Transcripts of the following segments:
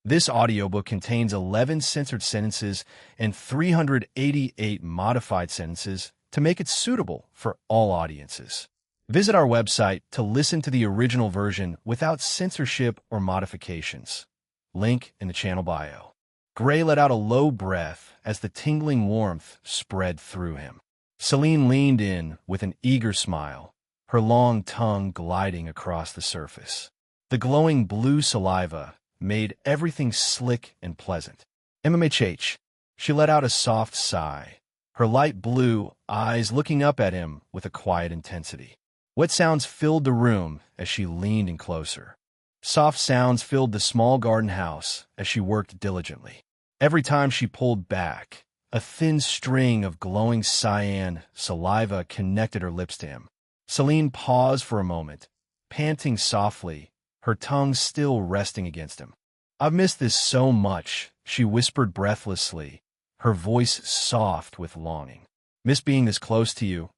This audiobook contains 11 censored sentences and 388 modified sentences to make it suitable for all audiences. Visit our website to listen to the original version without censorship or modifications. Link in the channel bio. Gray let out a low breath as the tingling warmth spread through him. Celine leaned in with an eager smile, her long tongue gliding across the surface. The glowing blue saliva made everything slick and pleasant. MMHH. She let out a soft sigh, her light blue eyes looking up at him with a quiet intensity. Wet sounds filled the room as she leaned in closer. Soft sounds filled the small garden house as she worked diligently. Every time she pulled back, a thin string of glowing cyan saliva connected her lips to him. Celine paused for a moment, panting softly, her tongue still resting against him. "I've missed this so much," she whispered breathlessly, her voice soft with longing. "Missed being this close to you.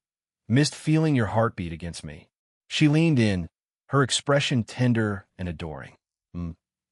Missed feeling your heartbeat against me." She leaned in, her expression tender and adoring.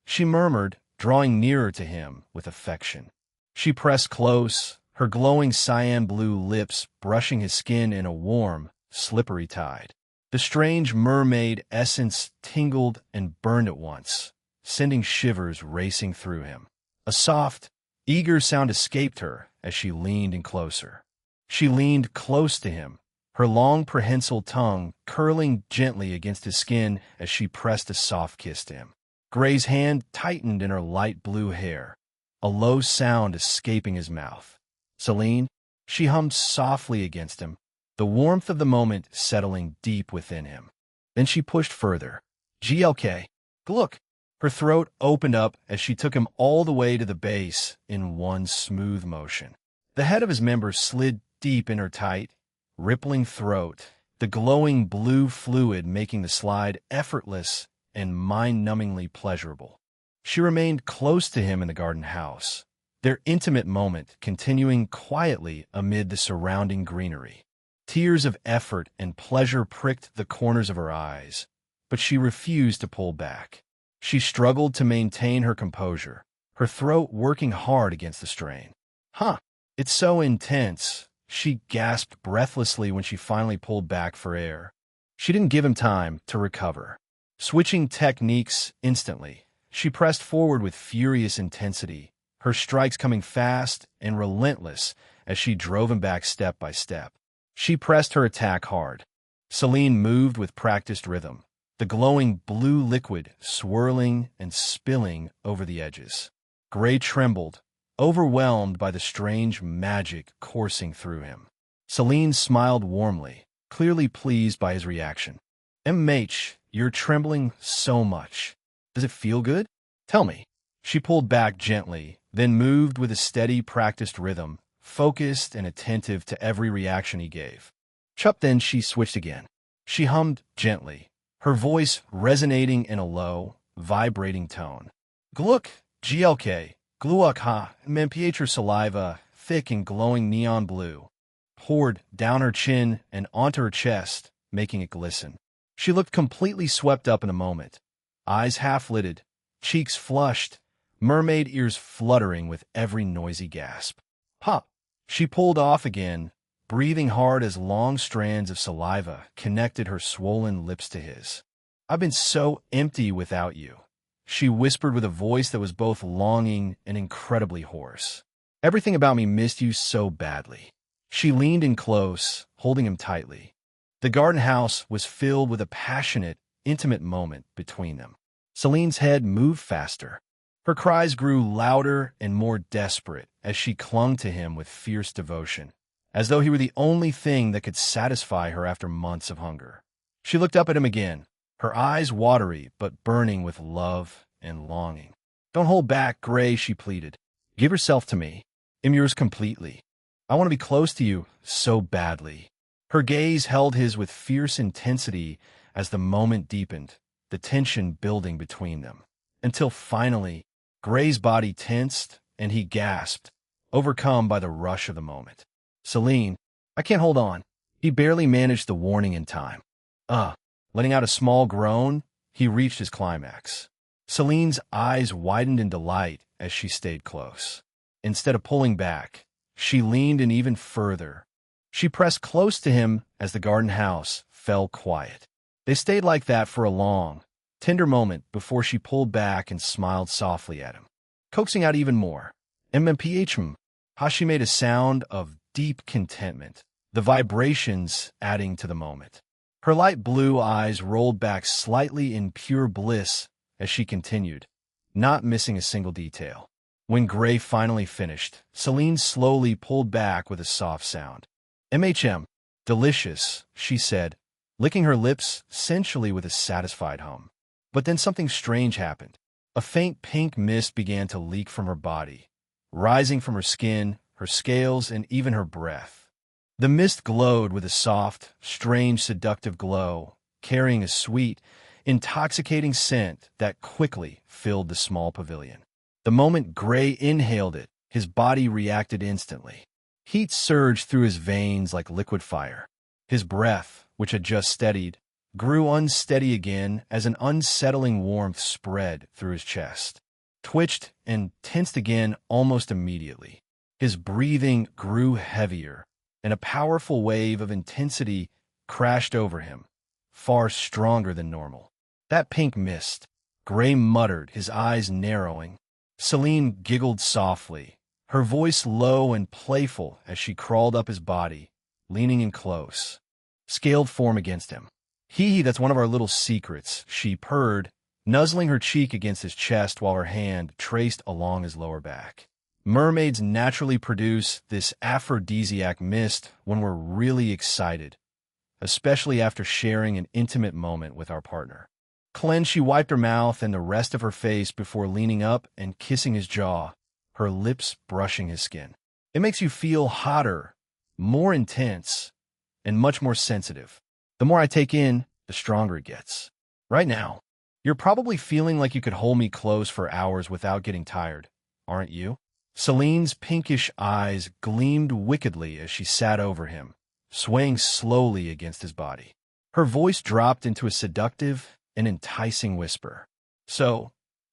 She murmured, drawing nearer to him with affection. She pressed close, her glowing cyan blue lips brushing his skin in a warm, slippery tide. The strange mermaid essence tingled and burned at once, sending shivers racing through him. A soft, eager sound escaped her as she leaned in closer. She leaned close to him, her long prehensile tongue curling gently against his skin as she pressed a soft kiss to him. Gray's hand tightened in her light blue hair, a low sound escaping his mouth. "Celine," she hummed softly against him, the warmth of the moment settling deep within him. Then she pushed further. "GLK, look." Her throat opened up as she took him all the way to the base in one smooth motion. The head of his member slid deep in her tight, rippling throat, the glowing blue fluid making the slide effortless and mind-numbingly pleasurable. She remained close to him in the garden house, their intimate moment continuing quietly amid the surrounding greenery. Tears of effort and pleasure pricked the corners of her eyes, but she refused to pull back. She struggled to maintain her composure, her throat working hard against the strain. It's so intense," she gasped breathlessly when she finally pulled back for air. She didn't give him time to recover. Switching techniques instantly, she pressed forward with furious intensity, her strikes coming fast and relentless as she drove him back step by step. She pressed her attack hard. Celine moved with practiced rhythm, the glowing blue liquid swirling and spilling over the edges. Gray trembled, overwhelmed by the strange magic coursing through him. Celine smiled warmly, clearly pleased by his reaction. "MH, you're trembling so much. Does it feel good? Tell me." She pulled back gently, then moved with a steady, practiced rhythm, focused and attentive to every reaction he gave. Then she switched again. She hummed gently, her voice resonating in a low, vibrating tone. "Gluck, GLK, gluak ha," Mempietro saliva, thick and glowing neon blue, poured down her chin and onto her chest, making it glisten. She looked completely swept up in a moment, eyes half-lidded, cheeks flushed, mermaid ears fluttering with every noisy gasp. She pulled off again, breathing hard as long strands of saliva connected her swollen lips to his. "I've been so empty without you," she whispered with a voice that was both longing and incredibly hoarse. "Everything about me missed you so badly." She leaned in close, holding him tightly. The garden house was filled with a passionate, intimate moment between them. Celine's head moved faster. Her cries grew louder and more desperate as she clung to him with fierce devotion, as though he were the only thing that could satisfy her after months of hunger. She looked up at him again, her eyes watery but burning with love and longing. "Don't hold back, Gray," she pleaded. "Give yourself to me. I'm yours completely. I want to be close to you so badly." Her gaze held his with fierce intensity as the moment deepened, the tension building between them, until finally, Gray's body tensed and he gasped, overcome by the rush of the moment. "Celine, I can't hold on." He barely managed the warning in time. Letting out a small groan, he reached his climax. Celine's eyes widened in delight as she stayed close. Instead of pulling back, she leaned in even further. She pressed close to him as the garden house fell quiet. They stayed like that for a long, tender moment before she pulled back and smiled softly at him, coaxing out even more. MMPHM. How she made a sound of deep contentment, the vibrations adding to the moment. Her light blue eyes rolled back slightly in pure bliss as she continued, not missing a single detail. When Gray finally finished, Celine slowly pulled back with a soft sound. MHM. Delicious, she said, licking her lips sensually with a satisfied hum. But then something strange happened. A faint pink mist began to leak from her body, rising from her skin, her scales, and even her breath. The mist glowed with a soft, strange, seductive glow, carrying a sweet, intoxicating scent that quickly filled the small pavilion. The moment Gray inhaled it, his body reacted instantly. Heat surged through his veins like liquid fire. His breath, which had just steadied, grew unsteady again as an unsettling warmth spread through his chest, twitched and tensed again almost immediately. His breathing grew heavier, and a powerful wave of intensity crashed over him, far stronger than normal. That pink mist, Gray muttered, his eyes narrowing. Celine giggled softly, her voice low and playful as she crawled up his body, leaning in close, scaled form against him. Hee, that's one of our little secrets, she purred, nuzzling her cheek against his chest while her hand traced along his lower back. Mermaids naturally produce this aphrodisiac mist when we're really excited, especially after sharing an intimate moment with our partner. Cleansed, she wiped her mouth and the rest of her face before leaning up and kissing his jaw, her lips brushing his skin. It makes you feel hotter, more intense, and much more sensitive. The more I take in, the stronger it gets. Right now, you're probably feeling like you could hold me close for hours without getting tired, aren't you? Celine's pinkish eyes gleamed wickedly as she sat over him, swaying slowly against his body. Her voice dropped into a seductive and enticing whisper. So,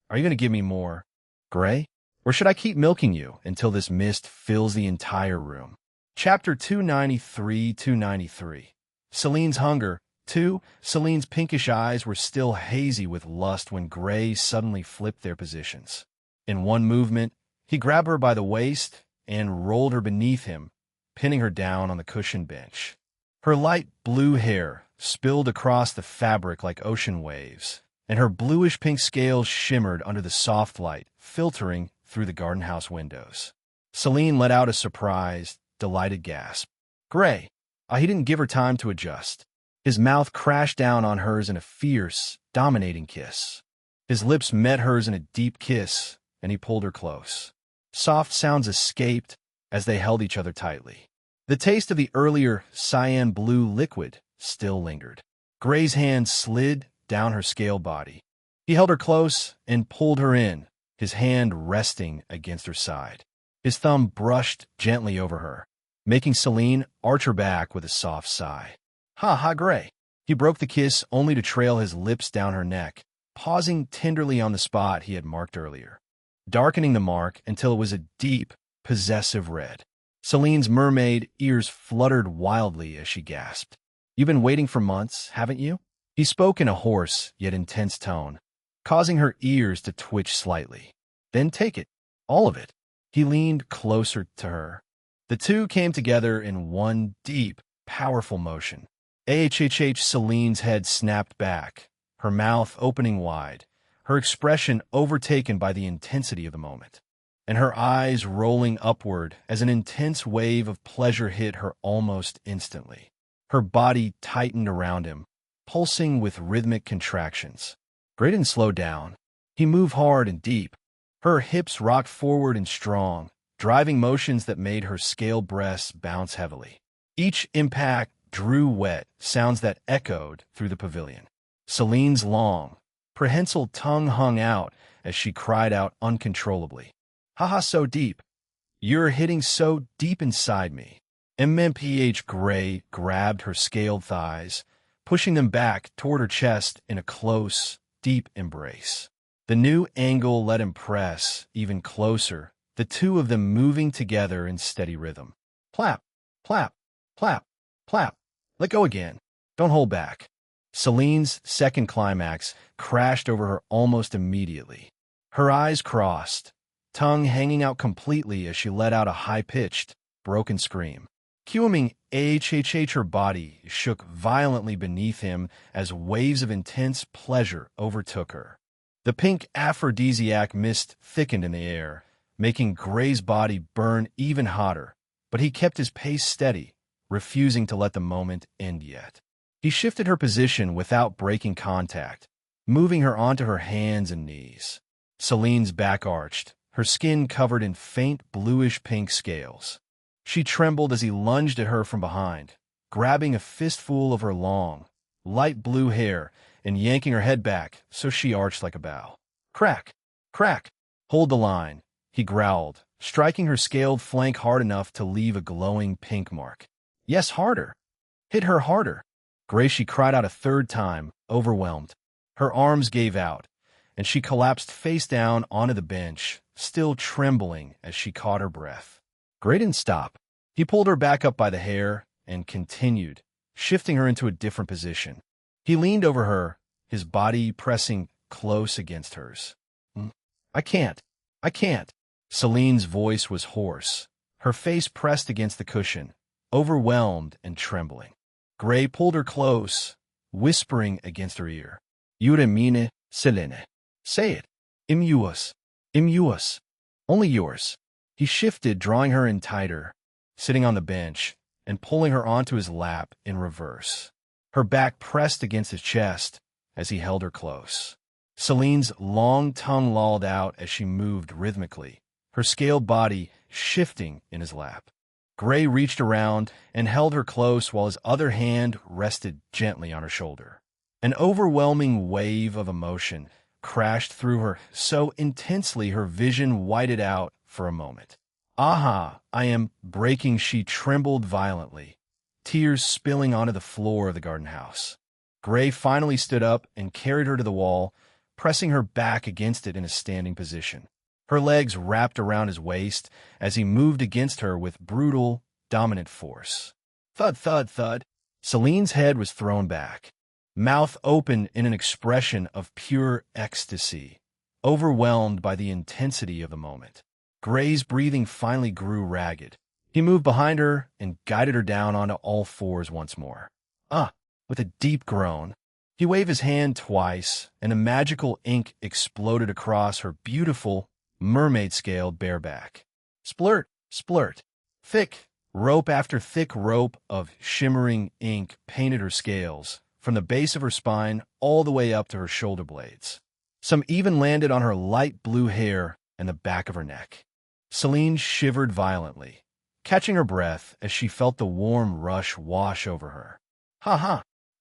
are you going to give me more, Gray? Or should I keep milking you until this mist fills the entire room? Chapter 293-293. Celine's Hunger. 2. Celine's pinkish eyes were still hazy with lust when Gray suddenly flipped their positions. In one movement, he grabbed her by the waist and rolled her beneath him, pinning her down on the cushioned bench. Her light blue hair spilled across the fabric like ocean waves, and her bluish-pink scales shimmered under the soft light, filtering through the garden house windows. Celine let out a surprised, delighted gasp. Gray. He didn't give her time to adjust. His mouth crashed down on hers in a fierce, dominating kiss. His lips met hers in a deep kiss, and he pulled her close. Soft sounds escaped as they held each other tightly. The taste of the earlier cyan blue liquid still lingered. Gray's hand slid down her scale body. He held her close and pulled her in, his hand resting against her side. His thumb brushed gently over her, making Celine arch her back with a soft sigh. Ha, Gray. He broke the kiss only to trail his lips down her neck, pausing tenderly on the spot he had marked earlier, darkening the mark until it was a deep, possessive red. Celine's mermaid ears fluttered wildly as she gasped. You've been waiting for months, haven't you? He spoke in a hoarse yet intense tone, causing her ears to twitch slightly. Then take it, all of it. He leaned closer to her. The two came together in one deep, powerful motion. Celine's head snapped back, her mouth opening wide, her expression overtaken by the intensity of the moment, and her eyes rolling upward as an intense wave of pleasure hit her almost instantly. Her body tightened around him, pulsing with rhythmic contractions. Gray didn't slow down. He moved hard and deep. Her hips rocked forward and strong, driving motions that made her scaled breasts bounce heavily. Each impact drew wet sounds that echoed through the pavilion. Celine's long, prehensile tongue hung out as she cried out uncontrollably. So deep. You're hitting so deep inside me. MMPH Gray grabbed her scaled thighs, pushing them back toward her chest in a close, deep embrace. The new angle let him press even closer, the two of them moving together in steady rhythm. Plap, plap, plap, plap. Let go again. Don't hold back. Celine's second climax crashed over her almost immediately. Her eyes crossed, tongue hanging out completely as she let out a high-pitched, broken scream. Cuuming her body shook violently beneath him as waves of intense pleasure overtook her. The pink aphrodisiac mist thickened in the air, making Gray's body burn even hotter, but he kept his pace steady, refusing to let the moment end yet. He shifted her position without breaking contact, moving her onto her hands and knees. Celine's back arched, her skin covered in faint bluish-pink scales. She trembled as he lunged at her from behind, grabbing a fistful of her long, light blue hair and yanking her head back so she arched like a bow. Crack! Crack! Hold the line, he growled, striking her scaled flank hard enough to leave a glowing pink mark. Yes, harder! Hit her harder! Gray, she cried out a third time, overwhelmed. Her arms gave out, and she collapsed face down onto the bench, still trembling as she caught her breath. Gray didn't stop. He pulled her back up by the hair and continued, shifting her into a different position. He leaned over her, his body pressing close against hers. I can't. Celine's voice was hoarse, her face pressed against the cushion, overwhelmed and trembling. Gray pulled her close, whispering against her ear. Mine, Celine. Say it. Yours. Only yours. He shifted, drawing her in tighter, sitting on the bench, and pulling her onto his lap in reverse. Her back pressed against his chest as he held her close. Celine's long tongue lolled out as she moved rhythmically, her scaled body shifting in his lap. Gray reached around and held her close while his other hand rested gently on her shoulder. An overwhelming wave of emotion crashed through her so intensely her vision whited out for a moment. I am breaking. She trembled violently, tears spilling onto the floor of the garden house. Gray finally stood up and carried her to the wall, pressing her back against it in a standing position. Her legs wrapped around his waist as he moved against her with brutal, dominant force. Thud, thud, thud. Celine's head was thrown back, mouth open in an expression of pure ecstasy, overwhelmed by the intensity of the moment. Gray's breathing finally grew ragged. He moved behind her and guided her down onto all fours once more. With a deep groan, he waved his hand twice, and a magical ink exploded across her beautiful, mermaid-scaled bare back. Splurt, splurt. Thick rope after thick rope of shimmering ink painted her scales, from the base of her spine all the way up to her shoulder blades. Some even landed on her light blue hair and the back of her neck. Celine shivered violently, catching her breath as she felt the warm rush wash over her.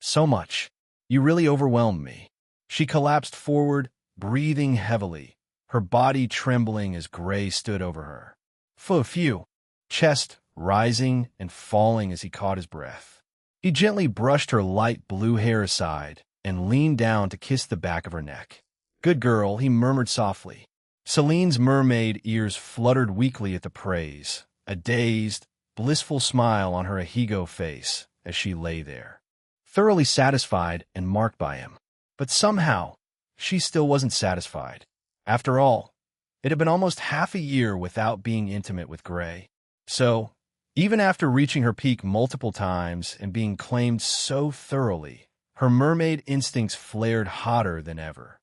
So much. You really overwhelmed me. She collapsed forward, breathing heavily, her body trembling as Gray stood over her. Phew, chest rising and falling as he caught his breath. He gently brushed her light blue hair aside and leaned down to kiss the back of her neck. Good girl, he murmured softly. Celine's mermaid ears fluttered weakly at the praise, a dazed, blissful smile on her ahigo face as she lay there, thoroughly satisfied and marked by him. But somehow, she still wasn't satisfied. After all, it had been almost half a year without being intimate with Gray. So, even after reaching her peak multiple times and being claimed so thoroughly, her mermaid instincts flared hotter than ever.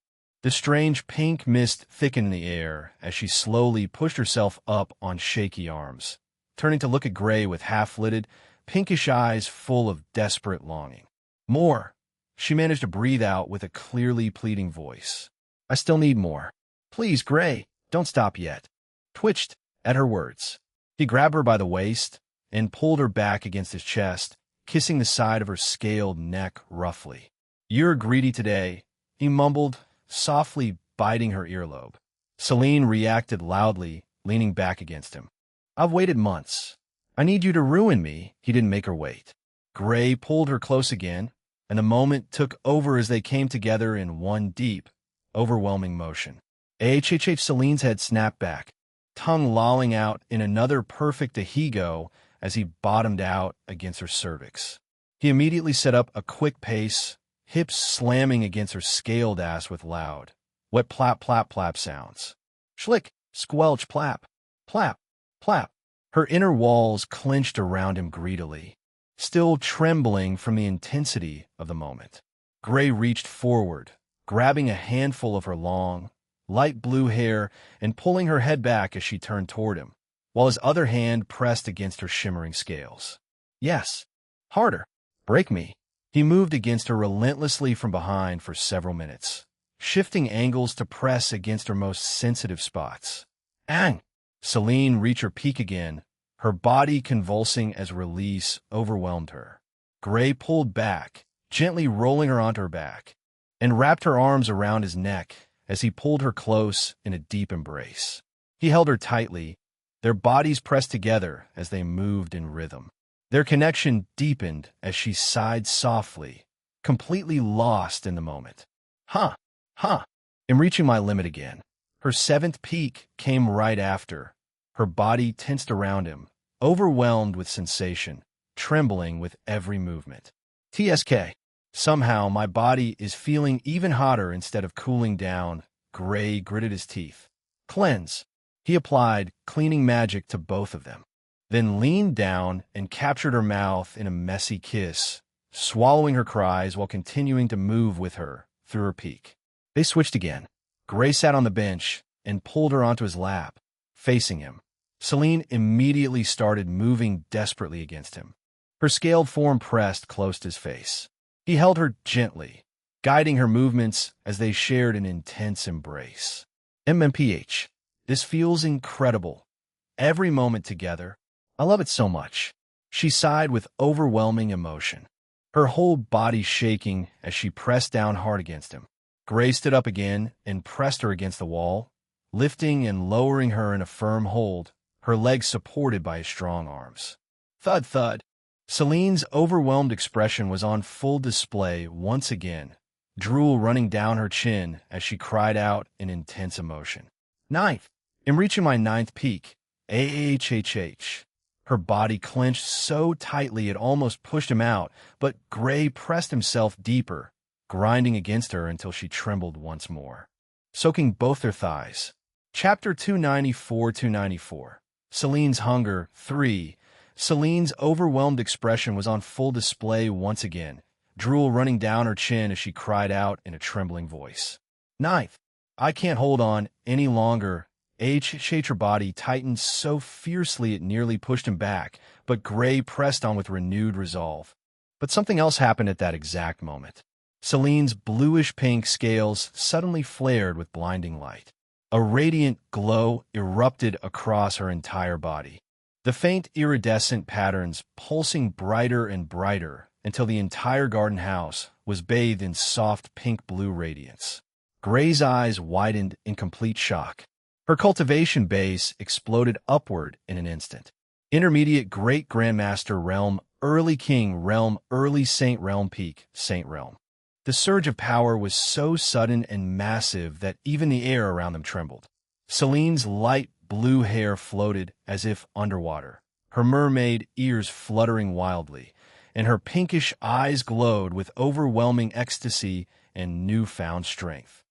The strange pink mist thickened in the air as she slowly pushed herself up on shaky arms, turning to look at Gray with half-lidded, pinkish eyes full of desperate longing. More, she managed to breathe out with a clearly pleading voice. I still need more. Please, Gray, don't stop yet. Twitched at her words. He grabbed her by the waist and pulled her back against his chest, kissing the side of her scaled neck roughly. You're greedy today, he mumbled, softly biting her earlobe. Celine reacted loudly, leaning back against him. I've waited months. I need you to ruin me. He didn't make her wait. Gray pulled her close again, and the moment took over as they came together in one deep, overwhelming motion. Celine's head snapped back, tongue lolling out in another perfect ahigo as he bottomed out against her cervix. He immediately set up a quick pace, hips slamming against her scaled ass with loud, wet plap plap plap sounds. Schlick, squelch, plap, plap, plap. Her inner walls clenched around him greedily, still trembling from the intensity of the moment. Gray reached forward, grabbing a handful of her long, light blue hair and pulling her head back as she turned toward him, while his other hand pressed against her shimmering scales. Yes, harder. Break me. He moved against her relentlessly from behind for several minutes, shifting angles to press against her most sensitive spots. Ang! Celine reached her peak again, her body convulsing as release overwhelmed her. Gray pulled back, gently rolling her onto her back, and wrapped her arms around his neck as he pulled her close in a deep embrace. He held her tightly, their bodies pressed together as they moved in rhythm. Their connection deepened as she sighed softly, completely lost in the moment. Huh. I'm reaching my limit again. Her seventh peak came right after, her body tensed around him, overwhelmed with sensation, trembling with every movement. TSK. Somehow my body is feeling even hotter instead of cooling down. Gray gritted his teeth. Cleanse. He applied cleaning magic to both of them, then leaned down and captured her mouth in a messy kiss, swallowing her cries while continuing to move with her through her peak. They switched again. Gray sat on the bench and pulled her onto his lap, facing him. Celine immediately started moving desperately against him. Her scaled form pressed close to his face. He held her gently, guiding her movements as they shared an intense embrace. MMPH. This feels incredible. Every moment together. I love it so much. She sighed with overwhelming emotion, her whole body shaking as she pressed down hard against him. Gray stood up again and pressed her against the wall, lifting and lowering her in a firm hold, her legs supported by his strong arms. Thud, thud. Celine's overwhelmed expression was on full display once again, drool running down her chin as she cried out in intense emotion. Ninth. I'm reaching my ninth peak. AHHH. Her body clenched so tightly it almost pushed him out, but Gray pressed himself deeper, grinding against her until she trembled once more, soaking both their thighs. Chapter 294-294. Celine's Hunger 3. Celine's overwhelmed expression was on full display once again, drool running down her chin as she cried out in a trembling voice. Ninth. I can't hold on any longer. Her body tightened so fiercely it nearly pushed him back, but Gray pressed on with renewed resolve. But something else happened at that exact moment. Celine's bluish-pink scales suddenly flared with blinding light. A radiant glow erupted across her entire body, the faint iridescent patterns pulsing brighter and brighter until the entire garden house was bathed in soft pink-blue radiance. Gray's eyes widened in complete shock. Her cultivation base exploded upward in an instant. Intermediate Great Grandmaster Realm, Early King Realm, Early Saint Realm Peak, Saint Realm. The surge of power was so sudden and massive that even the air around them trembled. Celine's light blue hair floated as if underwater, her mermaid ears fluttering wildly, and her pinkish eyes glowed with overwhelming ecstasy and newfound strength.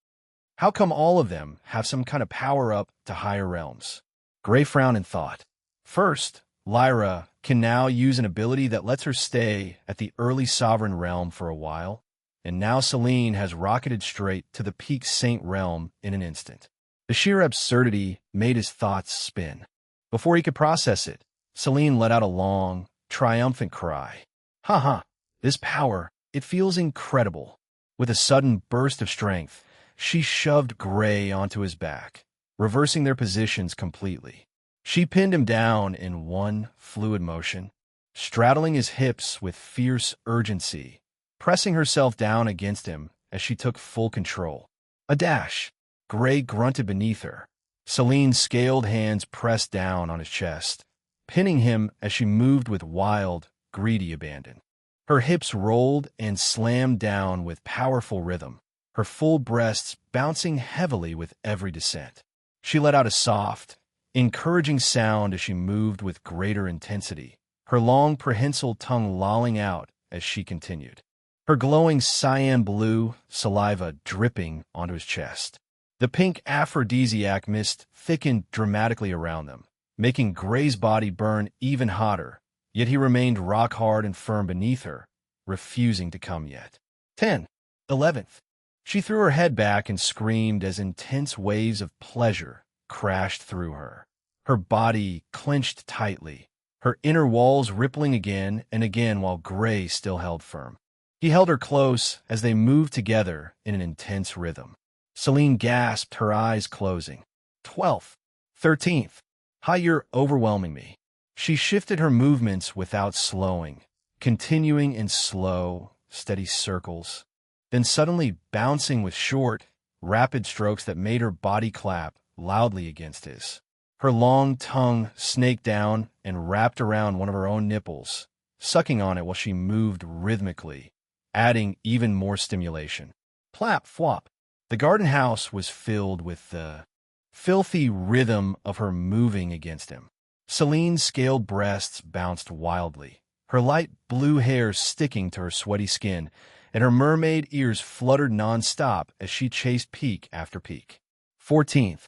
How come all of them have some kind of power-up to higher realms? Gray frowned in thought. First, Lyra can now use an ability that lets her stay at the early sovereign realm for a while, and now Celine has rocketed straight to the peak saint realm in an instant. The sheer absurdity made his thoughts spin. Before he could process it, Celine let out a long, triumphant cry. Ha! This power, it feels incredible. With a sudden burst of strength, she shoved Gray onto his back, reversing their positions completely. She pinned him down in one fluid motion, straddling his hips with fierce urgency, pressing herself down against him as she took full control. A dash. Gray grunted beneath her. Celine's scaled hands pressed down on his chest, pinning him as she moved with wild, greedy abandon. Her hips rolled and slammed down with powerful rhythm, her full breasts bouncing heavily with every descent. She let out a soft, encouraging sound as she moved with greater intensity, her long, prehensile tongue lolling out as she continued, her glowing cyan blue saliva dripping onto his chest. The pink aphrodisiac mist thickened dramatically around them, making Gray's body burn even hotter, yet he remained rock-hard and firm beneath her, refusing to come yet. 10. 11th. She threw her head back and screamed as intense waves of pleasure crashed through her. Her body clenched tightly, her inner walls rippling again and again while Gray still held firm. He held her close as they moved together in an intense rhythm. Celine gasped, her eyes closing. 12th. 13th. Hi, you're overwhelming me. She shifted her movements without slowing, continuing in slow, steady circles, then suddenly bouncing with short, rapid strokes that made her body clap loudly against his. Her long tongue snaked down and wrapped around one of her own nipples, sucking on it while she moved rhythmically, adding even more stimulation. Plap, flop. The garden house was filled with the filthy rhythm of her moving against him. Celine's scaled breasts bounced wildly, her light blue hair sticking to her sweaty skin, and her mermaid ears fluttered non-stop as she chased peak after peak. 14th,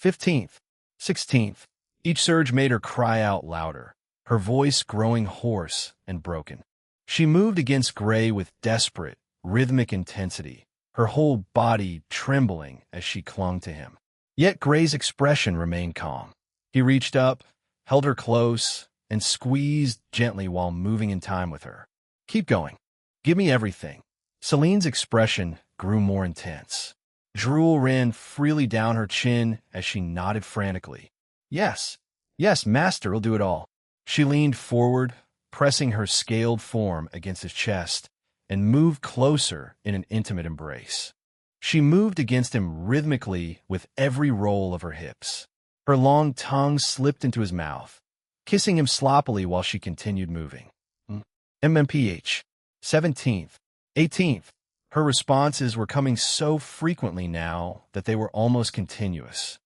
15th, 16th. Each surge made her cry out louder, her voice growing hoarse and broken. She moved against Gray with desperate, rhythmic intensity, her whole body trembling as she clung to him. Yet Gray's expression remained calm. He reached up, held her close, and squeezed gently while moving in time with her. Keep going. Give me everything. Celine's expression grew more intense. Drool ran freely down her chin as she nodded frantically. Yes, yes, Master will do it all. She leaned forward, pressing her scaled form against his chest, and moved closer in an intimate embrace. She moved against him rhythmically with every roll of her hips. Her long tongue slipped into his mouth, kissing him sloppily while she continued moving. MMPH. 17th. 18th. Her responses were coming so frequently now that they were almost continuous.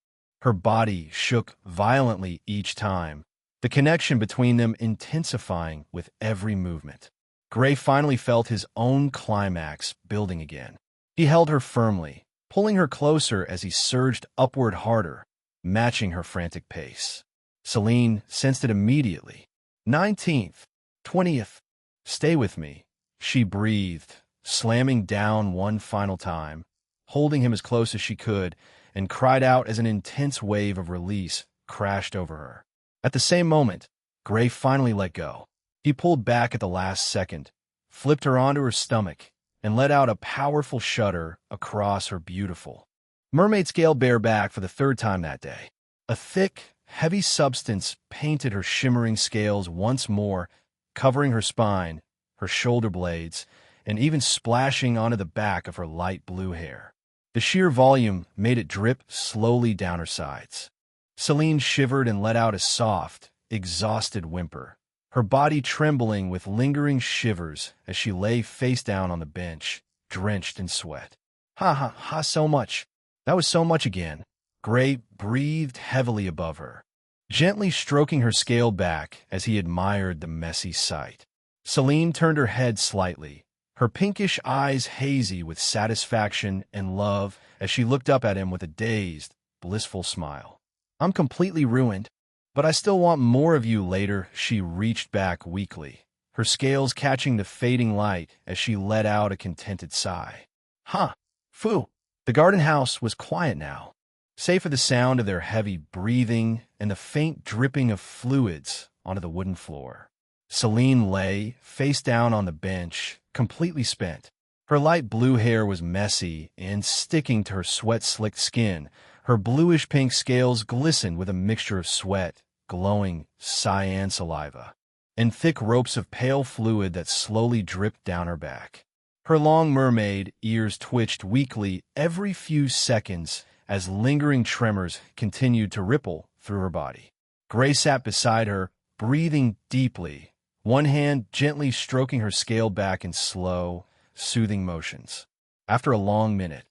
Her body shook violently each time, the connection between them intensifying with every movement. Gray finally felt his own climax building again. He held her firmly, pulling her closer as he surged upward harder, matching her frantic pace. Celine sensed it immediately. 19th. 20th. Stay with me, she breathed, slamming down one final time, holding him as close as she could, and cried out as an intense wave of release crashed over her. At the same moment, Gray finally let go. He pulled back at the last second, flipped her onto her stomach, and let out a powerful shudder across her beautiful mermaid scale bare back for the third time that day. A thick, heavy substance painted her shimmering scales once more, covering her spine, her shoulder blades, and even splashing onto the back of her light blue hair. The sheer volume made it drip slowly down her sides. Celine shivered and let out a soft, exhausted whimper, her body trembling with lingering shivers as she lay face down on the bench, drenched in sweat. Ha ha ha, so much. That was so much again. Gray breathed heavily above her, gently stroking her scale back as he admired the messy sight. Celine turned her head slightly, her pinkish eyes hazy with satisfaction and love as she looked up at him with a dazed, blissful smile. I'm completely ruined, but I still want more of you later. She reached back weakly, her scales catching the fading light as she let out a contented sigh. Huh, phew. The garden house was quiet now, save for the sound of their heavy breathing and the faint dripping of fluids onto the wooden floor. Celine lay, face down on the bench, completely spent. Her light blue hair was messy and sticking to her sweat-slicked skin. Her bluish-pink scales glistened with a mixture of sweat, glowing cyan saliva, and thick ropes of pale fluid that slowly dripped down her back. Her long mermaid ears twitched weakly every few seconds as lingering tremors continued to ripple through her body. Gray sat beside her, breathing deeply, one hand gently stroking her scale back in slow, soothing motions. After a long minute,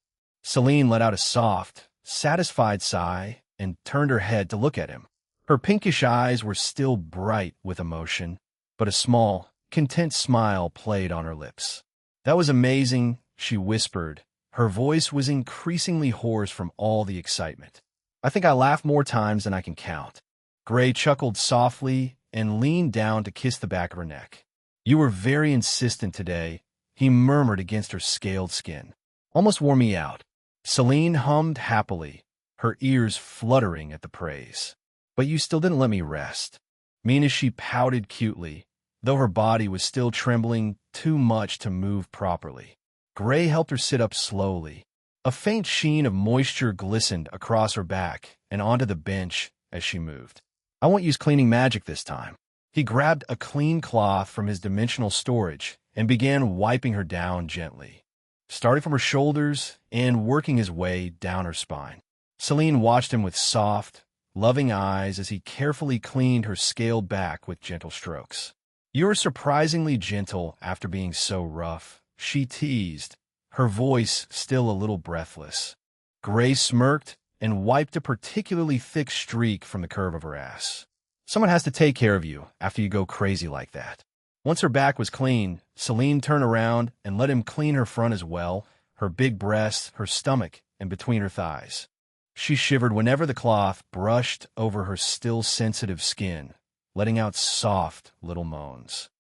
Celine let out a soft, satisfied sigh and turned her head to look at him. Her pinkish eyes were still bright with emotion, but a small, content smile played on her lips. "That was amazing," she whispered. Her voice was increasingly hoarse from all the excitement. "I think I laughed more times than I can count." Gray chuckled softly and leaned down to kiss the back of her neck. "You were very insistent today," he murmured against her scaled skin. "Almost wore me out." Celine hummed happily, her ears fluttering at the praise. "But you still didn't let me rest." Mina she pouted cutely, though her body was still trembling too much to move properly. Gray helped her sit up slowly. A faint sheen of moisture glistened across her back and onto the bench as she moved. "I won't use cleaning magic this time." He grabbed a clean cloth from his dimensional storage and began wiping her down gently, starting from her shoulders and working his way down her spine. Celine watched him with soft, loving eyes as he carefully cleaned her scaled back with gentle strokes. "You're surprisingly gentle after being so rough," she teased, her voice still a little breathless. Gray smirked and wiped a particularly thick streak from the curve of her ass. "Someone has to take care of you after you go crazy like that." Once her back was clean, Celine turned around and let him clean her front as well, her big breasts, her stomach, and between her thighs. She shivered whenever the cloth brushed over her still sensitive skin, letting out soft little moans.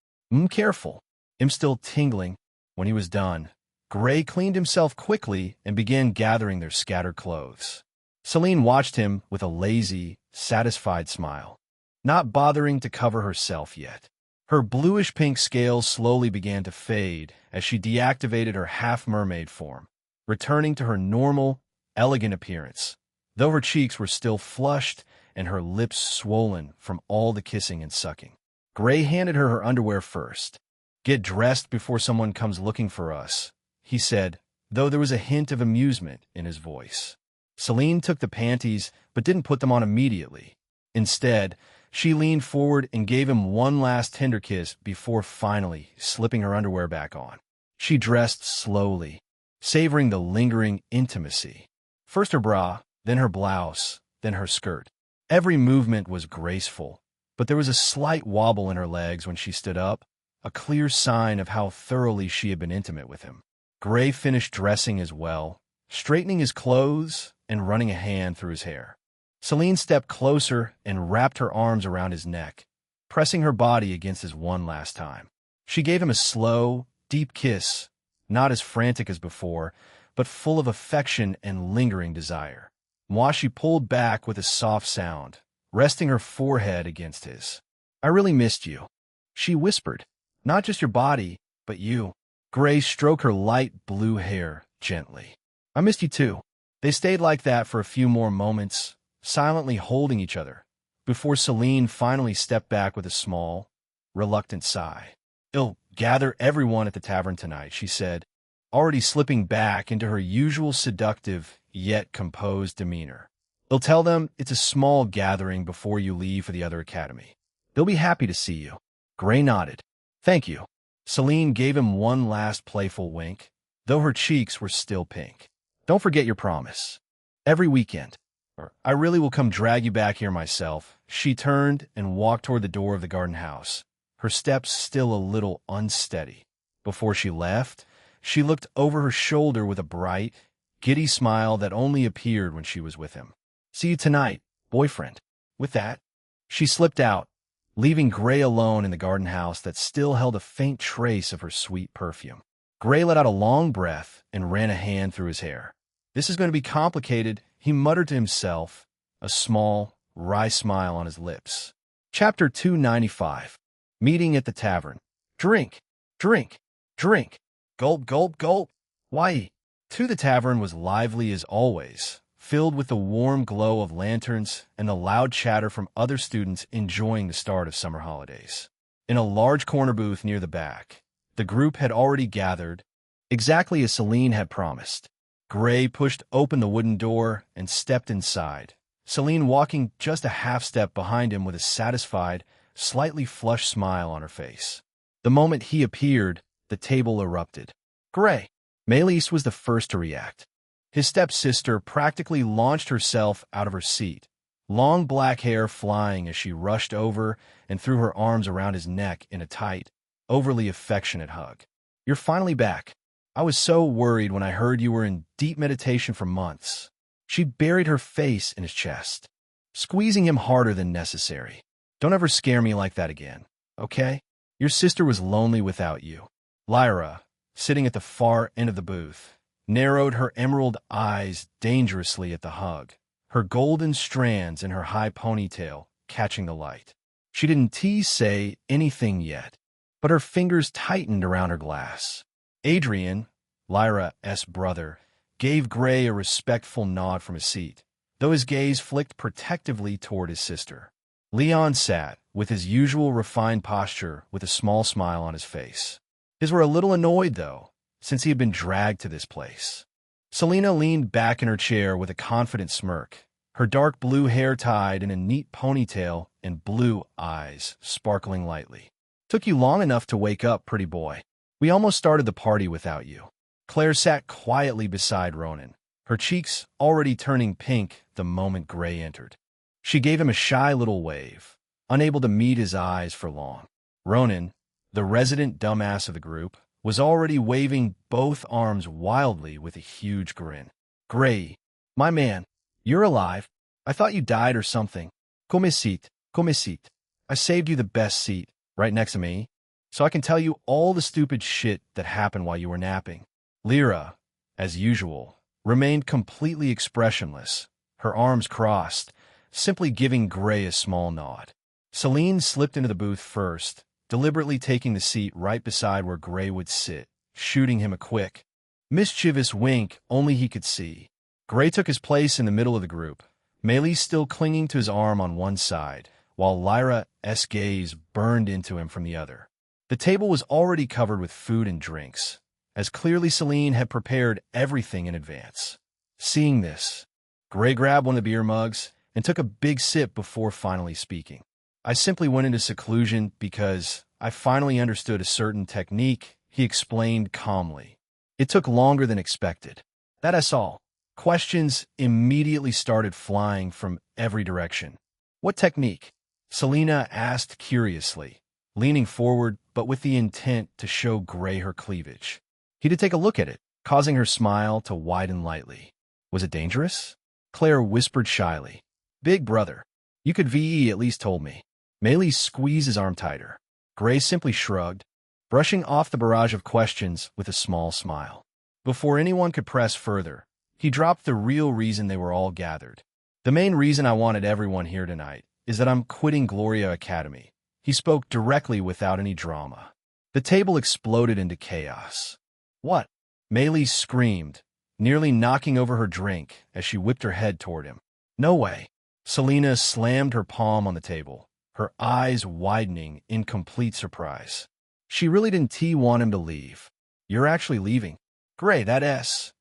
Careful." I'm still tingling. When he was done, Gray cleaned himself quickly and began gathering their scattered clothes. Celine watched him with a lazy, satisfied smile, not bothering to cover herself yet. Her bluish-pink scales slowly began to fade as she deactivated her half-mermaid form, returning to her normal, elegant appearance, though her cheeks were still flushed and her lips swollen from all the kissing and sucking. Gray handed her underwear first. "Get dressed before someone comes looking for us," he said, though there was a hint of amusement in his voice. Celine took the panties but didn't put them on immediately. Instead, she leaned forward and gave him one last tender kiss before finally slipping her underwear back on. She dressed slowly, savoring the lingering intimacy. First her bra, then her blouse, then her skirt. Every movement was graceful, but there was a slight wobble in her legs when she stood up, a clear sign of how thoroughly she had been intimate with him. Gray finished dressing as well, straightening his clothes and running a hand through his hair. Celine stepped closer and wrapped her arms around his neck, pressing her body against his one last time. She gave him a slow, deep kiss, not as frantic as before, but full of affection and lingering desire. While she pulled back with a soft sound, resting her forehead against his. "I really missed you," she whispered. "Not just your body, but you." Gray stroked her light blue hair gently. "I missed you too." They stayed like that for a few more moments, silently holding each other, before Celine finally stepped back with a small, reluctant sigh. "I'll gather everyone at the tavern tonight," she said, already slipping back into her usual seductive yet composed demeanor. "I'll tell them it's a small gathering before you leave for the other academy. They'll be happy to see you." Gray nodded. "Thank you." Celine gave him one last playful wink, though her cheeks were still pink. "Don't forget your promise. Every weekend. Or I really will come drag you back here myself." She turned and walked toward the door of the garden house, her steps still a little unsteady. Before she left, she looked over her shoulder with a bright, giddy smile that only appeared when she was with him. "See you tonight, boyfriend." With that, she slipped out, leaving Gray alone in the garden house that still held a faint trace of her sweet perfume. Gray let out a long breath and ran a hand through his hair. "This is going to be complicated," he muttered to himself, a small, wry smile on his lips. Chapter 295. Meeting at the tavern. Drink, drink, drink. Gulp, gulp, gulp. Why? The tavern was lively as always, filled with the warm glow of lanterns and the loud chatter from other students enjoying the start of summer holidays. In a large corner booth near the back, the group had already gathered, exactly as Celine had promised. Gray pushed open the wooden door and stepped inside, Celine walking just a half step behind him with a satisfied, slightly flushed smile on her face. The moment he appeared, the table erupted. "Gray!" Maelys was the first to react. His stepsister practically launched herself out of her seat, long black hair flying as she rushed over and threw her arms around his neck in a tight, overly affectionate hug. "You're finally back. I was so worried when I heard you were in deep meditation for months." She buried her face in his chest, squeezing him harder than necessary. "Don't ever scare me like that again, okay? Your sister was lonely without you." Lyra, sitting at the far end of the booth, narrowed her emerald eyes dangerously at the hug, her golden strands in her high ponytail catching the light. She didn't say anything yet, but her fingers tightened around her glass. Adrian, Lyra's brother, gave Gray a respectful nod from his seat, though his gaze flicked protectively toward his sister. Leon sat, with his usual refined posture, with a small smile on his face. His were a little annoyed, though, since he had been dragged to this place. Selena leaned back in her chair with a confident smirk, her dark blue hair tied in a neat ponytail and blue eyes sparkling lightly. "Took you long enough to wake up, pretty boy. We almost started the party without you." Claire sat quietly beside Ronan, her cheeks already turning pink the moment Gray entered. She gave him a shy little wave, unable to meet his eyes for long. Ronan, the resident dumbass of the group, was already waving both arms wildly with a huge grin. "Gray, my man, you're alive. I thought you died or something. Come sit, come sit. I saved you the best seat, right next to me, so I can tell you all the stupid shit that happened while you were napping." Lyra, as usual, remained completely expressionless, her arms crossed, simply giving Gray a small nod. Celine slipped into the booth first, deliberately taking the seat right beside where Gray would sit, shooting him a quick, mischievous wink only he could see. Gray took his place in the middle of the group, Melee still clinging to his arm on one side, while Lyra's gaze burned into him from the other. The table was already covered with food and drinks, as clearly Celine had prepared everything in advance. Seeing this, Gray grabbed one of the beer mugs and took a big sip before finally speaking. "I simply went into seclusion because I finally understood a certain technique," he explained calmly. "It took longer than expected. That's all." Questions immediately started flying from every direction. "What technique?" Selena asked curiously, leaning forward but with the intent to show Gray her cleavage. He did take a look at it, causing her smile to widen lightly. "Was it dangerous?" Claire whispered shyly. "Big brother, you could VE at least told me." Melee squeezed his arm tighter. Gray simply shrugged, brushing off the barrage of questions with a small smile. Before anyone could press further, he dropped the real reason they were all gathered. "The main reason I wanted everyone here tonight is that I'm quitting Gloria Academy." He spoke directly without any drama. The table exploded into chaos. "What?" Melee screamed, nearly knocking over her drink as she whipped her head toward him. "No way." Selena slammed her palm on the table, her eyes widening in complete surprise. She really didn't want him to leave. "You're actually leaving?" "Gray, that's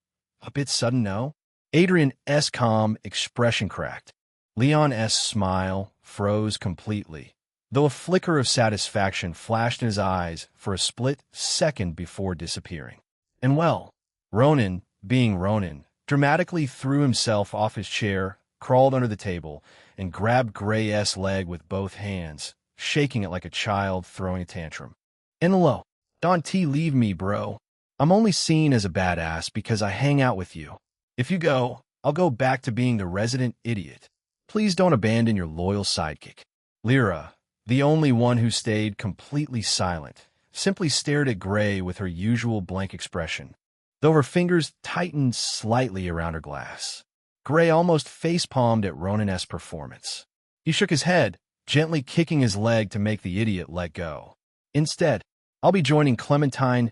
a bit sudden, no?" Adrian's calm expression cracked. Leon's smile froze completely, though a flicker of satisfaction flashed in his eyes for a split second before disappearing. And well, Ronan, being Ronan, dramatically threw himself off his chair, crawled under the table, and grabbed Gray's leg with both hands, shaking it like a child throwing a tantrum. "Enlo, don't leave me, bro. I'm only seen as a badass because I hang out with you. If you go, I'll go back to being the resident idiot. Please don't abandon your loyal sidekick." Lyra, the only one who stayed completely silent, simply stared at Gray with her usual blank expression, though her fingers tightened slightly around her glass. Gray almost face-palmed at Ronan's performance. He shook his head, gently kicking his leg to make the idiot let go. "Instead, I'll be joining Clementine's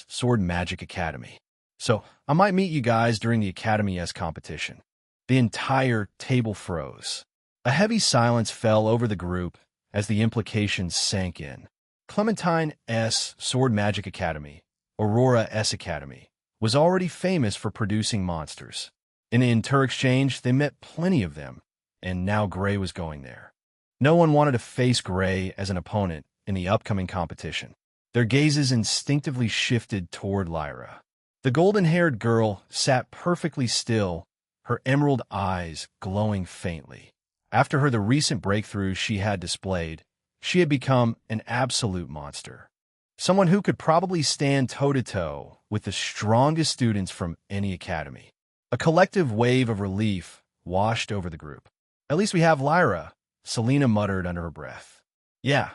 Sword Magic Academy. So I might meet you guys during the Academy's competition." The entire table froze. A heavy silence fell over the group as the implications sank in. Clementine's Sword Magic Academy, Aurora's Academy, was already famous for producing monsters. In the inter-exchange, they met plenty of them, and now Gray was going there. No one wanted to face Gray as an opponent in the upcoming competition. Their gazes instinctively shifted toward Lyra. The golden-haired girl sat perfectly still, her emerald eyes glowing faintly. After the recent breakthrough she had displayed, she had become an absolute monster. Someone who could probably stand toe-to-toe with the strongest students from any academy. A collective wave of relief washed over the group. At least we have Lyra, Selena muttered under her breath. Yeah,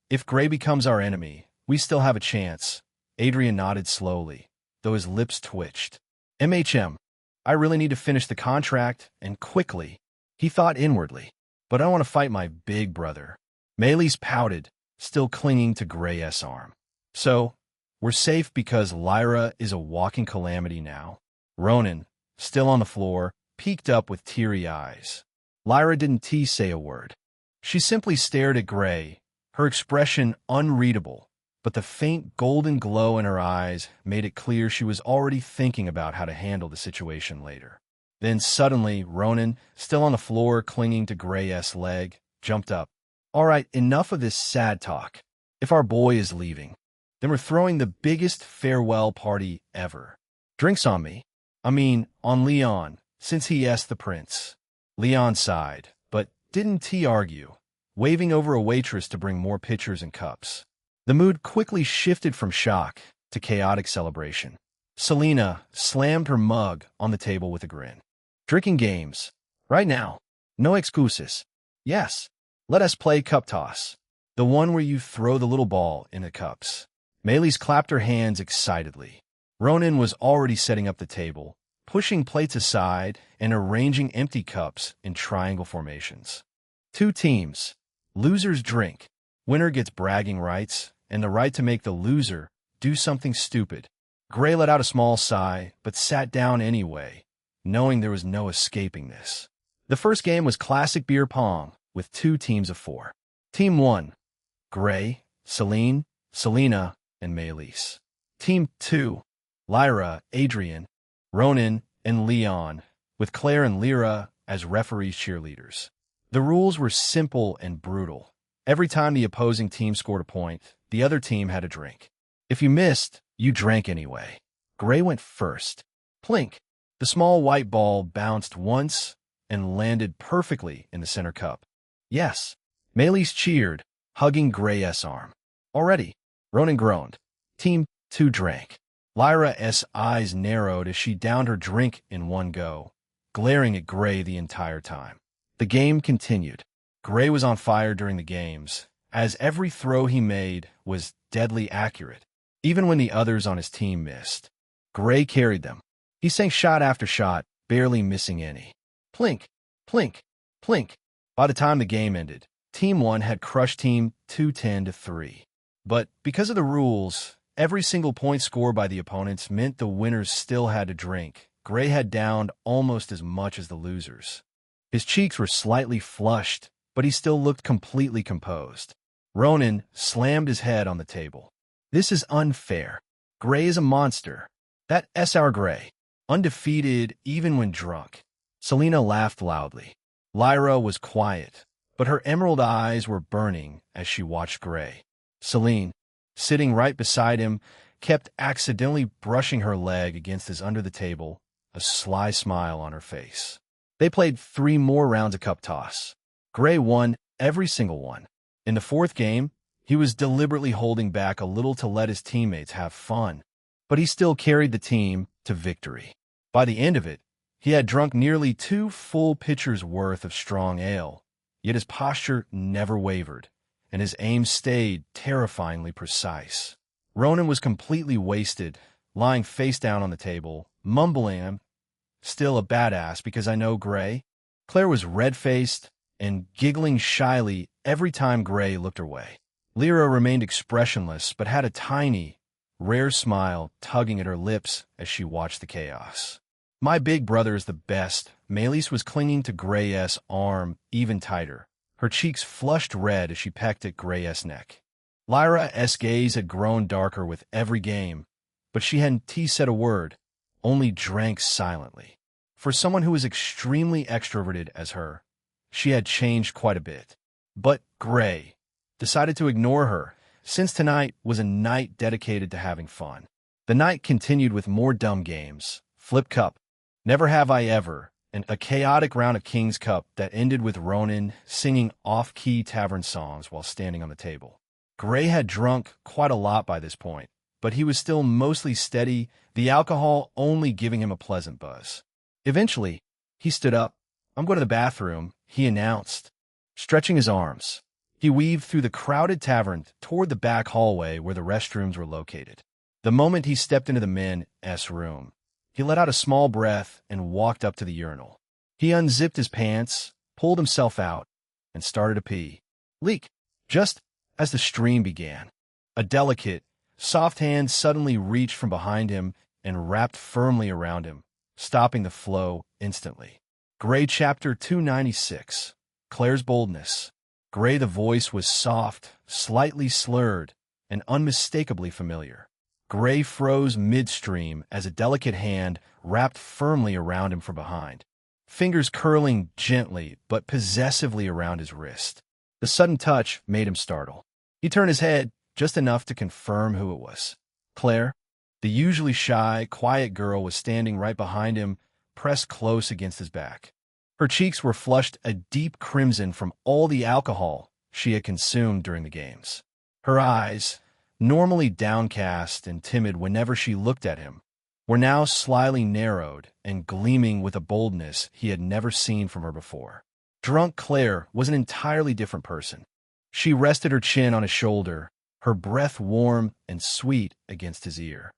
if Gray becomes our enemy, we still have a chance. Adrian nodded slowly, though his lips twitched. I really need to finish the contract, and quickly, he thought inwardly. But I don't want to fight my big brother. Maylis pouted, still clinging to Gray's arm. So, we're safe because Lyra is a walking calamity now. Ronan, still on the floor, peeked up with teary eyes. Lyra didn't say a word. She simply stared at Gray, her expression unreadable, but the faint golden glow in her eyes made it clear she was already thinking about how to handle the situation later. Then suddenly, Ronan, still on the floor clinging to Gray's leg, jumped up. All right, enough of this sad talk. If our boy is leaving, then we're throwing the biggest farewell party ever. Drinks on me. On Leon, since he asked the prince. Leon sighed, but didn't he argue, waving over a waitress to bring more pitchers and cups. The mood quickly shifted from shock to chaotic celebration. Selena slammed her mug on the table with a grin. Drinking games. Right now. No excuses. Yes. Let us play cup toss. The one where you throw the little ball in the cups. Maylis clapped her hands excitedly. Ronan was already setting up the table, pushing plates aside and arranging empty cups in triangle formations. 2 teams. Losers drink. Winner gets bragging rights and the right to make the loser do something stupid. Gray let out a small sigh, but sat down anyway, knowing there was no escaping this. The first game was classic beer pong, with 2 teams of 4. Team 1, Gray, Celine, Selena, and Maylis. Team 2, Lyra, Adrian, Ronan, and Leon, with Claire and Lyra as referees cheerleaders. The rules were simple and brutal. Every time the opposing team scored a point, the other team had a drink. If you missed, you drank anyway. Gray went first. Plink. The small white ball bounced once and landed perfectly in the center cup. Yes. Maylis cheered, hugging Gray's arm. Already. Ronan groaned. Team 2 drank. Lyra's eyes narrowed as she downed her drink in one go, glaring at Gray the entire time. The game continued. Gray was on fire during the games, as every throw he made was deadly accurate, even when the others on his team missed. Gray carried them. He sank shot after shot, barely missing any. Plink, plink, plink. By the time the game ended, Team 1 had crushed Team 2 10-3. But because of the rules, every single point scored by the opponents meant the winners still had to drink. Gray had downed almost as much as the losers. His cheeks were slightly flushed, but he still looked completely composed. Ronan slammed his head on the table. This is unfair. Gray is a monster. That's our Gray. Undefeated even when drunk. Selena laughed loudly. Lyra was quiet, but her emerald eyes were burning as she watched Gray. Celine, sitting right beside him, kept accidentally brushing her leg against his under the table, a sly smile on her face. They played 3 more rounds of cup toss. Gray won every single one. In the 4th game, he was deliberately holding back a little to let his teammates have fun, but he still carried the team to victory. By the end of it, he had drunk nearly 2 full pitchers' worth of strong ale, yet his posture never wavered, and his aim stayed terrifyingly precise. Ronan was completely wasted, lying face down on the table, mumbling, "I'm still a badass because I know Gray." Claire was red-faced and giggling shyly every time Gray looked her way. Lyra remained expressionless, but had a tiny, rare smile tugging at her lips as she watched the chaos. My big brother is the best. Maylis was clinging to Gray's arm even tighter, her cheeks flushed red as she pecked at Gray's neck. Lyra's gaze had grown darker with every game, but she hadn't said a word, only drank silently. For someone who was extremely extroverted as her, she had changed quite a bit. But Gray decided to ignore her, since tonight was a night dedicated to having fun. The night continued with more dumb games, Flip Cup, Never Have I Ever, and a chaotic round of King's Cup that ended with Ronan singing off-key tavern songs while standing on the table. Gray had drunk quite a lot by this point, but he was still mostly steady, the alcohol only giving him a pleasant buzz. Eventually, he stood up. "I'm going to the bathroom," he announced, stretching his arms. He weaved through the crowded tavern toward the back hallway where the restrooms were located. The moment he stepped into the men's room, he let out a small breath and walked up to the urinal. He unzipped his pants, pulled himself out, and started to pee. Leak! Just as the stream began, a delicate, soft hand suddenly reached from behind him and wrapped firmly around him, stopping the flow instantly. Gray Chapter 296. Claire's Boldness. Gray, the voice was soft, slightly slurred, and unmistakably familiar. Gray froze midstream as a delicate hand wrapped firmly around him from behind, fingers curling gently but possessively around his wrist. The sudden touch made him startle. He turned his head just enough to confirm who it was. Claire, the usually shy, quiet girl, was standing right behind him, pressed close against his back. Her cheeks were flushed a deep crimson from all the alcohol she had consumed during the games. Her eyes, normally downcast and timid whenever she looked at him, were now slyly narrowed and gleaming with a boldness he had never seen from her before. Drunk Claire was an entirely different person. She rested her chin on his shoulder, her breath warm and sweet against his ear.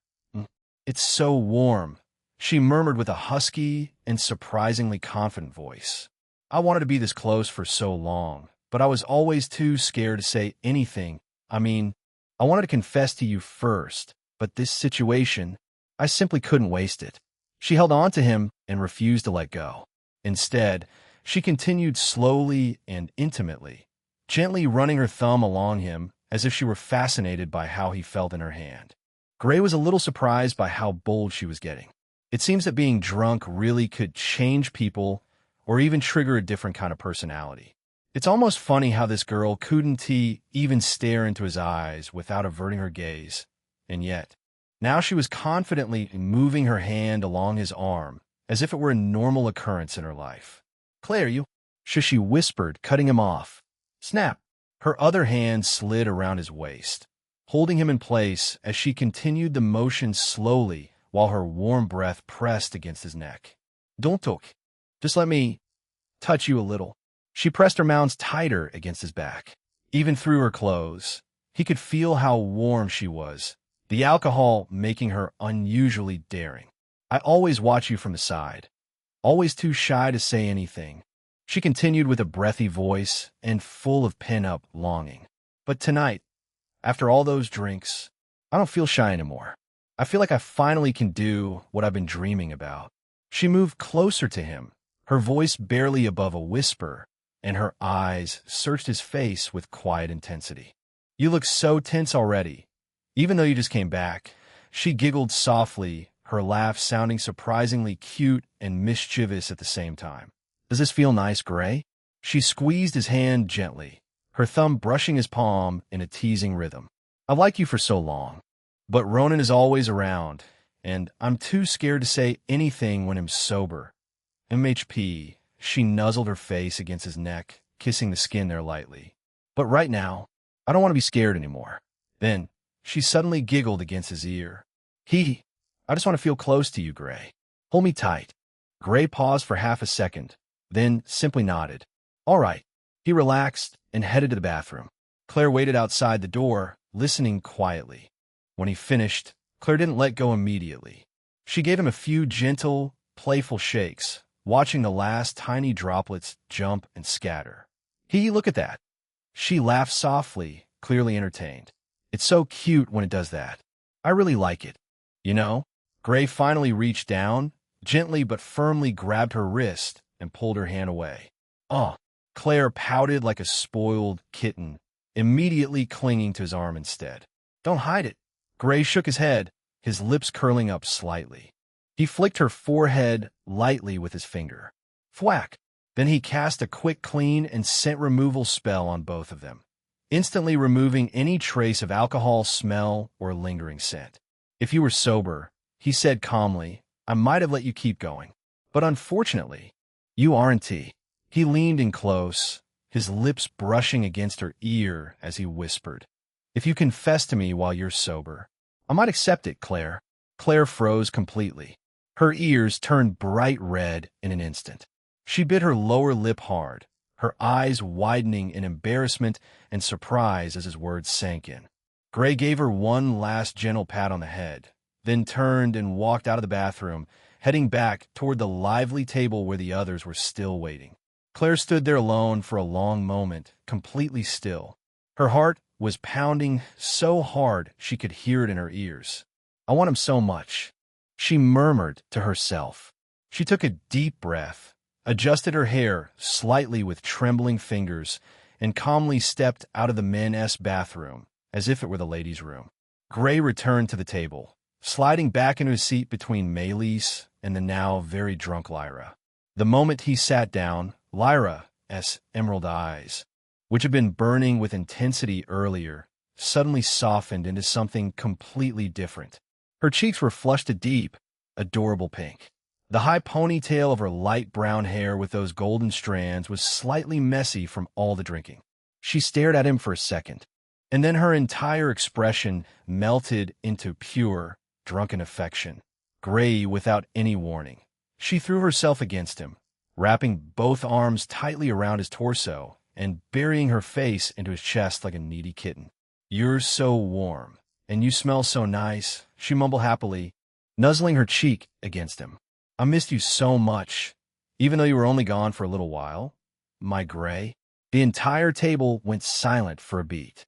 "It's so warm," she murmured with a husky and surprisingly confident voice. "I wanted to be this close for so long, but I was always too scared to say anything. I mean, I wanted to confess to you first, but this situation, I simply couldn't waste it." She held on to him and refused to let go. Instead, she continued slowly and intimately, gently running her thumb along him as if she were fascinated by how he felt in her hand. Gray was a little surprised by how bold she was getting. It seems that being drunk really could change people or even trigger a different kind of personality. It's almost funny how this girl couldn't even stare into his eyes without averting her gaze, and yet, now she was confidently moving her hand along his arm as if it were a normal occurrence in her life. "Claire, you," she whispered, cutting him off. Snap! Her other hand slid around his waist, holding him in place as she continued the motion slowly while her warm breath pressed against his neck. "Don't talk. Just let me touch you a little." She pressed her mounds tighter against his back. Even through her clothes, he could feel how warm she was, the alcohol making her unusually daring. "I always watch you from the side, always too shy to say anything," she continued with a breathy voice and full of pent-up longing. "But tonight, after all those drinks, I don't feel shy anymore. I feel like I finally can do what I've been dreaming about." She moved closer to him, her voice barely above a whisper, and her eyes searched his face with quiet intensity. "You look so tense already, even though you just came back." She giggled softly, her laugh sounding surprisingly cute and mischievous at the same time. "Does this feel nice, Gray?" She squeezed his hand gently, her thumb brushing his palm in a teasing rhythm. "I've liked you for so long, but Ronan is always around, and I'm too scared to say anything when I'm sober." MHP, she nuzzled her face against his neck, kissing the skin there lightly. "But right now, I don't want to be scared anymore." Then, she suddenly giggled against his ear. I just want to feel close to you, Gray. Hold me tight." Gray paused for half a second, then simply nodded. "All right." He relaxed and headed to the bathroom. Claire waited outside the door, listening quietly. When he finished, Claire didn't let go immediately. She gave him a few gentle, playful shakes, watching the last tiny droplets jump and scatter. Look at that." She laughed softly, clearly entertained. "It's so cute when it does that. I really like it. You know?" Gray finally reached down, gently but firmly grabbed her wrist and pulled her hand away. "Oh." Claire pouted like a spoiled kitten, immediately clinging to his arm instead. "Don't hide it." Gray shook his head, his lips curling up slightly. He flicked her forehead lightly with his finger. Thwack! Then he cast a quick clean and scent removal spell on both of them, instantly removing any trace of alcohol, smell, or lingering scent. If you were sober, he said calmly, I might have let you keep going. But unfortunately, you aren't. He leaned in close, his lips brushing against her ear as he whispered, If you confess to me while you're sober, I might accept it, Claire. Claire froze completely. Her ears turned bright red in an instant. She bit her lower lip hard, her eyes widening in embarrassment and surprise as his words sank in. Gray gave her one last gentle pat on the head, then turned and walked out of the bathroom, heading back toward the lively table where the others were still waiting. Claire stood there alone for a long moment, completely still. Her heart was pounding so hard she could hear it in her ears. I want him so much, she murmured to herself. She took a deep breath, adjusted her hair slightly with trembling fingers, and calmly stepped out of the men's bathroom, as if it were the ladies' room. Gray returned to the table, sliding back into his seat between Maylise and the now very drunk Lyra. The moment he sat down, Lyra's emerald eyes, which had been burning with intensity earlier, suddenly softened into something completely different. Her cheeks were flushed to deep, adorable pink. The high ponytail of her light brown hair with those golden strands was slightly messy from all the drinking. She stared at him for a second, and then her entire expression melted into pure, drunken affection. Gray without any warning. She threw herself against him, wrapping both arms tightly around his torso and burying her face into his chest like a needy kitten. You're so warm, and you smell so nice, she mumbled happily, nuzzling her cheek against him. I missed you so much, even though you were only gone for a little while. My Gray. The entire table went silent for a beat.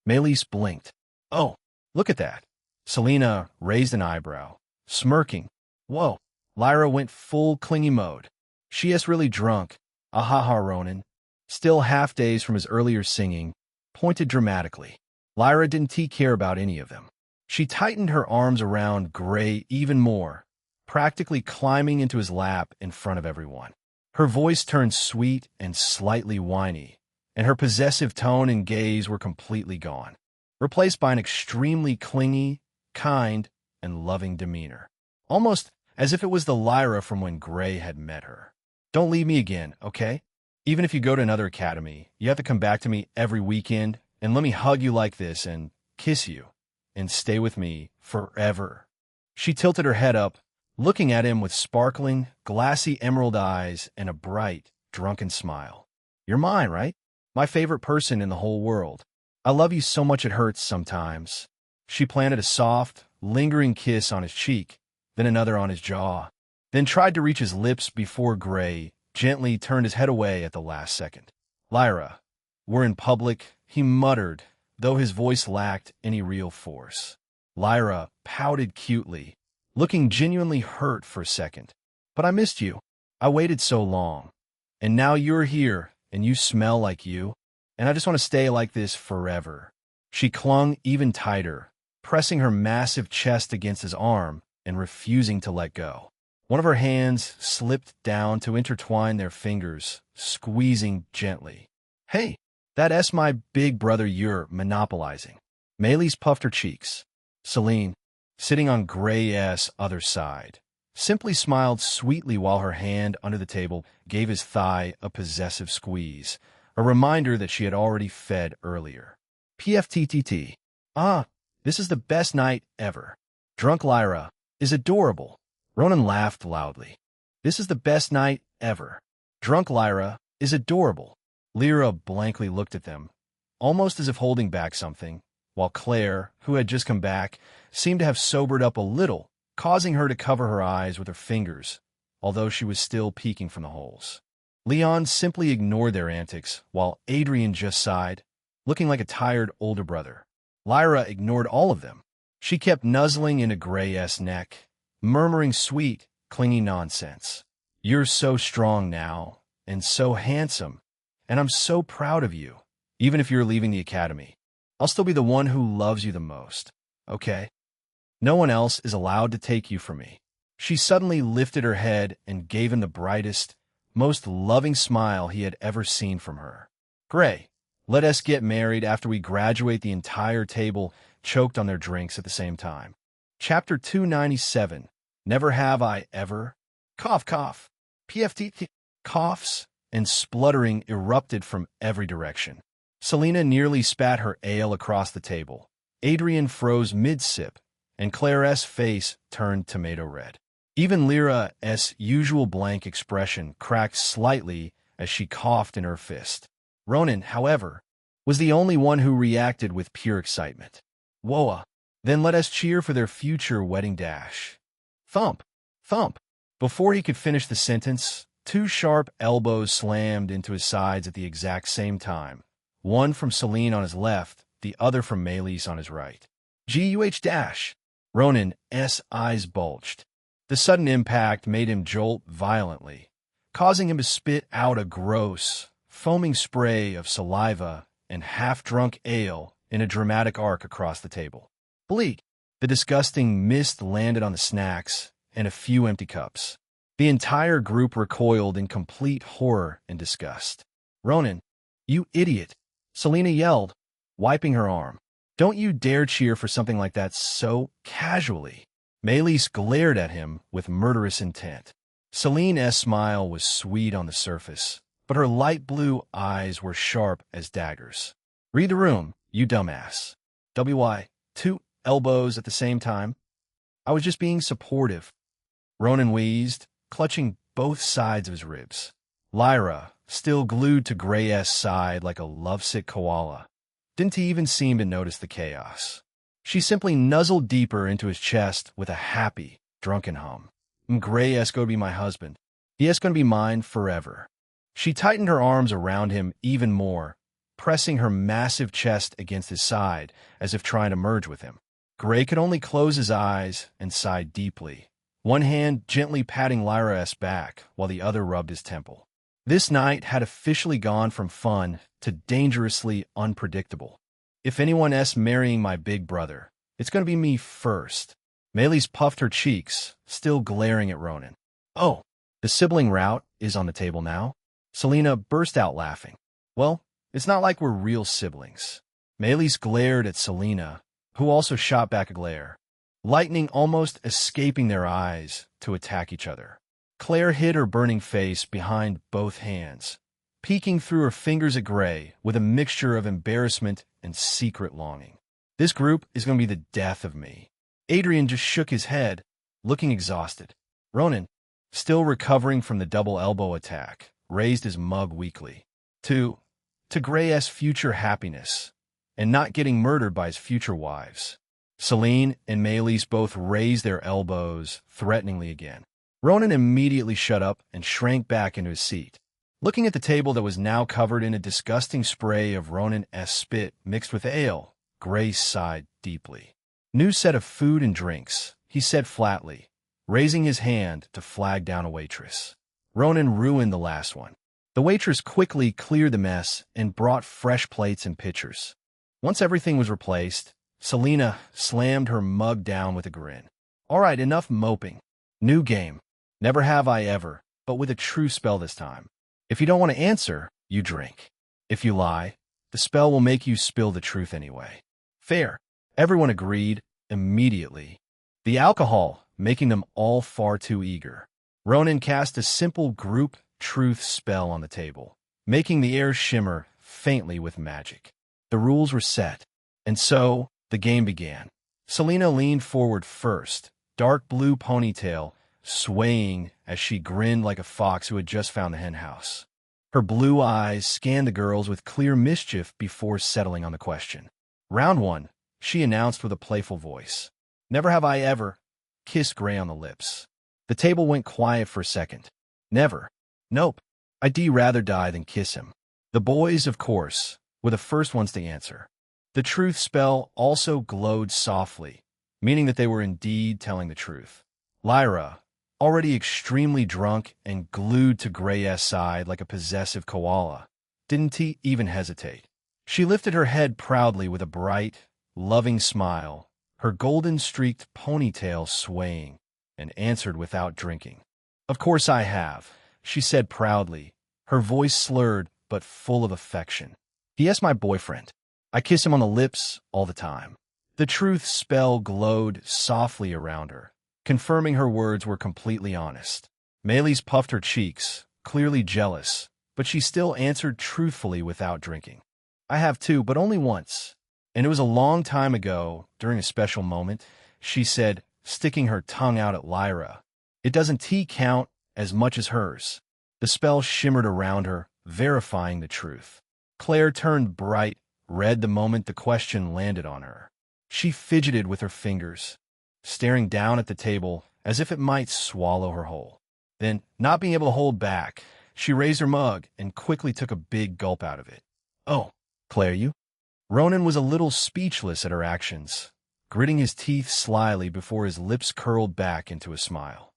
Maylise blinked. Oh, look at that. Selena raised an eyebrow, smirking. Whoa. Lyra went full clingy mode. She is really drunk. Ahaha, Ronan, still half dazed from his earlier singing, pointed dramatically. Lyra didn't care about any of them. She tightened her arms around Gray even more, practically climbing into his lap in front of everyone. Her voice turned sweet and slightly whiny, and her possessive tone and gaze were completely gone, replaced by an extremely clingy, kind, and loving demeanor, almost as if it was the Lyra from when Gray had met her. Don't leave me again, okay? Even if you go to another academy, you have to come back to me every weekend and let me hug you like this and kiss you and stay with me forever. She tilted her head up, looking at him with sparkling, glassy emerald eyes and a bright, drunken smile. You're mine, right? My favorite person in the whole world. I love you so much it hurts sometimes. She planted a soft, lingering kiss on his cheek, then another on his jaw, then tried to reach his lips before Gray gently turned his head away at the last second. Lyra, we're in public, he muttered, though his voice lacked any real force. Lyra pouted cutely, looking genuinely hurt for a second. But I missed you. I waited so long. And now you're here, and you smell like you, and I just want to stay like this forever. She clung even tighter, pressing her massive chest against his arm and refusing to let go. One of her hands slipped down to intertwine their fingers, squeezing gently. Hey, that's my big brother you're monopolizing. Maylise puffed her cheeks. Celine, sitting on Gray's other side, simply smiled sweetly while her hand under the table gave his thigh a possessive squeeze, a reminder that she had already fed earlier. PFTTT. This is the best night ever. Drunk Lyra is adorable. Ronan laughed loudly. This is the best night ever. Drunk Lyra is adorable. Lyra blankly looked at them, almost as if holding back something, while Claire, who had just come back, seemed to have sobered up a little, causing her to cover her eyes with her fingers, although she was still peeking from the holes. Leon simply ignored their antics, while Adrian just sighed, looking like a tired older brother. Lyra ignored all of them. She kept nuzzling into Gray's neck, murmuring sweet, clingy nonsense. You're so strong now, and so handsome, and I'm so proud of you, even if you're leaving the academy. I'll still be the one who loves you the most, okay? No one else is allowed to take you from me. She suddenly lifted her head and gave him the brightest, most loving smile he had ever seen from her. Gray, let us get married after we graduate. The entire table choked on their drinks at the same time. Chapter 297. Never have I ever. Cough, cough. PFT coughs and spluttering erupted from every direction. Selina nearly spat her ale across the table. Adrian froze mid-sip, and Claire's face turned tomato red. Even Lyra's usual blank expression cracked slightly as she coughed in her fist. Ronan, however, was the only one who reacted with pure excitement. Whoa, then let us cheer for their future wedding dash. Thump, thump. Before he could finish the sentence, two sharp elbows slammed into his sides at the exact same time, one from Celine on his left, the other from Melis on his right. Guh dash. Ronan's eyes bulged. The sudden impact made him jolt violently, causing him to spit out a gross, foaming spray of saliva and half-drunk ale in a dramatic arc across the table. Bleak. The disgusting mist landed on the snacks and a few empty cups. The entire group recoiled in complete horror and disgust. Ronan, you idiot, Selina yelled, wiping her arm. Don't you dare cheer for something like that so casually. Melis glared at him with murderous intent. Celine's smile was sweet on the surface, but her light blue eyes were sharp as daggers. Read the room, you dumbass. Two elbows at the same time. I was just being supportive. Ronan wheezed, clutching both sides of his ribs. Lyra, still glued to Gray's side like a lovesick koala, didn't even seem to notice the chaos. She simply nuzzled deeper into his chest with a happy, drunken hum. Gray's going to be my husband. He's going to be mine forever. She tightened her arms around him even more, pressing her massive chest against his side as if trying to merge with him. Gray could only close his eyes and sigh deeply, one hand gently patting Lyra's back while the other rubbed his temple. This night had officially gone from fun to dangerously unpredictable. If anyone's marrying my big brother, it's going to be me first. Melis puffed her cheeks, still glaring at Ronan. Oh, the sibling route is on the table now? Selina burst out laughing. Well, it's not like we're real siblings. Melis glared at Selina, who also shot back a glare, lightning almost escaping their eyes to attack each other. Claire hid her burning face behind both hands, peeking through her fingers at Gray with a mixture of embarrassment and secret longing. This group is going to be the death of me. Adrian just shook his head, looking exhausted. Ronan, still recovering from the double elbow attack, raised his mug weakly. To Gray's future happiness, and not getting murdered by his future wives. Celine and Melis both raised their elbows threateningly again. Ronan immediately shut up and shrank back into his seat. Looking at the table that was now covered in a disgusting spray of Ronan's spit mixed with ale, Gray sighed deeply. New set of food and drinks, he said flatly, raising his hand to flag down a waitress. Ronan ruined the last one. The waitress quickly cleared the mess and brought fresh plates and pitchers. Once everything was replaced, Selina slammed her mug down with a grin. All right, enough moping. New game. Never have I ever, but with a true spell this time. If you don't want to answer, you drink. If you lie, the spell will make you spill the truth anyway. Fair. Everyone agreed immediately. The alcohol making them all far too eager. Ronan cast a simple group truth spell on the table, making the air shimmer faintly with magic. The rules were set, and so the game began. Selina leaned forward first, dark blue ponytail swaying as she grinned like a fox who had just found the henhouse. Her blue eyes scanned the girls with clear mischief before settling on the question. Round one, she announced with a playful voice. Never have I ever kissed Gray on the lips. The table went quiet for a second. Never. Nope. I'd rather die than kiss him. The boys, of course, were the first ones to answer. The truth spell also glowed softly, meaning that they were indeed telling the truth. Lyra, already extremely drunk and glued to Gray's side like a possessive koala, didn't even hesitate. She lifted her head proudly with a bright, loving smile, her golden-streaked ponytail swaying, and answered without drinking. Of course I have, she said proudly, her voice slurred but full of affection. He is my boyfriend. I kiss him on the lips all the time. The truth spell glowed softly around her, confirming her words were completely honest. Melis puffed her cheeks, clearly jealous, but she still answered truthfully without drinking. I have too, but only once. And it was a long time ago, during a special moment, she said, sticking her tongue out at Lyra. It doesn't tea count as much as hers. The spell shimmered around her, verifying the truth. Claire turned bright red the moment the question landed on her. She fidgeted with her fingers, staring down at the table as if it might swallow her whole. Then, not being able to hold back, she raised her mug and quickly took a big gulp out of it. Oh, Claire, you? Ronan was a little speechless at her actions, gritting his teeth slyly before his lips curled back into a smile.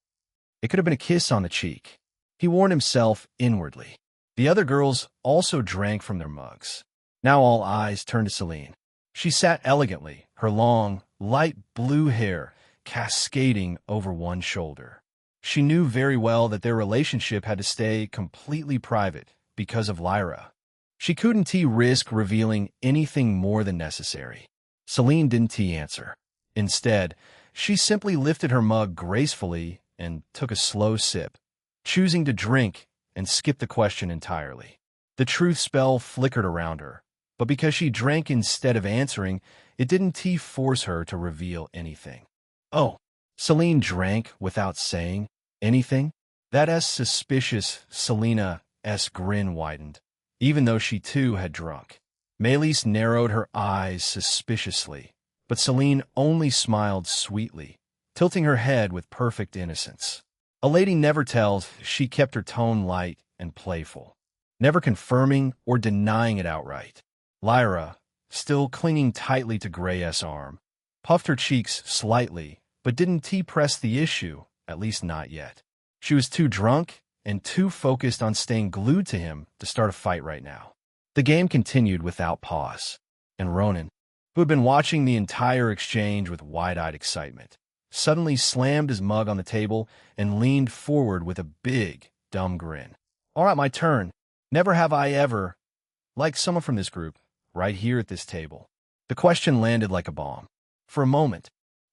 It could have been a kiss on the cheek. He warned himself inwardly. The other girls also drank from their mugs. Now all eyes turned to Celine. She sat elegantly, her long, light blue hair cascading over one shoulder. She knew very well that their relationship had to stay completely private because of Lyra. She couldn't risk revealing anything more than necessary. Celine didn't answer. Instead, she simply lifted her mug gracefully and took a slow sip, choosing to drink and skip the question entirely. The truth spell flickered around her, but because she drank instead of answering, it didn't force her to reveal anything. Oh, Celine drank without saying anything? That suspicious Selena-esque grin widened, even though she too had drunk. Melis narrowed her eyes suspiciously, but Celine only smiled sweetly, tilting her head with perfect innocence. A lady never tells, she kept her tone light and playful, never confirming or denying it outright. Lyra, still clinging tightly to Gray's arm, puffed her cheeks slightly, but didn't press the issue, at least not yet. She was too drunk and too focused on staying glued to him to start a fight right now. The game continued without pause, and Ronan, who had been watching the entire exchange with wide-eyed excitement, suddenly slammed his mug on the table and leaned forward with a big, dumb grin. All right, my turn. Never have I ever liked someone from this group, right here at this table. The question landed like a bomb. For a moment,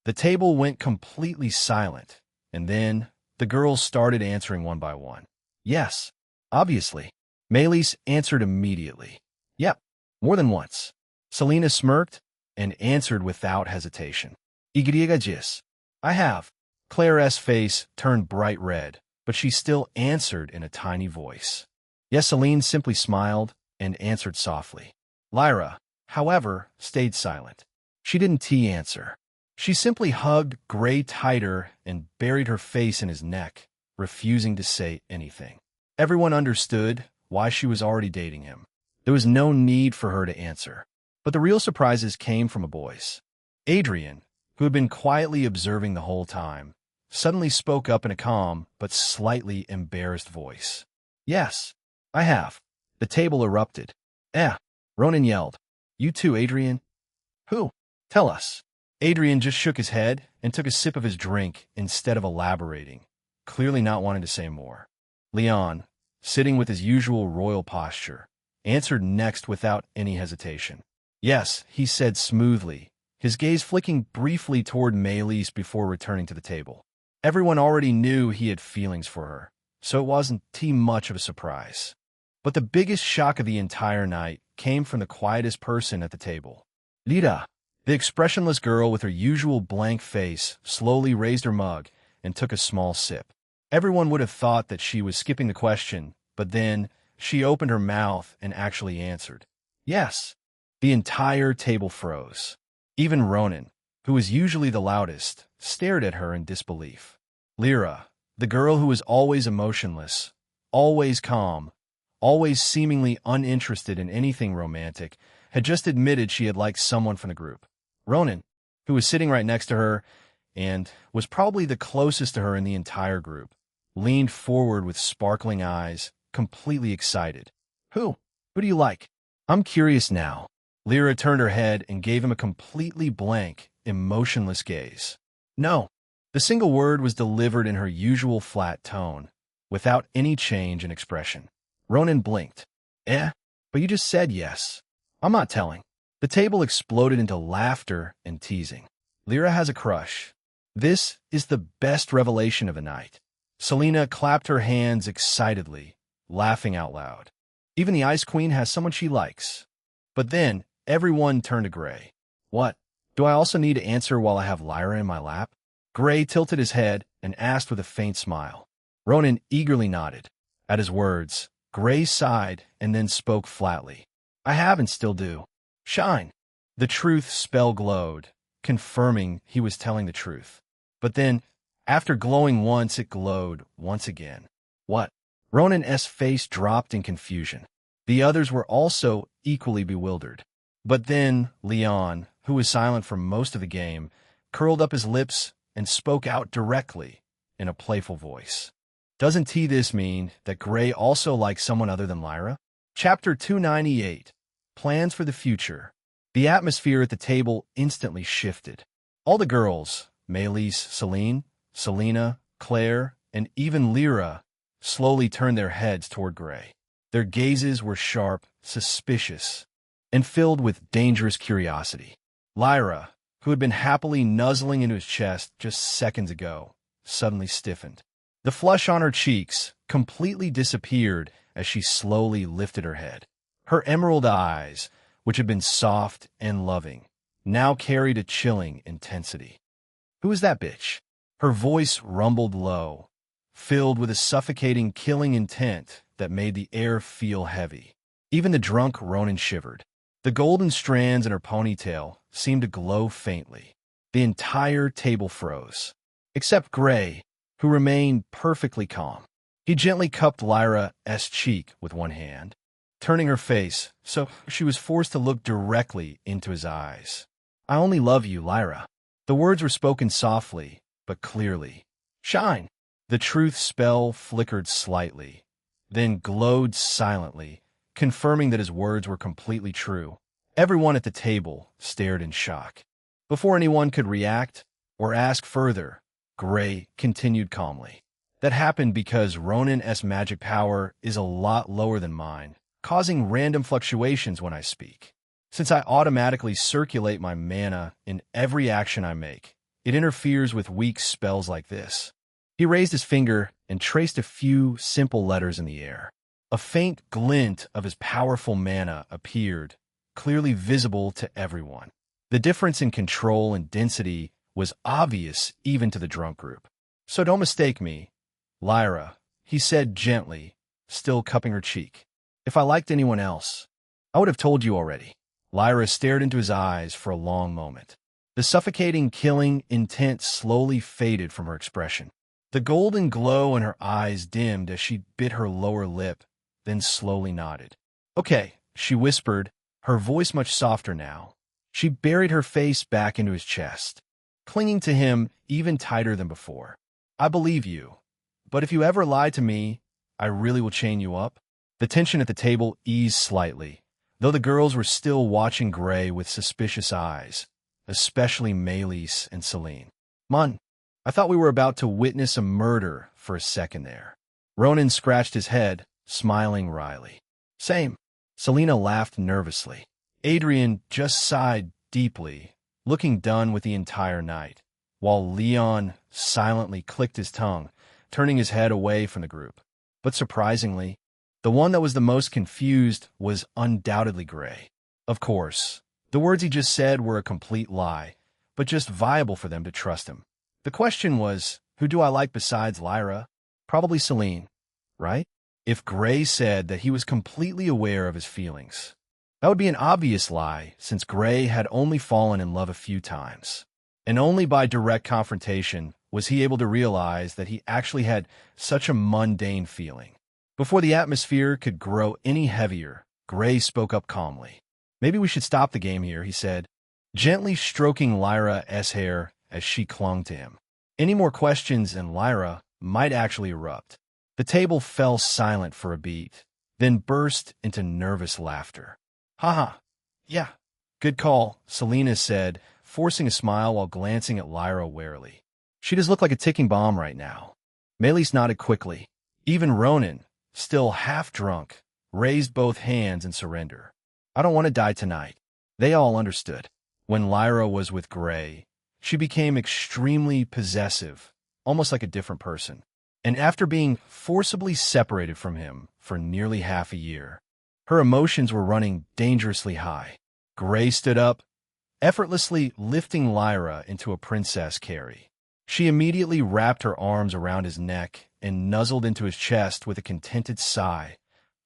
the table went completely silent, and then the girls started answering one by one. Yes, obviously. Melis answered immediately. Yep, more than once. Selena smirked and answered without hesitation. Igriagis. I have. Claire's face turned bright red, but she still answered in a tiny voice. Yes, Celine simply smiled and answered softly. Lyra, however, stayed silent. She didn't answer. She simply hugged Gray tighter and buried her face in his neck, refusing to say anything. Everyone understood why she was already dating him. There was no need for her to answer. But the real surprises came from a voice. Adrian, who had been quietly observing the whole time, suddenly spoke up in a calm but slightly embarrassed voice. Yes, I have. The table erupted. Ronan yelled. You too, Adrian? Who? Tell us. Adrian just shook his head and took a sip of his drink instead of elaborating, clearly not wanting to say more. Leon, sitting with his usual royal posture, answered next without any hesitation. Yes, he said smoothly, his gaze flicking briefly toward Melis before returning to the table. Everyone already knew he had feelings for her, so it wasn't much of a surprise. But the biggest shock of the entire night came from the quietest person at the table. Lida, the expressionless girl with her usual blank face, slowly raised her mug and took a small sip. Everyone would have thought that she was skipping the question, but then she opened her mouth and actually answered. Yes. The entire table froze. Even Ronan, who was usually the loudest, stared at her in disbelief. Lyra, the girl who was always emotionless, always calm, always seemingly uninterested in anything romantic, had just admitted she had liked someone from the group. Ronan, who was sitting right next to her and was probably the closest to her in the entire group, leaned forward with sparkling eyes, completely excited. Who? Who do you like? I'm curious now. Lyra turned her head and gave him a completely blank, emotionless gaze. No. The single word was delivered in her usual flat tone, without any change in expression. Ronan blinked. But you just said yes. I'm not telling. The table exploded into laughter and teasing. Lyra has a crush. This is the best revelation of the night. Selena clapped her hands excitedly, laughing out loud. Even the Ice Queen has someone she likes. But then, everyone turned to Gray. What? Do I also need to answer while I have Lyra in my lap? Gray tilted his head and asked with a faint smile. Ronan eagerly nodded. At his words, Gray sighed and then spoke flatly. I have and still do. Shine. The truth spell glowed, confirming he was telling the truth. But then, after glowing once, it glowed once again. What? Ronan's face dropped in confusion. The others were also equally bewildered. But then, Leon, who was silent for most of the game, curled up his lips and spoke out directly in a playful voice. Doesn't this mean that Gray also likes someone other than Lyra? Chapter 298. Plans for the Future. The atmosphere at the table instantly shifted. All the girls, Maelys, Celine, Selena, Claire, and even Lyra, slowly turned their heads toward Gray. Their gazes were sharp, suspicious, and filled with dangerous curiosity. Lyra, who had been happily nuzzling into his chest just seconds ago, suddenly stiffened. The flush on her cheeks completely disappeared as she slowly lifted her head. Her emerald eyes, which had been soft and loving, now carried a chilling intensity. Who is that bitch? Her voice rumbled low, filled with a suffocating, killing intent that made the air feel heavy. Even the drunk Ronan shivered. The golden strands in her ponytail seemed to glow faintly. The entire table froze, except Gray, who remained perfectly calm. He gently cupped Lyra's cheek with one hand, turning her face so she was forced to look directly into his eyes. I only love you, Lyra. The words were spoken softly, but clearly. Shine! The truth spell flickered slightly, then glowed silently, confirming that his words were completely true. Everyone at the table stared in shock. Before anyone could react or ask further, Gray continued calmly. That happened because Ronan's magic power is a lot lower than mine, causing random fluctuations when I speak. Since I automatically circulate my mana in every action I make, it interferes with weak spells like this. He raised his finger and traced a few simple letters in the air. A faint glint of his powerful mana appeared, clearly visible to everyone. The difference in control and density was obvious even to the drunk group. So don't mistake me, Lyra, he said gently, still cupping her cheek. If I liked anyone else, I would have told you already. Lyra stared into his eyes for a long moment. The suffocating, killing intent slowly faded from her expression. The golden glow in her eyes dimmed as she bit her lower lip, then slowly nodded. Okay, she whispered, her voice much softer now. She buried her face back into his chest, clinging to him even tighter than before. I believe you, but if you ever lie to me, I really will chain you up. The tension at the table eased slightly, though the girls were still watching Gray with suspicious eyes, especially Maelys and Celine. Mun, I thought we were about to witness a murder for a second there. Ronan scratched his head, smiling wryly. Same. Selena laughed nervously. Adrian just sighed deeply, looking done with the entire night, while Leon silently clicked his tongue, turning his head away from the group. But surprisingly, the one that was the most confused was undoubtedly Gray. Of course, the words he just said were a complete lie, but just viable for them to trust him. The question was, who do I like besides Lyra? Probably Celine, right? If Gray said that he was completely aware of his feelings, that would be an obvious lie, since Gray had only fallen in love a few times. And only by direct confrontation was he able to realize that he actually had such a mundane feeling. Before the atmosphere could grow any heavier, Gray spoke up calmly. Maybe we should stop the game here, he said, gently stroking Lyra's hair as she clung to him. Any more questions and Lyra might actually erupt. The table fell silent for a beat, then burst into nervous laughter. Haha, yeah, good call, Selena said, forcing a smile while glancing at Lyra warily. She does look like a ticking bomb right now. Maelys nodded quickly. Even Ronan, still half drunk, raised both hands in surrender. I don't want to die tonight. They all understood. When Lyra was with Gray, she became extremely possessive, almost like a different person. And after being forcibly separated from him for nearly half a year, her emotions were running dangerously high. Gray stood up, effortlessly lifting Lyra into a princess carry. She immediately wrapped her arms around his neck and nuzzled into his chest with a contented sigh,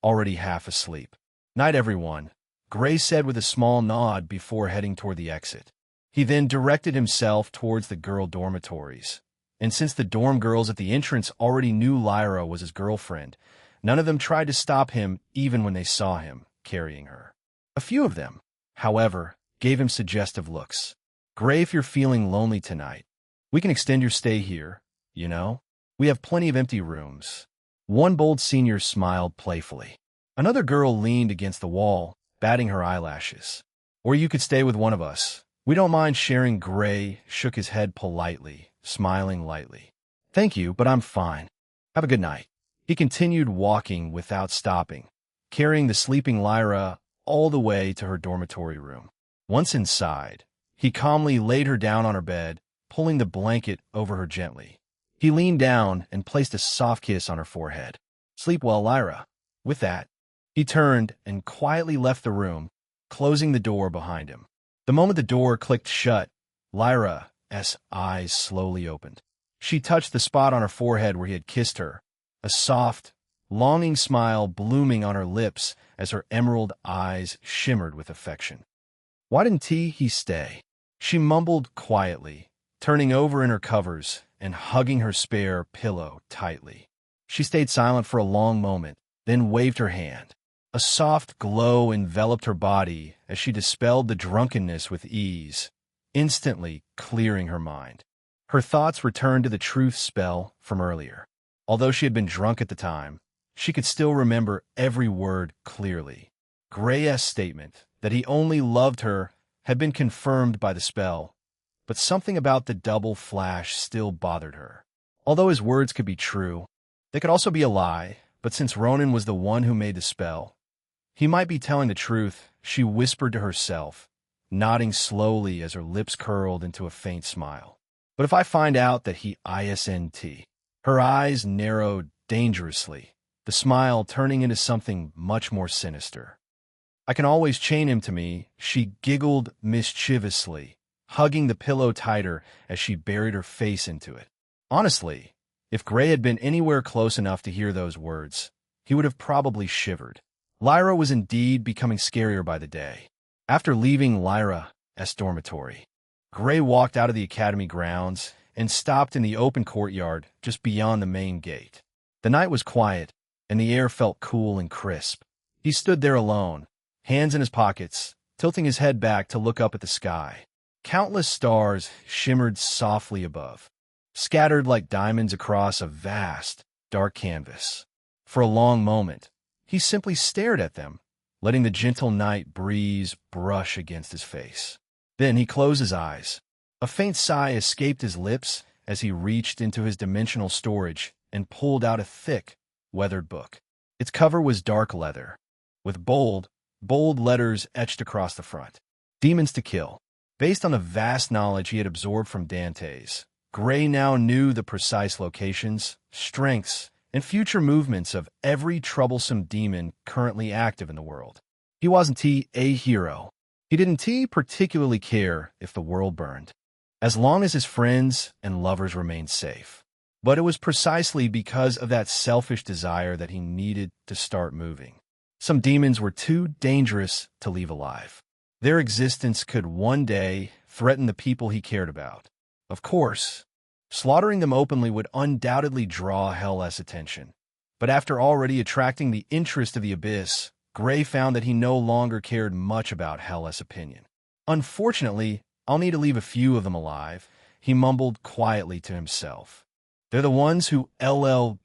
already half asleep. "Night, everyone," Gray said with a small nod before heading toward the exit. He then directed himself towards the girl dormitories. And since the dorm girls at the entrance already knew Lyra was his girlfriend, none of them tried to stop him even when they saw him carrying her. A few of them, however, gave him suggestive looks. "Gray, if you're feeling lonely tonight, we can extend your stay here, you know? We have plenty of empty rooms." One bold senior smiled playfully. Another girl leaned against the wall, batting her eyelashes. "Or you could stay with one of us. We don't mind sharing." Gray shook his head politely, smiling lightly. "Thank you, but I'm fine. Have a good night." He continued walking without stopping, carrying the sleeping Lyra all the way to her dormitory room. Once inside, he calmly laid her down on her bed, pulling the blanket over her gently. He leaned down and placed a soft kiss on her forehead. "Sleep well, Lyra." With that, he turned and quietly left the room, closing the door behind him. The moment the door clicked shut, Lyra's eyes slowly opened. She touched the spot on her forehead where he had kissed her, a soft, longing smile blooming on her lips as her emerald eyes shimmered with affection. "Why didn't he stay?" She mumbled quietly, turning over in her covers and hugging her spare pillow tightly. She stayed silent for a long moment, then waved her hand. A soft glow enveloped her body as she dispelled the drunkenness with ease, instantly clearing her mind. Her thoughts returned to the truth spell from earlier. Although she had been drunk at the time, she could still remember every word clearly. Gray's statement that he only loved her had been confirmed by the spell, but something about the double flash still bothered her. Although his words could be true, they could also be a lie, but since Ronan was the one who made the spell, he might be telling the truth. She whispered to herself, nodding slowly as her lips curled into a faint smile. "But if I find out that he isn't?" Her eyes narrowed dangerously, the smile turning into something much more sinister. "I can always chain him to me," she giggled mischievously, hugging the pillow tighter as she buried her face into it. Honestly, if Gray had been anywhere close enough to hear those words, he would have probably shivered. Lyra was indeed becoming scarier by the day. After leaving Lyra's dormitory, Gray walked out of the academy grounds and stopped in the open courtyard just beyond the main gate. The night was quiet, and the air felt cool and crisp. He stood there alone, hands in his pockets, tilting his head back to look up at the sky. Countless stars shimmered softly above, scattered like diamonds across a vast, dark canvas. For a long moment, he simply stared at them, letting the gentle night breeze brush against his face. Then he closed his eyes. A faint sigh escaped his lips as he reached into his dimensional storage and pulled out a thick, weathered book. Its cover was dark leather, with bold letters etched across the front. "Demons to Kill." Based on the vast knowledge he had absorbed from Dante's, Gray now knew the precise locations, strengths, and future movements of every troublesome demon currently active in the world. He wasn't a hero. He didn't particularly care if the world burned, as long as his friends and lovers remained safe. But it was precisely because of that selfish desire that he needed to start moving. Some demons were too dangerous to leave alive. Their existence could one day threaten the people he cared about. Of course, slaughtering them openly would undoubtedly draw Hell's attention. But after already attracting the interest of the Abyss, Gray found that he no longer cared much about Hell's opinion. "Unfortunately, I'll need to leave a few of them alive," he mumbled quietly to himself. "They're the ones who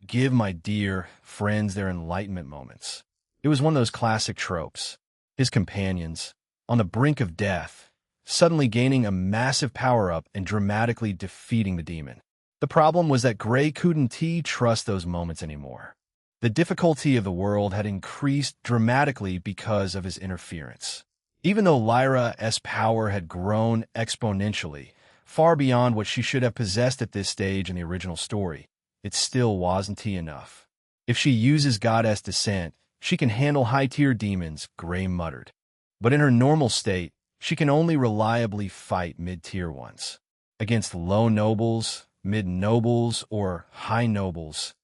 give my dear friends their enlightenment moments." It was one of those classic tropes. His companions, on the brink of death, suddenly gaining a massive power-up and dramatically defeating the demon. The problem was that Gray couldn't trust those moments anymore. The difficulty of the world had increased dramatically because of his interference. Even though Lyra's power had grown exponentially, far beyond what she should have possessed at this stage in the original story, it still wasn't enough. If she uses Goddess Descent, she can handle high-tier demons, Gray muttered. But in her normal state, she can only reliably fight mid-tier ones. Against low nobles, mid-nobles, or high nobles,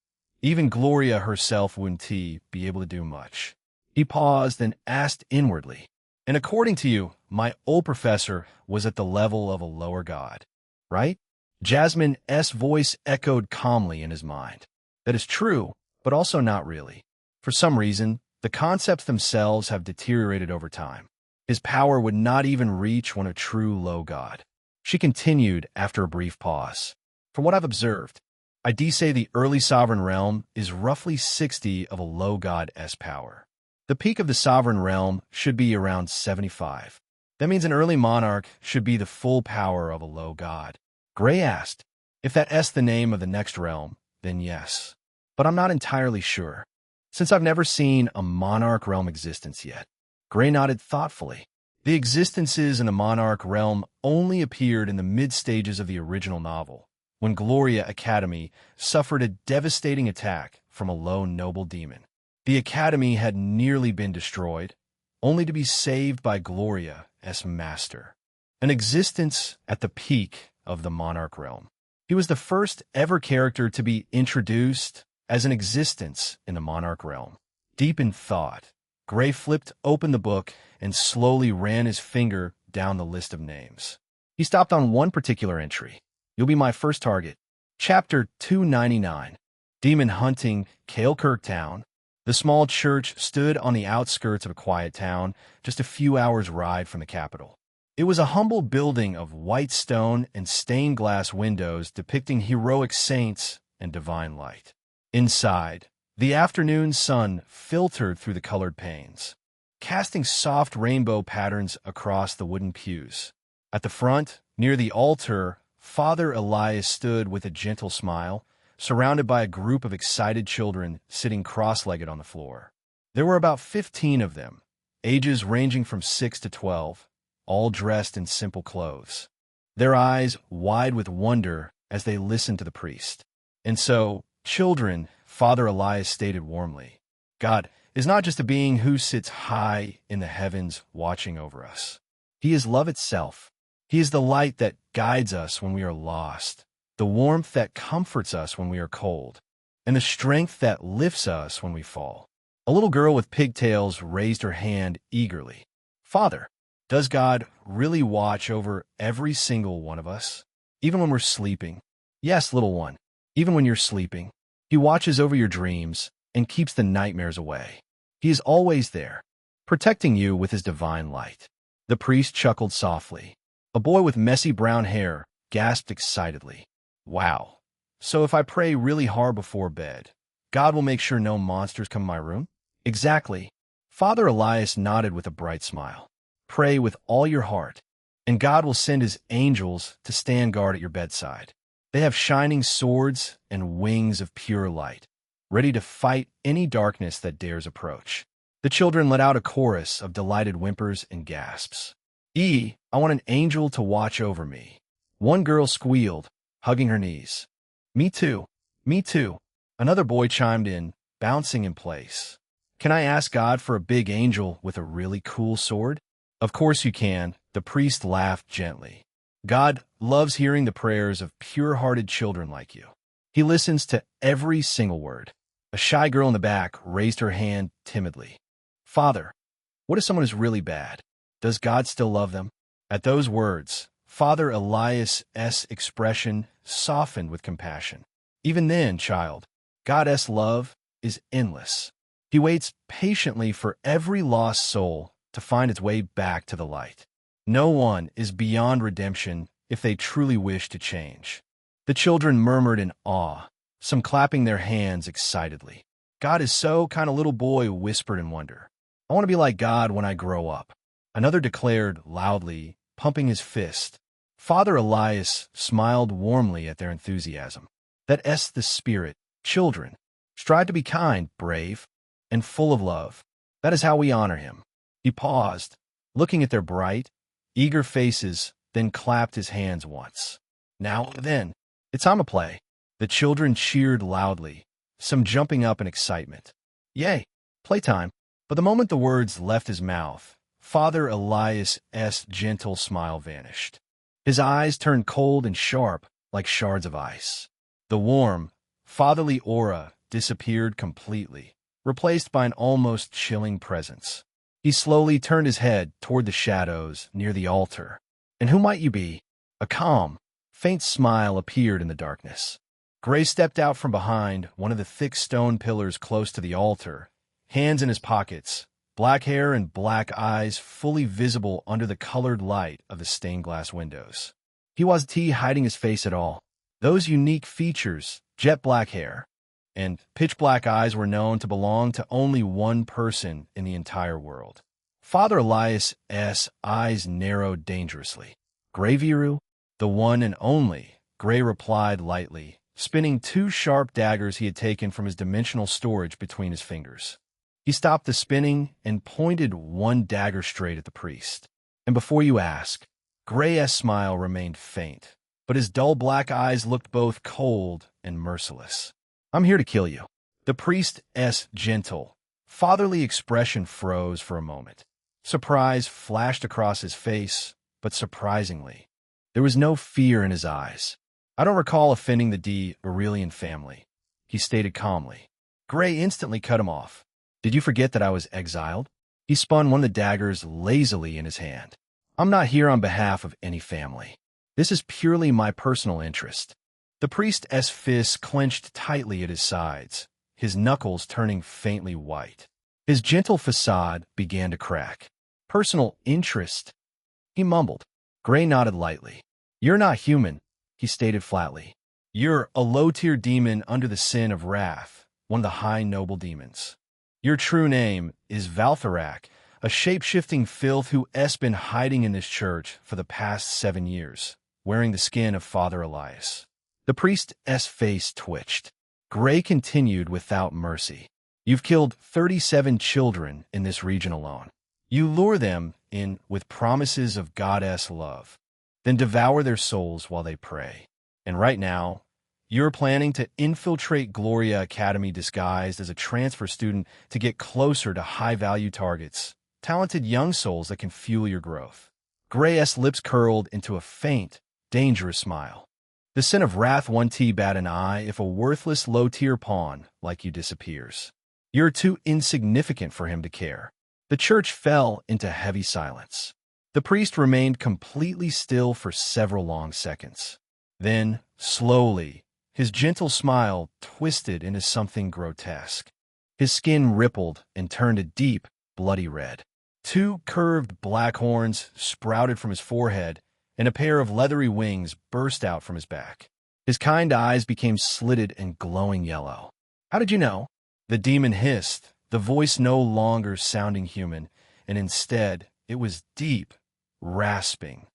even Gloria herself wouldn't be able to do much. He paused and asked inwardly, "And according to you, my old professor was at the level of a lower god, right?" Jasmine's voice echoed calmly in his mind. That is true, but also not really. For some reason, the concepts themselves have deteriorated over time. His power would not even reach one a true low god. She continued after a brief pause. From what I've observed, I say the early sovereign realm is roughly 60 of a low god's power. The peak of the sovereign realm should be around 75. That means an early monarch should be the full power of a low god. Gray asked, "If that's the name of the next realm, then yes. But I'm not entirely sure, since I've never seen a monarch realm existence yet." Gray nodded thoughtfully. The existences in the monarch realm only appeared in the mid-stages of the original novel, when Gloria Academy suffered a devastating attack from a low noble demon. The Academy had nearly been destroyed, only to be saved by Gloria's master. An existence at the peak of the monarch realm. He was the first ever character to be introduced as an existence in the monarch realm. Deep in thought, Gray flipped open the book and slowly ran his finger down the list of names. He stopped on one particular entry. "You'll be my first target." Chapter 299. Demon Hunting, Kalekirk Town. The small church stood on the outskirts of a quiet town, just a few hours' ride from the capital. It was a humble building of white stone and stained glass windows depicting heroic saints and divine light. Inside, the afternoon sun filtered through the colored panes, casting soft rainbow patterns across the wooden pews. At the front, near the altar, Father Elias stood with a gentle smile, surrounded by a group of excited children sitting cross-legged on the floor. There were about 15 of them, ages ranging from 6 to 12, all dressed in simple clothes, their eyes wide with wonder as they listened to the priest. "And so, children," Father Elias stated warmly, "God is not just a being who sits high in the heavens watching over us. He is love itself. He is the light that guides us when we are lost, the warmth that comforts us when we are cold, and the strength that lifts us when we fall." A little girl with pigtails raised her hand eagerly. "Father, does God really watch over every single one of us, even when we're sleeping?" "Yes, little one, even when you're sleeping. He watches over your dreams and keeps the nightmares away. He is always there, protecting you with his divine light." The priest chuckled softly. A boy with messy brown hair gasped excitedly. "Wow. So if I pray really hard before bed, God will make sure no monsters come in my room?" "Exactly." Father Elias nodded with a bright smile. "Pray with all your heart, and God will send his angels to stand guard at your bedside. They have shining swords and wings of pure light, ready to fight any darkness that dares approach." The children let out a chorus of delighted whimpers and gasps. I want an angel to watch over me." One girl squealed, hugging her knees. "Me too. Me too." Another boy chimed in, bouncing in place. "Can I ask God for a big angel with a really cool sword?" "Of course you can," the priest laughed gently. "God loves hearing the prayers of pure-hearted children like you. He listens to every single word." A shy girl in the back raised her hand timidly. "Father, what if someone is really bad? Does God still love them?" At those words, Father Elias's expression softened with compassion. "Even then, child, God's love is endless. He waits patiently for every lost soul to find its way back to the light. No one is beyond redemption if they truly wish to change." The children murmured in awe, some clapping their hands excitedly. "God is so kind of," little boy whispered in wonder. "I want to be like God when I grow up." Another declared loudly, pumping his fist. Father Elias smiled warmly at their enthusiasm. "That's the spirit, children. Strive to be kind, brave, and full of love. That is how we honor him." He paused, looking at their bright, eager faces, then clapped his hands once. Now and then, it's time to play. The children cheered loudly, some jumping up in excitement. Yay, playtime. But the moment the words left his mouth, Father Elias's gentle smile vanished. His eyes turned cold and sharp, like shards of ice. The warm, fatherly aura disappeared completely, replaced by an almost chilling presence. He slowly turned his head toward the shadows near the altar. And who might you be? A calm, faint smile appeared in the darkness. Gray stepped out from behind one of the thick stone pillars close to the altar, hands in his pockets, black hair and black eyes fully visible under the colored light of the stained glass windows. He wasn't hiding his face at all. Those unique features, jet black hair, and pitch-black eyes were known to belong to only one person in the entire world. Father Elias's eyes narrowed dangerously. Gray Viru? The one and only, Gray replied lightly, spinning two sharp daggers he had taken from his dimensional storage between his fingers. He stopped the spinning and pointed one dagger straight at the priest. And before you ask, Gray's smile remained faint, but his dull black eyes looked both cold and merciless. I'm here to kill you. The priest's gentle, fatherly expression froze for a moment. Surprise flashed across his face, but surprisingly, there was no fear in his eyes. I don't recall offending the Aurelian family, he stated calmly. Gray instantly cut him off. Did you forget that I was exiled? He spun one of the daggers lazily in his hand. I'm not here on behalf of any family. This is purely my personal interest. The priest's fists clenched tightly at his sides, his knuckles turning faintly white. His gentle facade began to crack. Personal interest? He mumbled. Gray nodded lightly. You're not human, he stated flatly. You're a low-tier demon under the sin of wrath, one of the high noble demons. Your true name is Valtharak, a shape-shifting filth who's been hiding in this church for the past 7 years, wearing the skin of Father Elias. The priest's face twitched. Gray continued without mercy. You've killed 37 children in this region alone. You lure them in with promises of God's love, then devour their souls while they pray. And right now, you're planning to infiltrate Gloria Academy disguised as a transfer student to get closer to high-value targets, talented young souls that can fuel your growth. Gray's lips curled into a faint, dangerous smile. The sin of wrath won't bat an eye if a worthless low-tier pawn like you disappears. You're too insignificant for him to care. The church fell into heavy silence. The priest remained completely still for several long seconds. Then, slowly, his gentle smile twisted into something grotesque. His skin rippled and turned a deep, bloody red. 2 curved black horns sprouted from his forehead, and a pair of leathery wings burst out from his back. His kind eyes became slitted and glowing yellow. How did you know? The demon hissed, the voice no longer sounding human, and instead it was deep, rasping,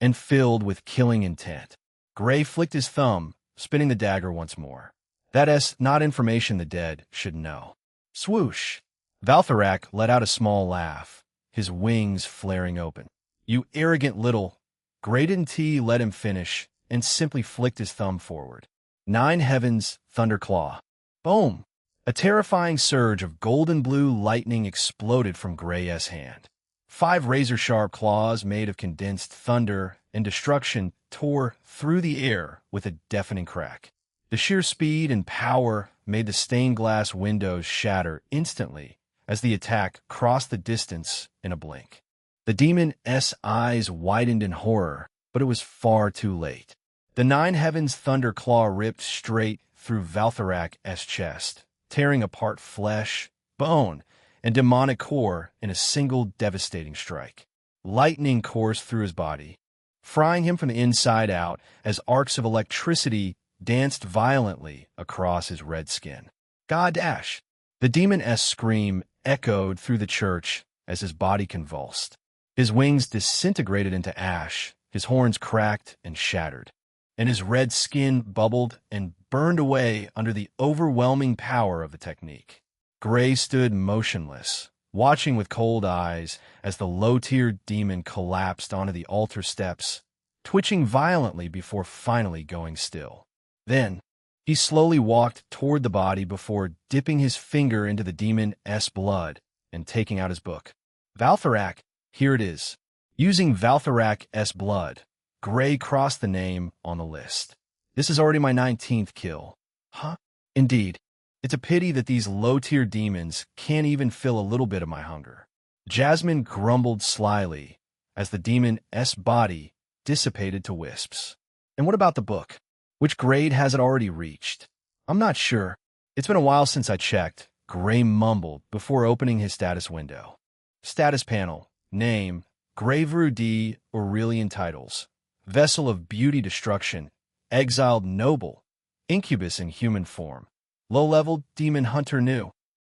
and filled with killing intent. Gray flicked his thumb, spinning the dagger once more. That's not information the dead should know. Swoosh! Valtharak let out a small laugh, his wings flaring open. You arrogant little... Gray didn't let him finish, and simply flicked his thumb forward. 9 heavens, thunderclaw. Boom! A terrifying surge of golden-blue lightning exploded from Gray's hand. 5 razor-sharp claws made of condensed thunder and destruction tore through the air with a deafening crack. The sheer speed and power made the stained glass windows shatter instantly as the attack crossed the distance in a blink. The demon's eyes widened in horror, but it was far too late. The 9 heavens thunder claw ripped straight through Valtharak's chest, tearing apart flesh, bone, and demonic core in a single devastating strike. Lightning coursed through his body, frying him from the inside out as arcs of electricity danced violently across his red skin. Godash! The demon's scream echoed through the church as his body convulsed. His wings disintegrated into ash, his horns cracked and shattered, and his red skin bubbled and burned away under the overwhelming power of the technique. Gray stood motionless, watching with cold eyes as the low-tier demon collapsed onto the altar steps, twitching violently before finally going still. Then, he slowly walked toward the body before dipping his finger into the demon's blood and taking out his book. Valthorak, here it is. Using Valthorak's blood, Gray crossed the name on the list. This is already my 19th kill. Huh? Indeed. It's a pity that these low-tier demons can't even fill a little bit of my hunger. Jasmine grumbled slyly as the demon's body dissipated to wisps. And what about the book? Which grade has it already reached? I'm not sure. It's been a while since I checked, Gray mumbled before opening his status window. Status panel. Name. Graveru D. Aurelian titles. Vessel of beauty destruction. Exiled noble. Incubus in human form. Low-level demon hunter new.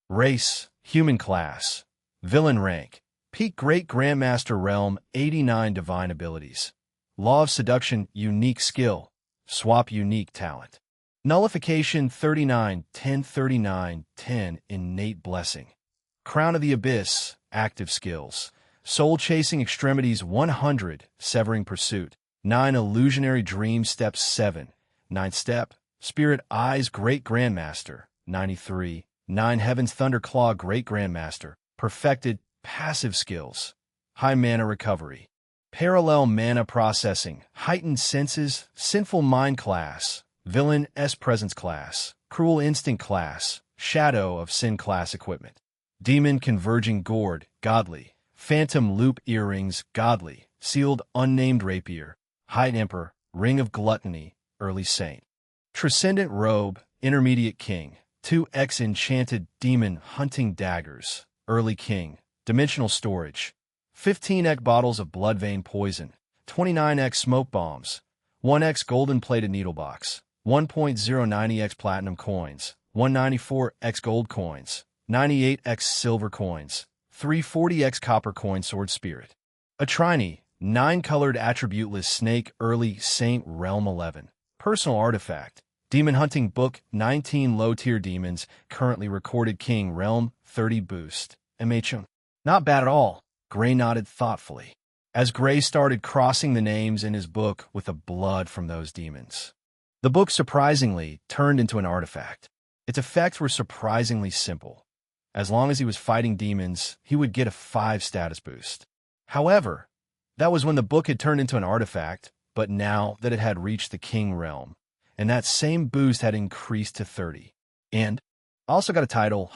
Race. Human class. Villain rank. Peak Great Grandmaster realm 89 divine abilities. Law of seduction unique skill. Swap unique talent. Nullification 39 10 39 10 innate blessing. Crown of the abyss active skills. Soul chasing extremities 100 severing pursuit. 9 illusionary dream steps 7. 9th step spirit eyes great grandmaster 93. 9 heavens thunderclaw great grandmaster perfected passive skills. High mana recovery. Parallel mana processing, heightened senses, sinful mind class, villain presence class, cruel instinct class, shadow of sin class equipment. Demon converging gourd, godly, phantom loop earrings, godly, sealed unnamed rapier, high emperor, ring of gluttony, early saint. Transcendent robe, intermediate king, 2x enchanted demon hunting daggers, early king, dimensional storage. 15x bottles of blood vein poison, 29x smoke bombs, 1x golden-plated needle box, 1.090x platinum coins, 194x gold coins, 98x silver coins, 340x copper coin sword spirit. A Trinity, 9-colored attributeless snake early saint realm 11. Personal artifact, demon hunting book 19 low-tier demons currently recorded king realm 30 boost. MHM. Not bad at all. Gray nodded thoughtfully, as Gray started crossing the names in his book with the blood from those demons. The book surprisingly turned into an artifact. Its effects were surprisingly simple. As long as he was fighting demons, he would get a 5 status boost. However, that was when the book had turned into an artifact, but now that it had reached the king realm, and that same boost had increased to 30. And I also got a title,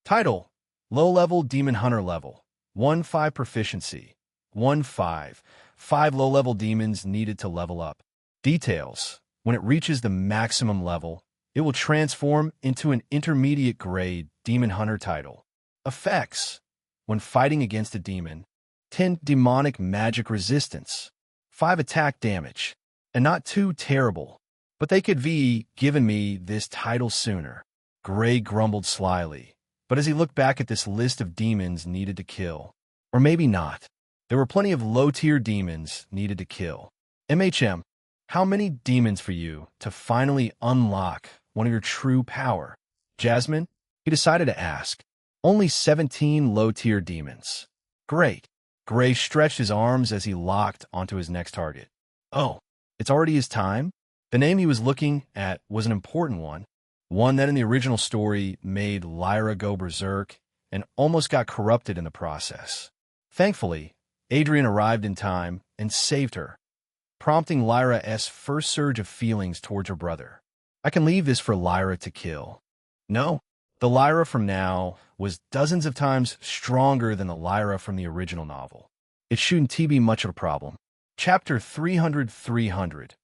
Title, low-level demon hunter level. 1-5 proficiency. 1-5. 5 low-level demons needed to level up. Details. When it reaches the maximum level, it will transform into an intermediate grade demon hunter title. Effects. When fighting against a demon. 10 demonic magic resistance. 5 attack damage. And not too terrible. But they could be given me this title sooner. Gray grumbled slyly. But as he looked back at this list of demons needed to kill, or maybe not, there were plenty of low-tier demons needed to kill. MHM, how many demons for you to finally unlock one of your true power? Jasmine, he decided to ask. Only 17 low-tier demons. Great. Gray stretched his arms as he locked onto his next target. Oh, it's already his time? The name he was looking at was an important one. One that in the original story made Lyra go berserk and almost got corrupted in the process. Thankfully, Adrian arrived in time and saved her, prompting Lyra's first surge of feelings towards her brother. I can leave this for Lyra to kill. No, the Lyra from now was dozens of times stronger than the Lyra from the original novel. It shouldn't be much of a problem. Chapter 300.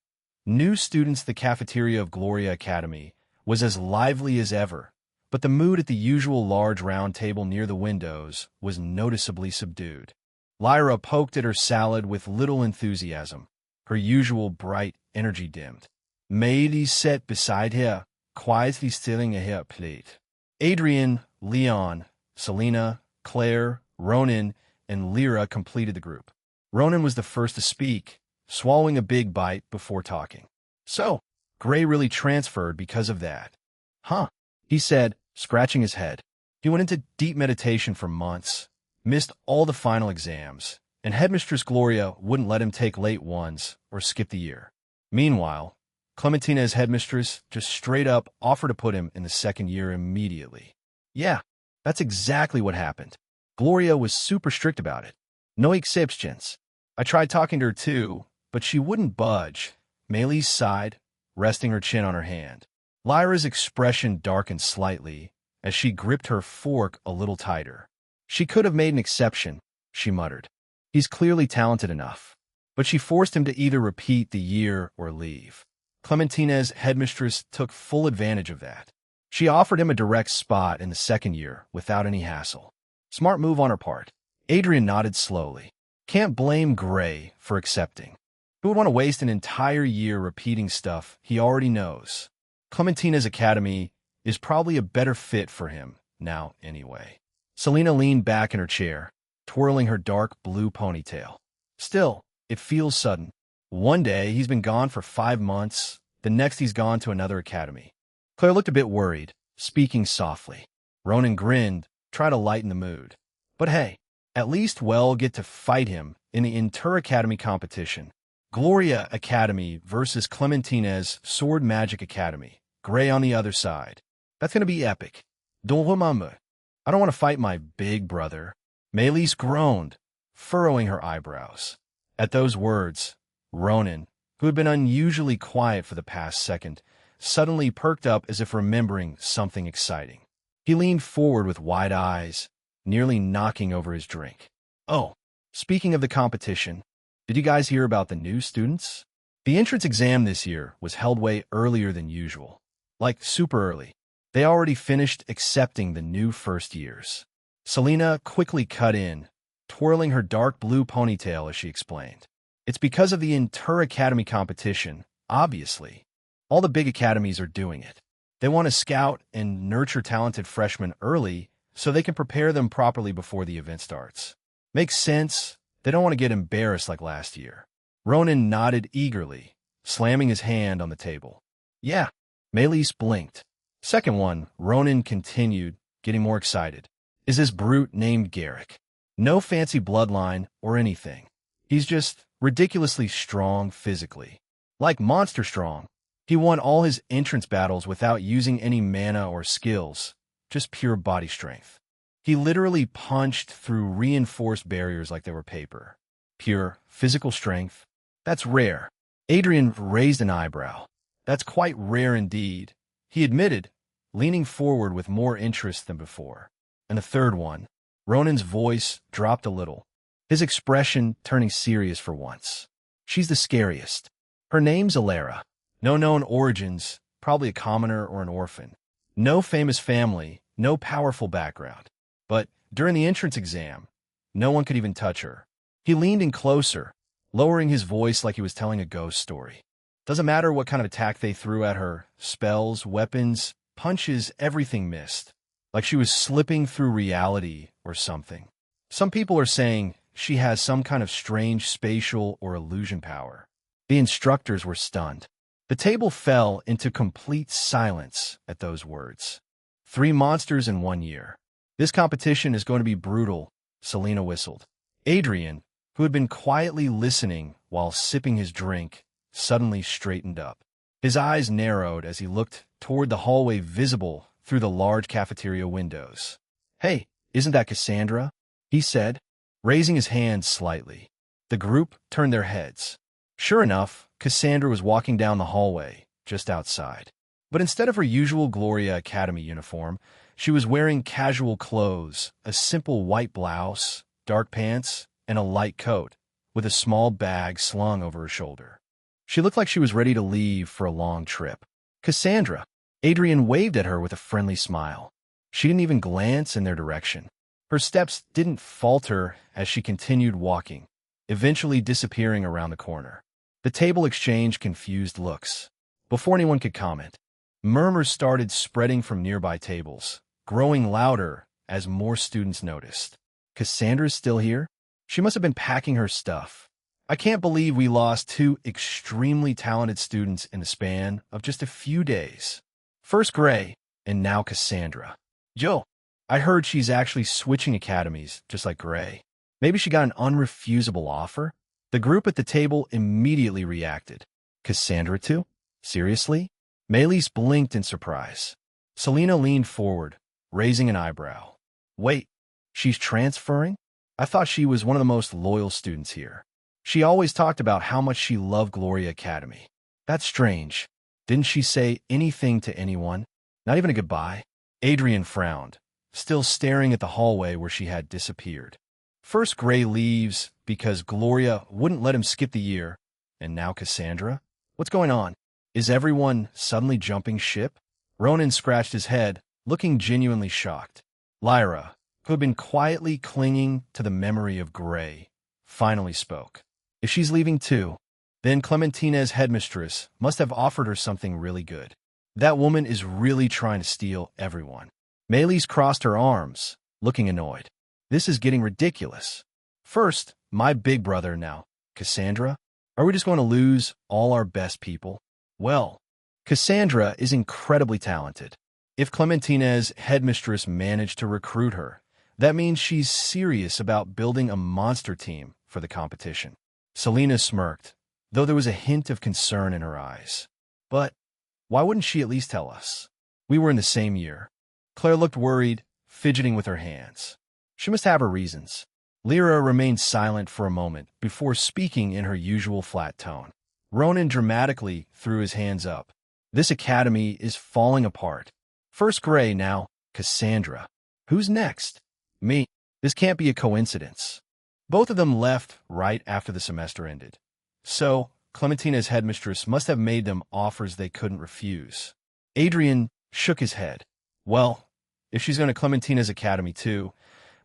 New students. The cafeteria of Gloria Academy was as lively as ever, but the mood at the usual large round table near the windows was noticeably subdued. Lyra poked at her salad with little enthusiasm, her usual bright energy dimmed. Maidie sat beside her, quietly stilling at her plate. Adrian, Leon, Selena, Claire, Ronan, and Lyra completed the group. Ronan was the first to speak, swallowing a big bite before talking. So, Gray really transferred because of that. Huh, he said, scratching his head. He went into deep meditation for months, missed all the final exams, and Headmistress Gloria wouldn't let him take late ones or skip the year. Meanwhile, Clementina, as headmistress, just straight up offered to put him in the second year immediately. Yeah, that's exactly what happened. Gloria was super strict about it. No exceptions. I tried talking to her too, but she wouldn't budge. Maylis sighed, resting her chin on her hand. Lyra's expression darkened slightly as she gripped her fork a little tighter. She could have made an exception, she muttered. He's clearly talented enough. But she forced him to either repeat the year or leave. Clementina's headmistress took full advantage of that. She offered him a direct spot in the second year without any hassle. Smart move on her part. Adrian nodded slowly. Can't blame Gray for accepting. Who would want to waste an entire year repeating stuff he already knows? Clementina's academy is probably a better fit for him now anyway. Selena leaned back in her chair, twirling her dark blue ponytail. Still, it feels sudden. One day he's been gone for 5 months, the next he's gone to another academy. Claire looked a bit worried, speaking softly. Ronan grinned, trying to lighten the mood. But hey, at least we'll get to fight him in the inter-academy competition. Gloria Academy versus Clementina's Sword Magic Academy. Gray on the other side. That's going to be epic. Don't remember. I don't want to fight my big brother. Maylis groaned, furrowing her eyebrows. At those words, Ronan, who had been unusually quiet for the past second, suddenly perked up as if remembering something exciting. He leaned forward with wide eyes, nearly knocking over his drink. Oh, speaking of the competition, did you guys hear about the new students? The entrance exam this year was held way earlier than usual. Like, super early. They already finished accepting the new first years. Selena quickly cut in, twirling her dark blue ponytail as she explained. It's because of the inter-academy competition, obviously. All the big academies are doing it. They want to scout and nurture talented freshmen early so they can prepare them properly before the event starts. Makes sense. They don't want to get embarrassed like last year. Ronan nodded eagerly, slamming his hand on the table. Yeah, Maylis blinked. Second one, Ronan continued, getting more excited, is this brute named Garrick. No fancy bloodline or anything. He's just ridiculously strong physically. Like monster strong. He won all his entrance battles without using any mana or skills, just pure body strength. He literally punched through reinforced barriers like they were paper. Pure physical strength. That's rare. Adrian raised an eyebrow. That's quite rare indeed, he admitted, leaning forward with more interest than before. And the third one, Ronan's voice dropped a little, his expression turning serious for once. She's the scariest. Her name's Alara. No known origins, probably a commoner or an orphan. No famous family, no powerful background. But during the entrance exam, no one could even touch her. He leaned in closer, lowering his voice like he was telling a ghost story. Doesn't matter what kind of attack they threw at her, spells, weapons, punches, everything missed. Like she was slipping through reality or something. Some people are saying she has some kind of strange spatial or illusion power. The instructors were stunned. The table fell into complete silence at those words. 3 monsters in 1 year. This competition is going to be brutal, Selena whistled. Adrian, who had been quietly listening while sipping his drink, suddenly straightened up. His eyes narrowed as he looked toward the hallway visible through the large cafeteria windows. Hey, isn't that Cassandra? He said, raising his hand slightly. The group turned their heads. Sure enough, Cassandra was walking down the hallway, just outside. But instead of her usual Gloria Academy uniform, she was wearing casual clothes, a simple white blouse, dark pants, and a light coat, with a small bag slung over her shoulder. She looked like she was ready to leave for a long trip. Cassandra! Adrian waved at her with a friendly smile. She didn't even glance in their direction. Her steps didn't falter as she continued walking, eventually disappearing around the corner. The table exchanged confused looks. Before anyone could comment, murmurs started spreading from nearby tables, growing louder as more students noticed. Cassandra's still here? She must have been packing her stuff. I can't believe we lost 2 extremely talented students in the span of just a few days. First Gray, and now Cassandra. Joe, I heard she's actually switching academies, just like Gray. Maybe she got an unrefusable offer? The group at the table immediately reacted. Cassandra too? Seriously? Maylis blinked in surprise. Selena leaned forward, raising an eyebrow. Wait, she's transferring? I thought she was one of the most loyal students here. She always talked about how much she loved Gloria Academy. That's strange. Didn't she say anything to anyone? Not even a goodbye? Adrian frowned, still staring at the hallway where she had disappeared. First Gray leaves because Gloria wouldn't let him skip the year, and now Cassandra? What's going on? Is everyone suddenly jumping ship? Ronan scratched his head, looking genuinely shocked. Lyra, who had been quietly clinging to the memory of Gray, finally spoke. If she's leaving too, then Clementina's headmistress must have offered her something really good. That woman is really trying to steal everyone. Maylis crossed her arms, looking annoyed. This is getting ridiculous. First, my big brother now, Cassandra. Are we just going to lose all our best people? Well, Cassandra is incredibly talented. If Clementina's headmistress managed to recruit her, that means she's serious about building a monster team for the competition. Selena smirked, though there was a hint of concern in her eyes. But why wouldn't she at least tell us? We were in the same year. Claire looked worried, fidgeting with her hands. She must have her reasons. Lyra remained silent for a moment before speaking in her usual flat tone. Ronan dramatically threw his hands up. This academy is falling apart. First Gray, now Cassandra. Who's next? Me. This can't be a coincidence. Both of them left right after the semester ended. So, Clementina's headmistress must have made them offers they couldn't refuse. Adrian shook his head. Well, if she's going to Clementina's academy too,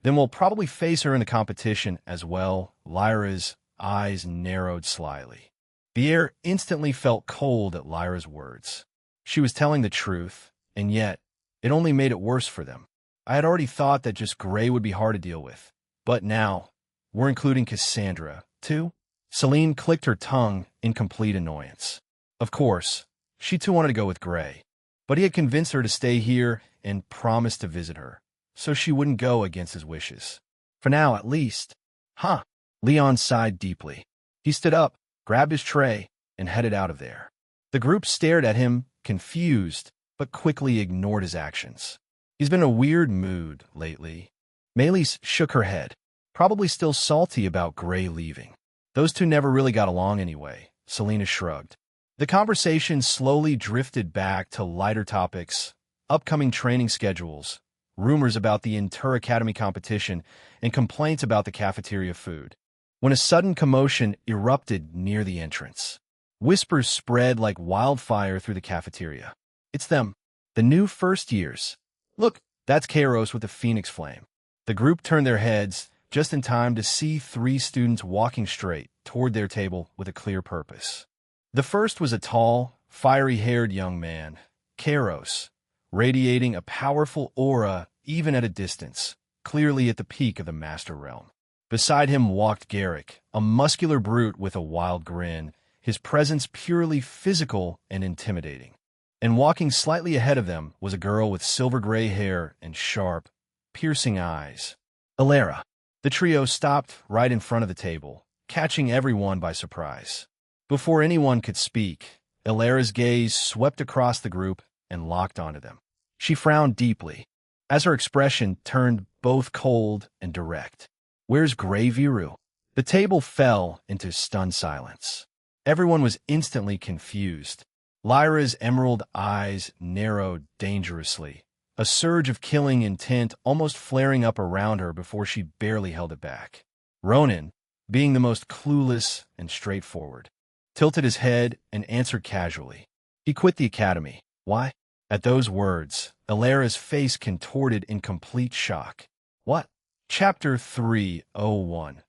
then we'll probably face her in the competition as well. Lyra's eyes narrowed slyly. The air instantly felt cold at Lyra's words. She was telling the truth, and yet, it only made it worse for them. I had already thought that just Gray would be hard to deal with. But now, we're including Cassandra, too? Celine clicked her tongue in complete annoyance. Of course, she too wanted to go with Gray, but he had convinced her to stay here and promised to visit her, so she wouldn't go against his wishes. For now, at least. Huh. Leon sighed deeply. He stood up, grabbed his tray, and headed out of there. The group stared at him, confused, but quickly ignored his actions. He's been in a weird mood lately. Maylis shook her head, probably still salty about Gray leaving. Those two never really got along anyway, Selena shrugged. The conversation slowly drifted back to lighter topics, upcoming training schedules, rumors about the inter-academy competition, and complaints about the cafeteria food, when a sudden commotion erupted near the entrance. Whispers spread like wildfire through the cafeteria. It's them, the new first years. Look, that's Kairos with the Phoenix Flame. The group turned their heads just in time to see three students walking straight toward their table with a clear purpose. The first was a tall, fiery-haired young man, Kairos, radiating a powerful aura even at a distance, clearly at the peak of the Master Realm. Beside him walked Garrick, a muscular brute with a wild grin, his presence purely physical and intimidating. And walking slightly ahead of them was a girl with silver-gray hair and sharp, piercing eyes. Alara. The trio stopped right in front of the table, catching everyone by surprise. Before anyone could speak, Alara's gaze swept across the group and locked onto them. She frowned deeply, as her expression turned both cold and direct. Where's Gray Viru? The table fell into stunned silence. Everyone was instantly confused. Lyra's emerald eyes narrowed dangerously, a surge of killing intent almost flaring up around her before she barely held it back. Ronan, being the most clueless and straightforward, tilted his head and answered casually. He quit the academy. Why? At those words, Alara's face contorted in complete shock. What? Chapter 301.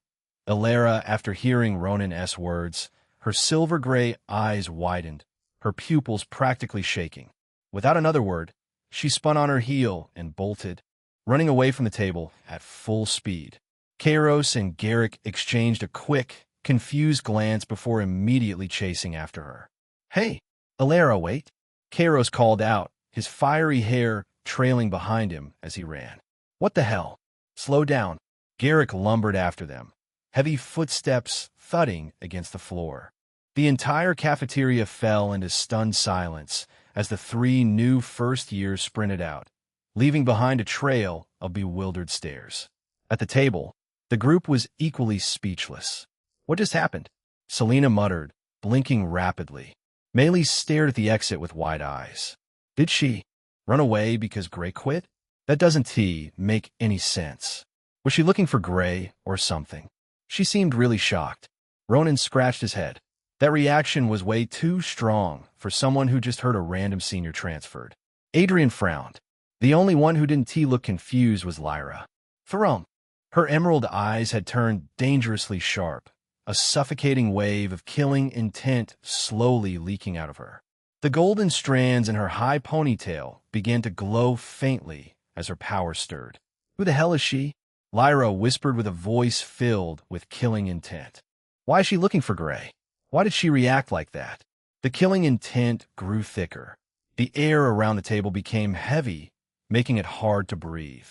Alara, after hearing Ronan's words, her silver-gray eyes widened, her pupils practically shaking. Without another word, she spun on her heel and bolted, running away from the table at full speed. Kairos and Garrick exchanged a quick, confused glance before immediately chasing after her. Hey, Alara, wait! Kairos called out, his fiery hair trailing behind him as he ran. What the hell? Slow down. Garrick lumbered after them, heavy footsteps thudding against the floor. The entire cafeteria fell into stunned silence as the three new first years sprinted out, leaving behind a trail of bewildered stares. At the table, the group was equally speechless. What just happened? Selena muttered, blinking rapidly. Maylee stared at the exit with wide eyes. Did she run away because Gray quit? That doesn't make any sense. Was she looking for Gray or something? She seemed really shocked. Ronan scratched his head. That reaction was way too strong for someone who just heard a random senior transferred. Adrian frowned. The only one who didn't look confused was Lyra. Throne. Her emerald eyes had turned dangerously sharp, a suffocating wave of killing intent slowly leaking out of her. The golden strands in her high ponytail began to glow faintly as her power stirred. Who the hell is she? Lyra whispered with a voice filled with killing intent. Why is she looking for Gray? Why did she react like that? The killing intent grew thicker. The air around the table became heavy, making it hard to breathe.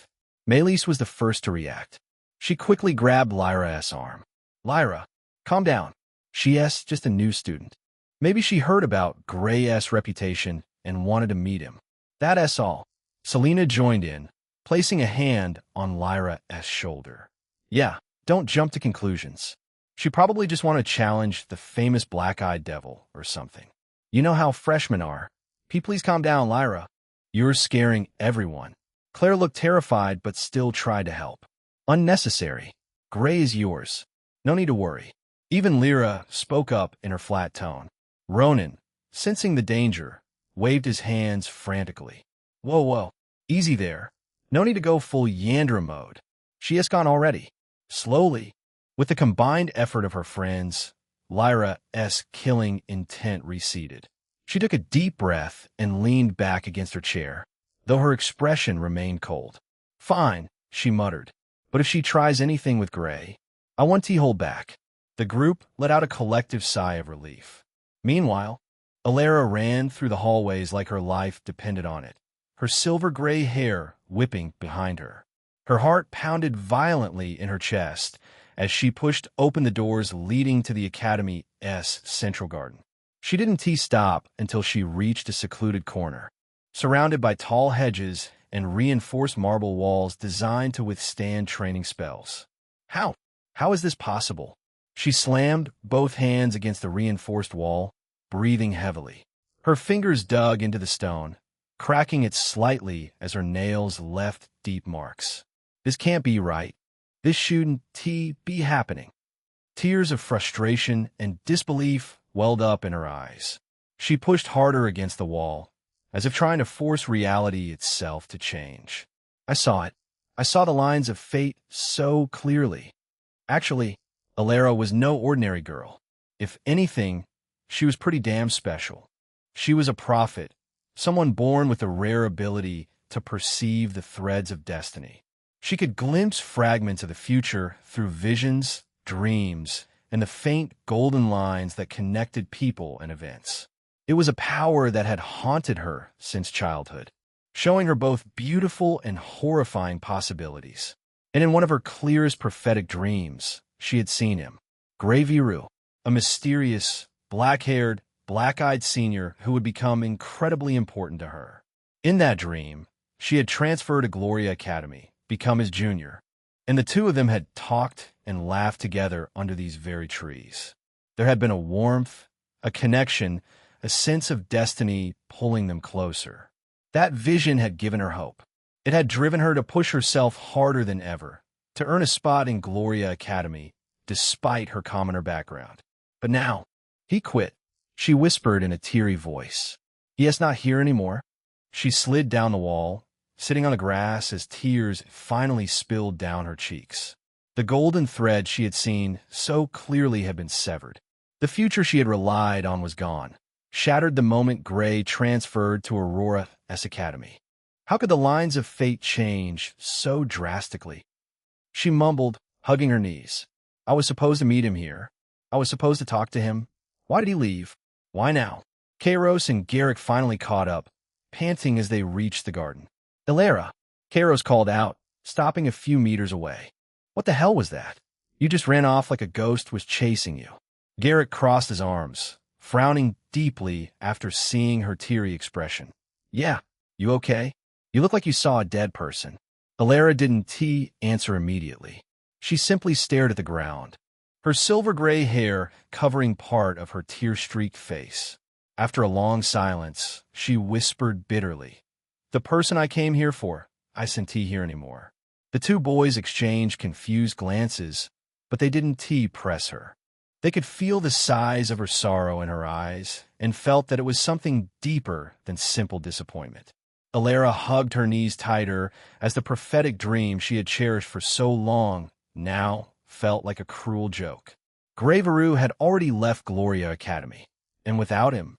Maylee was the first to react. She quickly grabbed Lyra's arm. Lyra, calm down. She's just a new student. Maybe she heard about Gray's reputation and wanted to meet him. That's all. Selena joined in, placing a hand on Lyra's shoulder. Yeah, don't jump to conclusions. She probably just wanted to challenge the famous black-eyed devil or something. You know how freshmen are. Please calm down, Lyra. You're scaring everyone. Claire looked terrified but still tried to help. Unnecessary. Gray is yours. No need to worry. Even Lyra spoke up in her flat tone. Ronan, sensing the danger, waved his hands frantically. Whoa, easy there. No need to go full Yandra mode. She has gone already. Slowly, with the combined effort of her friends, Lyra's killing intent receded. She took a deep breath and leaned back against her chair, though her expression remained cold. Fine, she muttered, but if she tries anything with Gray, I want to hold back. The group let out a collective sigh of relief. Meanwhile, Alara ran through the hallways like her life depended on it, her silver-gray hair whipping behind her. Her heart pounded violently in her chest as she pushed open the doors leading to the Academy's central garden. She didn't stop until she reached a secluded corner, surrounded by tall hedges and reinforced marble walls designed to withstand training spells. How? How is this possible? She slammed both hands against the reinforced wall, breathing heavily. Her fingers dug into the stone, cracking it slightly as her nails left deep marks. This can't be right. This shouldn't be happening. Tears of frustration and disbelief welled up in her eyes. She pushed harder against the wall, as if trying to force reality itself to change. I saw it. I saw the lines of fate so clearly. Actually, Alara was no ordinary girl. If anything, she was pretty damn special. She was a prophet, someone born with a rare ability to perceive the threads of destiny. She could glimpse fragments of the future through visions, dreams, and the faint golden lines that connected people and events. It was a power that had haunted her since childhood, showing her both beautiful and horrifying possibilities. And in one of her clearest prophetic dreams, she had seen him, Gray Viru, a mysterious, black-haired, black-eyed senior who would become incredibly important to her. In that dream, she had transferred to Gloria Academy, become his junior, and the two of them had talked and laughed together under these very trees. There had been a warmth, a connection, a sense of destiny pulling them closer. That vision had given her hope. It had driven her to push herself harder than ever, to earn a spot in Gloria Academy, despite her commoner background. But now, he quit, she whispered in a teary voice. He is not here anymore. She slid down the wall, sitting on the grass as tears finally spilled down her cheeks. The golden thread she had seen so clearly had been severed. The future she had relied on was gone, shattered the moment Gray transferred to Aurora's Academy. How could the lines of fate change so drastically? She mumbled, hugging her knees. I was supposed to meet him here. I was supposed to talk to him. Why did he leave? Why now? Kairos and Garrick finally caught up, panting as they reached the garden. Alara, Kairos called out, stopping a few meters away. What the hell was that? You just ran off like a ghost was chasing you. Garrett crossed his arms, frowning deeply after seeing her teary expression. Yeah, you okay? You look like you saw a dead person. Alara didn't answer immediately. She simply stared at the ground, her silver-gray hair covering part of her tear-streaked face. After a long silence, she whispered bitterly, "The person I came here for, I sent here anymore." The two boys exchanged confused glances, but they didn't press her. They could feel the size of her sorrow in her eyes and felt that it was something deeper than simple disappointment. Alara hugged her knees tighter as the prophetic dream she had cherished for so long now felt like a cruel joke. Graveru had already left Gloria Academy, and without him,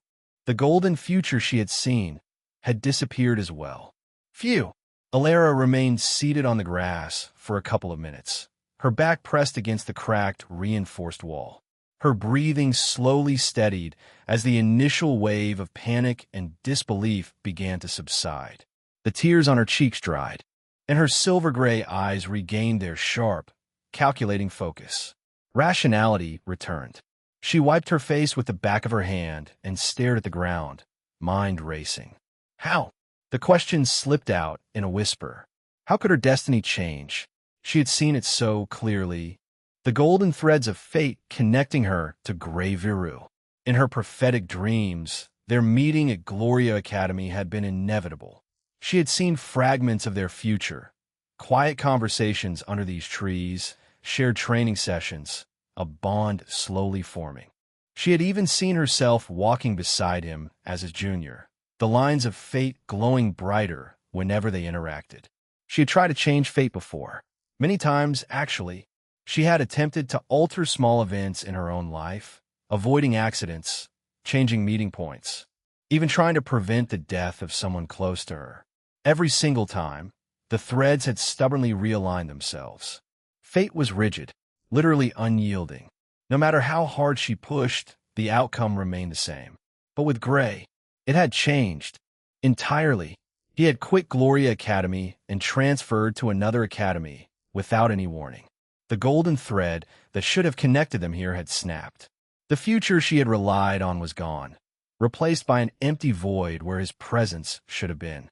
the golden future she had seen had disappeared as well. Phew! Alara remained seated on the grass for a couple of minutes, her back pressed against the cracked, reinforced wall. Her breathing slowly steadied as the initial wave of panic and disbelief began to subside. The tears on her cheeks dried, and her silver-gray eyes regained their sharp, calculating focus. Rationality returned. She wiped her face with the back of her hand and stared at the ground, mind racing. How? The question slipped out in a whisper. How could her destiny change? She had seen it so clearly. The golden threads of fate connecting her to Graveru. In her prophetic dreams, their meeting at Gloria Academy had been inevitable. She had seen fragments of their future, quiet conversations under these trees, shared training sessions, a bond slowly forming. She had even seen herself walking beside him as his junior, the lines of fate glowing brighter whenever they interacted. She had tried to change fate before. Many times, actually. She had attempted to alter small events in her own life, avoiding accidents, changing meeting points, even trying to prevent the death of someone close to her. Every single time, the threads had stubbornly realigned themselves. Fate was rigid, literally unyielding. No matter how hard she pushed, the outcome remained the same. But with Gray, it had changed entirely. He had quit Gloria Academy and transferred to another academy without any warning. The golden thread that should have connected them here had snapped. The future she had relied on was gone, replaced by an empty void where his presence should have been.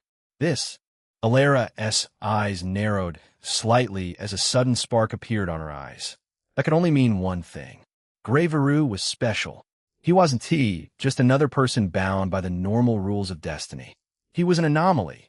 Alara's eyes narrowed slightly as a sudden spark appeared on her eyes. That could only mean one thing. Graveru was special. He wasn't just another person bound by the normal rules of destiny. He was an anomaly.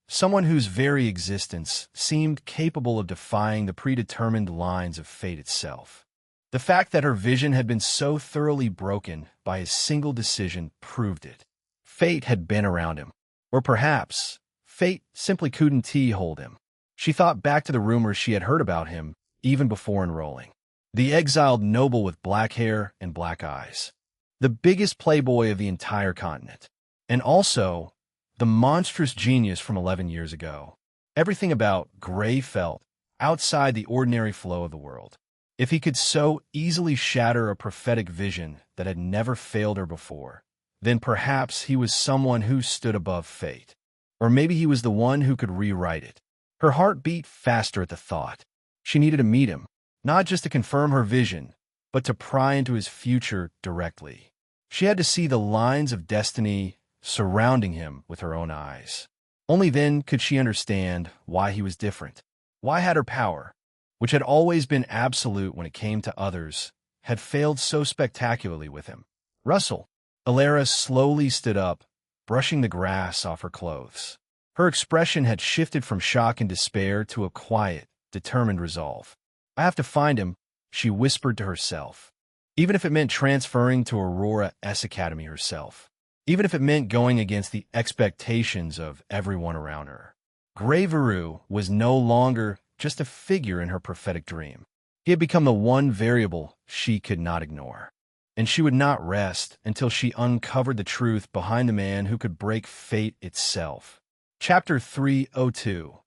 Someone whose very existence seemed capable of defying the predetermined lines of fate itself. The fact that her vision had been so thoroughly broken by his single decision proved it. Fate had been around him. Or perhaps, fate simply couldn't hold him. She thought back to the rumors she had heard about him, even before enrolling. The exiled noble with black hair and black eyes. The biggest playboy of the entire continent. And also, the monstrous genius from 11 years ago. Everything about Gray felt outside the ordinary flow of the world. If he could so easily shatter a prophetic vision that had never failed her before, then perhaps he was someone who stood above fate. Or maybe he was the one who could rewrite it. Her heart beat faster at the thought. She needed to meet him, not just to confirm her vision, but to pry into his future directly. She had to see the lines of destiny surrounding him with her own eyes. Only then could she understand why he was different. Why had her power, which had always been absolute when it came to others, had failed so spectacularly with him. Russell. Alara slowly stood up, brushing the grass off her clothes. Her expression had shifted from shock and despair to a quiet, determined resolve. I have to find him, she whispered to herself. Even if it meant transferring to Aurora's Academy herself. Even if it meant going against the expectations of everyone around her. Graveru was no longer just a figure in her prophetic dream. He had become the one variable she could not ignore. And she would not rest until she uncovered the truth behind the man who could break fate itself. Chapter 302.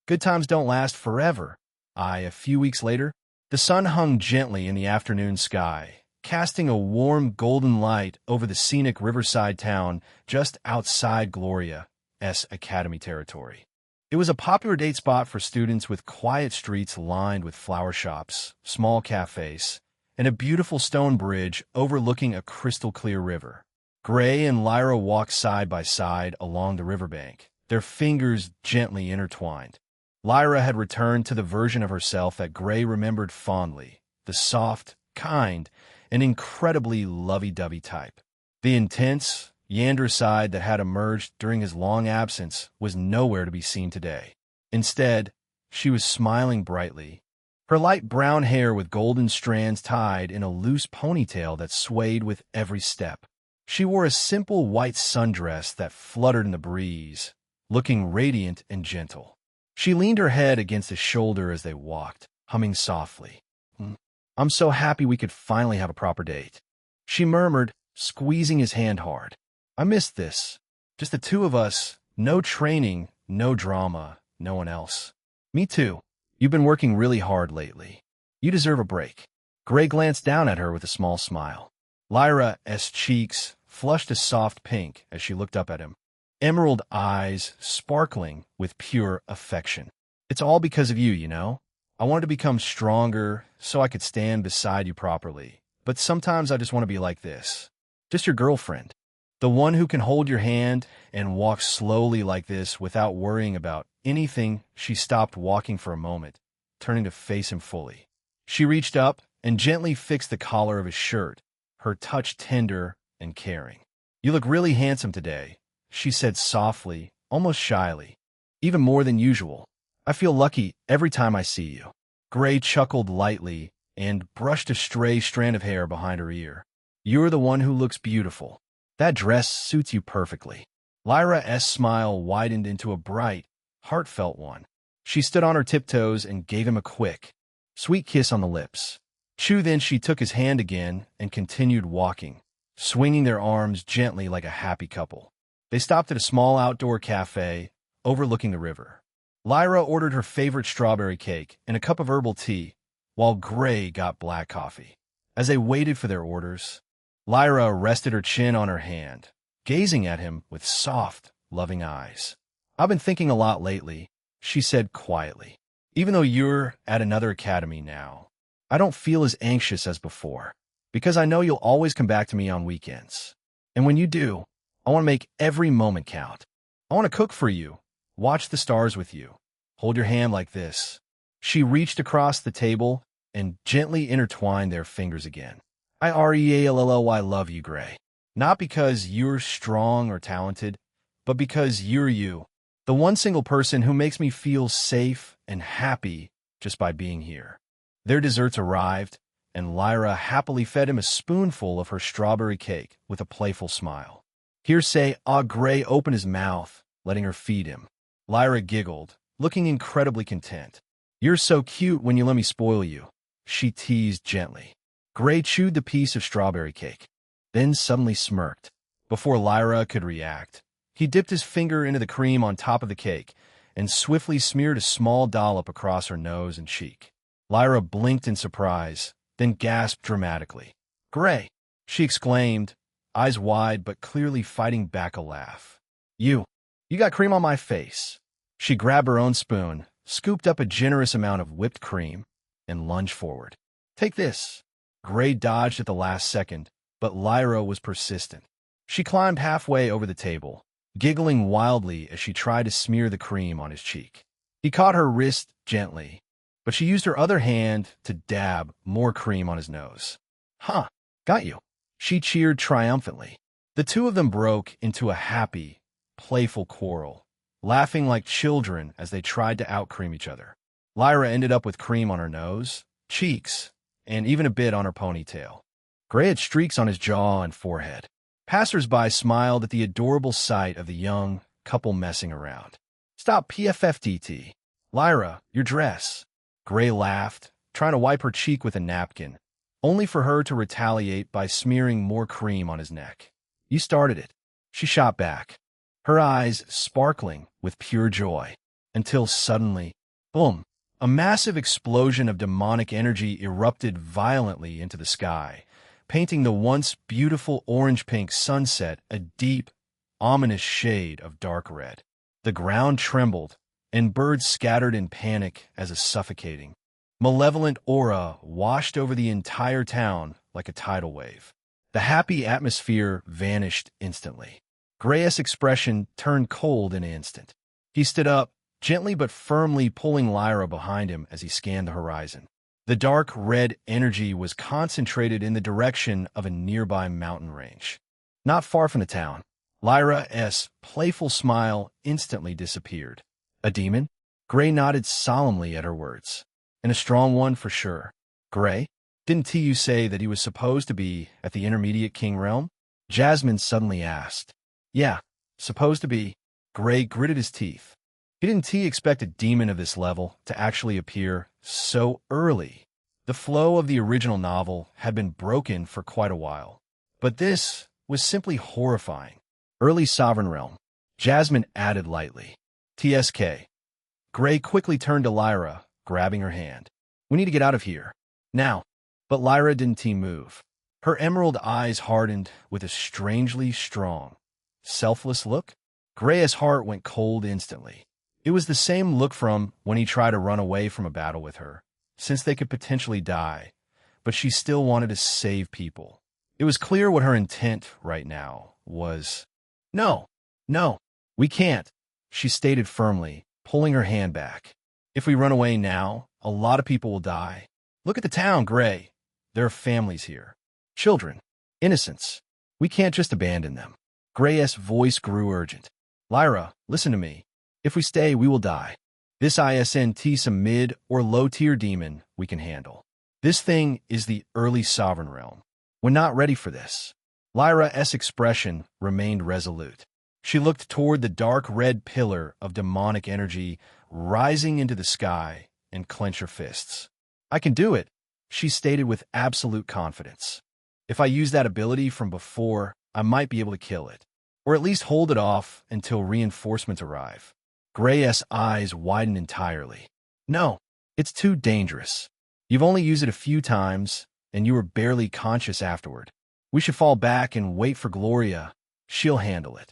Good times don't last forever. A few weeks later, the sun hung gently in the afternoon sky, casting a warm golden light over the scenic riverside town just outside Gloria's Academy territory. It was a popular date spot for students with quiet streets lined with flower shops, small cafes, and a beautiful stone bridge overlooking a crystal-clear river. Gray and Lyra walked side by side along the riverbank, their fingers gently intertwined. Lyra had returned to the version of herself that Gray remembered fondly, the soft, kind, and incredibly lovey-dovey type. The intense, Yander side that had emerged during his long absence was nowhere to be seen today. Instead, she was smiling brightly, her light brown hair with golden strands tied in a loose ponytail that swayed with every step. She wore a simple white sundress that fluttered in the breeze, looking radiant and gentle. She leaned her head against his shoulder as they walked, humming softly. "I'm so happy we could finally have a proper date," she murmured, squeezing his hand hard. "I missed this. Just the two of us, no training, no drama, no one else." "Me too. You've been working really hard lately. You deserve a break." Gray glanced down at her with a small smile. Lyra's cheeks flushed a soft pink as she looked up at him, emerald eyes sparkling with pure affection. "It's all because of you, you know. I wanted to become stronger so I could stand beside you properly. But sometimes I just want to be like this. Just your girlfriend. The one who can hold your hand and walk slowly like this without worrying about anything." She stopped walking for a moment, turning to face him fully. She reached up and gently fixed the collar of his shirt, her touch tender and caring. "You look really handsome today," she said softly, almost shyly. "Even more than usual. I feel lucky every time I see you." Gray chuckled lightly and brushed a stray strand of hair behind her ear. "You're the one who looks beautiful. That dress suits you perfectly." Lyra's smile widened into a bright, heartfelt one. She stood on her tiptoes and gave him a quick, sweet kiss on the lips. Then she took his hand again and continued walking, swinging their arms gently like a happy couple. They stopped at a small outdoor cafe overlooking the river. Lyra ordered her favorite strawberry cake and a cup of herbal tea, while Gray got black coffee. As they waited for their orders, Lyra rested her chin on her hand, gazing at him with soft, loving eyes. "I've been thinking a lot lately," she said quietly. "Even though you're at another academy now, I don't feel as anxious as before, because I know you'll always come back to me on weekends. And when you do, I want to make every moment count. I want to cook for you, watch the stars with you, hold your hand like this." She reached across the table and gently intertwined their fingers again. "I love you, Gray. Not because you're strong or talented, but because you're you. The one single person who makes me feel safe and happy just by being here." Their desserts arrived, and Lyra happily fed him a spoonful of her strawberry cake with a playful smile. Gray opened his mouth, letting her feed him. Lyra giggled, looking incredibly content. "You're so cute when you let me spoil you," she teased gently. Gray chewed the piece of strawberry cake, then suddenly smirked. Before Lyra could react, he dipped his finger into the cream on top of the cake and swiftly smeared a small dollop across her nose and cheek. Lyra blinked in surprise, then gasped dramatically. "Gray!" she exclaimed, eyes wide but clearly fighting back a laugh. You got cream on my face." She grabbed her own spoon, scooped up a generous amount of whipped cream, and lunged forward. "Take this." Gray dodged at the last second, but Lyra was persistent. She climbed halfway over the table, giggling wildly as she tried to smear the cream on his cheek. He caught her wrist gently, but she used her other hand to dab more cream on his nose. "Huh, got you," she cheered triumphantly. The two of them broke into a happy, playful quarrel, laughing like children as they tried to out-cream each other. Lyra ended up with cream on her nose, cheeks, and even a bit on her ponytail. Gray had streaks on his jaw and forehead. Passers-by smiled at the adorable sight of the young couple messing around. "Stop PFFTT. Lyra, your dress." Gray laughed, trying to wipe her cheek with a napkin, only for her to retaliate by smearing more cream on his neck. "You started it," she shot back, her eyes sparkling with pure joy, until suddenly, boom, a massive explosion of demonic energy erupted violently into the sky, painting the once beautiful orange-pink sunset a deep, ominous shade of dark red. The ground trembled, and birds scattered in panic as a suffocating, malevolent aura washed over the entire town like a tidal wave. The happy atmosphere vanished instantly. Gray's expression turned cold in an instant. He stood up, gently but firmly pulling Lyra behind him as he scanned the horizon. The dark red energy was concentrated in the direction of a nearby mountain range. Not far from the town, Lyra's playful smile instantly disappeared. A demon? Gray nodded solemnly at her words. And a strong one for sure. Gray? Didn't T.U. say that he was supposed to be at the Intermediate King Realm? Jasmine suddenly asked. Yeah, supposed to be. Gray gritted his teeth. He didn't expect a demon of this level to actually appear so early. The flow of the original novel had been broken for quite a while. But this was simply horrifying. Early Sovereign Realm. Jasmine added lightly. TSK. Gray quickly turned to Lyra, grabbing her hand. We need to get out of here. Now. But Lyra didn't move. Her emerald eyes hardened with a strangely strong, selfless look. Gray's heart went cold instantly. It was the same look from when he tried to run away from a battle with her, since they could potentially die, but she still wanted to save people. It was clear what her intent right now was. No, we can't, she stated firmly, pulling her hand back. If we run away now, a lot of people will die. Look at the town, Gray. There are families here. Children. Innocents. We can't just abandon them. Gray's voice grew urgent. Lyra, listen to me. If we stay, we will die. This isn't some mid or low-tier demon we can handle. This thing is the early Sovereign Realm. We're not ready for this. Lyra's expression remained resolute. She looked toward the dark red pillar of demonic energy rising into the sky and clenched her fists. I can do it, she stated with absolute confidence. If I use that ability from before, I might be able to kill it, or at least hold it off until reinforcements arrive. Gray's eyes widened entirely. No, it's too dangerous. You've only used it a few times, and you were barely conscious afterward. We should fall back and wait for Gloria. She'll handle it.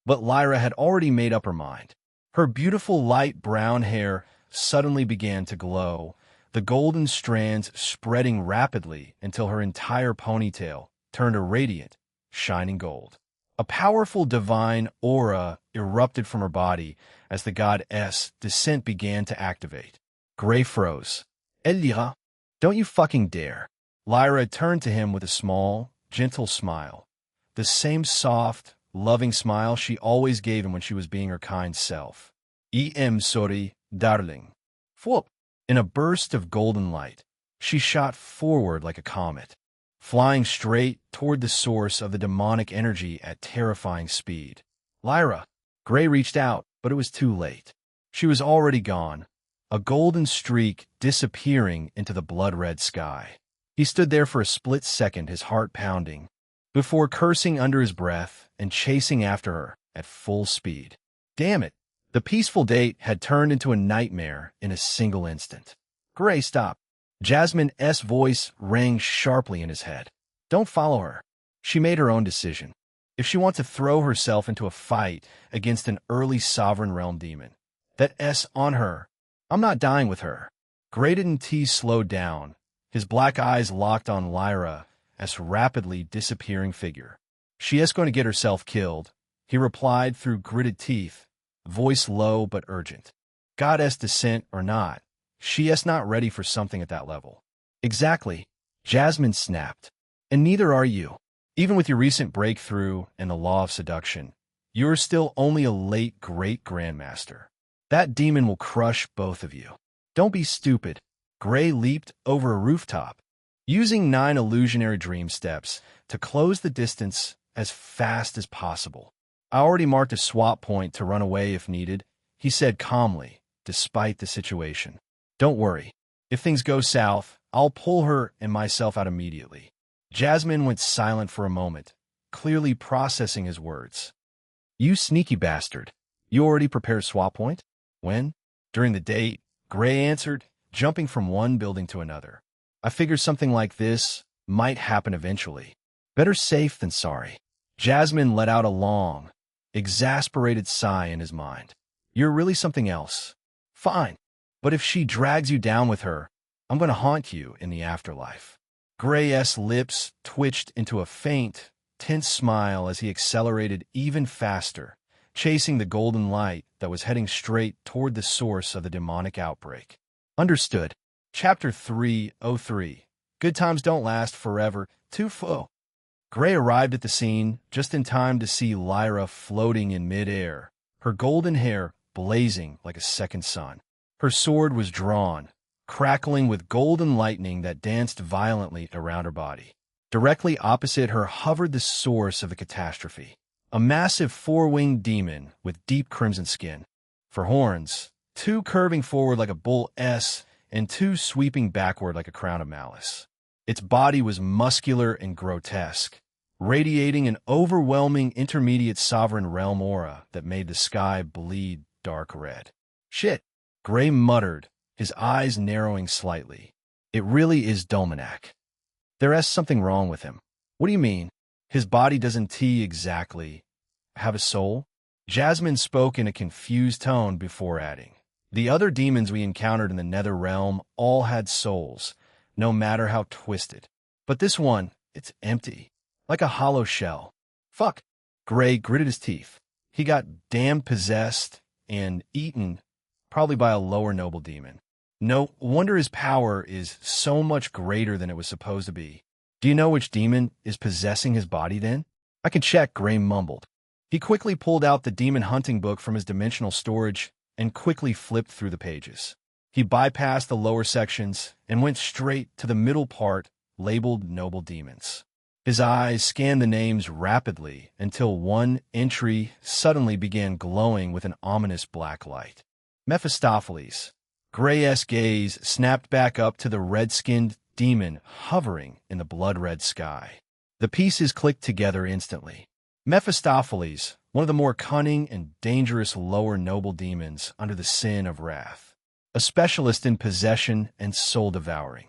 But Lyra had already made up her mind. Her beautiful light brown hair suddenly began to glow, the golden strands spreading rapidly until her entire ponytail turned a radiant, shining gold. A powerful divine aura erupted from her body as the goddess' descent began to activate. Gray froze. Elira, don't you fucking dare. Lyra turned to him with a small, gentle smile. The same soft, loving smile she always gave him when she was being her kind self. Sorry, darling. Whoop! In a burst of golden light, she shot forward like a comet, flying straight toward the source of the demonic energy at terrifying speed. Lyra! Gray reached out, but it was too late. She was already gone, a golden streak disappearing into the blood-red sky. He stood there for a split second, his heart pounding, before cursing under his breath and chasing after her at full speed. Damn it! The peaceful date had turned into a nightmare in a single instant. Gray, stop. Jasmine's voice rang sharply in his head. Don't follow her. She made her own decision. If she wants to throw herself into a fight against an early Sovereign Realm demon, that's on her. I'm not dying with her. Gray didn't slow down, his black eyes locked on Lyra's rapidly disappearing figure. She is going to get herself killed, he replied through gritted teeth, voice low but urgent. Goddess descent or not, she is not ready for something at that level. Exactly, Jasmine snapped. And neither are you. Even with your recent breakthrough and the law of seduction, you're still only a late great grandmaster. That demon will crush both of you. Don't be stupid. Gray leaped over a rooftop, using 9 illusionary dream steps to close the distance as fast as possible. I already marked a swap point to run away if needed, he said calmly, despite the situation. Don't worry. If things go south, I'll pull her and myself out immediately. Jasmine went silent for a moment, clearly processing his words. You sneaky bastard. You already prepared swap point? When? During the date, Gray answered, jumping from one building to another. I figured something like this might happen eventually. Better safe than sorry. Jasmine let out a long, exasperated sigh in his mind. You're really something else. Fine. But if she drags you down with her, I'm going to haunt you in the afterlife. Gray's lips twitched into a faint, tense smile as he accelerated even faster, chasing the golden light that was heading straight toward the source of the demonic outbreak. Understood. Chapter 303. Good times don't last forever. Too full. Gray arrived at the scene just in time to see Lyra floating in midair, her golden hair blazing like a second sun. Her sword was drawn, crackling with golden lightning that danced violently around her body. Directly opposite her hovered the source of the catastrophe, a massive four-winged demon with deep crimson skin. For horns, two curving forward like a bull S and two sweeping backward like a crown of malice. Its body was muscular and grotesque, radiating an overwhelming intermediate sovereign realm aura that made the sky bleed dark red. Shit, Gray muttered, his eyes narrowing slightly. It really is Dolmanak. There's something wrong with him. What do you mean? His body doesn't exactly have a soul? Jasmine spoke in a confused tone before adding. The other demons we encountered in the Nether Realm all had souls, no matter how twisted. But this one, it's empty, like a hollow shell. Fuck. Gray gritted his teeth. He got damn possessed and eaten, probably by a lower noble demon. No wonder his power is so much greater than it was supposed to be. Do you know which demon is possessing his body then? I can check, Gray mumbled. He quickly pulled out the demon hunting book from his dimensional storage and quickly flipped through the pages. He bypassed the lower sections and went straight to the middle part labeled Noble Demons. His eyes scanned the names rapidly until one entry suddenly began glowing with an ominous black light. Mephistopheles. Gray's gaze snapped back up to the red-skinned demon hovering in the blood-red sky. The pieces clicked together instantly. Mephistopheles, one of the more cunning and dangerous lower noble demons under the sin of wrath. A specialist in possession and soul-devouring.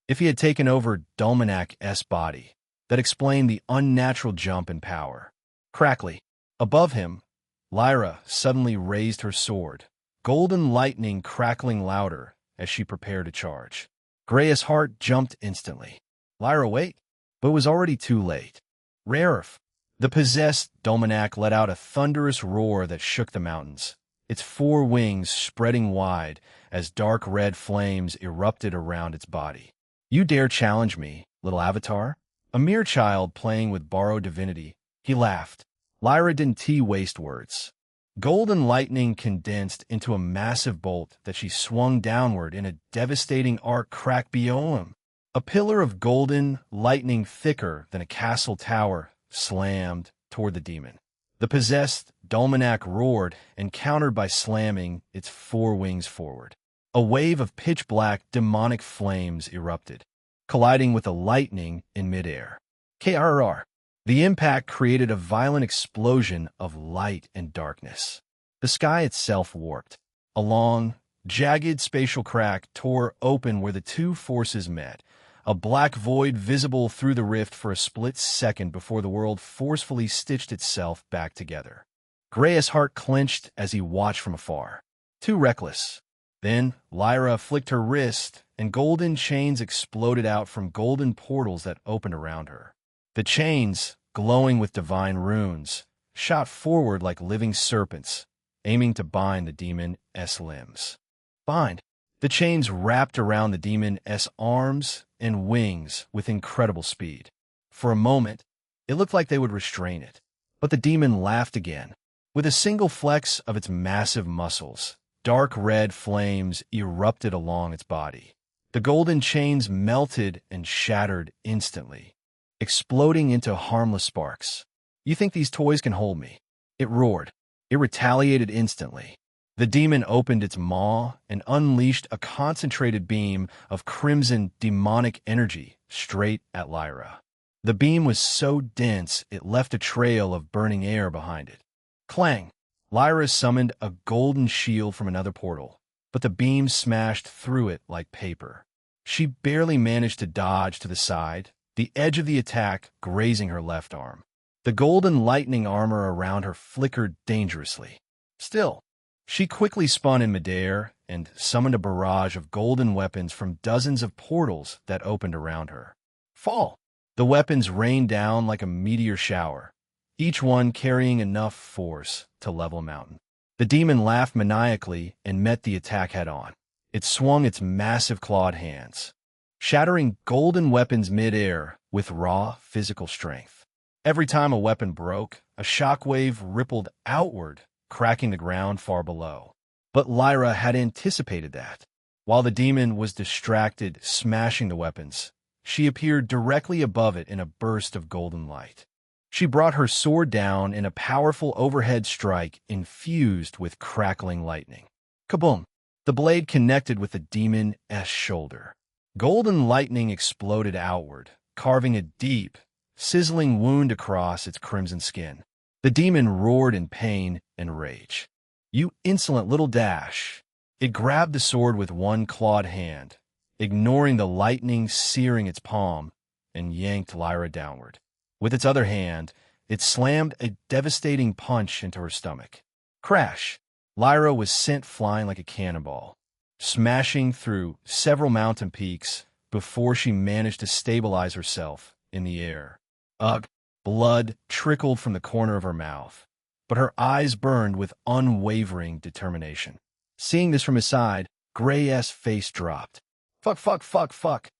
If he had taken over Dolmanak's body, that explained the unnatural jump in power. Crackly. Above him, Lyra suddenly raised her sword, golden lightning crackling louder as she prepared to charge. Gray's heart jumped instantly. Lyra, wait. But it was already too late. Raref. The possessed Dolmanak let out a thunderous roar that shook the mountains, its four wings spreading wide as dark red flames erupted around its body. You dare challenge me, little avatar? A mere child playing with borrowed divinity, he laughed. Lyra didn't waste words. Golden lightning condensed into a massive bolt that she swung downward in a devastating arc crack beyond. A pillar of golden lightning thicker than a castle tower slammed toward the demon. The possessed Dolmanak roared and countered by slamming its four wings forward. A wave of pitch-black demonic flames erupted, colliding with the lightning in midair. KRR. The impact created a violent explosion of light and darkness. The sky itself warped. A long, jagged spatial crack tore open where the two forces met, a black void visible through the rift for a split second before the world forcefully stitched itself back together. Gray's heart clenched as he watched from afar. Too reckless. Then Lyra flicked her wrist, and golden chains exploded out from golden portals that opened around her. The chains, glowing with divine runes, shot forward like living serpents, aiming to bind the demon's limbs. Bind. The chains wrapped around the demon's arms and wings with incredible speed. For a moment, it looked like they would restrain it, but the demon laughed again. With a single flex of its massive muscles, dark red flames erupted along its body. The golden chains melted and shattered instantly, exploding into harmless sparks. You think these toys can hold me? It roared. It retaliated instantly. The demon opened its maw and unleashed a concentrated beam of crimson demonic energy straight at Lyra. The beam was so dense it left a trail of burning air behind it. Clang! Lyra summoned a golden shield from another portal, but the beam smashed through it like paper. She barely managed to dodge to the side, the edge of the attack grazing her left arm. The golden lightning armor around her flickered dangerously. Still, she quickly spun in midair and summoned a barrage of golden weapons from dozens of portals that opened around her. Fall! The weapons rained down like a meteor shower, each one carrying enough force to level a mountain. The demon laughed maniacally and met the attack head-on. It swung its massive clawed hands, shattering golden weapons mid-air with raw physical strength. Every time a weapon broke, a shockwave rippled outward, cracking the ground far below. But Lyra had anticipated that. While the demon was distracted, smashing the weapons, she appeared directly above it in a burst of golden light. She brought her sword down in a powerful overhead strike infused with crackling lightning. Kaboom! The blade connected with the demon's shoulder. Golden lightning exploded outward, carving a deep, sizzling wound across its crimson skin. The demon roared in pain and rage. "You insolent little dash!" It grabbed the sword with one clawed hand, ignoring the lightning searing its palm, and yanked Lyra downward. With its other hand, it slammed a devastating punch into her stomach. Crash! Lyra was sent flying like a cannonball, smashing through several mountain peaks before she managed to stabilize herself in the air. Ugh! Blood trickled from the corner of her mouth, but her eyes burned with unwavering determination. Seeing this from his side, Gray's face dropped. Fuck.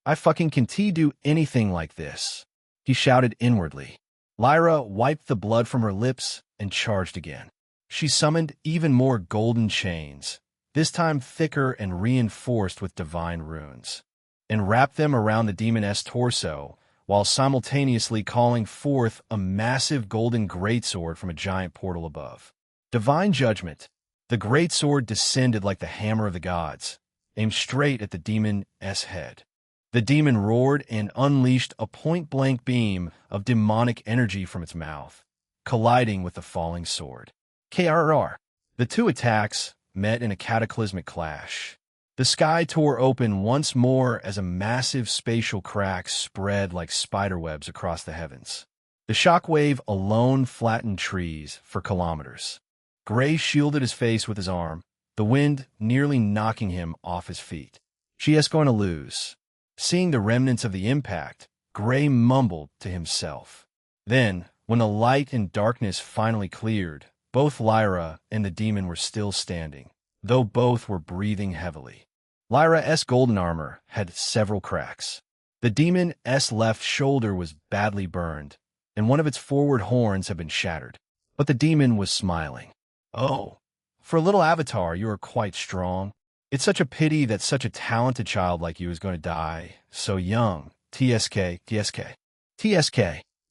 I fucking can't do anything like this," he shouted inwardly. Lyra wiped the blood from her lips and charged again. She summoned even more golden chains, this time thicker and reinforced with divine runes, and wrapped them around the demon's torso, while simultaneously calling forth a massive golden greatsword from a giant portal above. Divine judgment. The greatsword descended like the hammer of the gods, aimed straight at the demon's head. The demon roared and unleashed a point-blank beam of demonic energy from its mouth, colliding with the falling sword. KRR. The two attacks met in a cataclysmic clash. The sky tore open once more as a massive spatial crack spread like spiderwebs across the heavens. The shockwave alone flattened trees for kilometers. Gray shielded his face with his arm, the wind nearly knocking him off his feet. "She is going to lose." Seeing the remnants of the impact, Gray mumbled to himself. Then, when the light and darkness finally cleared, both Lyra and the demon were still standing, though both were breathing heavily. Lyra's golden armor had several cracks. The demon's left shoulder was badly burned, and one of its forward horns had been shattered. But the demon was smiling. "Oh, for a little avatar, you are quite strong. It's such a pity that such a talented child like you is going to die so young. TSK.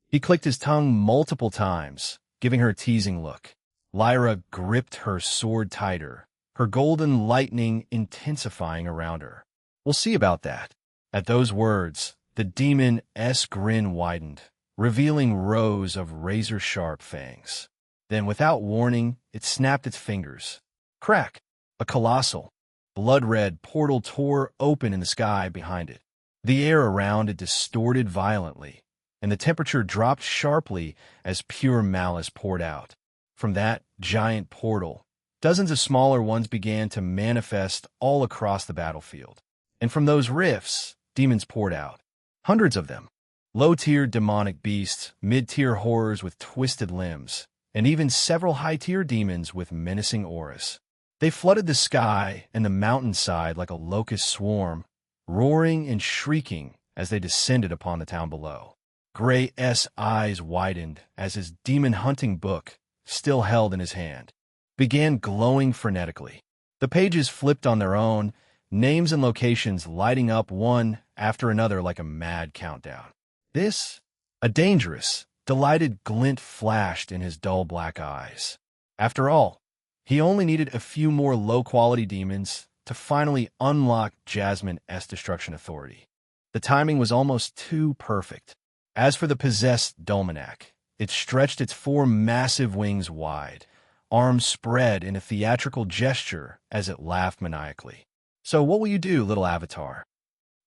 He clicked his tongue multiple times, giving her a teasing look. Lyra gripped her sword tighter, her golden lightning intensifying around her. "We'll see about that." At those words, the demon's grin widened, revealing rows of razor-sharp fangs. Then, without warning, it snapped its fingers. Crack! A colossal, blood-red portal tore open in the sky behind it. The air around it distorted violently, and the temperature dropped sharply as pure malice poured out. From that giant portal, dozens of smaller ones began to manifest all across the battlefield. And from those rifts, demons poured out. Hundreds of them. Low-tier demonic beasts, mid-tier horrors with twisted limbs, and even several high-tier demons with menacing auras. They flooded the sky and the mountainside like a locust swarm, roaring and shrieking as they descended upon the town below. Gray's eyes widened as his demon hunting book, still held in his hand, began glowing frenetically. The pages flipped on their own, names and locations lighting up one after another like a mad countdown. A dangerous, delighted glint flashed in his dull black eyes. After all, he only needed a few more low-quality demons to finally unlock Jasmine's destruction authority. The timing was almost too perfect. As for the possessed Dolmenak, it stretched its four massive wings wide, arms spread in a theatrical gesture as it laughed maniacally. "So what will you do, little avatar?"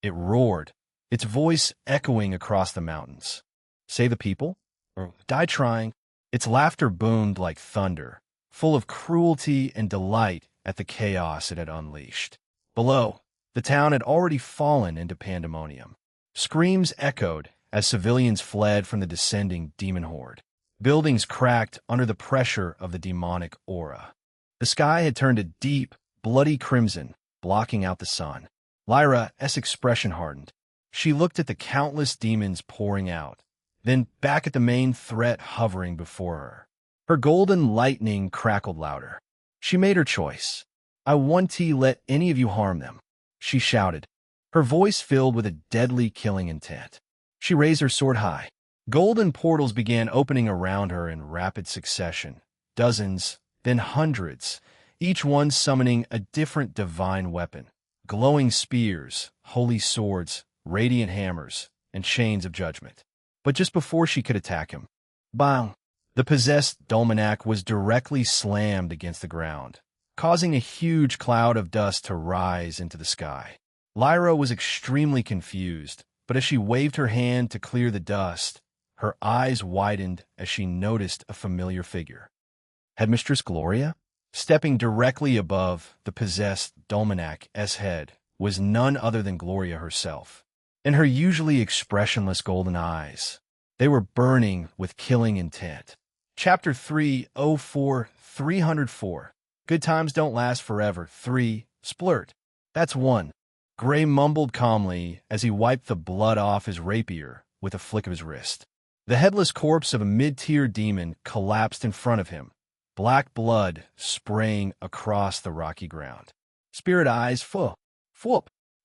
It roared, its voice echoing across the mountains. "Save the people? Or die trying?" Its laughter boomed like thunder, full of cruelty and delight at the chaos it had unleashed. Below, the town had already fallen into pandemonium. Screams echoed as civilians fled from the descending demon horde. Buildings cracked under the pressure of the demonic aura. The sky had turned a deep, bloody crimson, blocking out the sun. Lyra's expression hardened. She looked at the countless demons pouring out, then back at the main threat hovering before her. Her golden lightning crackled louder. She made her choice. "I won't let any of you harm them," she shouted, her voice filled with a deadly killing intent. She raised her sword high. Golden portals began opening around her in rapid succession, dozens, then hundreds, each one summoning a different divine weapon. Glowing spears, holy swords, radiant hammers, and chains of judgment. But just before she could attack him, bang! The possessed Dolmenak was directly slammed against the ground, causing a huge cloud of dust to rise into the sky. Lyra was extremely confused, but as she waved her hand to clear the dust, her eyes widened as she noticed a familiar figure. Headmistress Gloria? Stepping directly above the possessed Dolmenak's head was none other than Gloria herself. In her usually expressionless golden eyes, they were burning with killing intent. Chapter 304, 304. Good times don't last forever. 3. Splurt. That's 1. Gray mumbled calmly as he wiped the blood off his rapier with a flick of his wrist. The headless corpse of a mid-tier demon collapsed in front of him, black blood spraying across the rocky ground. Spirit eyes full.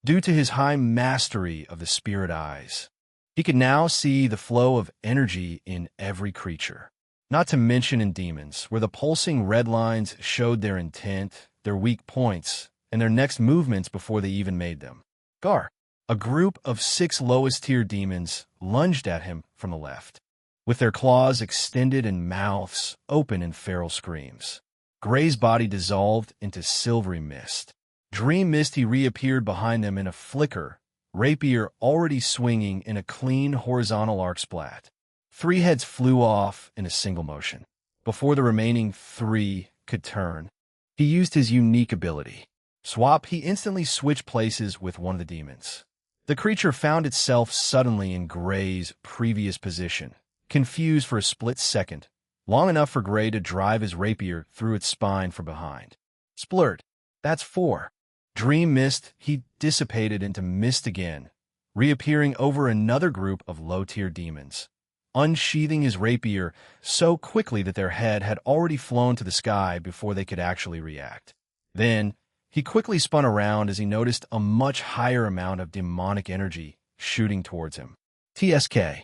Due to his high mastery of the spirit eyes, he could now see the flow of energy in every creature. Not to mention in demons, where the pulsing red lines showed their intent, their weak points, and their next movements before they even made them. Gar, a group of 6 lowest-tier demons, lunged at him from the left, with their claws extended and mouths open in feral screams. Gray's body dissolved into silvery mist. Dream Misty reappeared behind them in a flicker, rapier already swinging in a clean horizontal arc splat. 3 heads flew off in a single motion. Before the remaining 3 could turn, he used his unique ability. Swap, he instantly switched places with one of the demons. The creature found itself suddenly in Gray's previous position, confused for a split second, long enough for Gray to drive his rapier through its spine from behind. Splurt. That's 4. Dream Mist, he dissipated into mist again, reappearing over another group of low-tier demons, unsheathing his rapier so quickly that their head had already flown to the sky before they could actually react. Then, he quickly spun around as he noticed a much higher amount of demonic energy shooting towards him. TSK.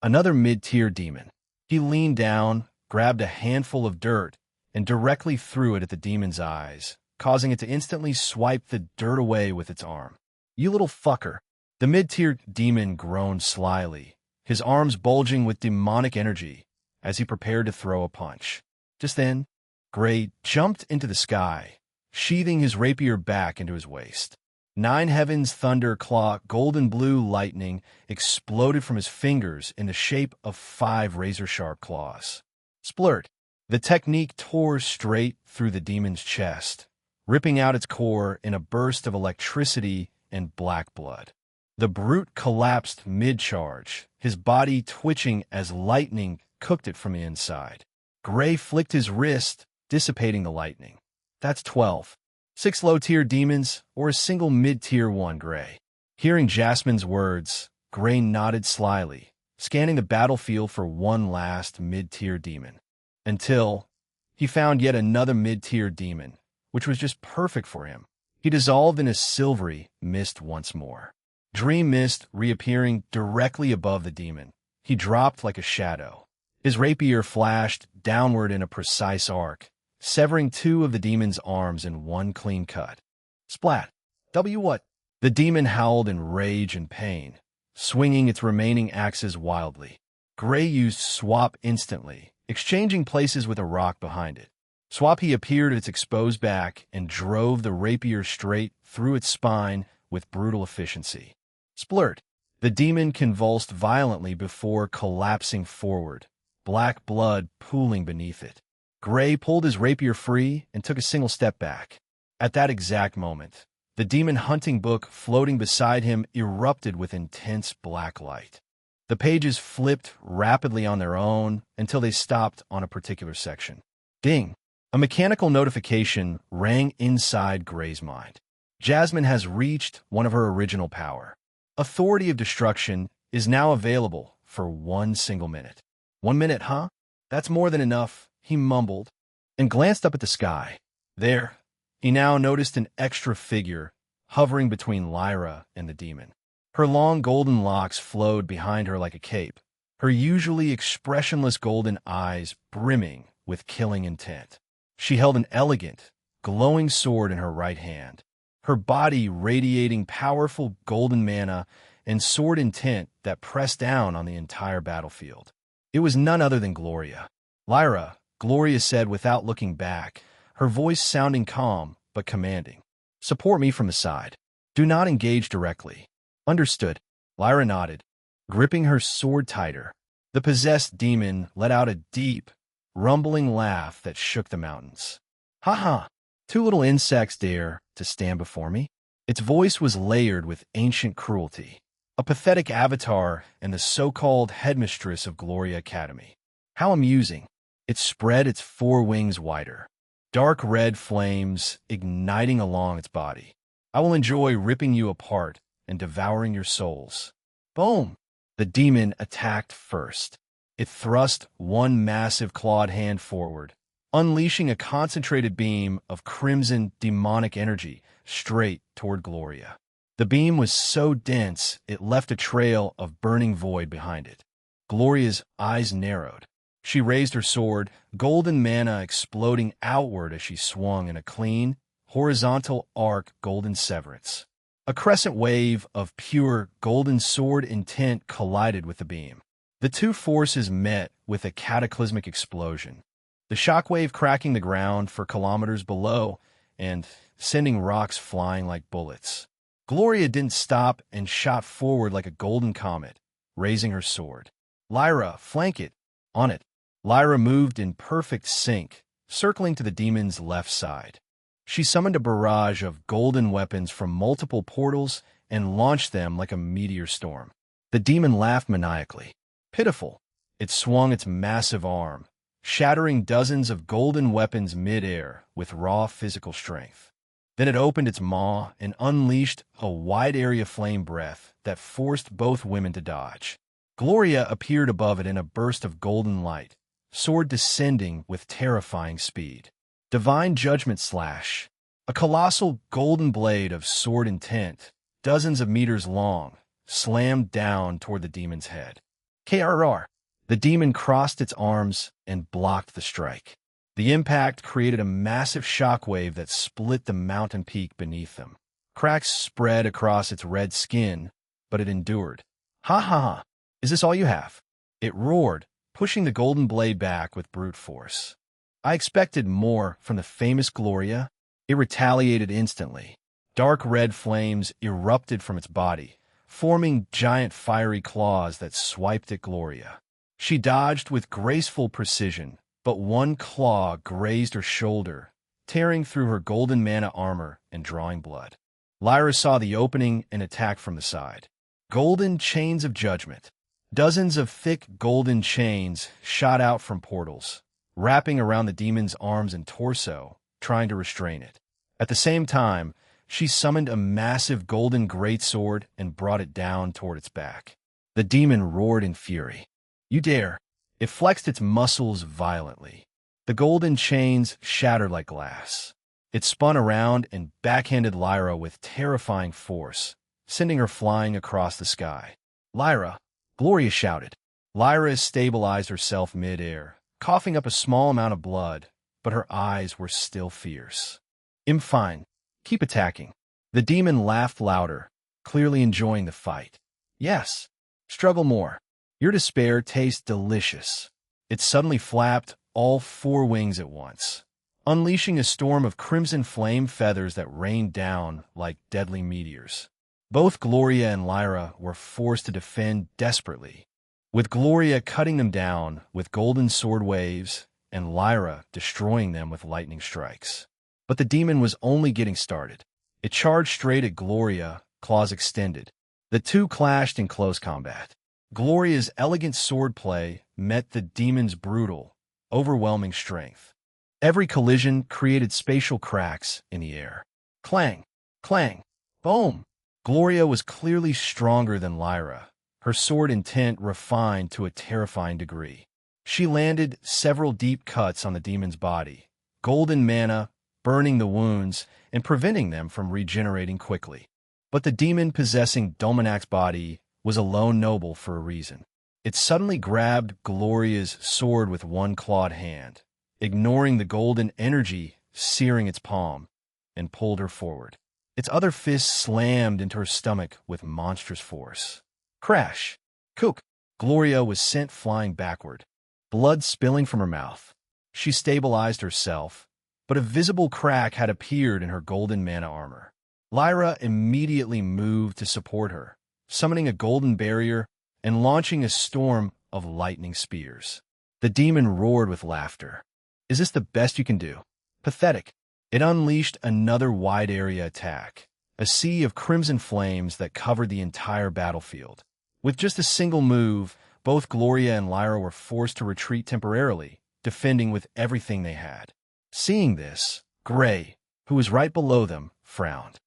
Another mid-tier demon. He leaned down, grabbed a handful of dirt, and directly threw it at the demon's eyes, causing it to instantly swipe the dirt away with its arm. "You little fucker." The mid-tier demon groaned slyly, his arms bulging with demonic energy as he prepared to throw a punch. Just then, Gray jumped into the sky, sheathing his rapier back into his waist. 9 heavens thunder claw golden blue lightning exploded from his fingers in the shape of 5 razor-sharp claws. Splurt. The technique tore straight through the demon's chest, ripping out its core in a burst of electricity and black blood. The brute collapsed mid-charge, his body twitching as lightning cooked it from the inside. Gray flicked his wrist, dissipating the lightning. That's 12. 6 low-tier demons, or a single mid-tier one, Gray. Hearing Jasmine's words, Gray nodded slyly, scanning the battlefield for one last mid-tier demon. Until he found yet another mid-tier demon, which was just perfect for him. He dissolved in a silvery mist once more. Dream Mist reappearing directly above the demon. He dropped like a shadow. His rapier flashed downward in a precise arc, severing 2 of the demon's arms in one clean cut. Splat. What? The demon howled in rage and pain, swinging its remaining axes wildly. Gray used Swap instantly, exchanging places with a rock behind it. Swappy appeared at its exposed back and drove the rapier straight through its spine with brutal efficiency. Splurt. The demon convulsed violently before collapsing forward, black blood pooling beneath it. Gray pulled his rapier free and took a single step back. At that exact moment, the demon hunting book floating beside him erupted with intense black light. The pages flipped rapidly on their own until they stopped on a particular section. Ding! A mechanical notification rang inside Gray's mind. Jasmine has reached one of her original power. Authority of Destruction is now available for 1 single minute. 1 minute, huh? That's more than enough, he mumbled, and glanced up at the sky. There, he now noticed an extra figure hovering between Lyra and the demon. Her long golden locks flowed behind her like a cape, her usually expressionless golden eyes brimming with killing intent. She held an elegant, glowing sword in her right hand, her body radiating powerful golden mana and sword intent that pressed down on the entire battlefield. It was none other than Gloria. Lyra, Gloria said without looking back, her voice sounding calm but commanding. Support me from the side. Do not engage directly. Understood. Lyra nodded, gripping her sword tighter. The possessed demon let out a deep, rumbling laugh that shook the mountains. Ha ha! 2 little insects dare to stand before me? Its voice was layered with ancient cruelty, a pathetic avatar and the so-called headmistress of Gloria Academy. How amusing. It spread its 4 wings wider, dark red flames igniting along its body. I will enjoy ripping you apart and devouring your souls. Boom! The demon attacked first. It thrust one massive clawed hand forward, unleashing a concentrated beam of crimson demonic energy straight toward Gloria. The beam was so dense it left a trail of burning void behind it. Gloria's eyes narrowed. She raised her sword, golden mana exploding outward as she swung in a clean, horizontal arc golden severance. A crescent wave of pure golden sword intent collided with the beam. The 2 forces met with a cataclysmic explosion, the shockwave cracking the ground for kilometers below and sending rocks flying like bullets. Gloria didn't stop and shot forward like a golden comet, raising her sword. Lyra, flank it. On it. Lyra moved in perfect sync, circling to the demon's left side. She summoned a barrage of golden weapons from multiple portals and launched them like a meteor storm. The demon laughed maniacally. Pitiful. It swung its massive arm, shattering dozens of golden weapons mid-air with raw physical strength. Then it opened its maw and unleashed a wide-area flame breath that forced both women to dodge. Gloria appeared above it in a burst of golden light, sword descending with terrifying speed. Divine Judgment Slash, a colossal golden blade of sword intent, dozens of meters long, slammed down toward the demon's head. KRR. The demon crossed its arms and blocked the strike. The impact created a massive shockwave that split the mountain peak beneath them. Cracks spread across its red skin, but it endured. Ha ha ha! Is this all you have? It roared, pushing the golden blade back with brute force. I expected more from the famous Gloria. It retaliated instantly. Dark red flames erupted from its body, forming giant fiery claws that swiped at Gloria. She dodged with graceful precision, but one claw grazed her shoulder, tearing through her golden mana armor and drawing blood. Lyra saw the opening and attacked from the side. Golden chains of judgment. Dozens of thick golden chains shot out from portals, wrapping around the demon's arms and torso, trying to restrain it. At the same time, she summoned a massive golden greatsword and brought it down toward its back. The demon roared in fury. You dare! It flexed its muscles violently. The golden chains shattered like glass. It spun around and backhanded Lyra with terrifying force, sending her flying across the sky. Lyra! Gloria shouted. Lyra stabilized herself mid-air, coughing up a small amount of blood, but her eyes were still fierce. I'm fine. Keep attacking. The demon laughed louder, clearly enjoying the fight. Yes. Struggle more. Your despair tastes delicious. It suddenly flapped all 4 wings at once, unleashing a storm of crimson flame feathers that rained down like deadly meteors. Both Gloria and Lyra were forced to defend desperately, with Gloria cutting them down with golden sword waves and Lyra destroying them with lightning strikes. But the demon was only getting started. It charged straight at Gloria, claws extended. The two clashed in close combat. Gloria's elegant swordplay met the demon's brutal, overwhelming strength. Every collision created spatial cracks in the air. Clang, clang, boom! Gloria was clearly stronger than Lyra, her sword intent refined to a terrifying degree. She landed several deep cuts on the demon's body, golden mana burning the wounds and preventing them from regenerating quickly. But the demon possessing Dominac's body was a lone noble for a reason. It suddenly grabbed Gloria's sword with one clawed hand, ignoring the golden energy searing its palm, and pulled her forward. Its other fist slammed into her stomach with monstrous force. Crash! Kook! Gloria was sent flying backward, blood spilling from her mouth. She stabilized herself, but a visible crack had appeared in her golden mana armor. Lyra immediately moved to support her, summoning a golden barrier and launching a storm of lightning spears. The demon roared with laughter. Is this the best you can do? Pathetic. It unleashed another wide-area attack, a sea of crimson flames that covered the entire battlefield. With just a single move, both Gloria and Lyra were forced to retreat temporarily, defending with everything they had. Seeing this, Gray, who was right below them, frowned.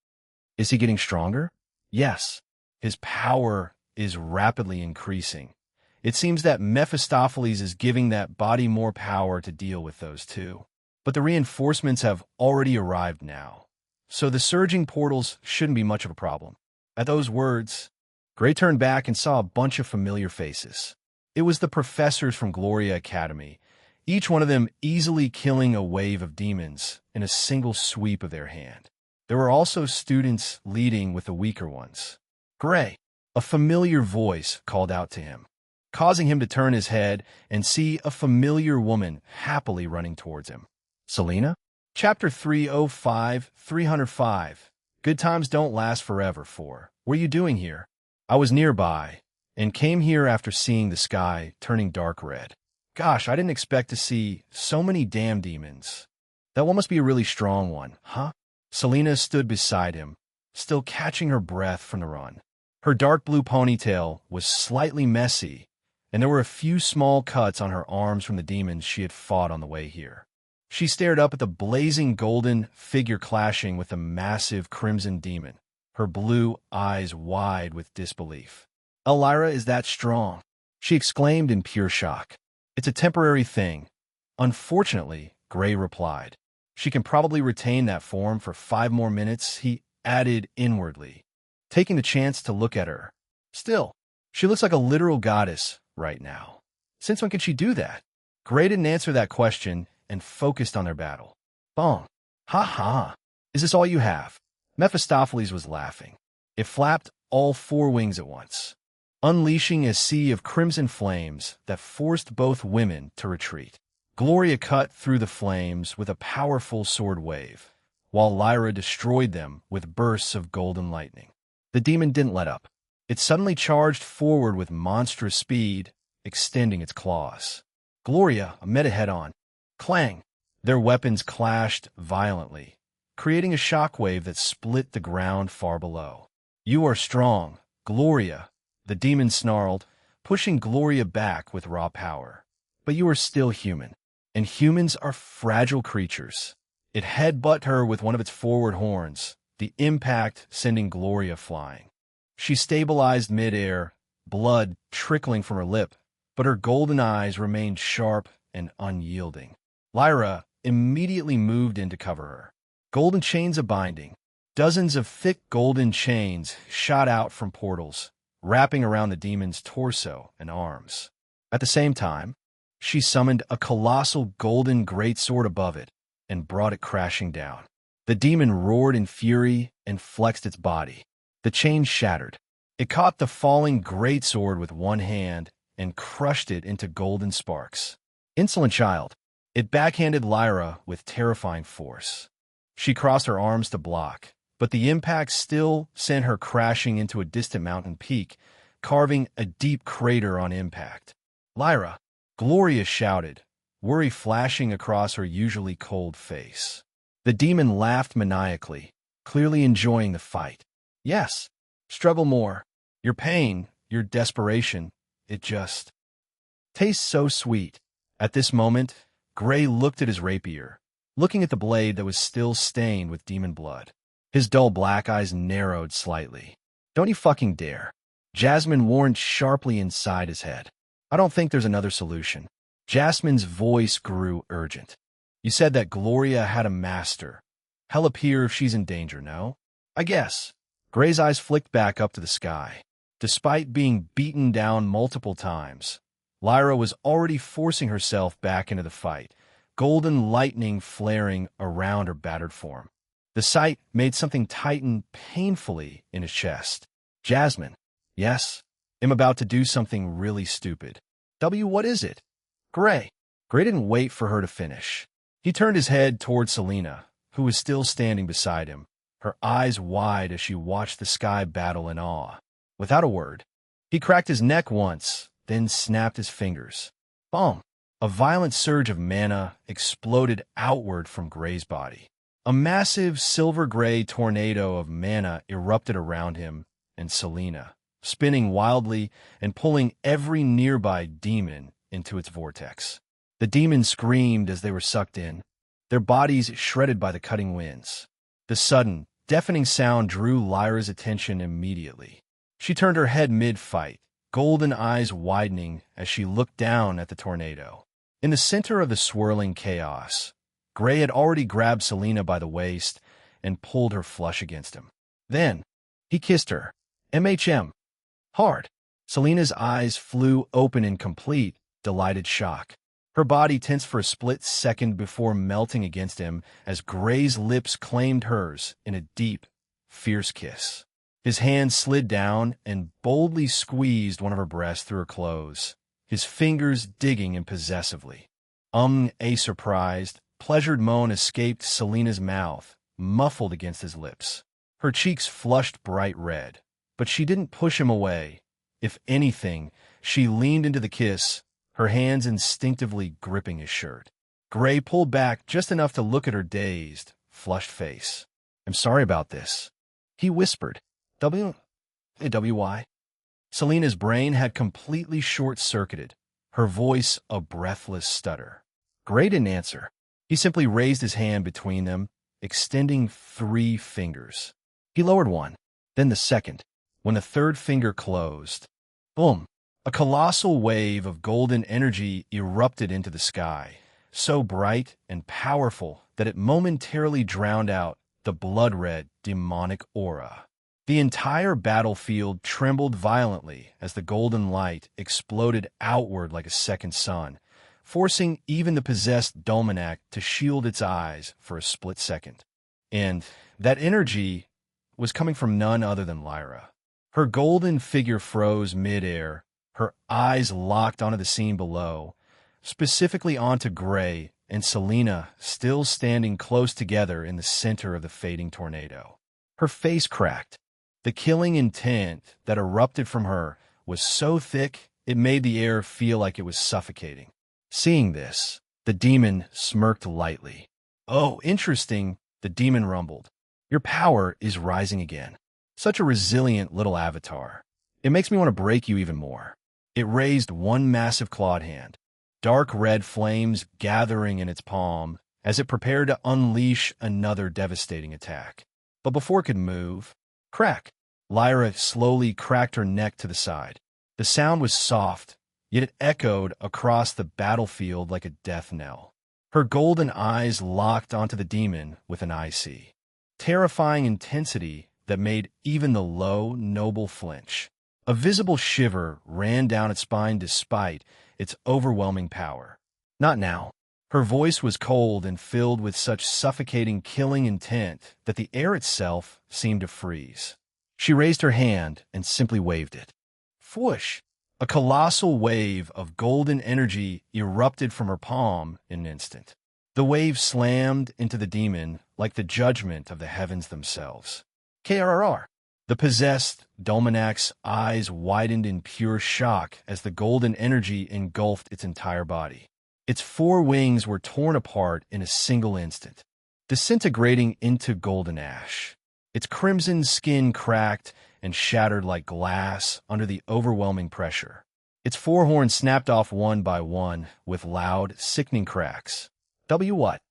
Is he getting stronger? Yes. His power is rapidly increasing. It seems that Mephistopheles is giving that body more power to deal with those two. But the reinforcements have already arrived now, so the surging portals shouldn't be much of a problem. At those words, Gray turned back and saw a bunch of familiar faces. It was the professors from Gloria Academy, each one of them easily killing a wave of demons in a single sweep of their hand. There were also students leading with the weaker ones. Gray, a familiar voice called out to him, causing him to turn his head and see a familiar woman happily running towards him. Selena? Chapter 305, 305. Good times don't last forever. 4. What are you doing here? I was nearby, and came here after seeing the sky turning dark red. Gosh, I didn't expect to see so many damn demons. That one must be a really strong one, huh? Selena stood beside him, still catching her breath from the run. Her dark blue ponytail was slightly messy, and there were a few small cuts on her arms from the demons she had fought on the way here. She stared up at the blazing golden figure clashing with the massive crimson demon, her blue eyes wide with disbelief. Lyra is that strong, she exclaimed in pure shock. It's a temporary thing. Unfortunately, Gray replied. She can probably retain that form for 5 more minutes, he added inwardly, taking the chance to look at her. Still, she looks like a literal goddess right now. Since when can she do that? Gray didn't answer that question and focused on their battle. Bong. Ha ha. Is this all you have? Mephistopheles was laughing. It flapped all 4 wings at once, unleashing a sea of crimson flames that forced both women to retreat. Gloria cut through the flames with a powerful sword wave, while Lyra destroyed them with bursts of golden lightning. The demon didn't let up. It suddenly charged forward with monstrous speed, extending its claws. Gloria met it head-on. Clang! Their weapons clashed violently, creating a shockwave that split the ground far below. You are strong, Gloria, the demon snarled, pushing Gloria back with raw power. But you are still human, and humans are fragile creatures. It headbutted her with one of its forward horns, the impact sending Gloria flying. She stabilized midair, blood trickling from her lip, but her golden eyes remained sharp and unyielding. Lyra immediately moved in to cover her. Golden chains of binding. Dozens of thick golden chains shot out from portals, wrapping around the demon's torso and arms. At the same time, she summoned a colossal golden greatsword above it and brought it crashing down. The demon roared in fury and flexed its body. The chains shattered. It caught the falling greatsword with one hand and crushed it into golden sparks. Insolent child. It backhanded Lyra with terrifying force. She crossed her arms to block, but the impact still sent her crashing into a distant mountain peak, carving a deep crater on impact. Lyra, Gloria shouted, worry flashing across her usually cold face. The demon laughed maniacally, clearly enjoying the fight. Yes, struggle more. Your pain, your desperation, it just tastes so sweet. At this moment, Gray looked at his rapier, looking at the blade that was still stained with demon blood. His dull black eyes narrowed slightly. Don't you fucking dare. Jasmine warned sharply inside his head. I don't think there's another solution. Jasmine's voice grew urgent. You said that Gloria had a master. Hell appear if she's in danger, no? I guess. Gray's eyes flicked back up to the sky. Despite being beaten down multiple times, Lyra was already forcing herself back into the fight, golden lightning flaring around her battered form. The sight made something tighten painfully in his chest. Jasmine. Yes, I'm about to do something really stupid. What is it? Gray. Gray didn't wait for her to finish. He turned his head toward Selena, who was still standing beside him, her eyes wide as she watched the sky battle in awe. Without a word, he cracked his neck once, then snapped his fingers. Boom! A violent surge of mana exploded outward from Gray's body. A massive silver-gray tornado of mana erupted around him and Selena, spinning wildly and pulling every nearby demon into its vortex. The demons screamed as they were sucked in, their bodies shredded by the cutting winds. The sudden, deafening sound drew Lyra's attention immediately. She turned her head mid-fight, golden eyes widening as she looked down at the tornado. In the center of the swirling chaos, Gray had already grabbed Selena by the waist and pulled her flush against him. Then, he kissed her. MHM. Hard. Selena's eyes flew open in complete, delighted shock. Her body tensed for a split second before melting against him as Gray's lips claimed hers in a deep, fierce kiss. His hand slid down and boldly squeezed one of her breasts through her clothes, his fingers digging in possessively. A surprised, pleasured moan escaped Selena's mouth, muffled against his lips. Her cheeks flushed bright red, but she didn't push him away. If anything, she leaned into the kiss, her hands instinctively gripping his shirt. Gray pulled back just enough to look at her dazed, flushed face. I'm sorry about this, he whispered. WY? Selena's brain had completely short-circuited, her voice a breathless stutter. Gray didn't answer. He simply raised his hand between them, extending 3 fingers. He lowered one, then the second. When the third finger closed, boom! A colossal wave of golden energy erupted into the sky, so bright and powerful that it momentarily drowned out the blood-red, demonic aura. The entire battlefield trembled violently as the golden light exploded outward like a second sun, forcing even the possessed Dolmanac to shield its eyes for a split second. And that energy was coming from none other than Lyra. Her golden figure froze mid-air, her eyes locked onto the scene below, specifically onto Gray and Selena still standing close together in the center of the fading tornado. Her face cracked. The killing intent that erupted from her was so thick it made the air feel like it was suffocating. Seeing this, the demon smirked lightly. Oh, interesting, the demon rumbled. Your power is rising again. Such a resilient little avatar. It makes me want to break you even more. It raised one massive clawed hand, dark red flames gathering in its palm as it prepared to unleash another devastating attack. But before it could move, crack! Lyra slowly cracked her neck to the side. The sound was soft, yet it echoed across the battlefield like a death knell. Her golden eyes locked onto the demon with an icy, terrifying intensity that made even the low, noble flinch. A visible shiver ran down its spine despite its overwhelming power. Not now. Her voice was cold and filled with such suffocating, killing intent that the air itself seemed to freeze. She raised her hand and simply waved it. Whoosh! A colossal wave of golden energy erupted from her palm in an instant. The wave slammed into the demon like the judgment of the heavens themselves. KRRR! The possessed Dolmanac's eyes widened in pure shock as the golden energy engulfed its entire body. Its four wings were torn apart in a single instant, disintegrating into golden ash. Its crimson skin cracked and shattered like glass under the overwhelming pressure. Its four horns snapped off one by one with loud, sickening cracks. What?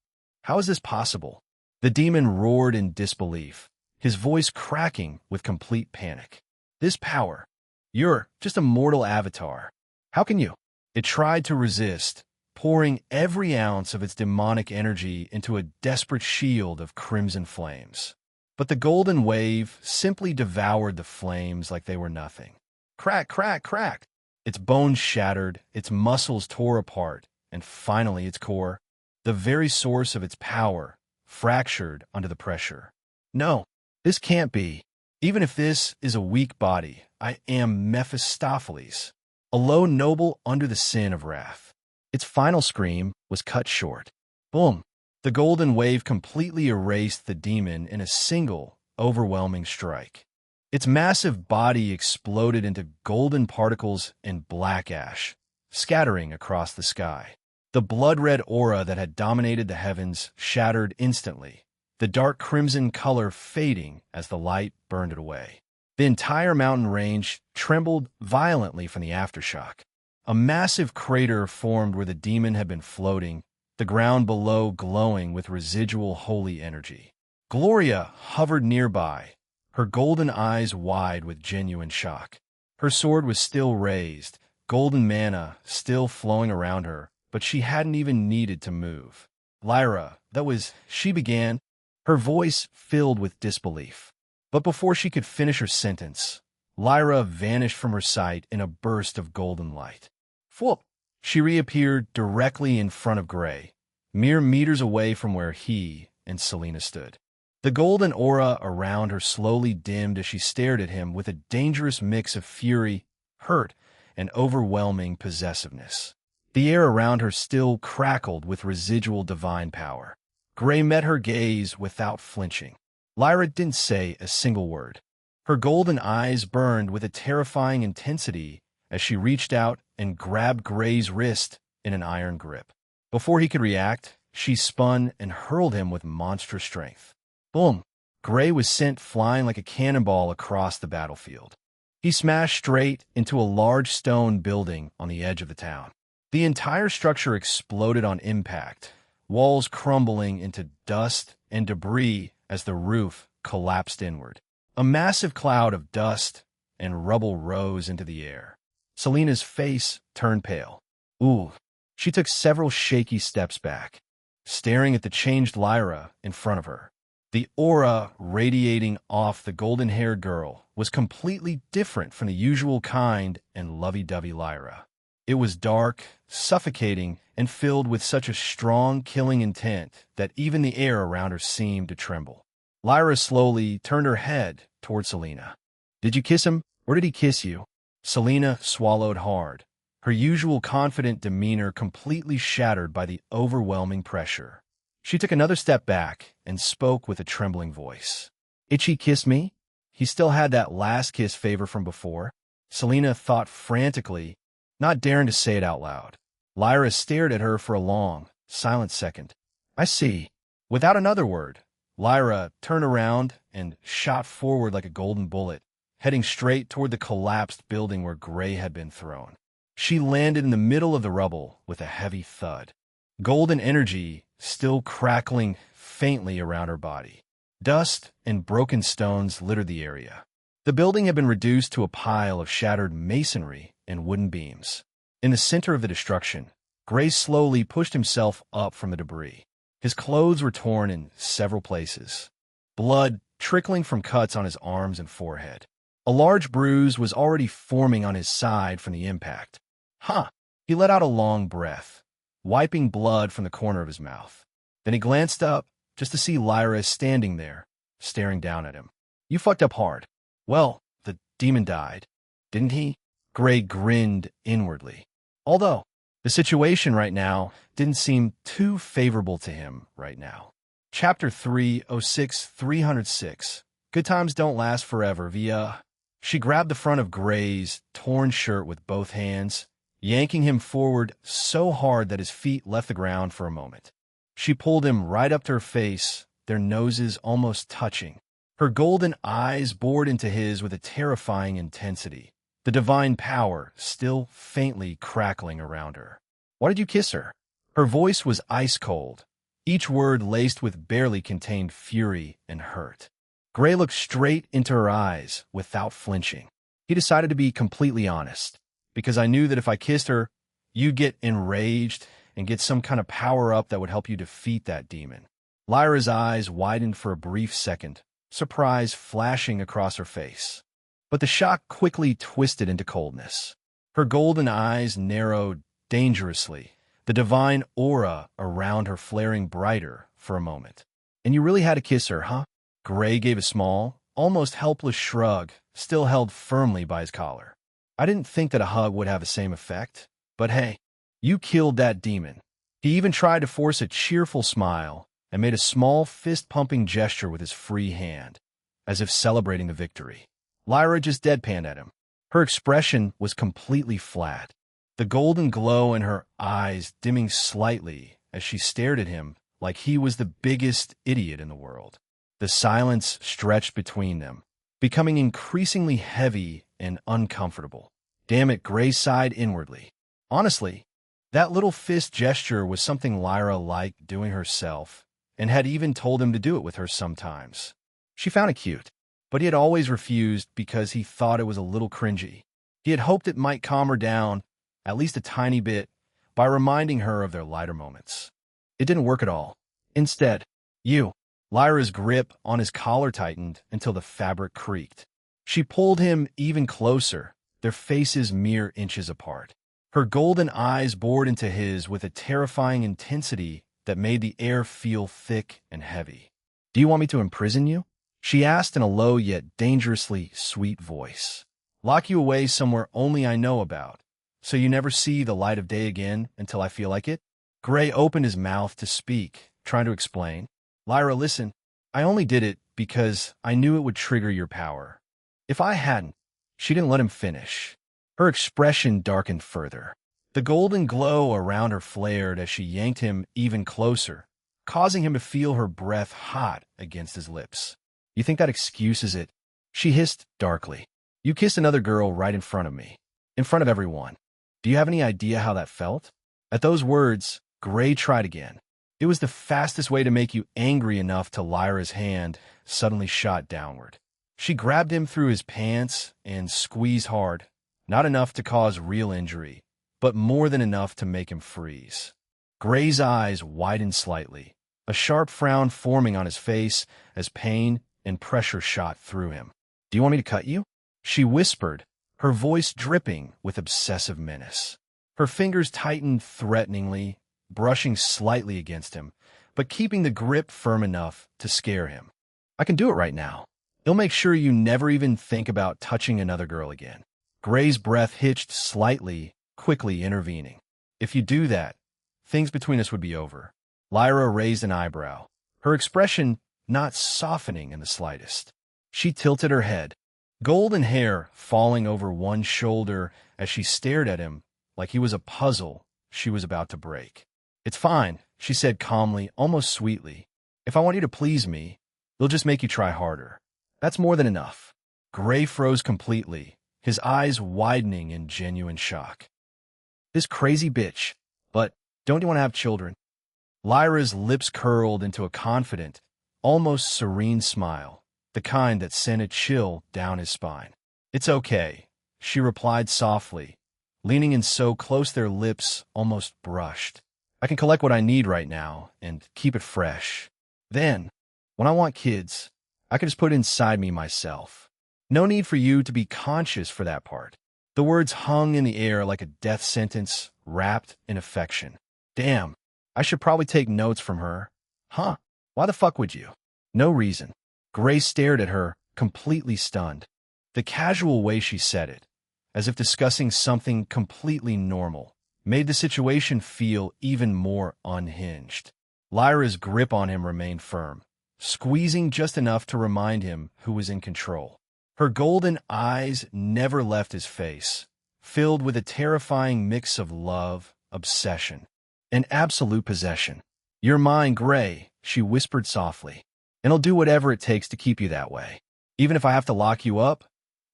How is this possible? The demon roared in disbelief, his voice cracking with complete panic. This power. You're just a mortal avatar. How can you? It tried to resist, pouring every ounce of its demonic energy into a desperate shield of crimson flames. But the golden wave simply devoured the flames like they were nothing. Crack, crack, crack! Its bones shattered, its muscles tore apart, and finally its core, the very source of its power, fractured under the pressure. No, this can't be. Even if this is a weak body, I am Mephistopheles, a low noble under the sin of wrath. Its final scream was cut short. Boom! The golden wave completely erased the demon in a single, overwhelming strike. Its massive body exploded into golden particles and black ash, scattering across the sky. The blood-red aura that had dominated the heavens shattered instantly, the dark crimson color fading as the light burned it away. The entire mountain range trembled violently from the aftershock. A massive crater formed where the demon had been floating, the ground below glowing with residual holy energy. Gloria hovered nearby, her golden eyes wide with genuine shock. Her sword was still raised, golden mana still flowing around her, but she hadn't even needed to move. Lyra, she began, her voice filled with disbelief. But before she could finish her sentence, Lyra vanished from her sight in a burst of golden light. Whoop! She reappeared directly in front of Gray, mere meters away from where he and Selena stood. The golden aura around her slowly dimmed as she stared at him with a dangerous mix of fury, hurt, and overwhelming possessiveness. The air around her still crackled with residual divine power. Gray met her gaze without flinching. Lyra didn't say a single word. Her golden eyes burned with a terrifying intensity as she reached out and grabbed Gray's wrist in an iron grip. Before he could react, she spun and hurled him with monstrous strength. Boom! Gray was sent flying like a cannonball across the battlefield. He smashed straight into a large stone building on the edge of the town. The entire structure exploded on impact, walls crumbling into dust and debris as the roof collapsed inward. A massive cloud of dust and rubble rose into the air. Selena's face turned pale. Ooh! She took several shaky steps back, staring at the changed Lyra in front of her. The aura radiating off the golden-haired girl was completely different from the usual kind and lovey-dovey Lyra. It was dark, suffocating, and filled with such a strong, killing intent that even the air around her seemed to tremble. Lyra slowly turned her head toward Selena. Did you kiss him, or did he kiss you? Selena swallowed hard, her usual confident demeanor completely shattered by the overwhelming pressure. She took another step back and spoke with a trembling voice. Itchy kissed me? He still had that last kiss favor from before. Selena thought frantically, not daring to say it out loud. Lyra stared at her for a long, silent second. I see. Without another word, Lyra turned around and shot forward like a golden bullet, heading straight toward the collapsed building where Gray had been thrown. She landed in the middle of the rubble with a heavy thud. Golden energy still crackling faintly around her body. Dust and broken stones littered the area. The building had been reduced to a pile of shattered masonry and wooden beams. In the center of the destruction, Gray slowly pushed himself up from the debris. His clothes were torn in several places, blood trickling from cuts on his arms and forehead. A large bruise was already forming on his side from the impact. He let out a long breath, wiping blood from the corner of his mouth. Then he glanced up just to see Lyra standing there, staring down at him. You fucked up hard. Well, the demon died, didn't he? Gray grinned inwardly. Although, the situation right now didn't seem too favorable to him right now. Chapter 306. Good times don't last forever, She grabbed the front of Gray's torn shirt with both hands. yanking him forward so hard that his feet left the ground for a moment. She pulled him right up to her face, their noses almost touching. Her golden eyes bored into his with a terrifying intensity, the divine power still faintly crackling around her. "Why did you kiss her?" Her voice was ice cold, each word laced with barely contained fury and hurt. Gray looked straight into her eyes without flinching. He decided to be completely honest, because I knew that if I kissed her, you'd get enraged and get some kind of power-up that would help you defeat that demon. Lyra's eyes widened for a brief second, surprise flashing across her face. But the shock quickly twisted into coldness. Her golden eyes narrowed dangerously, the divine aura around her flaring brighter for a moment. "And you really had to kiss her, huh?" Gray gave a small, almost helpless shrug, still held firmly by his collar. "I didn't think that a hug would have the same effect, but hey, you killed that demon." He even tried to force a cheerful smile and made a small fist-pumping gesture with his free hand, as if celebrating the victory. Lyra just deadpanned at him. Her expression was completely flat, the golden glow in her eyes dimming slightly as she stared at him like he was the biggest idiot in the world. The silence stretched between them, becoming increasingly heavy and uncomfortable. Damn it, Gray sighed inwardly. Honestly, that little fist gesture was something Lyra liked doing herself, and had even told him to do it with her sometimes. She found it cute, but he had always refused because he thought it was a little cringy. He had hoped it might calm her down, at least a tiny bit, by reminding her of their lighter moments. It didn't work at all. Instead, Lyra's grip on his collar tightened until the fabric creaked. She pulled him even closer, their faces mere inches apart. Her golden eyes bored into his with a terrifying intensity that made the air feel thick and heavy. "Do you want me to imprison you?" she asked in a low yet dangerously sweet voice. "Lock you away somewhere only I know about, so you never see the light of day again until I feel like it?" Gray opened his mouth to speak, trying to explain. "Lyra, listen, I only did it because I knew it would trigger your power. If I hadn't..." She didn't let him finish. Her expression darkened further. The golden glow around her flared as she yanked him even closer, causing him to feel her breath hot against his lips. "You think that excuses it?" she hissed darkly. "You kissed another girl right in front of me, in front of everyone. Do you have any idea how that felt?" At those words, Gray tried again. It was the fastest way to make you angry enough till Lyra's hand suddenly shot downward. She grabbed him through his pants and squeezed hard, not enough to cause real injury, but more than enough to make him freeze. Gray's eyes widened slightly, a sharp frown forming on his face as pain and pressure shot through him. "Do you want me to cut you?" she whispered, her voice dripping with obsessive menace. Her fingers tightened threateningly, brushing slightly against him, but keeping the grip firm enough to scare him. "I can do it right now. It'll make sure you never even think about touching another girl again." Gray's breath hitched slightly, quickly intervening. "If you do that, things between us would be over." Lyra raised an eyebrow, her expression not softening in the slightest. She tilted her head, golden hair falling over one shoulder as she stared at him like he was a puzzle she was about to break. "It's fine," she said calmly, almost sweetly. "If I want you to please me, it'll just make you try harder. That's more than enough." Gray froze completely, his eyes widening in genuine shock. "This crazy bitch. But don't you want to have children?" Lyra's lips curled into a confident, almost serene smile, the kind that sent a chill down his spine. "It's okay," she replied softly, leaning in so close their lips almost brushed. "I can collect what I need right now and keep it fresh. Then, when I want kids, I can just put it inside me myself. No need for you to be conscious for that part." The words hung in the air like a death sentence wrapped in affection. Damn, I should probably take notes from her. Huh? Why the fuck would you? No reason. Gray stared at her, completely stunned. The casual way she said it, as if discussing something completely normal, made the situation feel even more unhinged. Lyra's grip on him remained firm, squeezing just enough to remind him who was in control. Her golden eyes never left his face, filled with a terrifying mix of love, obsession, and absolute possession. "You're mine, Gray," she whispered softly, "and I'll do whatever it takes to keep you that way. Even if I have to lock you up,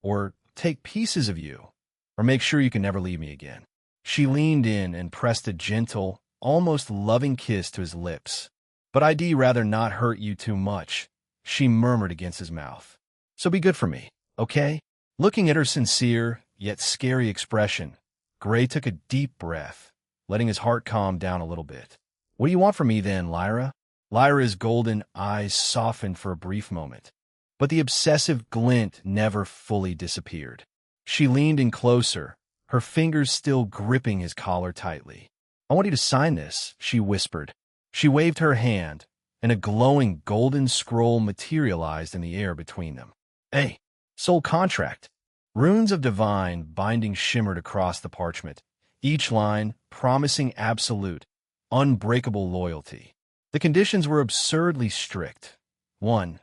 or take pieces of you, or make sure you can never leave me again." She leaned in and pressed a gentle, almost loving kiss to his lips. "But I'd rather not hurt you too much," she murmured against his mouth. "So be good for me, okay?" Looking at her sincere, yet scary expression, Gray took a deep breath, letting his heart calm down a little bit. "What do you want from me then, Lyra?" Lyra's golden eyes softened for a brief moment, but the obsessive glint never fully disappeared. She leaned in closer, her fingers still gripping his collar tightly. "I want you to sign this," she whispered. She waved her hand, and a glowing golden scroll materialized in the air between them. "Hey, soul contract." Runes of divine binding shimmered across the parchment, each line promising absolute, unbreakable loyalty. The conditions were absurdly strict. 1.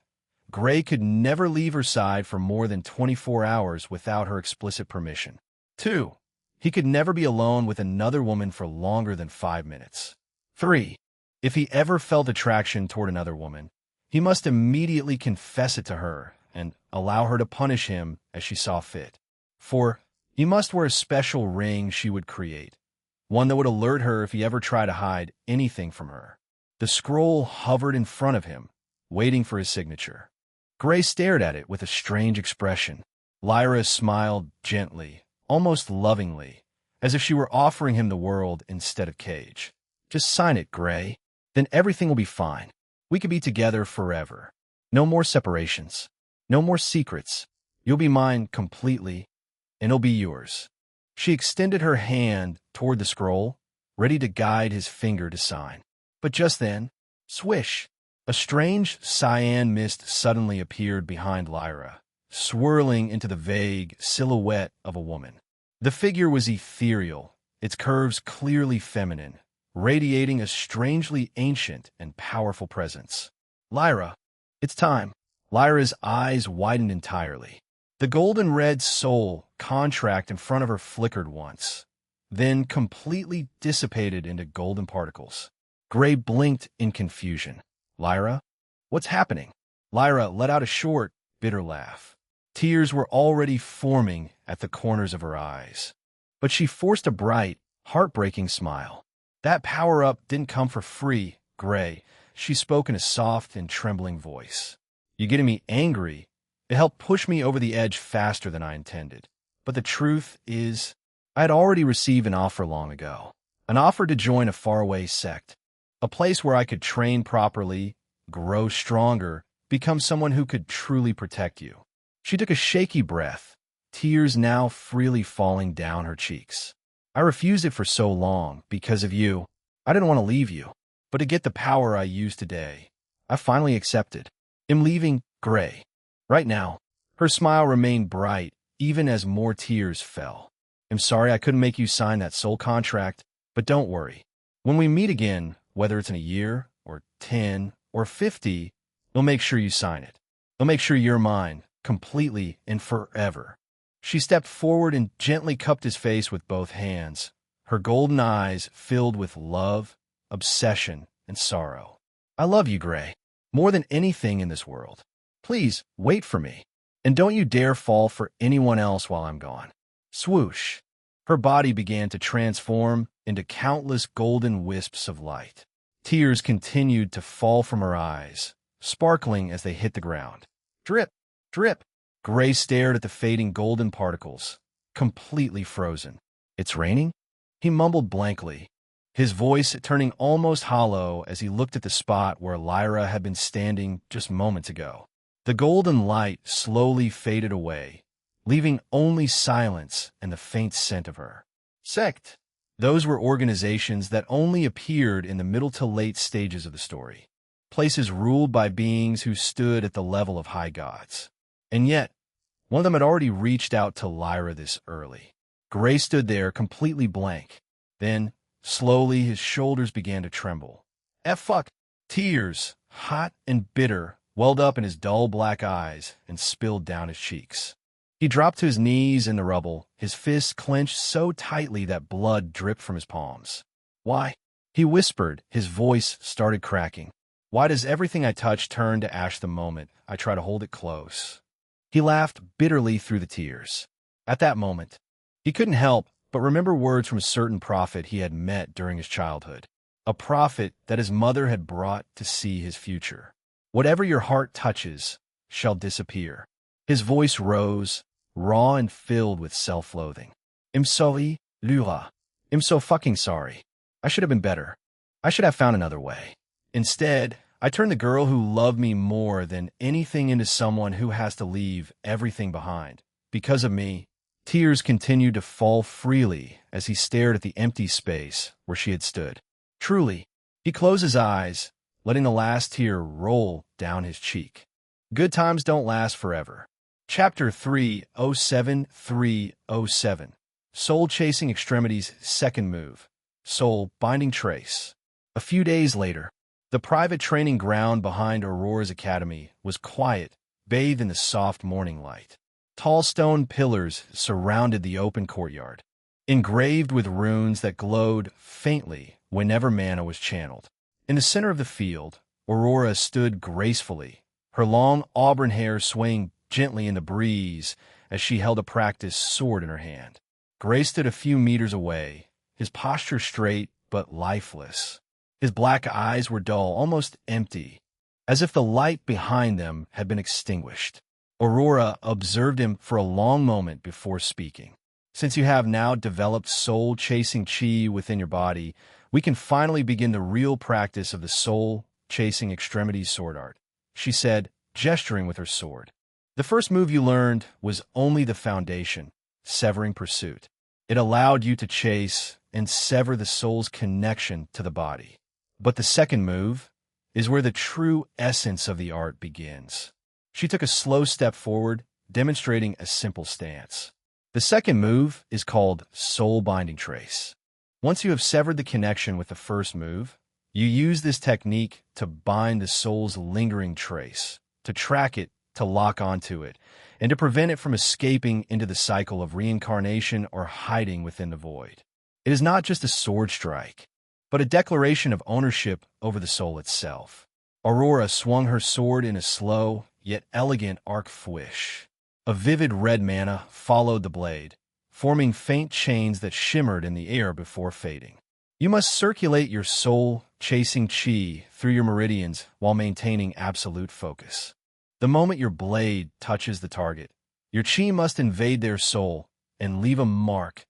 Gray could never leave her side for more than 24 hours without her explicit permission. 2. He could never be alone with another woman for longer than 5 minutes. 3. If he ever felt attraction toward another woman, he must immediately confess it to her and allow her to punish him as she saw fit. 4. He must wear a special ring she would create, one that would alert her if he ever tried to hide anything from her. The scroll hovered in front of him, waiting for his signature. Gray stared at it with a strange expression. Lyra smiled gently, almost lovingly, as if she were offering him the world instead of cage. "Just sign it, Gray. Then everything will be fine. We could be together forever. No more separations. No more secrets. You'll be mine completely, and it'll be yours." She extended her hand toward the scroll, ready to guide his finger to sign. But just then, swish! A strange cyan mist suddenly appeared behind Lyra, swirling into the vague silhouette of a woman. The figure was ethereal, its curves clearly feminine, radiating a strangely ancient and powerful presence. "Lyra, it's time." Lyra's eyes widened entirely. The golden red soul contract in front of her flickered once, then completely dissipated into golden particles. Gray blinked in confusion. "Lyra? What's happening?" Lyra let out a short, bitter laugh. Tears were already forming at the corners of her eyes. But she forced a bright, heartbreaking smile. "That power-up didn't come for free, Gray," she spoke in a soft and trembling voice. "You're getting me angry. It helped push me over the edge faster than I intended. But the truth is, I had already received an offer long ago. An offer to join a faraway sect. A place where I could train properly, grow stronger, become someone who could truly protect you." She took a shaky breath, tears now freely falling down her cheeks. "I refused it for so long because of you. I didn't want to leave you. But to get the power I use today, I finally accepted. I'm leaving, Gray. Right now." Her smile remained bright, even as more tears fell. "I'm sorry I couldn't make you sign that soul contract, but don't worry. When we meet again, whether it's in a year, or 10, or 50, we'll make sure you sign it. We'll make sure you're mine, completely and forever." She stepped forward and gently cupped his face with both hands, her golden eyes filled with love, obsession, and sorrow. "I love you, Gray, more than anything in this world. Please, wait for me. And don't you dare fall for anyone else while I'm gone." Swoosh! Her body began to transform into countless golden wisps of light. Tears continued to fall from her eyes, sparkling as they hit the ground. Drip! Drip! Gray stared at the fading golden particles, completely frozen. "It's raining?" he mumbled blankly, his voice turning almost hollow as he looked at the spot where Lyra had been standing just moments ago. The golden light slowly faded away, leaving only silence and the faint scent of her. Sect. Those were organizations that only appeared in the middle to late stages of the story. Places ruled by beings who stood at the level of high gods. And yet, one of them had already reached out to Lyra this early. Gray stood there completely blank. Then, slowly, his shoulders began to tremble. Fuck! Tears, hot and bitter, welled up in his dull black eyes and spilled down his cheeks. He dropped to his knees in the rubble, his fists clenched so tightly that blood dripped from his palms. Why? He whispered, his voice started cracking. Why does everything I touch turn to ash the moment I try to hold it close? He laughed bitterly through the tears. At that moment, he couldn't help but remember words from a certain prophet he had met during his childhood. A prophet that his mother had brought to see his future. Whatever your heart touches shall disappear. His voice rose, raw and filled with self-loathing. I'm sorry, Lura. I'm so fucking sorry. I should have been better. I should have found another way. Instead, I turned the girl who loved me more than anything into someone who has to leave everything behind. Because of me, tears continued to fall freely as he stared at the empty space where she had stood. Truly, he closed his eyes, letting the last tear roll down his cheek. Good times don't last forever. Chapter 307. Soul Chasing Extremities' second move. Soul Binding Trace. A few days later, the private training ground behind Aurora's academy was quiet, bathed in the soft morning light. Tall stone pillars surrounded the open courtyard, engraved with runes that glowed faintly whenever mana was channeled. In the center of the field, Aurora stood gracefully, her long auburn hair swaying gently in the breeze as she held a practiced sword in her hand. Gray stood a few meters away, his posture straight but lifeless. His black eyes were dull, almost empty, as if the light behind them had been extinguished. Aurora observed him for a long moment before speaking. Since you have now developed soul-chasing chi within your body, we can finally begin the real practice of the soul-chasing extremities sword art, she said, gesturing with her sword. The first move you learned was only the foundation, severing pursuit. It allowed you to chase and sever the soul's connection to the body. But the second move is where the true essence of the art begins. She took a slow step forward, demonstrating a simple stance. The second move is called Soul Binding Trace. Once you have severed the connection with the first move, you use this technique to bind the soul's lingering trace, to track it, to lock onto it, and to prevent it from escaping into the cycle of reincarnation or hiding within the void. It is not just a sword strike, but a declaration of ownership over the soul itself. Aurora swung her sword in a slow, yet elegant arc fwish. A vivid red mana followed the blade, forming faint chains that shimmered in the air before fading. You must circulate your soul-chasing chi through your meridians while maintaining absolute focus. The moment your blade touches the target, your chi must invade their soul and leave a mark,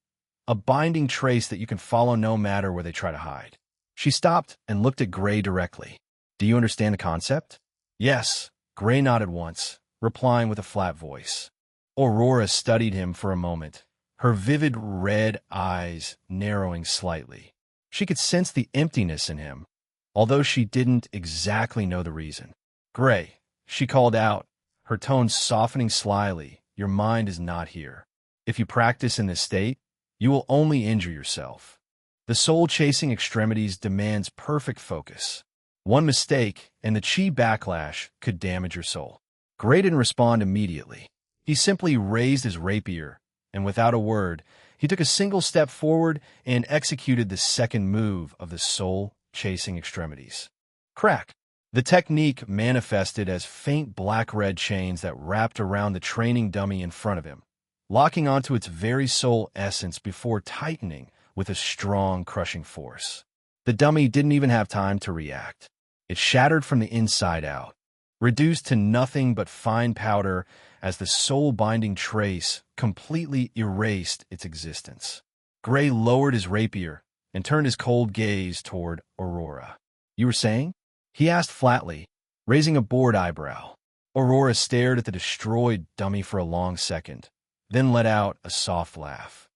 a binding trace that you can follow no matter where they try to hide. She stopped and looked at Gray directly. Do you understand the concept? Yes, Gray nodded once, replying with a flat voice. Aurora studied him for a moment, her vivid red eyes narrowing slightly. She could sense the emptiness in him, although she didn't exactly know the reason. Gray, she called out, her tone softening slyly, your mind is not here. If you practice in this state, you will only injure yourself. The soul-chasing extremities demands perfect focus. One mistake, and the chi backlash could damage your soul. Gray didn't respond immediately. He simply raised his rapier, and without a word, he took a single step forward and executed the second move of the soul-chasing extremities. Crack! The technique manifested as faint black-red chains that wrapped around the training dummy in front of him, locking onto its very soul essence before tightening with a strong, crushing force. The dummy didn't even have time to react. It shattered from the inside out, reduced to nothing but fine powder as the soul-binding trace completely erased its existence. Gray lowered his rapier and turned his cold gaze toward Aurora. You were saying? He asked flatly, raising a bored eyebrow. Aurora stared at the destroyed dummy for a long second, then let out a soft laugh.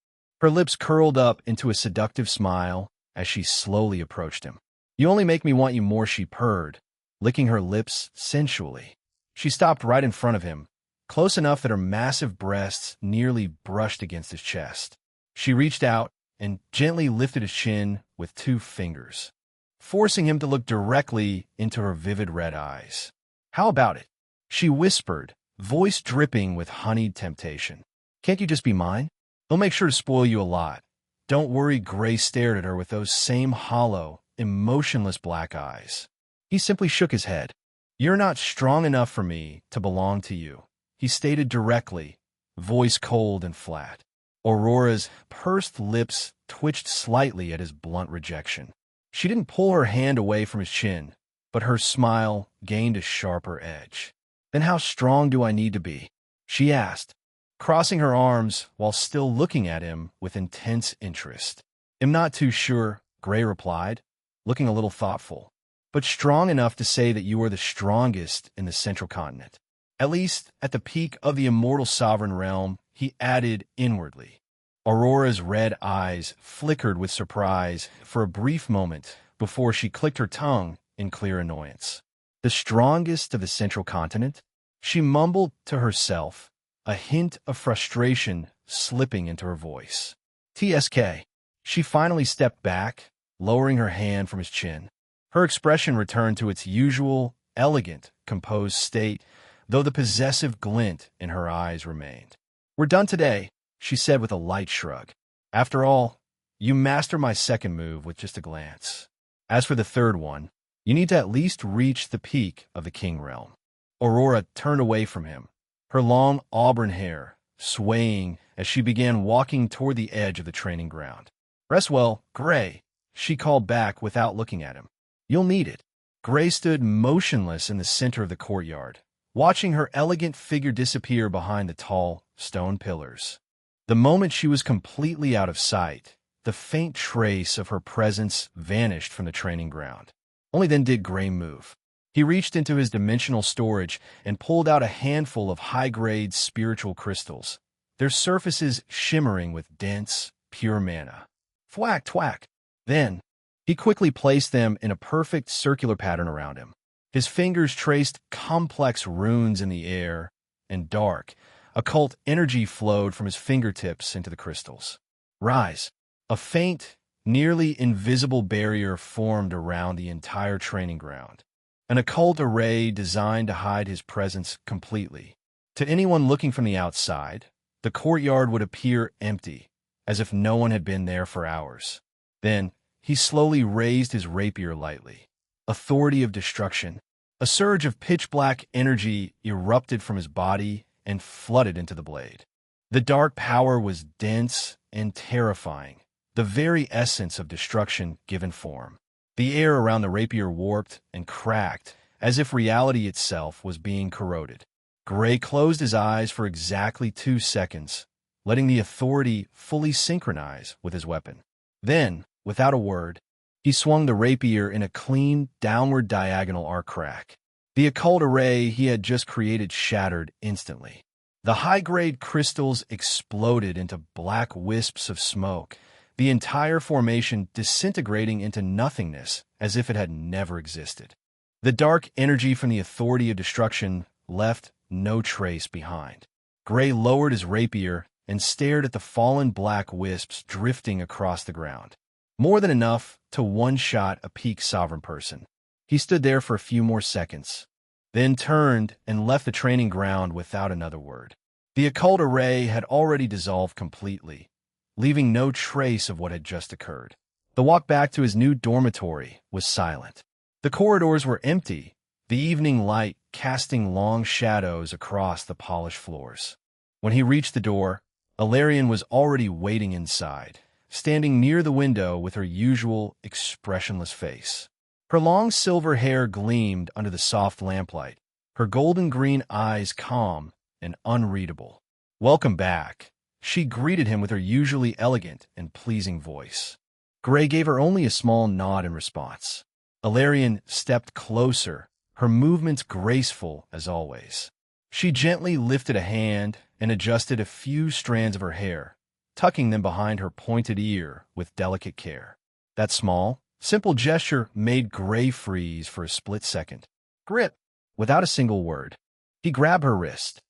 Her lips curled up into a seductive smile as she slowly approached him. You only make me want you more, she purred, licking her lips sensually. She stopped right in front of him, close enough that her massive breasts nearly brushed against his chest. She reached out and gently lifted his chin with 2 fingers, forcing him to look directly into her vivid red eyes. How about it? She whispered, voice dripping with honeyed temptation. "Can't you just be mine? I'll make sure to spoil you a lot." "Don't worry," Gray stared at her with those same hollow, emotionless black eyes. He simply shook his head. "You're not strong enough for me to belong to you," he stated directly, voice cold and flat. Aurora's pursed lips twitched slightly at his blunt rejection. She didn't pull her hand away from his chin, but her smile gained a sharper edge. "Then how strong do I need to be?" she asked, crossing her arms while still looking at him with intense interest. "I'm not too sure," Gray replied, looking a little thoughtful, "but strong enough to say that you are the strongest in the Central Continent. At least at the peak of the immortal sovereign realm," he added inwardly. Aurora's red eyes flickered with surprise for a brief moment before she clicked her tongue in clear annoyance. "The strongest of the Central Continent?" she mumbled to herself, a hint of frustration slipping into her voice. "TSK." She finally stepped back, lowering her hand from his chin. Her expression returned to its usual, elegant, composed state, though the possessive glint in her eyes remained. "We're done today," she said with a light shrug. "After all, you master my second move with just a glance. As for the third one, you need to at least reach the peak of the King Realm." Aurora turned away from him, her long auburn hair swaying as she began walking toward the edge of the training ground. "Rest well, Gray," she called back without looking at him. "You'll need it." Gray stood motionless in the center of the courtyard, watching her elegant figure disappear behind the tall stone pillars. The moment she was completely out of sight, the faint trace of her presence vanished from the training ground. Only then did Gray move. He reached into his dimensional storage and pulled out a handful of high-grade spiritual crystals, their surfaces shimmering with dense, pure mana. Thwack, thwack. Then, he quickly placed them in a perfect circular pattern around him. His fingers traced complex runes in the air, and dark, occult energy flowed from his fingertips into the crystals. "Rise." A faint, nearly invisible barrier formed around the entire training ground, an occult array designed to hide his presence completely. To anyone looking from the outside, the courtyard would appear empty, as if no one had been there for hours. Then, he slowly raised his rapier lightly. Authority of destruction. A surge of pitch-black energy erupted from his body and flooded into the blade. The dark power was dense and terrifying, the very essence of destruction given form. The air around the rapier warped and cracked, as if reality itself was being corroded. Gray closed his eyes for exactly 2 seconds, letting the authority fully synchronize with his weapon. Then, without a word, he swung the rapier in a clean, downward diagonal arc crack. The occult array he had just created shattered instantly. The high-grade crystals exploded into black wisps of smoke, the entire formation disintegrating into nothingness as if it had never existed. The dark energy from the authority of destruction left no trace behind. Gray lowered his rapier and stared at the fallen black wisps drifting across the ground. More than enough to one-shot a peak sovereign person. He stood there for a few more seconds, then turned and left the training ground without another word. The occult array had already dissolved completely, leaving no trace of what had just occurred. The walk back to his new dormitory was silent. The corridors were empty, the evening light casting long shadows across the polished floors. When he reached the door, Alarian was already waiting inside, standing near the window with her usual expressionless face. Her long silver hair gleamed under the soft lamplight, her golden-green eyes calm and unreadable. "Welcome back," she greeted him with her usually elegant and pleasing voice. Gray gave her only a small nod in response. Alarian stepped closer, her movements graceful as always. She gently lifted a hand and adjusted a few strands of her hair, tucking them behind her pointed ear with delicate care. That small, simple gesture made Gray freeze for a split second. "Grip!" Without a single word, he grabbed her wrist.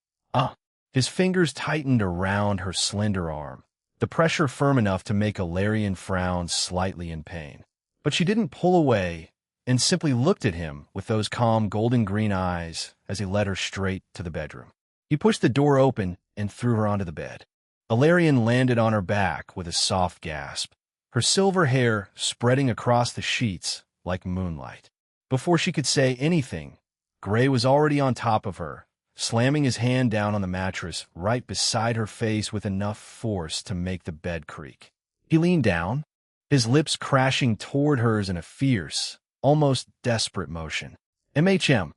His fingers tightened around her slender arm, the pressure firm enough to make Alarian frown slightly in pain. But she didn't pull away and simply looked at him with those calm golden-green eyes as he led her straight to the bedroom. He pushed the door open and threw her onto the bed. Ilarion landed on her back with a soft gasp, her silver hair spreading across the sheets like moonlight. Before she could say anything, Gray was already on top of her, slamming his hand down on the mattress right beside her face with enough force to make the bed creak. He leaned down, his lips crashing toward hers in a fierce, almost desperate motion. MHM.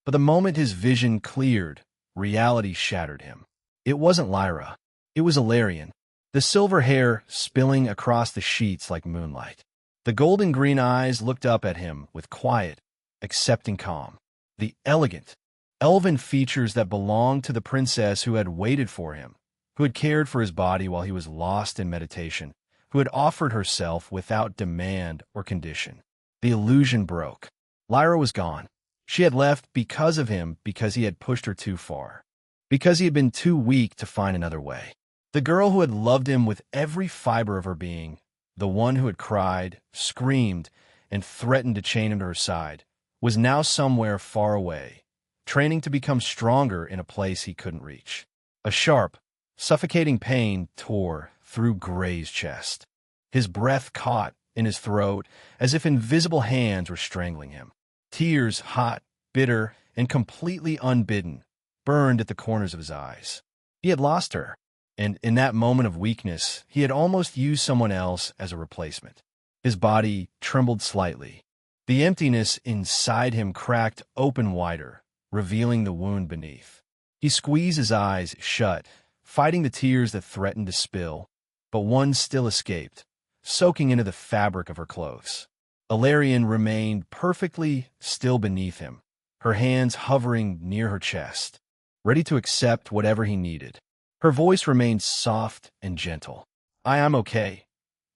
But the moment his vision cleared, reality shattered him. It wasn't Lyra. It was Ilarion, the silver hair spilling across the sheets like moonlight. The golden green eyes looked up at him with quiet, accepting calm. The elegant, elven features that belonged to the princess who had waited for him, who had cared for his body while he was lost in meditation, who had offered herself without demand or condition. The illusion broke. Lyra was gone. She had left because of him, because he had pushed her too far, because he had been too weak to find another way. The girl who had loved him with every fiber of her being, the one who had cried, screamed, and threatened to chain him to her side, was now somewhere far away, training to become stronger in a place he couldn't reach. A sharp, suffocating pain tore through Gray's chest. His breath caught in his throat as if invisible hands were strangling him. Tears, hot, bitter, and completely unbidden, burned at the corners of his eyes. He had lost her, and in that moment of weakness, he had almost used someone else as a replacement. His body trembled slightly. The emptiness inside him cracked open wider, revealing the wound beneath. He squeezed his eyes shut, fighting the tears that threatened to spill, but one still escaped, soaking into the fabric of her clothes. Ilarion remained perfectly still beneath him, her hands hovering near her chest, ready to accept whatever he needed. Her voice remained soft and gentle. "I am okay,"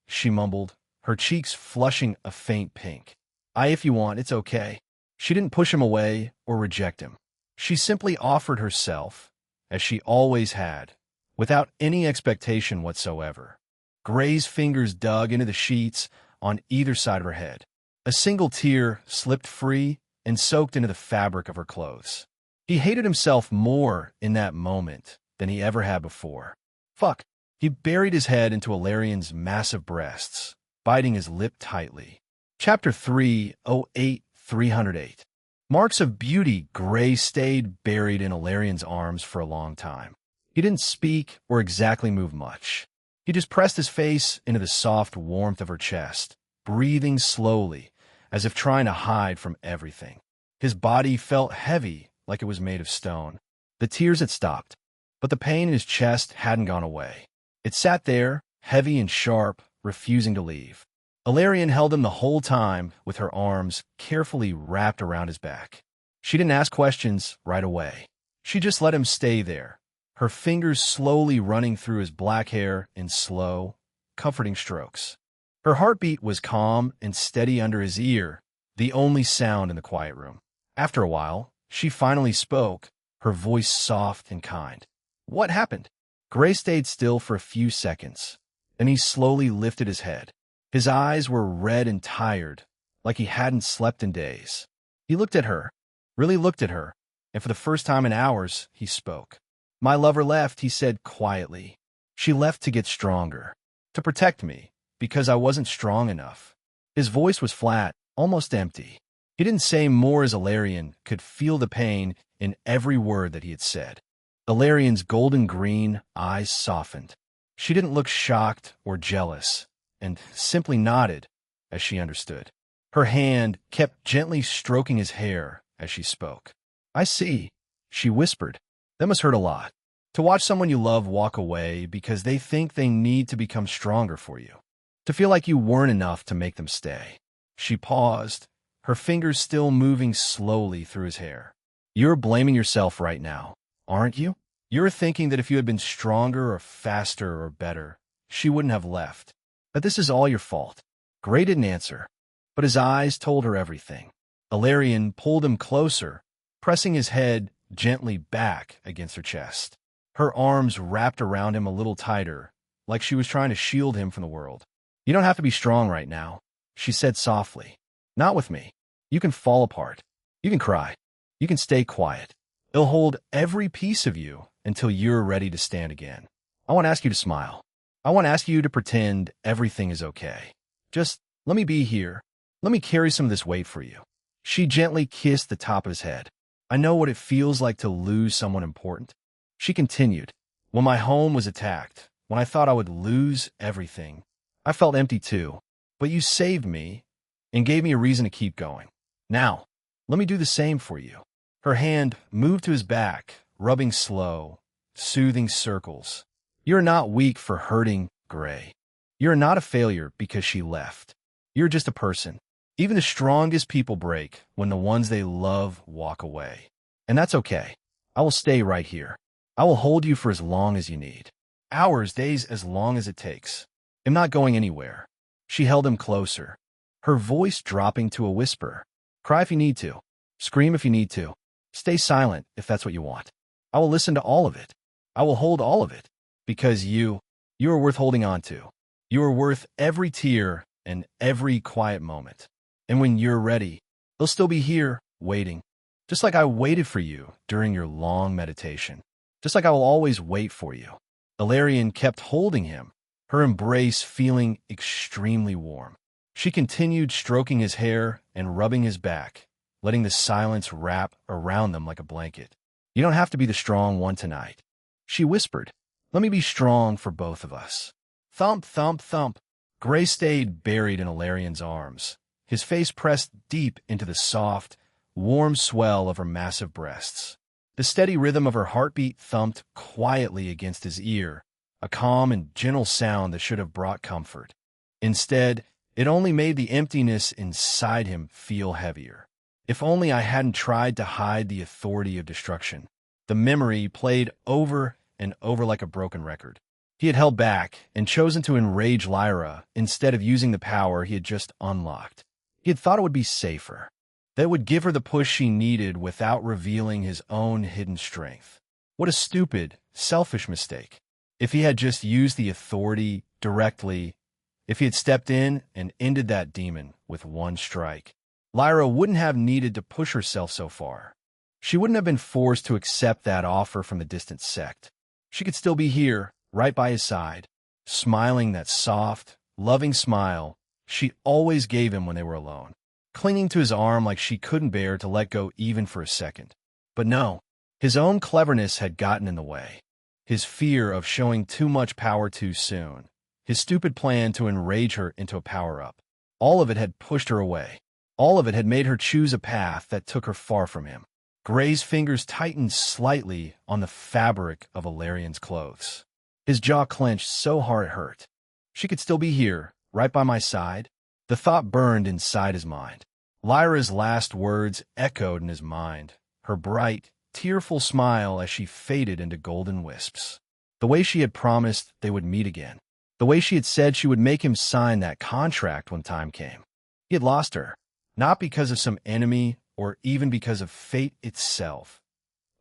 she mumbled, her cheeks flushing a faint pink. If you want, it's okay." She didn't push him away or reject him. She simply offered herself, as she always had, without any expectation whatsoever. Gray's fingers dug into the sheets on either side of her head. A single tear slipped free and soaked into the fabric of her clothes. He hated himself more in that moment than he ever had before. Fuck. He buried his head into Ilarion's massive breasts, biting his lip tightly. Chapter 308. Marks of beauty. Gray stayed buried in Ilarion's arms for a long time. He didn't speak or exactly move much. He just pressed his face into the soft warmth of her chest, breathing slowly, as if trying to hide from everything. His body felt heavy, like it was made of stone. The tears had stopped, but the pain in his chest hadn't gone away. It sat there, heavy and sharp, refusing to leave. Ilarion held him the whole time with her arms carefully wrapped around his back. She didn't ask questions right away. She just let him stay there, her fingers slowly running through his black hair in slow, comforting strokes. Her heartbeat was calm and steady under his ear, the only sound in the quiet room. After a while, she finally spoke, her voice soft and kind. "What happened?" Gray stayed still for a few seconds, then he slowly lifted his head. His eyes were red and tired, like he hadn't slept in days. He looked at her, really looked at her, and for the first time in hours, he spoke. "My lover left," he said quietly. "She left to get stronger, to protect me, because I wasn't strong enough." His voice was flat, almost empty. He didn't say more as Ilarion could feel the pain in every word that he had said. Ilarion's golden green eyes softened. She didn't look shocked or jealous, and simply nodded as she understood. Her hand kept gently stroking his hair as she spoke. "I see," she whispered. "That must hurt a lot, to watch someone you love walk away because they think they need to become stronger for you, to feel like you weren't enough to make them stay." She paused, her fingers still moving slowly through his hair. "You're blaming yourself right now, aren't you? You're thinking that if you had been stronger or faster or better, she wouldn't have left. That this is all your fault." Gray didn't answer, but his eyes told her everything. Ilarion pulled him closer, pressing his head gently back against her chest. Her arms wrapped around him a little tighter, like she was trying to shield him from the world. "You don't have to be strong right now," she said softly. "Not with me. You can fall apart. You can cry. You can stay quiet. It'll hold every piece of you until you're ready to stand again. I want to ask you to smile. I want to ask you to pretend everything is okay. Just let me be here. Let me carry some of this weight for you. She gently kissed the top of his head. I know what it feels like to lose someone important. She continued, when my home was attacked, when I thought I would lose everything, I felt empty too. But you saved me and gave me a reason to keep going. Now, let me do the same for you. Her hand moved to his back, rubbing slow, soothing circles. You're not weak for hurting, Gray. You're not a failure because she left. You're just a person. Even the strongest people break when the ones they love walk away. And that's okay. I will stay right here. I will hold you for as long as you need. Hours, days, as long as it takes. I'm not going anywhere. She held him closer, her voice dropping to a whisper. Cry if you need to. Scream if you need to. Stay silent if that's what you want. I will listen to all of it. I will hold all of it. Because you are worth holding on to. You are worth every tear and every quiet moment. And when you're ready, they'll still be here, waiting. Just like I waited for you during your long meditation. Just like I will always wait for you. Ilarion kept holding him, her embrace feeling extremely warm. She continued stroking his hair and rubbing his back, letting the silence wrap around them like a blanket. You don't have to be the strong one tonight. She whispered, let me be strong for both of us. Thump, thump, thump. Gray stayed buried in Ilarion's arms, his face pressed deep into the soft, warm swell of her massive breasts. The steady rhythm of her heartbeat thumped quietly against his ear, a calm and gentle sound that should have brought comfort. Instead, it only made the emptiness inside him feel heavier. If only I hadn't tried to hide the authority of destruction. The memory played over and over like a broken record. He had held back and chosen to enrage Lyra instead of using the power he had just unlocked. He had thought it would be safer. That would give her the push she needed without revealing his own hidden strength. What a stupid, selfish mistake. If he had just used the authority directly, if he had stepped in and ended that demon with one strike, Lyra wouldn't have needed to push herself so far. She wouldn't have been forced to accept that offer from the distant sect. She could still be here, right by his side, smiling that soft, loving smile she always gave him when they were alone, clinging to his arm like she couldn't bear to let go even for a second. But no, his own cleverness had gotten in the way. His fear of showing too much power too soon, his stupid plan to enrage her into a power-up, all of it had pushed her away. All of it had made her choose a path that took her far from him. Gray's fingers tightened slightly on the fabric of Ilarion's clothes. His jaw clenched so hard it hurt. She could still be here, right by my side. The thought burned inside his mind. Lyra's last words echoed in his mind, her bright, tearful smile as she faded into golden wisps. The way she had promised they would meet again. The way she had said she would make him sign that contract when time came. He had lost her, not because of some enemy or even because of fate itself,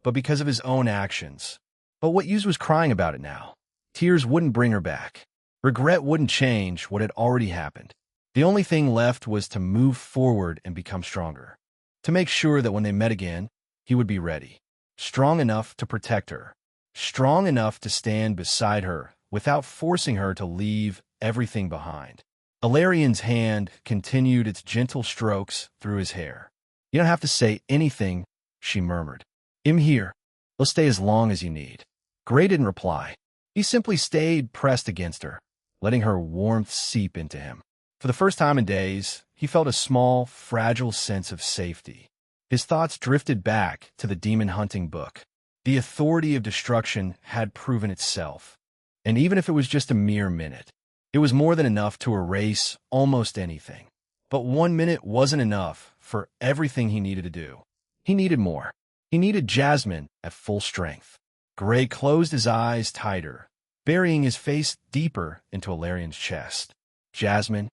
but because of his own actions. But what use was crying about it now? Tears wouldn't bring her back. Regret wouldn't change what had already happened. The only thing left was to move forward and become stronger. To make sure that when they met again, he would be ready. Strong enough to protect her. Strong enough to stand beside her without forcing her to leave everything behind. Ilarion's hand continued its gentle strokes through his hair. You don't have to say anything, she murmured. I'm here. Let's stay as long as you need. Gray didn't reply. He simply stayed pressed against her, letting her warmth seep into him. For the first time in days, he felt a small, fragile sense of safety. His thoughts drifted back to the demon-hunting book. The authority of destruction had proven itself. And even if it was just a mere minute, it was more than enough to erase almost anything. But 1 minute wasn't enough for everything he needed to do. He needed more. He needed Jasmine at full strength. Gray closed his eyes tighter, burying his face deeper into Ilarion's chest. Jasmine,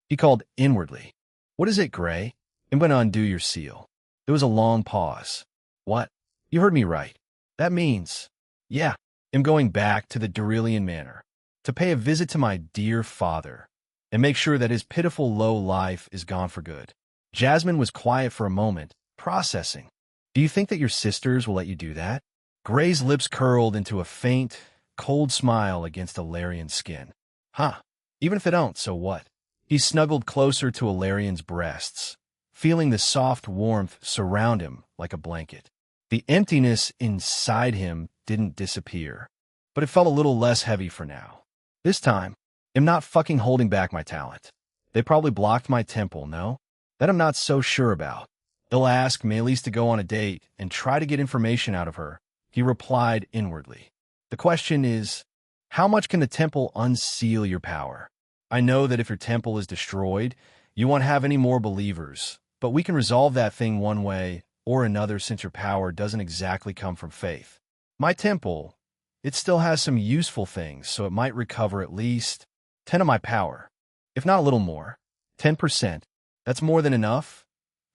he called inwardly. What is it, Gray? I'm going to undo your seal. There was a long pause. What? You heard me right. That means, yeah, I'm going back to the Darillion Manor to pay a visit to my dear father and make sure that his pitiful low life is gone for good. Jasmine was quiet for a moment, processing. Do you think that your sisters will let you do that? Gray's lips curled into a faint, cold smile against Alarian's skin. Huh. Even if they don't, so what? He snuggled closer to Alarian's breasts, feeling the soft warmth surround him like a blanket. The emptiness inside him didn't disappear, but it felt a little less heavy for now. This time, I'm not fucking holding back my talent. They probably blocked my temple, no? That I'm not so sure about. They'll ask Melis to go on a date and try to get information out of her, he replied inwardly. The question is, how much can the temple unseal your power? I know that if your temple is destroyed, you won't have any more believers, but we can resolve that thing one way or another since your power doesn't exactly come from faith. My temple, it still has some useful things, so it might recover at least 10 of my power, if not a little more. 10%. That's more than enough.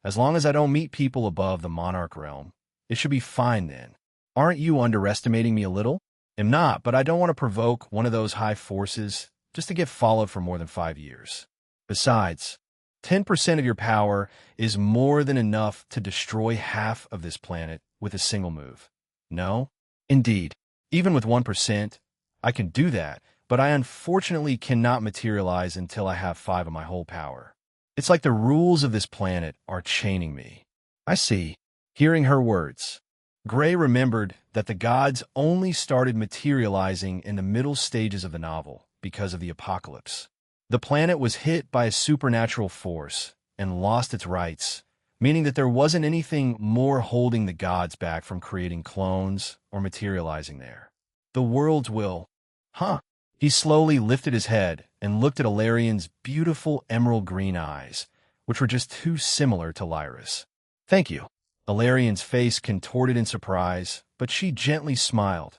As long as I don't meet people above the monarch realm, it should be fine then. Aren't you underestimating me a little? I'm not, but I don't want to provoke one of those high forces just to get followed for more than 5 years. Besides, 10% of your power is more than enough to destroy half of this planet with a single move. No? Indeed. Even with 1%, I can do that, but I unfortunately cannot materialize until I have 5 of my whole power. It's like the rules of this planet are chaining me. I see. Hearing her words, Gray remembered that the gods only started materializing in the middle stages of the novel because of the apocalypse. The planet was hit by a supernatural force and lost its rights, meaning that there wasn't anything more holding the gods back from creating clones or materializing there. The world's will. Huh. He slowly lifted his head and looked at Alarian's beautiful emerald green eyes, which were just too similar to Lyra's. Thank you. Alarian's face contorted in surprise, but she gently smiled.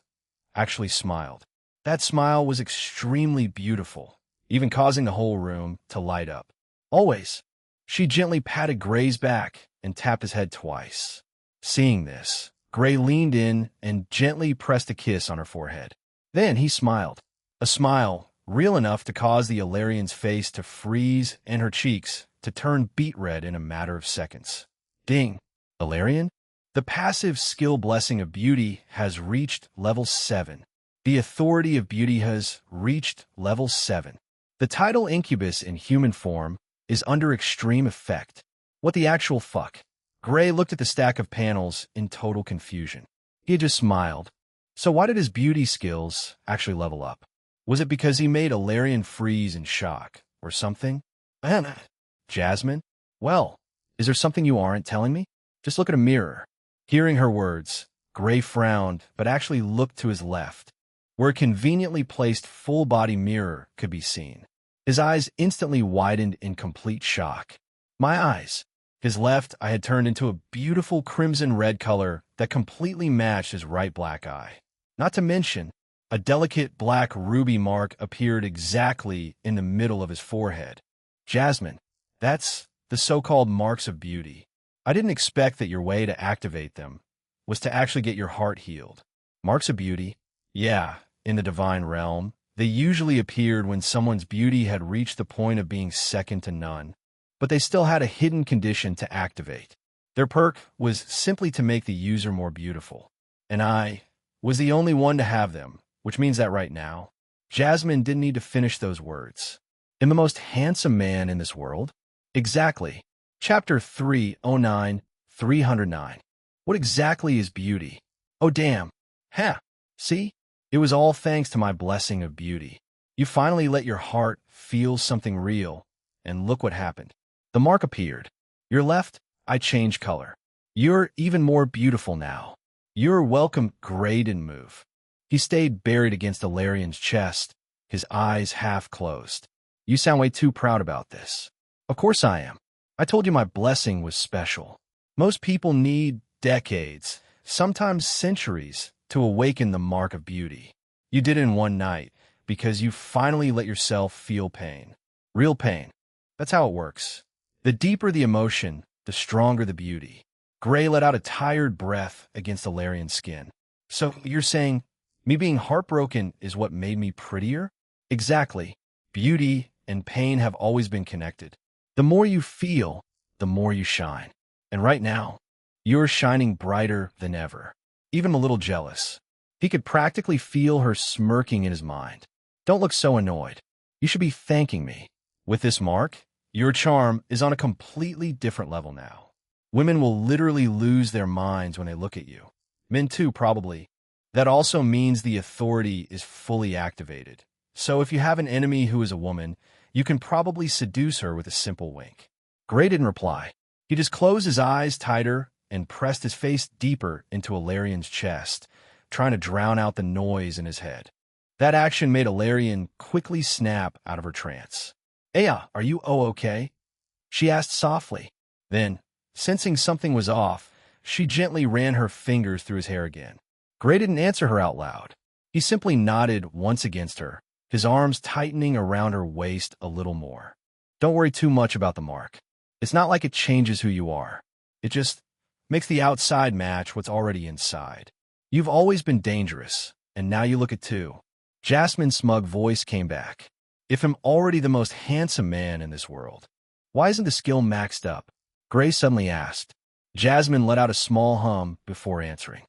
Actually smiled. That smile was extremely beautiful, even causing the whole room to light up. Always. She gently patted Gray's back and tapped his head twice. Seeing this, Gray leaned in and gently pressed a kiss on her forehead. Then he smiled. A smile real enough to cause the Alarian's face to freeze and her cheeks to turn beet red in a matter of seconds. Ding. Alarian? The passive skill blessing of beauty has reached level 7. The authority of beauty has reached level 7. The title incubus in human form is under extreme effect. What the actual fuck? Gray looked at the stack of panels in total confusion. He had just smiled. So why did his beauty skills actually level up? Was it because he made Alarian freeze in shock, or something? Anna. Jasmine? Well, is there something you aren't telling me? Just look at a mirror. Hearing her words, Gray frowned, but actually looked to his left, where a conveniently placed full-body mirror could be seen. His eyes instantly widened in complete shock. My eyes. His left eye had turned into a beautiful crimson-red color that completely matched his right black eye. Not to mention, a delicate black ruby mark appeared exactly in the middle of his forehead. Jasmine, that's the so-called marks of beauty. I didn't expect that your way to activate them was to actually get your heart healed. Marks of beauty? Yeah, in the divine realm, they usually appeared when someone's beauty had reached the point of being second to none, but they still had a hidden condition to activate. Their perk was simply to make the user more beautiful. And I was the only one to have them, which means that right now, Jasmine didn't need to finish those words. I'm the most handsome man in this world? Exactly. Chapter 309, 309. What exactly is beauty? Oh damn. Ha! See? It was all thanks to my blessing of beauty. You finally let your heart feel something real, and look what happened. The mark appeared. Your left eye changed color. You're even more beautiful now. You're welcome. Gray didn't move. He stayed buried against Alarian's chest, his eyes half closed. You sound way too proud about this. Of course I am. I told you my blessing was special. Most people need decades, sometimes centuries, to awaken the mark of beauty. You did it in one night because you finally let yourself feel pain. Real pain. That's how it works. The deeper the emotion, the stronger the beauty. Gray let out a tired breath against Alarian's skin. So you're saying me being heartbroken is what made me prettier? Exactly. Beauty and pain have always been connected. The more you feel, the more you shine. And right now, You're shining brighter than ever. Even a little jealous. He could practically feel her smirking in his mind. Don't look so annoyed. You should be thanking me. With this mark, your charm is on a completely different level now. Women will literally lose their minds when they look at you. Men too, probably. That also means the authority is fully activated. So if you have an enemy who is a woman, you can probably seduce her with a simple wink. Gray didn't reply. He just closed his eyes tighter and pressed his face deeper into Ilarian's chest, trying to drown out the noise in his head. That action made Ilarian quickly snap out of her trance. Aya, are you okay? She asked softly. Then, sensing something was off, she gently ran her fingers through his hair again. Gray didn't answer her out loud. He simply nodded once against her, his arms tightening around her waist a little more. Don't worry too much about the mark. It's not like it changes who you are. It just makes the outside match what's already inside. You've always been dangerous, and now you look at two. Jasmine's smug voice came back. If I'm already the most handsome man in this world, why isn't the skill maxed up? Gray suddenly asked. Jasmine let out a small hum before answering.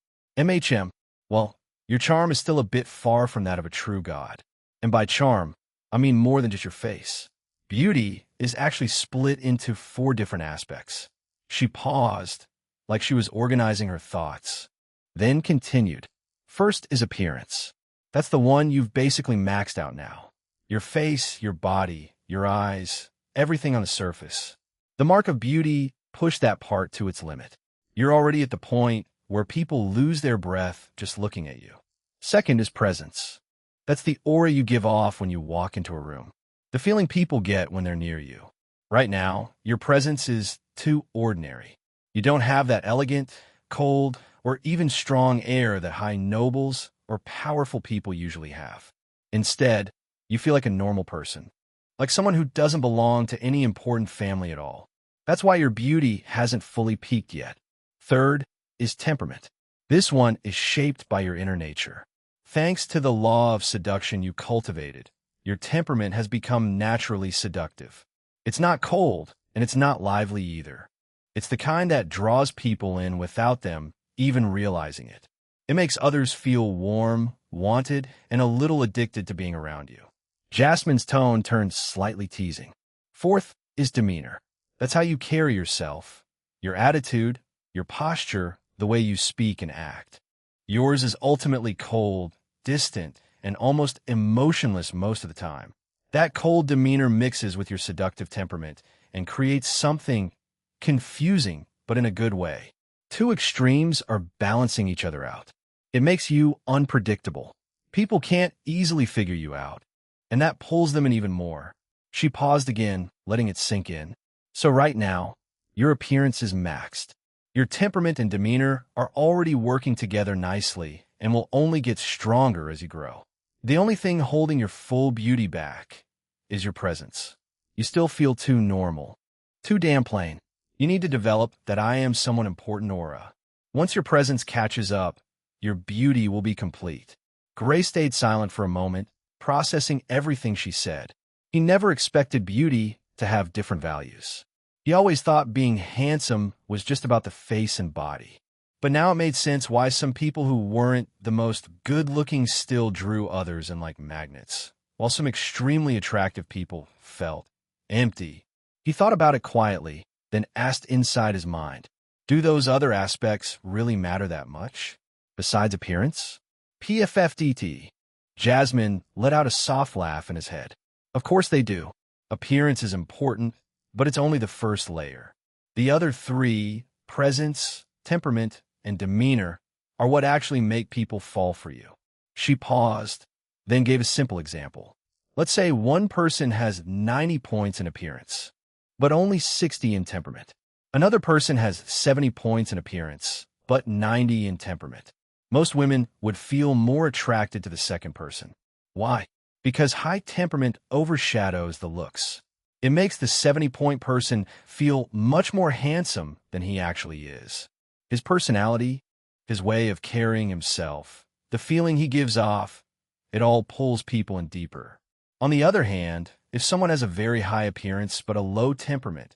Well, your charm is still a bit far from that of a true god. And by charm, I mean more than just your face. Beauty is actually split into 4 different aspects. She paused, like she was organizing her thoughts, then continued. First is appearance. That's the one you've basically maxed out now. Your face, your body, your eyes, everything on the surface. The mark of beauty pushed that part to its limit. You're already at the point where people lose their breath just looking at you. Second is presence. That's the aura you give off when you walk into a room. The feeling people get when they're near you. Right now, your presence is too ordinary. You don't have that elegant, cold, or even strong air that high nobles or powerful people usually have. Instead, you feel like a normal person, like someone who doesn't belong to any important family at all. That's why your beauty hasn't fully peaked yet. Third is temperament. This one is shaped by your inner nature. Thanks to the law of seduction you cultivated, your temperament has become naturally seductive. It's not cold, and it's not lively either. It's the kind that draws people in without them even realizing it. It makes others feel warm, wanted, and a little addicted to being around you. Jasmine's tone turned slightly teasing. Fourth is demeanor. That's how you carry yourself, your attitude, your posture, the way you speak and act. Yours is ultimately cold, distant, and almost emotionless most of the time. That cold demeanor mixes with your seductive temperament and creates something confusing, but in a good way. 2 extremes are balancing each other out. It makes you unpredictable. People can't easily figure you out, and that pulls them in even more. She paused again, letting it sink in. So right now, your appearance is maxed. Your temperament and demeanor are already working together nicely and will only get stronger as you grow. The only thing holding your full beauty back is your presence. You still feel too normal, too damn plain. You need to develop that I am someone important aura. Once your presence catches up, your beauty will be complete. Gray stayed silent for a moment, processing everything she said. He never expected beauty to have different values. He always thought being handsome was just about the face and body. But now it made sense why some people who weren't the most good-looking still drew others in like magnets, while some extremely attractive people felt empty. He thought about it quietly, then asked inside his mind, do those other aspects really matter that much? Besides appearance? PFFDT. Jasmine let out a soft laugh in his head. Of course they do. Appearance is important, but it's only the first layer. The other 3, presence, temperament, and demeanor, are what actually make people fall for you. She paused, then gave a simple example. Let's say one person has 90 points in appearance, but only 60 in temperament. Another person has 70 points in appearance, but 90 in temperament. Most women would feel more attracted to the second person. Why? Because high temperament overshadows the looks. It makes the 70-point person feel much more handsome than he actually is. His personality, his way of carrying himself, the feeling he gives off, it all pulls people in deeper. On the other hand, if someone has a very high appearance but a low temperament,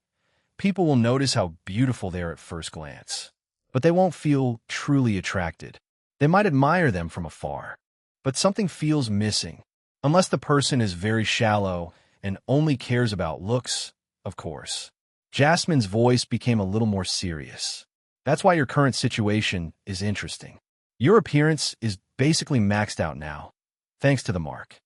people will notice how beautiful they are at first glance. but they won't feel truly attracted. They might admire them from afar, but something feels missing, unless the person is very shallow and only cares about looks, of course. Jasmine's voice became a little more serious. That's why your current situation is interesting. Your appearance is basically maxed out now, thanks to the mark.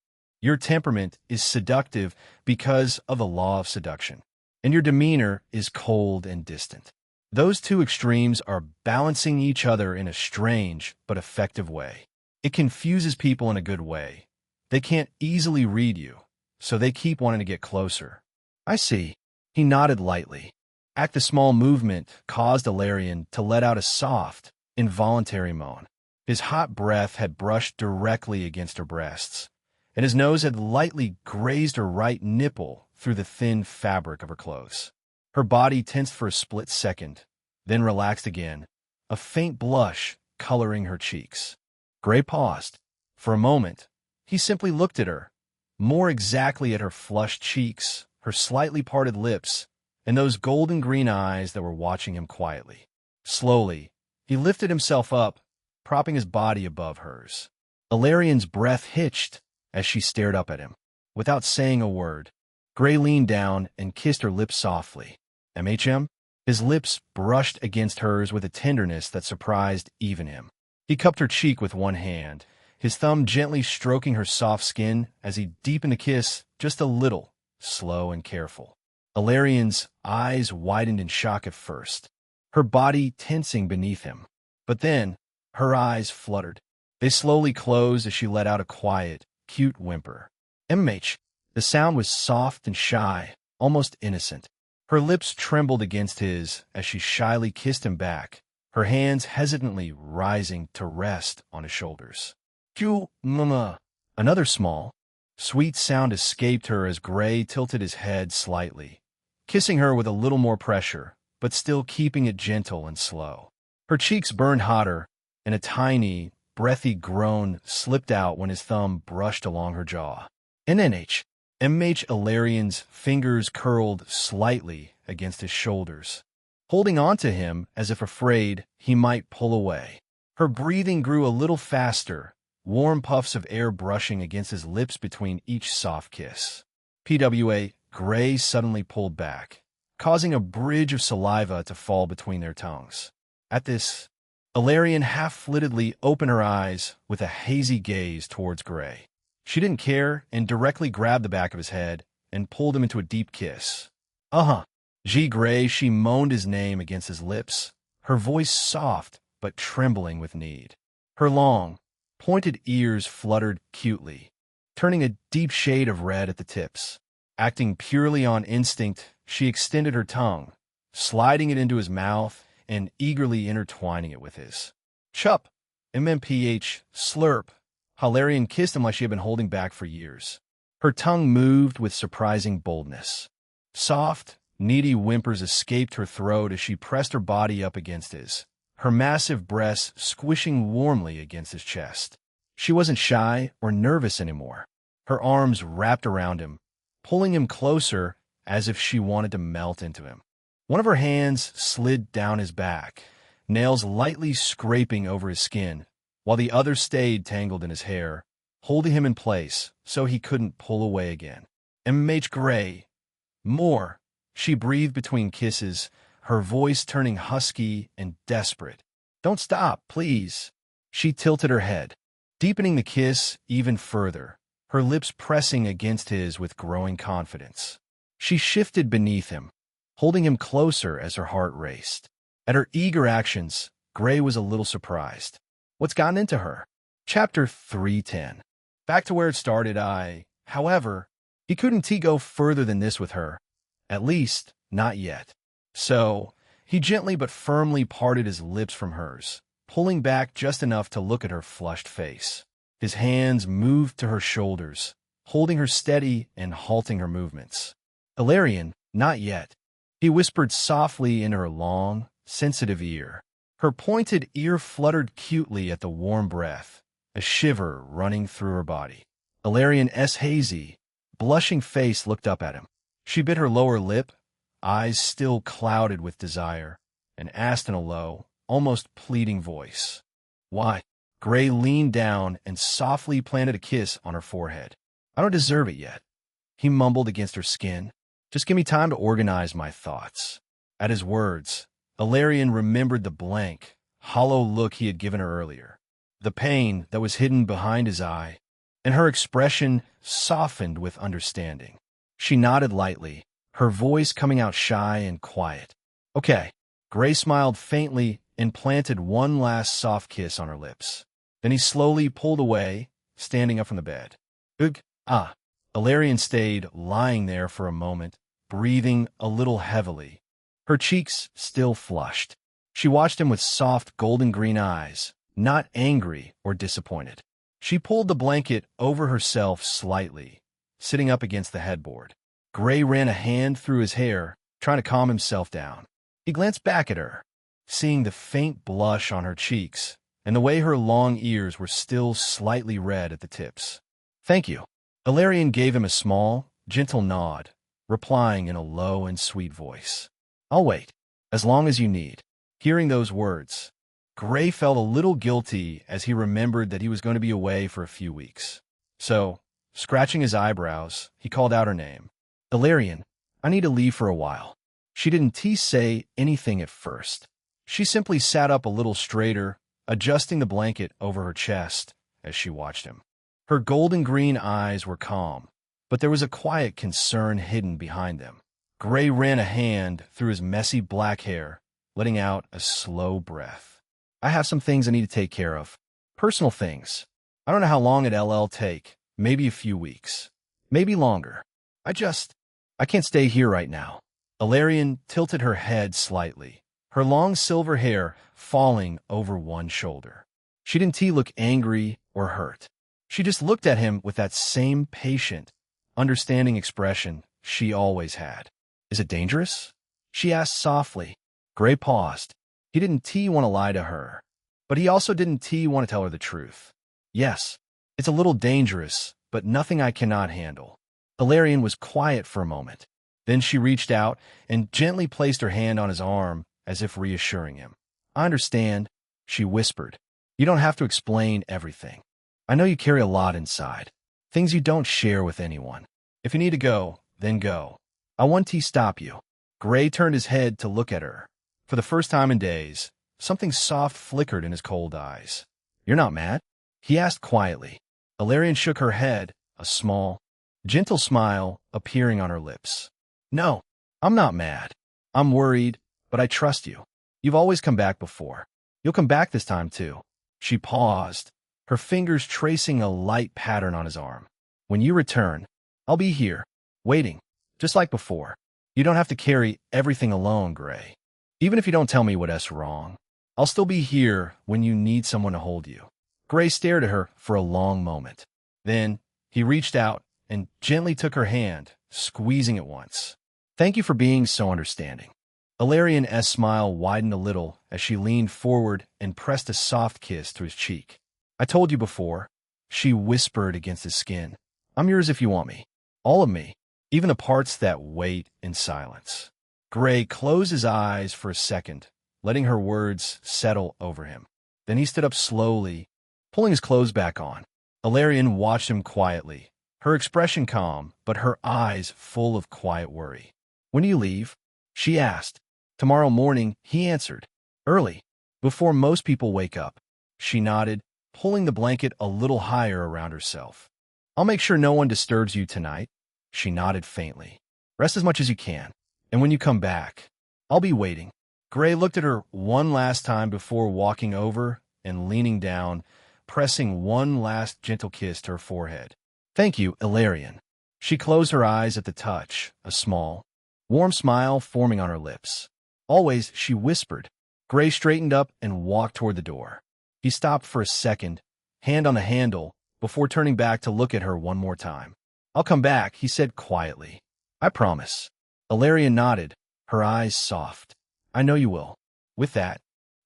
Your temperament is seductive because of the law of seduction, and your demeanor is cold and distant. Those two extremes are balancing each other in a strange but effective way. It confuses people in a good way. They can't easily read you, so they keep wanting to get closer. I see. He nodded lightly. The small movement caused Ilarion to let out a soft, involuntary moan. His hot breath had brushed directly against her breasts, and his nose had lightly grazed her right nipple through the thin fabric of her clothes. Her body tensed for a split second, then relaxed again, a faint blush coloring her cheeks. Gray paused. For a moment, he simply looked at her, more exactly at her flushed cheeks, her slightly parted lips, and those golden green eyes that were watching him quietly. Slowly, he lifted himself up, propping his body above hers. Ilarion's breath hitched as she stared up at him. Without saying a word, Gray leaned down and kissed her lips softly. "MHM?" His lips brushed against hers with a tenderness that surprised even him. He cupped her cheek with one hand, his thumb gently stroking her soft skin as he deepened the kiss just a little, slow and careful. Ilarion's eyes widened in shock at first, her body tensing beneath him. But then, her eyes fluttered. They slowly closed as she let out a quiet, cute whimper. "MH." The sound was soft and shy, almost innocent. Her lips trembled against his as she shyly kissed him back, her hands hesitantly rising to rest on his shoulders. "Q, mama." Another small, sweet sound escaped her as Gray tilted his head slightly, kissing her with a little more pressure, but still keeping it gentle and slow. Her cheeks burned hotter, and a tiny, breathy groan slipped out when his thumb brushed along her jaw. "NNH." Ilarion's fingers curled slightly against his shoulders, holding on to him as if afraid he might pull away. Her breathing grew a little faster, warm puffs of air brushing against his lips between each soft kiss. PWA, Gray suddenly pulled back, causing a bridge of saliva to fall between their tongues. At this, Ilarion half-flittedly opened her eyes with a hazy gaze towards Gray. She didn't care and directly grabbed the back of his head and pulled him into a deep kiss. "Uh-huh." G. Gray, she moaned his name against his lips, her voice soft but trembling with need. Her long, pointed ears fluttered cutely, turning a deep shade of red at the tips. Acting purely on instinct, she extended her tongue, sliding it into his mouth and eagerly intertwining it with his. "Chup." MMPH, slurp. Ilarion kissed him like she had been holding back for years. Her tongue moved with surprising boldness. Soft, needy whimpers escaped her throat as she pressed her body up against his, her massive breasts squishing warmly against his chest. She wasn't shy or nervous anymore. Her arms wrapped around him, pulling him closer as if she wanted to melt into him. One of her hands slid down his back, nails lightly scraping over his skin, while the other stayed tangled in his hair, holding him in place so he couldn't pull away again. "MH Gray." "More." She breathed between kisses, her voice turning husky and desperate. "Don't stop, please." She tilted her head, deepening the kiss even further, her lips pressing against his with growing confidence. She shifted beneath him, holding him closer as her heart raced. At her eager actions, Gray was a little surprised. What's gotten into her? Chapter 310. Back to where it started, however, he couldn't go further than this with her. At least, not yet. So, he gently but firmly parted his lips from hers, pulling back just enough to look at her flushed face. His hands moved to her shoulders, holding her steady and halting her movements. "Ilarion, not yet." He whispered softly in her long, sensitive ear. Her pointed ear fluttered cutely at the warm breath, a shiver running through her body. Ilarion's hazy, blushing face looked up at him. She bit her lower lip, eyes still clouded with desire, and asked in a low, almost pleading voice. Why? Gray leaned down and softly planted a kiss on her forehead. I don't deserve it yet, he mumbled against her skin. Just give me time to organize my thoughts. At his words, Ilarion remembered the blank, hollow look he had given her earlier, the pain that was hidden behind his eye, and her expression softened with understanding. She nodded lightly, her voice coming out shy and quiet. Okay. Gray smiled faintly and planted one last soft kiss on her lips. Then he slowly pulled away, standing up from the bed. Ugh. Ah. Ilarion stayed lying there for a moment, breathing a little heavily, her cheeks still flushed. She watched him with soft golden-green eyes, not angry or disappointed. She pulled the blanket over herself slightly, sitting up against the headboard. Gray ran a hand through his hair, trying to calm himself down. He glanced back at her, seeing the faint blush on her cheeks and the way her long ears were still slightly red at the tips. Thank you. Ilarion gave him a small, gentle nod, replying in a low and sweet voice. I'll wait, as long as you need. Hearing those words, Gray felt a little guilty as he remembered that he was going to be away for a few weeks. So, scratching his eyebrows, he called out her name. Ilarion, I need to leave for a while. She didn't say anything at first. She simply sat up a little straighter, adjusting the blanket over her chest as she watched him. Her golden-green eyes were calm, but there was a quiet concern hidden behind them. Gray ran a hand through his messy black hair, letting out a slow breath. I have some things I need to take care of. Personal things. I don't know how long it'll take. Maybe a few weeks. Maybe longer. I can't stay here right now. Ilarion tilted her head slightly, her long silver hair falling over one shoulder. She didn't look angry or hurt. She just looked at him with that same patient, understanding expression she always had. Is it dangerous? She asked softly. Gray paused. He didn't want to lie to her, but he also didn't want to tell her the truth. Yes, it's a little dangerous, but nothing I cannot handle. Ilarion was quiet for a moment. Then she reached out and gently placed her hand on his arm as if reassuring him. I understand, she whispered. You don't have to explain everything. I know you carry a lot inside, things you don't share with anyone. If you need to go, then go. I won't stop you. Gray turned his head to look at her. For the first time in days, something soft flickered in his cold eyes. You're not mad? He asked quietly. Ilarion shook her head, a small, gentle smile appearing on her lips. No, I'm not mad. I'm worried, but I trust you. You've always come back before. You'll come back this time, too. She paused, her fingers tracing a light pattern on his arm. When you return, I'll be here, waiting, just like before. You don't have to carry everything alone, Gray. Even if you don't tell me what's wrong, I'll still be here when you need someone to hold you. Gray stared at her for a long moment. Then, he reached out and gently took her hand, squeezing it once. Thank you for being so understanding. Ilarion's smile widened a little as she leaned forward and pressed a soft kiss to his cheek. I told you before, she whispered against his skin. I'm yours if you want me. All of me, even the parts that wait in silence. Gray closed his eyes for a second, letting her words settle over him. Then he stood up slowly, pulling his clothes back on. Ilarion watched him quietly, her expression calm, but her eyes full of quiet worry. When do you leave? She asked. Tomorrow morning, he answered. Early, before most people wake up. She nodded, pulling the blanket a little higher around herself. I'll make sure no one disturbs you tonight. She nodded faintly. Rest as much as you can, and when you come back, I'll be waiting. Gray looked at her one last time before walking over and leaning down, pressing one last gentle kiss to her forehead. Thank you, Ilarion. She closed her eyes at the touch, a small, warm smile forming on her lips. Always, she whispered. Gray straightened up and walked toward the door. He stopped for a second, hand on the handle, before turning back to look at her one more time. I'll come back, he said quietly. I promise. Ilarion nodded, her eyes soft. I know you will. With that,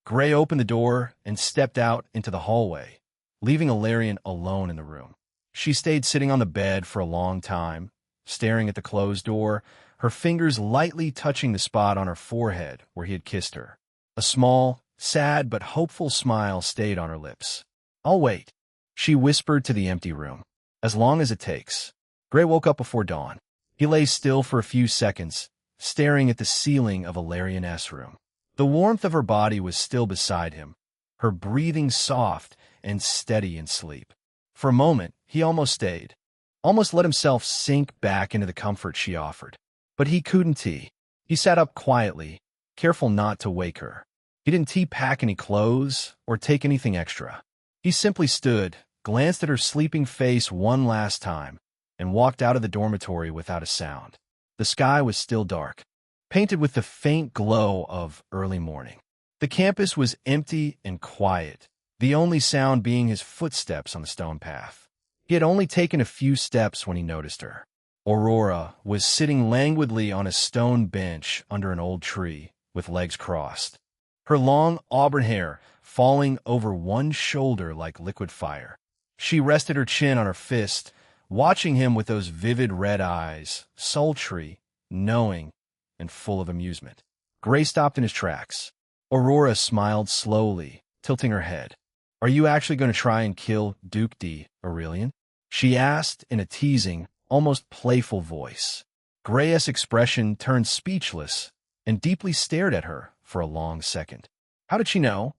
Gray opened the door and stepped out into the hallway, leaving Ilarion alone in the room. She stayed sitting on the bed for a long time, staring at the closed door, her fingers lightly touching the spot on her forehead where he had kissed her. A small, Sad but hopeful smile stayed on her lips. "I'll wait," she whispered to the empty room. "As long as it takes." Gray woke up before dawn. He lay still for a few seconds, staring at the ceiling of Ilarian room. The warmth of her body was still beside him, her breathing soft and steady in sleep. For a moment, he almost stayed, almost let himself sink back into the comfort she offered. But he couldn't. He sat up quietly, careful not to wake her. He didn't pack any clothes or take anything extra. He simply stood, glanced at her sleeping face one last time, and walked out of the dormitory without a sound. The sky was still dark, painted with the faint glow of early morning. The campus was empty and quiet, the only sound being his footsteps on the stone path. He had only taken a few steps when he noticed her. Aurora was sitting languidly on a stone bench under an old tree, with legs crossed. Her long auburn hair falling over one shoulder like liquid fire. She rested her chin on her fist, watching him with those vivid red eyes, sultry, knowing, and full of amusement. Gray stopped in his tracks. Aurora smiled slowly, tilting her head. "Are you actually going to try and kill Duke d'Aurelian?" she asked in a teasing, almost playful voice. Gray's expression turned speechless and deeply stared at her for a long second. How did she know?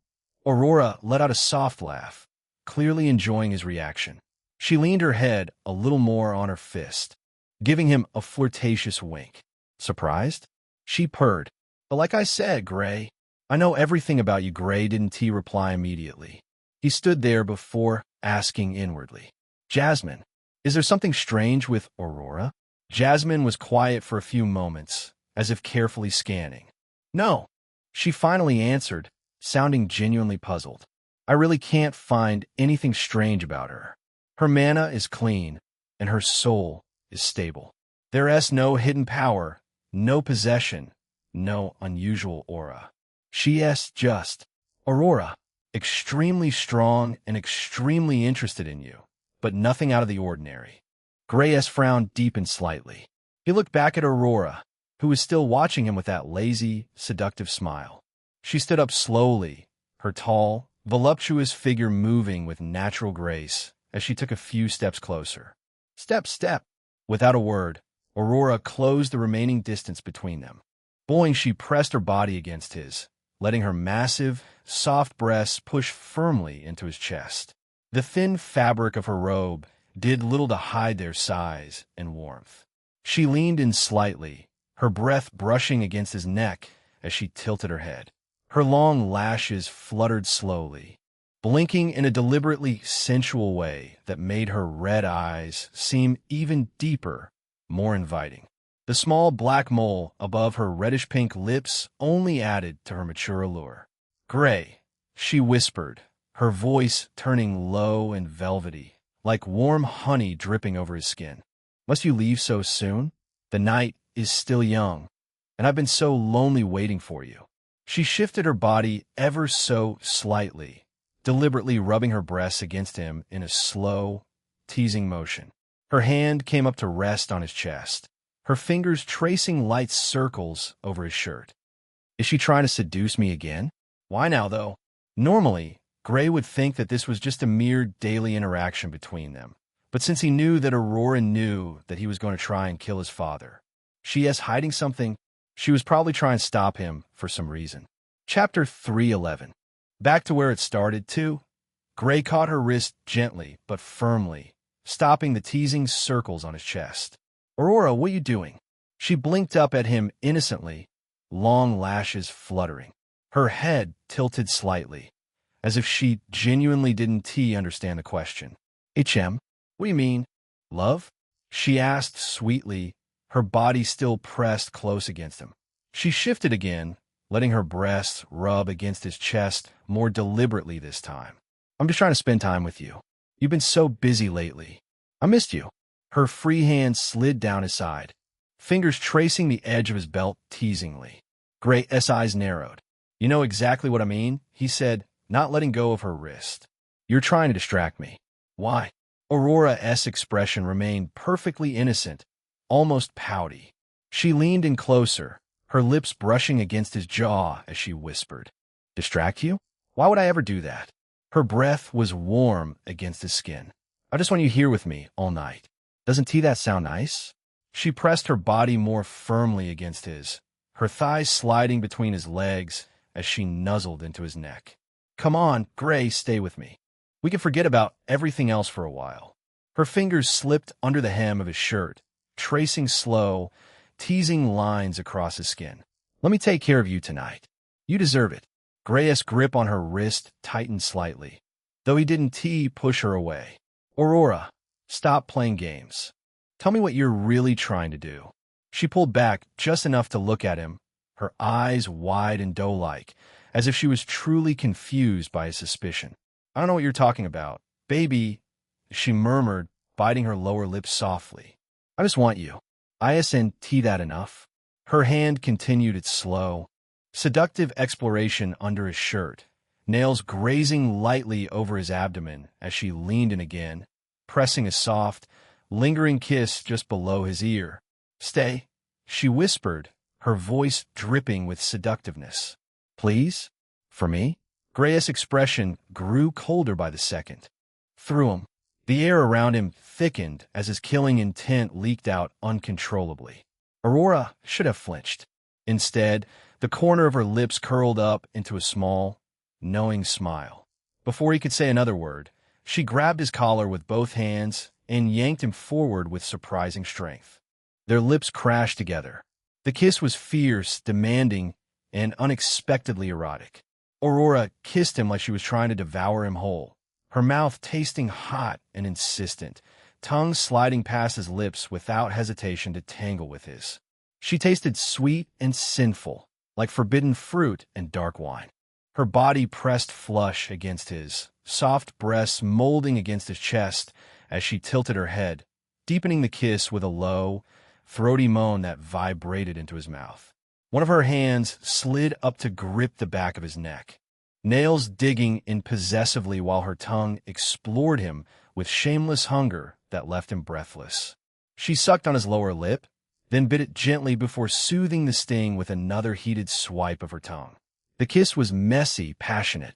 Aurora let out a soft laugh, clearly enjoying his reaction. She leaned her head a little more on her fist, giving him a flirtatious wink. "Surprised?" she purred. "But like I said, Gray, I know everything about you." Gray didn't reply immediately. He stood there before asking inwardly, "Jasmine, is there something strange with Aurora?" Jasmine was quiet for a few moments, as if carefully scanning. "No," she finally answered, sounding genuinely puzzled. "I really can't find anything strange about her. Her mana is clean, and her soul is stable. There's no hidden power, no possession, no unusual aura. She's just Aurora, extremely strong and extremely interested in you, but nothing out of the ordinary." Gray's frown deepened slightly. He looked back at Aurora, who was still watching him with that lazy, seductive smile. She stood up slowly, her tall, voluptuous figure moving with natural grace as she took a few steps closer. Step. Without a word, Aurora closed the remaining distance between them. Boing, she pressed her body against his, letting her massive, soft breasts push firmly into his chest. The thin fabric of her robe did little to hide their size and warmth. She leaned in slightly, her breath brushing against his neck as she tilted her head. Her long lashes fluttered slowly, blinking in a deliberately sensual way that made her red eyes seem even deeper, more inviting. The small black mole above her reddish-pink lips only added to her mature allure. "Gray," she whispered, her voice turning low and velvety, like warm honey dripping over his skin. "Must you leave so soon? The night is still young, and I've been so lonely waiting for you." She shifted her body ever so slightly, deliberately rubbing her breasts against him in a slow, teasing motion. Her hand came up to rest on his chest, her fingers tracing light circles over his shirt. Is she trying to seduce me again? Why now, though? Normally, Gray would think that this was just a mere daily interaction between them. But since he knew that Aurora knew that he was going to try and kill his father, she is hiding something. She was probably trying to stop him for some reason. Chapter 311. Back to where it started, too. Gray caught her wrist gently but firmly, stopping the teasing circles on his chest. "Aurora, what are you doing?" She blinked up at him innocently, long lashes fluttering. Her head tilted slightly, as if she genuinely didn't understand the question. "HM, what do you mean? Love?" she asked sweetly, her body still pressed close against him. She shifted again, letting her breasts rub against his chest more deliberately this time. "I'm just trying to spend time with you. You've been so busy lately. I missed you." Her free hand slid down his side, fingers tracing the edge of his belt teasingly. Gray's eyes narrowed. "You know exactly what I mean," he said, not letting go of her wrist. "You're trying to distract me." "Why?" Aurora's expression remained perfectly innocent, almost pouty. She leaned in closer, her lips brushing against his jaw as she whispered, Distract you? Why would I ever do that? Her breath was warm against his skin. I just want you here with me all night. Doesn't that sound nice? She pressed her body more firmly against his, her thighs sliding between his legs as she nuzzled into his neck. Come on, Gray, stay with me. We can forget about everything else for a while. Her fingers slipped under the hem of his shirt, tracing slow, teasing lines across his skin. Let me take care of you tonight. You deserve it. Gray's grip on her wrist tightened slightly, though he didn't push her away. Aurora, stop playing games. Tell me what you're really trying to do. She pulled back just enough to look at him, her eyes wide and doe-like, as if she was truly confused by his suspicion. I don't know what you're talking about. Baby, she murmured, biting her lower lip softly. I just want you. Isn't that enough? Her hand continued its slow, seductive exploration under his shirt, nails grazing lightly over his abdomen as she leaned in again, pressing a soft, lingering kiss just below his ear. Stay, she whispered, her voice dripping with seductiveness. Please? For me? Gray's expression grew colder by the second. Through him, the air around him thickened as his killing intent leaked out uncontrollably. Aurora should have flinched. Instead, the corner of her lips curled up into a small, knowing smile. Before he could say another word, she grabbed his collar with both hands and yanked him forward with surprising strength. Their lips crashed together. The kiss was fierce, demanding, and unexpectedly erotic. Aurora kissed him like she was trying to devour him whole, her mouth tasting hot and insistent, tongue sliding past his lips without hesitation to tangle with his. She tasted sweet and sinful, like forbidden fruit and dark wine. Her body pressed flush against his, soft breasts molding against his chest as she tilted her head, deepening the kiss with a low, throaty moan that vibrated into his mouth. One of her hands slid up to grip the back of his neck, nails digging in possessively while her tongue explored him with shameless hunger that left him breathless. She sucked on his lower lip, then bit it gently before soothing the sting with another heated swipe of her tongue. The kiss was messy, passionate,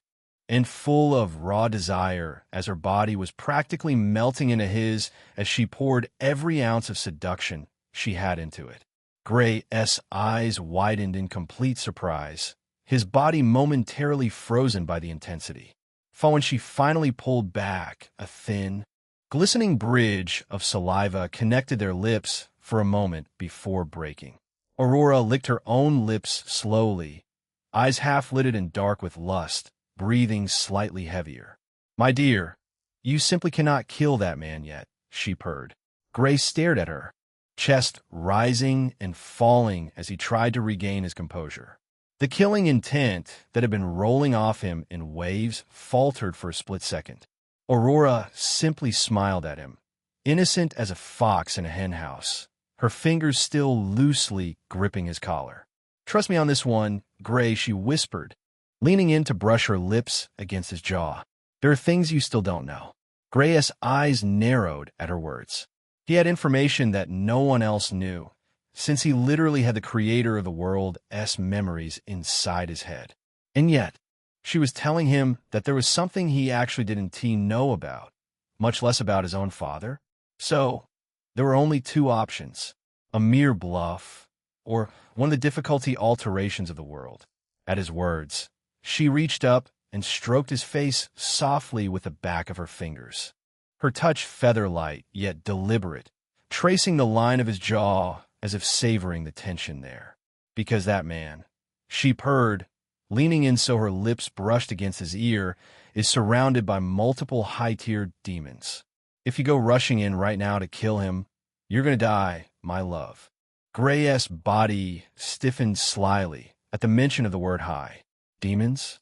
and full of raw desire as her body was practically melting into his as she poured every ounce of seduction she had into it. Gray's eyes widened in complete surprise, his body momentarily frozen by the intensity. For when she finally pulled back, a thin, glistening bridge of saliva connected their lips for a moment before breaking. Aurora licked her own lips slowly, eyes half-lidded and dark with lust, breathing slightly heavier. My dear, you simply cannot kill that man yet, she purred. Gray stared at her, chest rising and falling as he tried to regain his composure. The killing intent that had been rolling off him in waves faltered for a split second. Aurora simply smiled at him, innocent as a fox in a henhouse, her fingers still loosely gripping his collar. Trust me on this one, Gray, she whispered, leaning in to brush her lips against his jaw. There are things you still don't know. Gray's eyes narrowed at her words. He had information that no one else knew, since he literally had the creator of the world's memories inside his head. And yet, she was telling him that there was something he actually didn't know about, much less about his own father. So, there were only two options, a mere bluff, or one of the difficulty alterations of the world. At his words, she reached up and stroked his face softly with the back of her fingers. Her touch feather-light, yet deliberate, tracing the line of his jaw as if savoring the tension there. Because that man, she purred, leaning in so her lips brushed against his ear, is surrounded by multiple high-tiered demons. If you go rushing in right now to kill him, you're going to die, my love. Gray's body stiffened slyly at the mention of the word high. Demons?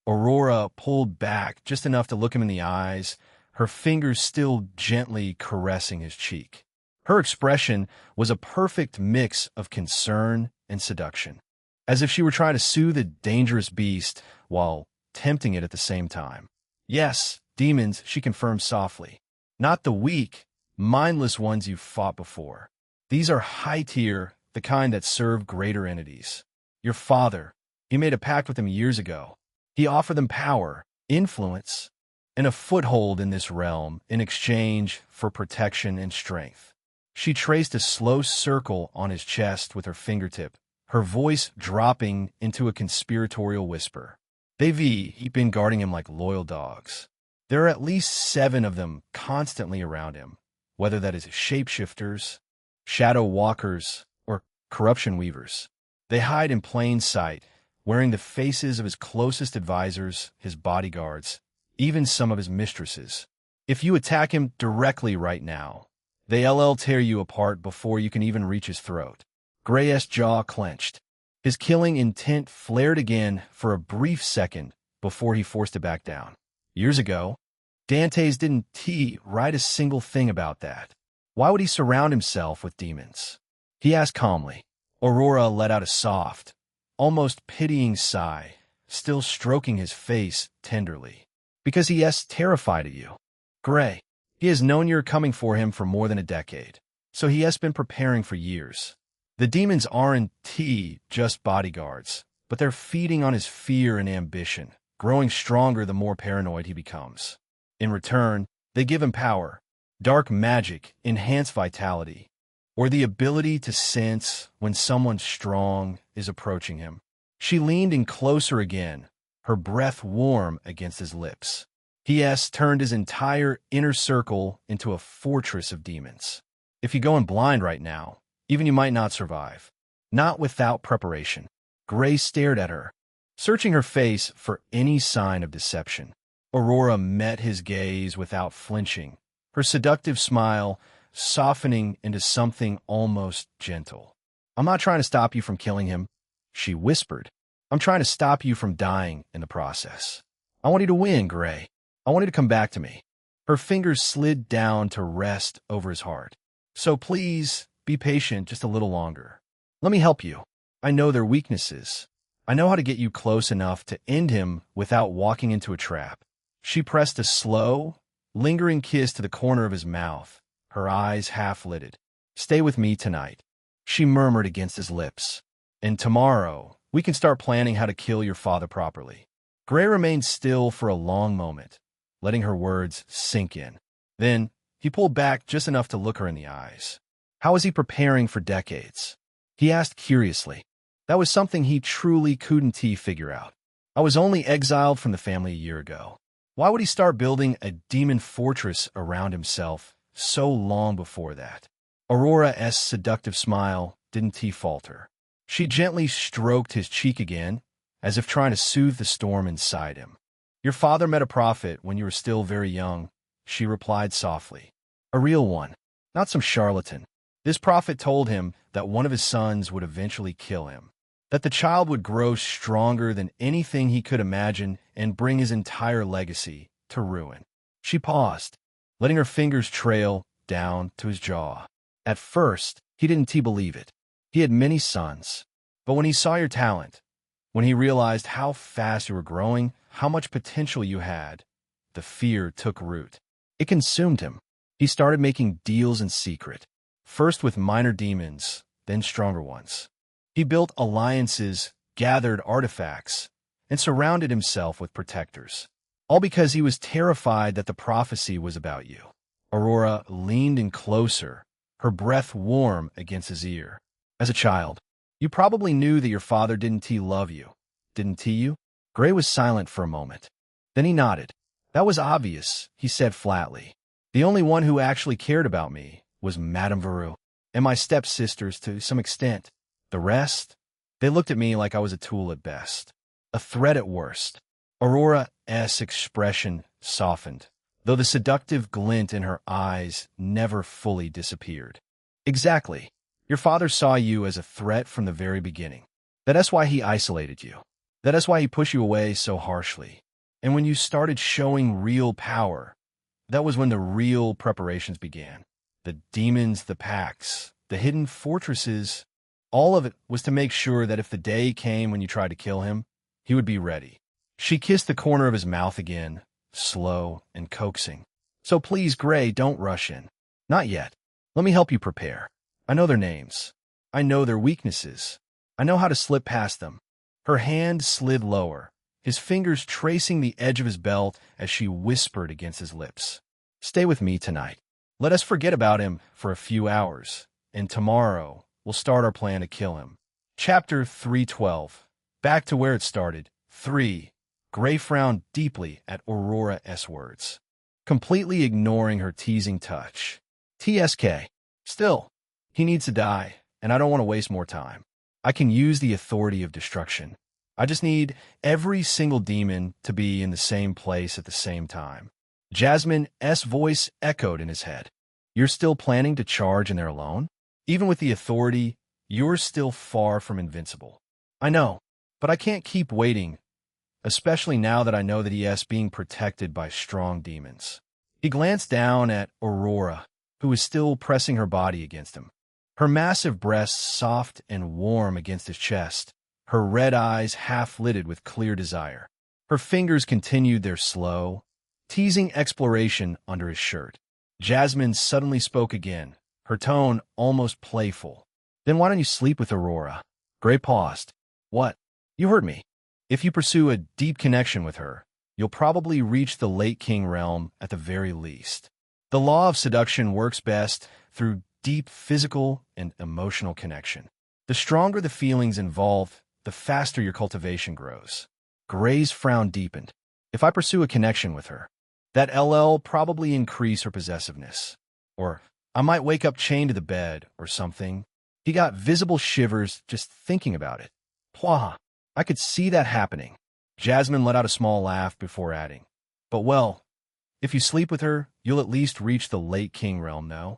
Aurora pulled back just enough to look him in the eyes, her fingers still gently caressing his cheek. Her expression was a perfect mix of concern and seduction, as if she were trying to soothe a dangerous beast while tempting it at the same time. Yes, demons, she confirmed softly. Not the weak, mindless ones you've fought before. These are high-tier, the kind that serve greater entities. Your father, you made a pact with him years ago. He offered them power, influence, and a foothold in this realm in exchange for protection and strength. She traced a slow circle on his chest with her fingertip, her voice dropping into a conspiratorial whisper. They've been guarding him like loyal dogs. There are at least 7 of them constantly around him, whether that is shapeshifters, shadow walkers, or corruption weavers. They hide in plain sight, wearing the faces of his closest advisors, his bodyguards, even some of his mistresses. If you attack him directly right now, they'll tear you apart before you can even reach his throat. Gray's jaw clenched. His killing intent flared again for a brief second before he forced it back down. Years ago, Dantes didn't write a single thing about that. Why would he surround himself with demons? He asked calmly. Aurora let out a soft, almost pitying sigh, still stroking his face tenderly. Because he is terrified of you. Gray, he has known you're coming for him for more than a decade, so he has been preparing for years. The demons aren't just bodyguards, but they're feeding on his fear and ambition, growing stronger the more paranoid he becomes. In return, they give him power, dark magic, enhanced vitality, or the ability to sense when someone strong is approaching him. She leaned in closer again, her breath warm against his lips. He has turned his entire inner circle into a fortress of demons. If you go in blind right now, even you might not survive. Not without preparation. Gray stared at her, searching her face for any sign of deception. Aurora met his gaze without flinching, her seductive smile softening into something almost gentle. I'm not trying to stop you from killing him, she whispered. I'm trying to stop you from dying in the process. I want you to win, Gray. I want you to come back to me. Her fingers slid down to rest over his heart. So please, be patient just a little longer. Let me help you. I know their weaknesses. I know how to get you close enough to end him without walking into a trap. She pressed a slow, lingering kiss to the corner of his mouth, her eyes half-lidded. Stay with me tonight, she murmured against his lips. And tomorrow, we can start planning how to kill your father properly. Gray remained still for a long moment, letting her words sink in. Then, he pulled back just enough to look her in the eyes. How was he preparing for decades? He asked curiously. That was something he truly couldn't figure out. I was only exiled from the family a year ago. Why would he start building a demon fortress around himself so long before that? Aurora's seductive smile didn't falter. She gently stroked his cheek again, as if trying to soothe the storm inside him. Your father met a prophet when you were still very young, she replied softly. A real one, not some charlatan. This prophet told him that one of his sons would eventually kill him, that the child would grow stronger than anything he could imagine and bring his entire legacy to ruin. She paused, letting her fingers trail down to his jaw. At first, he didn't believe it. He had many sons, but when he saw your talent, when he realized how fast you were growing, how much potential you had, the fear took root. It consumed him. He started making deals in secret, first with minor demons, then stronger ones. He built alliances, gathered artifacts, and surrounded himself with protectors, all because he was terrified that the prophecy was about you. Aurora leaned in closer, her breath warm against his ear. As a child, you probably knew that your father didn't love you, didn't you? Gray was silent for a moment. Then he nodded. That was obvious, he said flatly. The only one who actually cared about me was Madame Veru, and my stepsisters to some extent. The rest? They looked at me like I was a tool at best, a threat at worst. Aurora's expression softened, though the seductive glint in her eyes never fully disappeared. Exactly. Your father saw you as a threat from the very beginning. That's why he isolated you. That's why he pushed you away so harshly. And when you started showing real power, that was when the real preparations began. The demons, the pacts, the hidden fortresses, all of it was to make sure that if the day came when you tried to kill him, he would be ready. She kissed the corner of his mouth again, slow and coaxing. So please, Gray, don't rush in. Not yet. Let me help you prepare. I know their names. I know their weaknesses. I know how to slip past them. Her hand slid lower, his fingers tracing the edge of his belt as she whispered against his lips. "Stay with me tonight. Let us forget about him for a few hours, and tomorrow we'll start our plan to kill him." Chapter 312. Back to where it started. 3. Gray frowned deeply at Aurora's words, completely ignoring her teasing touch. "TSK. Still, he needs to die, and I don't want to waste more time. I can use the authority of destruction. I just need every single demon to be in the same place at the same time." Jasmine's voice echoed in his head. "You're still planning to charge in there alone? Even with the authority, you're still far from invincible." "I know, but I can't keep waiting, especially now that I know that he is being protected by strong demons." He glanced down at Aurora, who was still pressing her body against him, her massive breasts soft and warm against his chest, her red eyes half-lidded with clear desire. Her fingers continued their slow, teasing exploration under his shirt. Jasmine suddenly spoke again, her tone almost playful. "Then why don't you sleep with Aurora?" Gray paused. "What? You heard me. If you pursue a deep connection with her, you'll probably reach the late king realm at the very least. The law of seduction works best through deep physical and emotional connection. The stronger the feelings involved, the faster your cultivation grows." Gray's frown deepened. "If I pursue a connection with her, that LL probably increase her possessiveness. Or I might wake up chained to the bed or something." He got visible shivers just thinking about it. "Pwah, I could see that happening." Jasmine let out a small laugh before adding, "But well, if you sleep with her, you'll at least reach the late king realm, no?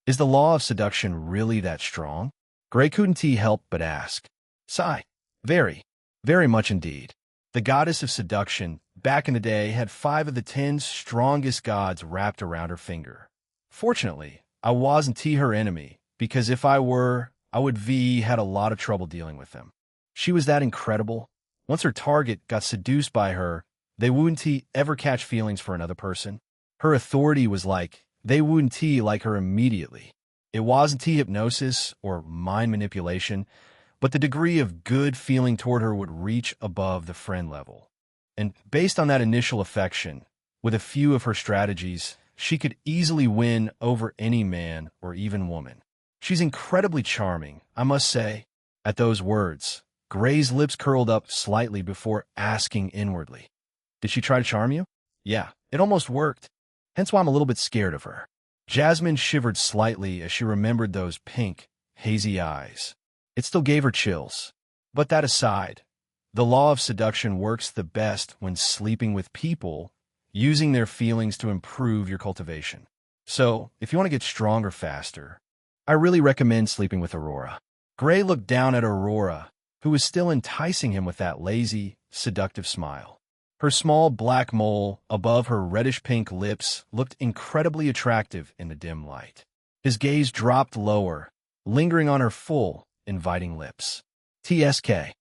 Is the law of seduction really that strong?" Gray couldn't help but ask. Sigh. "Very, very much indeed. The goddess of seduction, back in the day, had 5 of the 10 strongest gods wrapped around her finger. Fortunately, I wasn't her enemy, because if I were, I would had a lot of trouble dealing with them. She was that incredible. Once her target got seduced by her, they wouldn't ever catch feelings for another person. Her authority was like, they wouldn't like her immediately. It wasn't hypnosis or mind manipulation, but the degree of good feeling toward her would reach above the friend level. And based on that initial affection, with a few of her strategies, she could easily win over any man or even woman. She's incredibly charming, I must say." At those words, Gray's lips curled up slightly before asking inwardly, "Did she try to charm you?" "Yeah, it almost worked. Hence why I'm a little bit scared of her." Jasmine shivered slightly as she remembered those pink, hazy eyes. It still gave her chills. But that aside, the law of seduction works the best when sleeping with people, using their feelings to improve your cultivation. So, if you want to get stronger faster, I really recommend sleeping with Aurora. Gray looked down at Aurora, who was still enticing him with that lazy, seductive smile. Her small black mole above her reddish-pink lips looked incredibly attractive in the dim light. His gaze dropped lower, lingering on her full, inviting lips. "TSK.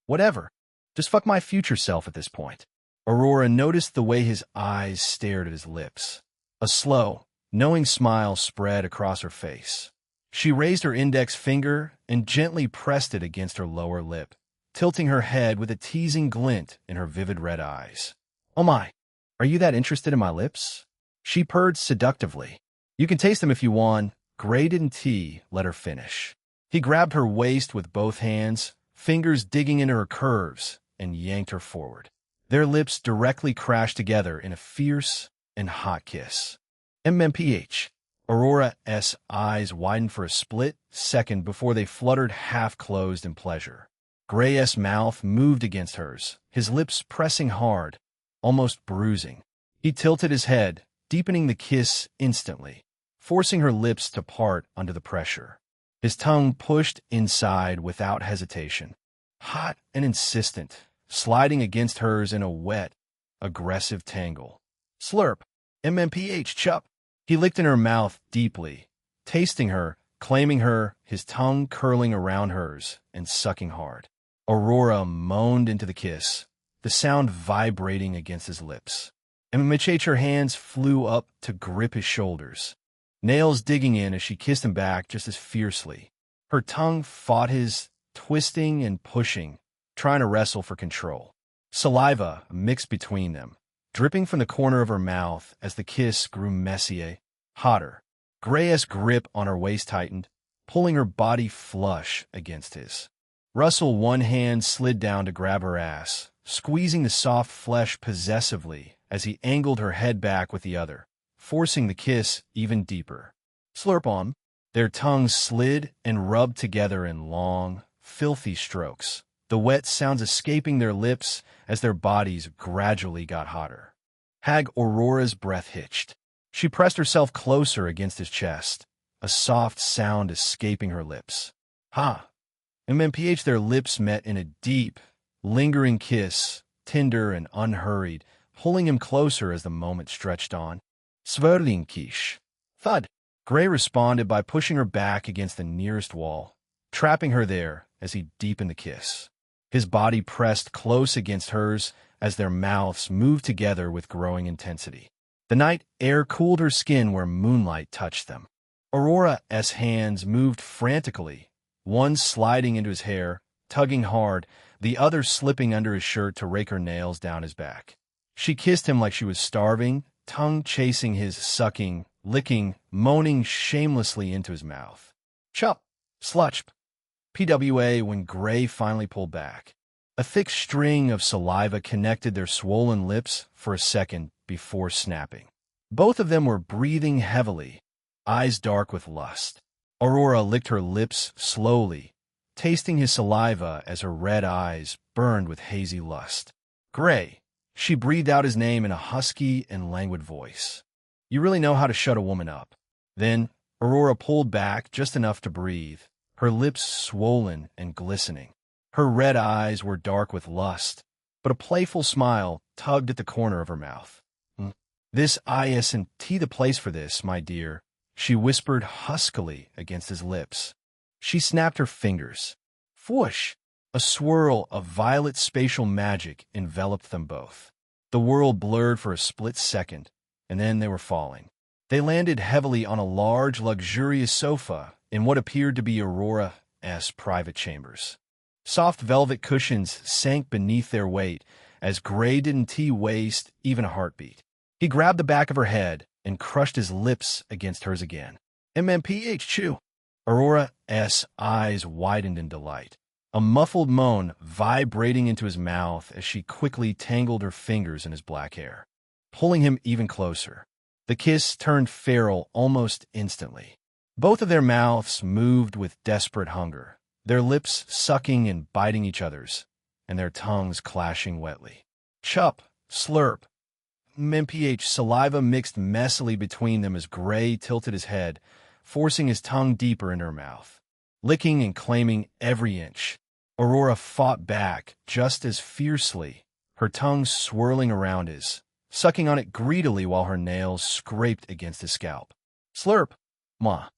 Whatever. Just fuck my future self at this point." Aurora noticed the way his eyes stared at his lips. A slow, knowing smile spread across her face. She raised her index finger and gently pressed it against her lower lip, tilting her head with a teasing glint in her vivid red eyes. "Oh my, are you that interested in my lips?" She purred seductively. "You can taste them if you want." Gray didn't let her finish. He grabbed her waist with both hands, fingers digging into her curves, and yanked her forward. Their lips directly crashed together in a fierce and hot kiss. MMPH. Aurora's eyes widened for a split second before they fluttered half-closed in pleasure. Gray's mouth moved against hers, his lips pressing hard, almost bruising. He tilted his head, deepening the kiss instantly, forcing her lips to part under the pressure. His tongue pushed inside without hesitation, hot and insistent, sliding against hers in a wet, aggressive tangle. Slurp. MMPH, chup. He licked in her mouth deeply, tasting her, claiming her, his tongue curling around hers and sucking hard. Aurora moaned into the kiss, the sound vibrating against his lips. MMHH, her hands flew up to grip his shoulders, nails digging in as she kissed him back just as fiercely. Her tongue fought his, twisting and pushing, trying to wrestle for control. Saliva mixed between them, dripping from the corner of her mouth as the kiss grew messier, hotter. Gray's grip on her waist tightened, pulling her body flush against his. Russell, one hand slid down to grab her ass, squeezing the soft flesh possessively as he angled her head back with the other, forcing the kiss even deeper. Slurp on. Their tongues slid and rubbed together in long, filthy strokes, the wet sounds escaping their lips as their bodies gradually got hotter. Hag Aurora's breath hitched. She pressed herself closer against his chest, a soft sound escaping her lips. Ha! MMPH, their lips met in a deep, lingering kiss, tender and unhurried, pulling him closer as the moment stretched on. Sverdlinkish. Thud. Gray responded by pushing her back against the nearest wall, trapping her there as he deepened the kiss. His body pressed close against hers as their mouths moved together with growing intensity. The night air cooled her skin where moonlight touched them. Aurora's hands moved frantically, one sliding into his hair, tugging hard, the other slipping under his shirt to rake her nails down his back. She kissed him like she was starving, tongue chasing his sucking, licking, moaning shamelessly into his mouth. Chup! Slutch! PWA when Gray finally pulled back. A thick string of saliva connected their swollen lips for a second before snapping. Both of them were breathing heavily, eyes dark with lust. Aurora licked her lips slowly, tasting his saliva as her red eyes burned with hazy lust. Gray. She breathed out his name in a husky and languid voice. You really know how to shut a woman up. Then, Aurora pulled back just enough to breathe, her lips swollen and glistening. Her red eyes were dark with lust, but a playful smile tugged at the corner of her mouth. This isn't the place for this, my dear, she whispered huskily against his lips. She snapped her fingers. Whoosh! A swirl of violet spatial magic enveloped them both. The world blurred for a split second, and then they were falling. They landed heavily on a large, luxurious sofa in what appeared to be Aurora's private chambers. Soft velvet cushions sank beneath their weight as Gray didn't waste even a heartbeat. He grabbed the back of her head and crushed his lips against hers again. MMPH chew. Aurora's eyes widened in delight, a muffled moan vibrating into his mouth as she quickly tangled her fingers in his black hair, pulling him even closer. The kiss turned feral almost instantly. Both of their mouths moved with desperate hunger, their lips sucking and biting each other's, and their tongues clashing wetly. Chup, slurp. MPH saliva mixed messily between them as Gray tilted his head, forcing his tongue deeper into her mouth, licking and claiming every inch. Aurora fought back just as fiercely, her tongue swirling around his, sucking on it greedily while her nails scraped against his scalp. Slurp. Ma.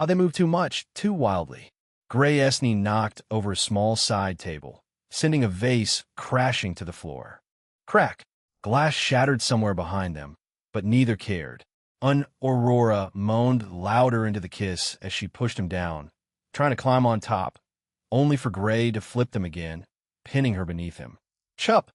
They moved too much, too wildly. Gray Esney knocked over a small side table, sending a vase crashing to the floor. Crack. Glass shattered somewhere behind them, but neither cared. Aurora moaned louder into the kiss as she pushed him down, trying to climb on top, only for Gray to flip them again, pinning her beneath him. Chup!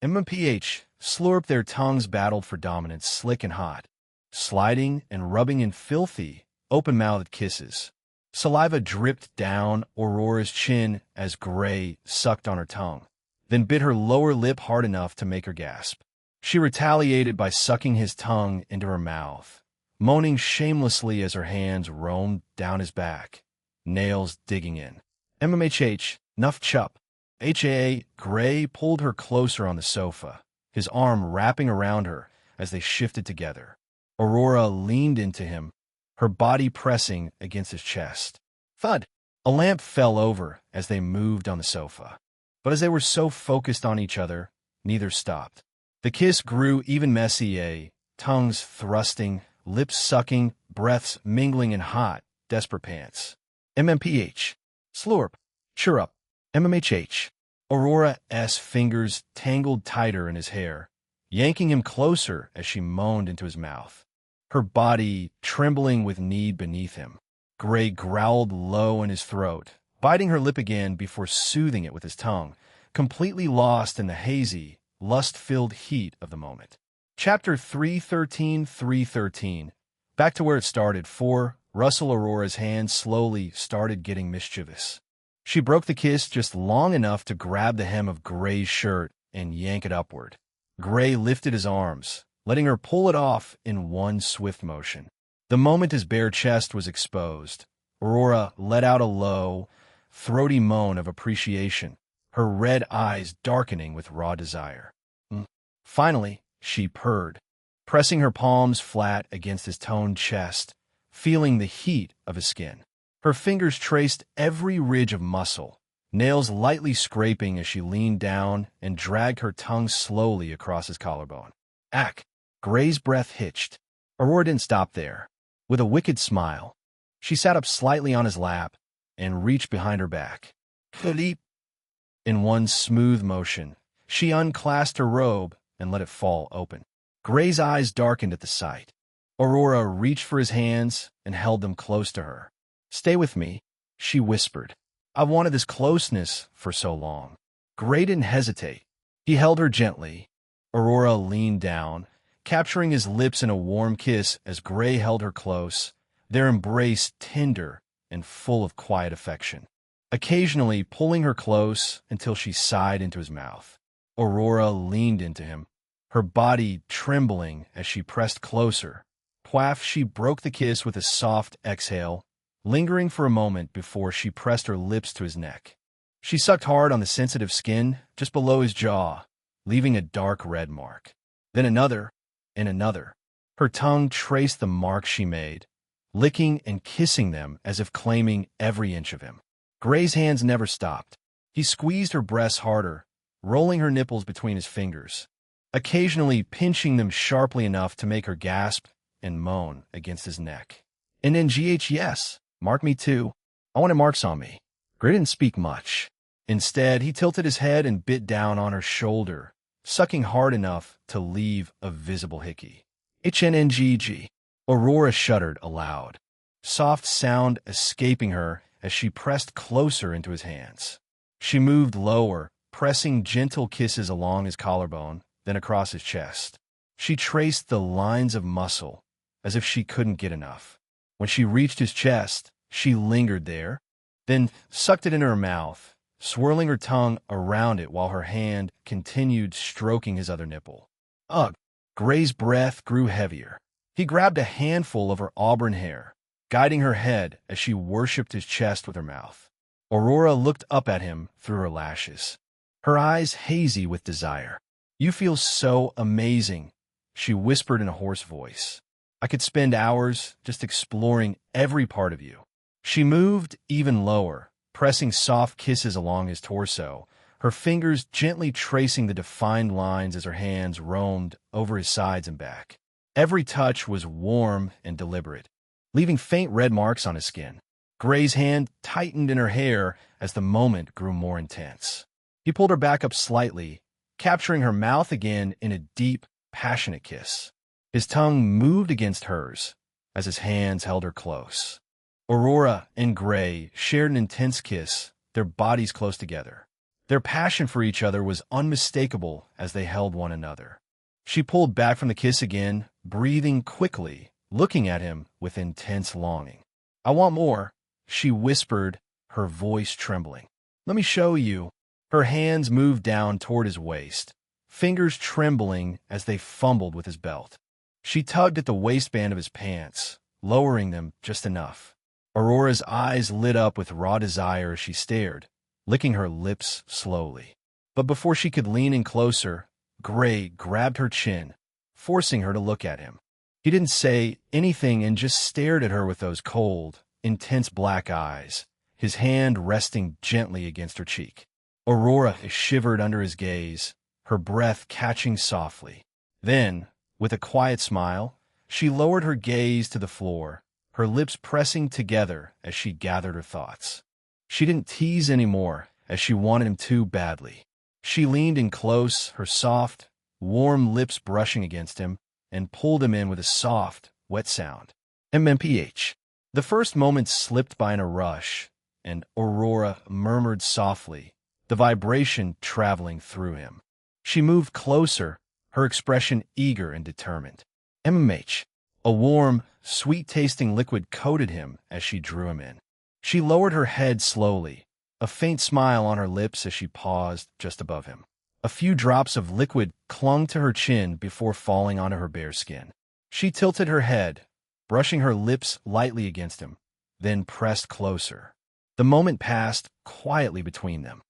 MMPH slurped. Their tongues battled for dominance, slick and hot, sliding and rubbing in filthy, open-mouthed kisses. Saliva dripped down Aurora's chin as Gray sucked on her tongue, then bit her lower lip hard enough to make her gasp. She retaliated by sucking his tongue into her mouth, moaning shamelessly as her hands roamed down his back, nails digging in. MMHH, nuff chup. HAA, Gray pulled her closer on the sofa, his arm wrapping around her as they shifted together. Aurora leaned into him, her body pressing against his chest. Thud! A lamp fell over as they moved on the sofa. But as they were so focused on each other, neither stopped. The kiss grew even messier, tongues thrusting, lips sucking, breaths mingling in hot, desperate pants. MMPH. Slurp. Cheer up. MMHH. Aurora's fingers tangled tighter in his hair, yanking him closer as she moaned into his mouth, her body trembling with need beneath him. Gray growled low in his throat, biting her lip again before soothing it with his tongue, completely lost in the hazy, lust-filled heat of the moment. Chapter 313. Back to where it started. 4. Russell Aurora's hands slowly started getting mischievous. She broke the kiss just long enough to grab the hem of Gray's shirt and yank it upward. Gray lifted his arms, letting her pull it off in one swift motion. The moment his bare chest was exposed, Aurora let out a low, throaty moan of appreciation, her red eyes darkening with raw desire. Finally, she purred, pressing her palms flat against his toned chest, feeling the heat of his skin. Her fingers traced every ridge of muscle, nails lightly scraping as she leaned down and dragged her tongue slowly across his collarbone. Ack! Gray's breath hitched. Aurora didn't stop there. With a wicked smile, she sat up slightly on his lap and reached behind her back. Philippe! In one smooth motion, she unclasped her robe and let it fall open. Gray's eyes darkened at the sight. Aurora reached for his hands and held them close to her. "Stay with me," she whispered. "I've wanted this closeness for so long." Gray didn't hesitate. He held her gently. Aurora leaned down, capturing his lips in a warm kiss as Gray held her close, their embrace tender and full of quiet affection, occasionally pulling her close until she sighed into his mouth. Aurora leaned into him, her body trembling as she pressed closer. Quaff, she broke the kiss with a soft exhale, lingering for a moment before she pressed her lips to his neck. She sucked hard on the sensitive skin just below his jaw, leaving a dark red mark. Then another, and another. Her tongue traced the marks she made, licking and kissing them as if claiming every inch of him. Gray's hands never stopped. He squeezed her breasts harder, rolling her nipples between his fingers, occasionally pinching them sharply enough to make her gasp and moan against his neck. And then yes, mark me too. I wanted marks on me. Gray didn't speak much. Instead, he tilted his head and bit down on her shoulder, sucking hard enough to leave a visible hickey. HNNGG. Aurora shuddered aloud, soft sound escaping her as she pressed closer into his hands. She moved lower, pressing gentle kisses along his collarbone, then across his chest. She traced the lines of muscle, as if she couldn't get enough. When she reached his chest, she lingered there, then sucked it into her mouth, swirling her tongue around it while her hand continued stroking his other nipple. Ugh! Gray's breath grew heavier. He grabbed a handful of her auburn hair, guiding her head as she worshipped his chest with her mouth. Aurora looked up at him through her lashes, her eyes hazy with desire. "You feel so amazing," she whispered in a hoarse voice. "I could spend hours just exploring every part of you." She moved even lower, pressing soft kisses along his torso, her fingers gently tracing the defined lines as her hands roamed over his sides and back. Every touch was warm and deliberate, leaving faint red marks on his skin. Gray's hand tightened in her hair as the moment grew more intense. He pulled her back up slightly, capturing her mouth again in a deep, passionate kiss. His tongue moved against hers as his hands held her close. Aurora and Gray shared an intense kiss, their bodies close together. Their passion for each other was unmistakable as they held one another. She pulled back from the kiss again, breathing quickly, looking at him with intense longing. "I want more," she whispered, her voice trembling. "Let me show you." Her hands moved down toward his waist, fingers trembling as they fumbled with his belt. She tugged at the waistband of his pants, lowering them just enough. Aurora's eyes lit up with raw desire as she stared, licking her lips slowly. But before she could lean in closer, Gray grabbed her chin, forcing her to look at him. He didn't say anything and just stared at her with those cold, intense black eyes, his hand resting gently against her cheek. Aurora shivered under his gaze, her breath catching softly. Then, with a quiet smile, she lowered her gaze to the floor, her lips pressing together as she gathered her thoughts. She didn't tease anymore, as she wanted him to badly. She leaned in close, her soft, warm lips brushing against him, and pulled him in with a soft, wet sound. MMPH. The first moments slipped by in a rush, and Aurora murmured softly, the vibration traveling through him. She moved closer, her expression eager and determined. MMH. A warm, sweet-tasting liquid coated him as she drew him in. She lowered her head slowly, a faint smile on her lips as she paused just above him. A few drops of liquid clung to her chin before falling onto her bare skin. She tilted her head, brushing her lips lightly against him, then pressed closer. The moment passed quietly between them.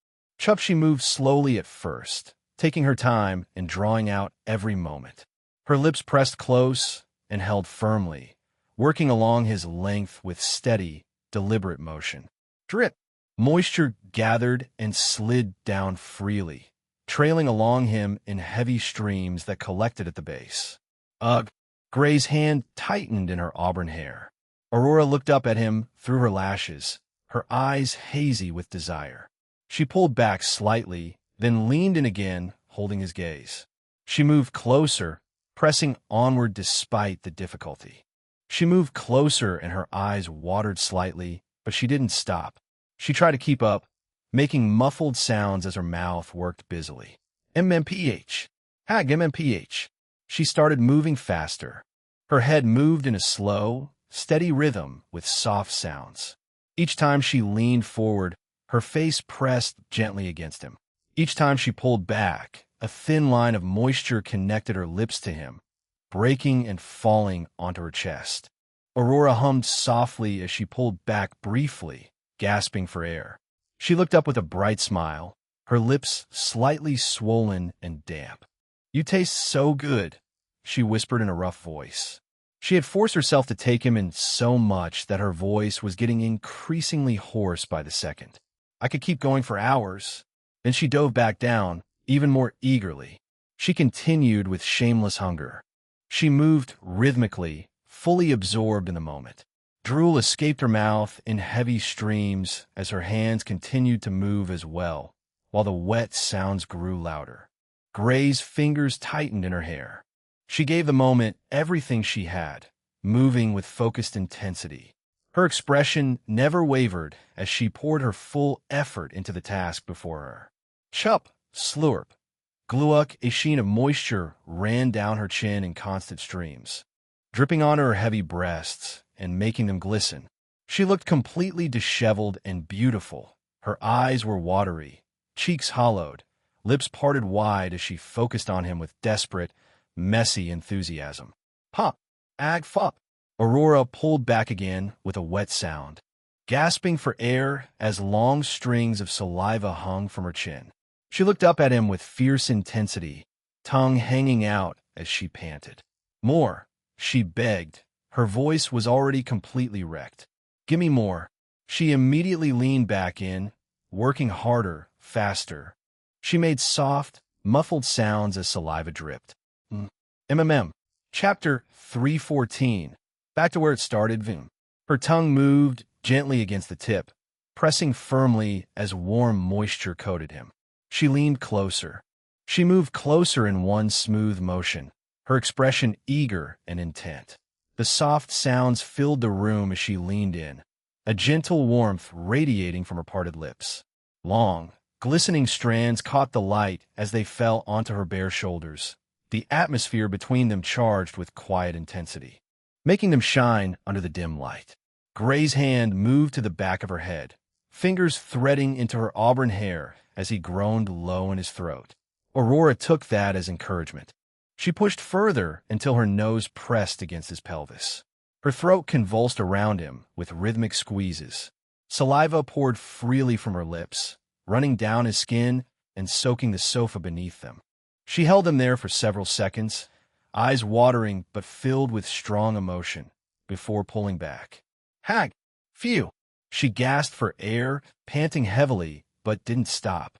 She moved slowly at first, taking her time and drawing out every moment. Her lips pressed close and held firmly, working along his length with steady, deliberate motion. Drip! Moisture gathered and slid down freely, trailing along him in heavy streams that collected at the base. Ugh! Gray's hand tightened in her auburn hair. Aurora looked up at him through her lashes, her eyes hazy with desire. She pulled back slightly, then leaned in again, holding his gaze. She moved closer, pressing onward despite the difficulty. She moved closer and her eyes watered slightly, but she didn't stop. She tried to keep up, making muffled sounds as her mouth worked busily. MMPH. Hag MMPH. She started moving faster. Her head moved in a slow, steady rhythm with soft sounds. Each time she leaned forward, her face pressed gently against him. Each time she pulled back, a thin line of moisture connected her lips to him, breaking and falling onto her chest. Aurora hummed softly as she pulled back briefly, gasping for air. She looked up with a bright smile, her lips slightly swollen and damp. "You taste so good," she whispered in a rough voice. She had forced herself to take him in so much that her voice was getting increasingly hoarse by the second. "I could keep going for hours." Then she dove back down, even more eagerly. She continued with shameless hunger. She moved rhythmically, fully absorbed in the moment. Drool escaped her mouth in heavy streams as her hands continued to move as well, while the wet sounds grew louder. Gray's fingers tightened in her hair. She gave the moment everything she had, moving with focused intensity. Her expression never wavered as she poured her full effort into the task before her. Chup, slurp. Gluck, a sheen of moisture ran down her chin in constant streams, dripping onto her heavy breasts and making them glisten. She looked completely disheveled and beautiful. Her eyes were watery, cheeks hollowed, lips parted wide as she focused on him with desperate, messy enthusiasm. Pop, ag fop. Aurora pulled back again with a wet sound, gasping for air as long strings of saliva hung from her chin. She looked up at him with fierce intensity, tongue hanging out as she panted. "More," she begged. Her voice was already completely wrecked. "Gimme more." She immediately leaned back in, working harder, faster. She made soft, muffled sounds as saliva dripped. MMM. Chapter 314. Back to where it started, Vim. Her tongue moved gently against the tip, pressing firmly as warm moisture coated him. She leaned closer. She moved closer in one smooth motion, her expression eager and intent. The soft sounds filled the room as she leaned in, a gentle warmth radiating from her parted lips. Long, glistening strands caught the light as they fell onto her bare shoulders, the atmosphere between them charged with quiet intensity, making them shine under the dim light. Gray's hand moved to the back of her head, fingers threading into her auburn hair as he groaned low in his throat. Aurora took that as encouragement. She pushed further until her nose pressed against his pelvis. Her throat convulsed around him with rhythmic squeezes. Saliva poured freely from her lips, running down his skin and soaking the sofa beneath them. She held him there for several seconds, eyes watering but filled with strong emotion, before pulling back. "Hag! Phew!" She gasped for air, panting heavily, but didn't stop.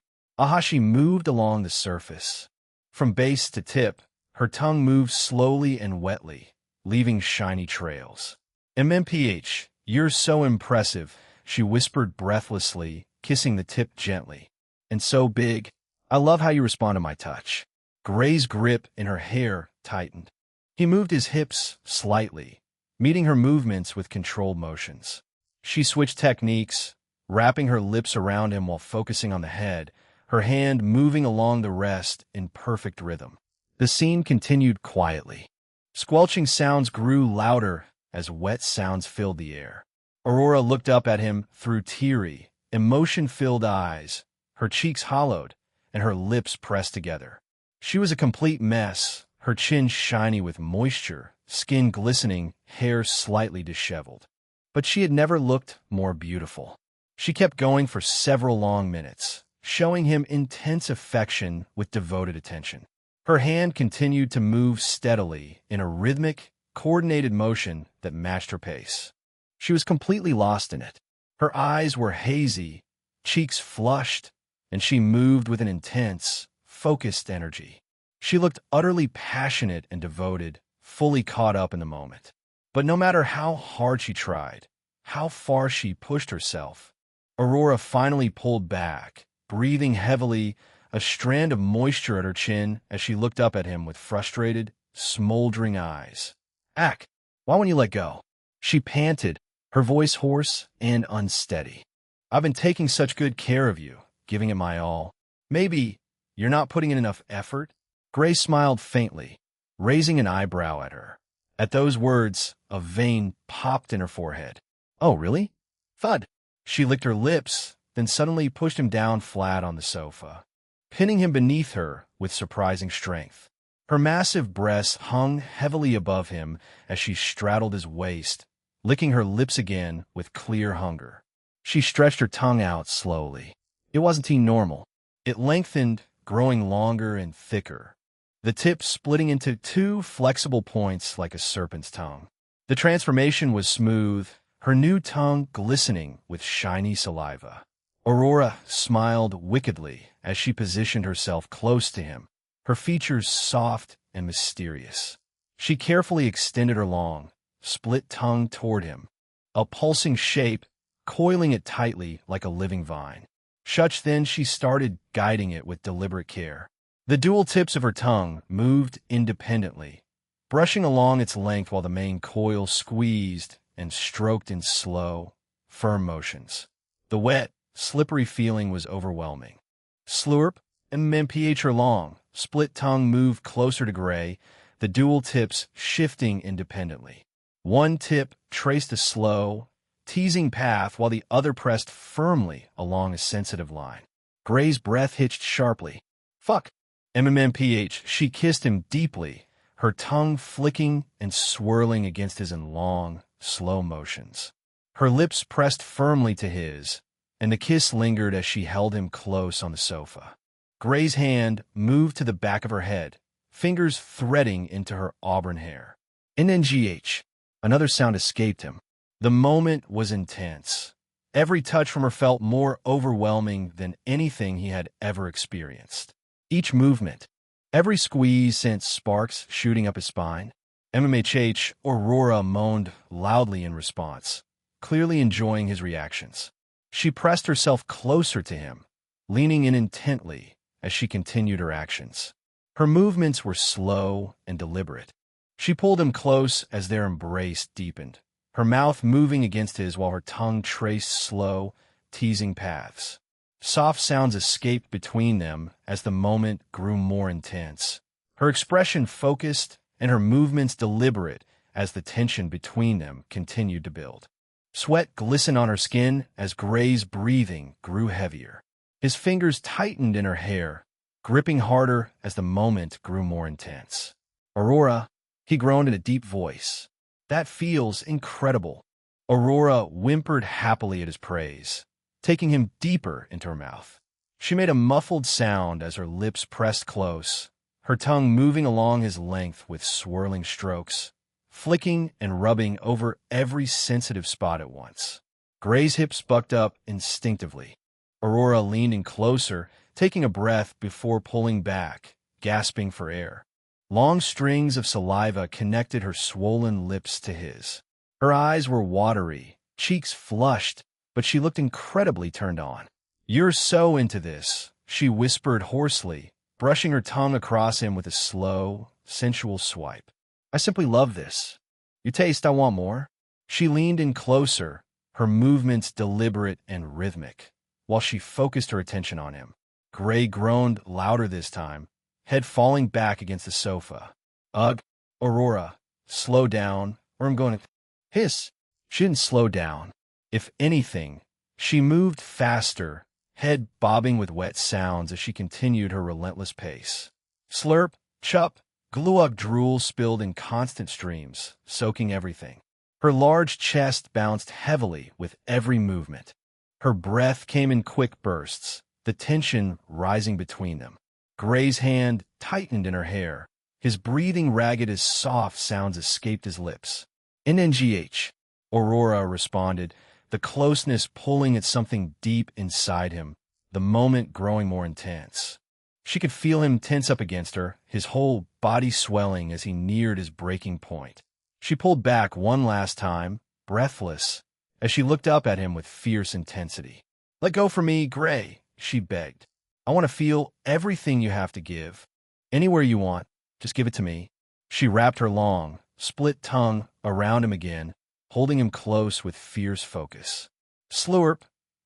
She moved along the surface. From base to tip, her tongue moved slowly and wetly, leaving shiny trails. MMPH, you're so impressive, she whispered breathlessly, kissing the tip gently. "And so big. I love how you respond to my touch." Gray's grip in her hair tightened. He moved his hips slightly, meeting her movements with controlled motions. She switched techniques, wrapping her lips around him while focusing on the head, her hand moving along the rest in perfect rhythm. The scene continued quietly. Squelching sounds grew louder as wet sounds filled the air. Aurora looked up at him through teary, emotion-filled eyes, her cheeks hollowed and her lips pressed together. She was a complete mess, her chin shiny with moisture, skin glistening, hair slightly disheveled. But she had never looked more beautiful. She kept going for several long minutes, showing him intense affection with devoted attention. Her hand continued to move steadily in a rhythmic, coordinated motion that matched her pace. She was completely lost in it. Her eyes were hazy, cheeks flushed, and she moved with an intense, focused energy. She looked utterly passionate and devoted, fully caught up in the moment. But no matter how hard she tried, how far she pushed herself, Aurora finally pulled back, breathing heavily, a strand of moisture at her chin as she looked up at him with frustrated, smoldering eyes. "Ack, why won't you let go?" She panted, her voice hoarse and unsteady. "I've been taking such good care of you, giving it my all. Maybe you're not putting in enough effort?" Gray smiled faintly, raising an eyebrow at her. At those words, a vein popped in her forehead. "Oh, really?" Thud. She licked her lips, then suddenly pushed him down flat on the sofa, pinning him beneath her with surprising strength. Her massive breasts hung heavily above him as she straddled his waist, licking her lips again with clear hunger. She stretched her tongue out slowly. It wasn't normal. It lengthened, growing longer and thicker, the tip splitting into two flexible points like a serpent's tongue. The transformation was smooth, her new tongue glistening with shiny saliva. Aurora smiled wickedly as she positioned herself close to him, her features soft and mysterious. She carefully extended her long, split tongue toward him, a pulsing shape, coiling it tightly like a living vine. Shut then, she started guiding it with deliberate care. The dual tips of her tongue moved independently, brushing along its length while the main coil squeezed and stroked in slow, firm motions. The wet, slippery feeling was overwhelming. Slurp and MPH her long, split tongue moved closer to Gray, the dual tips shifting independently. One tip traced a slow, teasing path while the other pressed firmly along a sensitive line. Gray's breath hitched sharply. "Fuck." MMPH, she kissed him deeply, her tongue flicking and swirling against his in long, slow motions. Her lips pressed firmly to his, and the kiss lingered as she held him close on the sofa. Gray's hand moved to the back of her head, fingers threading into her auburn hair. NNGH. Another sound escaped him. The moment was intense. Every touch from her felt more overwhelming than anything he had ever experienced. Each movement, every squeeze sent sparks shooting up his spine. MMHH, Aurora moaned loudly in response, clearly enjoying his reactions. She pressed herself closer to him, leaning in intently as she continued her actions. Her movements were slow and deliberate. She pulled him close as their embrace deepened, her mouth moving against his while her tongue traced slow, teasing paths. Soft sounds escaped between them as the moment grew more intense, her expression focused and her movements deliberate as the tension between them continued to build. Sweat glistened on her skin as Gray's breathing grew heavier. His fingers tightened in her hair, gripping harder as the moment grew more intense. "Aurora," he groaned in a deep voice. "That feels incredible." Aurora whimpered happily at his praise, taking him deeper into her mouth. She made a muffled sound as her lips pressed close, her tongue moving along his length with swirling strokes, flicking and rubbing over every sensitive spot at once. Gray's hips bucked up instinctively. Aurora leaned in closer, taking a breath before pulling back, gasping for air. Long strings of saliva connected her swollen lips to his. Her eyes were watery, cheeks flushed, but she looked incredibly turned on. "You're so into this," she whispered hoarsely, brushing her tongue across him with a slow, sensual swipe. "I simply love this. You taste, I want more." She leaned in closer, her movements deliberate and rhythmic, while she focused her attention on him. Gray groaned louder this time, head falling back against the sofa. Ugh, Aurora, slow down, or I'm going to hiss. She didn't slow down. If anything, she moved faster, head bobbing with wet sounds as she continued her relentless pace. Slurp, chup, gluck drool spilled in constant streams, soaking everything. Her large chest bounced heavily with every movement. Her breath came in quick bursts, the tension rising between them. Gray's hand tightened in her hair. His breathing ragged as soft sounds escaped his lips. NNGH, Aurora responded, the closeness pulling at something deep inside him, the moment growing more intense. She could feel him tense up against her, his whole body swelling as he neared his breaking point. She pulled back one last time, breathless, as she looked up at him with fierce intensity. Let go for me, Gray, she begged. I want to feel everything you have to give. Anywhere you want, just give it to me. She wrapped her long, split tongue around him again, holding him close with fierce focus. Slurp,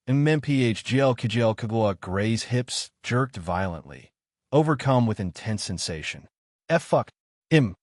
MMPHGL Kajel Kagua. Gray's hips jerked violently, overcome with intense sensation. Fuck, him.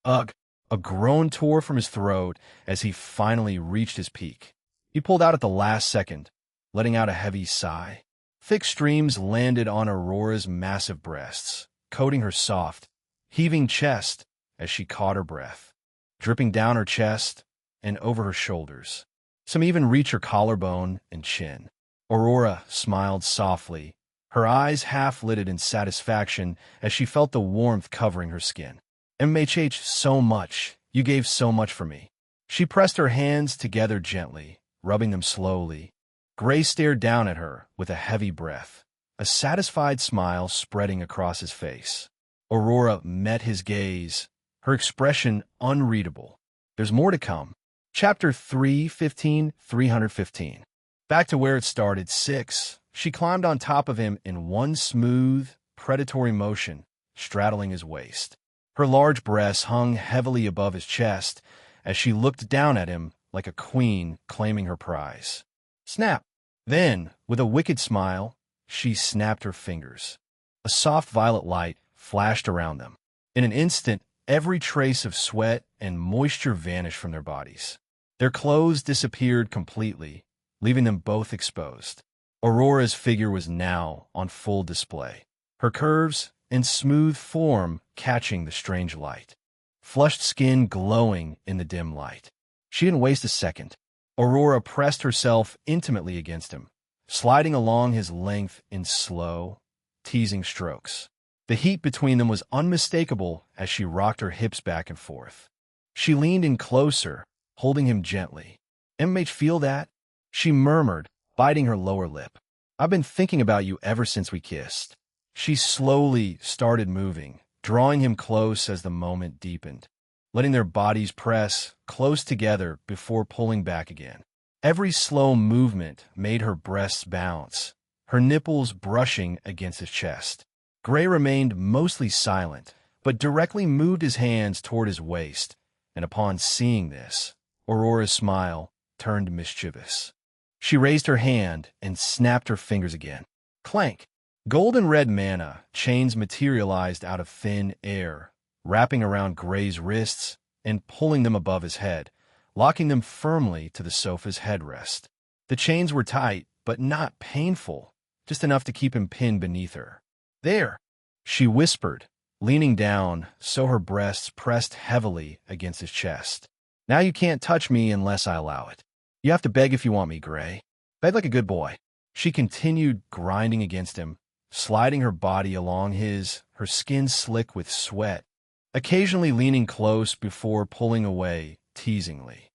Ugh. A groan tore from his throat as he finally reached his peak. He pulled out at the last second, letting out a heavy sigh. Thick streams landed on Aurora's massive breasts, coating her soft, heaving chest as she caught her breath, dripping down her chest and over her shoulders. Some even reached her collarbone and chin. Aurora smiled softly, her eyes half-lidded in satisfaction as she felt the warmth covering her skin. MHH, so much. You gave so much for me. She pressed her hands together gently, rubbing them slowly. Gray stared down at her with a heavy breath, a satisfied smile spreading across his face. Aurora met his gaze, her expression unreadable. There's more to come. Chapter 315, 315. Back to where it started, 6. She climbed on top of him in one smooth, predatory motion, straddling his waist. Her large breasts hung heavily above his chest as she looked down at him like a queen claiming her prize. Snap! Then, with a wicked smile, she snapped her fingers. A soft violet light flashed around them. In an instant, every trace of sweat and moisture vanished from their bodies. Their clothes disappeared completely, leaving them both exposed. Aurora's figure was now on full display, her curves and smooth form catching the strange light, flushed skin glowing in the dim light. She didn't waste a second. Aurora pressed herself intimately against him, sliding along his length in slow, teasing strokes. The heat between them was unmistakable as she rocked her hips back and forth. She leaned in closer, holding him gently. MH, feel that? She murmured, biting her lower lip. I've been thinking about you ever since we kissed. She slowly started moving, drawing him close as the moment deepened, letting their bodies press close together before pulling back again. Every slow movement made her breasts bounce, her nipples brushing against his chest. Gray remained mostly silent, but directly moved his hands toward his waist, and upon seeing this, Aurora's smile turned mischievous. She raised her hand and snapped her fingers again. Clank! Golden red mana chains materialized out of thin air, wrapping around Gray's wrists and pulling them above his head, locking them firmly to the sofa's headrest. The chains were tight, but not painful, just enough to keep him pinned beneath her. There, she whispered, leaning down so her breasts pressed heavily against his chest. Now you can't touch me unless I allow it. You have to beg if you want me, Gray. Beg like a good boy. She continued grinding against him, sliding her body along his, her skin slick with sweat, occasionally leaning close before pulling away, teasingly.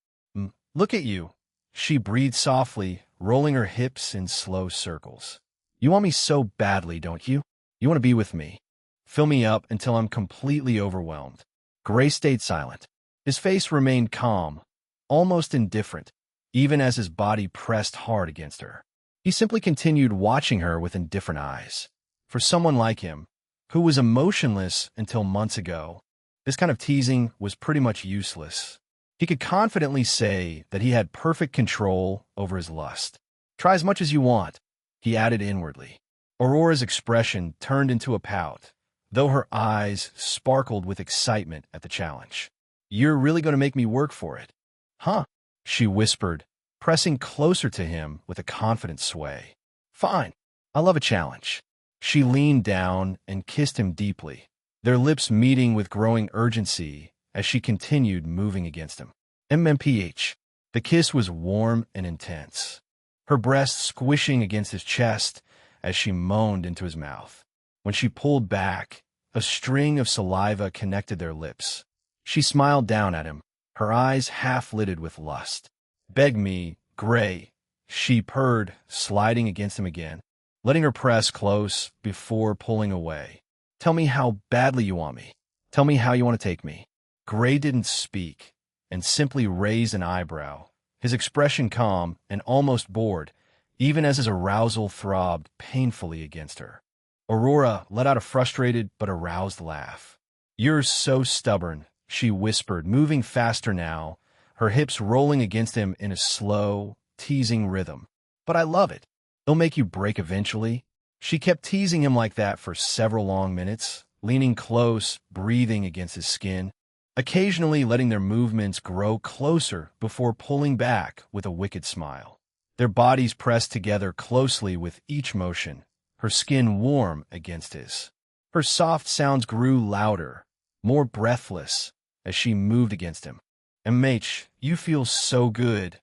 Look at you, she breathed softly, rolling her hips in slow circles. You want me so badly, don't you? You want to be with me. Fill me up until I'm completely overwhelmed. Gray stayed silent. His face remained calm, almost indifferent, even as his body pressed hard against her. He simply continued watching her with indifferent eyes. For someone like him, who was emotionless until months ago, this kind of teasing was pretty much useless. He could confidently say that he had perfect control over his lust. Try as much as you want, he added inwardly. Aurora's expression turned into a pout, though her eyes sparkled with excitement at the challenge. "You're really going to make me work for it?" "Huh?" she whispered, pressing closer to him with a confident sway. "Fine. I love a challenge." She leaned down and kissed him deeply, their lips meeting with growing urgency as she continued moving against him. MMPH. The kiss was warm and intense, her breast squishing against his chest as she moaned into his mouth. When she pulled back, a string of saliva connected their lips. She smiled down at him, her eyes half-lidded with lust. "Beg me, Gray," she purred, sliding against him again, letting her press close before pulling away. "Tell me how badly you want me. Tell me how you want to take me." Gray didn't speak, and simply raised an eyebrow, his expression calm and almost bored, even as his arousal throbbed painfully against her. Aurora let out a frustrated but aroused laugh. "You're so stubborn," she whispered, moving faster now, her hips rolling against him in a slow, teasing rhythm. "But I love it. It'll make you break eventually." She kept teasing him like that for several long minutes, leaning close, breathing against his skin, occasionally letting their movements grow closer before pulling back with a wicked smile. Their bodies pressed together closely with each motion, her skin warm against his. Her soft sounds grew louder, more breathless, as she moved against him. "MH, you feel so good.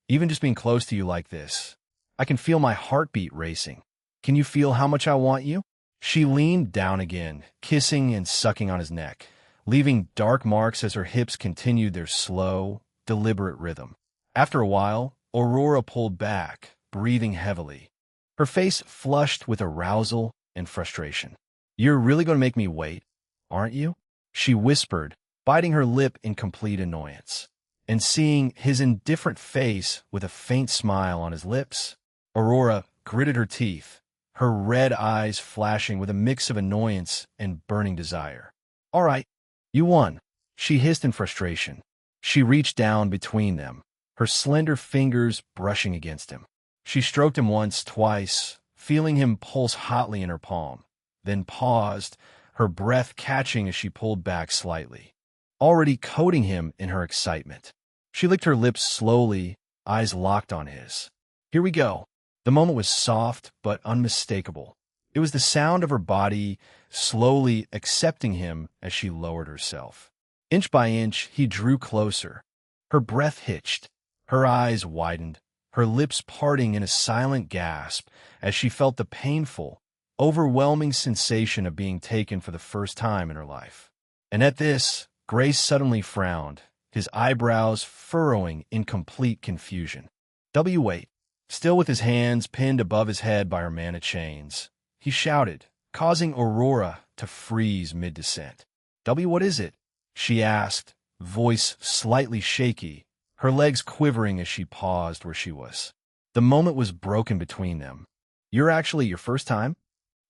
Even just being close to you like this. I can feel my heartbeat racing. Can you feel how much I want you?" She leaned down again, kissing and sucking on his neck, leaving dark marks as her hips continued their slow, deliberate rhythm. After a while, Aurora pulled back, breathing heavily, her face flushed with arousal and frustration. "You're really going to make me wait, aren't you?" she whispered, biting her lip in complete annoyance. And seeing his indifferent face with a faint smile on his lips, Aurora gritted her teeth, her red eyes flashing with a mix of annoyance and burning desire. "All right, you won," she hissed in frustration. She reached down between them, her slender fingers brushing against him. She stroked him once, twice, feeling him pulse hotly in her palm, then paused, her breath catching as she pulled back slightly, already coating him in her excitement. She licked her lips slowly, eyes locked on his. "Here we go." The moment was soft but unmistakable. It was the sound of her body slowly accepting him as she lowered herself. Inch by inch, he drew closer. Her breath hitched, her eyes widened, her lips parting in a silent gasp as she felt the painful, overwhelming sensation of being taken for the first time in her life. And at this, Grace suddenly frowned, his eyebrows furrowing in complete confusion. Wait. Still with his hands pinned above his head by her mana chains, he shouted, causing Aurora to freeze mid-descent. What is it?" she asked, voice slightly shaky, her legs quivering as she paused where she was. The moment was broken between them. "You're actually your first time?"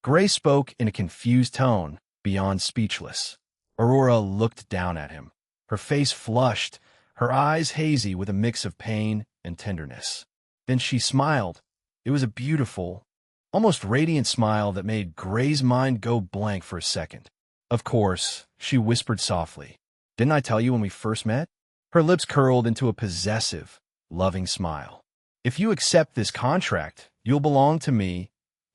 Gray spoke in a confused tone, beyond speechless. Aurora looked down at him, her face flushed, her eyes hazy with a mix of pain and tenderness. Then she smiled. It was a beautiful, almost radiant smile that made Gray's mind go blank for a second. "Of course," she whispered softly. "Didn't I tell you when we first met?" Her lips curled into a possessive, loving smile. "If you accept this contract, you'll belong to me,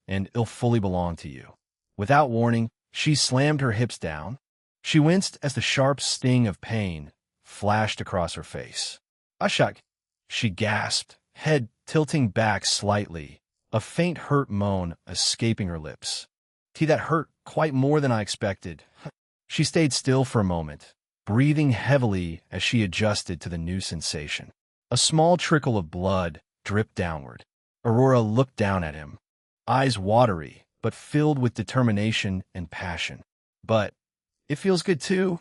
and it'll fully belong to you." Without warning, she slammed her hips down. She winced as the sharp sting of pain flashed across her face. "Ashak," she gasped, head tilting back slightly, a faint hurt moan escaping her lips. That hurt quite more than I expected." She stayed still for a moment, breathing heavily as she adjusted to the new sensation. A small trickle of blood dripped downward. Aurora looked down at him, eyes watery but filled with determination and passion. "But it feels good too,"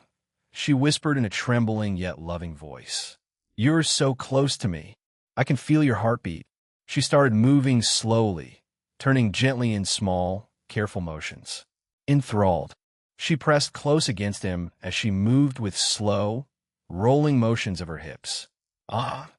she whispered in a trembling yet loving voice. "You're so close to me. I can feel your heartbeat." She started moving slowly, turning gently in small, careful motions. Enthralled, she pressed close against him as she moved with slow, rolling motions of her hips. "Ah,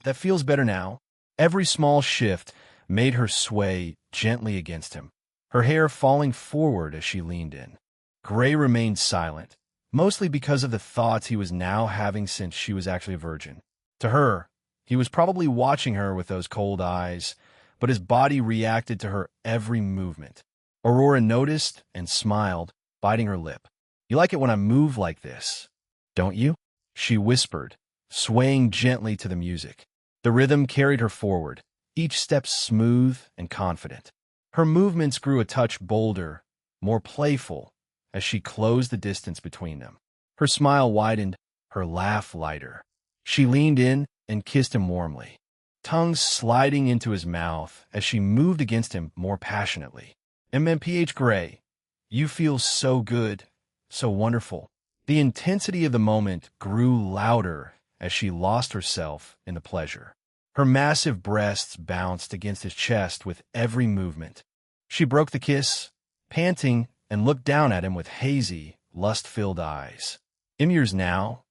that feels better now." Every small shift made her sway gently against him, her hair falling forward as she leaned in. Gray remained silent, mostly because of the thoughts he was now having since she was actually a virgin. To her, he was probably watching her with those cold eyes, but his body reacted to her every movement. Aurora noticed and smiled, biting her lip. "You like it when I move like this, don't you?" she whispered, swaying gently to the music. The rhythm carried her forward, each step smooth and confident. Her movements grew a touch bolder, more playful, as she closed the distance between them. Her smile widened, her laugh lighter. She leaned in and kissed him warmly, tongue sliding into his mouth as she moved against him more passionately. "MMPH Gray, you feel so good, so wonderful." The intensity of the moment grew louder as she lost herself in the pleasure. Her massive breasts bounced against his chest with every movement. She broke the kiss, panting, and looked down at him with hazy, lust-filled eyes. "I'm yours now,"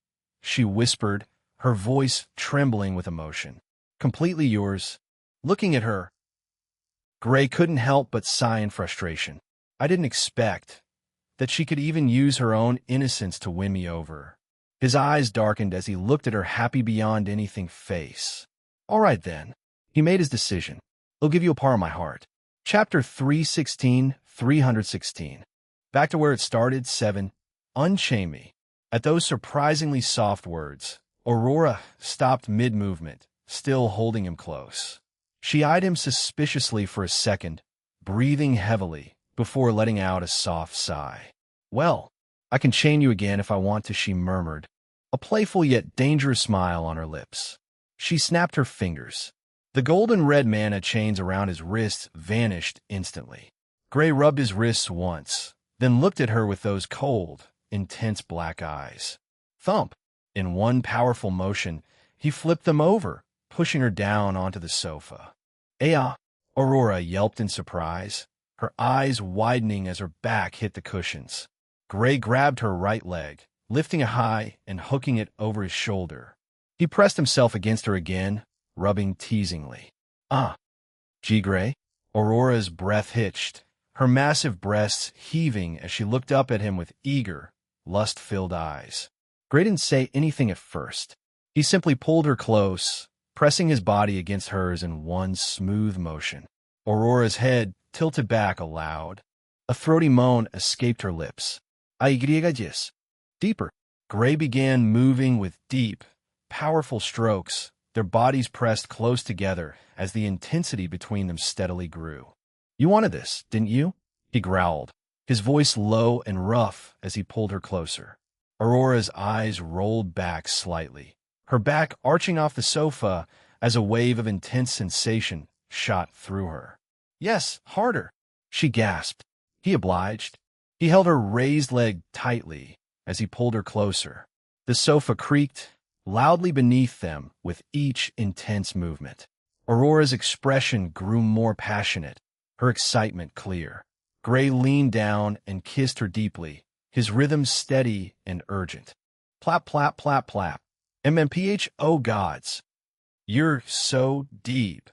she whispered, her voice trembling with emotion. "Completely yours." Looking at her, Gray couldn't help but sigh in frustration. "I didn't expect that she could even use her own innocence to win me over." His eyes darkened as he looked at her happy beyond anything face. "All right, then." He made his decision. "I'll give you a part of my heart." Chapter 316. Back to where it started, 7. Unchain me. At those surprisingly soft words, Aurora stopped mid-movement, still holding him close. She eyed him suspiciously for a second, breathing heavily, before letting out a soft sigh. "Well, I can chain you again if I want to," she murmured, a playful yet dangerous smile on her lips. She snapped her fingers. The golden red mana chains around his wrists vanished instantly. Gray rubbed his wrists once, then looked at her with those cold, intense black eyes. Thump! In one powerful motion, he flipped them over, pushing her down onto the sofa. "Aya!" Aurora yelped in surprise, her eyes widening as her back hit the cushions. Gray grabbed her right leg, lifting it high and hooking it over his shoulder. He pressed himself against her again, rubbing teasingly. "Ah, G. Gray?" Aurora's breath hitched, her massive breasts heaving as she looked up at him with eager, lust-filled eyes. Gray didn't say anything at first. He simply pulled her close, pressing his body against hers in one smooth motion. Aurora's head tilted back aloud. A throaty moan escaped her lips. "Yes." Deeper. Gray began moving with deep, powerful strokes, their bodies pressed close together as the intensity between them steadily grew. "You wanted this, didn't you?" he growled, his voice low and rough as he pulled her closer. Aurora's eyes rolled back slightly, her back arching off the sofa as a wave of intense sensation shot through her. "Yes, harder," she gasped. He obliged. He held her raised leg tightly as he pulled her closer. The sofa creaked loudly beneath them with each intense movement. Aurora's expression grew more passionate, her excitement clear. Gray leaned down and kissed her deeply, his rhythm steady and urgent. "Plap, plap, plap, plap. MMPH, oh gods. You're so deep."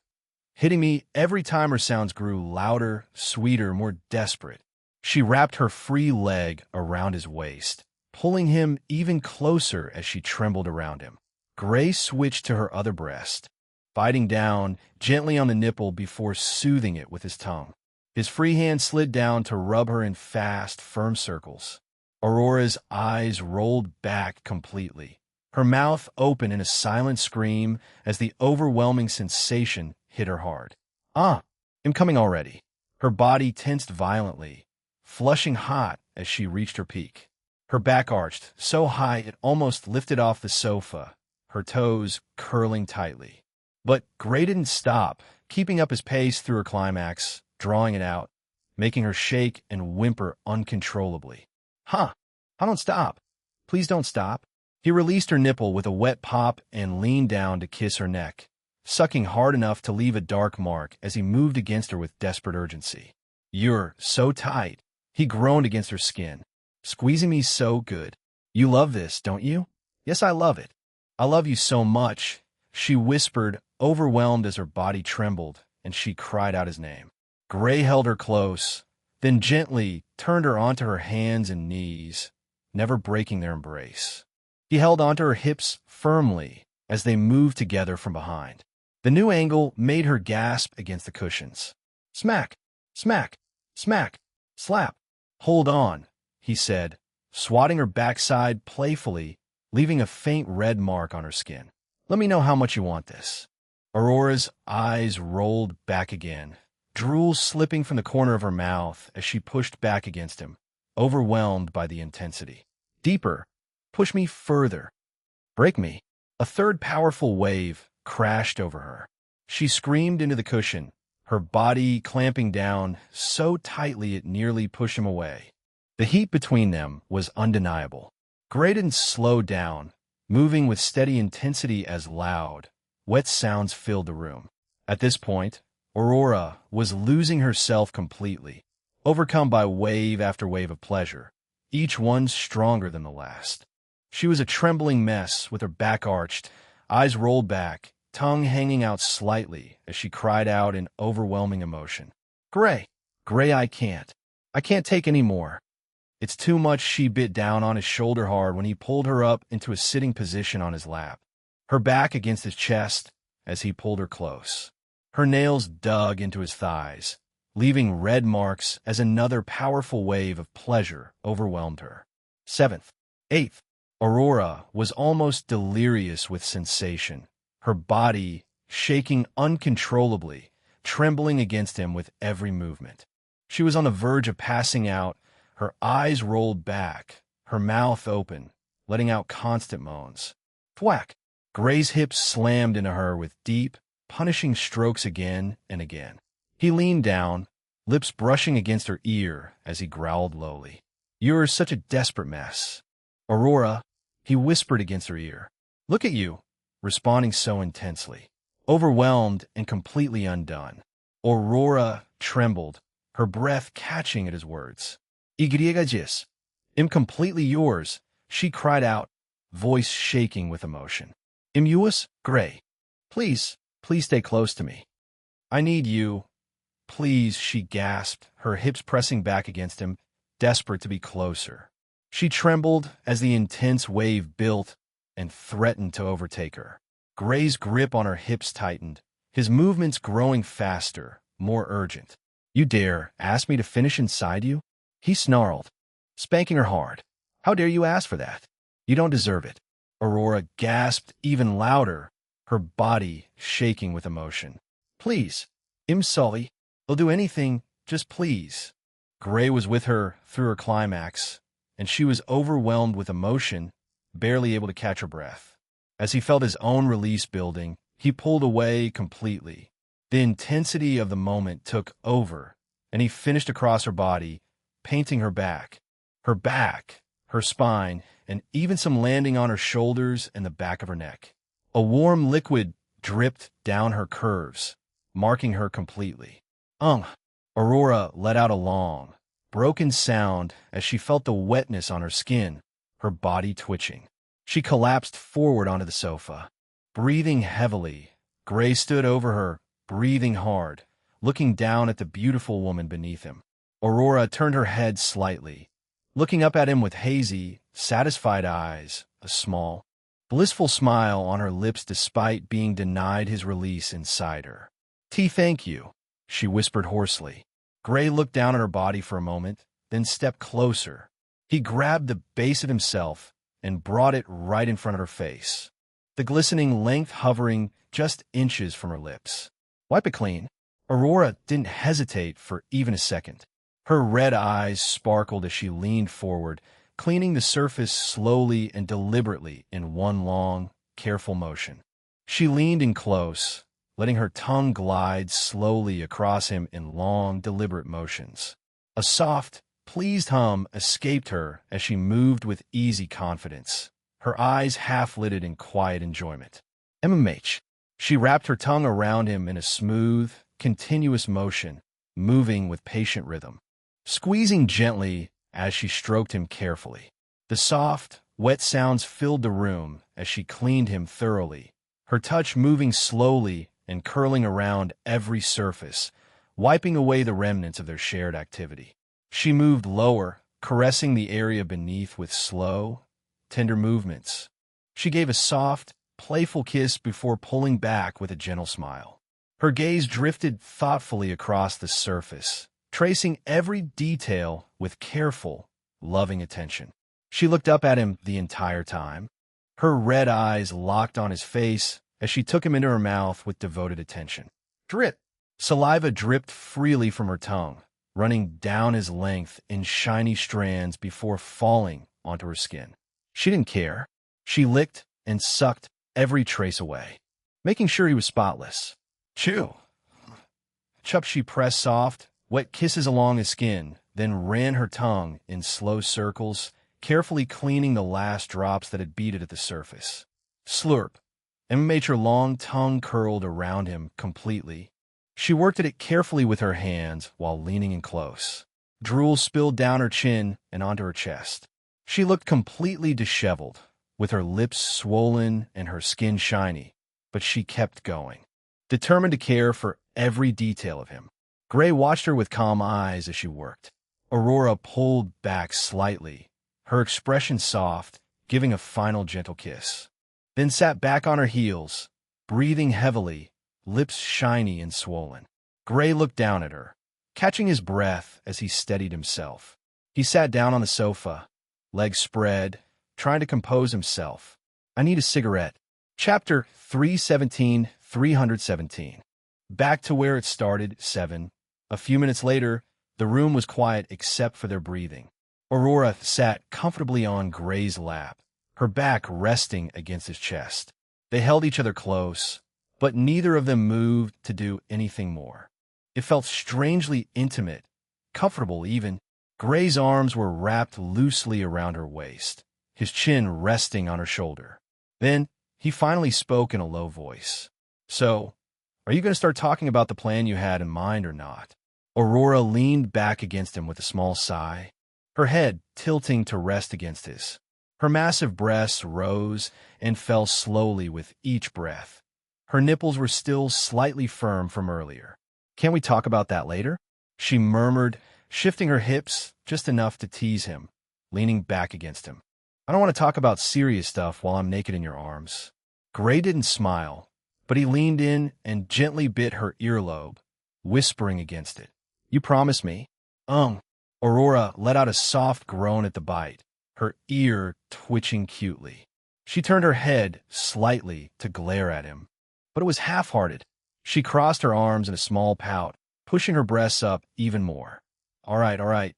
Hitting me every time her sounds grew louder, sweeter, more desperate. She wrapped her free leg around his waist, pulling him even closer as she trembled around him. Gray switched to her other breast, biting down gently on the nipple before soothing it with his tongue. His free hand slid down to rub her in fast, firm circles. Aurora's eyes rolled back completely, her mouth open in a silent scream as the overwhelming sensation hit her hard. "Ah, I'm coming already." Her body tensed violently, flushing hot as she reached her peak. Her back arched, so high it almost lifted off the sofa, her toes curling tightly. But Gray didn't stop, keeping up his pace through her climax, drawing it out, making her shake and whimper uncontrollably. "Huh, I don't stop. Please don't stop." He released her nipple with a wet pop and leaned down to kiss her neck, sucking hard enough to leave a dark mark as he moved against her with desperate urgency. "You're so tight." He groaned against her skin, "Squeezing me so good. You love this, don't you?" "Yes, I love it. I love you so much," she whispered, overwhelmed as her body trembled, and she cried out his name. Gray held her close, then gently turned her onto her hands and knees, never breaking their embrace. He held onto her hips firmly as they moved together from behind. The new angle made her gasp against the cushions. Smack, smack, smack, slap. Hold on, he said, swatting her backside playfully, leaving a faint red mark on her skin. Let me know how much you want this. Aurora's eyes rolled back again, drool slipping from the corner of her mouth as she pushed back against him, overwhelmed by the intensity. Deeper. Push me further. Break me. A third powerful wave crashed over her. She screamed into the cushion, her body clamping down so tightly it nearly pushed him away. The heat between them was undeniable. Gray didn't slow down, moving with steady intensity as loud, wet sounds filled the room. At this point, Aurora was losing herself completely, overcome by wave after wave of pleasure, each one stronger than the last. She was a trembling mess with her back arched, eyes rolled back, tongue hanging out slightly as she cried out in overwhelming emotion. Gray, Gray, I can't take any more. It's too much. She bit down on his shoulder hard when he pulled her up into a sitting position on his lap, her back against his chest as he pulled her close. Her nails dug into his thighs, leaving red marks as another powerful wave of pleasure overwhelmed her. 7th, 8th. Aurora was almost delirious with sensation, her body shaking uncontrollably, trembling against him with every movement. She was on the verge of passing out, her eyes rolled back, her mouth open, letting out constant moans. Thwack! Gray's hips slammed into her with deep, punishing strokes again and again. He leaned down, lips brushing against her ear as he growled lowly. You're such a desperate mess. Aurora, he whispered against her ear. Look at you, responding so intensely. Overwhelmed and completely undone. Aurora trembled, her breath catching at his words. Igriegagis, I'm completely yours, she cried out, voice shaking with emotion. Im yours, Gray. Please stay close to me. I need you. Please, she gasped, her hips pressing back against him, desperate to be closer. She trembled as the intense wave built and threatened to overtake her. Gray's grip on her hips tightened, his movements growing faster, more urgent. You dare ask me to finish inside you? He snarled, spanking her hard. How dare you ask for that? You don't deserve it. Aurora gasped even louder, her body shaking with emotion. Please, I'm sorry. I'll do anything, just please. Gray was with her through her climax, and she was overwhelmed with emotion, barely able to catch her breath. As he felt his own release building, he pulled away completely. The intensity of the moment took over, and he finished across her body, painting her back, her spine, and even some landing on her shoulders and the back of her neck. A warm liquid dripped down her curves, marking her completely. Aurora let out a long, broken sound as she felt the wetness on her skin, her body twitching. She collapsed forward onto the sofa. Breathing heavily, Gray stood over her, breathing hard, looking down at the beautiful woman beneath him. Aurora turned her head slightly, looking up at him with hazy, satisfied eyes, a small, blissful smile on her lips despite being denied his release inside her. Thank you, she whispered hoarsely. Gray looked down at her body for a moment, then stepped closer. He grabbed the base of himself and brought it right in front of her face, the glistening length hovering just inches from her lips. Wipe it clean. Aurora didn't hesitate for even a second. Her red eyes sparkled as she leaned forward, cleaning the surface slowly and deliberately in one long, careful motion. She leaned in close, letting her tongue glide slowly across him in long, deliberate motions. A soft, pleased hum escaped her as she moved with easy confidence, her eyes half-lidded in quiet enjoyment. MMH. She wrapped her tongue around him in a smooth, continuous motion, moving with patient rhythm, squeezing gently as she stroked him carefully. The soft, wet sounds filled the room as she cleaned him thoroughly, her touch moving slowly and curling around every surface, wiping away the remnants of their shared activity. She moved lower, caressing the area beneath with slow, tender movements. She gave a soft, playful kiss before pulling back with a gentle smile. Her gaze drifted thoughtfully across the surface, tracing every detail with careful, loving attention. She looked up at him the entire time, her red eyes locked on his face as she took him into her mouth with devoted attention. Drip! Saliva dripped freely from her tongue, running down his length in shiny strands before falling onto her skin. She didn't care. She licked and sucked every trace away, making sure he was spotless. Chew! She pressed soft, wet kisses along his skin, then ran her tongue in slow circles, carefully cleaning the last drops that had beaded at the surface. Slurp! And made her long tongue curled around him completely. She worked at it carefully with her hands while leaning in close. Drool spilled down her chin and onto her chest. She looked completely disheveled, with her lips swollen and her skin shiny, but she kept going, determined to care for every detail of him. Gray watched her with calm eyes as she worked. Aurora pulled back slightly, her expression soft, giving a final gentle kiss. Then sat back on her heels, breathing heavily, lips shiny and swollen. Gray looked down at her, catching his breath as he steadied himself. He sat down on the sofa, legs spread, trying to compose himself. I need a cigarette. Chapter 317. Back to where it started, 7. A few minutes later, the room was quiet except for their breathing. Aurora sat comfortably on Gray's lap, her back resting against his chest. They held each other close, but neither of them moved to do anything more. It felt strangely intimate, comfortable even. Gray's arms were wrapped loosely around her waist, his chin resting on her shoulder. Then he finally spoke in a low voice. So, are you going to start talking about the plan you had in mind or not? Aurora leaned back against him with a small sigh, her head tilting to rest against his. Her massive breasts rose and fell slowly with each breath. Her nipples were still slightly firm from earlier. Can't we talk about that later? She murmured, shifting her hips just enough to tease him, leaning back against him. I don't want to talk about serious stuff while I'm naked in your arms. Gray didn't smile, but he leaned in and gently bit her earlobe, whispering against it. You promise me? Aurora let out a soft groan at the bite, her ear twitching cutely. She turned her head slightly to glare at him, but it was half-hearted. She crossed her arms in a small pout, pushing her breasts up even more. All right,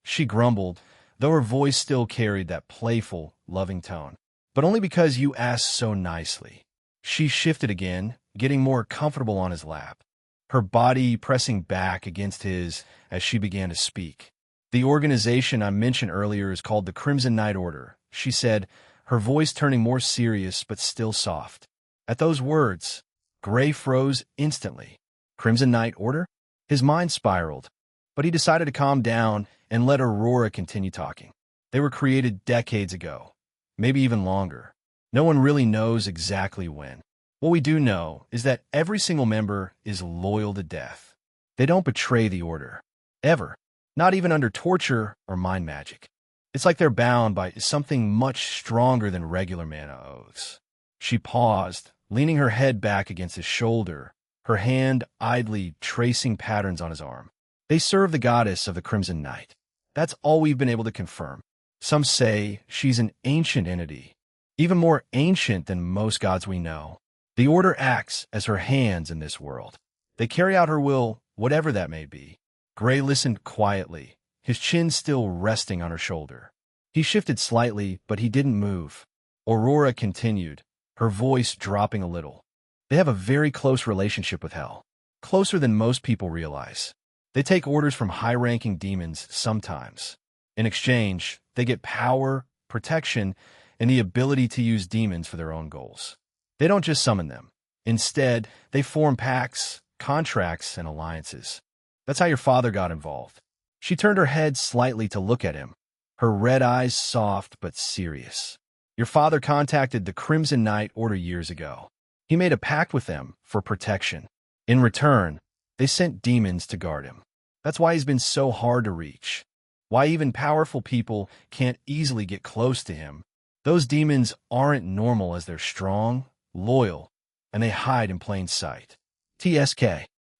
she grumbled, though her voice still carried that playful, loving tone. But only because you asked so nicely. She shifted again, getting more comfortable on his lap, her body pressing back against his as she began to speak. The organization I mentioned earlier is called the Crimson Knight Order, she said, her voice turning more serious but still soft. At those words, Gray froze instantly. Crimson Knight Order? His mind spiraled, but he decided to calm down and let Aurora continue talking. They were created decades ago, maybe even longer. No one really knows exactly when. What we do know is that every single member is loyal to death. They don't betray the Order. Ever. Not even under torture or mind magic. It's like they're bound by something much stronger than regular mana oaths. She paused, leaning her head back against his shoulder, her hand idly tracing patterns on his arm. They serve the goddess of the Crimson Knight. That's all we've been able to confirm. Some say she's an ancient entity, even more ancient than most gods we know. The Order acts as her hands in this world. They carry out her will, whatever that may be. Gray listened quietly, his chin still resting on her shoulder. He shifted slightly, but he didn't move. Aurora continued, her voice dropping a little. They have a very close relationship with Hell, closer than most people realize. They take orders from high-ranking demons sometimes. In exchange, they get power, protection, and the ability to use demons for their own goals. They don't just summon them. Instead, they form pacts, contracts, and alliances. That's how your father got involved. She turned her head slightly to look at him, her red eyes soft but serious. Your father contacted the Crimson Knight Order years ago. He made a pact with them for protection. In return, they sent demons to guard him. That's why he's been so hard to reach. why even powerful people can't easily get close to him. Those demons aren't normal as they're strong, loyal, and they hide in plain sight. TSK.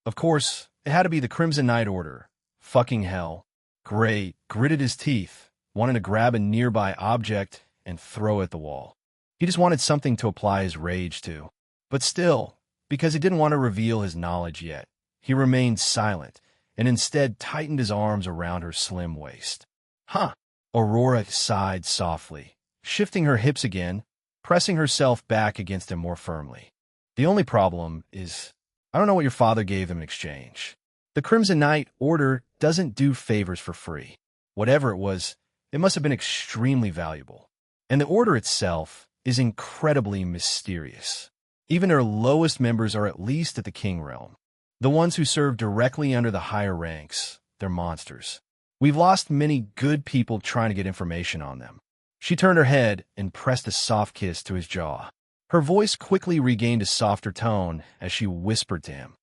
Of course, it had to be the Crimson Knight Order. Fucking hell. Gray gritted his teeth, wanting to grab a nearby object and throw it at the wall. He just wanted something to apply his rage to. But still, because he didn't want to reveal his knowledge yet, he remained silent and instead tightened his arms around her slim waist. Huh. Aurora sighed softly, shifting her hips again, pressing herself back against him more firmly. The only problem is, I don't know what your father gave him in exchange. The Crimson Knight Order doesn't do favors for free. Whatever it was, it must have been extremely valuable. And the Order itself is incredibly mysterious. Even their lowest members are at least at the King Realm. The ones who serve directly under the higher ranks, they're monsters. We've lost many good people trying to get information on them. She turned her head and pressed a soft kiss to his jaw. Her voice quickly regained a softer tone as she whispered to him.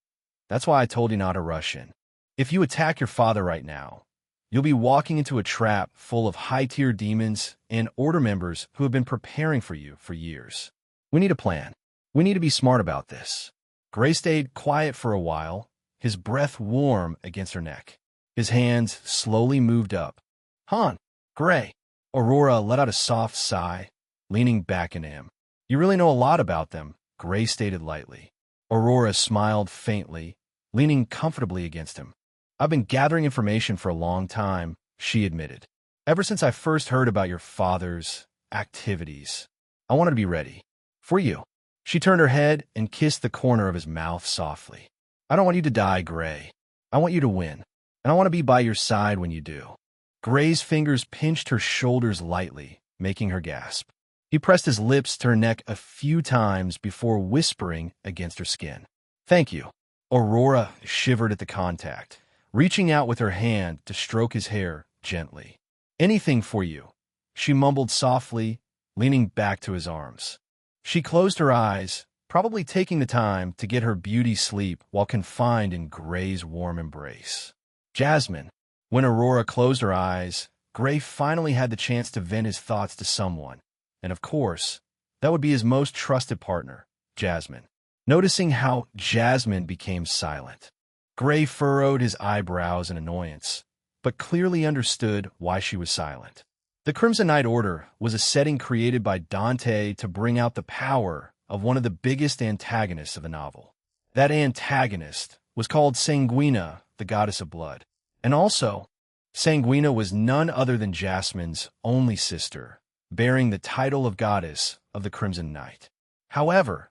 That's why I told you not to rush in. If you attack your father right now, you'll be walking into a trap full of high-tier demons and Order members who have been preparing for you for years. We need a plan. We need to be smart about this. Gray stayed quiet for a while, his breath warm against her neck. His hands slowly moved up. Han, Gray. Aurora let out a soft sigh, leaning back into him. You really know a lot about them, Gray stated lightly. Aurora smiled faintly, leaning comfortably against him. I've been gathering information for a long time, she admitted. Ever since I first heard about your father's activities, I wanted to be ready. For you. She turned her head and kissed the corner of his mouth softly. I don't want you to die, Gray. I want you to win, and I want to be by your side when you do. Gray's fingers pinched her shoulders lightly, making her gasp. He pressed his lips to her neck a few times before whispering against her skin. Thank you. Aurora shivered at the contact, reaching out with her hand to stroke his hair gently. Anything for you, she mumbled softly, leaning back to his arms. She closed her eyes, probably taking the time to get her beauty sleep while confined in Gray's warm embrace. Jasmine. When Aurora closed her eyes, Gray finally had the chance to vent his thoughts to someone. And of course, that would be his most trusted partner, Jasmine. Noticing how Jasmine became silent, Gray furrowed his eyebrows in annoyance, but clearly understood why she was silent. The Crimson Knight Order was a setting created by Dante to bring out the power of one of the biggest antagonists of the novel. That antagonist was called Sanguina, the goddess of blood. And also, Sanguina was none other than Jasmine's only sister, bearing the title of goddess of the Crimson Knight. However,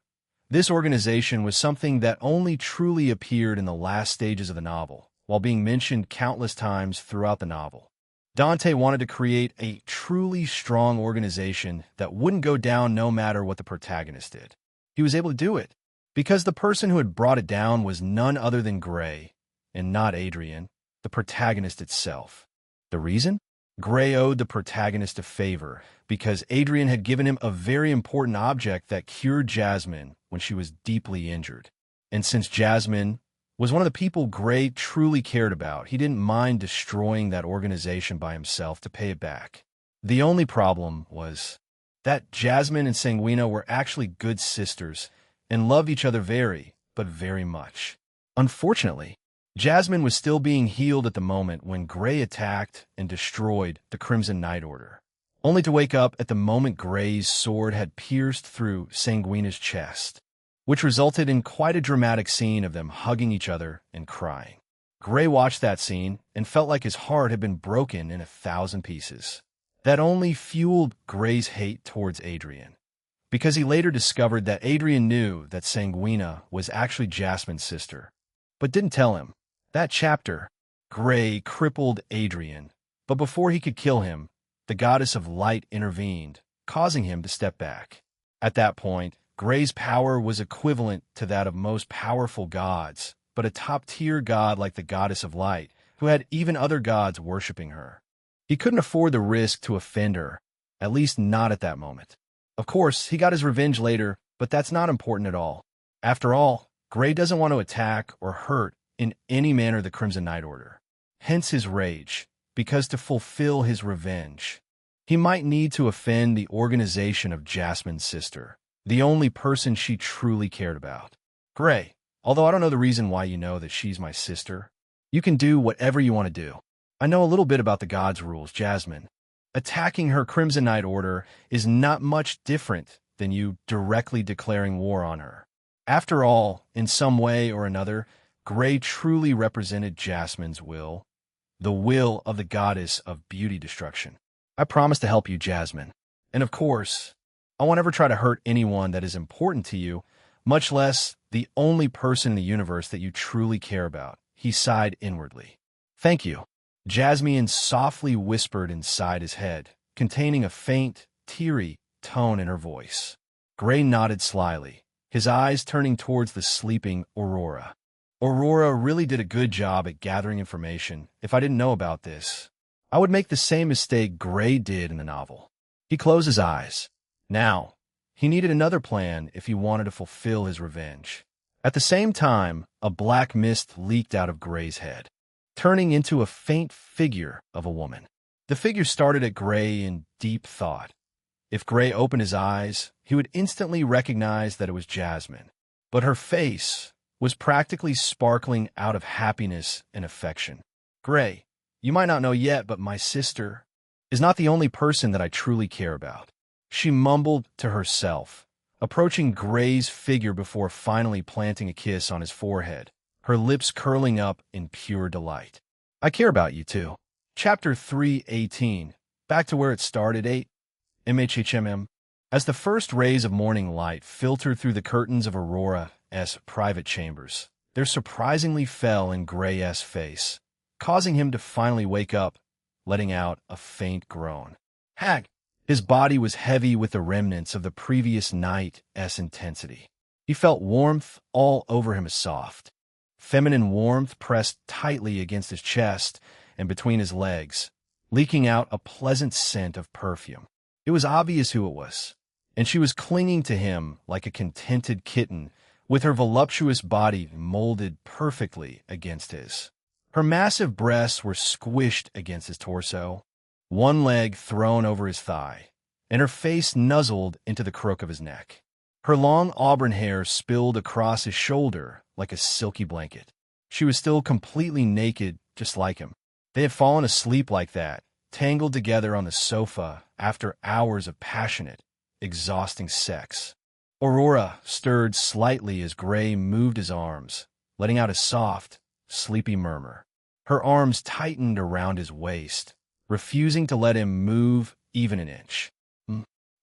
this organization was something that only truly appeared in the last stages of the novel, while being mentioned countless times throughout the novel. Dante wanted to create a truly strong organization that wouldn't go down no matter what the protagonist did. He was able to do it because the person who had brought it down was none other than Gray, and not Adrian, the protagonist itself. The reason? Gray owed the protagonist a favor because Adrian had given him a very important object that cured Jasmine when she was deeply injured. And since Jasmine was one of the people Gray truly cared about, he didn't mind destroying that organization by himself to pay it back. The only problem was that Jasmine and Sanguina were actually good sisters and loved each other very, but very much. Unfortunately, Jasmine was still being healed at the moment when Gray attacked and destroyed the Crimson Knight Order, only to wake up at the moment Gray's sword had pierced through Sanguina's chest, which resulted in quite a dramatic scene of them hugging each other and crying. Gray watched that scene and felt like his heart had been broken in 1,000 pieces. That only fueled Gray's hate towards Adrian, because he later discovered that Adrian knew that Sanguina was actually Jasmine's sister, but didn't tell him. That chapter, Gray crippled Adrian, but before he could kill him, the goddess of light intervened, causing him to step back. At that point, Gray's power was equivalent to that of most powerful gods, but a top-tier god like the goddess of light, who had even other gods worshipping her. He couldn't afford the risk to offend her, at least not at that moment. Of course, he got his revenge later, but that's not important at all. After all, Gray doesn't want to attack or hurt in any manner the Crimson Knight Order. Hence his rage, because to fulfill his revenge, he might need to offend the organization of Jasmine's sister, the only person she truly cared about. Gray, although I don't know the reason why you know that she's my sister, you can do whatever you want to do. I know a little bit about the God's rules, Jasmine. Attacking her Crimson Knight Order is not much different than you directly declaring war on her. After all, in some way or another, Gray truly represented Jasmine's will, the will of the goddess of beauty destruction. I promise to help you, Jasmine. And of course, I won't ever try to hurt anyone that is important to you, much less the only person in the universe that you truly care about. He sighed inwardly. Thank you. Jasmine softly whispered inside his head, containing a faint, teary tone in her voice. Gray nodded slyly, his eyes turning towards the sleeping Aurora. Aurora really did a good job at gathering information. If I didn't know about this, I would make the same mistake Gray did in the novel. He closed his eyes. Now, he needed another plan if he wanted to fulfill his revenge. At the same time, a black mist leaked out of Gray's head, turning into a faint figure of a woman. The figure started at Gray in deep thought. If Gray opened his eyes, he would instantly recognize that it was Jasmine. But her face was practically sparkling out of happiness and affection. Gray, you might not know yet, but my sister is not the only person that I truly care about. She mumbled to herself, approaching Gray's figure before finally planting a kiss on his forehead, her lips curling up in pure delight. I care about you too. Chapter 3:18. Back to where it started, 8. MHHMM. As the first rays of morning light filtered through the curtains of Aurora's private chambers, there surprisingly fell in Gray's face, causing him to finally wake up, letting out a faint groan. Hag! His body was heavy with the remnants of the previous night's intensity. He felt warmth all over him, a soft, feminine warmth pressed tightly against his chest and between his legs, leaking out a pleasant scent of perfume. It was obvious who it was, and she was clinging to him like a contented kitten, with her voluptuous body molded perfectly against his. Her massive breasts were squished against his torso, one leg thrown over his thigh, and her face nuzzled into the crook of his neck. Her long auburn hair spilled across his shoulder like a silky blanket. She was still completely naked, just like him. They had fallen asleep like that, tangled together on the sofa after hours of passionate, exhausting sex. Aurora stirred slightly as Gray moved his arms, letting out a soft, sleepy murmur. Her arms tightened around his waist, refusing to let him move even an inch.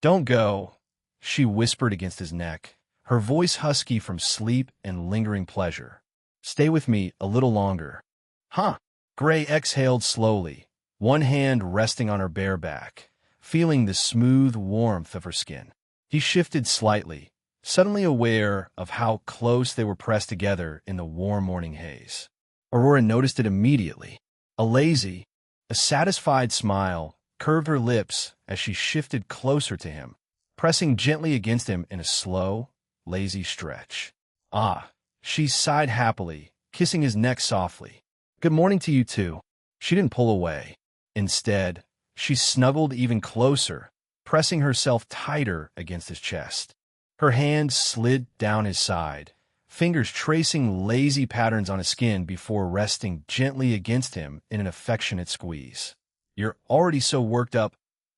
Don't go, she whispered against his neck, her voice husky from sleep and lingering pleasure. Stay with me a little longer. Huh? Gray exhaled slowly, one hand resting on her bare back, feeling the smooth warmth of her skin. He shifted slightly, suddenly aware of how close they were pressed together in the warm morning haze. Aurora noticed it immediately. A satisfied smile curved her lips as she shifted closer to him, pressing gently against him in a slow, lazy stretch. Ah, she sighed happily, kissing his neck softly. Good morning to you too. She didn't pull away. Instead, she snuggled even closer, pressing herself tighter against his chest. Her hand slid down his side, fingers tracing lazy patterns on his skin before resting gently against him in an affectionate squeeze. You're already so worked up,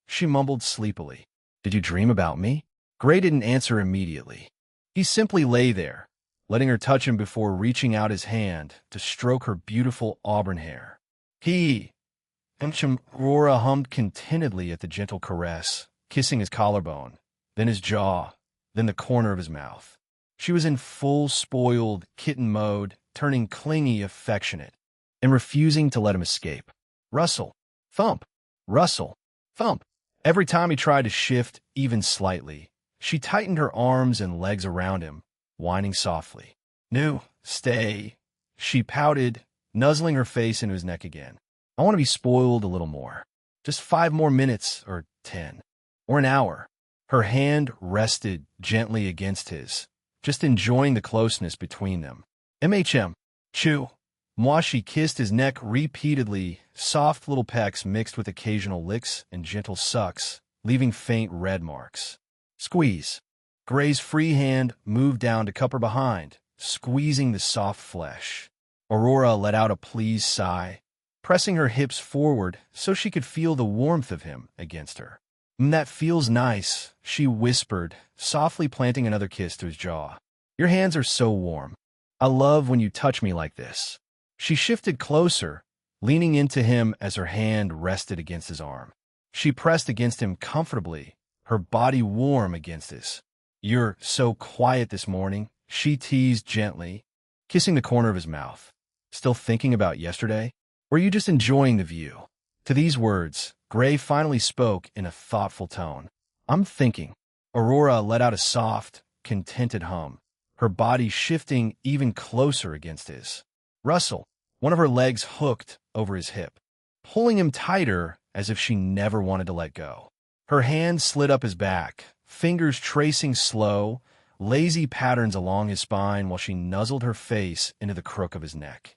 she mumbled sleepily. Did you dream about me? Gray didn't answer immediately. He simply lay there, letting her touch him before reaching out his hand to stroke her beautiful auburn hair. Aurora hummed contentedly at the gentle caress, kissing his collarbone, then his jaw, then the corner of his mouth. She was in full spoiled kitten mode, turning clingy affectionate, and refusing to let him escape. Rustle, thump, rustle, thump. Every time he tried to shift even slightly, she tightened her arms and legs around him, whining softly. No, stay. She pouted, nuzzling her face into his neck again. I want to be spoiled a little more. Just 5 more minutes, or 10, or an hour. Her hand rested gently against his, just enjoying the closeness between them. MHM. Chew. She kissed his neck repeatedly, soft little pecks mixed with occasional licks and gentle sucks, leaving faint red marks. Squeeze. Gray's free hand moved down to cup her behind, squeezing the soft flesh. Aurora let out a pleased sigh, pressing her hips forward so she could feel the warmth of him against her. That feels nice, she whispered, softly planting another kiss to his jaw. Your hands are so warm. I love when you touch me like this. She shifted closer, leaning into him as her hand rested against his arm. She pressed against him comfortably, her body warm against his. You're so quiet this morning, she teased gently, kissing the corner of his mouth. Still thinking about yesterday? Or are you just enjoying the view? To these words, Gray finally spoke in a thoughtful tone. I'm thinking. Aurora let out a soft, contented hum, her body shifting even closer against his. Russell, one of her legs hooked over his hip, pulling him tighter as if she never wanted to let go. Her hand slid up his back, fingers tracing slow, lazy patterns along his spine while she nuzzled her face into the crook of his neck.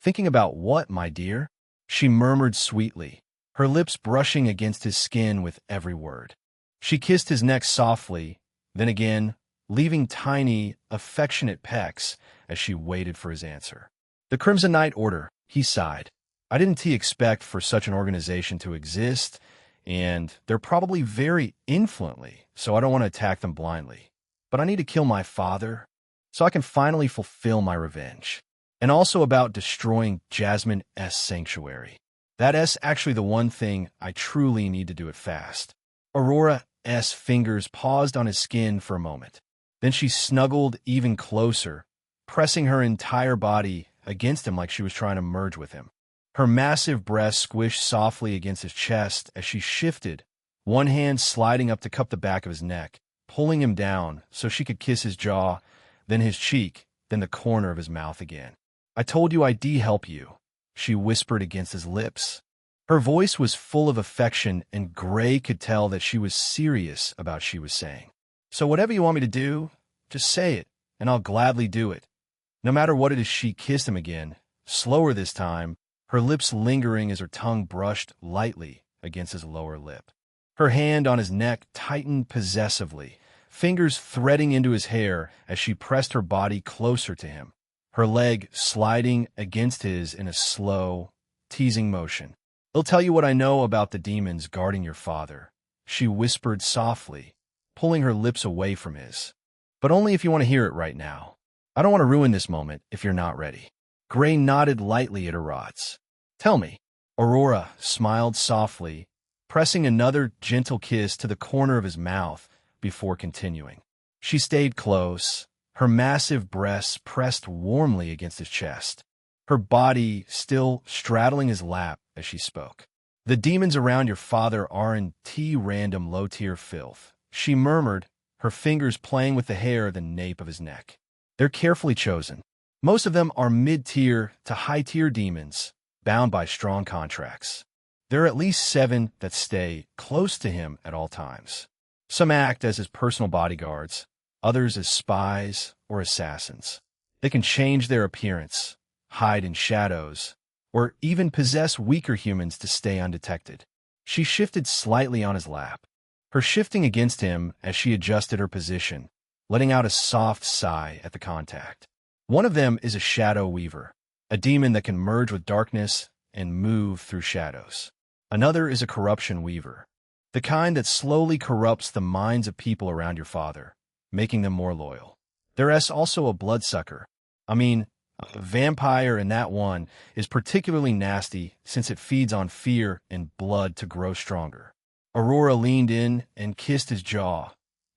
Thinking about what, my dear? She murmured sweetly, her lips brushing against his skin with every word. She kissed his neck softly, then again, leaving tiny, affectionate pecks as she waited for his answer. The Crimson Knight Order, he sighed. I didn't expect for such an organization to exist, and they're probably very influently, so I don't want to attack them blindly. But I need to kill my father, so I can finally fulfill my revenge. And also about destroying Jasmine S. Sanctuary. That S actually the one thing I truly need to do it fast. Aurora S. fingers paused on his skin for a moment. Then she snuggled even closer, pressing her entire body against him like she was trying to merge with him. Her massive breast squished softly against his chest as she shifted, one hand sliding up to cup the back of his neck, pulling him down so she could kiss his jaw, then his cheek, then the corner of his mouth again. I told you I'd help you, she whispered against his lips. Her voice was full of affection, and Gray could tell that she was serious about what she was saying. So whatever you want me to do, just say it, and I'll gladly do it. No matter what it is, she kissed him again, slower this time, her lips lingering as her tongue brushed lightly against his lower lip. Her hand on his neck tightened possessively, fingers threading into his hair as she pressed her body closer to him, her leg sliding against his in a slow, teasing motion. I'll tell you what I know about the demons guarding your father, she whispered softly, pulling her lips away from his. But only if you want to hear it right now. I don't want to ruin this moment if you're not ready. Gray nodded lightly at her rods. Tell me. Aurora smiled softly, pressing another gentle kiss to the corner of his mouth before continuing. She stayed close, her massive breasts pressed warmly against his chest, her body still straddling his lap as she spoke. The demons around your father are in random low-tier filth, she murmured, her fingers playing with the hair at the nape of his neck. They're carefully chosen. Most of them are mid-tier to high-tier demons, bound by strong contracts. There are at least 7 that stay close to him at all times. Some act as his personal bodyguards, others as spies or assassins. They can change their appearance, hide in shadows, or even possess weaker humans to stay undetected. She shifted slightly on his lap, her shifting against him as she adjusted her position, letting out a soft sigh at the contact. One of them is a shadow weaver, a demon that can merge with darkness and move through shadows. Another is a corruption weaver, the kind that slowly corrupts the minds of people around your father, making them more loyal. There's also a bloodsucker. A vampire, and that one is particularly nasty since it feeds on fear and blood to grow stronger. Aurora leaned in and kissed his jaw,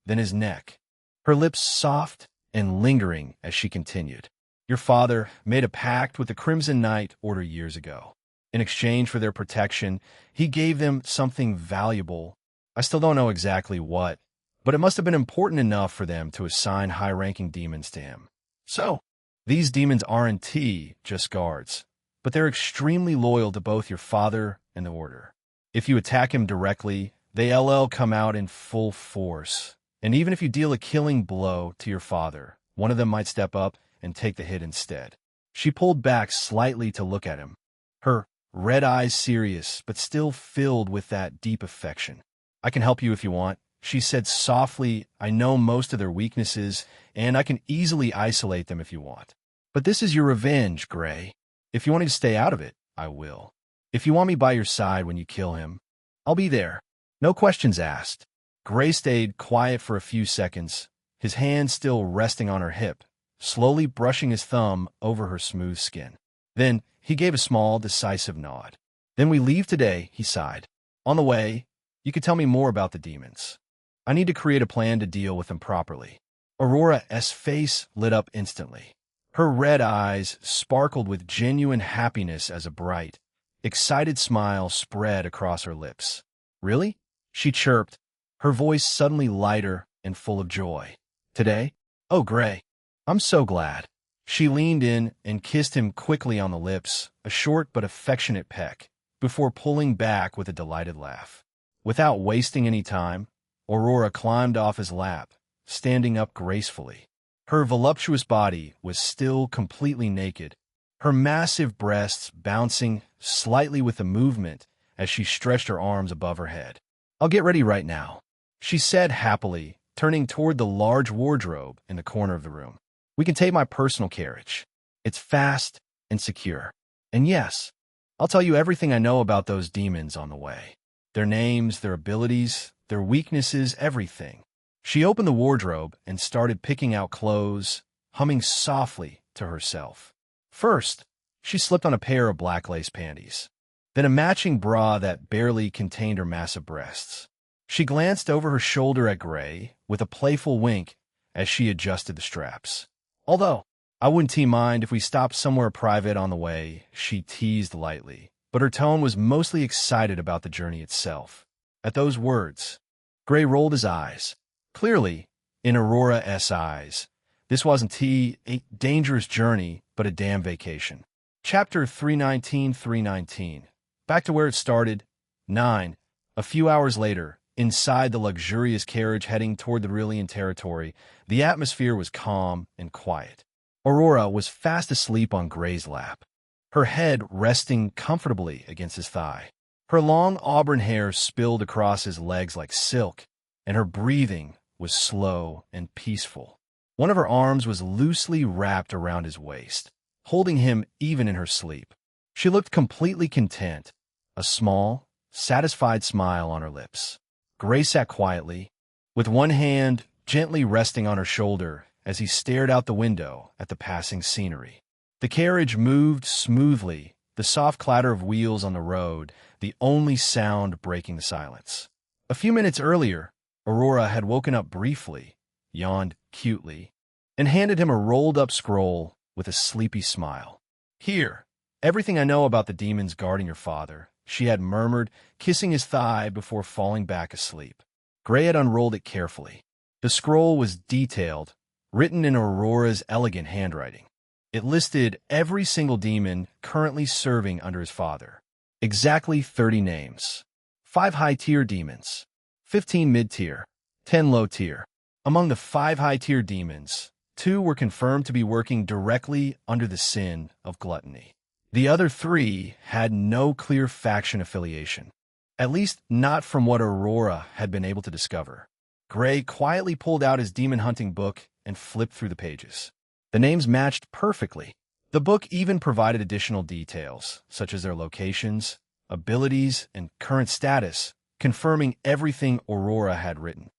then his neck, her lips soft and lingering as she continued. Your father made a pact with the Crimson Knight Order years ago. In exchange for their protection, he gave them something valuable. I still don't know exactly what, but it must have been important enough for them to assign high-ranking demons to him. So, these demons aren't just guards, but they're extremely loyal to both your father and the Order. If you attack him directly, they come out in full force. And even if you deal a killing blow to your father, one of them might step up and take the hit instead. She pulled back slightly to look at him, her red eyes serious but still filled with that deep affection. I can help you if you want, she said softly. I know most of their weaknesses, and I can easily isolate them if you want. But this is your revenge, Gray. If you want me to stay out of it, I will. If you want me by your side when you kill him, I'll be there. No questions asked. Gray stayed quiet for a few seconds, his hand still resting on her hip, slowly brushing his thumb over her smooth skin. Then he gave a small, decisive nod. Then we leave today, he sighed. On the way, you could tell me more about the demons. I need to create a plan to deal with them properly. Aurora's face lit up instantly. Her red eyes sparkled with genuine happiness as a bright, excited smile spread across her lips. Really? She chirped, her voice suddenly lighter and full of joy. Today? Oh, Gray, I'm so glad. She leaned in and kissed him quickly on the lips, a short but affectionate peck, before pulling back with a delighted laugh. Without wasting any time, Aurora climbed off his lap, standing up gracefully. Her voluptuous body was still completely naked, her massive breasts bouncing slightly with the movement as she stretched her arms above her head. I'll get ready right now, she said happily, turning toward the large wardrobe in the corner of the room. We can take my personal carriage. It's fast and secure. And yes, I'll tell you everything I know about those demons on the way. Their names, their abilities, their weaknesses, everything. She opened the wardrobe and started picking out clothes, humming softly to herself. First, she slipped on a pair of black lace panties, then a matching bra that barely contained her massive breasts. She glanced over her shoulder at Gray with a playful wink as she adjusted the straps. Although, I wouldn't mind if we stopped somewhere private on the way, she teased lightly, but her tone was mostly excited about the journey itself. At those words, Gray rolled his eyes. Clearly, in Aurora's eyes, this wasn't a dangerous journey, but a damn vacation. Chapter 319. Back to where it started. 9. A few hours later, inside the luxurious carriage heading toward the Brillian territory, the atmosphere was calm and quiet. Aurora was fast asleep on Gray's lap, her head resting comfortably against his thigh. Her long auburn hair spilled across his legs like silk, and her breathing was slow and peaceful. One of her arms was loosely wrapped around his waist, holding him even in her sleep. She looked completely content, a small, satisfied smile on her lips. Gray sat quietly, with one hand gently resting on her shoulder as he stared out the window at the passing scenery. The carriage moved smoothly, the soft clatter of wheels on the road, the only sound breaking the silence. A few minutes earlier, Aurora had woken up briefly, yawned cutely, and handed him a rolled-up scroll with a sleepy smile. Here, everything I know about the demons guarding your father, she had murmured, kissing his thigh before falling back asleep. Gray had unrolled it carefully. The scroll was detailed, written in Aurora's elegant handwriting. It listed every single demon currently serving under his father. Exactly 30 names. 5 high-tier demons, 15 mid-tier, 10 low-tier. Among the 5 high-tier demons, 2 were confirmed to be working directly under the sin of gluttony. The other 3 had no clear faction affiliation, at least not from what Aurora had been able to discover. Gray quietly pulled out his demon-hunting book and flipped through the pages. The names matched perfectly. The book even provided additional details, such as their locations, abilities, and current status, confirming everything Aurora had written.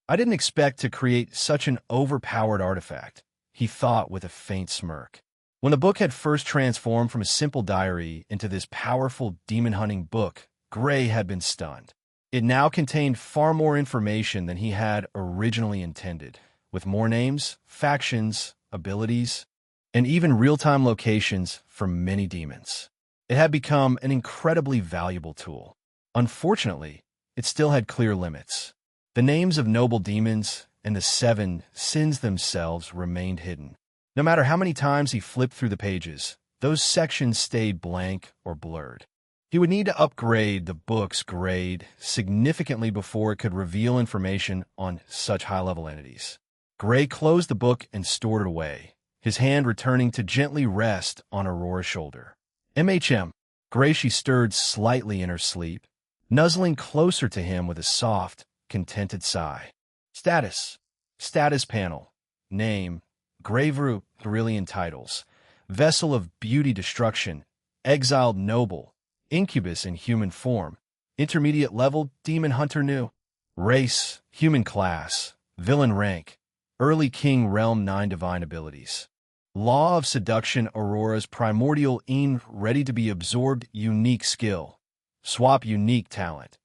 I didn't expect to create such an overpowered artifact, he thought with a faint smirk. When the book had first transformed from a simple diary into this powerful demon-hunting book, Gray had been stunned. It now contained far more information than he had originally intended, with more names, factions, abilities, and even real-time locations for many demons. It had become an incredibly valuable tool. Unfortunately, it still had clear limits. The names of noble demons and the 7 sins themselves remained hidden. No matter how many times he flipped through the pages, those sections stayed blank or blurred. He would need to upgrade the book's grade significantly before it could reveal information on such high-level entities. Gray closed the book and stored it away, his hand returning to gently rest on Aurora's shoulder. MHM. Gray, she stirred slightly in her sleep, nuzzling closer to him with a soft, contented sigh. Status. Status panel. Name. Graveru. Brilliant titles. Vessel of beauty destruction. Exiled noble. Incubus in human form. Intermediate level. Demon hunter new. Race. Human class. Villain rank. Early king realm 9 divine abilities. Law of seduction. Aurora's primordial ready to be absorbed unique skill. Swap unique talent.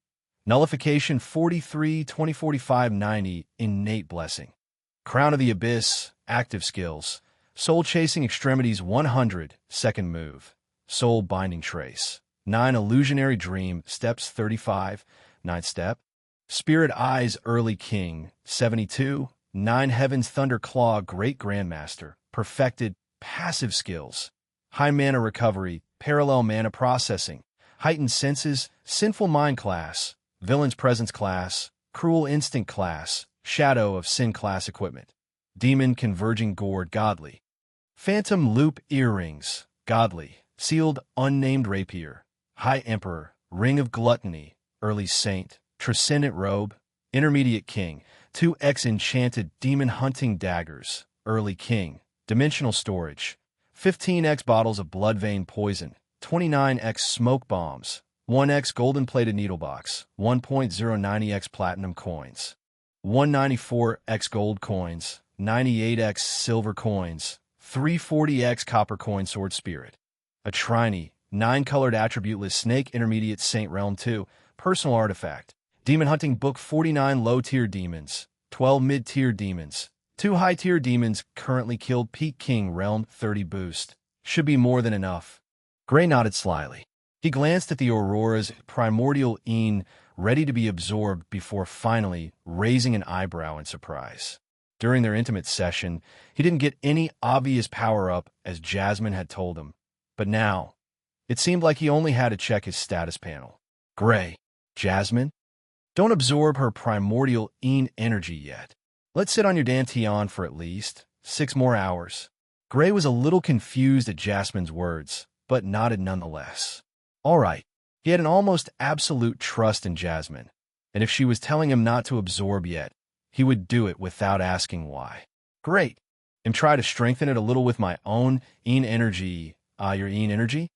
Nullification 43 2045 90 innate blessing. Crown of the abyss active skills. Soul chasing extremities 100 second move. Soul binding trace. 9 illusionary dream steps 35 9th step. Spirit eyes early king 72 9 heavens thunder claw great grandmaster perfected passive skills. High mana recovery parallel mana processing. Heightened senses sinful mind class. Villain's presence class. Cruel instinct class. Shadow of sin class equipment. Demon converging gourd godly. Phantom loop earrings godly. Sealed unnamed rapier. High emperor. Ring of gluttony. Early saint. Transcendent robe. Intermediate king. 2x enchanted demon hunting daggers. Early king. Dimensional storage. 15x bottles of blood vein poison. 29x smoke bombs. 1x golden plated needle box. 1.090x platinum coins. 194x gold coins. 98x silver coins. 340x copper coin sword spirit. A trinity. 9-colored attributeless snake intermediate saint realm 2. Personal artifact. Demon hunting book 49 low-tier demons. 12 mid-tier demons. 2 high-tier demons currently killed peak king realm 30 boost. Should be more than enough. Gray nodded slyly. He glanced at the Aurora's primordial ready to be absorbed before finally raising an eyebrow in surprise. During their intimate session, he didn't get any obvious power-up as Jasmine had told him. But now, it seemed like he only had to check his status panel. Gray. Jasmine? Don't absorb her primordial energy yet. Let's sit on your dantian for at least 6 more hours. Gray was a little confused at Jasmine's words, but nodded nonetheless. All right. He had an almost absolute trust in Jasmine, and if she was telling him not to absorb yet, he would do it without asking why. Great. And try to strengthen it a little with my own energy. Your energy?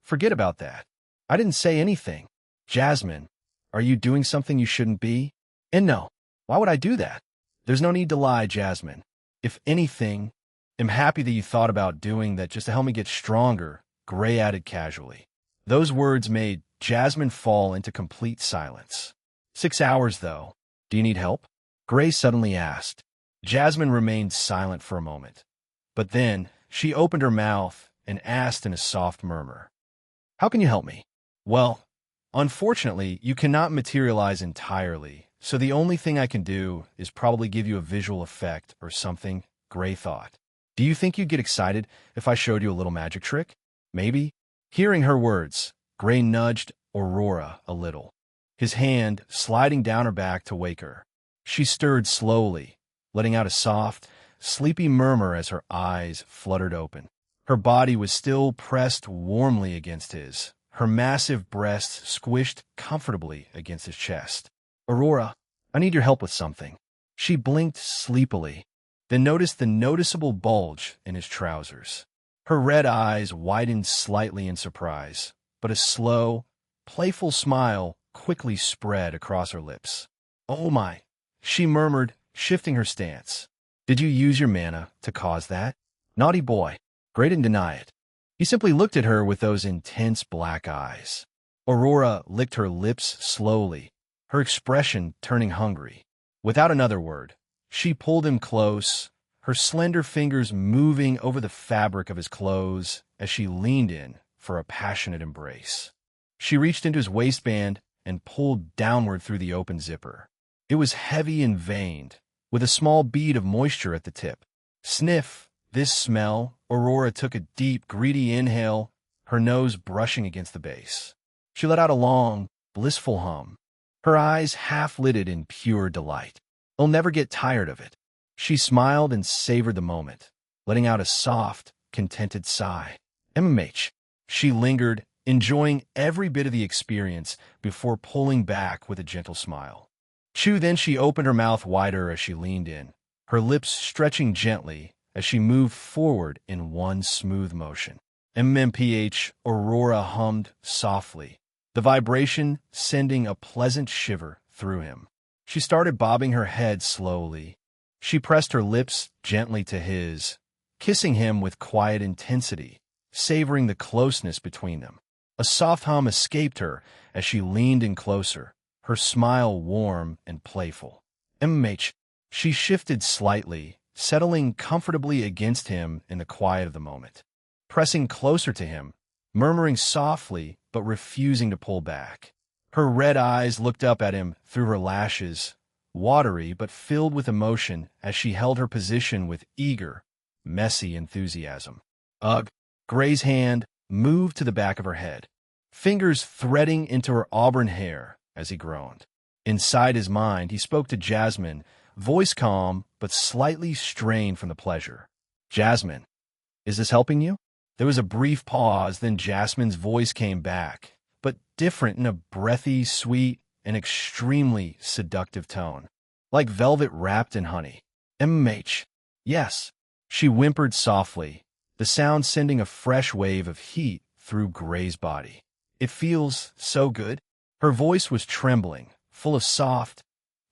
Forget about that. I didn't say anything. Jasmine, are you doing something you shouldn't be? And no, why would I do that? There's no need to lie, Jasmine. If anything, I'm happy that you thought about doing that just to help me get stronger, Gray added casually. Those words made Jasmine fall into complete silence. 6 hours, though. Do you need help? Gray suddenly asked. Jasmine remained silent for a moment. But then she opened her mouth and asked in a soft murmur. How can you help me? Well, unfortunately, you cannot materialize entirely, so the only thing I can do is probably give you a visual effect or something, Gray thought. Do you think you'd get excited if I showed you a little magic trick? Maybe? Hearing her words, Gray nudged Aurora a little, his hand sliding down her back to wake her. She stirred slowly, letting out a soft, sleepy murmur as her eyes fluttered open. Her body was still pressed warmly against his, her massive breasts squished comfortably against his chest. Aurora, I need your help with something. She blinked sleepily, then noticed the noticeable bulge in his trousers. Her red eyes widened slightly in surprise, but a slow, playful smile quickly spread across her lips. Oh my, she murmured, shifting her stance. Did you use your mana to cause that? Naughty boy. Gray didn't deny it. He simply looked at her with those intense black eyes. Aurora licked her lips slowly, her expression turning hungry. Without another word, she pulled him close, her slender fingers moving over the fabric of his clothes as she leaned in for a passionate embrace. She reached into his waistband and pulled downward through the open zipper. It was heavy and veined, with a small bead of moisture at the tip. Sniff this smell. Aurora took a deep, greedy inhale, her nose brushing against the base. She let out a long, blissful hum, her eyes half-lidded in pure delight. I'll never get tired of it. She smiled and savored the moment, letting out a soft, contented sigh. MMH. She lingered, enjoying every bit of the experience before pulling back with a gentle smile. Then she opened her mouth wider as she leaned in, her lips stretching gently as she moved forward in one smooth motion. MMPH. Aurora hummed softly, the vibration sending a pleasant shiver through him. She started bobbing her head slowly. She pressed her lips gently to his, kissing him with quiet intensity, savoring the closeness between them. A soft hum escaped her as she leaned in closer, her smile warm and playful. MMH. She shifted slightly, settling comfortably against him in the quiet of the moment. Pressing closer to him, murmuring softly but refusing to pull back. Her red eyes looked up at him through her lashes, watery but filled with emotion as she held her position with eager, messy enthusiasm. Ugh! Gray's hand moved to the back of her head, fingers threading into her auburn hair as he groaned. Inside his mind, he spoke to Jasmine, voice calm but slightly strained from the pleasure. Jasmine, is this helping you? There was a brief pause, then Jasmine's voice came back, but different in a breathy, sweet, and extremely seductive tone, like velvet wrapped in honey. MMH. Yes. She whimpered softly, the sound sending a fresh wave of heat through Gray's body. It feels so good. Her voice was trembling, full of soft,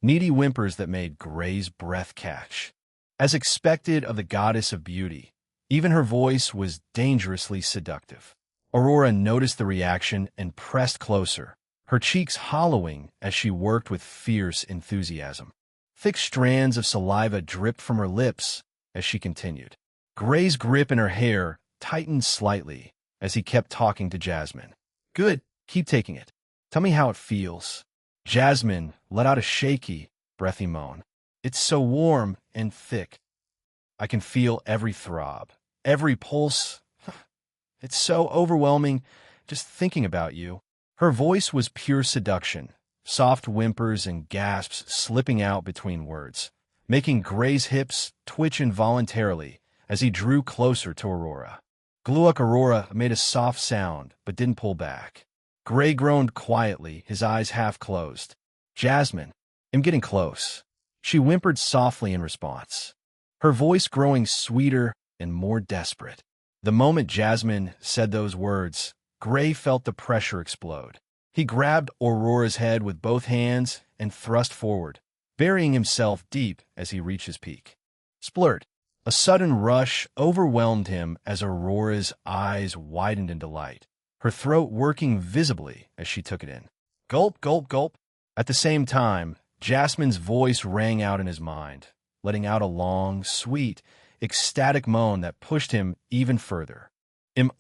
needy whimpers that made Gray's breath catch. As expected of the goddess of beauty, even her voice was dangerously seductive. Aurora noticed the reaction and pressed closer, her cheeks hollowing as she worked with fierce enthusiasm. Thick strands of saliva dripped from her lips as she continued. Gray's grip in her hair tightened slightly as he kept talking to Jasmine. Good, keep taking it. Tell me how it feels. Jasmine let out a shaky, breathy moan. It's so warm and thick. I can feel every throb, every pulse. It's so overwhelming just thinking about you. Her voice was pure seduction, soft whimpers and gasps slipping out between words, making Gray's hips twitch involuntarily as he drew closer to Aurora. Gluck Aurora made a soft sound but didn't pull back. Gray groaned quietly, his eyes half closed. Jasmine, I'm getting close. She whimpered softly in response, her voice growing sweeter and more desperate. The moment Jasmine said those words, Gray felt the pressure explode. He grabbed Aurora's head with both hands and thrust forward, burying himself deep as he reached his peak. Splurt! A sudden rush overwhelmed him as Aurora's eyes widened in delight, her throat working visibly as she took it in. Gulp, gulp, gulp. At the same time, Jasmine's voice rang out in his mind, letting out a long, sweet, ecstatic moan that pushed him even further.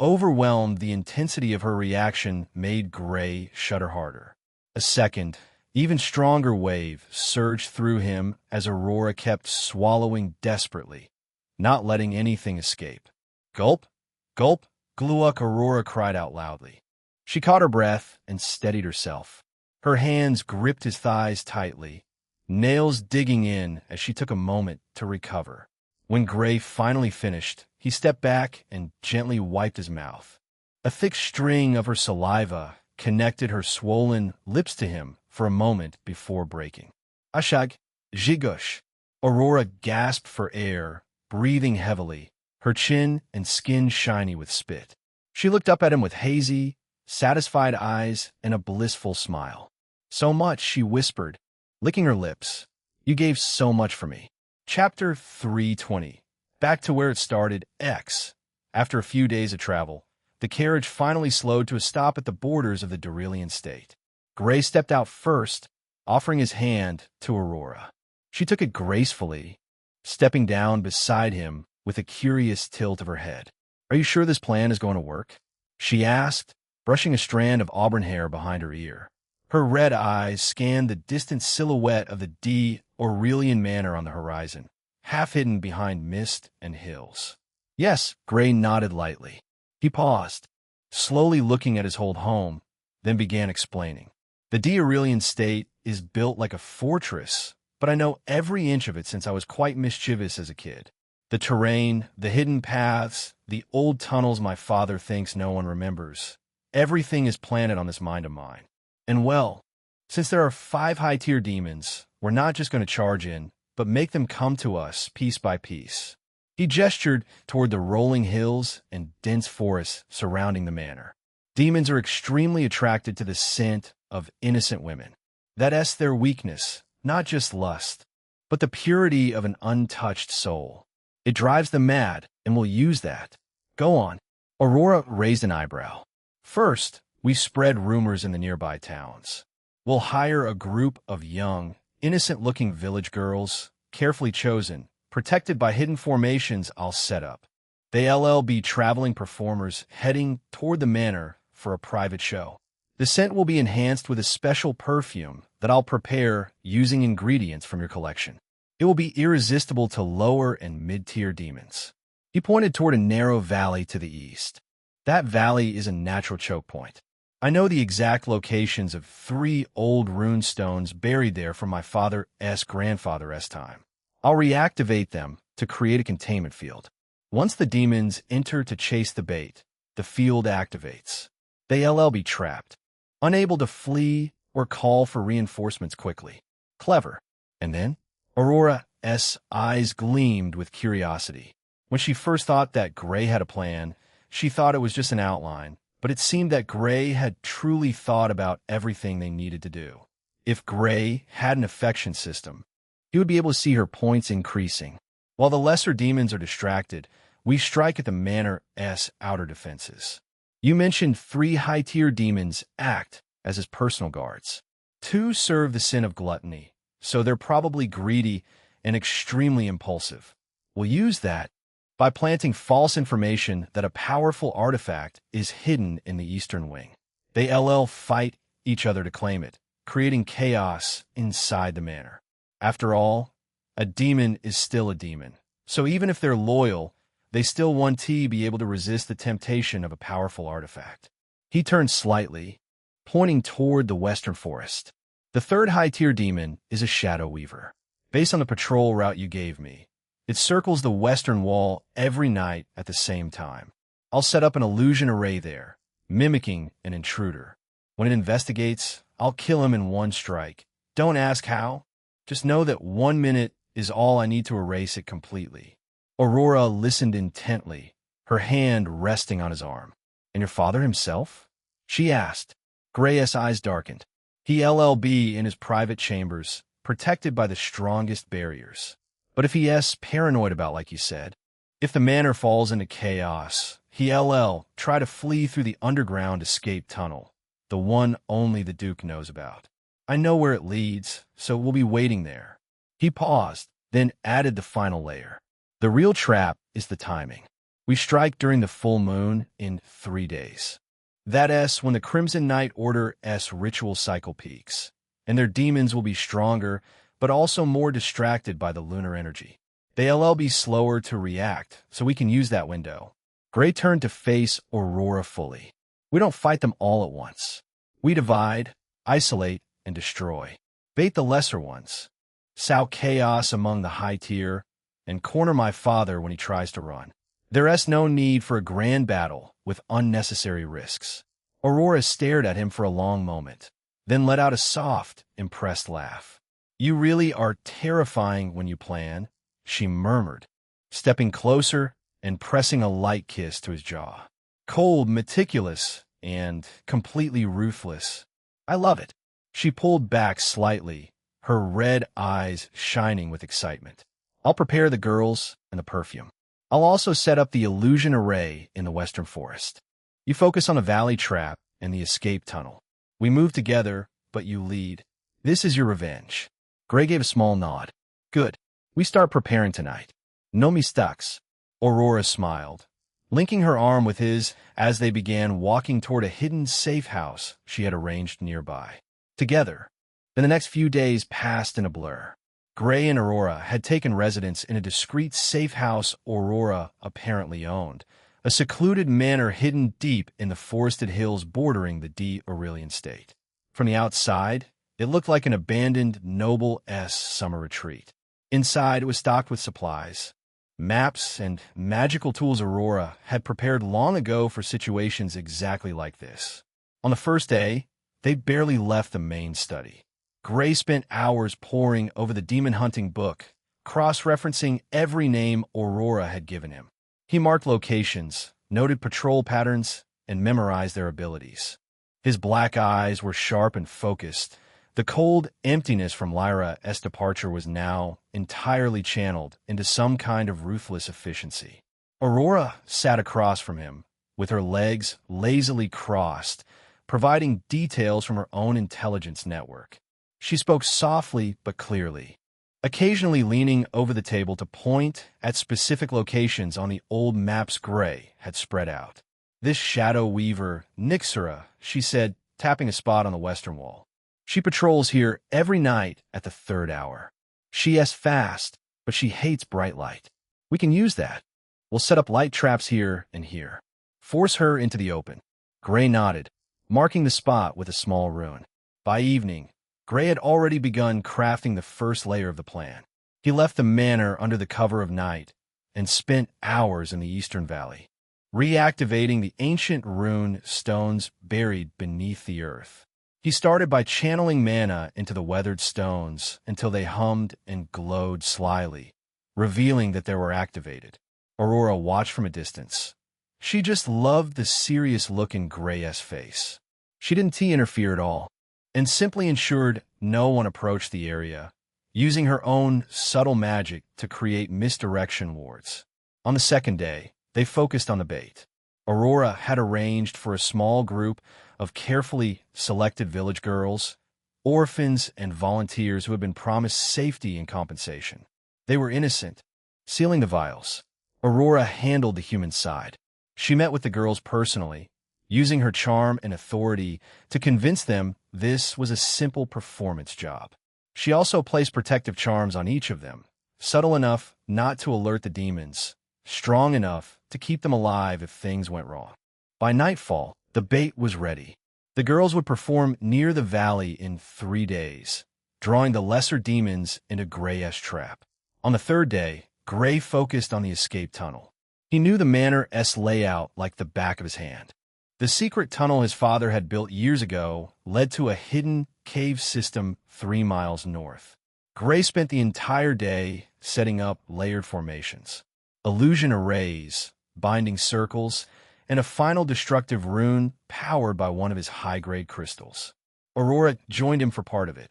Overwhelmed, the intensity of her reaction made Gray shudder harder. A second, even stronger wave surged through him as Aurora kept swallowing desperately, not letting anything escape. Gulp, gulp, Gluck Aurora cried out loudly. She caught her breath and steadied herself. Her hands gripped his thighs tightly, nails digging in as she took a moment to recover. When Gray finally finished, he stepped back and gently wiped his mouth. A thick string of her saliva connected her swollen lips to him for a moment before breaking. Ashag, Jigush. Aurora gasped for air, breathing heavily, her chin and skin shiny with spit. She looked up at him with hazy, satisfied eyes and a blissful smile. So much, she whispered, licking her lips. You gave so much for me. Chapter 320. Back to where it started, X. After a few days of travel, the carriage finally slowed to a stop at the borders of the Durelian state. Gray stepped out first, offering his hand to Aurora. She took it gracefully, stepping down beside him with a curious tilt of her head. Are you sure this plan is going to work? She asked, brushing a strand of auburn hair behind her ear. Her red eyes scanned the distant silhouette of the Aurelian manor on the horizon, half hidden behind mist and hills. Yes, Gray nodded lightly. He paused, slowly looking at his old home, then began explaining. The Aurelian state is built like a fortress, but I know every inch of it since I was quite mischievous as a kid. The terrain, the hidden paths, the old tunnels my father thinks no one remembers. Everything is planted on this mind of mine. And well, since there are 5 high-tier demons, we're not just going to charge in, but make them come to us piece by piece. He gestured toward the rolling hills and dense forests surrounding the manor. Demons are extremely attracted to the scent of innocent women. That's their weakness, not just lust, but the purity of an untouched soul. It drives them mad, and we'll use that. Go on. Aurora raised an eyebrow. First, we spread rumors in the nearby towns. We'll hire a group of young, innocent-looking village girls, carefully chosen, protected by hidden formations I'll set up. They'll be traveling performers heading toward the manor for a private show. The scent will be enhanced with a special perfume that I'll prepare using ingredients from your collection. It will be irresistible to lower and mid-tier demons. He pointed toward a narrow valley to the east. That valley is a natural choke point. I know the exact locations of 3 old rune stones buried there from my father's grandfather's time. I'll reactivate them to create a containment field. Once the demons enter to chase the bait, the field activates. They'll be trapped, unable to flee or call for reinforcements quickly. Clever. And then? Aurora's eyes gleamed with curiosity. When she first thought that Gray had a plan, she thought it was just an outline, but it seemed that Gray had truly thought about everything they needed to do. If Gray had an affection system, he would be able to see her points increasing. While the lesser demons are distracted, we strike at the manor's outer defenses. You mentioned 3 high-tier demons act as his personal guards. 2 serve the sin of gluttony, so they're probably greedy and extremely impulsive. We'll use that by planting false information that a powerful artifact is hidden in the eastern wing. They'll fight each other to claim it, creating chaos inside the manor. After all, a demon is still a demon, so even if they're loyal, they still want to be able to resist the temptation of a powerful artifact. He turned slightly, pointing toward the western forest. The 3rd high-tier demon is a shadow weaver. Based on the patrol route you gave me, it circles the western wall every night at the same time. I'll set up an illusion array there, mimicking an intruder. When it investigates, I'll kill him in 1 strike. Don't ask how. Just know that 1 minute is all I need to erase it completely. Aurora listened intently, her hand resting on his arm. And your father himself? She asked. Gray's eyes darkened. He'll be in his private chambers, protected by the strongest barriers. But if he's paranoid about, like you said, if the manor falls into chaos, he'll try to flee through the underground escape tunnel, the one only the Duke knows about. I know where it leads, so we'll be waiting there. He paused, then added the final layer. The real trap is the timing. We strike during the full moon in 3 days. That's when the Crimson Knight Order's ritual cycle peaks, and their demons will be stronger, but also more distracted by the lunar energy. They'll be slower to react, so we can use that window. Gray turned to face Aurora fully. We don't fight them all at once. We divide, isolate, and destroy. Bait the lesser ones. Sow chaos among the high tier, and corner my father when he tries to run. There's no need for a grand battle with unnecessary risks. Aurora stared at him for a long moment, then let out a soft, impressed laugh. You really are terrifying when you plan, she murmured, stepping closer and pressing a light kiss to his jaw. Cold, meticulous, and completely ruthless. I love it. She pulled back slightly, her red eyes shining with excitement. I'll prepare the girls and the perfume. I'll also set up the illusion array in the western forest. You focus on the valley trap and the escape tunnel. We move together, but you lead. This is your revenge. Gray gave a small nod. Good. We start preparing tonight. No mistakes. Aurora smiled, linking her arm with his as they began walking toward a hidden safe house she had arranged nearby. Together. Then the next few days passed in a blur. Gray and Aurora had taken residence in a discreet safe house Aurora apparently owned, a secluded manor hidden deep in the forested hills bordering the d'Aurelian state. From the outside, it looked like an abandoned noble-esque summer retreat. Inside, it was stocked with supplies. Maps and magical tools Aurora had prepared long ago for situations exactly like this. On the first day, they barely left the main study. Gray spent hours poring over the demon-hunting book, cross-referencing every name Aurora had given him. He marked locations, noted patrol patterns, and memorized their abilities. His black eyes were sharp and focused. The cold emptiness from Lyra's departure was now entirely channeled into some kind of ruthless efficiency. Aurora sat across from him, with her legs lazily crossed, providing details from her own intelligence network. She spoke softly but clearly, occasionally leaning over the table to point at specific locations on the old maps Gray had spread out. "This shadow weaver, Nixera," she said, tapping a spot on the western wall. "She patrols here every night at the 3rd hour. She is fast, but she hates bright light. We can use that. We'll set up light traps here and here. Force her into the open." Gray nodded, marking the spot with a small rune. By evening, Gray had already begun crafting the first layer of the plan. He left the manor under the cover of night and spent hours in the Eastern Valley, reactivating the ancient rune stones buried beneath the earth. He started by channeling mana into the weathered stones until they hummed and glowed slyly, revealing that they were activated. Aurora watched from a distance. She just loved the serious look in Gray's face. She didn't interfere at all, and simply ensured no one approached the area, using her own subtle magic to create misdirection wards. On the second day, they focused on the bait. Aurora had arranged for a small group of carefully selected village girls, orphans, and volunteers who had been promised safety and compensation. They were innocent, sealing the vials. Aurora handled the human side. She met with the girls personally, using her charm and authority to convince them this was a simple performance job. She also placed protective charms on each of them, subtle enough not to alert the demons, strong enough to keep them alive if things went wrong. By nightfall, the bait was ready. The girls would perform near the valley in 3 days, drawing the lesser demons into Gray's trap. On the 3rd day, Gray focused on the escape tunnel. He knew the manor's layout like the back of his hand. The secret tunnel his father had built years ago led to a hidden cave system 3 miles north. Gray spent the entire day setting up layered formations, illusion arrays, binding circles, and a final destructive rune powered by one of his high-grade crystals. Aurora joined him for part of it,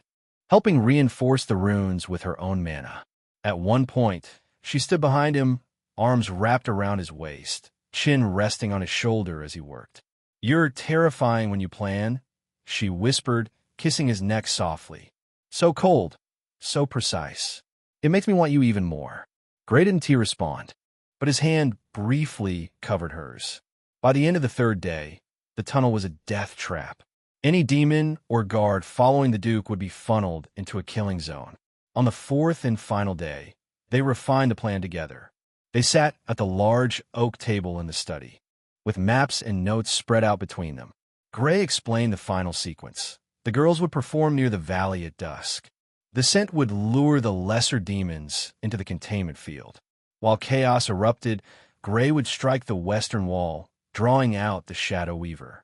helping reinforce the runes with her own mana. At one point, she stood behind him, arms wrapped around his waist, chin resting on his shoulder as he worked. "You're terrifying when you plan," she whispered, kissing his neck softly. "So cold, so precise. It makes me want you even more." Gray didn't respond, but his hand briefly covered hers. By the end of the 3rd day, the tunnel was a death trap. Any demon or guard following the Duke would be funneled into a killing zone. On the 4th and final day, they refined the plan together. They sat at the large oak table in the study, with maps and notes spread out between them. Gray explained the final sequence. The girls would perform near the valley at dusk. The scent would lure the lesser demons into the containment field. While chaos erupted, Gray would strike the western wall, drawing out the Shadow Weaver.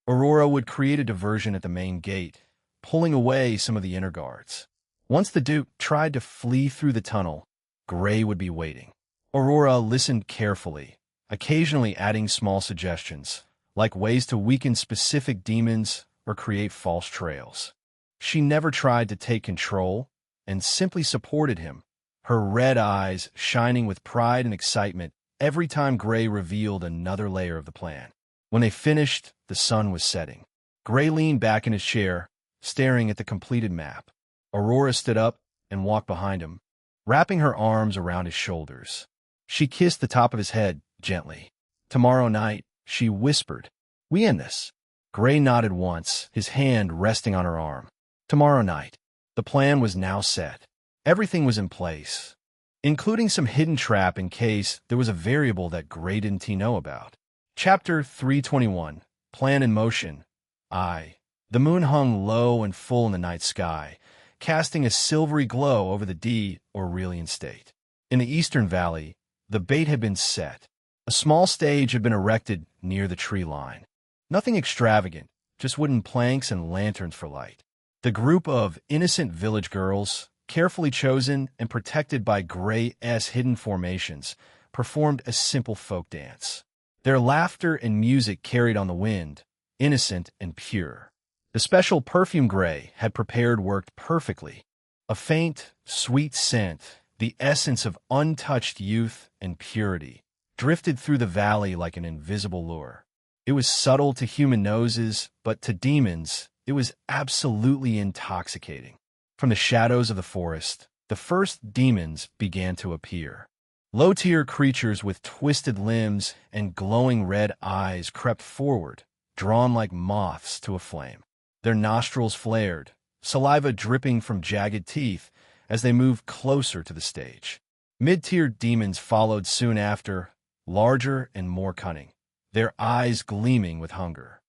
Aurora would create a diversion at the main gate, pulling away some of the inner guards. Once the Duke tried to flee through the tunnel, Gray would be waiting. Aurora listened carefully, occasionally adding small suggestions, like ways to weaken specific demons or create false trails. She never tried to take control and simply supported him, her red eyes shining with pride and excitement every time Gray revealed another layer of the plan. When they finished, the sun was setting. Gray leaned back in his chair, staring at the completed map. Aurora stood up and walked behind him, wrapping her arms around his shoulders. She kissed the top of his head gently. "Tomorrow night," she whispered, "we end this." Gray nodded once, his hand resting on her arm. Tomorrow night. The plan was now set. Everything was in place, including some hidden trap in case there was a variable that Gray didn't know about. Chapter 321, Plan in Motion. The moon hung low and full in the night sky, casting a silvery glow over the D Aurelian state. In the eastern valley, The bait had been set. A small stage had been erected near the tree line. Nothing extravagant, just wooden planks and lanterns for light. The group of innocent village girls, carefully chosen and protected by Gray's hidden formations, performed a simple folk dance. Their laughter and music carried on the wind, innocent and pure. The special perfume Gray had prepared worked perfectly. A faint, sweet scent, the essence of untouched youth and purity, drifted through the valley like an invisible lure. It was subtle to human noses, but to demons, it was absolutely intoxicating. From the shadows of the forest, the first demons began to appear. Low-tier creatures with twisted limbs and glowing red eyes crept forward, drawn like moths to a flame. Their nostrils flared, saliva dripping from jagged teeth as they moved closer to the stage. Mid-tier demons followed soon after, larger and more cunning, their eyes gleaming with hunger.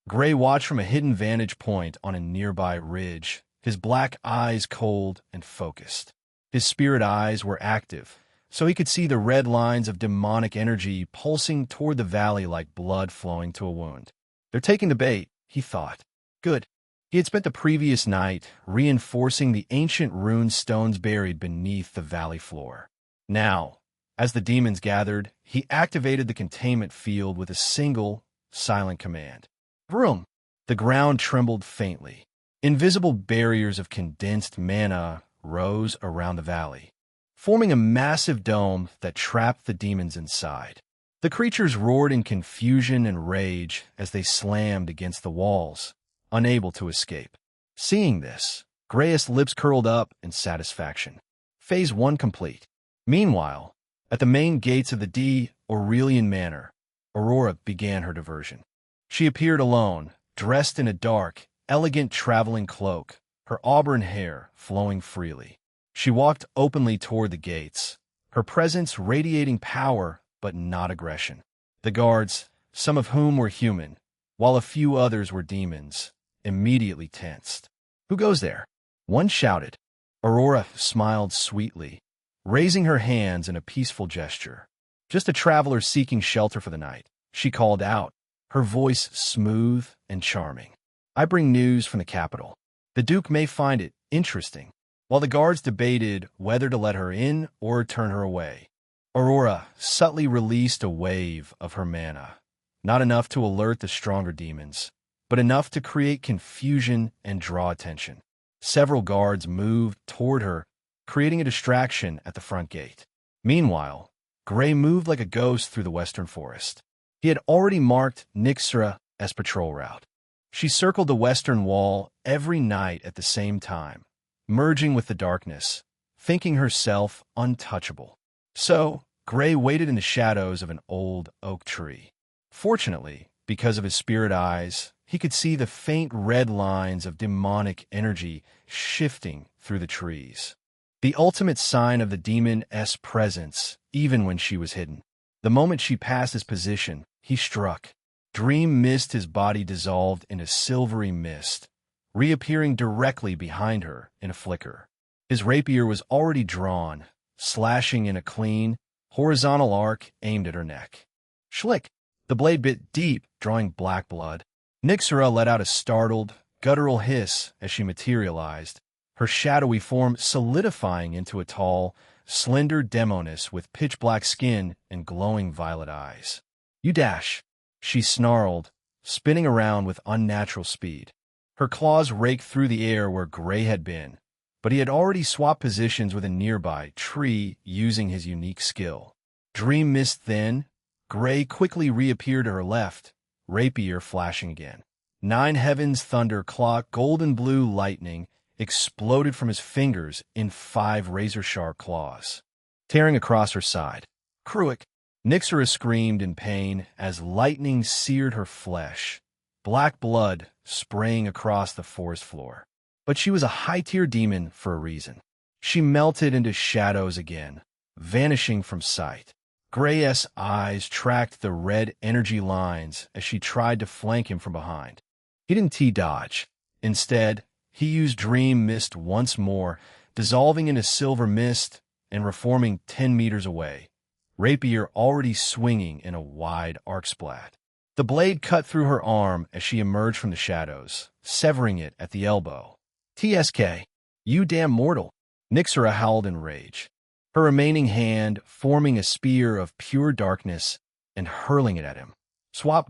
Gray watched from a hidden vantage point on a nearby ridge, his black eyes cold and focused. His spirit eyes were active, so he could see the red lines of demonic energy pulsing toward the valley like blood flowing to a wound. They're taking the bait, he thought. Good. He had spent the previous night reinforcing the ancient rune stones buried beneath the valley floor. Now, as the demons gathered, he activated the containment field with a single, silent command. Vroom! The ground trembled faintly. Invisible barriers of condensed mana rose around the valley, forming a massive dome that trapped the demons inside. The creatures roared in confusion and rage as they slammed against the walls, unable to escape. Seeing this, Gray's lips curled up in satisfaction. Phase 1 complete. Meanwhile, at the main gates of the Aurelian Manor, Aurora began her diversion. She appeared alone, dressed in a dark, elegant traveling cloak, her auburn hair flowing freely. She walked openly toward the gates, her presence radiating power but not aggression. The guards, some of whom were human, while a few others were demons, immediately tensed. Who goes there? One shouted. Aurora smiled sweetly, raising her hands in a peaceful gesture. Just a traveler seeking shelter for the night, she called out, her voice smooth and charming. I bring news from the capital. The Duke may find it interesting. While the guards debated whether to let her in or turn her away, Aurora subtly released a wave of her mana, not enough to alert the stronger demons, but enough to create confusion and draw attention. Several guards moved toward her, creating a distraction at the front gate. Meanwhile, Gray moved like a ghost through the western forest. He had already marked Nyxra as patrol route. She circled the western wall every night at the same time, merging with the darkness, thinking herself untouchable. So, Gray waited in the shadows of an old oak tree. Fortunately, because of his spirit eyes, he could see the faint red lines of demonic energy shifting through the trees. The ultimate sign of the demon's presence, even when she was hidden. The moment she passed his position, he struck. Dream mist, his body dissolved in a silvery mist, reappearing directly behind her in a flicker. His rapier was already drawn, slashing in a clean, horizontal arc aimed at her neck. Schlick! The blade bit deep, drawing black blood. Nyxra let out a startled, guttural hiss as she materialized, her shadowy form solidifying into a tall, slender demoness with pitch-black skin and glowing violet eyes. You dash, she snarled, spinning around with unnatural speed. Her claws raked through the air where Gray had been, but he had already swapped positions with a nearby tree using his unique skill. Dream mist then, Gray quickly reappeared to her left, rapier flashing again. Nine heavens thunder clock golden blue lightning exploded from his fingers in 5 razor-sharp claws, tearing across her side. Cruick! Nyxra screamed in pain as lightning seared her flesh, black blood spraying across the forest floor. But she was a high-tier demon for a reason. She melted into shadows again, vanishing from sight. Gray's eyes tracked the red energy lines as she tried to flank him from behind. He didn't T-dodge. Instead, he used Dream Mist once more, dissolving into silver mist and reforming 10 meters away. rapier already swinging in a wide arc splat. The blade cut through her arm as she emerged from the shadows, severing it at the elbow. "TSK, you damn mortal!" Nixera howled in rage, her remaining hand forming a spear of pure darkness and hurling it at him.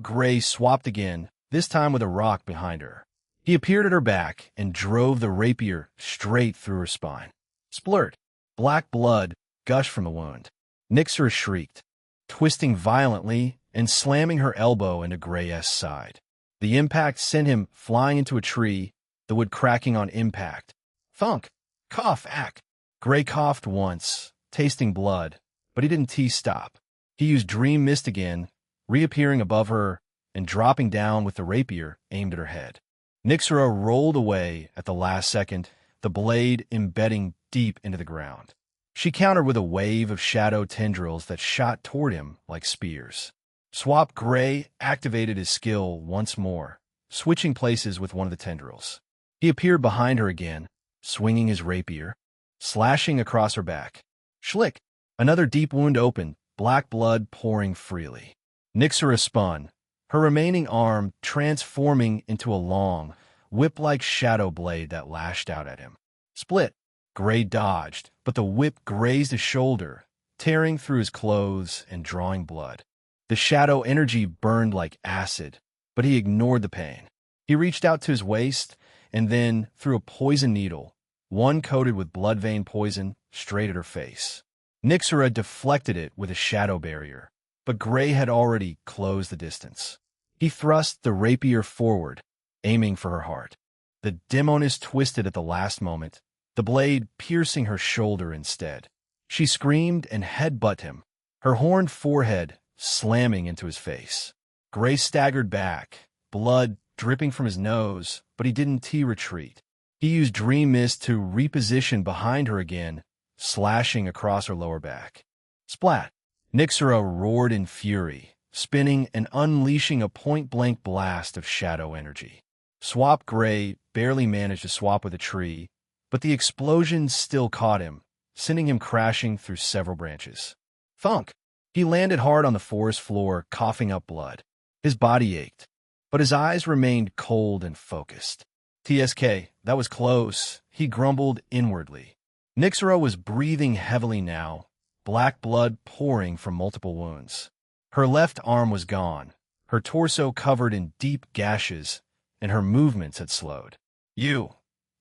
Gray swapped again, this time with a rock behind her. He appeared at her back and drove the rapier straight through her spine. Splurt! Black blood gushed from the wound. Nixera shrieked, twisting violently and slamming her elbow into Gray's side. The impact sent him flying into a tree, the wood cracking on impact. Thunk! Cough! Ack! Gray coughed once, tasting blood, but he didn't stop. He used Dream Mist again, reappearing above her and dropping down with the rapier aimed at her head. Nixera rolled away at the last second, the blade embedding deep into the ground. She countered with a wave of shadow tendrils that shot toward him like spears. Gray activated his skill once more, switching places with one of the tendrils. He appeared behind her again, swinging his rapier, slashing across her back. Schlick! Another deep wound opened, black blood pouring freely. Nixera spun, her remaining arm transforming into a long, whip-like shadow blade that lashed out at him. Split! Gray dodged, but the whip grazed his shoulder, tearing through his clothes and drawing blood. The shadow energy burned like acid, but he ignored the pain. He reached out to his waist and then threw a poison needle, one coated with blood vein poison, straight at her face. Nixera deflected it with a shadow barrier, but Gray had already closed the distance. He thrust the rapier forward, aiming for her heart. The demoness twisted at the last moment, the blade piercing her shoulder instead. She screamed and headbutted him, her horned forehead slamming into his face. Gray staggered back, blood dripping from his nose, but he didn't retreat. He used Dream Mist to reposition behind her again, slashing across her lower back. Splat! Nixera roared in fury, spinning and unleashing a point-blank blast of shadow energy. Gray barely managed to swap with a tree, but the explosion still caught him, sending him crashing through several branches. Thunk! He landed hard on the forest floor, coughing up blood. His body ached, but his eyes remained cold and focused. "TSK, that was close," he grumbled inwardly. Nixera was breathing heavily now, black blood pouring from multiple wounds. Her left arm was gone, her torso covered in deep gashes, and her movements had slowed. "You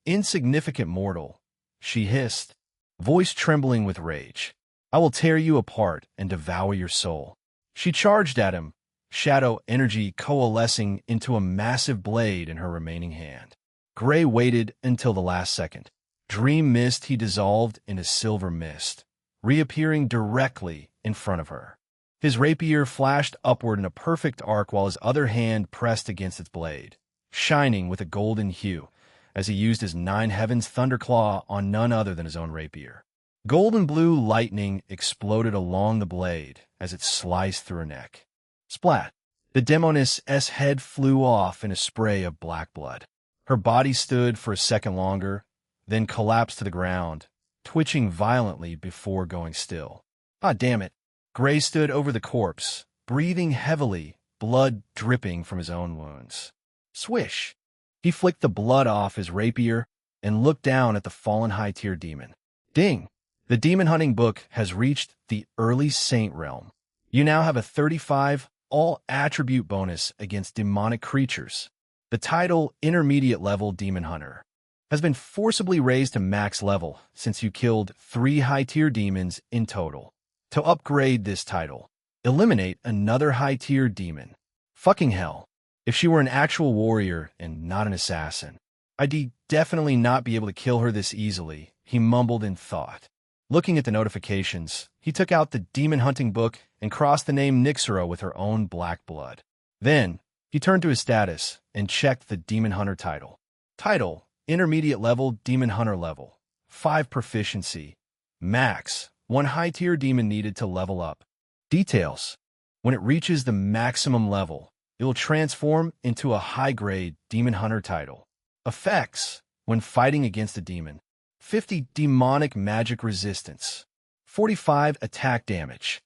insignificant mortal," she hissed, voice trembling with rage. "I will tear you apart and devour your soul." She charged at him, shadow energy coalescing into a massive blade in her remaining hand. Gray waited until the last second. Dream Mist he dissolved into silver mist, reappearing directly in front of her. His rapier flashed upward in a perfect arc while his other hand pressed against its blade, shining with a golden hue, as he used his Nine Heavens Thunderclaw on none other than his own rapier. Golden blue lightning exploded along the blade as it sliced through her neck. Splat! The demoness's head flew off in a spray of black blood. Her body stood for a second longer, then collapsed to the ground, twitching violently before going still. Ah, damn it! Gray stood over the corpse, breathing heavily, blood dripping from his own wounds. Swish! He flicked the blood off his rapier and looked down at the fallen high-tier demon. Ding! The demon hunting book has reached the early saint realm. You now have a 35 all-attribute bonus against demonic creatures. The title Intermediate Level Demon Hunter has been forcibly raised to max level since you killed 3 high-tier demons in total. To upgrade this title, eliminate another high-tier demon. Fucking hell. If she were an actual warrior and not an assassin, I'd definitely not be able to kill her this easily, he mumbled in thought. Looking at the notifications, he took out the demon hunting book and crossed the name Nixera with her own black blood. Then, he turned to his status and checked the demon hunter title. Title, Intermediate Level Demon Hunter Level. 5 proficiency. Max, 1 high-tier demon needed to level up. Details. When it reaches the maximum level, it will transform into a high-grade demon hunter title. Effects. When fighting against a demon. 50 demonic magic resistance. 45 attack damage.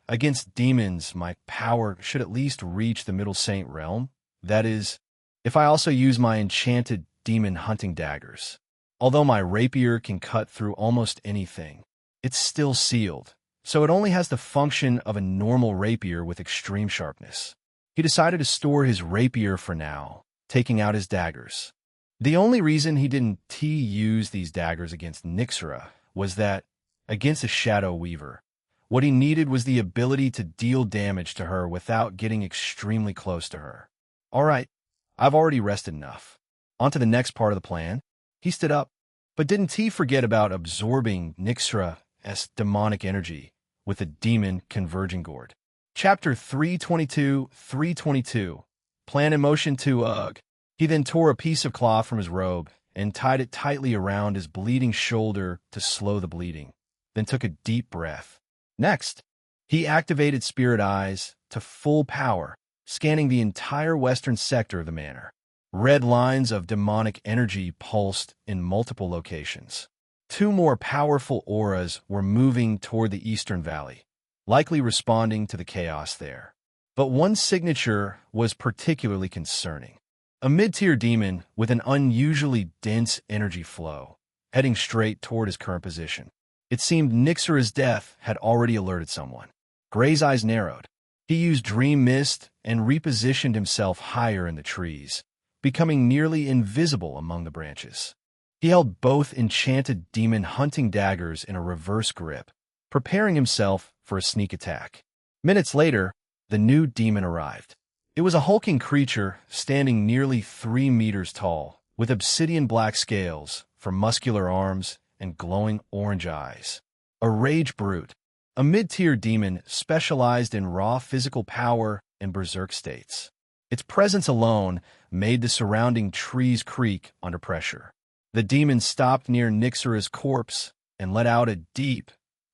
Against demons, my power should at least reach the Middle Saint realm. That is, if I also use my enchanted demon hunting daggers. Although my rapier can cut through almost anything, it's still sealed, so it only has the function of a normal rapier with extreme sharpness. He decided to store his rapier for now, taking out his daggers. The only reason he didn't use these daggers against Nyxera was that, against a Shadow Weaver, what he needed was the ability to deal damage to her without getting extremely close to her. All right, I've already rested enough. On to the next part of the plan. He stood up, but didn't he forget about absorbing Nyxera's demonic energy with a demon converging gourd. Chapter 322. Plan in motion to Ugh. He then tore a piece of cloth from his robe and tied it tightly around his bleeding shoulder to slow the bleeding, then took a deep breath. Next, he activated Spirit Eyes to full power, scanning the entire western sector of the manor. Red lines of demonic energy pulsed in multiple locations. 2 more powerful auras were moving toward the eastern valley, likely responding to the chaos there. But one signature was particularly concerning. A mid-tier demon with an unusually dense energy flow, heading straight toward his current position. It seemed Nyxera's death had already alerted someone. Gray's eyes narrowed. He used Dream Mist and repositioned himself higher in the trees, becoming nearly invisible among the branches. He held both enchanted demon hunting daggers in a reverse grip, preparing himself for a sneak attack. Minutes later, the new demon arrived. It was a hulking creature standing nearly 3 meters tall, with obsidian black scales for muscular arms and glowing orange eyes. A rage brute, a mid-tier demon specialized in raw physical power and berserk states. Its presence alone made the surrounding trees creak under pressure. The demon stopped near Nyxera's corpse and let out a deep,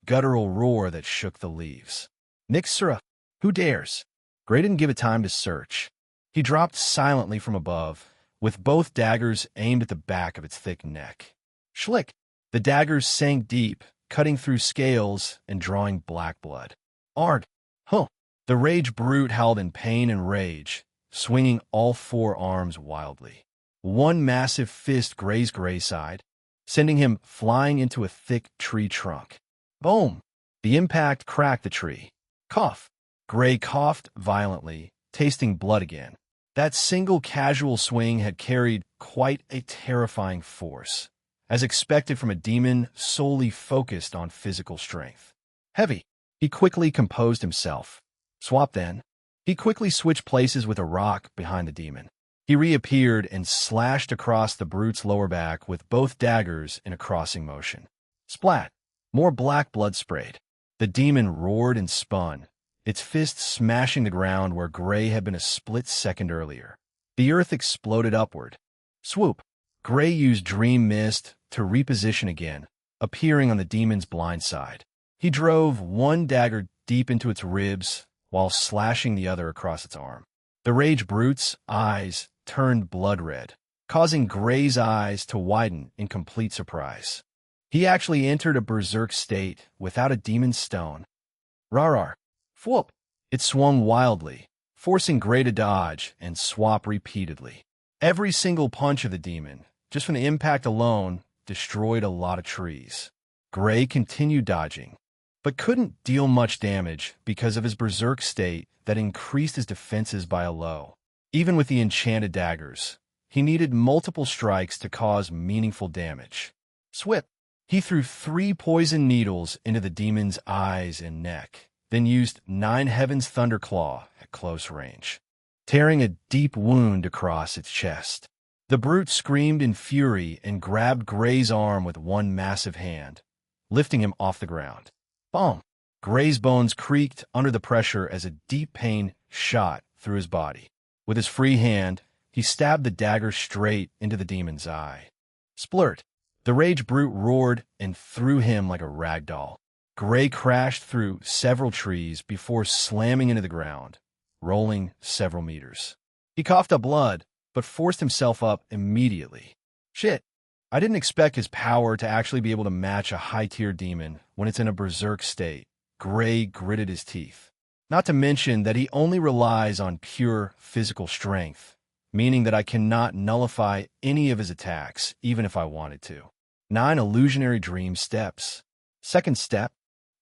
guttural roar that shook the leaves. Nyxera, who dares? Gray didn't give it time to search. He dropped silently from above, with both daggers aimed at the back of its thick neck. Schlick! The daggers sank deep, cutting through scales and drawing black blood. Arg! Huh! The rage brute howled in pain and rage, swinging all 4 arms wildly. One massive fist grazed Gray's side, sending him flying into a thick tree trunk. Boom! The impact cracked the tree. Cough! Gray coughed violently, tasting blood again. That single casual swing had carried quite a terrifying force, as expected from a demon solely focused on physical strength. Heavy. He quickly composed himself. Swap then. He quickly switched places with a rock behind the demon. He reappeared and slashed across the brute's lower back with both daggers in a crossing motion. Splat! More black blood sprayed. The demon roared and spun, its fist smashing the ground where Gray had been a split second earlier. The earth exploded upward. Swoop! Gray used Dream Mist to reposition again, appearing on the demon's blind side. He drove one dagger deep into its ribs while slashing the other across its arm. The rage brute's eyes turned blood red, causing Gray's eyes to widen in complete surprise. He actually entered a berserk state without a demon's stone. Rar! Whoop! It swung wildly, forcing Gray to dodge and swap repeatedly. Every single punch of the demon, just from the impact alone, destroyed a lot of trees. Gray continued dodging, but couldn't deal much damage because of his berserk state that increased his defenses by a low. Even with the enchanted daggers, he needed multiple strikes to cause meaningful damage. Swip! He threw 3 poison needles into the demon's eyes and neck, then used 9 Heaven's Thunderclaw at close range, tearing a deep wound across its chest. The brute screamed in fury and grabbed Gray's arm with one massive hand, lifting him off the ground. Boom! Gray's bones creaked under the pressure as a deep pain shot through his body. With his free hand, he stabbed the dagger straight into the demon's eye. Splurt! The rage brute roared and threw him like a rag doll. Gray crashed through several trees before slamming into the ground, rolling several meters. He coughed up blood, but forced himself up immediately. Shit! I didn't expect his power to actually be able to match a high-tier demon when it's in a berserk state, Gray gritted his teeth. Not to mention that he only relies on pure physical strength, meaning that I cannot nullify any of his attacks, even if I wanted to. 9 illusionary dream steps. Second step,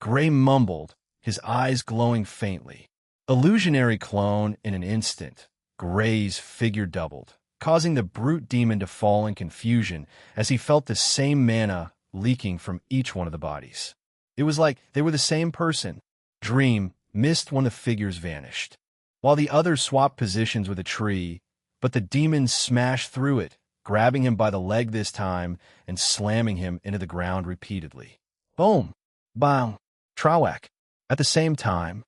Gray mumbled, his eyes glowing faintly. Illusionary clone in an instant. Gray's figure doubled, causing the brute demon to fall in confusion as he felt the same mana leaking from each one of the bodies. It was like they were the same person. Dream missed when the figures vanished, while the others swapped positions with a tree, but the demon smashed through it, grabbing him by the leg this time and slamming him into the ground repeatedly. Boom! Bang! Trawak! At the same time,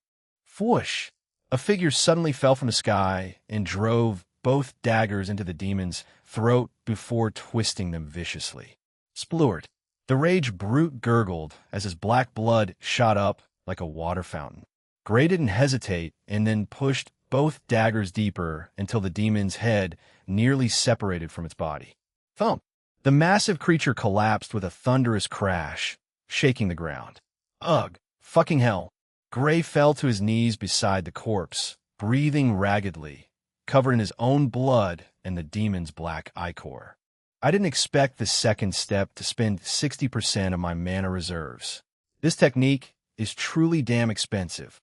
whoosh! A figure suddenly fell from the sky and drove both daggers into the demon's throat before twisting them viciously. Splurt! The rage brute gurgled as his black blood shot up like a water fountain. Gray didn't hesitate and then pushed both daggers deeper until the demon's head nearly separated from its body. Thump! The massive creature collapsed with a thunderous crash, shaking the ground. Ugh! Fucking hell! Gray fell to his knees beside the corpse, breathing raggedly, covered in his own blood and the demon's black ichor. I didn't expect the second step to spend 60% of my mana reserves. This technique is truly damn expensive.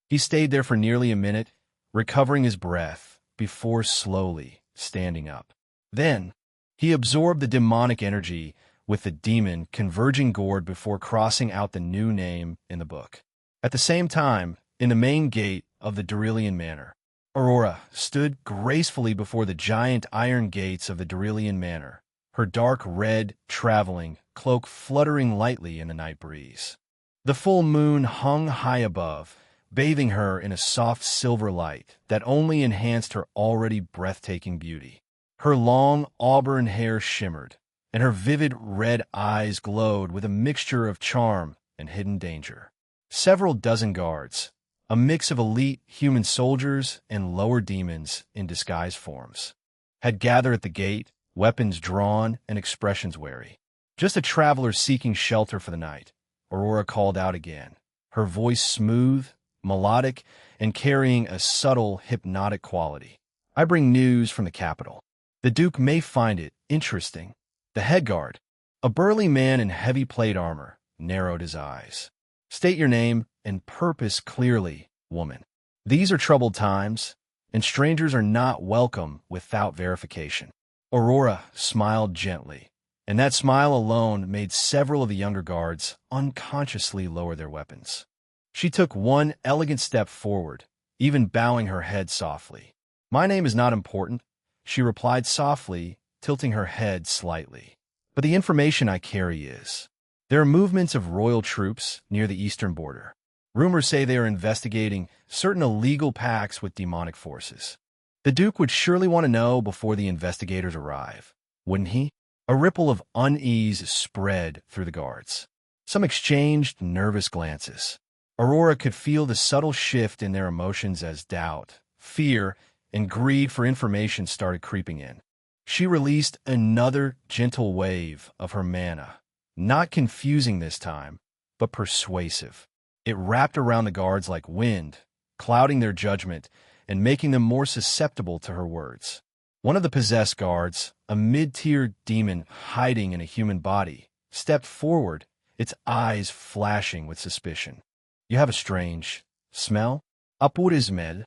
He stayed there for nearly a minute, recovering his breath, before slowly standing up. Then, he absorbed the demonic energy with the demon converging gourd before crossing out the new name in the book. At the same time, in the main gate of the Darillian Manor, Aurora stood gracefully before the giant iron gates of the Darillian Manor, her dark red traveling cloak fluttering lightly in the night breeze. The full moon hung high above, bathing her in a soft silver light that only enhanced her already breathtaking beauty. Her long auburn hair shimmered, and her vivid red eyes glowed with a mixture of charm and hidden danger. Several dozen guards, a mix of elite human soldiers and lower demons in disguised forms, had gathered at the gate, weapons drawn and expressions wary. Just a traveler seeking shelter for the night, Aurora called out again, her voice smooth, melodic, and carrying a subtle, hypnotic quality. I bring news from the capital. The Duke may find it interesting. The head guard, a burly man in heavy plate armor, narrowed his eyes. State your name and purpose clearly, woman. These are troubled times, and strangers are not welcome without verification. Aurora smiled gently, and that smile alone made several of the younger guards unconsciously lower their weapons. She took one elegant step forward, even bowing her head softly. My name is not important, she replied softly, tilting her head slightly. But the information I carry is. There are movements of royal troops near the eastern border. Rumors say they are investigating certain illegal pacts with demonic forces. The Duke would surely want to know before the investigators arrive, wouldn't he? A ripple of unease spread through the guards. Some exchanged nervous glances. Aurora could feel the subtle shift in their emotions as doubt, fear, and greed for information started creeping in. She released another gentle wave of her mana, not confusing this time, but persuasive. It wrapped around the guards like wind, clouding their judgment and making them more susceptible to her words. One of the possessed guards, a mid-tier demon hiding in a human body, stepped forward, its eyes flashing with suspicion. You have a strange smell? Apurismed.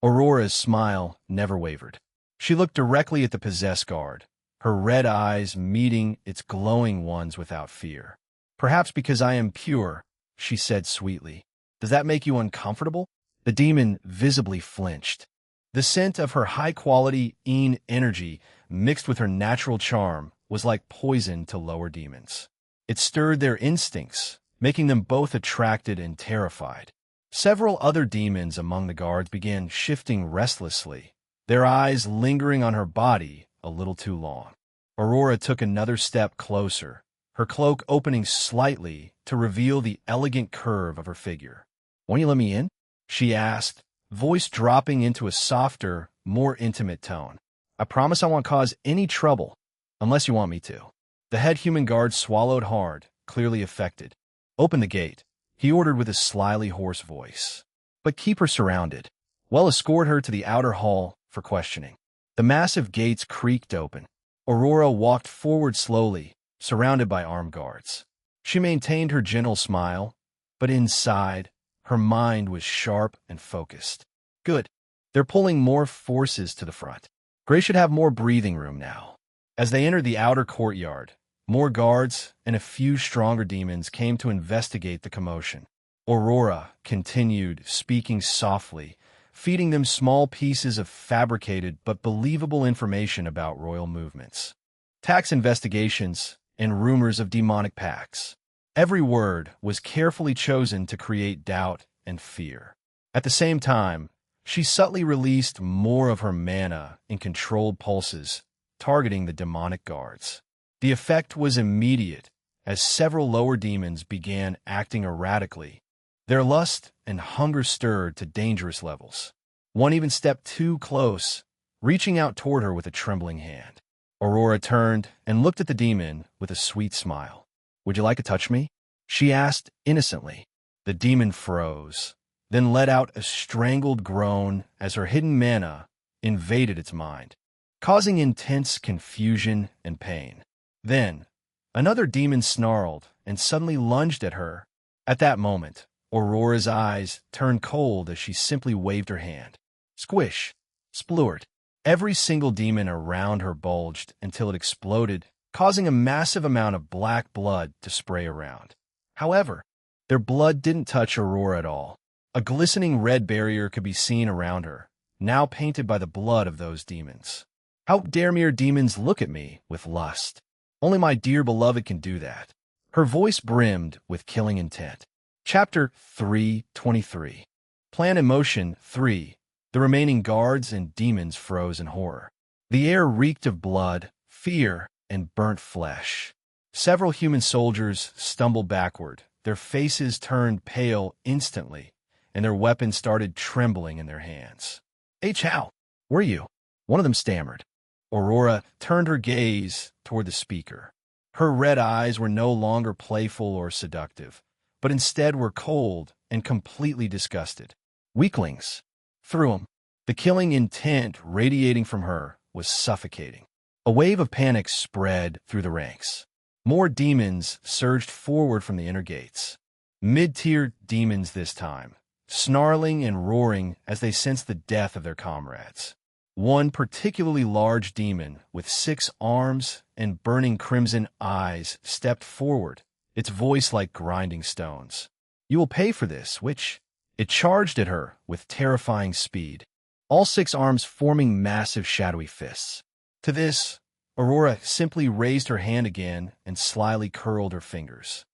Aurora's smile never wavered. She looked directly at the possessed guard, her red eyes meeting its glowing ones without fear. Perhaps because I am pure, she said sweetly. Does that make you uncomfortable? The demon visibly flinched. The scent of her high-quality energy mixed with her natural charm was like poison to lower demons. It stirred their instincts, making them both attracted and terrified. Several other demons among the guards began shifting restlessly, their eyes lingering on her body a little too long. Aurora took another step closer, her cloak opening slightly to reveal the elegant curve of her figure. "Won't you let me in?" she asked, voice dropping into a softer, more intimate tone. "I promise I won't cause any trouble, unless you want me to." The head human guard swallowed hard, clearly affected. "Open the gate," he ordered with a slyly hoarse voice. "But keep her surrounded. Well, escort her to the outer hall for questioning." The massive gates creaked open. Aurora walked forward slowly, surrounded by armed guards. She maintained her gentle smile, but inside, her mind was sharp and focused. Good. They're pulling more forces to the front. Gray should have more breathing room now. As they entered the outer courtyard, more guards and a few stronger demons came to investigate the commotion. Aurora continued, speaking softly, feeding them small pieces of fabricated but believable information about royal movements, tax investigations, and rumors of demonic pacts. Every word was carefully chosen to create doubt and fear. At the same time, she subtly released more of her mana in controlled pulses, targeting the demonic guards. The effect was immediate, as several lower demons began acting erratically. Their lust and hunger stirred to dangerous levels. One even stepped too close, reaching out toward her with a trembling hand. Aurora turned and looked at the demon with a sweet smile. "Would you like to touch me?" she asked innocently. The demon froze, then let out a strangled groan as her hidden mana invaded its mind, causing intense confusion and pain. Then, another demon snarled and suddenly lunged at her. At that moment, Aurora's eyes turned cold as she simply waved her hand. Squish! Splurt! Every single demon around her bulged until it exploded, causing a massive amount of black blood to spray around. However, their blood didn't touch Aurora at all. A glistening red barrier could be seen around her, now painted by the blood of those demons. How dare mere demons look at me with lust? Only my dear beloved can do that. Her voice brimmed with killing intent. Chapter 3:23. Plan in motion 3. The remaining guards and demons froze in horror. The air reeked of blood, fear, and burnt flesh. Several human soldiers stumbled backward, their faces turned pale instantly, and their weapons started trembling in their hands. "Hey, Chow, where are you?" one of them stammered. Aurora turned her gaze toward the speaker. Her red eyes were no longer playful or seductive, but instead were cold and completely disgusted. "Weaklings. Through 'em." The killing intent radiating from her was suffocating. A wave of panic spread through the ranks. More demons surged forward from the inner gates. Mid-tier demons this time, snarling and roaring as they sensed the death of their comrades. One particularly large demon with 6 arms and burning crimson eyes stepped forward, its voice like grinding stones. "You will pay for this, witch." It charged at her with terrifying speed, all 6 arms forming massive shadowy fists. To this, Aurora simply raised her hand again and slyly curled her fingers.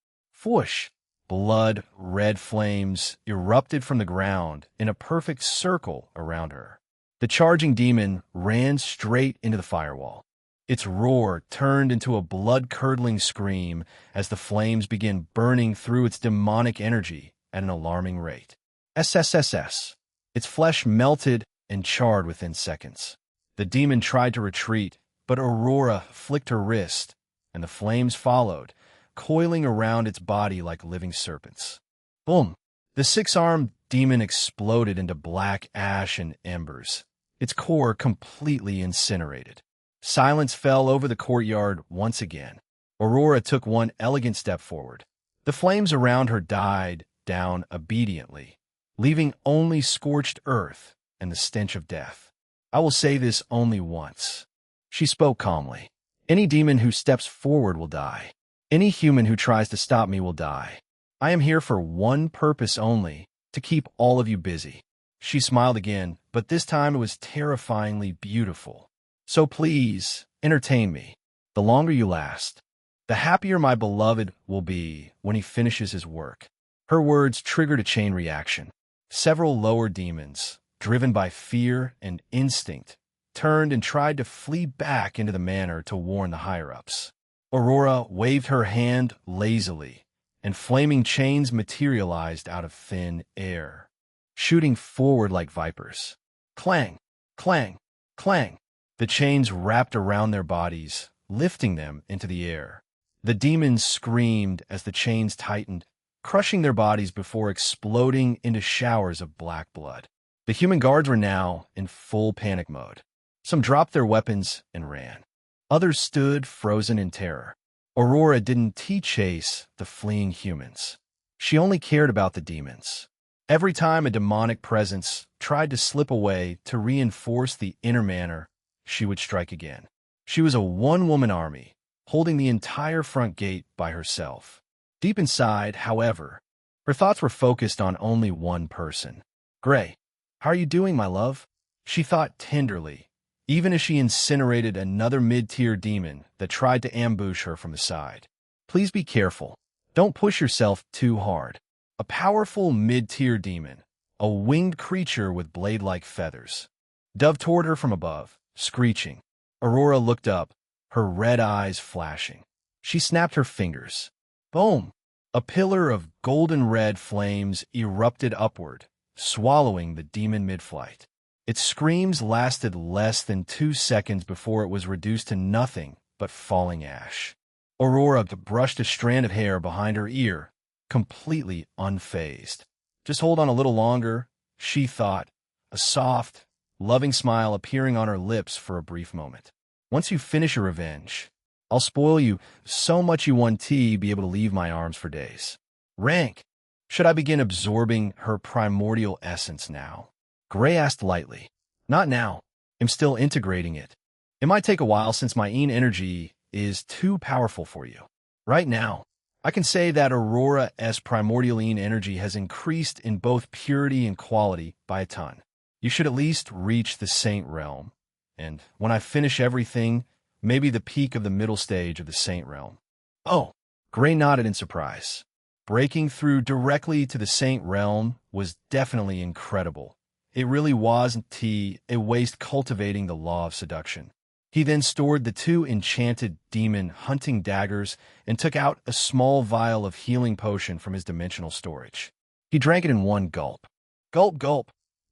Whoosh! Blood, red flames erupted from the ground in a perfect circle around her. The charging demon ran straight into the firewall. Its roar turned into a blood-curdling scream as the flames began burning through its demonic energy at an alarming rate. SSSS. Its flesh melted and charred within seconds. The demon tried to retreat, but Aurora flicked her wrist, and the flames followed, coiling around its body like living serpents. Boom! The 6-armed demon exploded into black ash and embers, its core completely incinerated. Silence fell over the courtyard once again. Aurora took one elegant step forward. The flames around her died down obediently, leaving only scorched earth and the stench of death. "I will say this only once." She spoke calmly. "Any demon who steps forward will die. Any human who tries to stop me will die. I am here for one purpose only, to keep all of you busy." She smiled again, but this time it was terrifyingly beautiful. "So please, entertain me. The longer you last, the happier my beloved will be when he finishes his work." Her words triggered a chain reaction. Several lower demons, driven by fear and instinct, turned and tried to flee back into the manor to warn the higher-ups. Aurora waved her hand lazily, and flaming chains materialized out of thin air, shooting forward like vipers. Clang! Clang! Clang! The chains wrapped around their bodies, lifting them into the air. The demons screamed as the chains tightened, crushing their bodies before exploding into showers of black blood. The human guards were now in full panic mode. Some dropped their weapons and ran. Others stood frozen in terror. Aurora didn't chase the fleeing humans. She only cared about the demons. Every time a demonic presence tried to slip away to reinforce the inner manor, she would strike again. She was a one-woman army, holding the entire front gate by herself. Deep inside, however, her thoughts were focused on only one person. "Gray, how are you doing, my love?" she thought tenderly, even as she incinerated another mid-tier demon that tried to ambush her from the side. "Please be careful. Don't push yourself too hard." A powerful mid-tier demon, a winged creature with blade-like feathers, dove toward her from above, screeching. Aurora looked up, her red eyes flashing. She snapped her fingers. Boom! A pillar of golden-red flames erupted upward, swallowing the demon mid-flight. Its screams lasted less than 2 seconds before it was reduced to nothing but falling ash. Aurora brushed a strand of hair behind her ear, completely unfazed. "Just hold on a little longer," she thought, a soft, loving smile appearing on her lips for a brief moment. "Once you finish your revenge, I'll spoil you so much you won't be able to leave my arms for days." "Rank, should I begin absorbing her primordial essence now?" Gray asked lightly. "Not now. I'm still integrating it. It might take a while since my energy is too powerful for you. Right now, I can say that Aurora's primordial energy has increased in both purity and quality by a ton. You should at least reach the Saint Realm, and when I finish everything, maybe the peak of the middle stage of the Saint Realm." "Oh," Gray nodded in surprise. Breaking through directly to the Saint Realm was definitely incredible. It really wasn't a waste cultivating the law of seduction. He then stored the 2 enchanted demon hunting daggers and took out a small vial of healing potion from his dimensional storage. He drank it in one gulp. Gulp, gulp.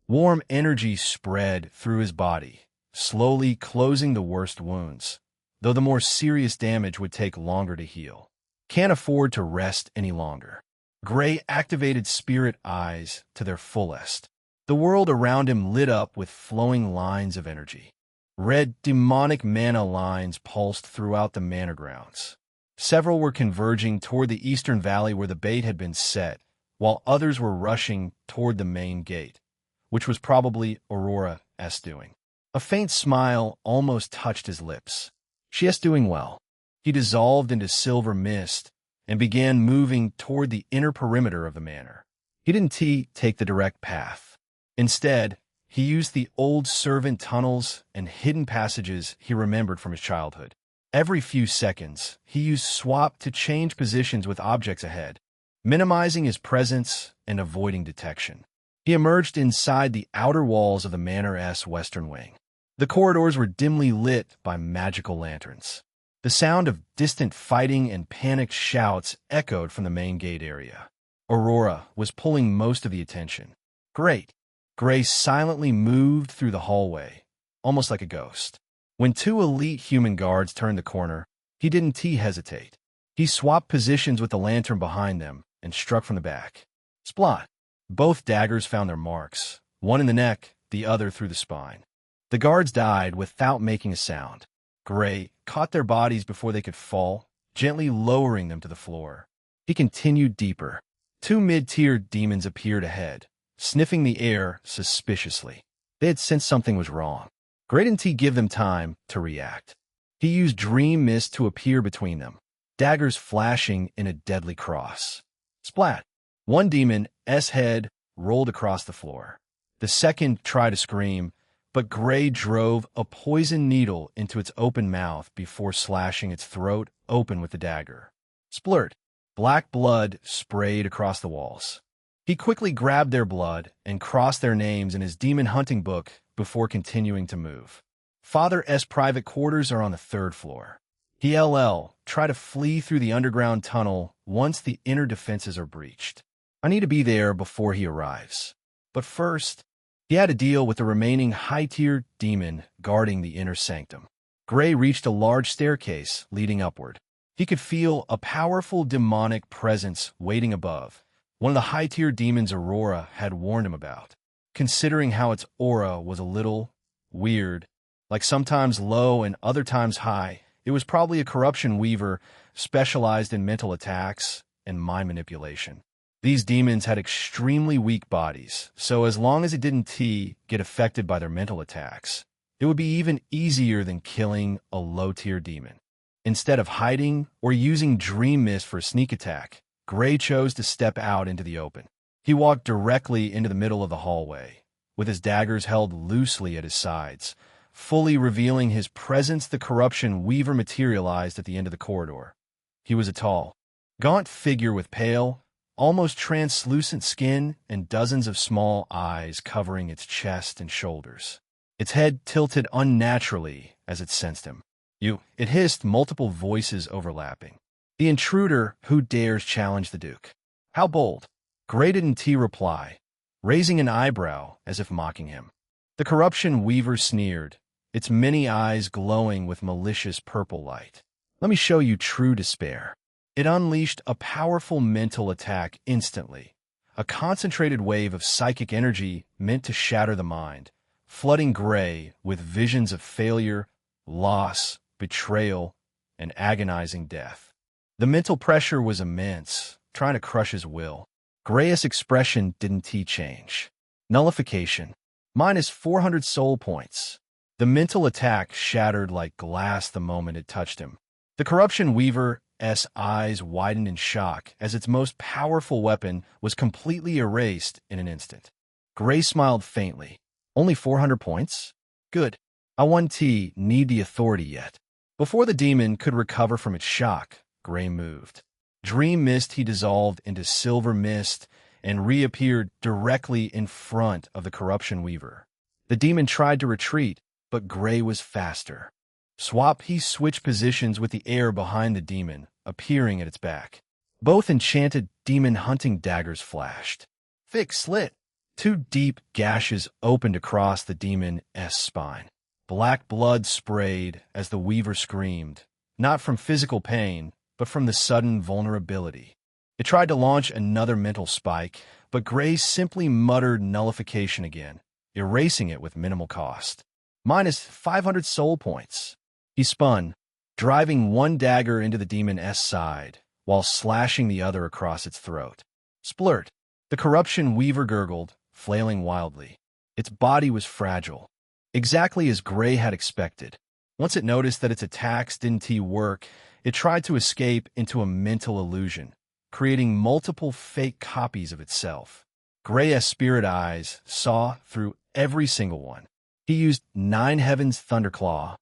Warm energy spread through his body, slowly closing the worst wounds, though the more serious damage would take longer to heal. Can't afford to rest any longer. Gray activated spirit eyes to their fullest. The world around him lit up with flowing lines of energy. Red demonic mana lines pulsed throughout the manor grounds. Several were converging toward the eastern valley where the bait had been set, while others were rushing toward the main gate, which was probably Aurora's doing. A faint smile almost touched his lips. "She's doing well." He dissolved into silver mist and began moving toward the inner perimeter of the manor. He didn't take the direct path. Instead, he used the old servant tunnels and hidden passages he remembered from his childhood. Every few seconds, he used swap to change positions with objects ahead, minimizing his presence and avoiding detection. He emerged inside the outer walls of the manor's western wing. The corridors were dimly lit by magical lanterns. The sound of distant fighting and panicked shouts echoed from the main gate area. Aurora was pulling most of the attention. "Great." Gray silently moved through the hallway, almost like a ghost. When 2 elite human guards turned the corner, he didn't hesitate. He swapped positions with the lantern behind them and struck from the back. Splot! Both daggers found their marks, one in the neck, the other through the spine. The guards died without making a sound. Gray caught their bodies before they could fall, gently lowering them to the floor. He continued deeper. 2 mid-tier demons appeared ahead, sniffing the air suspiciously. They had sensed something was wrong. Gray didn't give them time to react. He used dream mist to appear between them, daggers flashing in a deadly cross. Splat! One demon's head rolled across the floor. The second tried to scream, but Gray drove a poison needle into its open mouth before slashing its throat open with the dagger. Splurt! Black blood sprayed across the walls. He quickly grabbed their blood and crossed their names in his demon hunting book before continuing to move. Father's private quarters are on the 3rd floor. He'll try to flee through the underground tunnel once the inner defenses are breached. I need to be there before he arrives. But first, he had to deal with the remaining high-tier demon guarding the inner sanctum. Gray reached a large staircase leading upward. He could feel a powerful demonic presence waiting above, one of the high-tier demons Aurora had warned him about. Considering how its aura was a little weird, like sometimes low and other times high, it was probably a corruption weaver specialized in mental attacks and mind manipulation. These demons had extremely weak bodies, so as long as it didn't get affected by their mental attacks, it would be even easier than killing a low-tier demon. Instead of hiding or using Dream Mist for a sneak attack, Gray chose to step out into the open. He walked directly into the middle of the hallway, with his daggers held loosely at his sides. Fully revealing his presence, the corruption weaver materialized at the end of the corridor. He was a tall, gaunt figure with pale, almost translucent skin and dozens of small eyes covering its chest and shoulders. Its head tilted unnaturally as it sensed him. It hissed, multiple voices overlapping. The intruder, who dares challenge the Duke? How bold? Gray didn't reply, raising an eyebrow as if mocking him. The corruption weaver sneered, its many eyes glowing with malicious purple light. Let me show you true despair. It unleashed a powerful mental attack instantly, a concentrated wave of psychic energy meant to shatter the mind, flooding Gray with visions of failure, loss, betrayal, and agonizing death. The mental pressure was immense, trying to crush his will. Gray's expression didn't change. Nullification. Minus 400 soul points. The mental attack shattered like glass the moment it touched him. The corruption weaver's eyes widened in shock as its most powerful weapon was completely erased in an instant. Gray smiled faintly. Only 400 points? Good. I won't need the authority yet. Before the demon could recover from its shock, Gray moved. Dream Mist he dissolved into silver mist and reappeared directly in front of the corruption weaver. The demon tried to retreat, but Gray was faster. He switched positions with the air behind the demon, appearing at its back. Both enchanted demon hunting daggers flashed. Thick slit. Two deep gashes opened across the demon's spine. Black blood sprayed as the weaver screamed, not from physical pain, but from the sudden vulnerability. It tried to launch another mental spike, but Gray simply muttered nullification again, erasing it with minimal cost. Minus 500 soul points. He spun, driving one dagger into the demon's side, while slashing the other across its throat. Splurt. The corruption weaver gurgled, flailing wildly. Its body was fragile, exactly as Gray had expected. Once it noticed that its attacks didn't work, it tried to escape into a mental illusion, creating multiple fake copies of itself. Gray's spirit eyes saw through every single one. He used 9 Heaven's Thunderclaw,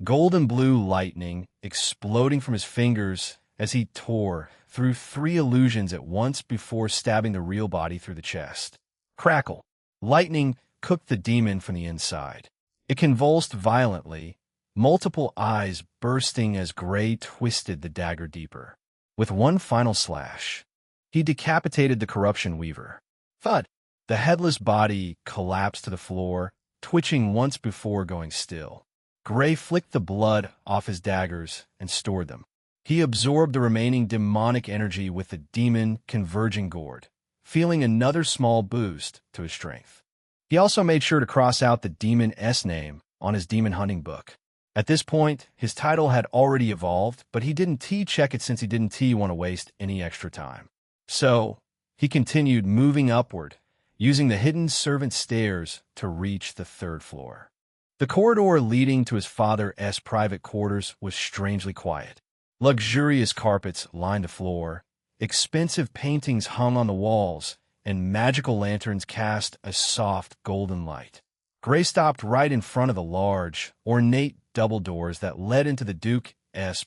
golden blue lightning exploding from his fingers as he tore through 3 illusions at once before stabbing the real body through the chest. Crackle. Lightning cooked the demon from the inside. It convulsed violently, multiple eyes bursting as Gray twisted the dagger deeper. With one final slash, he decapitated the corruption weaver. Thud! The headless body collapsed to the floor, twitching once before going still. Gray flicked the blood off his daggers and stored them. He absorbed the remaining demonic energy with the demon converging gourd, feeling another small boost to his strength. He also made sure to cross out the demon's name on his demon hunting book. At this point, his title had already evolved, but he didn't check it since he didn't want to waste any extra time. So, he continued moving upward, using the hidden servant stairs to reach the 3rd floor. The corridor leading to his father's private quarters was strangely quiet. Luxurious carpets lined the floor, expensive paintings hung on the walls, and magical lanterns cast a soft golden light. Gray stopped right in front of the large, ornate double doors that led into the Duke's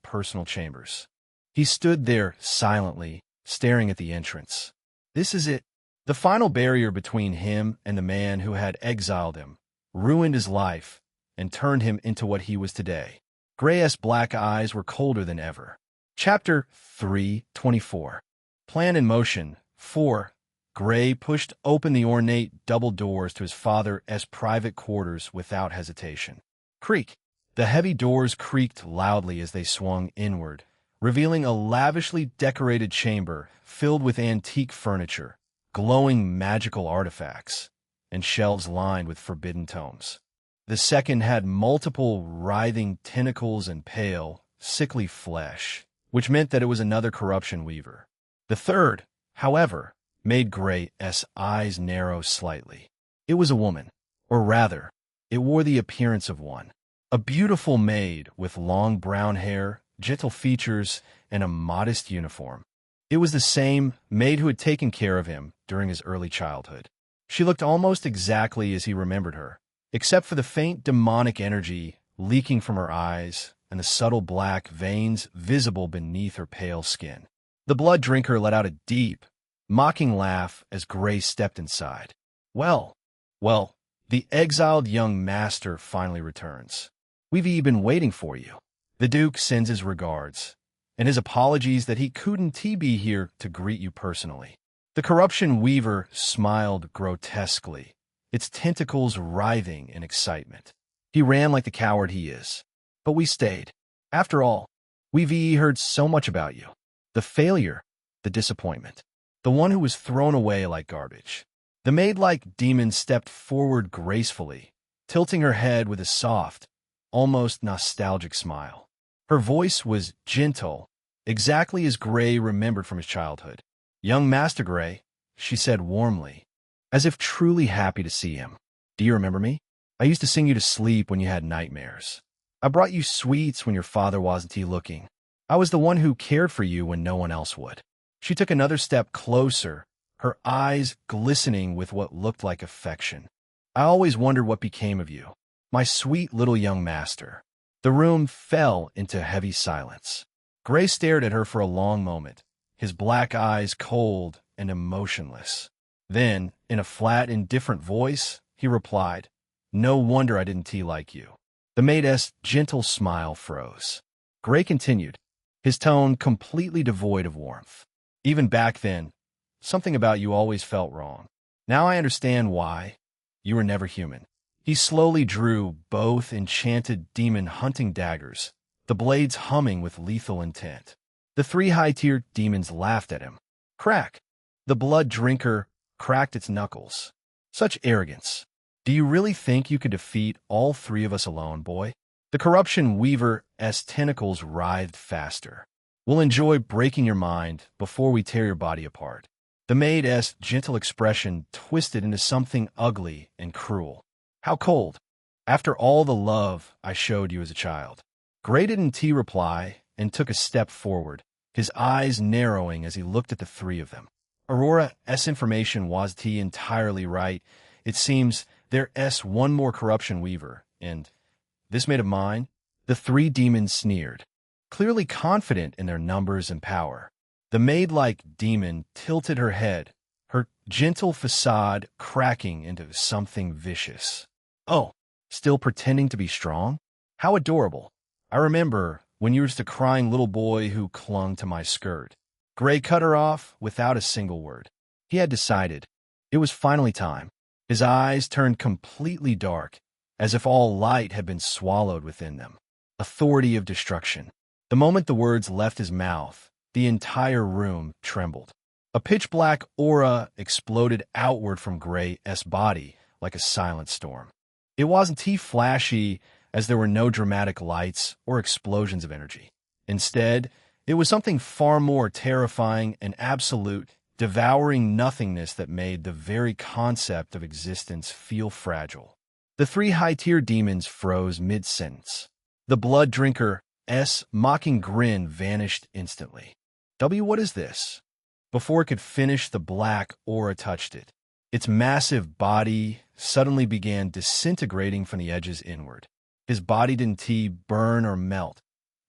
personal chambers. He stood there silently, staring at the entrance. This is it. The final barrier between him and the man who had exiled him, ruined his life, and turned him into what he was today. Gray's black eyes were colder than ever. Chapter 3:24. Plan in motion. 4. Gray pushed open the ornate double doors to his father's private quarters without hesitation. Creak. The heavy doors creaked loudly as they swung inward, revealing a lavishly decorated chamber filled with antique furniture, glowing magical artifacts, and shelves lined with forbidden tomes. The second had multiple writhing tentacles and pale, sickly flesh, which meant that it was another corruption weaver. The third, however, made Gray's eyes narrow slightly. It was a woman, or rather, it wore the appearance of one. A beautiful maid with long brown hair, gentle features, and a modest uniform. It was the same maid who had taken care of him during his early childhood. She looked almost exactly as he remembered her, except for the faint demonic energy leaking from her eyes and the subtle black veins visible beneath her pale skin. The blood drinker let out a deep, mocking laugh as Gray stepped inside. Well, the exiled young master finally returns. We've been waiting for you. The Duke sends his regards, and his apologies that he couldn't be here to greet you personally. The corruption weaver smiled grotesquely, its tentacles writhing in excitement. He ran like the coward he is. But we stayed. After all, we've heard so much about you. The failure, the disappointment, the one who was thrown away like garbage. The maid-like demon stepped forward gracefully, tilting her head with a soft, almost nostalgic smile. Her voice was gentle, exactly as Gray remembered from his childhood. "Young Master Gray," she said warmly, as if truly happy to see him. "Do you remember me? I used to sing you to sleep when you had nightmares. I brought you sweets when your father wasn't looking. I was the one who cared for you when no one else would." She took another step closer, her eyes glistening with what looked like affection. "I always wondered what became of you, my sweet little young master." The room fell into heavy silence. Gray stared at her for a long moment, his black eyes cold and emotionless. Then, in a flat, indifferent voice, he replied, "No wonder I didn't like you." The maid's gentle smile froze. Gray continued, his tone completely devoid of warmth. "Even back then, something about you always felt wrong. Now I understand why. You were never human." He slowly drew both enchanted demon hunting daggers, the blades humming with lethal intent. The three high-tier demons laughed at him. Crack! The blood drinker cracked its knuckles. "Such arrogance. Do you really think you could defeat all three of us alone, boy?" The corruption weaver's tentacles writhed faster. "We'll enjoy breaking your mind before we tear your body apart." The maid's gentle expression twisted into something ugly and cruel. "How cold. After all the love I showed you as a child." Gray didn't reply and took a step forward, his eyes narrowing as he looked at the three of them. Aurora's information was entirely right. It seems there's one more corruption weaver, and this mate of mine? The three demons sneered, clearly confident in their numbers and power. The maid-like demon tilted her head, her gentle facade cracking into something vicious. "Oh, still pretending to be strong? How adorable. I remember when you were just a crying little boy who clung to my skirt." Gray cut her off without a single word. He had decided. It was finally time. His eyes turned completely dark, as if all light had been swallowed within them. Authority of destruction. The moment the words left his mouth, the entire room trembled. A pitch-black aura exploded outward from Gray's body like a silent storm. It wasn't flashy, as there were no dramatic lights or explosions of energy. Instead, it was something far more terrifying and absolute, devouring nothingness that made the very concept of existence feel fragile. The three high-tier demons froze mid-sentence. The blood drinker's mocking grin vanished instantly. What is this?" Before it could finish, the black aura touched it. Its massive body suddenly began disintegrating from the edges inward. His body didn't burn or melt.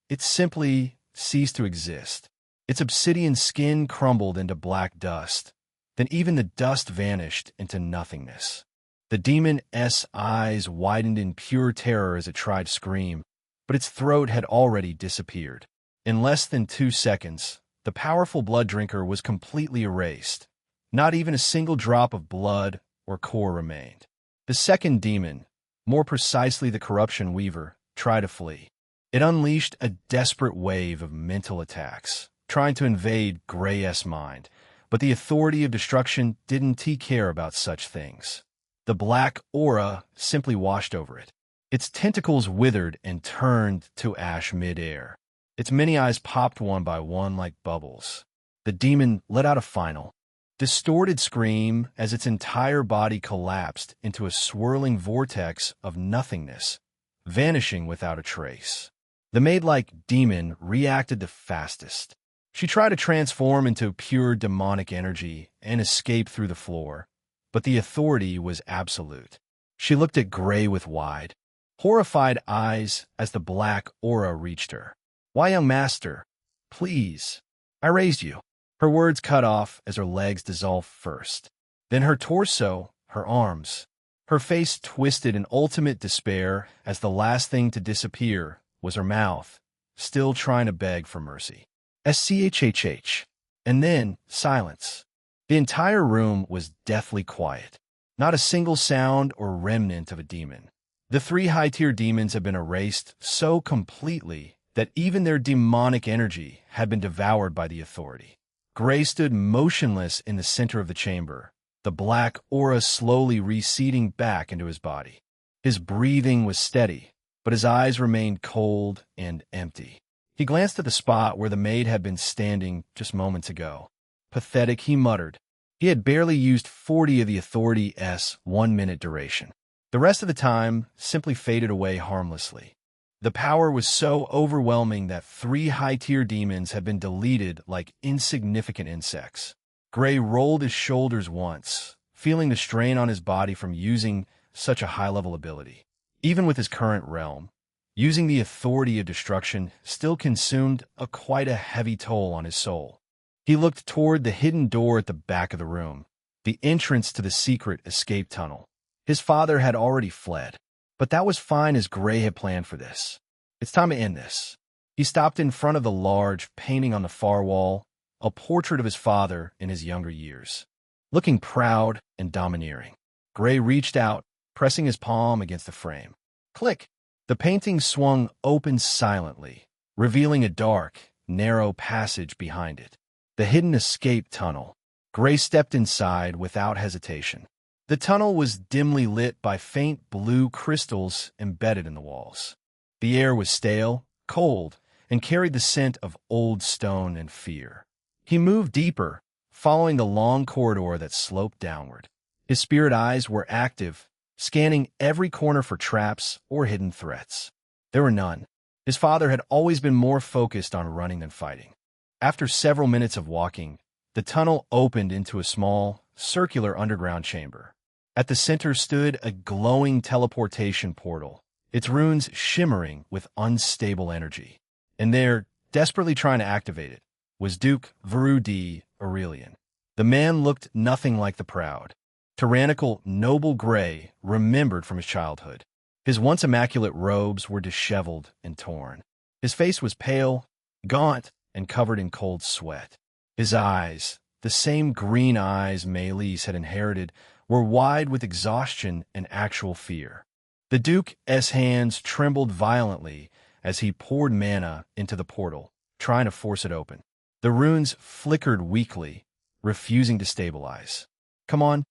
It simply ceased to exist. Its obsidian skin crumbled into black dust. Then even the dust vanished into nothingness. The demon's eyes widened in pure terror as it tried to scream, but its throat had already disappeared. In less than 2 seconds, the powerful blood drinker was completely erased. Not even a single drop of blood or core remained. The second demon, more precisely the corruption weaver, tried to flee. It unleashed a desperate wave of mental attacks, trying to invade Gray's mind, but the authority of destruction didn't care about such things. The black aura simply washed over it. Its tentacles withered and turned to ash mid-air. Its many eyes popped one by one like bubbles. The demon let out a final, distorted scream as its entire body collapsed into a swirling vortex of nothingness, vanishing without a trace. The maid-like demon reacted the fastest. She tried to transform into pure demonic energy and escape through the floor, but the authority was absolute. She looked at Gray with wide, horrified eyes as the black aura reached her. "Why, young master? Please. I raised you." Her words cut off as her legs dissolved first. Then her torso, her arms. Her face twisted in ultimate despair as the last thing to disappear was her mouth, still trying to beg for mercy. SCHHH. And then silence. The entire room was deathly quiet. Not a single sound or remnant of a demon. The three high-tier demons had been erased so completely that even their demonic energy had been devoured by the authority. Gray stood motionless in the center of the chamber, the black aura slowly receding back into his body. His breathing was steady, but his eyes remained cold and empty. He glanced at the spot where the maid had been standing just moments ago. Pathetic, he muttered. He had barely used 40 of the authority's 1-minute duration. The rest of the time simply faded away harmlessly. The power was so overwhelming that 3 high-tier demons had been deleted like insignificant insects. Gray rolled his shoulders once, feeling the strain on his body from using such a high-level ability. Even with his current realm, using the authority of destruction still consumed quite a heavy toll on his soul. He looked toward the hidden door at the back of the room, the entrance to the secret escape tunnel. His father had already fled, but that was fine as Gray had planned for this. It's time to end this. He stopped in front of the large painting on the far wall, a portrait of his father in his younger years. Looking proud and domineering, Gray reached out, pressing his palm against the frame. Click! The painting swung open silently, revealing a dark, narrow passage behind it. The hidden escape tunnel. Gray stepped inside without hesitation. The tunnel was dimly lit by faint blue crystals embedded in the walls. The air was stale, cold, and carried the scent of old stone and fear. He moved deeper, following the long corridor that sloped downward. His spirit eyes were active, scanning every corner for traps or hidden threats. There were none. His father had always been more focused on running than fighting. After several minutes of walking, the tunnel opened into a small, circular underground chamber. At the center stood a glowing teleportation portal, its runes shimmering with unstable energy. And there, desperately trying to activate it, was Duke Verudi Aurelian. The man looked nothing like the proud, tyrannical, noble Gray remembered from his childhood. His once immaculate robes were disheveled and torn. His face was pale, gaunt, and covered in cold sweat. His eyes, the same green eyes Melis had inherited, were wide with exhaustion and actual fear. The Duke's hands trembled violently as he poured mana into the portal, trying to force it open. The runes flickered weakly, refusing to stabilize. Come on,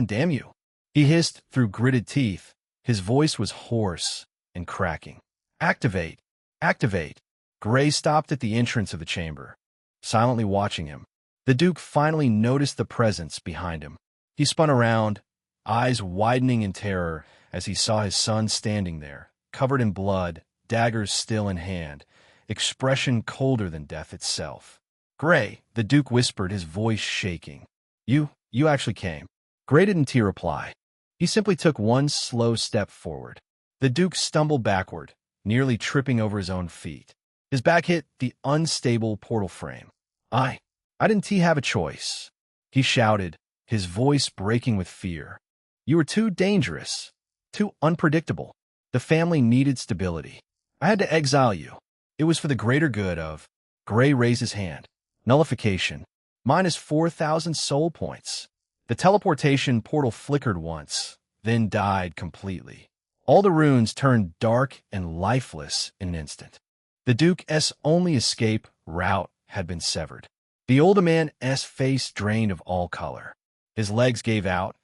damn you!" He hissed through gritted teeth. His voice was hoarse and cracking. "Activate! Activate!" Gray stopped at the entrance of the chamber, silently watching him. The Duke finally noticed the presence behind him. He spun around, eyes widening in terror as he saw his son standing there, covered in blood, daggers still in hand, expression colder than death itself. "Gray," the Duke whispered, his voice shaking. You actually came." Gray didn't reply. He simply took one slow step forward. The Duke stumbled backward, nearly tripping over his own feet. His back hit the unstable portal frame. I didn't have a choice," he shouted, his voice breaking with fear. "You were too dangerous, too unpredictable. The family needed stability. I had to exile you. It was for the greater good of—" Gray raised his hand. Nullification. Minus 4,000 soul points. The teleportation portal flickered once, then died completely. All the runes turned dark and lifeless in an instant. The Duke's only escape route had been severed. The older man's face drained of all color. His legs gave out,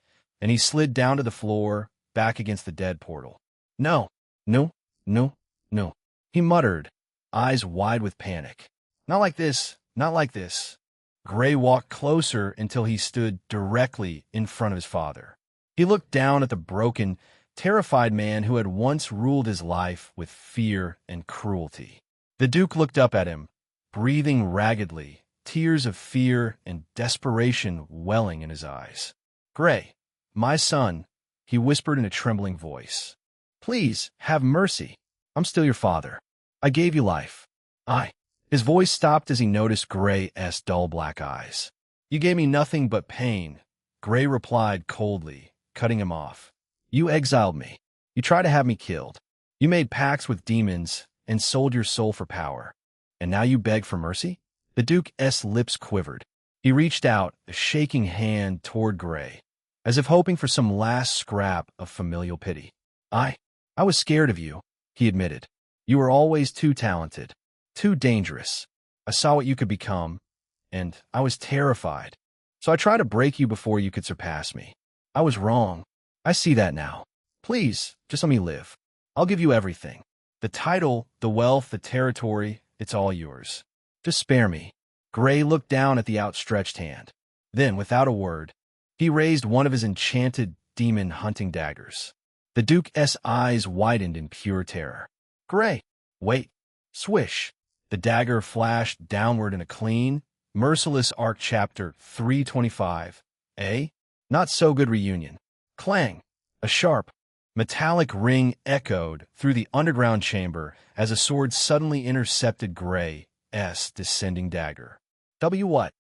and he slid down to the floor, back against the dead portal. No, no, no, no, he muttered, eyes wide with panic. Not like this, not like this. Gray walked closer until he stood directly in front of his father. He looked down at the broken, terrified man who had once ruled his life with fear and cruelty. The Duke looked up at him, breathing raggedly, tears of fear and desperation welling in his eyes. Gray, my son, he whispered in a trembling voice. Please, have mercy. I'm still your father. I gave you life. His voice stopped as he noticed Gray's dull black eyes. You gave me nothing but pain, Gray replied coldly, cutting him off. You exiled me. You tried to have me killed. You made pacts with demons and sold your soul for power. And now you beg for mercy? The Duke's lips quivered. He reached out, a shaking hand toward Gray, as if hoping for some last scrap of familial pity. I was scared of you, he admitted. You were always too talented, too dangerous. I saw what you could become, and I was terrified. So I tried to break you before you could surpass me. I was wrong. I see that now. Please, just let me live. I'll give you everything. The title, the wealth, the territory, it's all yours. Just spare me. Gray looked down at the outstretched hand. Then, without a word, he raised one of his enchanted demon hunting daggers. The Duke's eyes widened in pure terror. Gray, wait. Swish. The dagger flashed downward in a clean, merciless arc. Chapter 325. Not so good reunion. Clang. A sharp, metallic ring echoed through the underground chamber as a sword suddenly intercepted Gray's descending dagger. What?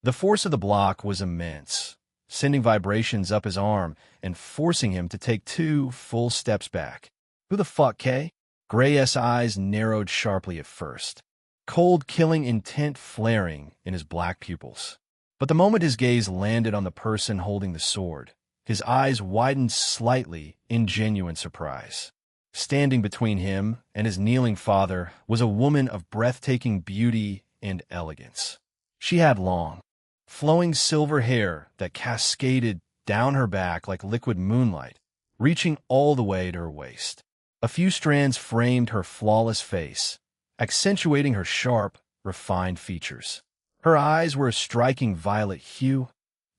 The force of the block was immense, sending vibrations up his arm and forcing him to take 2 full steps back. Who the fuck, K? Gray's eyes narrowed sharply at first, cold, killing intent flaring in his black pupils. But the moment his gaze landed on the person holding the sword, his eyes widened slightly in genuine surprise. Standing between him and his kneeling father was a woman of breathtaking beauty and elegance. She had long, flowing silver hair that cascaded down her back like liquid moonlight, reaching all the way to her waist. A few strands framed her flawless face, accentuating her sharp, refined features. Her eyes were a striking violet hue,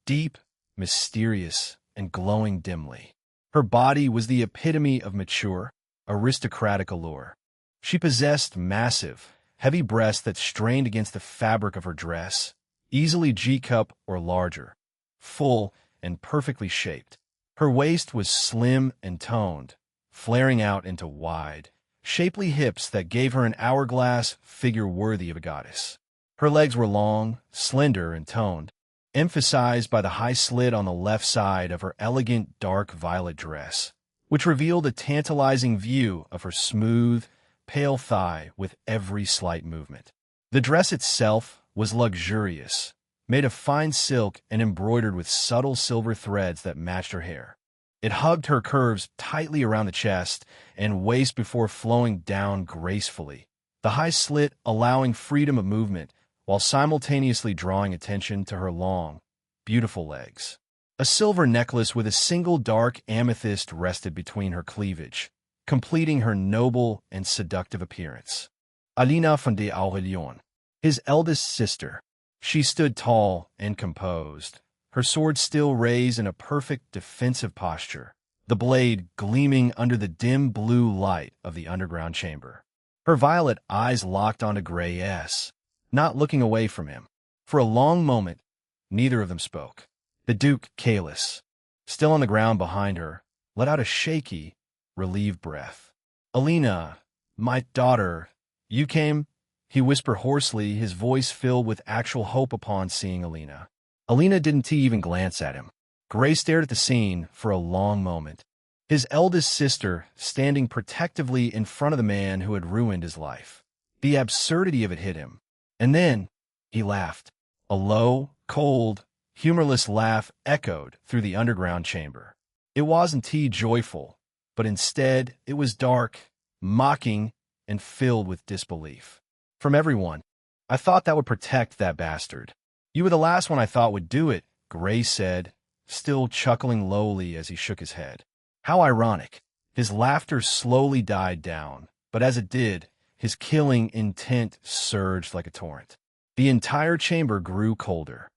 deep, mysterious, and glowing dimly. Her body was the epitome of mature, aristocratic allure. She possessed massive, heavy breasts that strained against the fabric of her dress, easily G-cup or larger, full and perfectly shaped. Her waist was slim and toned, flaring out into wide, shapely hips that gave her an hourglass figure worthy of a goddess. Her legs were long, slender, and toned, emphasized by the high slit on the left side of her elegant dark violet dress, which revealed a tantalizing view of her smooth, pale thigh with every slight movement. The dress itself was luxurious, made of fine silk and embroidered with subtle silver threads that matched her hair. It hugged her curves tightly around the chest and waist before flowing down gracefully, the high slit allowing freedom of movement while simultaneously drawing attention to her long, beautiful legs. A silver necklace with a single dark amethyst rested between her cleavage, completing her noble and seductive appearance. Alina von de Aurelion, his eldest sister. She stood tall and composed, her sword still raised in a perfect defensive posture, the blade gleaming under the dim blue light of the underground chamber. Her violet eyes locked onto Gray's, not looking away from him. For a long moment, neither of them spoke. The Duke, Kalis, still on the ground behind her, let out a shaky, relieved breath. Alina, my daughter, you came? He whispered hoarsely, his voice filled with actual hope upon seeing Alina. Alina didn't even glance at him. Gray stared at the scene for a long moment, his eldest sister standing protectively in front of the man who had ruined his life. The absurdity of it hit him. And then he laughed. A low, cold, humorless laugh echoed through the underground chamber. It wasn't joyful, but instead it was dark, mocking, and filled with disbelief. From everyone. I thought that would protect that bastard. You were the last one I thought would do it, Gray said, still chuckling lowly as he shook his head. How ironic. His laughter slowly died down, but as it did, his killing intent surged like a torrent. The entire chamber grew colder,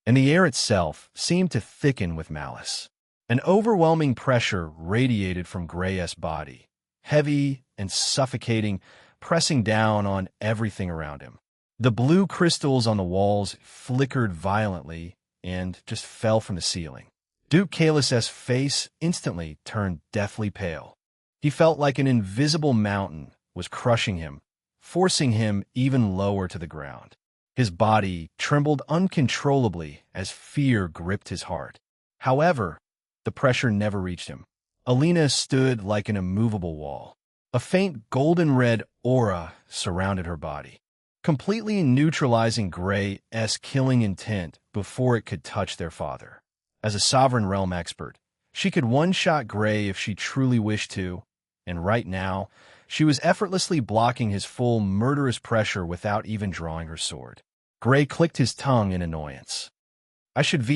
and the air itself seemed to thicken with malice. An overwhelming pressure radiated from Gray's body, heavy and suffocating, pressing down on everything around him. The blue crystals on the walls flickered violently and just fell from the ceiling. Duke Kalus's face instantly turned deathly pale. He felt like an invisible mountain was crushing him, forcing him even lower to the ground. His body trembled uncontrollably as fear gripped his heart. However, the pressure never reached him. Alina stood like an immovable wall. A faint golden-red aura surrounded her body, completely neutralizing Gray's killing intent before it could touch their father. As a sovereign realm expert, she could one-shot Gray if she truly wished to, and right now, she was effortlessly blocking his full murderous pressure without even drawing her sword. Gray clicked his tongue in annoyance. I should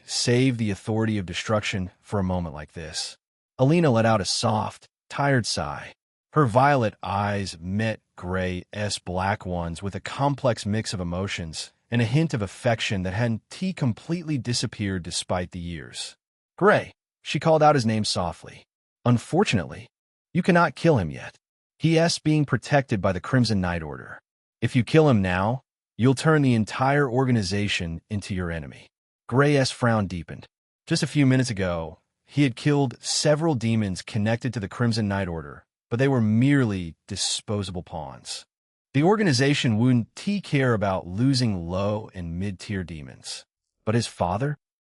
save the authority of destruction for a moment like this. Alina let out a soft, tired sigh. Her violet eyes met Gray's black ones with a complex mix of emotions and a hint of affection that hadn't completely disappeared despite the years. Gray, she called out his name softly. Unfortunately, you cannot kill him yet. He is being protected by the Crimson Knight Order. If you kill him now, you'll turn the entire organization into your enemy. Gray's frown deepened. Just a few minutes ago, he had killed several demons connected to the Crimson Knight Order, but they were merely disposable pawns. The organization wouldn't care about losing low and mid-tier demons. But his father?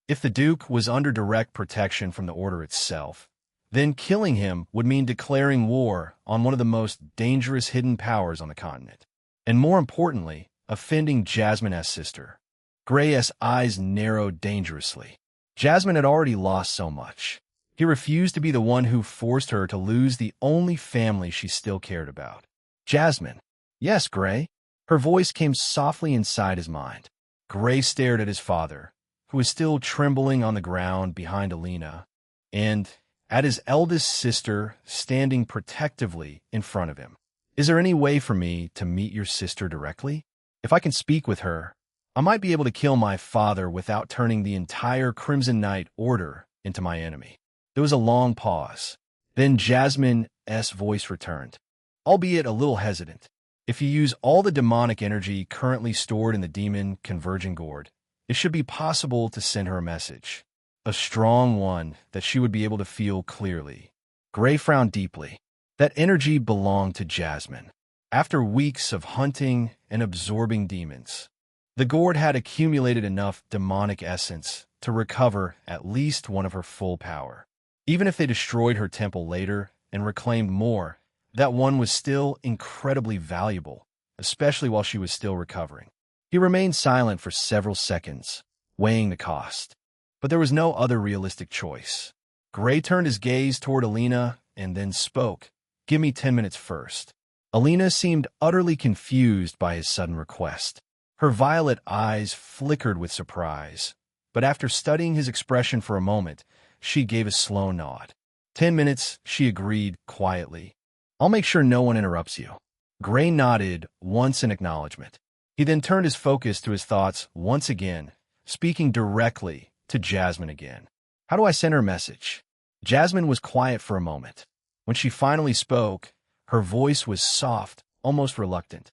If the Duke was under direct protection from the Order itself, then killing him would mean declaring war on one of the most dangerous hidden powers on the continent. And more importantly, offending Jasmine's sister. Gray's eyes narrowed dangerously. Jasmine had already lost so much. He refused to be the one who forced her to lose the only family she still cared about. Jasmine. Yes, Gray. Her voice came softly inside his mind. Gray stared at his father, who was still trembling on the ground behind Alina, and at his eldest sister standing protectively in front of him. Is there any way for me to meet your sister directly? If I can speak with her, I might be able to kill my father without turning the entire Crimson Knight Order into my enemy. There was a long pause. Then Jasmine's voice returned, albeit a little hesitant. If you use all the demonic energy currently stored in the demon converging gourd, it should be possible to send her a message. A strong one that she would be able to feel clearly. Gray frowned deeply. That energy belonged to Jasmine. After weeks of hunting and absorbing demons, the gourd had accumulated enough demonic essence to recover at least one of her full power. Even if they destroyed her temple later and reclaimed more, that one was still incredibly valuable, especially while she was still recovering. He remained silent for several seconds, weighing the cost. But there was no other realistic choice. Gray turned his gaze toward Alina and then spoke. Give me 10 minutes first. Alina seemed utterly confused by his sudden request. Her violet eyes flickered with surprise, but after studying his expression for a moment, she gave a slow nod. 10 minutes, she agreed quietly. I'll make sure no one interrupts you. Gray nodded once in acknowledgement. He then turned his focus to his thoughts once again, speaking directly to Jasmine again. How do I send her a message? Jasmine was quiet for a moment. When she finally spoke, her voice was soft, almost reluctant.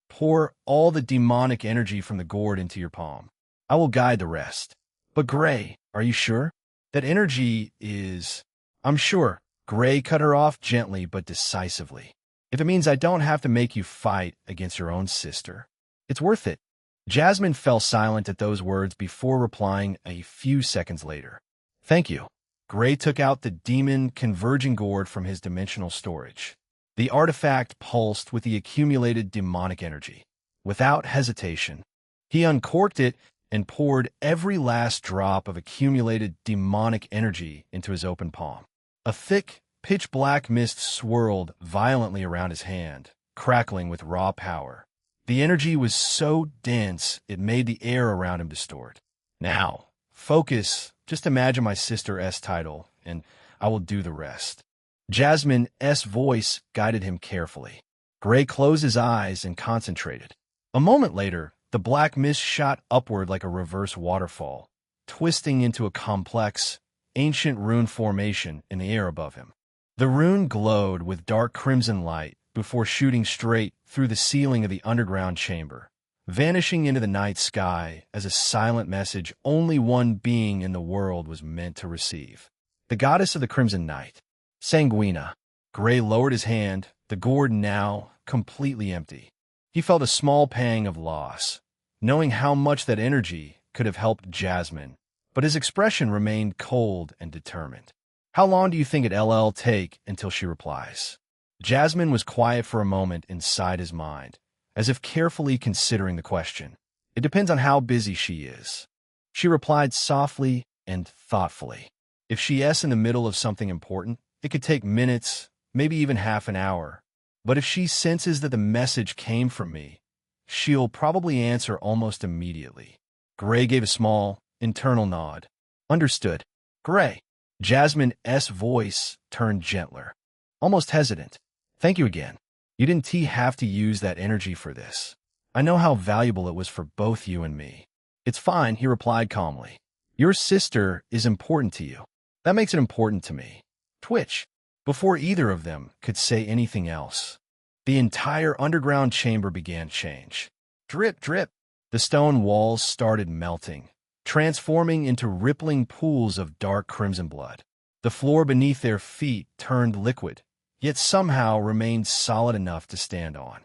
Pour all the demonic energy from the gourd into your palm. I will guide the rest. But Gray, are you sure? That energy is... I'm sure. Gray cut her off gently but decisively. If it means I don't have to make you fight against your own sister, it's worth it. Jasmine fell silent at those words before replying a few seconds later. Thank you. Gray took out the demon converging gourd from his dimensional storage. The artifact pulsed with the accumulated demonic energy. Without hesitation, he uncorked it and poured every last drop of accumulated demonic energy into his open palm. A thick, Pitch black mist swirled violently around his hand, crackling with raw power. The energy was so dense it made the air around him distort. Now, focus. Just imagine my sister's title, and I will do the rest. Jasmine's voice guided him carefully. Gray closed his eyes and concentrated. A moment later, the black mist shot upward like a reverse waterfall, twisting into a complex, ancient rune formation in the air above him. The rune glowed with dark crimson light before shooting straight through the ceiling of the underground chamber, vanishing into the night sky as a silent message only one being in the world was meant to receive. The goddess of the Crimson Night, Sanguina. Gray lowered his hand, the gourd now completely empty. He felt a small pang of loss, knowing how much that energy could have helped Jasmine, but his expression remained cold and determined. How long do you think it'll take until she replies? Jasmine was quiet for a moment inside his mind, as if carefully considering the question. It depends on how busy she is. She replied softly and thoughtfully. If she's in the middle of something important, it could take minutes, maybe even half an hour. But if she senses that the message came from me, she'll probably answer almost immediately. Gray gave a small, internal nod. Understood. Gray. Jasmine's voice turned gentler, almost hesitant. Thank you again. You didn't have to use that energy for this. I know how valuable it was for both you and me. It's fine, he replied calmly. Your sister is important to you. That makes it important to me. Twitch. Before either of them could say anything else, the entire underground chamber began to change. Drip, drip. The stone walls started melting, transforming into rippling pools of dark crimson blood. The floor beneath their feet turned liquid, yet somehow remained solid enough to stand on.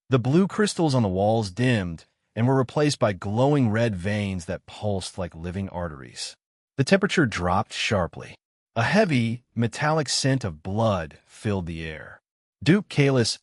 The blue crystals on the walls dimmed and were replaced by glowing red veins that pulsed like living arteries. The temperature dropped sharply. A heavy, metallic scent of blood filled the air. Duke Kalis'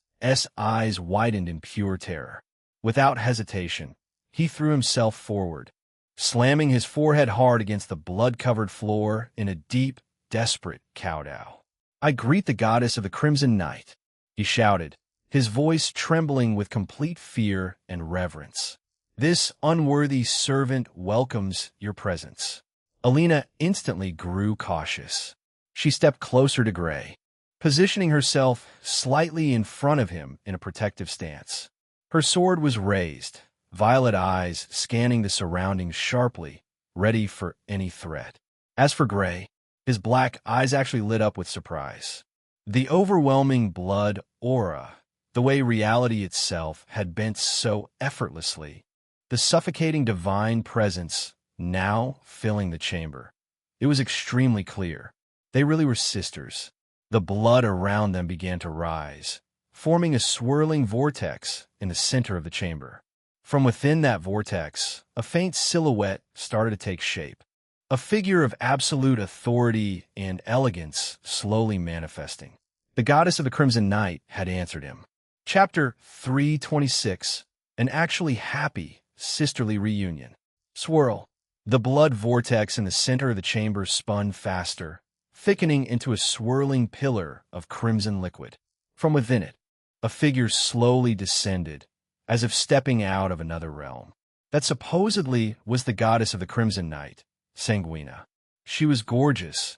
eyes widened in pure terror. Without hesitation, he threw himself forward, slamming his forehead hard against the blood-covered floor in a deep, desperate kowtow. I greet the goddess of the Crimson Night, he shouted, his voice trembling with complete fear and reverence. This unworthy servant welcomes your presence. Alina instantly grew cautious. She stepped closer to Gray, positioning herself slightly in front of him in a protective stance. Her sword was raised, violet eyes scanning the surroundings sharply, ready for any threat. As for Gray, his black eyes actually lit up with surprise. The overwhelming blood aura, the way reality itself had bent so effortlessly, the suffocating divine presence now filling the chamber. It was extremely clear. They really were sisters. The blood around them began to rise, forming a swirling vortex in the center of the chamber. From within that vortex, a faint silhouette started to take shape. A figure of absolute authority and elegance slowly manifesting. The goddess of the Crimson Night had answered him. Chapter 326, an actually happy, sisterly reunion. Swirl. The blood vortex in the center of the chamber spun faster, thickening into a swirling pillar of crimson liquid. From within it, a figure slowly descended, as if stepping out of another realm. That supposedly was the goddess of the Crimson Night, Sanguina. She was gorgeous.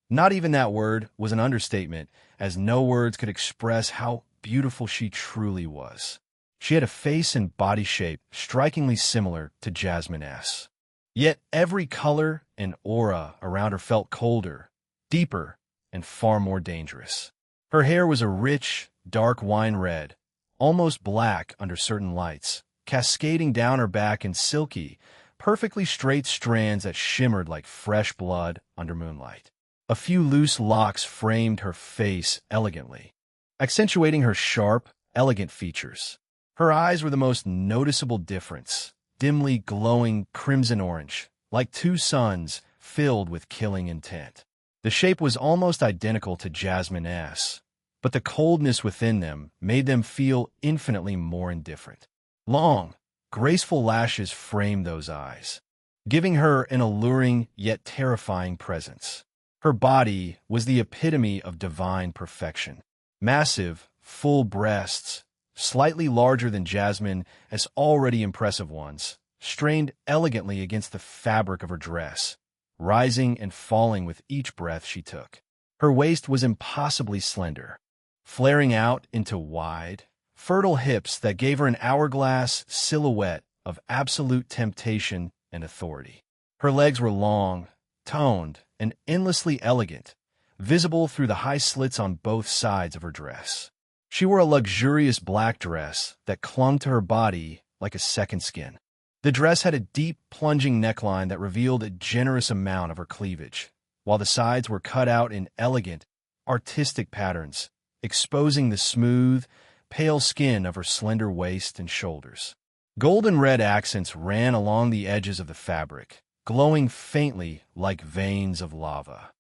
Not even that word was an understatement, as no words could express how beautiful she truly was. She had a face and body shape strikingly similar to Jasmine's. Yet every color and aura around her felt colder, deeper, and far more dangerous. Her hair was a rich, dark wine red, almost black under certain lights, cascading down her back in silky, perfectly straight strands that shimmered like fresh blood under moonlight. A few loose locks framed her face elegantly, accentuating her sharp, elegant features. Her eyes were the most noticeable difference, dimly glowing crimson orange, like two suns filled with killing intent. The shape was almost identical to Jasmine's, but the coldness within them made them feel infinitely more indifferent. Long, graceful lashes framed those eyes, giving her an alluring yet terrifying presence. Her body was the epitome of divine perfection. Massive, full breasts, slightly larger than Jasmine's already impressive ones, strained elegantly against the fabric of her dress, rising and falling with each breath she took. Her waist was impossibly slender, flaring out into wide, fertile hips that gave her an hourglass silhouette of absolute temptation and authority. Her legs were long, toned, and endlessly elegant, visible through the high slits on both sides of her dress. She wore a luxurious black dress that clung to her body like a second skin. The dress had a deep, plunging neckline that revealed a generous amount of her cleavage, while the sides were cut out in elegant, artistic patterns, exposing the smooth, pale skin of her slender waist and shoulders. Golden red accents ran along the edges of the fabric, glowing faintly like veins of lava.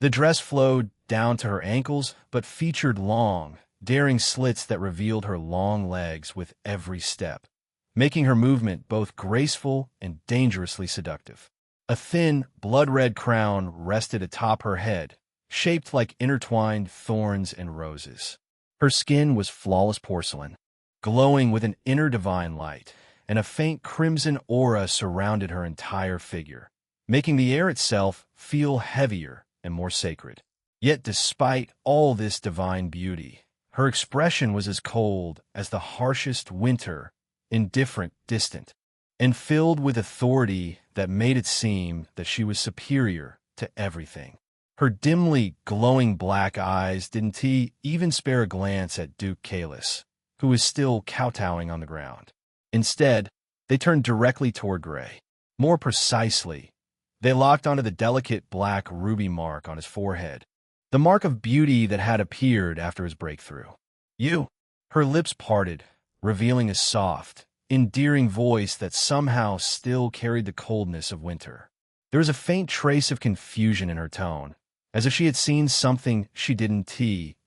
The dress flowed down to her ankles, but featured long, daring slits that revealed her long legs with every step, making her movement both graceful and dangerously seductive. A thin, blood-red crown rested atop her head, shaped like intertwined thorns and roses. Her skin was flawless porcelain, glowing with an inner divine light, and a faint crimson aura surrounded her entire figure, making the air itself feel heavier and more sacred. Yet despite all this divine beauty, her expression was as cold as the harshest winter, indifferent, distant, and filled with authority that made it seem that she was superior to everything. Her dimly glowing black eyes didn't even spare a glance at Duke Kalis, who was still kowtowing on the ground. Instead, they turned directly toward Gray. More precisely, they locked onto the delicate black ruby mark on his forehead, the mark of beauty that had appeared after his breakthrough. "You." Her lips parted, revealing a soft, endearing voice that somehow still carried the coldness of winter. There was a faint trace of confusion in her tone, as if she had seen something she didn't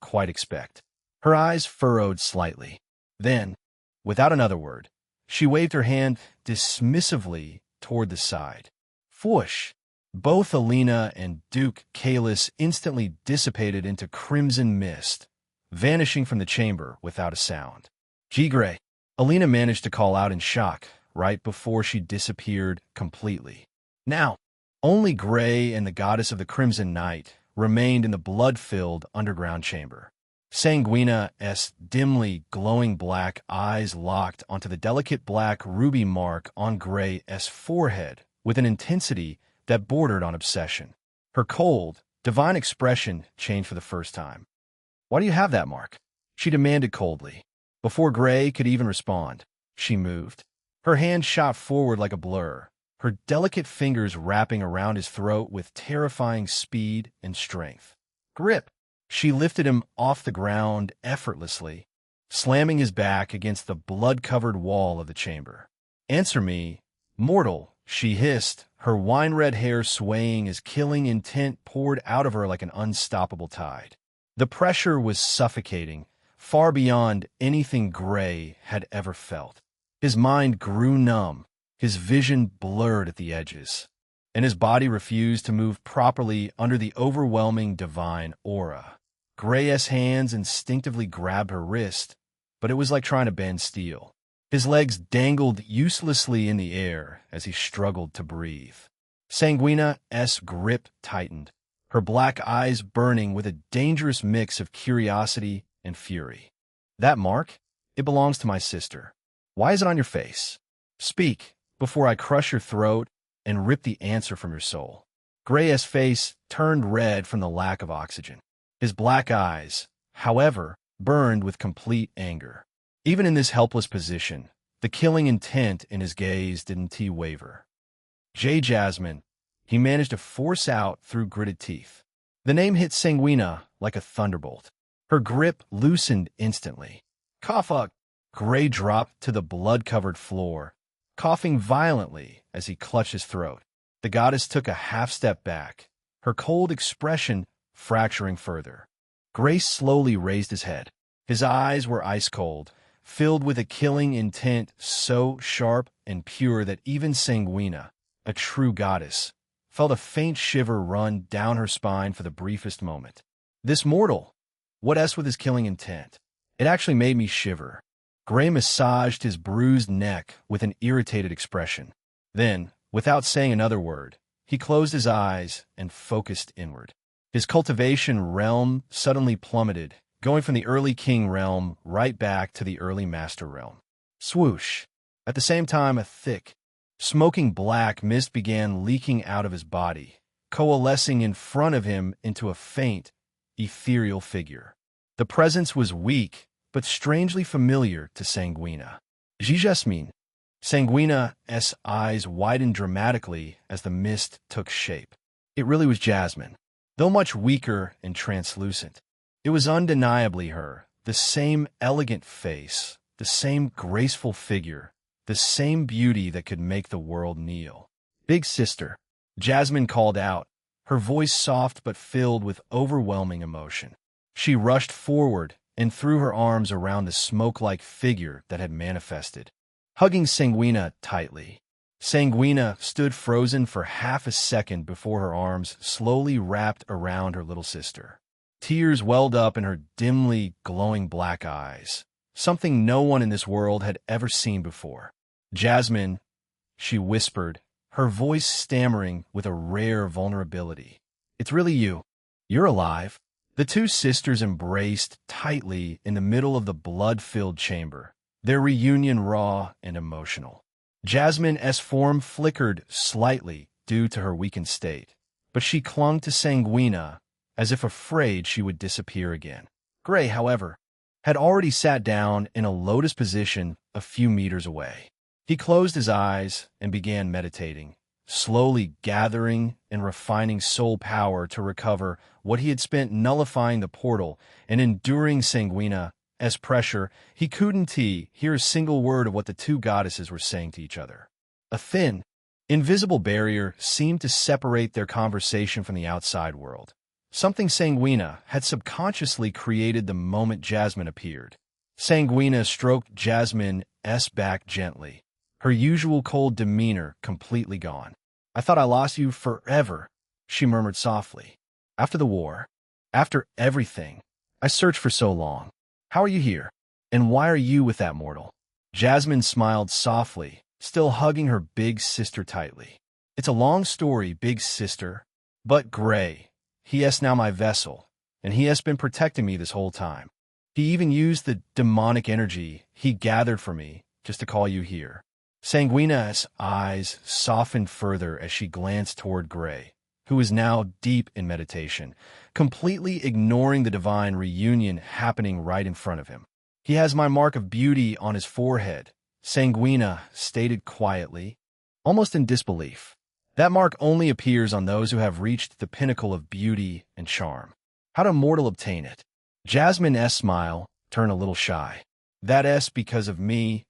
quite expect. Her eyes furrowed slightly. Then, without another word, she waved her hand dismissively toward the side. Whoosh! Both Alina and Duke Kalis instantly dissipated into crimson mist, vanishing from the chamber without a sound. "Gee, Gray," Alina managed to call out in shock right before she disappeared completely. Now, only Gray and the goddess of the Crimson Night remained in the blood-filled underground chamber. Sanguina's dimly glowing black eyes locked onto the delicate black ruby mark on Gray's forehead with an intensity that bordered on obsession. Her cold, divine expression changed for the first time. "Why do you have that mark?" she demanded coldly. Before Gray could even respond, she moved. Her hand shot forward like a blur, her delicate fingers wrapping around his throat with terrifying speed and strength. "Grip!" She lifted him off the ground effortlessly, slamming his back against the blood-covered wall of the chamber. "Answer me, mortal," she hissed, her wine-red hair swaying as killing intent poured out of her like an unstoppable tide. The pressure was suffocating, far beyond anything Gray had ever felt. His mind grew numb, his vision blurred at the edges, and his body refused to move properly under the overwhelming divine aura. Gray's hands instinctively grabbed her wrist, but it was like trying to bend steel. His legs dangled uselessly in the air as he struggled to breathe. Sanguina's grip tightened, her black eyes burning with a dangerous mix of curiosity and fury. "That mark? It belongs to my sister. Why is it on your face? Speak, before I crush your throat and rip the answer from your soul." Gray's face turned red from the lack of oxygen. His black eyes, however, burned with complete anger. Even in this helpless position, the killing intent in his gaze didn't waver. Jasmine," he managed to force out through gritted teeth. The name hit Sanguina like a thunderbolt. Her grip loosened instantly. "Cough up!" Gray dropped to the blood-covered floor, coughing violently as he clutched his throat. The goddess took a half-step back, her cold expression fracturing further. Gray slowly raised his head. His eyes were ice-cold, filled with a killing intent so sharp and pure that even Sanguina, a true goddess, felt a faint shiver run down her spine for the briefest moment. This mortal, what else with his killing intent? It actually made me shiver. Gray massaged his bruised neck with an irritated expression. Then, without saying another word, he closed his eyes and focused inward. His cultivation realm suddenly plummeted, going from the early king realm right back to the early master realm. Swoosh! At the same time, a thick, smoking black mist began leaking out of his body, coalescing in front of him into a faint, ethereal figure. The presence was weak, but strangely familiar to Sanguina. Jasmine. Sanguina's eyes widened dramatically as the mist took shape. It really was Jasmine, though much weaker and translucent. It was undeniably her, the same elegant face, the same graceful figure, the same beauty that could make the world kneel. Big sister, Jasmine called out, her voice soft but filled with overwhelming emotion. She rushed forward and threw her arms around the smoke-like figure that had manifested, hugging Sanguina tightly. Sanguina stood frozen for half a second before her arms slowly wrapped around her little sister. Tears welled up in her dimly glowing black eyes, something no one in this world had ever seen before. Jasmine, she whispered, her voice stammering with a rare vulnerability. It's really you. You're alive. The two sisters embraced tightly in the middle of the blood-filled chamber, their reunion raw and emotional. Jasmine's form flickered slightly due to her weakened state, but she clung to Sanguina as if afraid she would disappear again. Gray, however, had already sat down in a lotus position a few meters away. He closed his eyes and began meditating, slowly gathering and refining soul power to recover what he had spent nullifying the portal and enduring Sanguina's pressure. He couldn't hear a single word of what the two goddesses were saying to each other. A thin, invisible barrier seemed to separate their conversation from the outside world, something Sanguina had subconsciously created the moment Jasmine appeared. Sanguina stroked Jasmine's back gently, her usual cold demeanor completely gone. I thought I lost you forever, she murmured softly. After the war, after everything, I searched for so long. How are you here? And why are you with that mortal? Jasmine smiled softly, still hugging her big sister tightly. It's a long story, big sister, but Gray, he is now my vessel, and he has been protecting me this whole time. He even used the demonic energy he gathered for me just to call you here. Sanguina's eyes softened further as she glanced toward Gray, who was now deep in meditation, completely ignoring the divine reunion happening right in front of him. He has my mark of beauty on his forehead, Sanguina stated quietly, almost in disbelief. That mark only appears on those who have reached the pinnacle of beauty and charm. How do mortal obtain it? Jasmine's smile turned a little shy. That's because of me,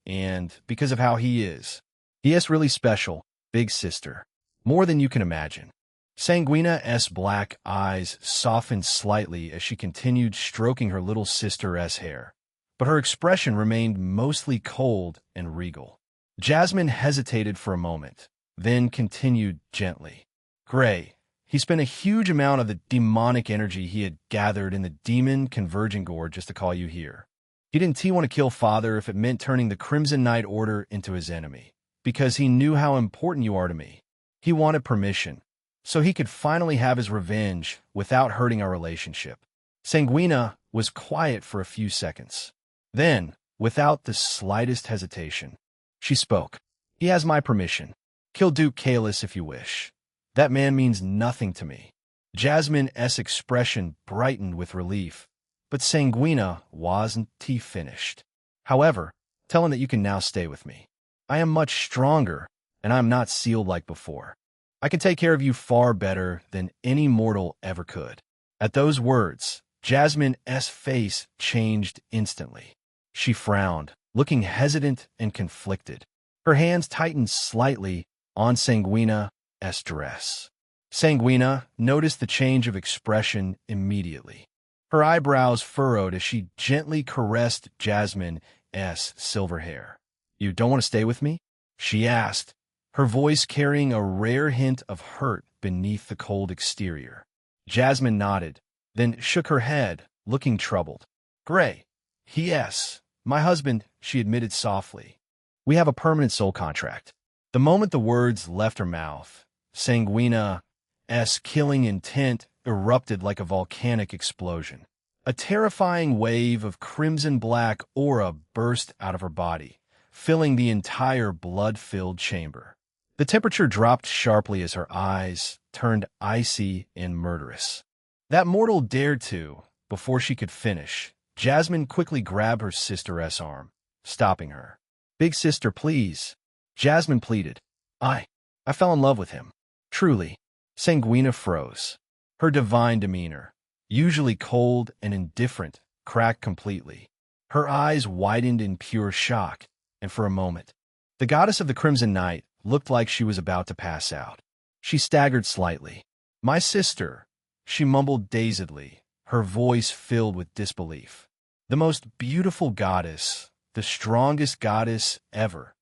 and because of how he is. He is really special, big sister, more than you can imagine. Sanguina's black eyes softened slightly as she continued stroking her little sister's hair, but her expression remained mostly cold and regal. Jasmine hesitated for a moment, then continued gently. Gray, he spent a huge amount of the demonic energy he had gathered in the demon converging gorge just to call you here. He didn't want to kill Father if it meant turning the Crimson Knight Order into his enemy, because he knew how important you are to me. He wanted permission, so he could finally have his revenge without hurting our relationship. Sanguina was quiet for a few seconds. Then, without the slightest hesitation, she spoke. He has my permission. Kill Duke Kalis if you wish. That man means nothing to me. Jasmine's expression brightened with relief, but Sanguina wasn't finished. However, tell him that you can now stay with me. I am much stronger, and I am not sealed like before. I can take care of you far better than any mortal ever could. At those words, Jasmine's face changed instantly. She frowned, looking hesitant and conflicted. Her hands tightened slightly on Sanguina's dress. Sanguina noticed the change of expression immediately. Her eyebrows furrowed as she gently caressed Jasmine's silver hair. You don't want to stay with me? She asked, her voice carrying a rare hint of hurt beneath the cold exterior. Jasmine nodded, then shook her head, looking troubled. Gray. Yes, my husband, she admitted softly. We have a permanent soul contract. The moment the words left her mouth, Sanguina's killing intent erupted like a volcanic explosion. A terrifying wave of crimson-black aura burst out of her body, filling the entire blood-filled chamber. The temperature dropped sharply as her eyes turned icy and murderous. That mortal dared to, before she could finish, Jasmine quickly grabbed her sister's arm, stopping her. Big sister, please. Jasmine pleaded. I fell in love with him. Truly. Sanguina froze. Her divine demeanor, usually cold and indifferent, cracked completely. Her eyes widened in pure shock, and for a moment, the goddess of the Crimson Night looked like she was about to pass out. She staggered slightly. My sister, she mumbled dazedly, her voice filled with disbelief. The most beautiful goddess, the strongest goddess ever,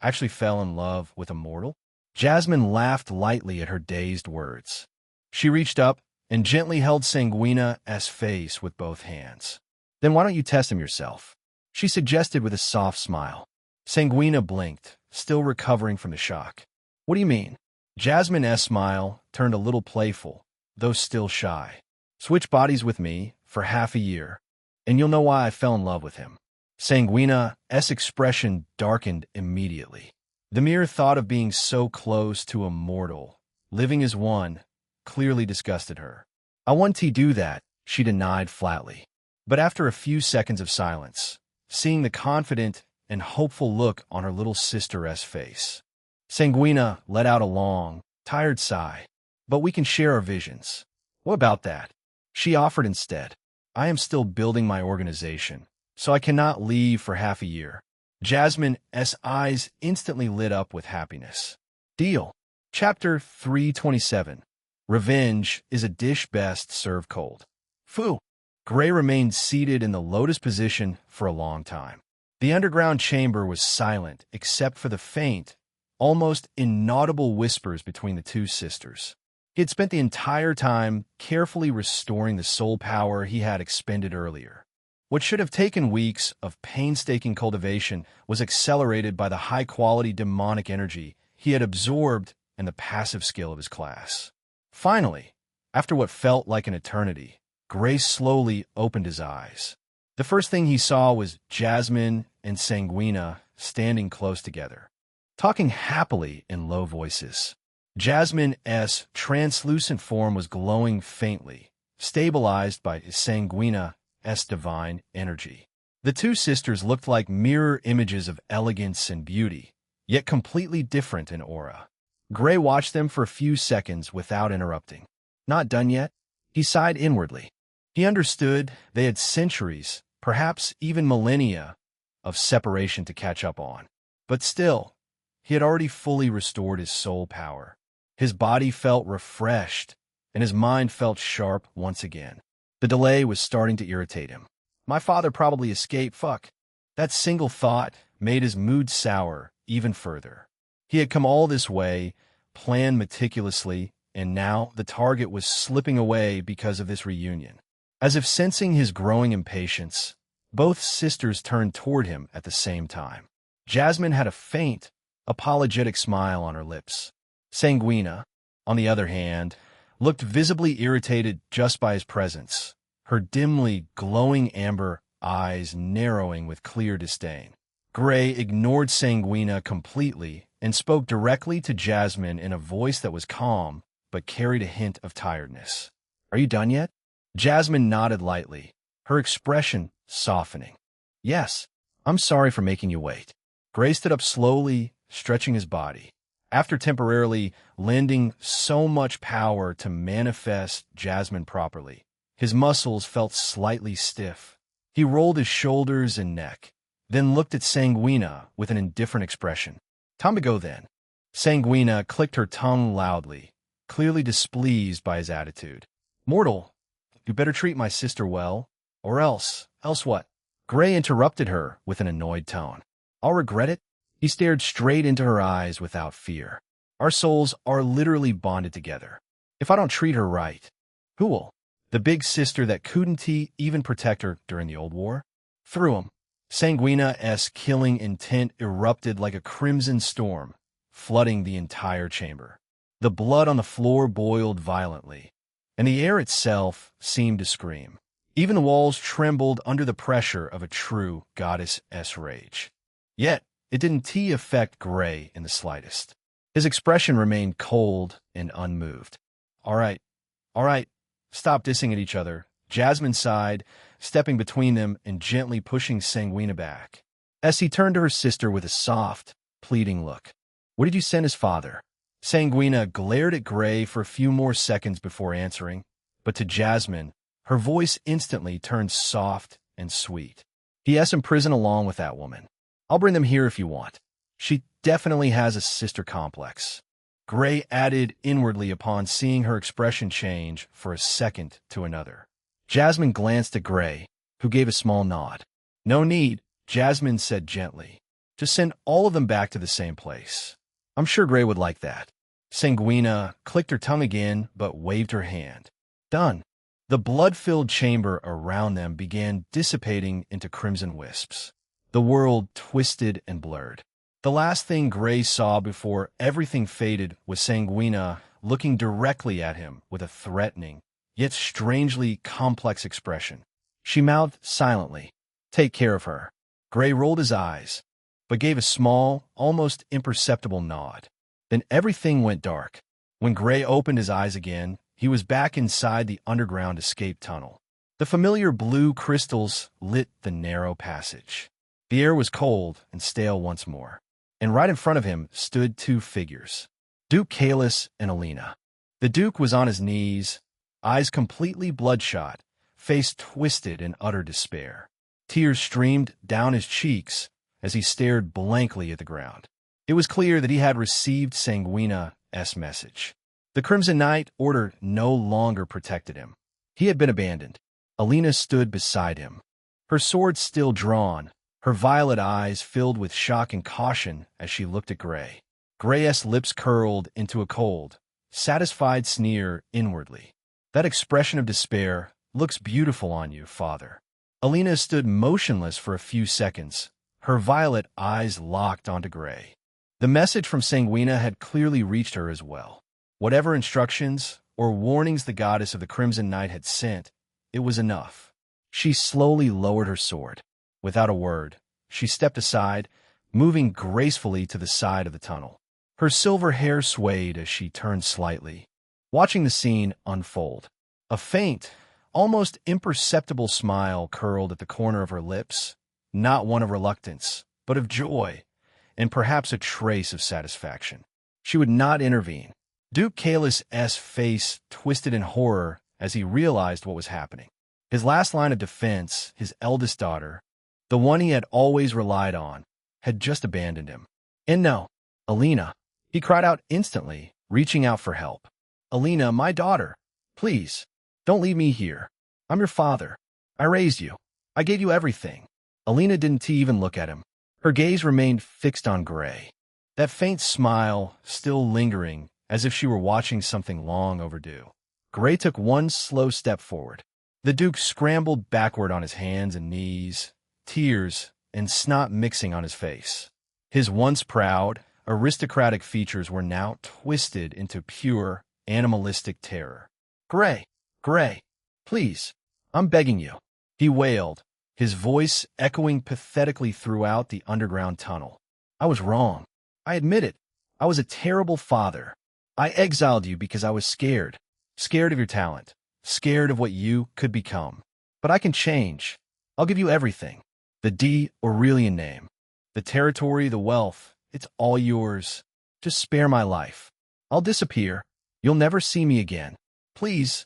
actually fell in love with a mortal? Jasmine laughed lightly at her dazed words. She reached up and gently held Sanguina's face with both hands. Then why don't you test him yourself? She suggested with a soft smile. Sanguina blinked, still recovering from the shock. What do you mean? Jasmine's smile turned a little playful, though still shy. Switch bodies with me for half a year, and you'll know why I fell in love with him. Sanguina's expression darkened immediately. The mere thought of being so close to a mortal, living as one, clearly disgusted her. I want to do that, she denied flatly. But after a few seconds of silence, seeing the confident and hopeful look on her little sister's face, Sanguina let out a long, tired sigh. But we can share our visions. What about that? She offered instead. I am still building my organization, so I cannot leave for half a year. Jasmine's eyes instantly lit up with happiness. Deal. Chapter 327. Revenge is a dish best served cold. Fu. Gray remained seated in the lotus position for a long time. The underground chamber was silent except for the faint, almost inaudible whispers between the two sisters. He had spent the entire time carefully restoring the soul power he had expended earlier. What should have taken weeks of painstaking cultivation was accelerated by the high-quality demonic energy he had absorbed and the passive skill of his class. Finally, after what felt like an eternity, Gray slowly opened his eyes. The first thing he saw was Jasmine and Sanguina standing close together, talking happily in low voices. Jasmine's translucent form was glowing faintly, stabilized by Sanguina's divine energy. The two sisters looked like mirror images of elegance and beauty, yet completely different in aura. Gray watched them for a few seconds without interrupting. Not done yet? He sighed inwardly. He understood they had centuries, perhaps even millennia, of separation to catch up on. But still, he had already fully restored his soul power. His body felt refreshed, and his mind felt sharp once again. The delay was starting to irritate him. My father probably escaped, fuck. That single thought made his mood sour even further. He had come all this way, planned meticulously, and now the target was slipping away because of this reunion. As if sensing his growing impatience, both sisters turned toward him at the same time. Jasmine had a faint, apologetic smile on her lips. Sanguina, on the other hand, looked visibly irritated just by his presence, her dimly glowing amber eyes narrowing with clear disdain. Gray ignored Sanguina completely and spoke directly to Jasmine in a voice that was calm but carried a hint of tiredness. Are you done yet? Jasmine nodded lightly, her expression softening. Yes, I'm sorry for making you wait. Gray stood up slowly, stretching his body. After temporarily lending so much power to manifest Jasmine properly, his muscles felt slightly stiff. He rolled his shoulders and neck, then looked at Sanguina with an indifferent expression. Time to go then. Sanguina clicked her tongue loudly, clearly displeased by his attitude. Mortal, you better treat my sister well, or else what? Gray interrupted her with an annoyed tone. I'll regret it. He stared straight into her eyes without fear. Our souls are literally bonded together. If I don't treat her right, who will? The big sister that couldn't even protect her during the old war? Through him, Sanguina's killing intent erupted like a crimson storm, flooding the entire chamber. The blood on the floor boiled violently, and the air itself seemed to scream. Even the walls trembled under the pressure of a true goddess' rage. Yet, it didn't affect Gray in the slightest. His expression remained cold and unmoved. All right, stop dissing at each other. Jasmine sighed, stepping between them and gently pushing Sanguina back. Essie turned to her sister with a soft, pleading look. What did you send his father? Sanguina glared at Gray for a few more seconds before answering, but to Jasmine, her voice instantly turned soft and sweet. He has in prison along with that woman. I'll bring them here if you want. She definitely has a sister complex. Gray added inwardly upon seeing her expression change for a second to another. Jasmine glanced at Gray, who gave a small nod. No need, Jasmine said gently. Just send all of them back to the same place. I'm sure Gray would like that. Sanguina clicked her tongue again, but waved her hand. Done. The blood-filled chamber around them began dissipating into crimson wisps. The world twisted and blurred. The last thing Gray saw before everything faded was Sanguina looking directly at him with a threatening, yet strangely complex expression. She mouthed silently, "Take care of her." Gray rolled his eyes, but gave a small, almost imperceptible nod. Then everything went dark. When Gray opened his eyes again, he was back inside the underground escape tunnel. The familiar blue crystals lit the narrow passage. The air was cold and stale once more, and right in front of him stood two figures, Duke Kalis and Alina. The Duke was on his knees, eyes completely bloodshot, face twisted in utter despair. Tears streamed down his cheeks as he stared blankly at the ground. It was clear that he had received Sanguina's message. The Crimson Knight Order no longer protected him. He had been abandoned. Alina stood beside him, her sword still drawn, her violet eyes filled with shock and caution as she looked at Gray. Gray's lips curled into a cold, satisfied sneer inwardly. That expression of despair looks beautiful on you, father. Alina stood motionless for a few seconds, her violet eyes locked onto Gray. The message from Sanguina had clearly reached her as well. Whatever instructions or warnings the goddess of the Crimson Knight had sent, it was enough. She slowly lowered her sword. Without a word, she stepped aside, moving gracefully to the side of the tunnel. Her silver hair swayed as she turned slightly, watching the scene unfold. A faint, almost imperceptible smile curled at the corner of her lips, not one of reluctance, but of joy, and perhaps a trace of satisfaction. She would not intervene. Duke Kalis' face twisted in horror as he realized what was happening. His last line of defense, his eldest daughter, the one he had always relied on, had just abandoned him. And no, Alina, he cried out instantly, reaching out for help. Alina, my daughter, please, don't leave me here. I'm your father. I raised you. I gave you everything. Alina didn't even look at him. Her gaze remained fixed on Gray, that faint smile still lingering as if she were watching something long overdue. Gray took one slow step forward. The Duke scrambled backward on his hands and knees, tears and snot mixing on his face. His once proud, aristocratic features were now twisted into pure, animalistic terror. Gray, please, I'm begging you, he wailed, his voice echoing pathetically throughout the underground tunnel. I was wrong. I admit it. I was a terrible father. I exiled you because I was scared of your talent, scared of what you could become. But I can change. I'll give you everything. The Aurelian name, the territory, the wealth, it's all yours. Just spare my life. I'll disappear. You'll never see me again. Please,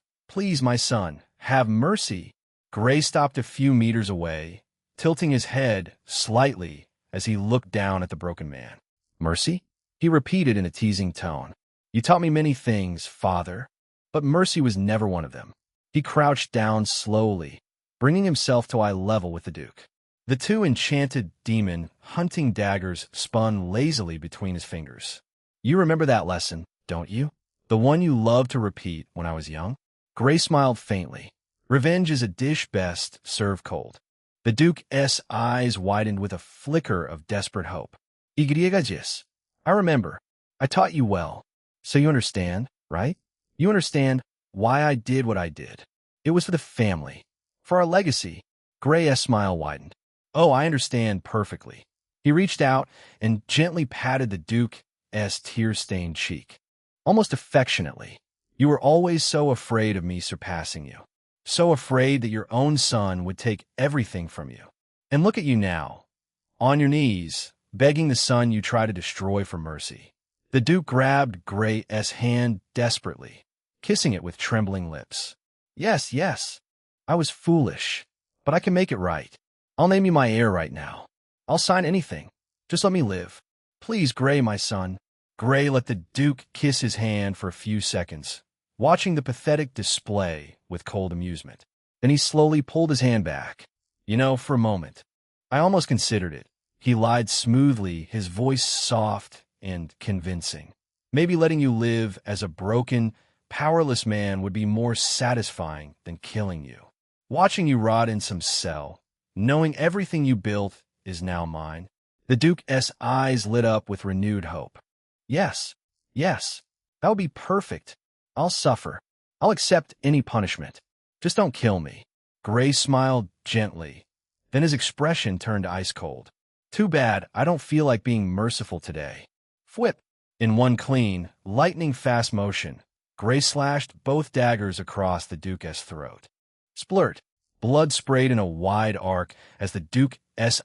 my son, have mercy. Gray stopped a few meters away, tilting his head slightly as he looked down at the broken man. Mercy? He repeated in a teasing tone. You taught me many things, father, but mercy was never one of them. He crouched down slowly, bringing himself to eye level with the Duke. The two enchanted demon hunting daggers spun lazily between his fingers. You remember that lesson, don't you? The one you loved to repeat when I was young? Gray smiled faintly. Revenge is a dish best served cold. The Duke's eyes widened with a flicker of desperate hope. Igriegagis. I remember. I taught you well. So you understand, right? You understand why I did what I did. It was for the family. For our legacy. Gray's smile widened. Oh, I understand perfectly. He reached out and gently patted the Duke's tear-stained cheek. Almost affectionately. You were always so afraid of me surpassing you. So afraid that your own son would take everything from you. And look at you now, on your knees, begging the son you try to destroy for mercy. The Duke grabbed Gray's hand desperately, kissing it with trembling lips. Yes, yes, I was foolish, but I can make it right. I'll name you my heir right now. I'll sign anything. Just let me live. Please, Gray, my son. Gray let the Duke kiss his hand for a few seconds, watching the pathetic display with cold amusement. Then he slowly pulled his hand back. You know, for a moment, I almost considered it. He lied smoothly, his voice soft and convincing. Maybe letting you live as a broken, powerless man would be more satisfying than killing you. Watching you rot in some cell, knowing everything you built is now mine. The Duke's eyes lit up with renewed hope. Yes, yes, that would be perfect. I'll suffer. I'll accept any punishment. Just don't kill me. Gray smiled gently. Then his expression turned ice cold. Too bad, I don't feel like being merciful today. Fwhip! In one clean, lightning-fast motion, Gray slashed both daggers across the Duke's throat. Splurt! Blood sprayed in a wide arc as the Duke's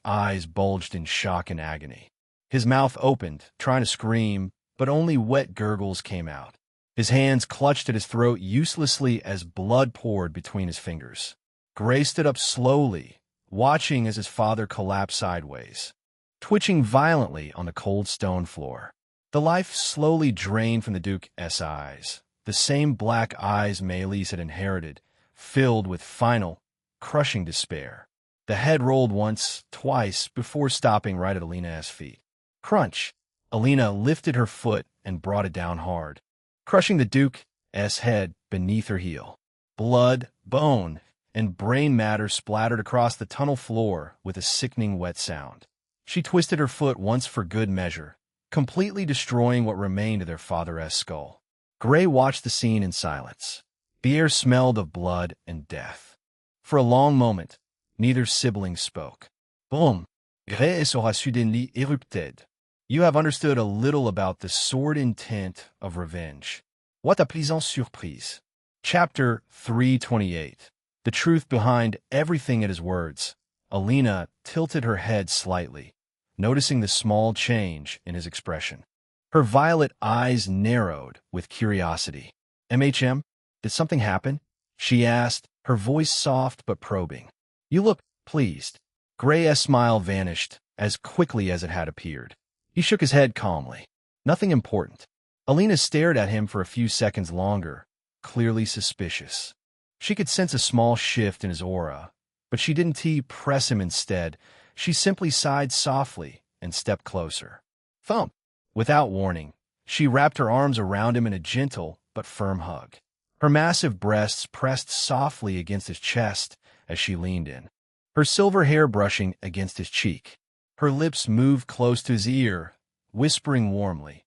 eyes bulged in shock and agony. His mouth opened, trying to scream, but only wet gurgles came out. His hands clutched at his throat uselessly as blood poured between his fingers. Gray stood up slowly, watching as his father collapsed sideways, twitching violently on the cold stone floor. The life slowly drained from the Duke's eyes, the same black eyes Maylis had inherited, filled with final, crushing despair. The head rolled once, twice, before stopping right at Alina's feet. Crunch! Alina lifted her foot and brought it down hard, crushing the Duke's head beneath her heel. Blood, bone, and brain matter splattered across the tunnel floor with a sickening wet sound. She twisted her foot once for good measure, completely destroying what remained of their father's skull. Gray watched the scene in silence. The air smelled of blood and death. For a long moment, neither sibling spoke. Boom! Gray aura suddenly erupted. You have understood a little about the sordid intent of revenge. What a plaisante surprise. Chapter 328. The truth behind everything in his words. Alina tilted her head slightly, noticing the small change in his expression. Her violet eyes narrowed with curiosity. MHM, did something happen? She asked, her voice soft but probing. You look pleased. Gray's smile vanished as quickly as it had appeared. He shook his head calmly. Nothing important. Alina stared at him for a few seconds longer, clearly suspicious. She could sense a small shift in his aura, but she didn't press him instead. She simply sighed softly and stepped closer. Thump! Without warning, she wrapped her arms around him in a gentle but firm hug. Her massive breasts pressed softly against his chest as she leaned in, her silver hair brushing against his cheek. Her lips moved close to his ear, whispering warmly,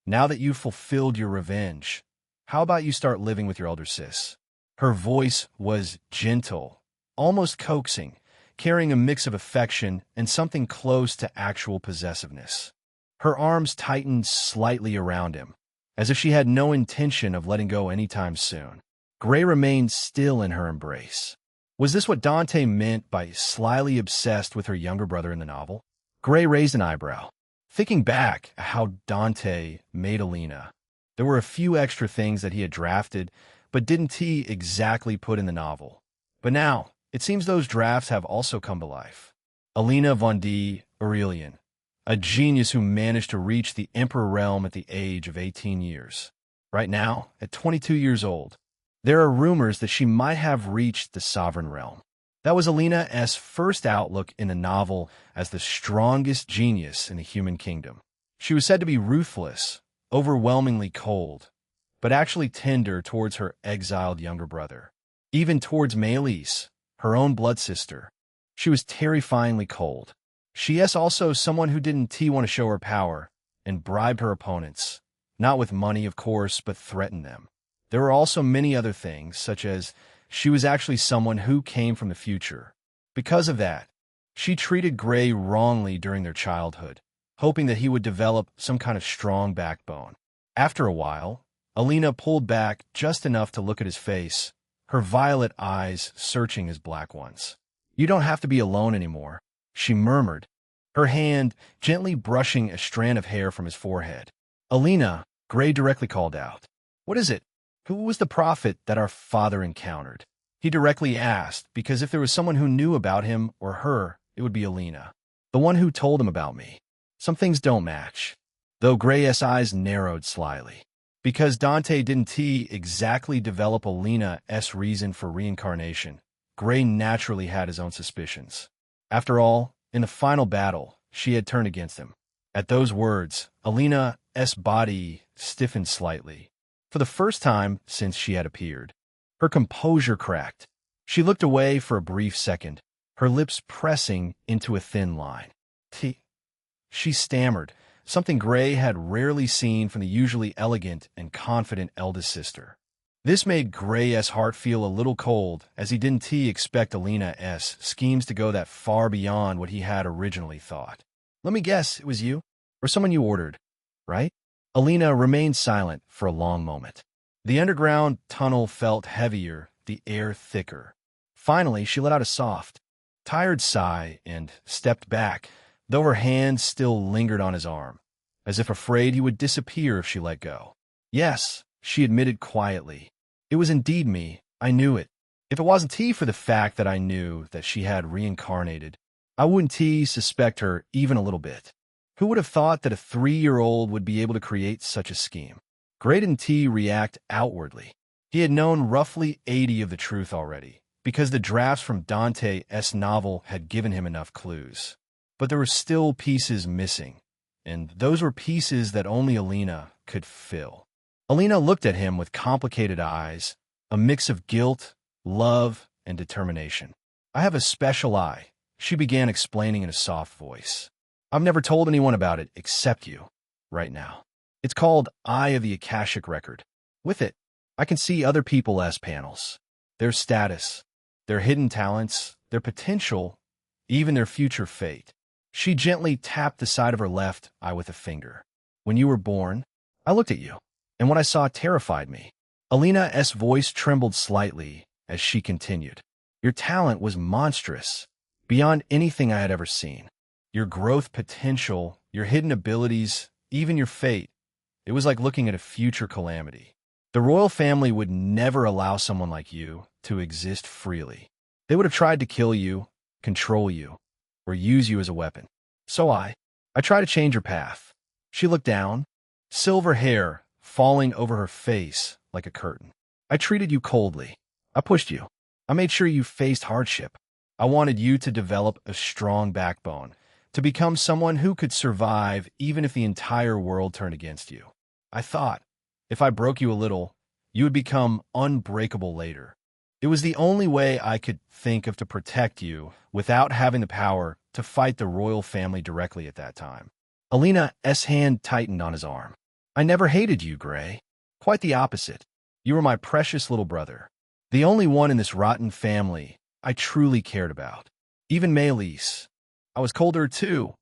Now that you've fulfilled your revenge, how about you start living with your elder sis? Her voice was gentle, almost coaxing, carrying a mix of affection and something close to actual possessiveness. Her arms tightened slightly around him, as if she had no intention of letting go anytime soon. Gray remained still in her embrace. Was this what Dante meant by slyly obsessed with her younger brother in the novel? Gray raised an eyebrow. Thinking back at how Dante made Alina, there were a few extra things that he had drafted, but didn't exactly put in the novel. But now, it seems those drafts have also come to life. Alina von D. Aurelian, a genius who managed to reach the Emperor realm at the age of 18 years. Right now, at 22 years old, there are rumors that she might have reached the Sovereign realm. That was Alina's first outlook in the novel as the strongest genius in the human kingdom. She was said to be ruthless, overwhelmingly cold, but actually tender towards her exiled younger brother. Even towards Maelys, her own blood sister, she was terrifyingly cold. She is also someone who didn't want to show her power and bribed her opponents, not with money, of course, but threatened them. There were also many other things, such as she was actually someone who came from the future. Because of that, she treated Gray wrongly during their childhood, hoping that he would develop some kind of strong backbone. After a while, Alina pulled back just enough to look at his face, her violet eyes searching his black ones. "You don't have to be alone anymore," she murmured, her hand gently brushing a strand of hair from his forehead. "Alina," Gray directly called out. "What is it? Who was the prophet that our father encountered?" He directly asked, because if there was someone who knew about him or her, it would be Alina. "The one who told him about me. Some things don't match." Though Gray's eyes narrowed slightly. Because Dante didn't exactly develop Alina's reason for reincarnation, Gray naturally had his own suspicions. After all, in the final battle, she had turned against him. At those words, Alina's body stiffened slightly. For the first time since she had appeared, her composure cracked. She looked away for a brief second, her lips pressing into a thin line. She stammered, something Gray had rarely seen from the usually elegant and confident eldest sister. This made Gray's heart feel a little cold, as he didn't expect Alina's schemes to go that far beyond what he had originally thought. "Let me guess, it was you? Or someone you ordered, right?" Alina remained silent for a long moment. The underground tunnel felt heavier, the air thicker. Finally, she let out a soft, tired sigh and stepped back, though her hand still lingered on his arm, as if afraid he would disappear if she let go. "Yes," she admitted quietly. "It was indeed me. I knew it. If it wasn't for the fact that I knew that she had reincarnated, I wouldn't suspect her even a little bit. Who would have thought that a 3-year-old would be able to create such a scheme?" Gray didn't react outwardly. He had known roughly 80 of the truth already, because the drafts from Dante's novel had given him enough clues. But there were still pieces missing, and those were pieces that only Alina could fill. Alina looked at him with complicated eyes, a mix of guilt, love, and determination. "I have a special eye," she began explaining in a soft voice. "I've never told anyone about it except you, right now. It's called Eye of the Akashic Record. With it, I can see other people as panels, their status, their hidden talents, their potential, even their future fate." She gently tapped the side of her left eye with a finger. "When you were born, I looked at you, and what I saw terrified me." Alina's voice trembled slightly as she continued. "Your talent was monstrous, beyond anything I had ever seen. Your growth potential, your hidden abilities, even your fate. It was like looking at a future calamity. The royal family would never allow someone like you to exist freely. They would have tried to kill you, control you, or use you as a weapon. So I tried to change your path." She looked down, silver hair falling over her face like a curtain. "I treated you coldly. I pushed you. I made sure you faced hardship. I wanted you to develop a strong backbone, to become someone who could survive even if the entire world turned against you. I thought, if I broke you a little, you would become unbreakable later. It was the only way I could think of to protect you without having the power to fight the royal family directly at that time." Alina's hand tightened on his arm. "I never hated you, Gray. Quite the opposite. You were my precious little brother. The only one in this rotten family I truly cared about. Even Maelys. I was colder too,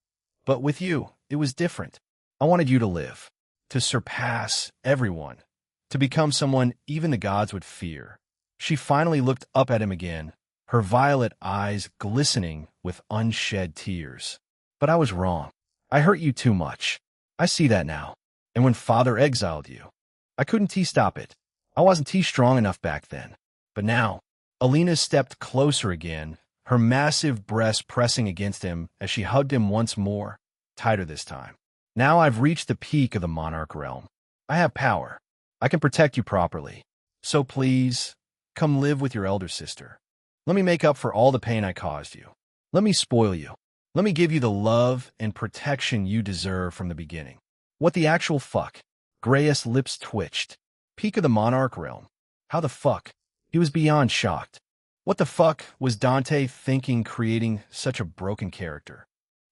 but with you, it was different. I wanted you to live, to surpass everyone, to become someone even the gods would fear." She finally looked up at him again, her violet eyes glistening with unshed tears. "But I was wrong. I hurt you too much. I see that now. And when Father exiled you, I couldn't stop it. I wasn't strong enough back then. But now," Alina stepped closer again, her massive breast pressing against him as she hugged him once more, tighter this time. "Now I've reached the peak of the monarch realm. I have power. I can protect you properly. So please, come live with your elder sister. Let me make up for all the pain I caused you. Let me spoil you. Let me give you the love and protection you deserve from the beginning. What the actual fuck? Gray's lips twitched. Peak of the monarch realm. How the fuck? He was beyond shocked. What the fuck was Dante thinking creating such a broken character?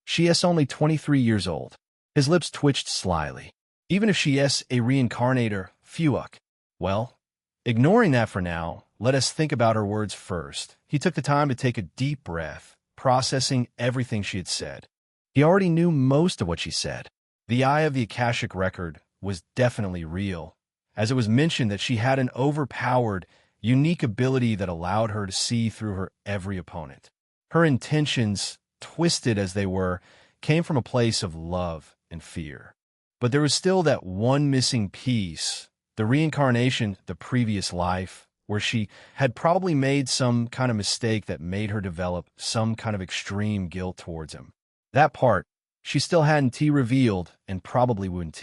She is only 23 years old. His lips twitched slyly. Even if she is a reincarnator, fuck. Well, ignoring that for now, let us think about her words first. He took the time to take a deep breath, processing everything she had said. He already knew most of what she said. The eye of the Akashic record was definitely real, as it was mentioned that she had an overpowered, unique ability that allowed her to see through her every opponent. Her intentions, twisted as they were, came from a place of love and fear. But there was still that one missing piece, the reincarnation, the previous life, where she had probably made some kind of mistake that made her develop some kind of extreme guilt towards him. That part, she still hadn't revealed and probably wouldn't.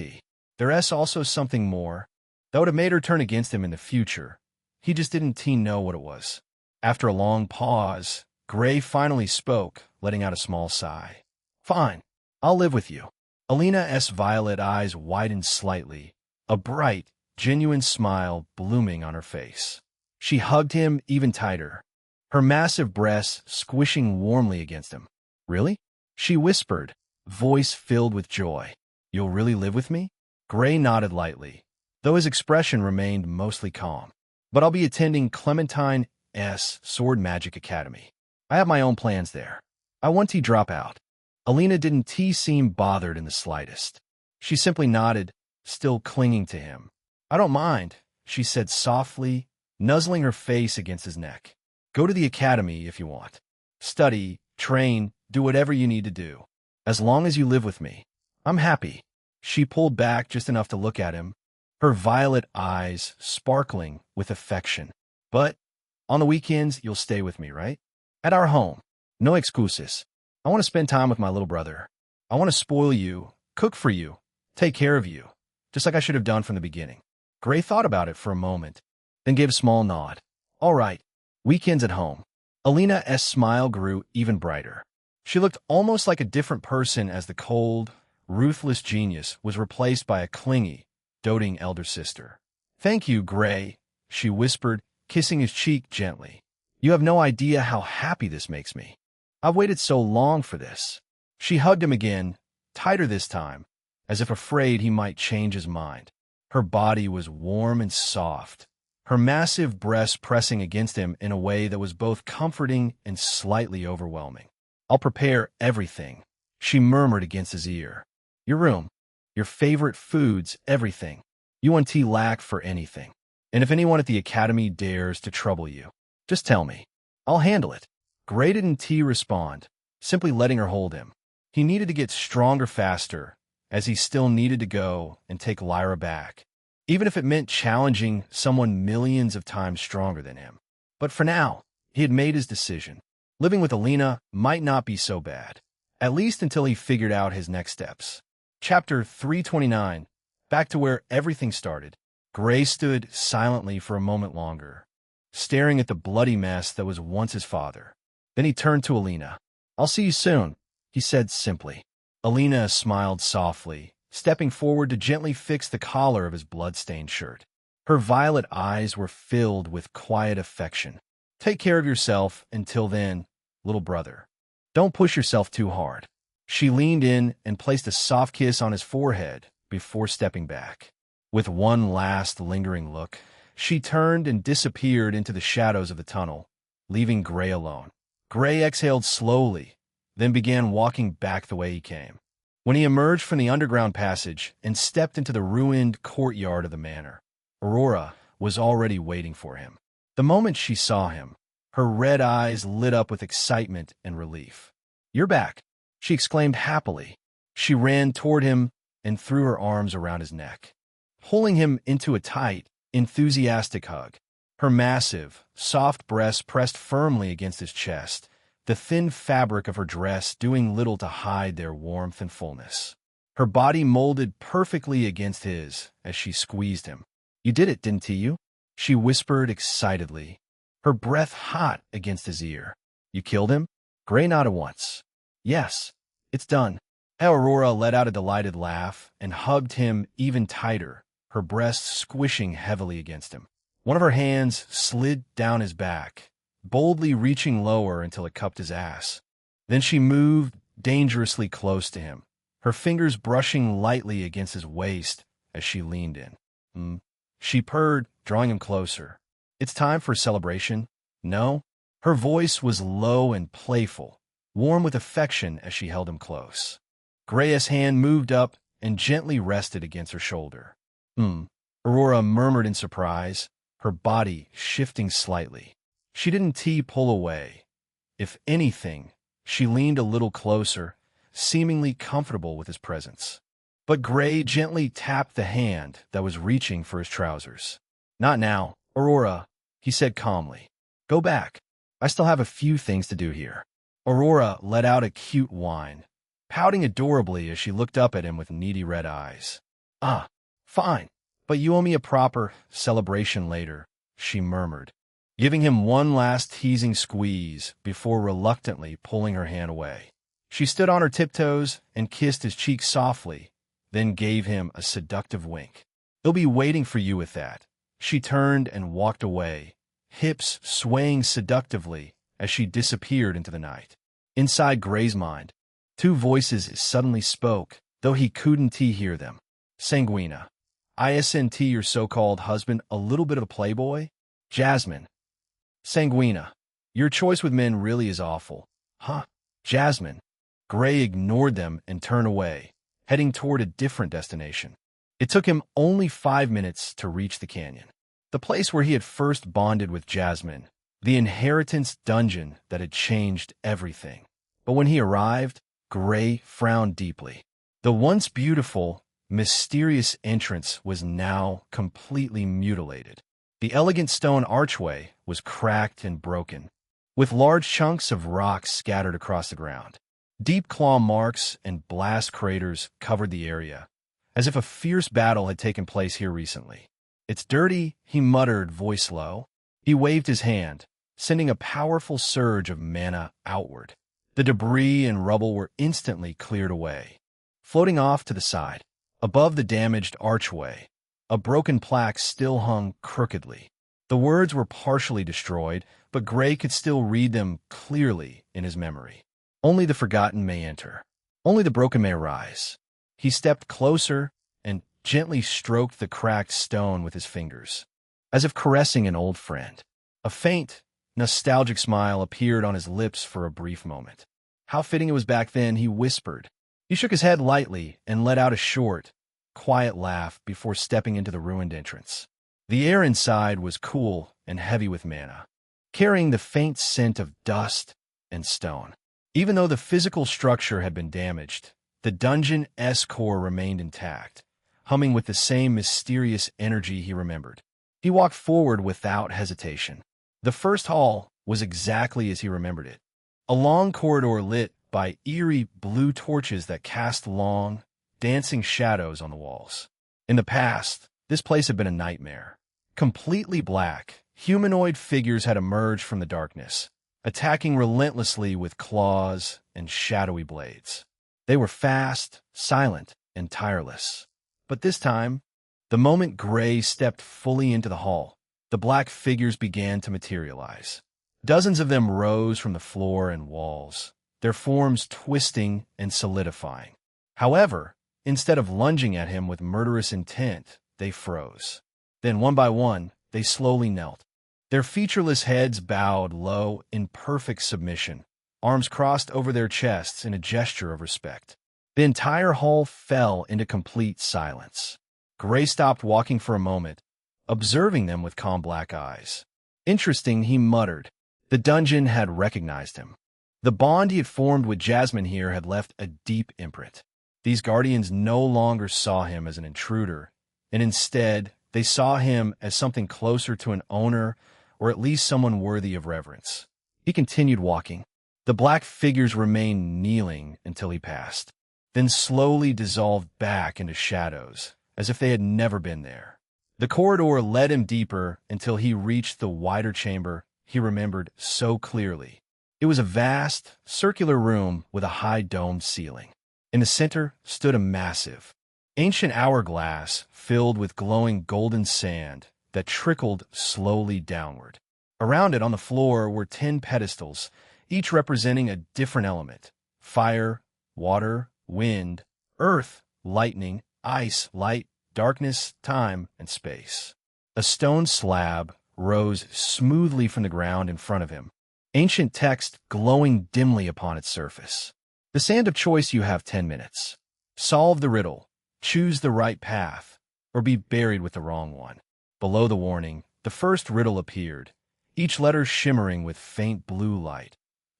There is also something more, that would have made her turn against him in the future. He just didn't know what it was. After a long pause, Gray finally spoke, letting out a small sigh. Fine, I'll live with you. Alina's violet eyes widened slightly, a bright, genuine smile blooming on her face. She hugged him even tighter, her massive breasts squishing warmly against him. Really? She whispered, voice filled with joy. You'll really live with me? Gray nodded lightly, though his expression remained mostly calm. But I'll be attending Clementine's Sword Magic Academy. I have my own plans there. I want to drop out. Alina didn't seem bothered in the slightest. She simply nodded, still clinging to him. I don't mind, she said softly, nuzzling her face against his neck. Go to the academy if you want. Study, train, do whatever you need to do. As long as you live with me, I'm happy. She pulled back just enough to look at him, her violet eyes sparkling with affection. But on the weekends, you'll stay with me, right? At our home. No excuses. I want to spend time with my little brother. I want to spoil you, cook for you, take care of you, just like I should have done from the beginning. Gray thought about it for a moment, then gave a small nod. All right, weekends at home. Alina's smile grew even brighter. She looked almost like a different person as the cold, ruthless genius was replaced by a clingy, doting elder sister. Thank you, Gray, she whispered, kissing his cheek gently. You have no idea how happy this makes me. I've waited so long for this. She hugged him again, tighter this time, as if afraid he might change his mind. Her body was warm and soft, her massive breasts pressing against him in a way that was both comforting and slightly overwhelming. I'll prepare everything, she murmured against his ear. Your room, your favorite foods, everything. You won't lack for anything. And if anyone at the academy dares to trouble you, just tell me. I'll handle it. Gray didn't respond, simply letting her hold him. He needed to get stronger faster, as he still needed to go and take Lyra back, even if it meant challenging someone millions of times stronger than him. But for now, he had made his decision. Living with Alina might not be so bad, at least until he figured out his next steps. Chapter 329, back to where everything started. Gray stood silently for a moment longer, staring at the bloody mess that was once his father. Then he turned to Alina. I'll see you soon, he said simply. Alina smiled softly, stepping forward to gently fix the collar of his blood-stained shirt. Her violet eyes were filled with quiet affection. Take care of yourself until then, little brother. Don't push yourself too hard. She leaned in and placed a soft kiss on his forehead before stepping back. With one last lingering look, she turned and disappeared into the shadows of the tunnel, leaving Gray alone. Gray exhaled slowly, then began walking back the way he came. When he emerged from the underground passage and stepped into the ruined courtyard of the manor, Aurora was already waiting for him. The moment she saw him, her red eyes lit up with excitement and relief. You're back, she exclaimed happily. She ran toward him and threw her arms around his neck, pulling him into a tight, enthusiastic hug. Her massive, soft breasts pressed firmly against his chest, the thin fabric of her dress doing little to hide their warmth and fullness. Her body molded perfectly against his as she squeezed him. You did it, didn't you? She whispered excitedly, her breath hot against his ear. "You killed him?" Gray nodded once. "Yes, it's done." Aurora let out a delighted laugh and hugged him even tighter, her breast squishing heavily against him. One of her hands slid down his back, boldly reaching lower until it cupped his ass. Then she moved dangerously close to him, her fingers brushing lightly against his waist as she leaned in. She purred, drawing him closer. "It's time for a celebration, no?" Her voice was low and playful, warm with affection as she held him close. Gray's hand moved up and gently rested against her shoulder. Aurora murmured in surprise, her body shifting slightly. She didn't pull away. If anything, she leaned a little closer, seemingly comfortable with his presence. But Gray gently tapped the hand that was reaching for his trousers. "Not now, Aurora," he said calmly. "Go back. I still have a few things to do here." Aurora let out a cute whine, pouting adorably as she looked up at him with needy red eyes. Fine, but you owe me a proper celebration later," she murmured, giving him one last teasing squeeze before reluctantly pulling her hand away. She stood on her tiptoes and kissed his cheek softly, then gave him a seductive wink. "He'll be waiting for you with that." She turned and walked away, hips swaying seductively as she disappeared into the night. Inside Gray's mind, two voices suddenly spoke, though he couldn't hear them. Sanguina. Isn't your so-called husband a little bit of a playboy? Jasmine. Sanguina. Your choice with men really is awful. Huh? Jasmine. Gray ignored them and turned away, heading toward a different destination. It took him only 5 minutes to reach the canyon, the place where he had first bonded with Jasmine, the inheritance dungeon that had changed everything. But when he arrived, Gray frowned deeply. The once beautiful, mysterious entrance was now completely mutilated. The elegant stone archway was cracked and broken, with large chunks of rock scattered across the ground. Deep claw marks and blast craters covered the area, as if a fierce battle had taken place here recently. "It's dirty," he muttered, voice low. He waved his hand, sending a powerful surge of mana outward. The debris and rubble were instantly cleared away. Floating off to the side, above the damaged archway, a broken plaque still hung crookedly. The words were partially destroyed, but Gray could still read them clearly in his memory. "Only the forgotten may enter. Only the broken may rise." He stepped closer and gently stroked the cracked stone with his fingers, as if caressing an old friend. A faint, nostalgic smile appeared on his lips for a brief moment. How fitting it was back then, he whispered. He shook his head lightly and let out a short, quiet laugh before stepping into the ruined entrance. The air inside was cool and heavy with mana, carrying the faint scent of dust and stone. Even though the physical structure had been damaged, the dungeon's core remained intact, humming with the same mysterious energy he remembered. He walked forward without hesitation. The first hall was exactly as he remembered it. A long corridor lit by eerie blue torches that cast long, dancing shadows on the walls. In the past, this place had been a nightmare. Completely black, humanoid figures had emerged from the darkness, attacking relentlessly with claws and shadowy blades. They were fast, silent, and tireless. But this time, the moment Gray stepped fully into the hall, the black figures began to materialize. Dozens of them rose from the floor and walls, their forms twisting and solidifying. However, instead of lunging at him with murderous intent, they froze. Then, one by one, they slowly knelt. Their featureless heads bowed low in perfect submission, arms crossed over their chests in a gesture of respect. The entire hall fell into complete silence. Gray stopped walking for a moment, observing them with calm black eyes. Interesting, he muttered. The dungeon had recognized him. The bond he had formed with Jasmine here had left a deep imprint. These guardians no longer saw him as an intruder, and instead, they saw him as something closer to an owner, or at least someone worthy of reverence. He continued walking. The black figures remained kneeling until he passed, then slowly dissolved back into shadows, as if they had never been there. The corridor led him deeper until he reached the wider chamber he remembered so clearly. It was a vast, circular room with a high domed ceiling. In the center stood a massive, ancient hourglass filled with glowing golden sand that trickled slowly downward. Around it on the floor were 10 pedestals, each representing a different element: fire, water, wind, earth, lightning, ice, light, darkness, time, and space. A stone slab rose smoothly from the ground in front of him, ancient text glowing dimly upon its surface. The sand of choice: you have 10 minutes. Solve the riddle, choose the right path, or be buried with the wrong one. Below the warning, the first riddle appeared, each letter shimmering with faint blue light.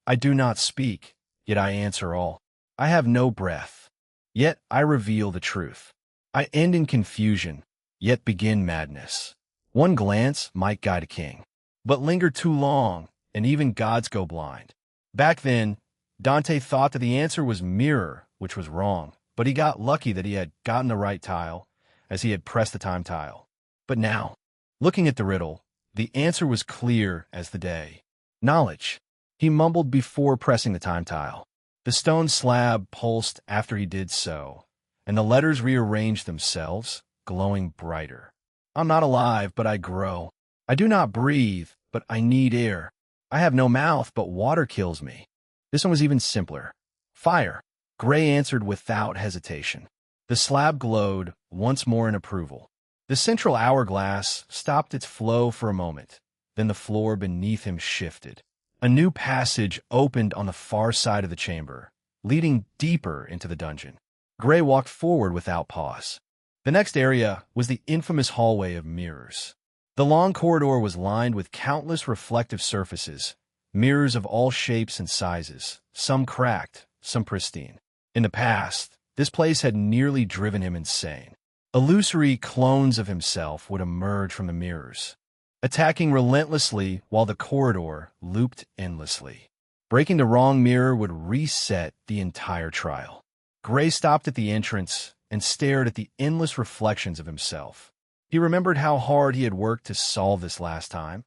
I do not speak, yet I answer all. I have no breath, yet I reveal the truth. I end in confusion, yet begin madness. One glance might guide a king, but linger too long, and even gods go blind. Back then, Dante thought that the answer was mirror, which was wrong, but he got lucky that he had gotten the right tile, as he had pressed the time tile. But now, looking at the riddle, the answer was clear as the day. Knowledge, he mumbled before pressing the time tile. The stone slab pulsed after he did so, and the letters rearranged themselves, glowing brighter. I'm not alive, but I grow. I do not breathe, but I need air. I have no mouth, but water kills me. This one was even simpler. Fire. Gray answered without hesitation. The slab glowed once more in approval. The central hourglass stopped its flow for a moment. Then the floor beneath him shifted. A new passage opened on the far side of the chamber, leading deeper into the dungeon. Gray walked forward without pause. The next area was the infamous hallway of mirrors. The long corridor was lined with countless reflective surfaces, mirrors of all shapes and sizes, some cracked, some pristine. In the past, this place had nearly driven him insane. Illusory clones of himself would emerge from the mirrors, attacking relentlessly while the corridor looped endlessly. Breaking the wrong mirror would reset the entire trial. Gray stopped at the entrance and stared at the endless reflections of himself. He remembered how hard he had worked to solve this last time,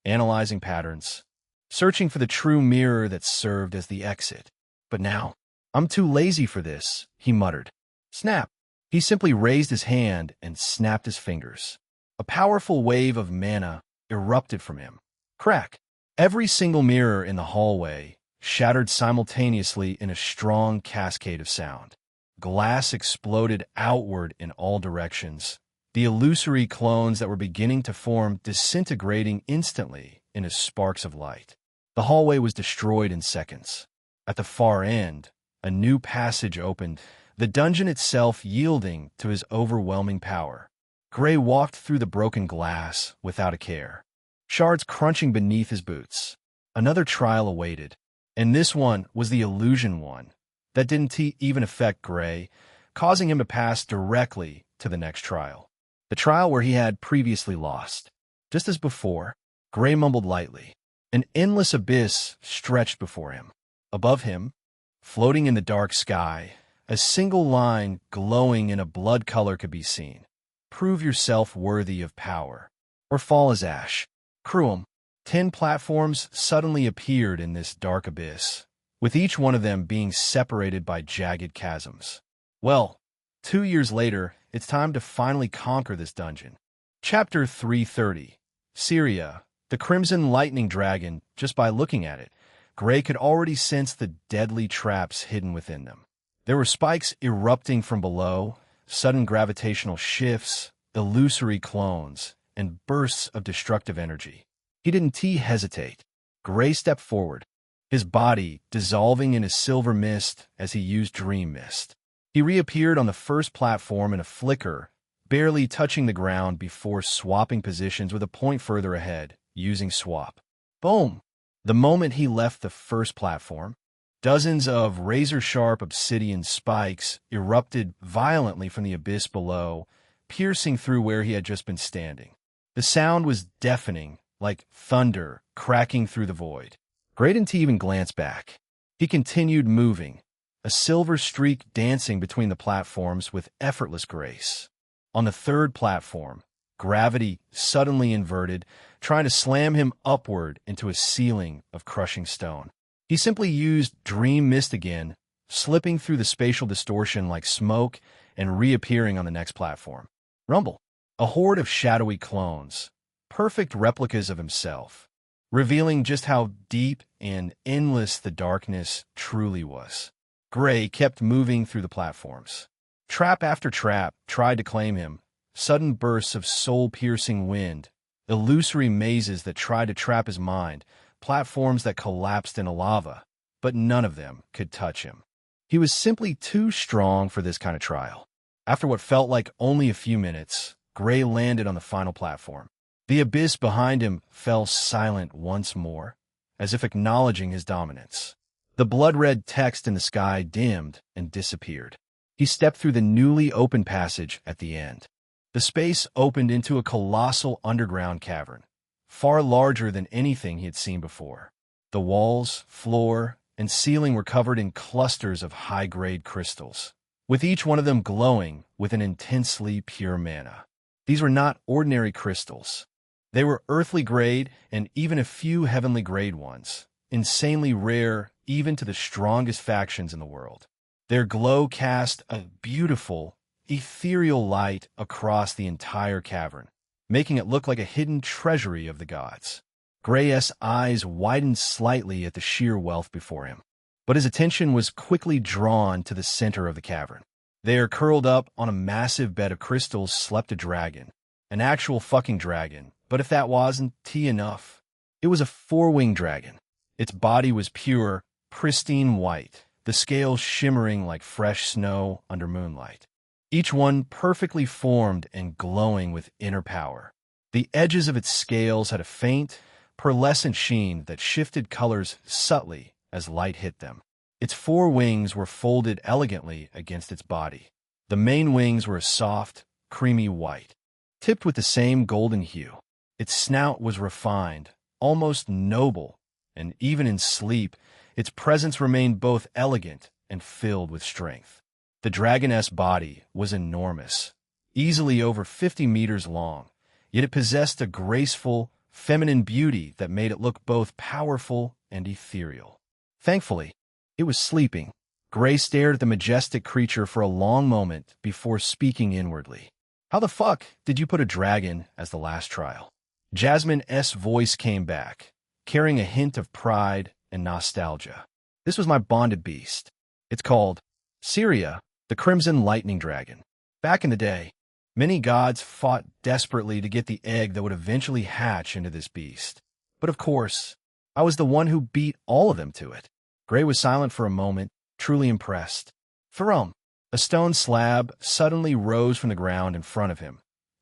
analyzing patterns, searching for the true mirror that served as the exit. But now, I'm too lazy for this, he muttered. Snap! He simply raised his hand and snapped his fingers. A powerful wave of mana erupted from him. Crack! Every single mirror in the hallway shattered simultaneously in a strong cascade of sound. Glass exploded outward in all directions, the illusory clones that were beginning to form disintegrating instantly into sparks of light. The hallway was destroyed in seconds. At the far end, a new passage opened, the dungeon itself yielding to his overwhelming power. Gray walked through the broken glass without a care, shards crunching beneath his boots. Another trial awaited, and this one was the illusion one that didn't even affect Gray, causing him to pass directly to the next trial. The trial where he had previously lost. Just as before, Gray mumbled lightly. An endless abyss stretched before him. Above him, floating in the dark sky, a single line glowing in a blood color could be seen. Prove yourself worthy of power, or fall as ash. Cruum. 10 platforms suddenly appeared in this dark abyss, with each one of them being separated by jagged chasms. Well, 2 years later, it's time to finally conquer this dungeon. Chapter 330. Syria. The Crimson Lightning Dragon. Just by looking at it, Gray could already sense the deadly traps hidden within them. There were spikes erupting from below, sudden gravitational shifts, illusory clones, and bursts of destructive energy. He didn't hesitate. Gray stepped forward, his body dissolving in a silver mist as he used Dream Mist. He reappeared on the first platform in a flicker, barely touching the ground before swapping positions with a point further ahead, using Swap. Boom! The moment he left the first platform, dozens of razor-sharp obsidian spikes erupted violently from the abyss below, piercing through where he had just been standing. The sound was deafening, like thunder cracking through the void. Gray didn't even glance back. He continued moving, a silver streak dancing between the platforms with effortless grace. On the third platform, gravity suddenly inverted, trying to slam him upward into a ceiling of crushing stone. He simply used Dream Mist again, slipping through the spatial distortion like smoke and reappearing on the next platform. Rumble. A horde of shadowy clones, perfect replicas of himself, revealing just how deep and endless the darkness truly was. Gray kept moving through the platforms. Trap after trap tried to claim him, sudden bursts of soul-piercing wind, illusory mazes that tried to trap his mind, platforms that collapsed into lava, but none of them could touch him. He was simply too strong for this kind of trial. After what felt like only a few minutes, Gray landed on the final platform. The abyss behind him fell silent once more, as if acknowledging his dominance. The blood-red text in the sky dimmed and disappeared. He stepped through the newly opened passage at the end. The space opened into a colossal underground cavern, far larger than anything he had seen before. The walls, floor, and ceiling were covered in clusters of high-grade crystals, with each one of them glowing with an intensely pure mana. These were not ordinary crystals. They were earthly grade and even a few heavenly grade ones, insanely rare even to the strongest factions in the world. Their glow cast a beautiful, ethereal light across the entire cavern, making it look like a hidden treasury of the gods. Gray's eyes widened slightly at the sheer wealth before him, but his attention was quickly drawn to the center of the cavern. There, curled up on a massive bed of crystals, slept a dragon. An actual fucking dragon, but if that wasn't enough, it was a four-winged dragon. Its body was pure, pristine white, the scales shimmering like fresh snow under moonlight. Each one perfectly formed and glowing with inner power. The edges of its scales had a faint, pearlescent sheen that shifted colors subtly as light hit them. Its four wings were folded elegantly against its body. The main wings were a soft, creamy white, tipped with the same golden hue. Its snout was refined, almost noble, and even in sleep, its presence remained both elegant and filled with strength. The dragoness body was enormous, easily over 50 meters long, yet it possessed a graceful, feminine beauty that made it look both powerful and ethereal. Thankfully, it was sleeping. Gray stared at the majestic creature for a long moment before speaking inwardly. "How the fuck did you put a dragon as the last trial?" Jasmine's voice came back, carrying a hint of pride and nostalgia. "This was my bonded beast. It's called Syria, the Crimson Lightning Dragon. Back in the day, many gods fought desperately to get the egg that would eventually hatch into this beast. But of course, I was the one who beat all of them to it." Gray was silent for a moment, truly impressed. Farum. A stone slab suddenly rose from the ground in front of him,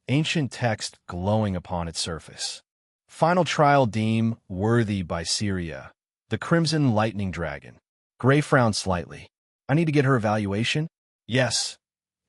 ancient text glowing upon its surface. "Final trial deem worthy by Syria, the Crimson Lightning Dragon." Gray frowned slightly. "I need to get her evaluation?" "Yes.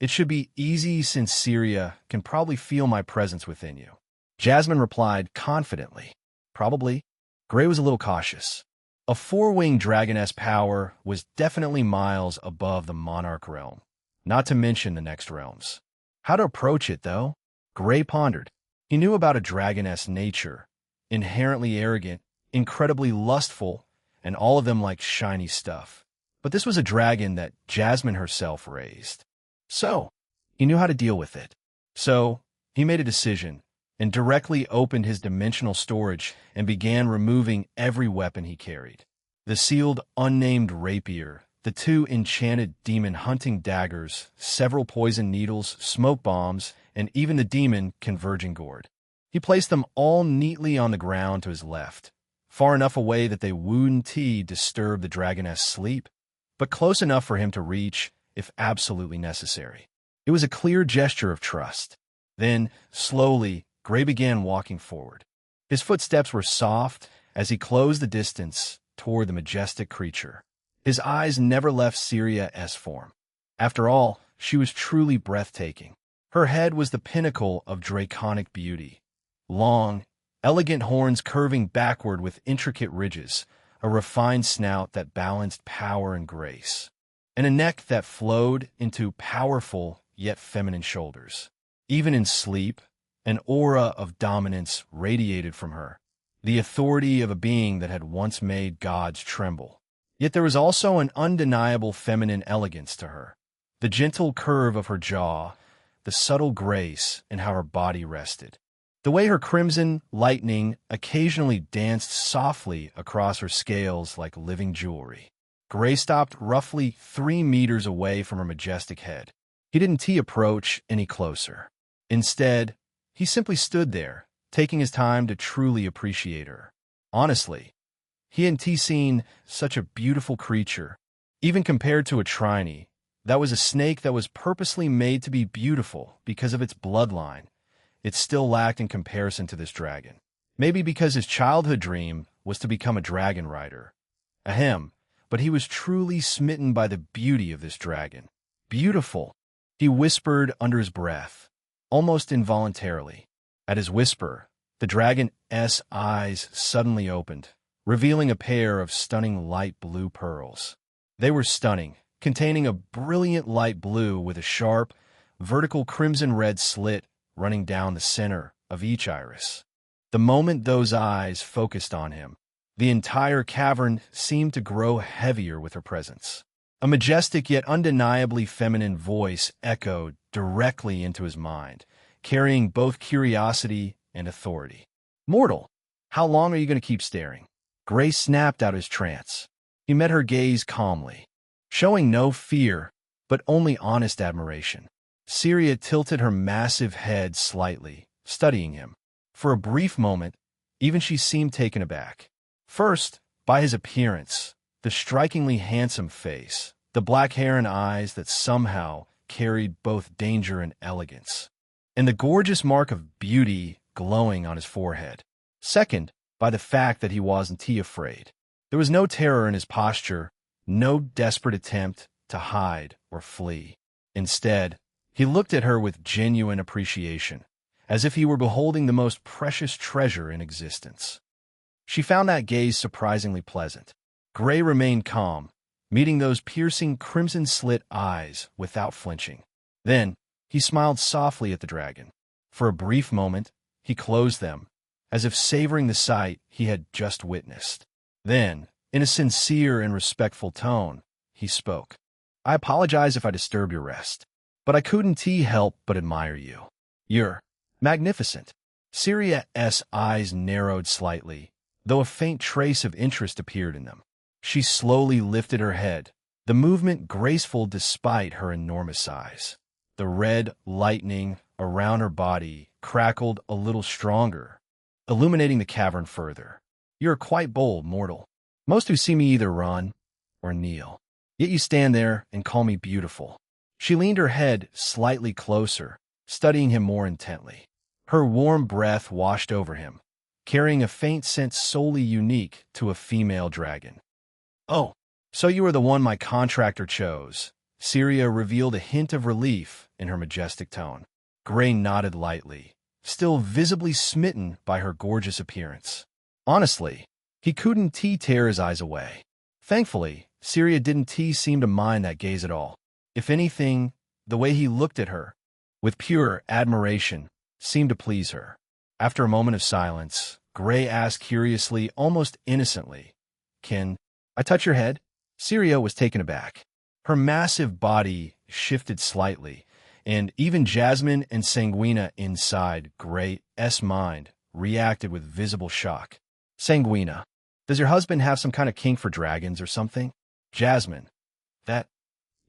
It should be easy since Syria can probably feel my presence within you." Jasmine replied confidently. "Probably." Gray was a little cautious. A four-winged dragoness power was definitely miles above the monarch realm, not to mention the next realms. How to approach it, though? Gray pondered. He knew about a dragoness nature, inherently arrogant, incredibly lustful, and all of them like shiny stuff. But this was a dragon that Jasmine herself raised. So, he knew how to deal with it. So, he made a decision and directly opened his dimensional storage and began removing every weapon he carried. The sealed, unnamed rapier, the two enchanted demon hunting daggers, several poison needles, smoke bombs, and even the demon converging gourd. He placed them all neatly on the ground to his left, far enough away that they wouldn't disturb the dragoness sleep, but close enough for him to reach if absolutely necessary. It was a clear gesture of trust. Then, slowly, Gray began walking forward. His footsteps were soft as he closed the distance toward the majestic creature. His eyes never left Syria's form. After all, she was truly breathtaking. Her head was the pinnacle of draconic beauty. Long, elegant horns curving backward with intricate ridges, a refined snout that balanced power and grace, and a neck that flowed into powerful yet feminine shoulders. Even in sleep, An aura of dominance radiated from her, the authority of a being that had once made gods tremble. Yet there was also an undeniable feminine elegance to her. The gentle curve of her jaw, the subtle grace in how her body rested. The way her crimson lightning occasionally danced softly across her scales like living jewelry. Gray stopped roughly 3 meters away from her majestic head. He didn't approach any closer. Instead, he simply stood there, taking his time to truly appreciate her. Honestly, he hadn't seen such a beautiful creature. Even compared to a trinity, that was a snake that was purposely made to be beautiful because of its bloodline. It still lacked in comparison to this dragon. Maybe because his childhood dream was to become a dragon rider. Ahem, but he was truly smitten by the beauty of this dragon. Beautiful, he whispered under his breath, almost involuntarily. At his whisper, the dragon's eyes suddenly opened, revealing a pair of stunning light blue pearls. They were stunning, containing a brilliant light blue with a sharp, vertical crimson-red slit running down the center of each iris. The moment those eyes focused on him, the entire cavern seemed to grow heavier with her presence. A majestic yet undeniably feminine voice echoed directly into his mind, carrying both curiosity and authority. "Mortal, how long are you going to keep staring?" Gray snapped out his trance. He met her gaze calmly, showing no fear, but only honest admiration. Syria tilted her massive head slightly, studying him. For a brief moment, even she seemed taken aback. First, by his appearance, the strikingly handsome face, the black hair and eyes that somehow carried both danger and elegance, and the gorgeous mark of beauty glowing on his forehead. Second, by the fact that he wasn't afraid. There was no terror in his posture, no desperate attempt to hide or flee. Instead, he looked at her with genuine appreciation, as if he were beholding the most precious treasure in existence. She found that gaze surprisingly pleasant. Gray remained calm, meeting those piercing crimson-slit eyes without flinching. Then, he smiled softly at the dragon. For a brief moment, he closed them, as if savoring the sight he had just witnessed. Then, in a sincere and respectful tone, he spoke. "I apologize if I disturb your rest, but I couldn't help but admire you. You're magnificent." Syria's eyes narrowed slightly, though a faint trace of interest appeared in them. She slowly lifted her head, the movement graceful despite her enormous size. The red lightning around her body crackled a little stronger, illuminating the cavern further. "You're quite bold, mortal. Most who see me either run or kneel. Yet you stand there and call me beautiful." She leaned her head slightly closer, studying him more intently. Her warm breath washed over him, carrying a faint scent solely unique to a female dragon. "Oh, so you are the one my contractor chose." Syria revealed a hint of relief in her majestic tone. Gray nodded lightly, still visibly smitten by her gorgeous appearance. Honestly, he couldn't tear his eyes away. Thankfully, Syria didn't seem to mind that gaze at all. If anything, the way he looked at her, with pure admiration, seemed to please her. After a moment of silence, Gray asked curiously, almost innocently, "Can I touch your head?" Syria was taken aback. Her massive body shifted slightly, and even Jasmine and Sanguina inside Gray's mind reacted with visible shock. "Sanguina, does your husband have some kind of kink for dragons or something?" "Jasmine, that...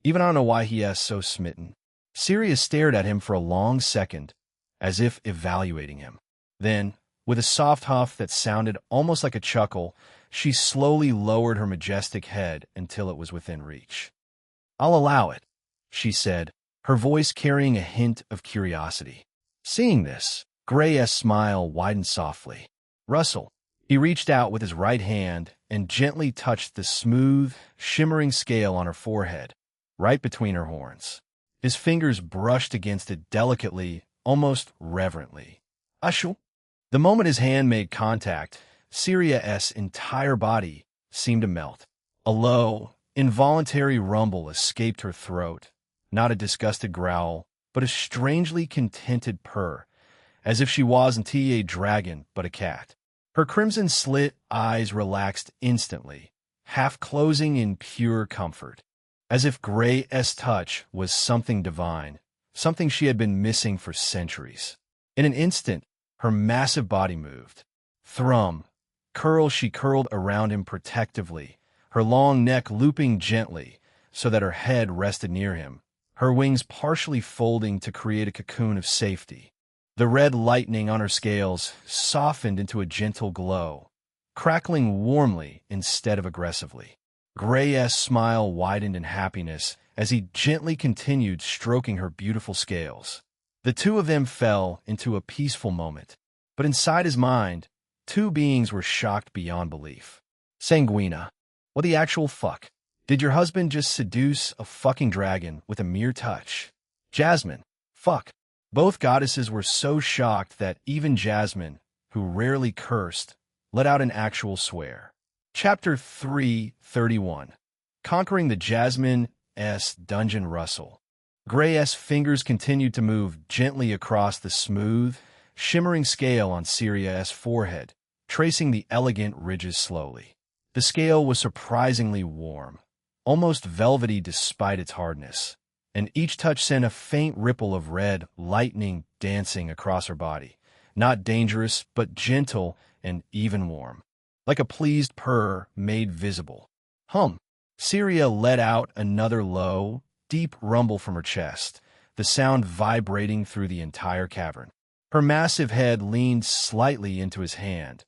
Even I don't know why he is so smitten." Syria stared at him for a long second, as if evaluating him. Then, with a soft huff that sounded almost like a chuckle, she slowly lowered her majestic head until it was within reach. "I'll allow it," she said, her voice carrying a hint of curiosity. Seeing this, Gray's smile widened softly. "Russell." He reached out with his right hand and gently touched the smooth, shimmering scale on her forehead, right between her horns. His fingers brushed against it delicately, almost reverently. "Ushul." The moment his hand made contact, Syria's entire body seemed to melt. A low, involuntary rumble escaped her throat, not a disgusted growl, but a strangely contented purr, as if she wasn't a dragon but a cat. Her crimson-slit eyes relaxed instantly, half closing in pure comfort, as if Gray's touch was something divine, something she had been missing for centuries. In an instant, her massive body moved. Thrum, curl, she curled around him protectively, her long neck looping gently so that her head rested near him, her wings partially folding to create a cocoon of safety. The red lightning on her scales softened into a gentle glow, crackling warmly instead of aggressively. Gray's smile widened in happiness as he gently continued stroking her beautiful scales. The two of them fell into a peaceful moment, but inside his mind, two beings were shocked beyond belief. Sanguina, what the actual fuck? Did your husband just seduce a fucking dragon with a mere touch? Jasmine, fuck. Both goddesses were so shocked that even Jasmine, who rarely cursed, let out an actual swear. Chapter 331. Conquering the Jasmine's Dungeon Rustle. Gray's fingers continued to move gently across the smooth, shimmering scale on Syria's forehead, tracing the elegant ridges slowly. The scale was surprisingly warm, almost velvety despite its hardness, and each touch sent a faint ripple of red lightning dancing across her body, not dangerous but gentle and even warm, like a pleased purr made visible. Hum. Syria let out another low, deep rumble from her chest, the sound vibrating through the entire cavern. Her massive head leaned slightly into his hand,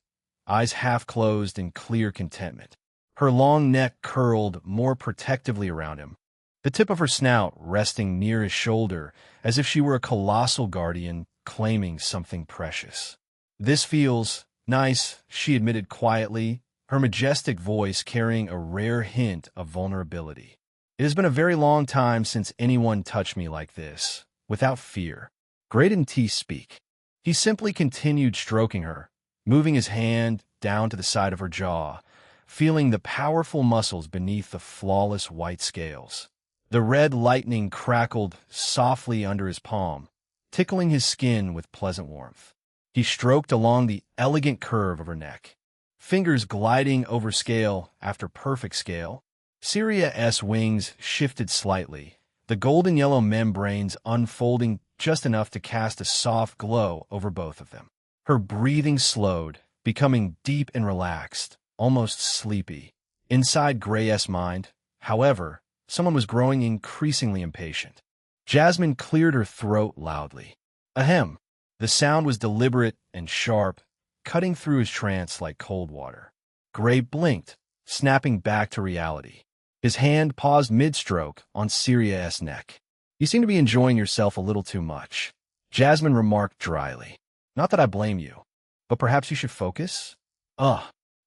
eyes half closed in clear contentment. Her long neck curled more protectively around him, the tip of her snout resting near his shoulder as if she were a colossal guardian claiming something precious. This feels nice, she admitted quietly, her majestic voice carrying a rare hint of vulnerability. It has been a very long time since anyone touched me like this, without fear. Gray didn't speak. He simply continued stroking her, moving his hand down to the side of her jaw, feeling the powerful muscles beneath the flawless white scales. The red lightning crackled softly under his palm, tickling his skin with pleasant warmth. He stroked along the elegant curve of her neck, fingers gliding over scale after perfect scale. Syria's wings shifted slightly, the golden yellow membranes unfolding just enough to cast a soft glow over both of them. Her breathing slowed, becoming deep and relaxed, almost sleepy. Inside Gray's mind, however, someone was growing increasingly impatient. Jasmine cleared her throat loudly. Ahem. The sound was deliberate and sharp, cutting through his trance like cold water. Gray blinked, snapping back to reality. His hand paused mid-stroke on Syria's neck. You seem to be enjoying yourself a little too much, Jasmine remarked dryly. Not that I blame you, but perhaps you should focus?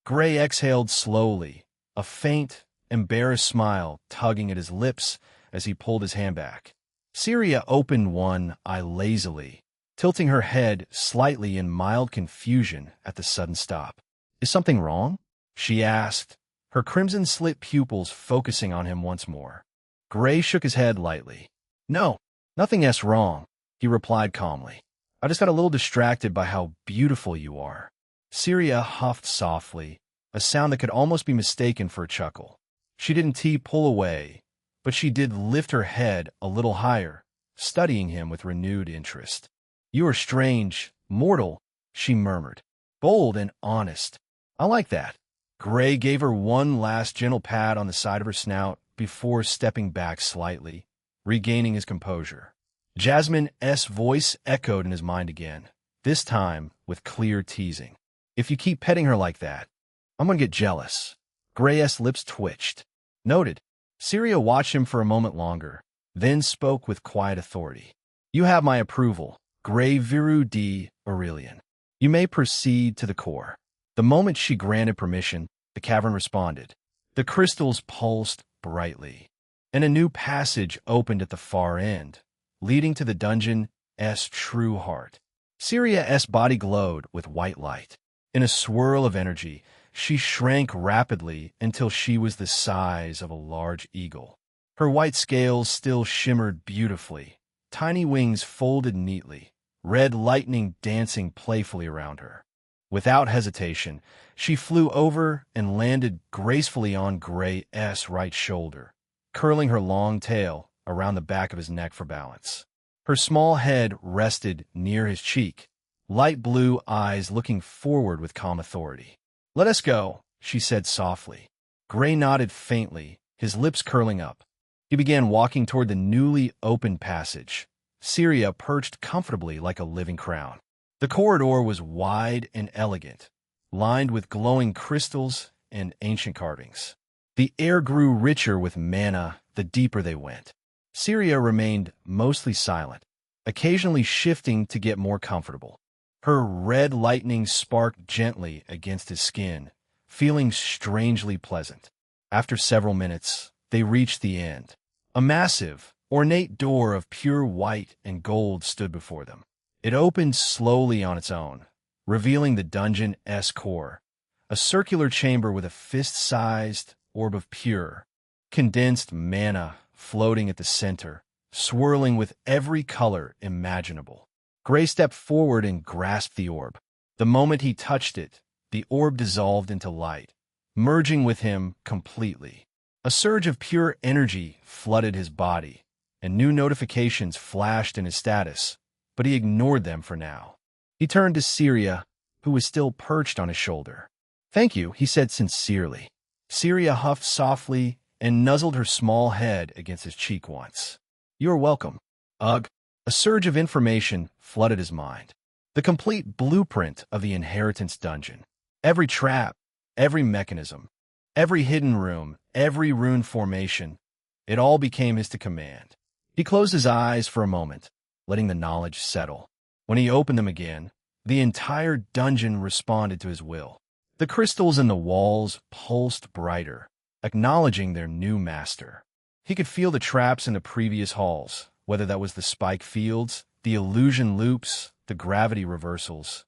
Gray exhaled slowly, a faint, embarrassed smile tugging at his lips as he pulled his hand back. Syria opened one eye lazily, tilting her head slightly in mild confusion at the sudden stop. Is something wrong? She asked, her crimson-slit pupils focusing on him once more. Gray shook his head lightly. No, nothing's wrong, he replied calmly. I just got a little distracted by how beautiful you are. Syria huffed softly, a sound that could almost be mistaken for a chuckle. She didn't pull away, but she did lift her head a little higher, studying him with renewed interest. You are strange, mortal, she murmured. Bold and honest. I like that. Gray gave her one last gentle pat on the side of her snout before stepping back slightly, regaining his composure. Jasmine's voice echoed in his mind again, this time with clear teasing. If you keep petting her like that, I'm gonna get jealous. Gray's lips twitched. Noted. Syria watched him for a moment longer, then spoke with quiet authority. You have my approval, Gray Viru D. Aurelian. You may proceed to the core. The moment she granted permission, the cavern responded. The crystals pulsed brightly, and a new passage opened at the far end, leading to the dungeon's true heart. Syria's body glowed with white light. In a swirl of energy, she shrank rapidly until she was the size of a large eagle. Her white scales still shimmered beautifully, tiny wings folded neatly, red lightning dancing playfully around her. Without hesitation, she flew over and landed gracefully on Gray's right shoulder, curling her long tail around the back of his neck for balance. Her small head rested near his cheek, light blue eyes looking forward with calm authority. "Let us go," she said softly. Gray nodded faintly, his lips curling up. He began walking toward the newly opened passage, Syria perched comfortably like a living crown. The corridor was wide and elegant, lined with glowing crystals and ancient carvings. The air grew richer with mana the deeper they went. Syria remained mostly silent, occasionally shifting to get more comfortable. Her red lightning sparked gently against his skin, feeling strangely pleasant. After several minutes, they reached the end. A massive, ornate door of pure white and gold stood before them. It opened slowly on its own, revealing the dungeon's core, a circular chamber with a fist-sized orb of pure, condensed mana floating at the center, swirling with every color imaginable. Gray stepped forward and grasped the orb. The moment he touched it, the orb dissolved into light, merging with him completely. A surge of pure energy flooded his body, and new notifications flashed in his status, but he ignored them for now. He turned to Syria, who was still perched on his shoulder. "Thank you," he said sincerely. Syria huffed softly and nuzzled her small head against his cheek once. "You're welcome." Ugh. A surge of information flooded his mind. The complete blueprint of the inheritance dungeon. Every trap, every mechanism, every hidden room, every rune formation, it all became his to command. He closed his eyes for a moment, letting the knowledge settle. When he opened them again, the entire dungeon responded to his will. The crystals in the walls pulsed brighter, acknowledging their new master. He could feel the traps in the previous halls, whether that was the spike fields, the illusion loops, the gravity reversals,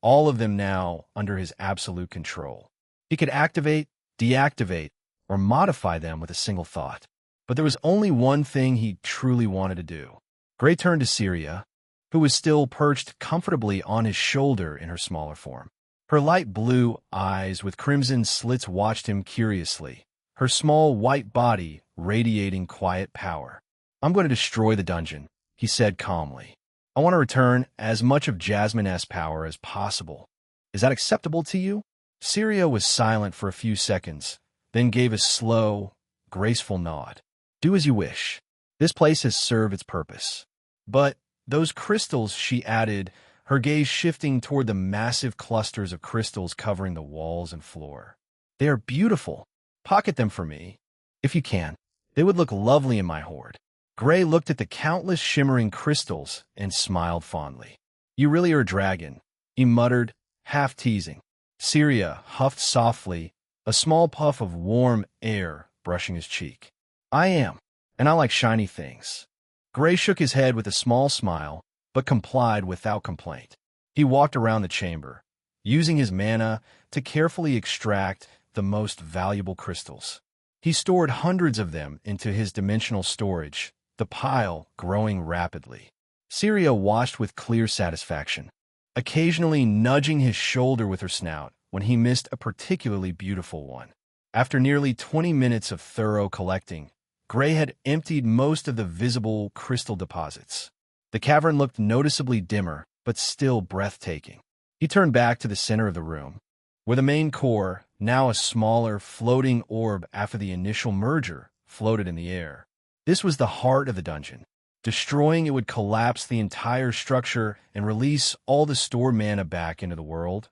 all of them now under his absolute control. He could activate, deactivate, or modify them with a single thought. But there was only one thing he truly wanted to do. Gray turned to Syria, who was still perched comfortably on his shoulder in her smaller form. Her light blue eyes with crimson slits watched him curiously, her small white body radiating quiet power. "I'm going to destroy the dungeon," he said calmly. "I want to return as much of Jasmine's power as possible. Is that acceptable to you?" Syria was silent for a few seconds, then gave a slow, graceful nod. "Do as you wish. This place has served its purpose." "But those crystals," she added, her gaze shifting toward the massive clusters of crystals covering the walls and floor. "They are beautiful. Pocket them for me, if you can. They would look lovely in my hoard." Gray looked at the countless shimmering crystals and smiled fondly. "You really are a dragon," he muttered, half teasing. Syria huffed softly, a small puff of warm air brushing his cheek. "I am, and I like shiny things." Gray shook his head with a small smile, but complied without complaint. He walked around the chamber, using his mana to carefully extract the most valuable crystals. He stored hundreds of them into his dimensional storage, the pile growing rapidly. Syria watched with clear satisfaction, occasionally nudging his shoulder with her snout when he missed a particularly beautiful one. After nearly 20 minutes of thorough collecting, Gray had emptied most of the visible crystal deposits. The cavern looked noticeably dimmer, but still breathtaking. He turned back to the center of the room, where the main core, now a smaller, floating orb after the initial merger, floated in the air. This was the heart of the dungeon. Destroying it would collapse the entire structure and release all the stored mana back into the world,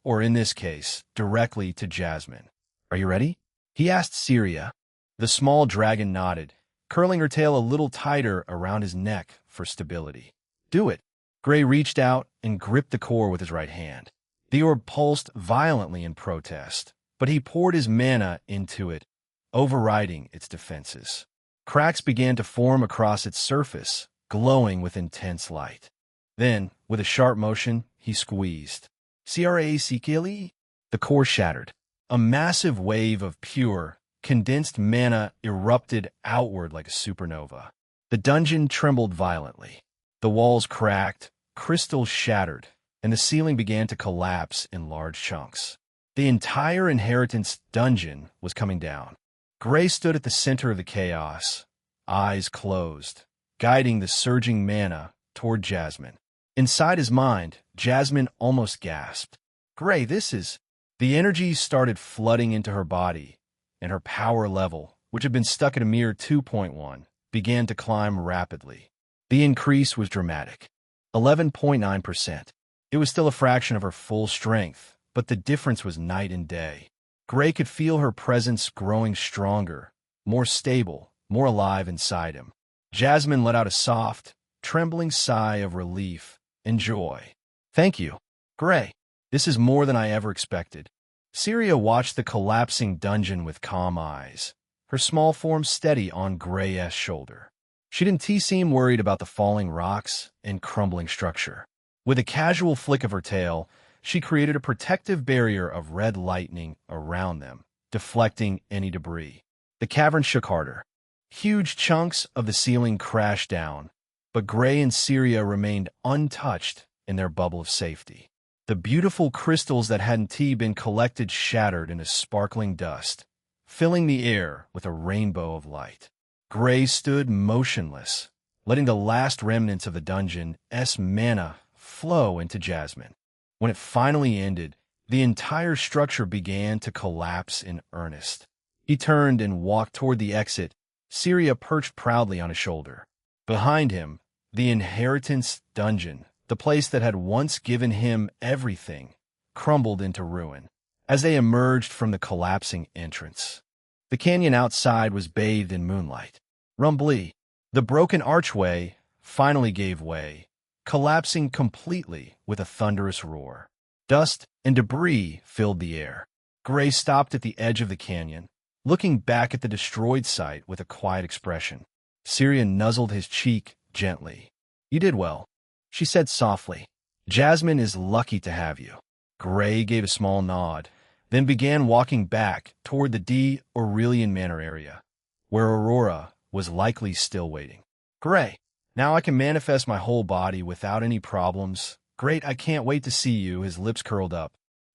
or in this case, directly to Jasmine. "Are you ready?" he asked Syria. The small dragon nodded, curling her tail a little tighter around his neck for stability. "Do it." Gray reached out and gripped the core with his right hand. The orb pulsed violently in protest, but he poured his mana into it, overriding its defenses. Cracks began to form across its surface, glowing with intense light. Then, with a sharp motion, he squeezed. "Crackly." The core shattered. A massive wave of pure, condensed mana erupted outward like a supernova. The dungeon trembled violently. The walls cracked, crystals shattered, and the ceiling began to collapse in large chunks. The entire inheritance dungeon was coming down. Gray stood at the center of the chaos, eyes closed, guiding the surging mana toward Jasmine. Inside his mind, Jasmine almost gasped. Gray, this is... The energy started flooding into her body, and her power level, which had been stuck at a mere 2.1, began to climb rapidly. The increase was dramatic. 11.9%. It was still a fraction of her full strength, but the difference was night and day. Gray could feel her presence growing stronger, more stable, more alive inside him. Jasmine let out a soft, trembling sigh of relief and joy. Thank you, Gray. This is more than I ever expected. Syria watched the collapsing dungeon with calm eyes, her small form steady on Gray's shoulder. She didn't seem worried about the falling rocks and crumbling structure. With a casual flick of her tail, she created a protective barrier of red lightning around them, deflecting any debris. The cavern shook harder. Huge chunks of the ceiling crashed down, but Gray and Syria remained untouched in their bubble of safety. The beautiful crystals that hadn't been collected shattered into sparkling dust, filling the air with a rainbow of light. Gray stood motionless, letting the last remnants of the dungeon's mana flow into Jasmine. When it finally ended, the entire structure began to collapse in earnest. He turned and walked toward the exit, Syria perched proudly on his shoulder. Behind him, the inheritance dungeon, the place that had once given him everything, crumbled into ruin. As they emerged from the collapsing entrance, the canyon outside was bathed in moonlight. Rumbly, the broken archway finally gave way, collapsing completely with a thunderous roar. Dust and debris filled the air. Gray stopped at the edge of the canyon, looking back at the destroyed site with a quiet expression. Syria nuzzled his cheek gently. You did well, she said softly. Jasmine is lucky to have you. Gray gave a small nod, then began walking back toward the Aurelian Manor area, where Aurora was likely still waiting. Gray, now I can manifest my whole body without any problems. Great, I can't wait to see you, his lips curled up.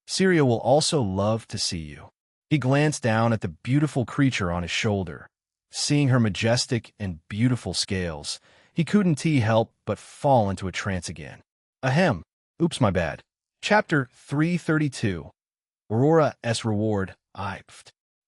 Syria will also love to see you. He glanced down at the beautiful creature on his shoulder. Seeing her majestic and beautiful scales, he couldn't help but fall into a trance again. Ahem. Oops, my bad. Chapter 332. Aurora's Reward.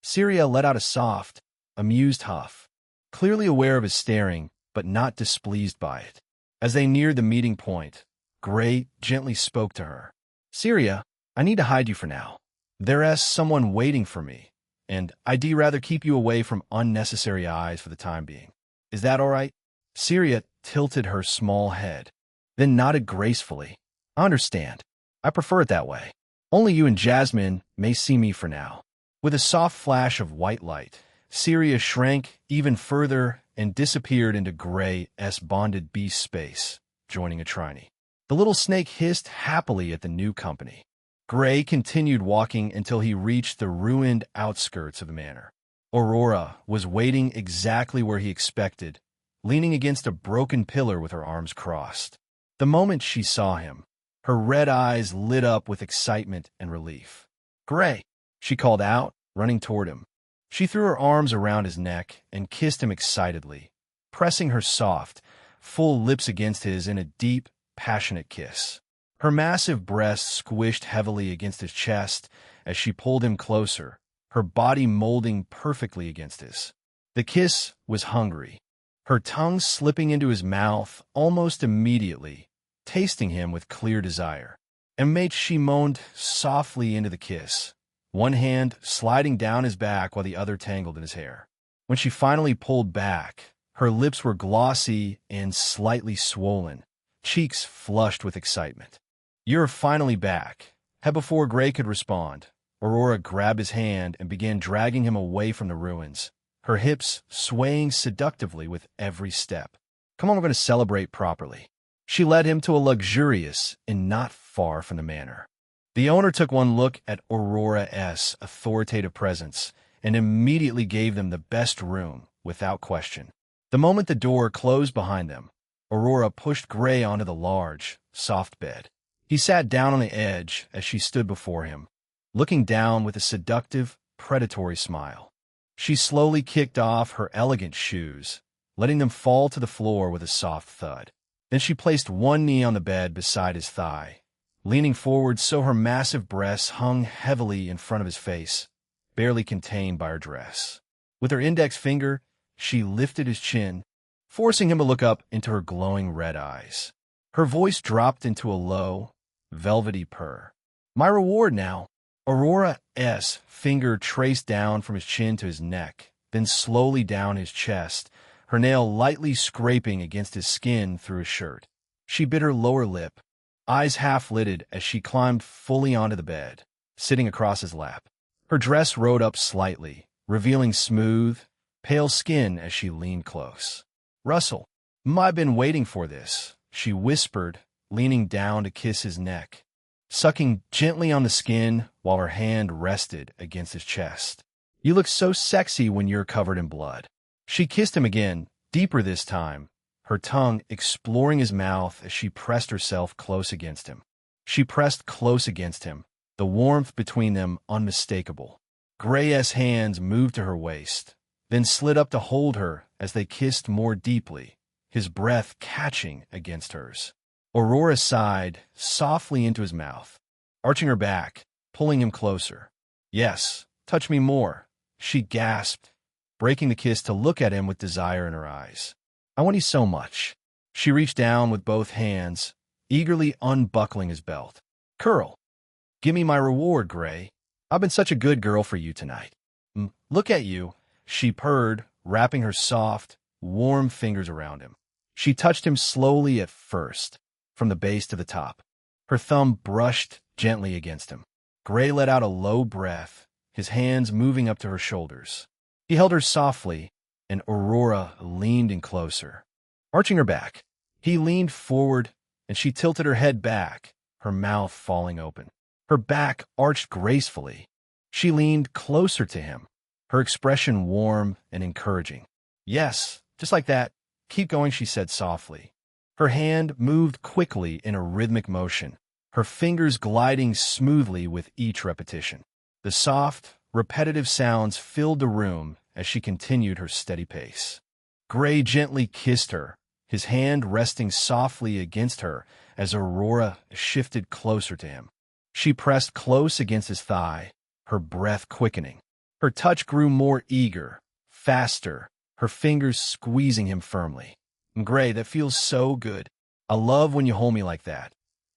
Syria let out a soft, amused huff, clearly aware of his staring, but not displeased by it. As they neared the meeting point, Gray gently spoke to her. Syria, I need to hide you for now. There's someone waiting for me, and I'd rather keep you away from unnecessary eyes for the time being. Is that all right? Syria tilted her small head, then nodded gracefully. I understand. I prefer it that way. Only you and Jasmine may see me for now. With a soft flash of white light, Syria shrank even further and disappeared into Gray's bonded beast space, joining a trinity. The little snake hissed happily at the new company. Gray continued walking until he reached the ruined outskirts of the manor. Aurora was waiting exactly where he expected, leaning against a broken pillar with her arms crossed. The moment she saw him, her red eyes lit up with excitement and relief. Gray, she called out, running toward him. She threw her arms around his neck and kissed him excitedly, pressing her soft, full lips against his in a deep, passionate kiss. Her massive breasts squished heavily against his chest as she pulled him closer, her body molding perfectly against his. The kiss was hungry, her tongue slipping into his mouth almost immediately, tasting him with clear desire. And mate, she moaned softly into the kiss, one hand sliding down his back while the other tangled in his hair. When she finally pulled back, her lips were glossy and slightly swollen, cheeks flushed with excitement. You're finally back. Before Gray could respond, Aurora grabbed his hand and began dragging him away from the ruins, her hips swaying seductively with every step. Come on, we're going to celebrate properly. She led him to a luxurious inn not far from the manor. The owner took one look at Aurora's authoritative presence and immediately gave them the best room, without question. The moment the door closed behind them, Aurora pushed Gray onto the large, soft bed. He sat down on the edge as she stood before him, looking down with a seductive, predatory smile. She slowly kicked off her elegant shoes, letting them fall to the floor with a soft thud. Then she placed one knee on the bed beside his thigh, leaning forward so her massive breasts hung heavily in front of his face, barely contained by her dress. With her index finger, she lifted his chin, forcing him to look up into her glowing red eyes. Her voice dropped into a low, velvety purr. "My reward now." Aurora's finger traced down from his chin to his neck, then slowly down his chest, her nail lightly scraping against his skin through his shirt. She bit her lower lip, eyes half-lidded as she climbed fully onto the bed, sitting across his lap. Her dress rode up slightly, revealing smooth, pale skin as she leaned close. "Russell, I've been waiting for this," she whispered, leaning down to kiss his neck, sucking gently on the skin while her hand rested against his chest. "You look so sexy when you're covered in blood." She kissed him again, deeper this time, her tongue exploring his mouth as she pressed herself close against him. She pressed close against him, the warmth between them unmistakable. Gray's hands moved to her waist, then slid up to hold her as they kissed more deeply, his breath catching against hers. Aurora sighed softly into his mouth, arching her back, pulling him closer. "Yes, touch me more," she gasped, breaking the kiss to look at him with desire in her eyes. "I want you so much." She reached down with both hands, eagerly unbuckling his belt. "Curl. Give me my reward, Gray. I've been such a good girl for you tonight." "Look at you," she purred, wrapping her soft, warm fingers around him. She touched him slowly at first, from the base to the top. Her thumb brushed gently against him. Gray let out a low breath, his hands moving up to her shoulders. He held her softly, and Aurora leaned in closer. Arching her back, he leaned forward, and she tilted her head back, her mouth falling open. Her back arched gracefully. She leaned closer to him, her expression warm and encouraging. "Yes, just like that. Keep going," she said softly. Her hand moved quickly in a rhythmic motion, her fingers gliding smoothly with each repetition. The soft, repetitive sounds filled the room as she continued her steady pace. Gray gently kissed her, his hand resting softly against her as Aurora shifted closer to him. She pressed close against his thigh, her breath quickening. Her touch grew more eager, faster, her fingers squeezing him firmly. "Gray, that feels so good. I love when you hold me like that,"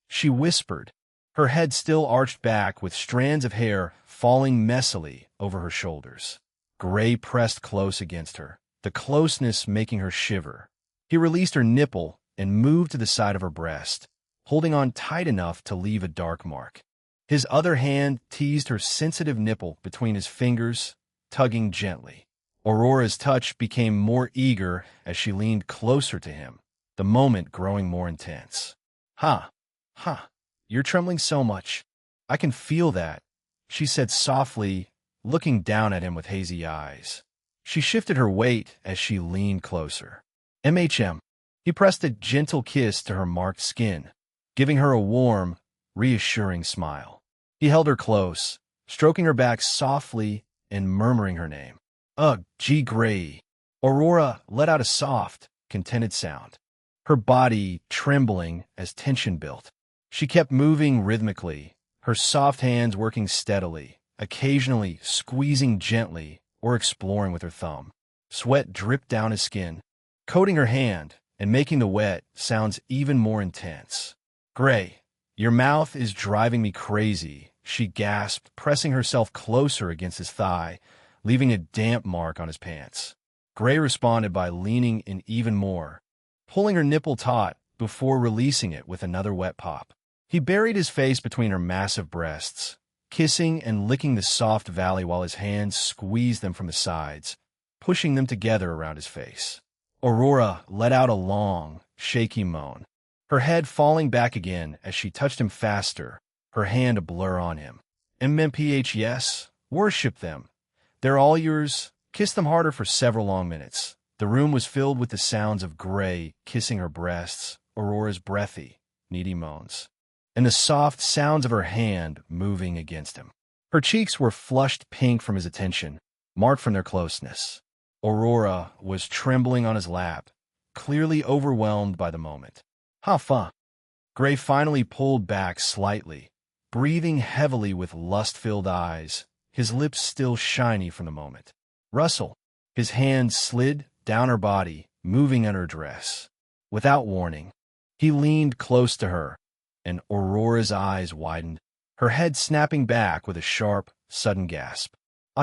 she whispered, her head still arched back with strands of hair falling messily over her shoulders. Gray pressed close against her, the closeness making her shiver. He released her nipple and moved to the side of her breast, holding on tight enough to leave a dark mark. His other hand teased her sensitive nipple between his fingers, tugging gently. Aurora's touch became more eager as she leaned closer to him, the moment growing more intense. "Ha, ha, you're trembling so much. I can feel that," she said softly, looking down at him with hazy eyes. She shifted her weight as she leaned closer. "MHM." He pressed a gentle kiss to her marked skin, giving her a warm, reassuring smile. He held her close, stroking her back softly and murmuring her name. "Ugh, G. Gray." Aurora let out a soft, contented sound, her body trembling as tension built. She kept moving rhythmically, her soft hands working steadily, occasionally squeezing gently or exploring with her thumb. Sweat dripped down his skin, coating her hand and making the wet sounds even more intense. "Gray, your mouth is driving me crazy," she gasped, pressing herself closer against his thigh, leaving a damp mark on his pants. Gray responded by leaning in even more, pulling her nipple taut before releasing it with another wet pop. He buried his face between her massive breasts, kissing and licking the soft valley while his hands squeezed them from the sides, pushing them together around his face. Aurora let out a long, shaky moan, her head falling back again as she touched him faster, her hand a blur on him. "MMPH, yes. Worship them. They're all yours." Kiss them harder for several long minutes, The room was filled with the sounds of Gray kissing her breasts, Aurora's breathy, needy moans, and the soft sounds of her hand moving against him. Her cheeks were flushed pink from his attention, marked from their closeness. Aurora was trembling on his lap, clearly overwhelmed by the moment. Ha! Gray finally pulled back slightly, breathing heavily with lust-filled eyes, his lips still shiny from the moment. Russell. His hand slid down her body, moving under her dress. Without warning, he leaned close to her, and Aurora's eyes widened, her head snapping back with a sharp, sudden gasp.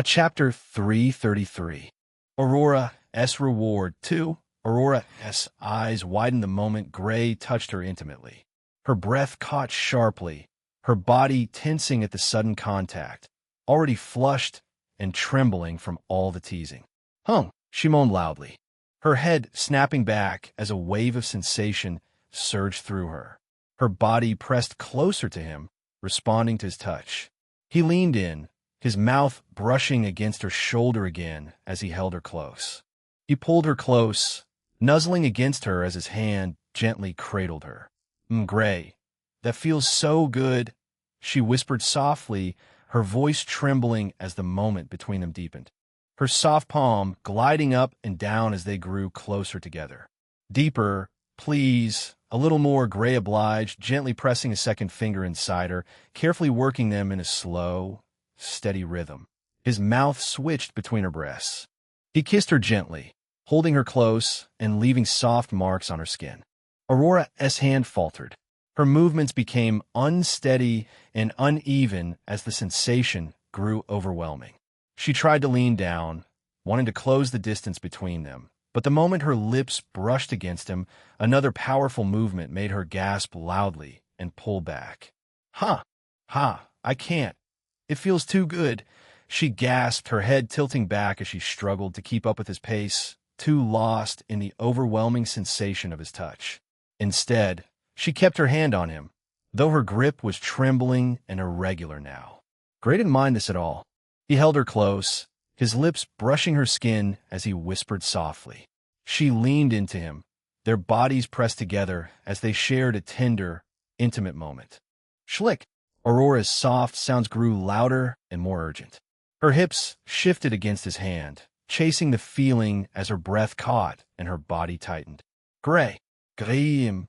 Chapter 333. Aurora's reward 2. Aurora's eyes widened the moment Gray touched her intimately. Her breath caught sharply, her body tensing at the sudden contact, already flushed and trembling from all the teasing. She moaned loudly, her head snapping back as a wave of sensation surged through her. Her body pressed closer to him, responding to his touch. He leaned in, his mouth brushing against her shoulder again as he held her close. He pulled her close, nuzzling against her as his hand gently cradled her. Gray, that feels so good, she whispered softly, her voice trembling as the moment between them deepened. Her soft palm gliding up and down as they grew closer together. Deeper, please, a little more, Gray obliged, gently pressing a second finger inside her, carefully working them in a slow, steady rhythm. His mouth switched between her breasts. He kissed her gently, holding her close and leaving soft marks on her skin. Aurora's hand faltered. Her movements became unsteady and uneven as the sensation grew overwhelming. She tried to lean down, wanting to close the distance between them, but the moment her lips brushed against him, another powerful movement made her gasp loudly and pull back. I can't. It feels too good. She gasped, her head tilting back as she struggled to keep up with his pace, too lost in the overwhelming sensation of his touch. Instead, she kept her hand on him, though her grip was trembling and irregular now. Gray didn't mind this at all. He held her close, his lips brushing her skin as he whispered softly. She leaned into him, their bodies pressed together as they shared a tender, intimate moment. Schlick! Aurora's soft sounds grew louder and more urgent. Her hips shifted against his hand, chasing the feeling as her breath caught and her body tightened. Gray, I'm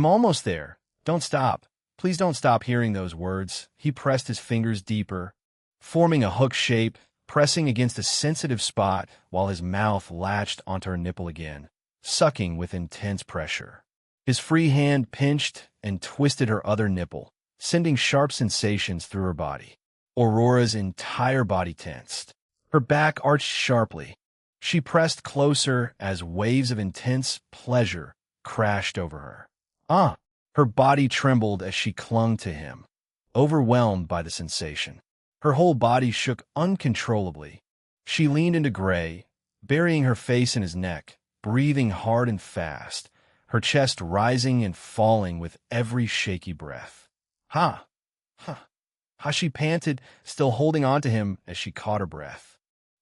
almost there. Don't stop. Please don't stop. Hearing those words, he pressed his fingers deeper, forming a hook shape, pressing against a sensitive spot while his mouth latched onto her nipple again, sucking with intense pressure. His free hand pinched and twisted her other nipple, sending sharp sensations through her body. Aurora's entire body tensed. Her back arched sharply. She pressed closer as waves of intense pleasure crashed over her. Her body trembled as she clung to him, overwhelmed by the sensation. Her whole body shook uncontrollably. She leaned into Gray, burying her face in his neck, breathing hard and fast, her chest rising and falling with every shaky breath. She panted, still holding on to him as she caught her breath.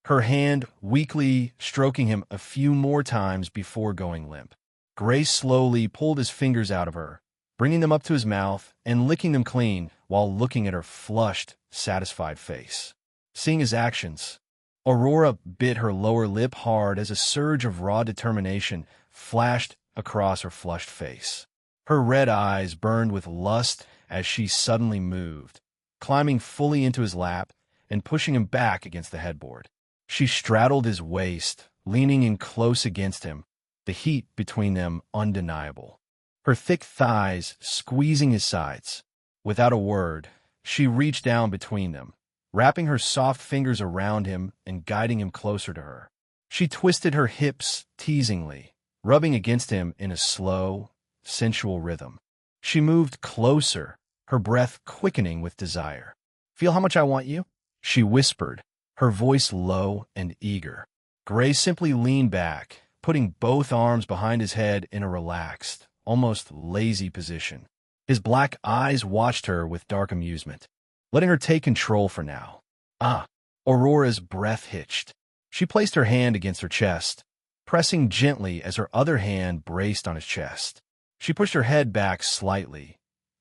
Her hand weakly stroking him a few more times before going limp. Gray slowly pulled his fingers out of her, bringing them up to his mouth and licking them clean while looking at her flushed, satisfied face. Seeing his actions, Aurora bit her lower lip hard as a surge of raw determination flashed across her flushed face. Her red eyes burned with lust as she suddenly moved, climbing fully into his lap and pushing him back against the headboard. She straddled his waist, leaning in close against him, the heat between them undeniable. Her thick thighs squeezing his sides. Without a word, she reached down between them, wrapping her soft fingers around him and guiding him closer to her. She twisted her hips teasingly, rubbing against him in a slow, sensual rhythm. She moved closer, her breath quickening with desire. "Feel how much I want you?" she whispered, her voice low and eager. Gray simply leaned back, putting both arms behind his head in a relaxed, almost lazy position. His black eyes watched her with dark amusement, letting her take control for now. Aurora's breath hitched. She placed her hand against her chest, pressing gently as her other hand braced on his chest. She pushed her head back slightly,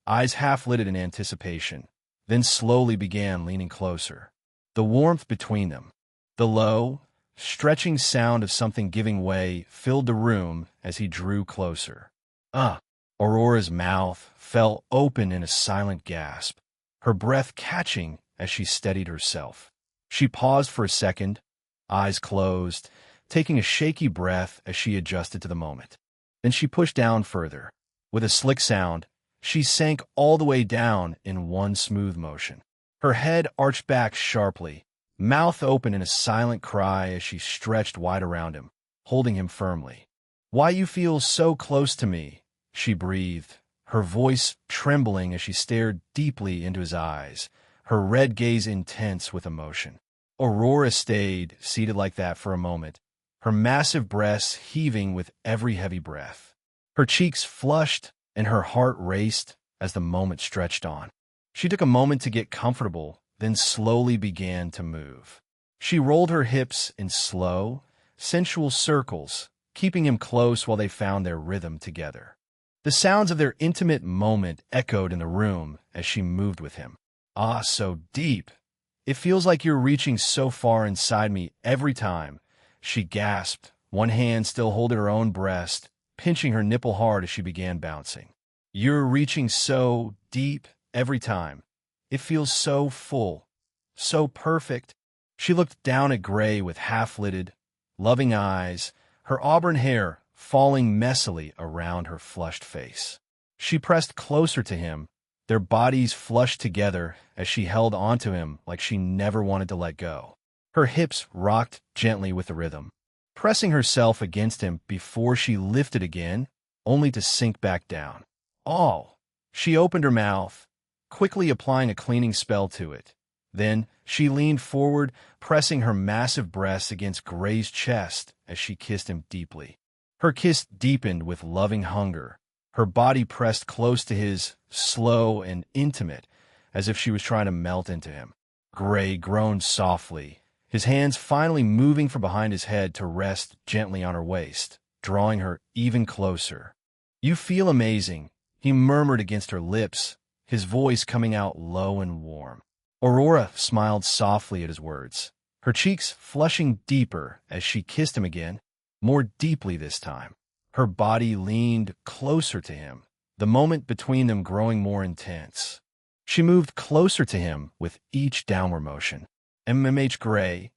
eyes half-lidded in anticipation, then slowly began leaning closer. The warmth between them, the low, stretching sound of something giving way filled the room as he drew closer. Ah! Aurora's mouth fell open in a silent gasp, her breath catching as she steadied herself. She paused for a second, eyes closed, taking a shaky breath as she adjusted to the moment. Then she pushed down further. With a slick sound, she sank all the way down in one smooth motion. Her head arched back sharply, mouth open in a silent cry as she stretched wide around him, holding him firmly. "Why you feel so close to me?" she breathed, her voice trembling as she stared deeply into his eyes, her red gaze intense with emotion. Aurora stayed seated like that for a moment, her massive breasts heaving with every heavy breath. Her cheeks flushed and her heart raced as the moment stretched on. She took a moment to get comfortable, then slowly began to move. She rolled her hips in slow, sensual circles, keeping him close while they found their rhythm together. The sounds of their intimate moment echoed in the room as she moved with him. "Ah, so deep. It feels like you're reaching so far inside me every time," she gasped, one hand still holding her own breast, pinching her nipple hard as she began bouncing. "You're reaching so deep every time. It feels so full, so perfect." She looked down at Gray with half-lidded, loving eyes, her auburn hair falling messily around her flushed face. She pressed closer to him, their bodies flushed together as she held onto him like she never wanted to let go. Her hips rocked gently with the rhythm, pressing herself against him before she lifted again, only to sink back down. "All." She opened her mouth, quickly applying a cleaning spell to it. Then she leaned forward, pressing her massive breasts against Gray's chest as she kissed him deeply. Her kiss deepened with loving hunger, her body pressed close to his, slow and intimate, as if she was trying to melt into him. Gray groaned softly, his hands finally moving from behind his head to rest gently on her waist, drawing her even closer. "You feel amazing," he murmured against her lips, his voice coming out low and warm. Aurora smiled softly at his words, her cheeks flushing deeper as she kissed him again, more deeply this time. Her body leaned closer to him, the moment between them growing more intense. She moved closer to him with each downward motion. "MMH Gray,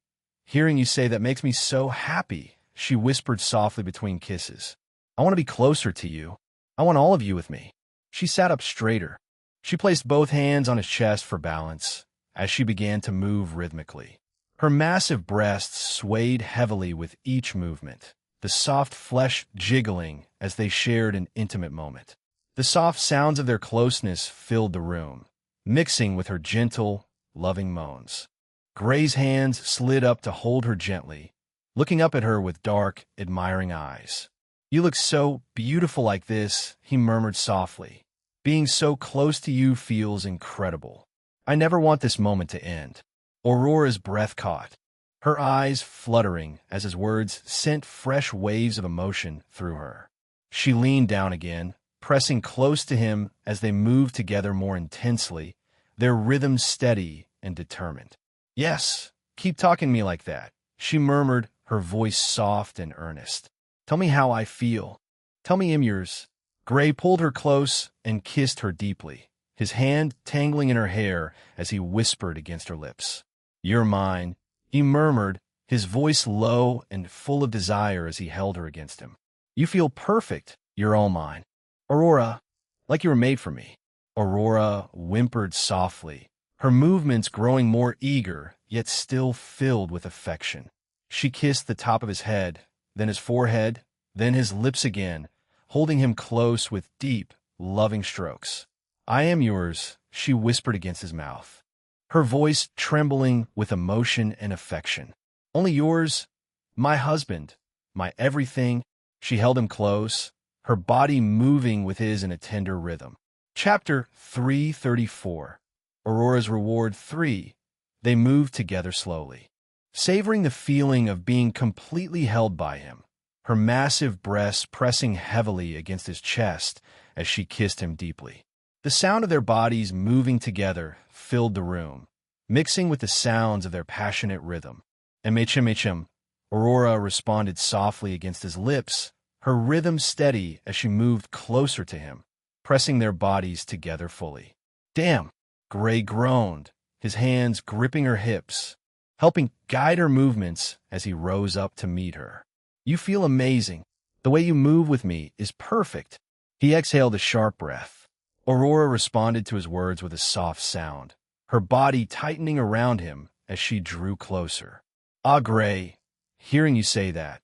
hearing you say that makes me so happy," she whispered softly between kisses. "I want to be closer to you. I want all of you with me." She sat up straighter. She placed both hands on his chest for balance as she began to move rhythmically. Her massive breasts swayed heavily with each movement, the soft flesh jiggling as they shared an intimate moment. The soft sounds of their closeness filled the room, mixing with her gentle, loving moans. Gray's hands slid up to hold her gently, looking up at her with dark, admiring eyes. "You look so beautiful like this," he murmured softly. "Being so close to you feels incredible. I never want this moment to end." Aurora's breath caught, her eyes fluttering as his words sent fresh waves of emotion through her. She leaned down again, pressing close to him as they moved together more intensely, their rhythm steady and determined. "Yes, keep talking to me like that," she murmured, her voice soft and earnest. "Tell me how I feel. Tell me I'm yours." Gray pulled her close and kissed her deeply, his hand tangling in her hair as he whispered against her lips. "You're mine," he murmured, his voice low and full of desire as he held her against him. "You feel perfect. You're all mine. Aurora, like you were made for me." Aurora whimpered softly, her movements growing more eager, yet still filled with affection. She kissed the top of his head, then his forehead, then his lips again, holding him close with deep, loving strokes. "I am yours," she whispered against his mouth, her voice trembling with emotion and affection. "Only yours, my husband, my everything." She held him close, her body moving with his in a tender rhythm. Chapter 334. Aurora's Reward 3. They moved together slowly, savoring the feeling of being completely held by him, her massive breasts pressing heavily against his chest as she kissed him deeply. The sound of their bodies moving together filled the room, mixing with the sounds of their passionate rhythm. M-H-M-H-M, Aurora responded softly against his lips, her rhythm steady as she moved closer to him, pressing their bodies together fully. Damn, Gray groaned, his hands gripping her hips, helping guide her movements as he rose up to meet her. You feel amazing. The way you move with me is perfect. He exhaled a sharp breath. Aurora responded to his words with a soft sound, her body tightening around him as she drew closer. Ah, Gray, hearing you say that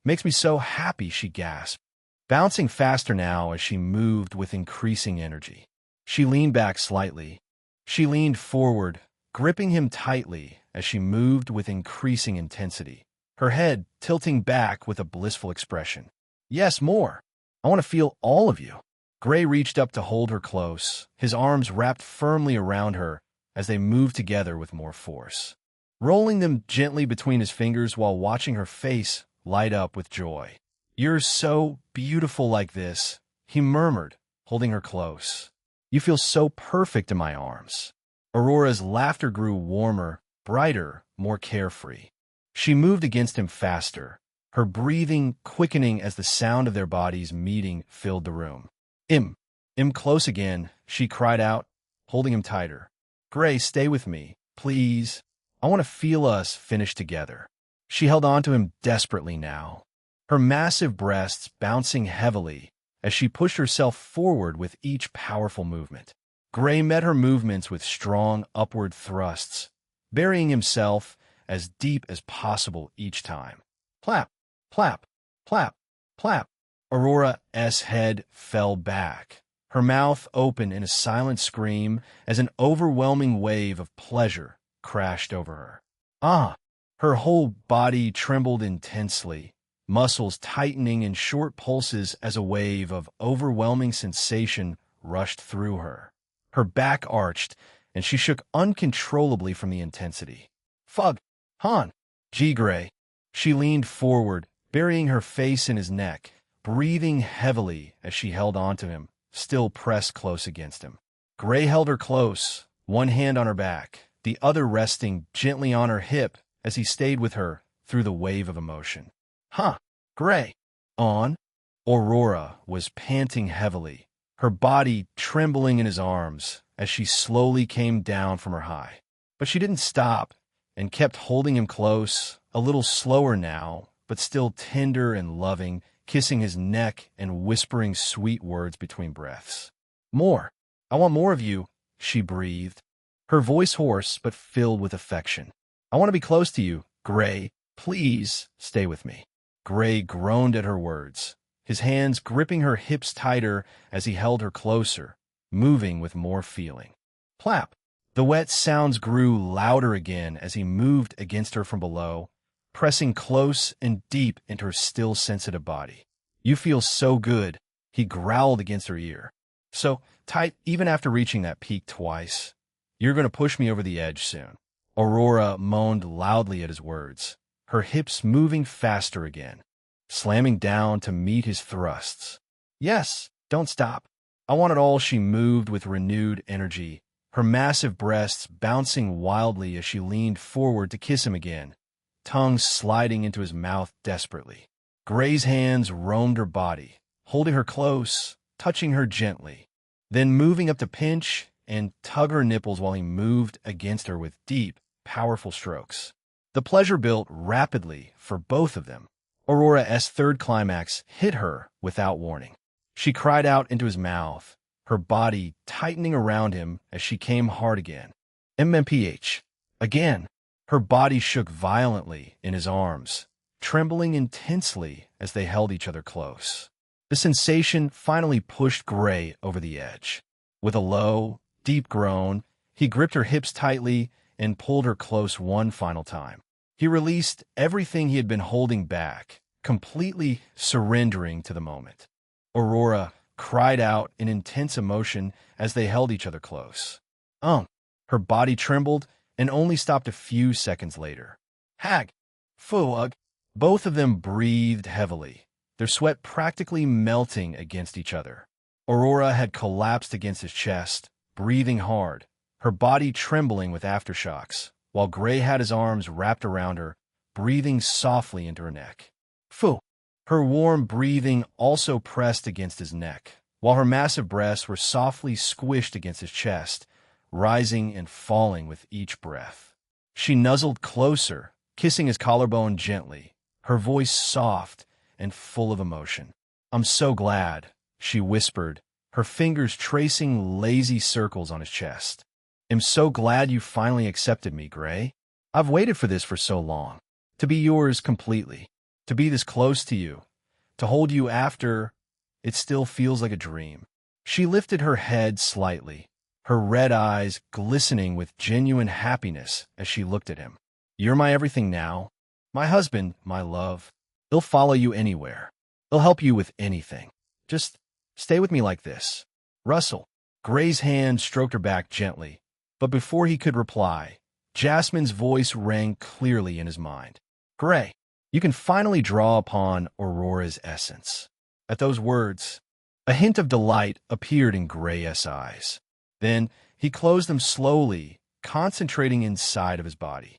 makes me so happy, she gasped, bouncing faster now as she moved with increasing energy. She leaned back slightly. She leaned forward, gripping him tightly as she moved with increasing intensity, her head tilting back with a blissful expression. Yes, more. I want to feel all of you. Gray reached up to hold her close, his arms wrapped firmly around her as they moved together with more force, rolling them gently between his fingers while watching her face light up with joy. You're so beautiful like this, he murmured, holding her close. You feel so perfect in my arms. Aurora's laughter grew warmer, brighter, more carefree. She moved against him faster, her breathing quickening as the sound of their bodies meeting filled the room. Im close again, she cried out, holding him tighter. Gray, stay with me, please. I want to feel us finish together. She held on to him desperately now, her massive breasts bouncing heavily as she pushed herself forward with each powerful movement. Gray met her movements with strong upward thrusts, burying himself as deep as possible each time. Plap, plap, plap, plap. Aurora's head fell back, her mouth open in a silent scream as an overwhelming wave of pleasure crashed over her. Ah! Her whole body trembled intensely, muscles tightening in short pulses as a wave of overwhelming sensation rushed through her. Her back arched, and she shook uncontrollably from the intensity. Fug! Han! G. Gray. She leaned forward, burying her face in his neck, breathing heavily as she held on to him, still pressed close against him. Gray held her close, one hand on her back, the other resting gently on her hip as he stayed with her through the wave of emotion. Huh, Gray. On. Aurora was panting heavily, her body trembling in his arms as she slowly came down from her high. But she didn't stop and kept holding him close, a little slower now, but still tender and loving, kissing his neck and whispering sweet words between breaths. More. I want more of you, she breathed, her voice hoarse but filled with affection. I want to be close to you, Gray. Please stay with me. Gray groaned at her words, his hands gripping her hips tighter as he held her closer, moving with more feeling. Plap. The wet sounds grew louder again as he moved against her from below, pressing close and deep into her still sensitive body. You feel so good, he growled against her ear. So tight even after reaching that peak twice. You're going to push me over the edge soon. Aurora moaned loudly at his words, her hips moving faster again, slamming down to meet his thrusts. Yes, don't stop. I want it all. She moved with renewed energy, her massive breasts bouncing wildly as she leaned forward to kiss him again, tongue sliding into his mouth desperately. Gray's hands roamed her body, holding her close, touching her gently, then moving up to pinch and tug her nipples while he moved against her with deep, powerful strokes. The pleasure built rapidly for both of them. Aurora's third climax hit her without warning. She cried out into his mouth, her body tightening around him as she came hard again. MMPH. Again. Her body shook violently in his arms, trembling intensely as they held each other close. The sensation finally pushed Gray over the edge. With a low, deep groan, he gripped her hips tightly and pulled her close one final time. He released everything he had been holding back, completely surrendering to the moment. Aurora cried out in intense emotion as they held each other close. Her body trembled and only stopped a few seconds later. Hag! Fuug! Both of them breathed heavily, their sweat practically melting against each other. Aurora had collapsed against his chest, breathing hard, her body trembling with aftershocks, while Gray had his arms wrapped around her, breathing softly into her neck. Phew! Her warm breathing also pressed against his neck, while her massive breasts were softly squished against his chest, rising and falling with each breath. She nuzzled closer, kissing his collarbone gently, her voice soft and full of emotion. "I'm so glad," she whispered, her fingers tracing lazy circles on his chest. "I'm so glad you finally accepted me, Gray. I've waited for this for so long. To be yours completely. To be this close to you. To hold you after it still feels like a dream." She lifted her head slightly, her red eyes glistening with genuine happiness as she looked at him. "You're my everything now. My husband, my love. He'll follow you anywhere. He'll help you with anything. Just stay with me like this." "Russell." Gray's hand stroked her back gently, but before he could reply, Jasmine's voice rang clearly in his mind. "Gray, you can finally draw upon Aurora's essence." At those words, a hint of delight appeared in Gray's eyes. Then he closed them slowly, concentrating inside of his body.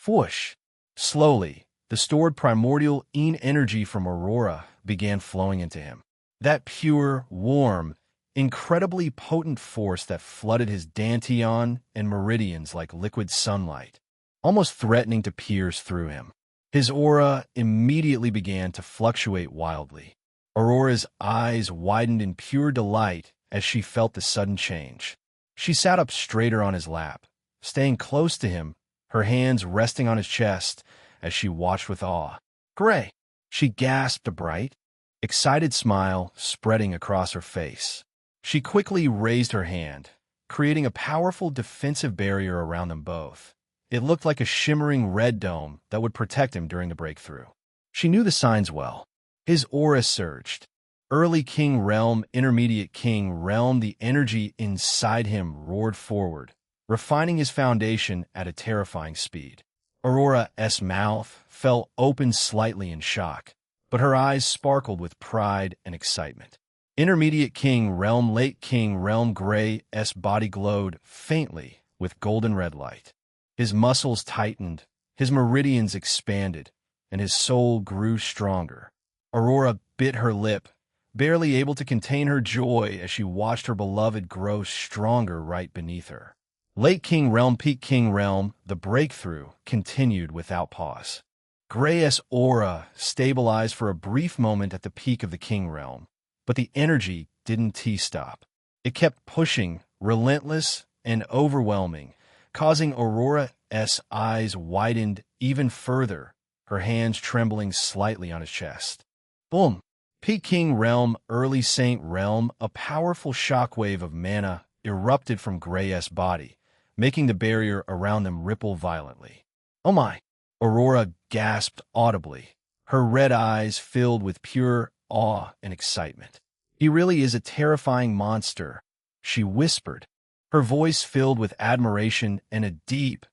Whoosh! Slowly, the stored primordial energy from Aurora began flowing into him. That pure, warm, incredibly potent force that flooded his dantian and meridians like liquid sunlight, almost threatening to pierce through him. His aura immediately began to fluctuate wildly. Aurora's eyes widened in pure delight as she felt the sudden change. She sat up straighter on his lap, staying close to him, her hands resting on his chest as she watched with awe. "Gray!" She gasped, a bright, excited smile spreading across her face. She quickly raised her hand, creating a powerful defensive barrier around them both. It looked like a shimmering red dome that would protect him during the breakthrough. She knew the signs well. His aura surged. Early King Realm, Intermediate King Realm, the energy inside him roared forward, refining his foundation at a terrifying speed. Aurora's mouth fell open slightly in shock, but her eyes sparkled with pride and excitement. Intermediate King Realm, Late King Realm, Gray's body glowed faintly with golden red light. His muscles tightened, his meridians expanded, and his soul grew stronger. Aurora bit her lip, barely able to contain her joy as she watched her beloved grow stronger right beneath her. Late King Realm, Peak King Realm, the breakthrough continued without pause. Gray's aura stabilized for a brief moment at the peak of the King Realm, but the energy didn't stop. It kept pushing, relentless and overwhelming, causing Aurora's eyes widened even further, her hands trembling slightly on his chest. Boom! Peak King Realm, Early Saint Realm, a powerful shockwave of mana erupted from Gray's body, making the barrier around them ripple violently. "Oh my!" Aurora gasped audibly, her red eyes filled with pure awe and excitement. "He really is a terrifying monster," she whispered, her voice filled with admiration and a deep,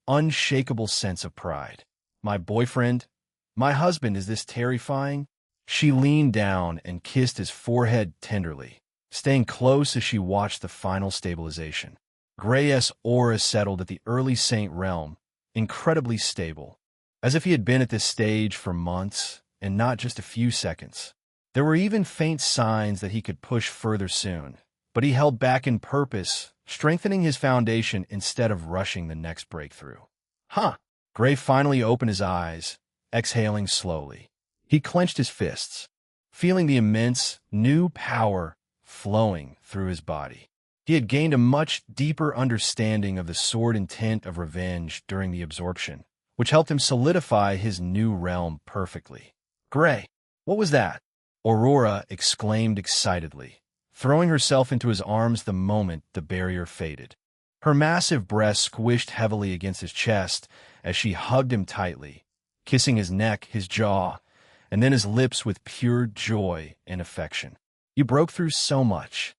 unshakable sense of pride. "My boyfriend, my husband, is this terrifying?" She leaned down and kissed his forehead tenderly, staying close as she watched the final stabilization. Gray's aura settled at the Early Saint Realm, incredibly stable, as if he had been at this stage for months and not just a few seconds. There were even faint signs that he could push further soon, but he held back in purpose, strengthening his foundation instead of rushing the next breakthrough. "Huh!" Gray finally opened his eyes, exhaling slowly. He clenched his fists, feeling the immense, new power flowing through his body. He had gained a much deeper understanding of the sword intent of revenge during the absorption, which helped him solidify his new realm perfectly. "Gray, what was that?" Aurora exclaimed excitedly, throwing herself into his arms the moment the barrier faded. Her massive breast squished heavily against his chest as she hugged him tightly, kissing his neck, his jaw, and then his lips with pure joy and affection. "You broke through so much.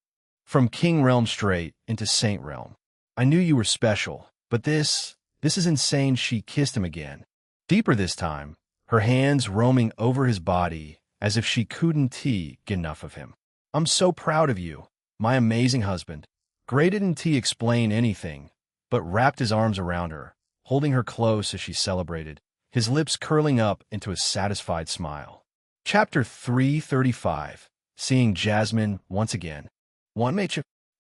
From King Realm straight into Saint Realm. I knew you were special, but this is insane." She kissed him again, deeper this time, her hands roaming over his body as if she couldn't get enough of him. "I'm so proud of you, my amazing husband." Gray didn't explain anything, but wrapped his arms around her, holding her close as she celebrated, his lips curling up into a satisfied smile. Chapter 335. Seeing Jasmine once again. One May.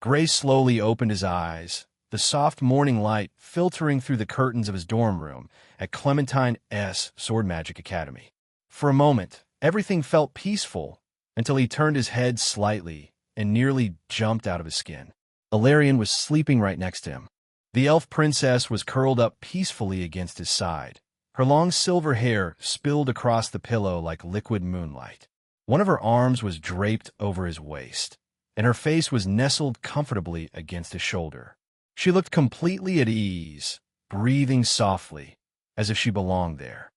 Gray slowly opened his eyes, the soft morning light filtering through the curtains of his dorm room at Clementine's Sword Magic Academy. For a moment, everything felt peaceful, until he turned his head slightly and nearly jumped out of his skin. Ilarion was sleeping right next to him. The elf princess was curled up peacefully against his side. Her long silver hair spilled across the pillow like liquid moonlight. One of her arms was draped over his waist, and her face was nestled comfortably against his shoulder. She looked completely at ease, breathing softly, as if she belonged there.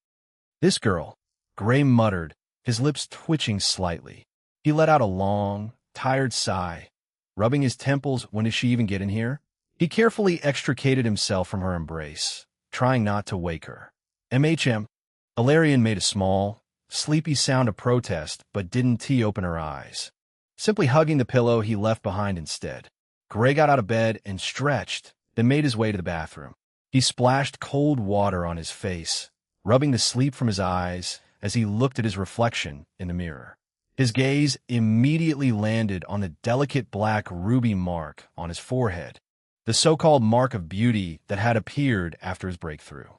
"This girl," Gray muttered, his lips twitching slightly. He let out a long, tired sigh, rubbing his temples. "When did she even get in here?" He carefully extricated himself from her embrace, trying not to wake her. Ilarion made a small, sleepy sound of protest, but didn't open her eyes. Simply hugging the pillow he left behind instead. Gray got out of bed and stretched, then made his way to the bathroom. He splashed cold water on his face, rubbing the sleep from his eyes as he looked at his reflection in the mirror. His gaze immediately landed on the delicate black ruby mark on his forehead, the so-called mark of beauty that had appeared after his breakthrough.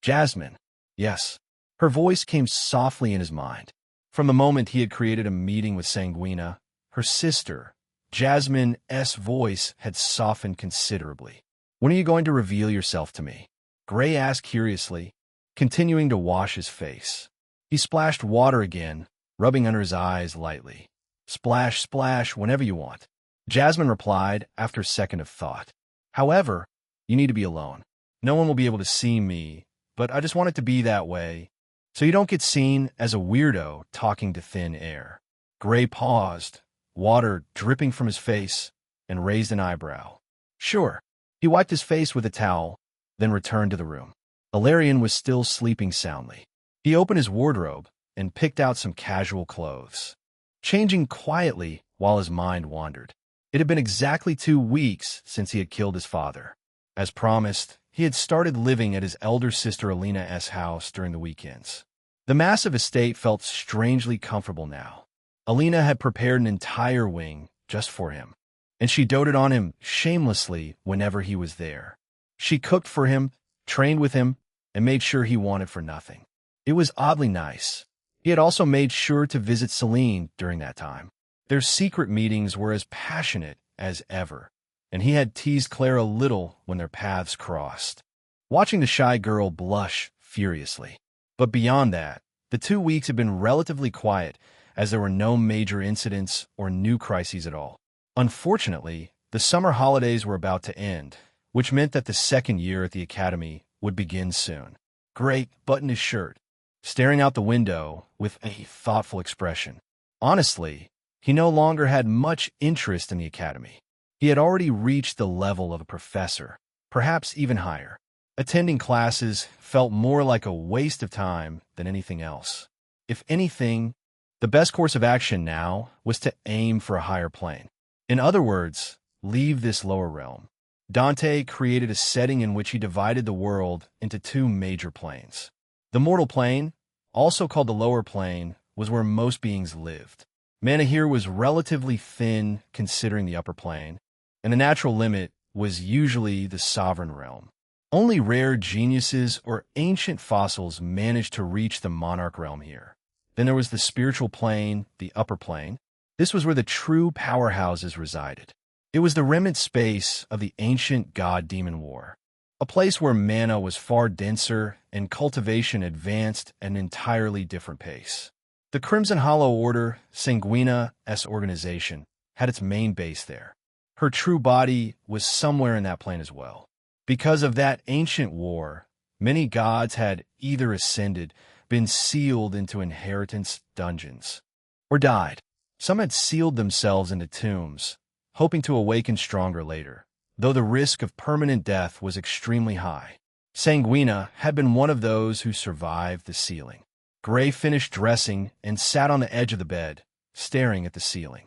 Jasmine. Yes. Her voice came softly in his mind. From the moment he had created a meeting with Sanguina, her sister, Jasmine's voice had softened considerably. "When are you going to reveal yourself to me?" Gray asked curiously, continuing to wash his face. He splashed water again, rubbing under his eyes lightly. "Splash, splash, whenever you want," Jasmine replied after a second of thought. "However, you need to be alone. No one will be able to see me, but I just want it to be that way, so you don't get seen as a weirdo talking to thin air." Gray paused, water dripping from his face, and raised an eyebrow. "Sure." He wiped his face with a towel, then returned to the room. Ilarion was still sleeping soundly. He opened his wardrobe and picked out some casual clothes, changing quietly while his mind wandered. It had been exactly 2 weeks since he had killed his father. As promised, he had started living at his elder sister Alina's house during the weekends. The massive estate felt strangely comfortable now. Alina had prepared an entire wing just for him, and she doted on him shamelessly whenever he was there. She cooked for him, trained with him, and made sure he wanted for nothing. It was oddly nice. He had also made sure to visit Celine during that time. Their secret meetings were as passionate as ever, and he had teased Claire a little when their paths crossed, watching the shy girl blush furiously. But beyond that, the 2 weeks had been relatively quiet, as there were no major incidents or new crises at all. Unfortunately, the summer holidays were about to end, which meant that the second year at the academy would begin soon. Gray buttoned his shirt, staring out the window with a thoughtful expression. Honestly, he no longer had much interest in the academy. He had already reached the level of a professor, perhaps even higher. Attending classes felt more like a waste of time than anything else. If anything, the best course of action now was to aim for a higher plane. In other words, leave this lower realm. Dante created a setting in which he divided the world into 2 major planes. The mortal plane, also called the lower plane, was where most beings lived. Mana here was relatively thin considering the upper plane, and the natural limit was usually the sovereign realm. Only rare geniuses or ancient fossils managed to reach the monarch realm here. Then there was the spiritual plane, the upper plane. This was where the true powerhouses resided. It was the remnant space of the ancient god-demon war, a place where mana was far denser and cultivation advanced at an entirely different pace. The Crimson Hollow Order, Sanguina's organization, had its main base there. Her true body was somewhere in that plane as well. Because of that ancient war, many gods had either ascended, been sealed into inheritance dungeons, or died. Some had sealed themselves into tombs, hoping to awaken stronger later, though the risk of permanent death was extremely high. Sanguina had been one of those who survived the sealing. Gray finished dressing and sat on the edge of the bed, staring at the ceiling.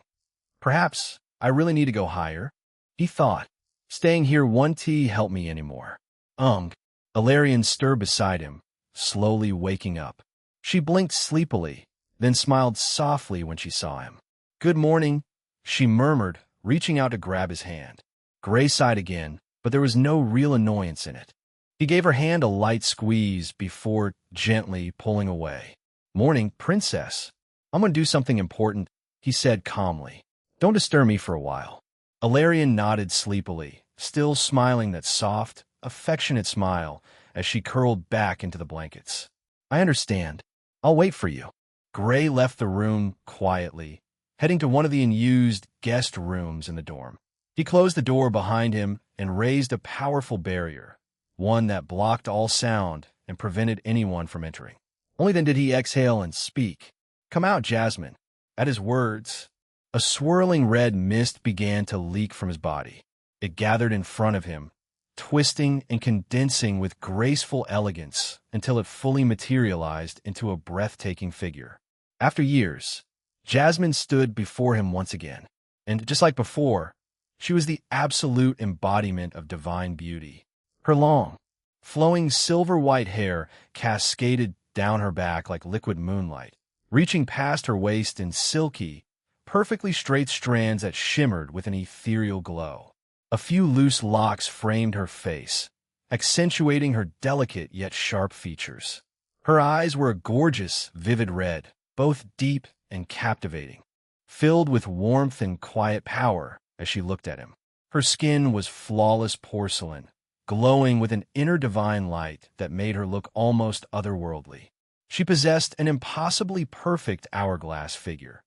Perhaps I really need to go higher, he thought. Staying here won't help me anymore. Ilarion stirred beside him, slowly waking up. She blinked sleepily, then smiled softly when she saw him. Good morning, she murmured, reaching out to grab his hand. Gray sighed again, but there was no real annoyance in it. He gave her hand a light squeeze before gently pulling away. Morning, princess. I'm going to do something important, he said calmly. Don't disturb me for a while. Ilarion nodded sleepily, still smiling that soft, affectionate smile as she curled back into the blankets. I understand. I'll wait for you. Gray left the room quietly, heading to one of the unused guest rooms in the dorm. He closed the door behind him and raised a powerful barrier, one that blocked all sound and prevented anyone from entering. Only then did he exhale and speak. Come out, Jasmine. At his words, a swirling red mist began to leak from his body. It gathered in front of him, twisting and condensing with graceful elegance until it fully materialized into a breathtaking figure. After years, Jasmine stood before him once again, and just like before, she was the absolute embodiment of divine beauty. Her long, flowing silver-white hair cascaded down her back like liquid moonlight, reaching past her waist in silky, perfectly straight strands that shimmered with an ethereal glow. A few loose locks framed her face, accentuating her delicate yet sharp features. Her eyes were a gorgeous, vivid red, both deep and captivating, filled with warmth and quiet power as she looked at him. Her skin was flawless porcelain, glowing with an inner divine light that made her look almost otherworldly. She possessed an impossibly perfect hourglass figure,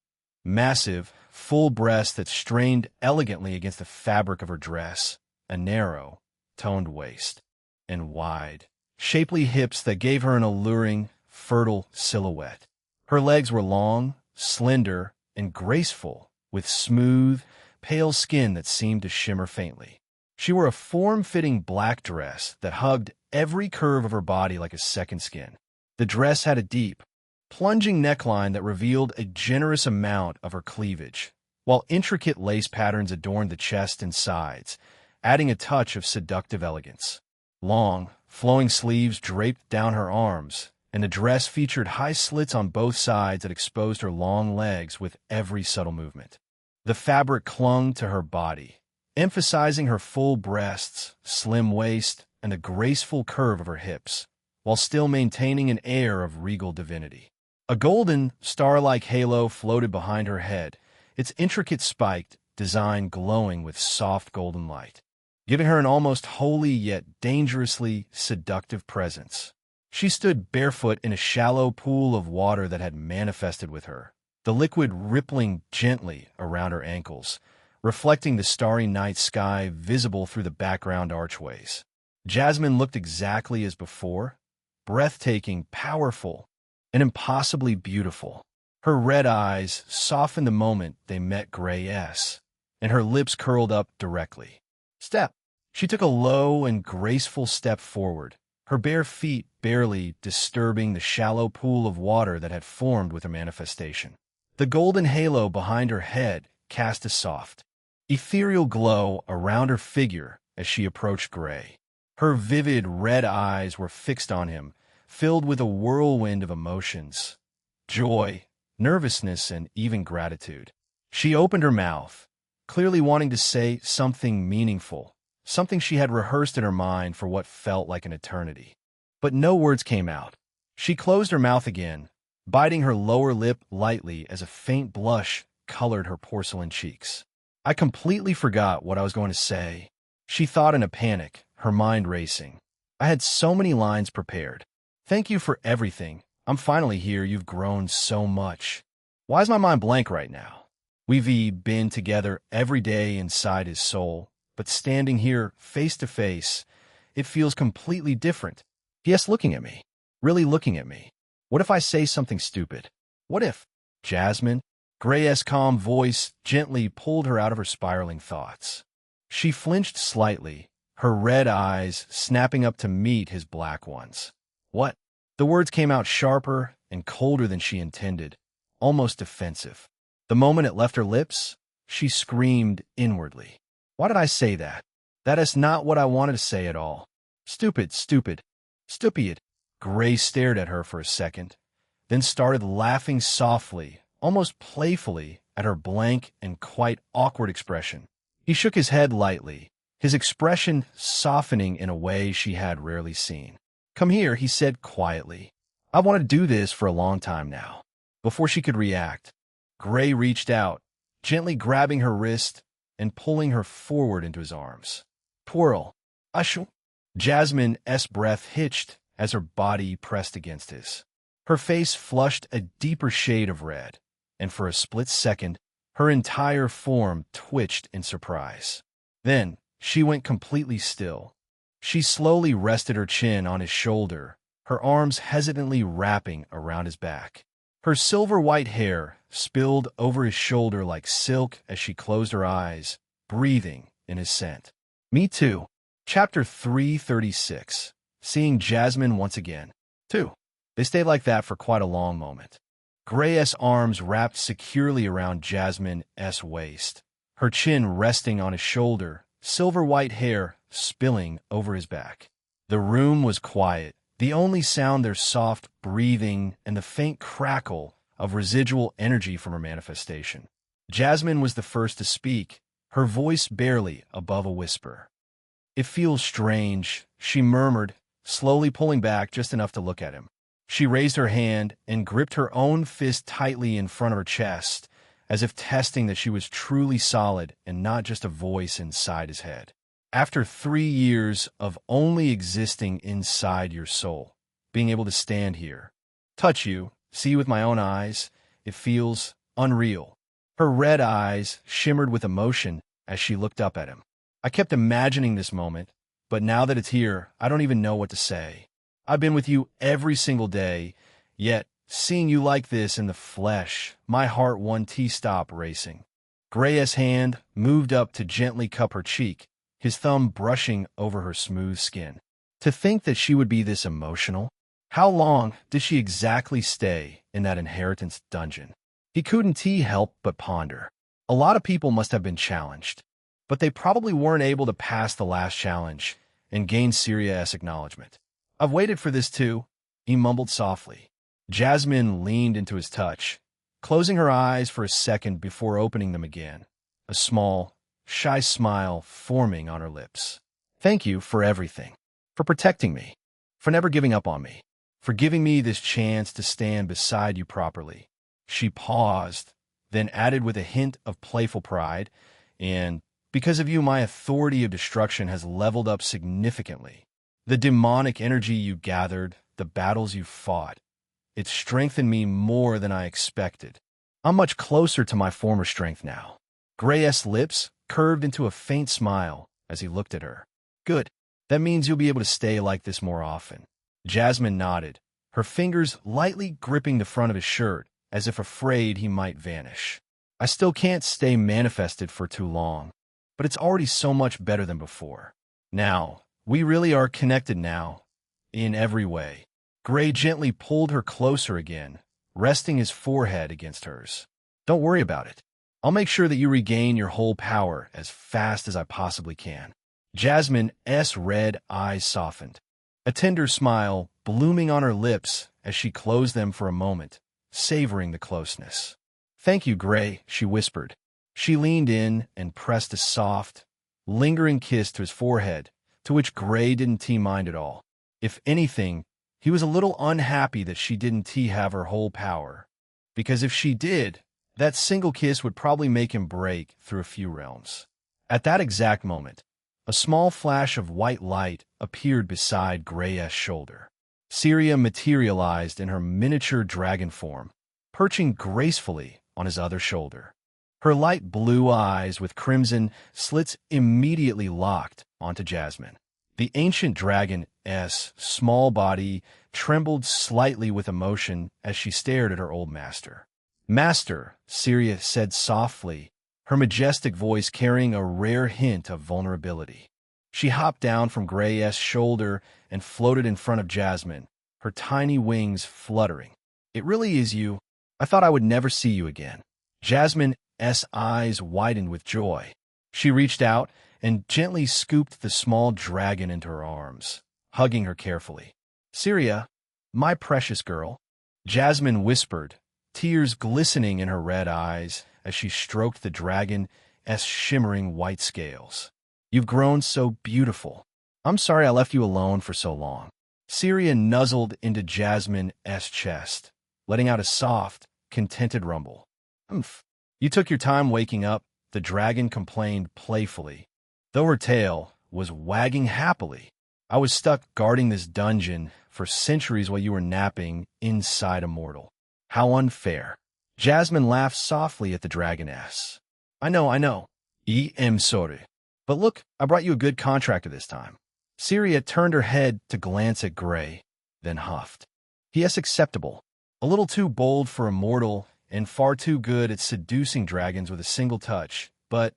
massive, full breasts that strained elegantly against the fabric of her dress, a narrow, toned waist, and wide, shapely hips that gave her an alluring, fertile silhouette. Her legs were long, slender, and graceful, with smooth, pale skin that seemed to shimmer faintly. She wore a form-fitting black dress that hugged every curve of her body like a second skin. The dress had a deep, plunging neckline that revealed a generous amount of her cleavage, while intricate lace patterns adorned the chest and sides, adding a touch of seductive elegance. Long, flowing sleeves draped down her arms, and the dress featured high slits on both sides that exposed her long legs with every subtle movement. The fabric clung to her body, emphasizing her full breasts, slim waist, and the graceful curve of her hips, while still maintaining an air of regal divinity. A golden, star-like halo floated behind her head, its intricate spiked design glowing with soft golden light, giving her an almost holy yet dangerously seductive presence. She stood barefoot in a shallow pool of water that had manifested with her, the liquid rippling gently around her ankles, reflecting the starry night sky visible through the background archways. Jasmine looked exactly as before, breathtaking, powerful, and impossibly beautiful. Her red eyes softened the moment they met Gray's, and her lips curled up directly. Step. She took a low and graceful step forward, her bare feet barely disturbing the shallow pool of water that had formed with her manifestation. The golden halo behind her head cast a soft, ethereal glow around her figure as she approached Gray. Her vivid red eyes were fixed on him, filled with a whirlwind of emotions, joy, nervousness, and even gratitude. She opened her mouth, clearly wanting to say something meaningful, something she had rehearsed in her mind for what felt like an eternity. But no words came out. She closed her mouth again, biting her lower lip lightly as a faint blush colored her porcelain cheeks. I completely forgot what I was going to say, she thought in a panic, her mind racing. I had so many lines prepared. Thank you for everything. I'm finally here. You've grown so much. Why is my mind blank right now? We've been together every day inside his soul, but standing here face to face, it feels completely different. Yes, looking at me. Really looking at me. What if I say something stupid? What if, Jasmine? Gray's calm voice gently pulled her out of her spiraling thoughts. She flinched slightly, her red eyes snapping up to meet his black ones. What? The words came out sharper and colder than she intended, almost defensive. The moment it left her lips, she screamed inwardly. Why did I say that? That is not what I wanted to say at all. Stupid, stupid, stupid. Gray stared at her for a second, then started laughing softly, almost playfully, at her blank and quite awkward expression. He shook his head lightly, his expression softening in a way she had rarely seen. Come here, he said quietly. I've wanted to do this for a long time now. Before she could react, Gray reached out, gently grabbing her wrist and pulling her forward into his arms. Twirl. Ushu. Jasmine's breath hitched as her body pressed against his. Her face flushed a deeper shade of red, and for a split second, her entire form twitched in surprise. Then, she went completely still. She slowly rested her chin on his shoulder, her arms hesitantly wrapping around his back. Her silver-white hair spilled over his shoulder like silk as she closed her eyes, breathing in his scent. Me too. Chapter 336. Seeing Jasmine once again. 2. They stayed like that for quite a long moment. Gray's arms wrapped securely around Jasmine's waist, her chin resting on his shoulder, silver-white hair spilling over his back. The room was quiet, the only sound their soft breathing and the faint crackle of residual energy from her manifestation. Jasmine was the first to speak, her voice barely above a whisper. It feels strange, she murmured, slowly pulling back just enough to look at him. She raised her hand and gripped her own fist tightly in front of her chest, as if testing that she was truly solid and not just a voice inside his head. After 3 years of only existing inside your soul, being able to stand here, touch you, see you with my own eyes, it feels unreal. Her red eyes shimmered with emotion as she looked up at him. I kept imagining this moment, but now that it's here, I don't even know what to say. I've been with you every single day, yet seeing you like this in the flesh, my heart won't stop racing. Gray's hand moved up to gently cup her cheek, his thumb brushing over her smooth skin. To think that she would be this emotional? How long did she exactly stay in that inheritance dungeon? He couldn't help but ponder. A lot of people must have been challenged, but they probably weren't able to pass the last challenge and gain Syria's acknowledgement. I've waited for this too, he mumbled softly. Jasmine leaned into his touch, closing her eyes for a second before opening them again, a small, shy smile forming on her lips. Thank you for everything, for protecting me, for never giving up on me, for giving me this chance to stand beside you properly. She paused, then added with a hint of playful pride, and because of you, my authority of destruction has leveled up significantly. The demonic energy you gathered, the battles you fought, it strengthened me more than I expected. I'm much closer to my former strength now. Gray's lips curved into a faint smile as he looked at her. Good. That means you'll be able to stay like this more often. Jasmine nodded, her fingers lightly gripping the front of his shirt, as if afraid he might vanish. I still can't stay manifested for too long, but it's already so much better than before. Now, we really are connected now, in every way. Gray gently pulled her closer again, resting his forehead against hers. Don't worry about it. I'll make sure that you regain your whole power as fast as I possibly can. Jasmine's red eyes softened, a tender smile blooming on her lips as she closed them for a moment, savoring the closeness. Thank you, Gray, she whispered. She leaned in and pressed a soft, lingering kiss to his forehead, to which Gray didn't mind at all. If anything, he was a little unhappy that she didn't have her whole power, because if she did, that single kiss would probably make him break through a few realms. At that exact moment, a small flash of white light appeared beside Gray's shoulder. Syria materialized in her miniature dragon form, perching gracefully on his other shoulder. Her light blue eyes with crimson slits immediately locked onto Jasmine. The ancient dragon's small body trembled slightly with emotion as she stared at her old master. Master, Syria said softly, her majestic voice carrying a rare hint of vulnerability. She hopped down from Gray's shoulder and floated in front of Jasmine, her tiny wings fluttering. It really is you. I thought I would never see you again. Jasmine's eyes widened with joy. She reached out and gently scooped the small dragon into her arms, hugging her carefully. Syria, my precious girl, Jasmine whispered, tears glistening in her red eyes as she stroked the dragon's shimmering white scales. You've grown so beautiful. I'm sorry I left you alone for so long. Syria nuzzled into Jasmine's chest, letting out a soft, contented rumble. Umph. You took your time waking up, the dragon complained playfully, though her tail was wagging happily. I was stuck guarding this dungeon for centuries while you were napping inside a mortal. How unfair. Jasmine laughed softly at the dragoness. I know. I'm sorry. But look, I brought you a good contractor this time. Syria turned her head to glance at Gray, then huffed. Yes, acceptable. A little too bold for a mortal and far too good at seducing dragons with a single touch, but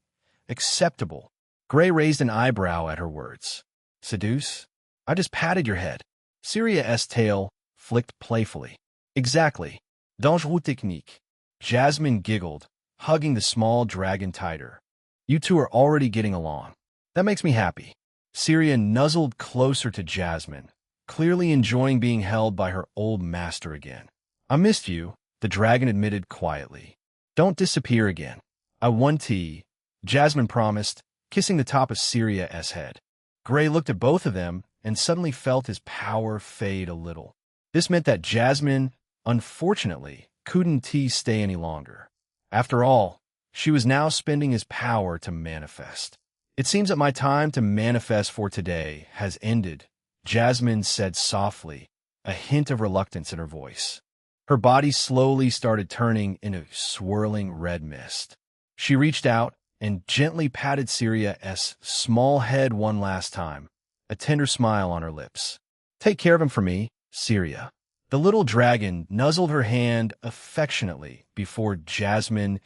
acceptable. Gray raised an eyebrow at her words. Seduce? I just patted your head. Syria's tail flicked playfully. Exactly. Dangereux technique. Jasmine giggled, hugging the small dragon tighter. You two are already getting along. That makes me happy. Syria nuzzled closer to Jasmine, clearly enjoying being held by her old master again. I missed you, the dragon admitted quietly. Don't disappear again. I want tea, Jasmine promised, kissing the top of Syria's head. Gray looked at both of them and suddenly felt his power fade a little. This meant that Jasmine, unfortunately, couldn't stay any longer. After all, she was now spending his power to manifest. It seems that my time to manifest for today has ended, Jasmine said softly, a hint of reluctance in her voice. Her body slowly started turning into swirling red mist. She reached out and gently patted Syria's small head one last time, a tender smile on her lips. Take care of him for me, Syria. The little dragon nuzzled her hand affectionately before Jasmine's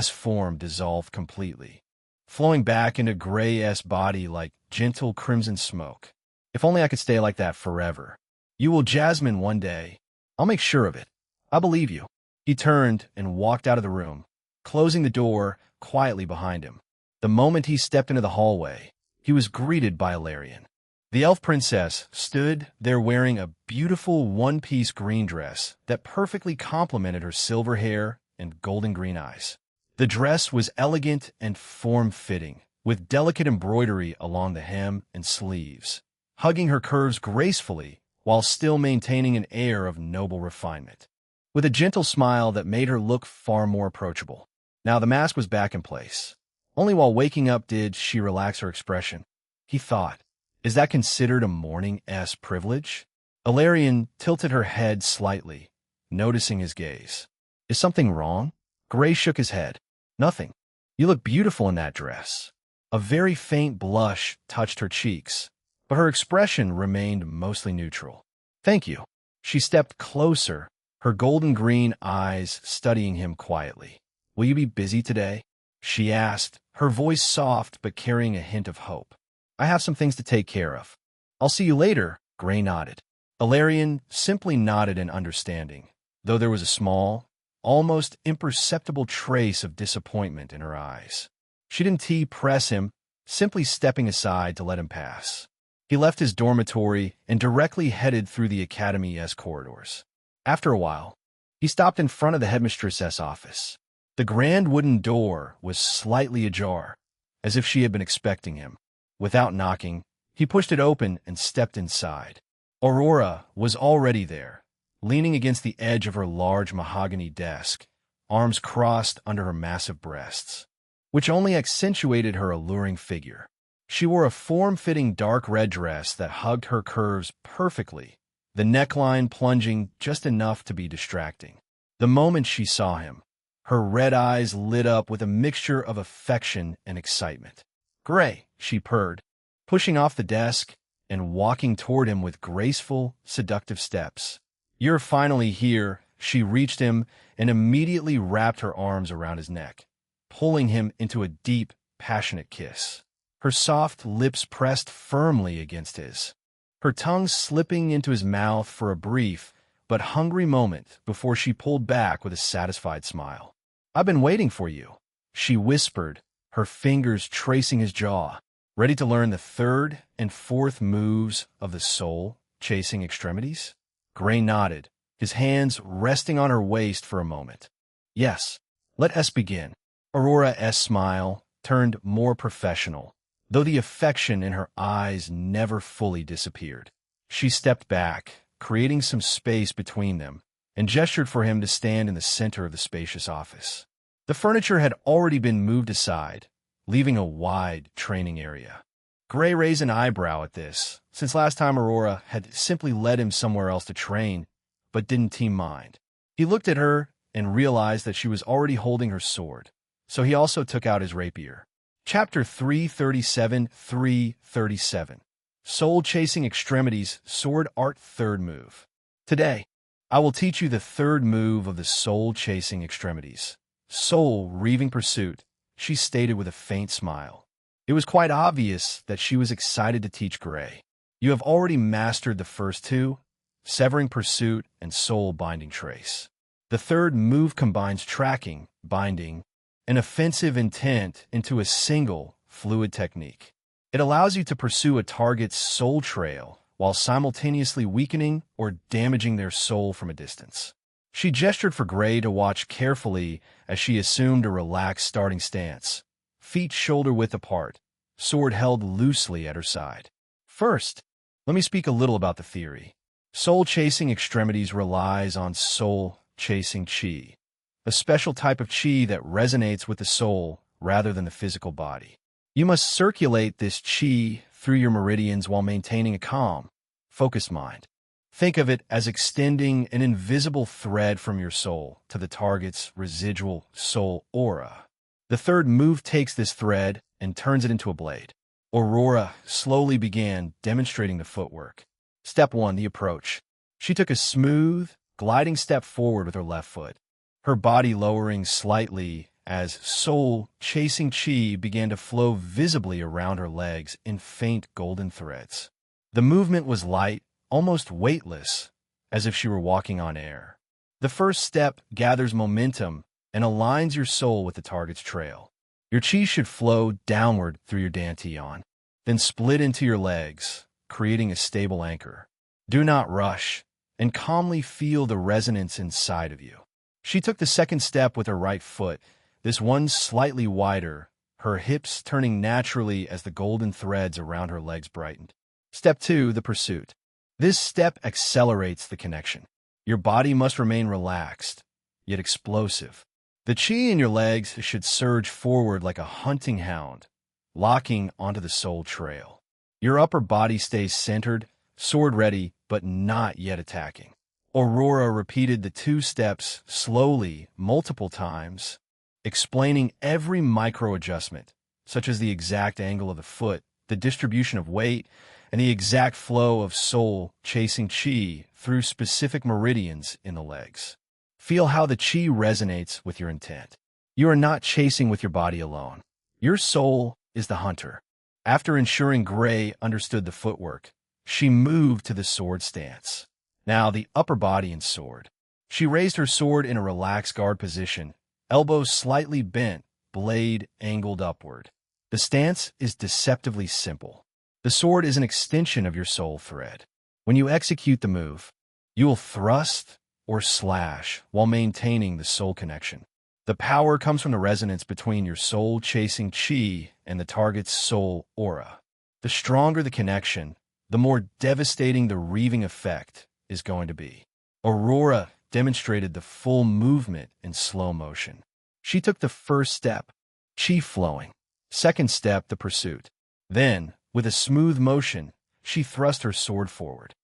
form dissolved completely, flowing back into Gray's body like gentle crimson smoke. If only I could stay like that forever. You will, Jasmine, one day. I'll make sure of it. I believe you. He turned and walked out of the room, closing the door quietly behind him. The moment he stepped into the hallway, he was greeted by Ilarion. The elf princess stood there wearing a beautiful one-piece green dress that perfectly complemented her silver hair and golden green eyes. The dress was elegant and form-fitting, with delicate embroidery along the hem and sleeves, hugging her curves gracefully while still maintaining an air of noble refinement. With a gentle smile that made her look far more approachable. Now the mask was back in place. Only while waking up did she relax her expression. He thought, is that considered a morning-esque privilege? Ilarion tilted her head slightly, noticing his gaze. Is something wrong? Gray shook his head. Nothing. You look beautiful in that dress. A very faint blush touched her cheeks, but her expression remained mostly neutral. Thank you. She stepped closer, her golden green eyes studying him quietly. Will you be busy today? She asked, her voice soft but carrying a hint of hope. I have some things to take care of. I'll see you later, Gray nodded. Ilarion simply nodded in understanding, though there was a small, almost imperceptible trace of disappointment in her eyes. She didn't press him, simply stepping aside to let him pass. He left his dormitory and directly headed through the academy's corridors. After a while, he stopped in front of the headmistress's office. The grand wooden door was slightly ajar, as if she had been expecting him. Without knocking, he pushed it open and stepped inside. Aurora was already there, leaning against the edge of her large mahogany desk, arms crossed under her massive breasts, which only accentuated her alluring figure. She wore a form-fitting dark red dress that hugged her curves perfectly, the neckline plunging just enough to be distracting. The moment she saw him, her red eyes lit up with a mixture of affection and excitement. Gray, she purred, pushing off the desk and walking toward him with graceful, seductive steps. You're finally here, she reached him and immediately wrapped her arms around his neck, pulling him into a deep, passionate kiss. Her soft lips pressed firmly against his. her tongue slipping into his mouth for a brief but hungry moment before she pulled back with a satisfied smile. "I've been waiting for you," she whispered, her fingers tracing his jaw. "Ready to learn the third and fourth moves of the soul-chasing extremities?" Gray nodded, his hands resting on her waist for a moment. "Yes, let us begin." Aurora's smile turned more professional, though the affection in her eyes never fully disappeared. She stepped back, creating some space between them, and gestured for him to stand in the center of the spacious office. The furniture had already been moved aside, leaving a wide training area. Gray raised an eyebrow at this, since last time Aurora had simply led him somewhere else to train, but didn't team mind. He looked at her and realized that she was already holding her sword, so he also took out his rapier. Chapter 337 Soul-Chasing Extremities Sword Art Third Move. Today, I will teach you the third move of the soul-chasing extremities. Soul-reaving pursuit, she stated with a faint smile. It was quite obvious that she was excited to teach Gray. You have already mastered the first two, severing pursuit and soul-binding trace. The third move combines tracking, binding, and offensive intent into a single, fluid technique. It allows you to pursue a target's soul trail while simultaneously weakening or damaging their soul from a distance. She gestured for Gray to watch carefully as she assumed a relaxed starting stance, feet shoulder-width apart, sword held loosely at her side. First, let me speak a little about the theory. Soul-chasing extremities relies on soul-chasing chi, a special type of chi that resonates with the soul rather than the physical body. You must circulate this chi through your meridians while maintaining a calm, focused mind. Think of it as extending an invisible thread from your soul to the target's residual soul aura. The third move takes this thread and turns it into a blade. Aurora slowly began demonstrating the footwork. Step 1, the approach. She took a smooth, gliding step forward with her left foot, her body lowering slightly as soul-chasing chi began to flow visibly around her legs in faint golden threads. The movement was light, almost weightless, as if she were walking on air. The first step gathers momentum and aligns your soul with the target's trail. Your chi should flow downward through your dantian, then split into your legs, creating a stable anchor. Do not rush, and calmly feel the resonance inside of you. She took the second step with her right foot, this one slightly wider, her hips turning naturally as the golden threads around her legs brightened. Step 2, the pursuit. This step accelerates the connection. Your body must remain relaxed, yet explosive. The chi in your legs should surge forward like a hunting hound, locking onto the soul trail. Your upper body stays centered, sword ready, but not yet attacking. Aurora repeated the two steps slowly, multiple times, explaining every micro-adjustment, such as the exact angle of the foot, the distribution of weight, and the exact flow of soul-chasing chi through specific meridians in the legs. Feel how the chi resonates with your intent. You are not chasing with your body alone. Your soul is the hunter. After ensuring Gray understood the footwork, she moved to the sword stance. Now the upper body and sword. She raised her sword in a relaxed guard position, elbows slightly bent, blade angled upward. The stance is deceptively simple. The sword is an extension of your soul thread. When you execute the move, you will thrust or slash while maintaining the soul connection. The power comes from the resonance between your soul-chasing chi and the target's soul aura. The stronger the connection, the more devastating the reaving effect is going to be. Aurora demonstrated the full movement in slow motion. She took the first step, chi flowing. Second step, the pursuit. Then, with a smooth motion, she thrust her sword forward.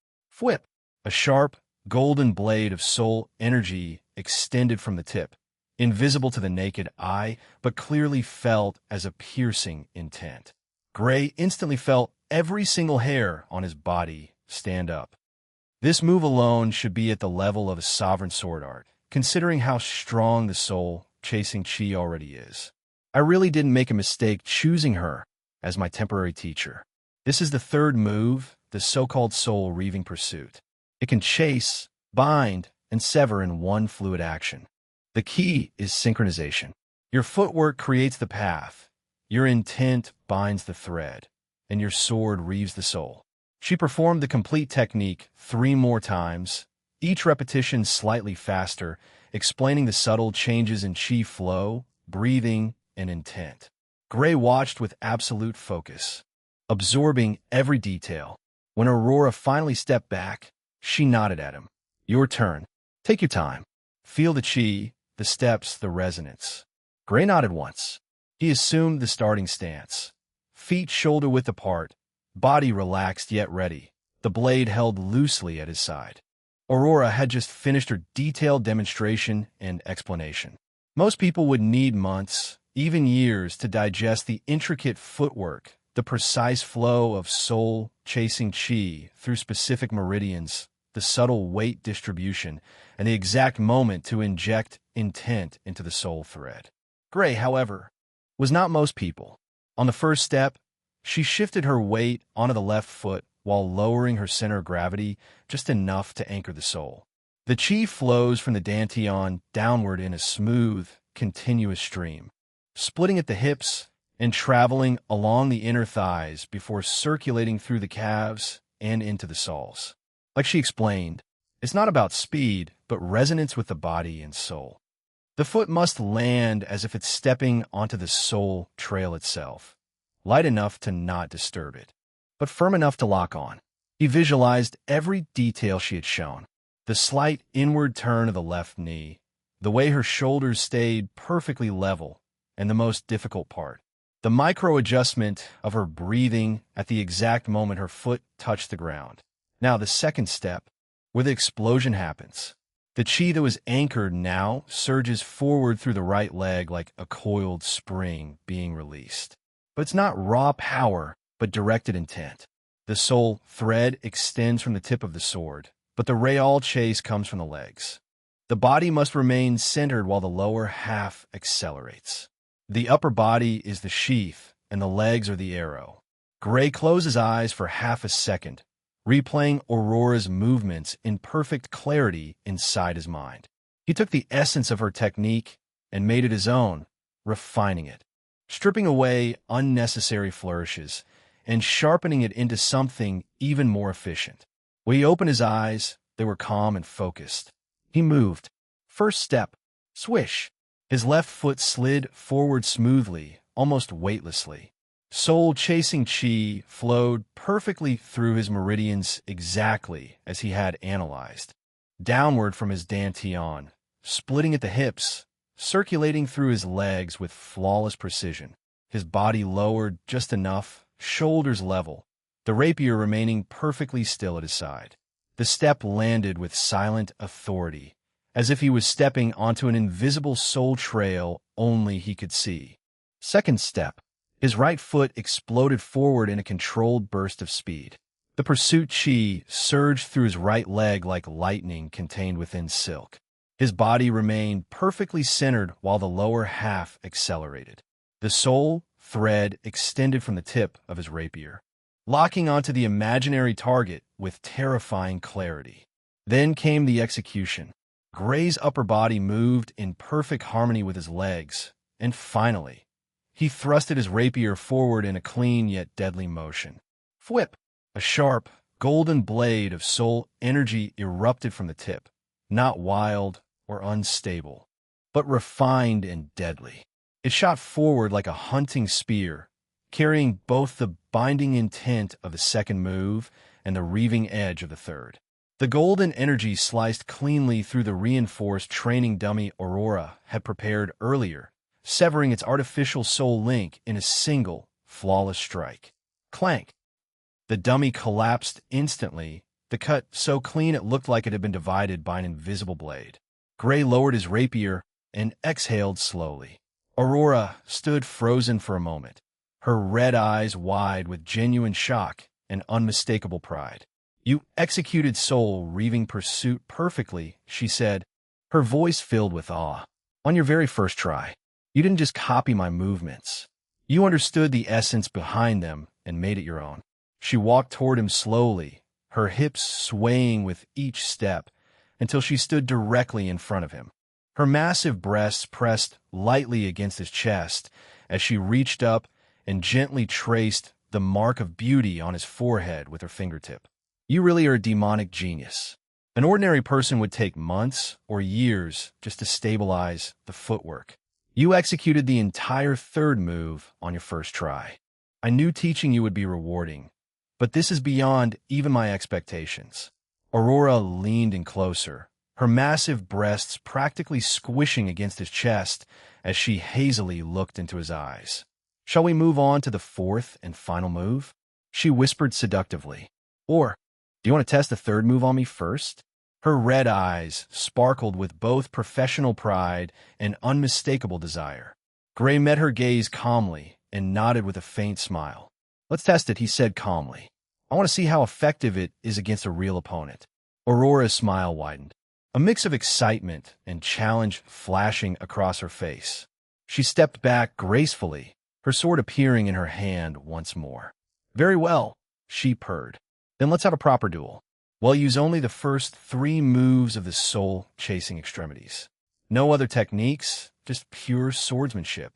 Whip! A sharp, golden blade of soul energy extended from the tip, invisible to the naked eye, but clearly felt as a piercing intent. Gray instantly felt every single hair on his body stand up. This move alone should be at the level of a sovereign sword art, considering how strong the soul-chasing chi already is. I really didn't make a mistake choosing her as my temporary teacher. This is the third move the so-called soul-reaving pursuit. It can chase, bind, and sever in one fluid action. The key is synchronization. Your footwork creates the path, your intent binds the thread, and your sword reaves the soul. She performed the complete technique 3 more times, each repetition slightly faster, explaining the subtle changes in chi flow, breathing, and intent. Gray watched with absolute focus, absorbing every detail. When Aurora finally stepped back, she nodded at him. Your turn. Take your time. Feel the chi, the steps, the resonance. Gray nodded once. He assumed the starting stance. Feet shoulder-width apart, body relaxed yet ready, the blade held loosely at his side. Aurora had just finished her detailed demonstration and explanation. Most people would need months, even years, to digest the intricate footwork, the precise flow of soul chasing chi through specific meridians, the subtle weight distribution, and the exact moment to inject intent into the soul thread. Gray, however, was not most people. On the first step, she shifted her weight onto the left foot while lowering her center of gravity just enough to anchor the soul. The chi flows from the dantian downward in a smooth, continuous stream, splitting at the hips and traveling along the inner thighs before circulating through the calves and into the soles. Like she explained, it's not about speed, but resonance with the body and soul. The foot must land as if it's stepping onto the soul trail itself, light enough to not disturb it, but firm enough to lock on. He visualized every detail she had shown. The slight inward turn of the left knee, the way her shoulders stayed perfectly level, and the most difficult part, the micro-adjustment of her breathing at the exact moment her foot touched the ground. Now the second step, where the explosion happens. The chi that was anchored now surges forward through the right leg like a coiled spring being released. But it's not raw power, but directed intent. The soul thread extends from the tip of the sword, but the real chase comes from the legs. The body must remain centered while the lower half accelerates. The upper body is the sheath, and the legs are the arrow. Gray closed his eyes for half a second, replaying Aurora's movements in perfect clarity inside his mind. He took the essence of her technique and made it his own, refining it, stripping away unnecessary flourishes, and sharpening it into something even more efficient. When he opened his eyes, they were calm and focused. He moved. First step, swish. His left foot slid forward smoothly, almost weightlessly. Soul-chasing chi flowed perfectly through his meridians exactly as he had analyzed, downward from his dantian, splitting at the hips, circulating through his legs with flawless precision. His body lowered just enough, shoulders level, the rapier remaining perfectly still at his side. The step landed with silent authority, as if he was stepping onto an invisible soul trail only he could see. Second step. His right foot exploded forward in a controlled burst of speed. The pursuit chi surged through his right leg like lightning contained within silk. His body remained perfectly centered while the lower half accelerated. The soul thread extended from the tip of his rapier, locking onto the imaginary target with terrifying clarity. Then came the execution. Gray's upper body moved in perfect harmony with his legs, and finally, he thrusted his rapier forward in a clean yet deadly motion. Whip! A sharp, golden blade of soul energy erupted from the tip, not wild or unstable, but refined and deadly. It shot forward like a hunting spear, carrying both the binding intent of the second move and the reaving edge of the third. The golden energy sliced cleanly through the reinforced training dummy Aurora had prepared earlier, severing its artificial soul link in a single, flawless strike. Clank! The dummy collapsed instantly, the cut so clean it looked like it had been divided by an invisible blade. Gray lowered his rapier and exhaled slowly. Aurora stood frozen for a moment, her red eyes wide with genuine shock and unmistakable pride. You executed soul-reaving pursuit perfectly, she said, her voice filled with awe. On your very first try. You didn't just copy my movements. You understood the essence behind them and made it your own. She walked toward him slowly, her hips swaying with each step, until she stood directly in front of him. Her massive breasts pressed lightly against his chest as she reached up and gently traced the mark of beauty on his forehead with her fingertip. You really are a demonic genius. An ordinary person would take months or years just to stabilize the footwork. You executed the entire third move on your first try. I knew teaching you would be rewarding, but this is beyond even my expectations. Aurora leaned in closer, her massive breasts practically squishing against his chest as she hazily looked into his eyes. Shall we move on to the fourth and final move? She whispered seductively. Or, do you want to test the third move on me first? Her red eyes sparkled with both professional pride and unmistakable desire. Gray met her gaze calmly and nodded with a faint smile. Let's test it, he said calmly. I want to see how effective it is against a real opponent. Aurora's smile widened, a mix of excitement and challenge flashing across her face. She stepped back gracefully, her sword appearing in her hand once more. Very well, she purred. Then let's have a proper duel. Well, use only the first 3 moves of the soul-chasing extremities. No other techniques, just pure swordsmanship.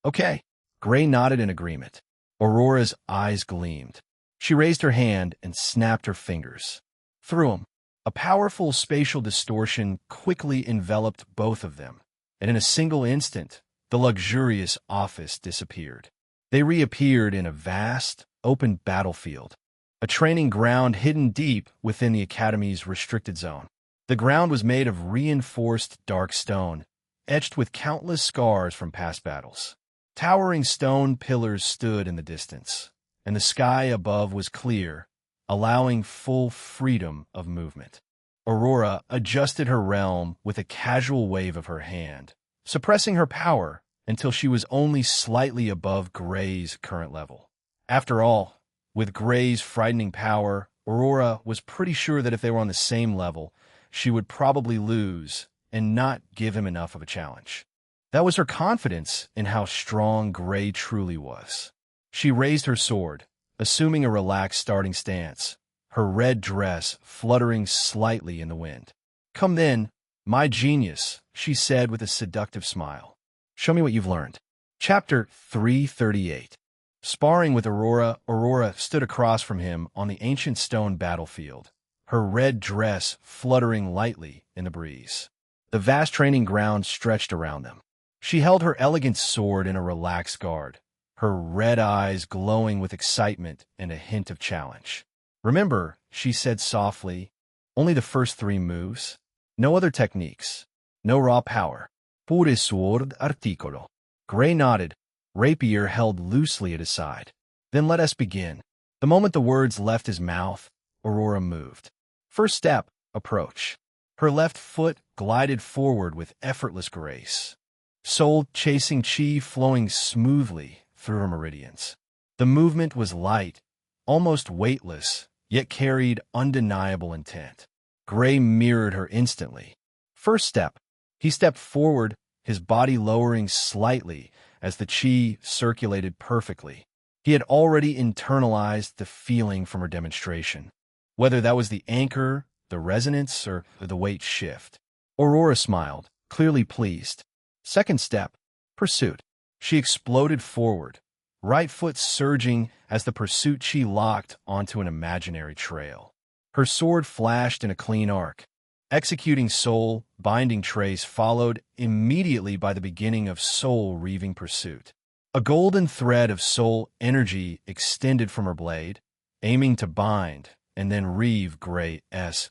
Okay. Gray nodded in agreement. Aurora's eyes gleamed. She raised her hand and snapped her fingers. Through them, a powerful spatial distortion quickly enveloped both of them, and in a single instant, the luxurious office disappeared. They reappeared in a vast, open battlefield, a training ground hidden deep within the Academy's restricted zone. The ground was made of reinforced dark stone, etched with countless scars from past battles. Towering stone pillars stood in the distance, and the sky above was clear, allowing full freedom of movement. Aurora adjusted her realm with a casual wave of her hand, suppressing her power until she was only slightly above Gray's current level. After all, with Gray's frightening power, Aurora was pretty sure that if they were on the same level, she would probably lose and not give him enough of a challenge. That was her confidence in how strong Gray truly was. She raised her sword, assuming a relaxed starting stance, her red dress fluttering slightly in the wind. Come then, my genius, she said with a seductive smile. Show me what you've learned. Chapter 338. Sparring with Aurora, Aurora stood across from him on the ancient stone battlefield, her red dress fluttering lightly in the breeze. The vast training ground stretched around them. She held her elegant sword in a relaxed guard, her red eyes glowing with excitement and a hint of challenge. Remember, she said softly, only the first 3 moves. No other techniques. No raw power. Pure sword articolo. Gray nodded, rapier held loosely at his side. Then let us begin. The moment the words left his mouth, Aurora moved. First step, approach. Her left foot glided forward with effortless grace, soul-chasing chi flowing smoothly through her meridians. The movement was light, almost weightless, yet carried undeniable intent. Gray mirrored her instantly. First step. He stepped forward, his body lowering slightly as the chi circulated perfectly. He had already internalized the feeling from her demonstration, whether that was the anchor, the resonance, or the weight shift. Aurora smiled, clearly pleased. Second step, pursuit. She exploded forward, right foot surging as the pursuit chi locked onto an imaginary trail. Her sword flashed in a clean arc. Executing soul, binding trace followed immediately by the beginning of soul reaving pursuit. A golden thread of soul energy extended from her blade, aiming to bind and then reave Gray's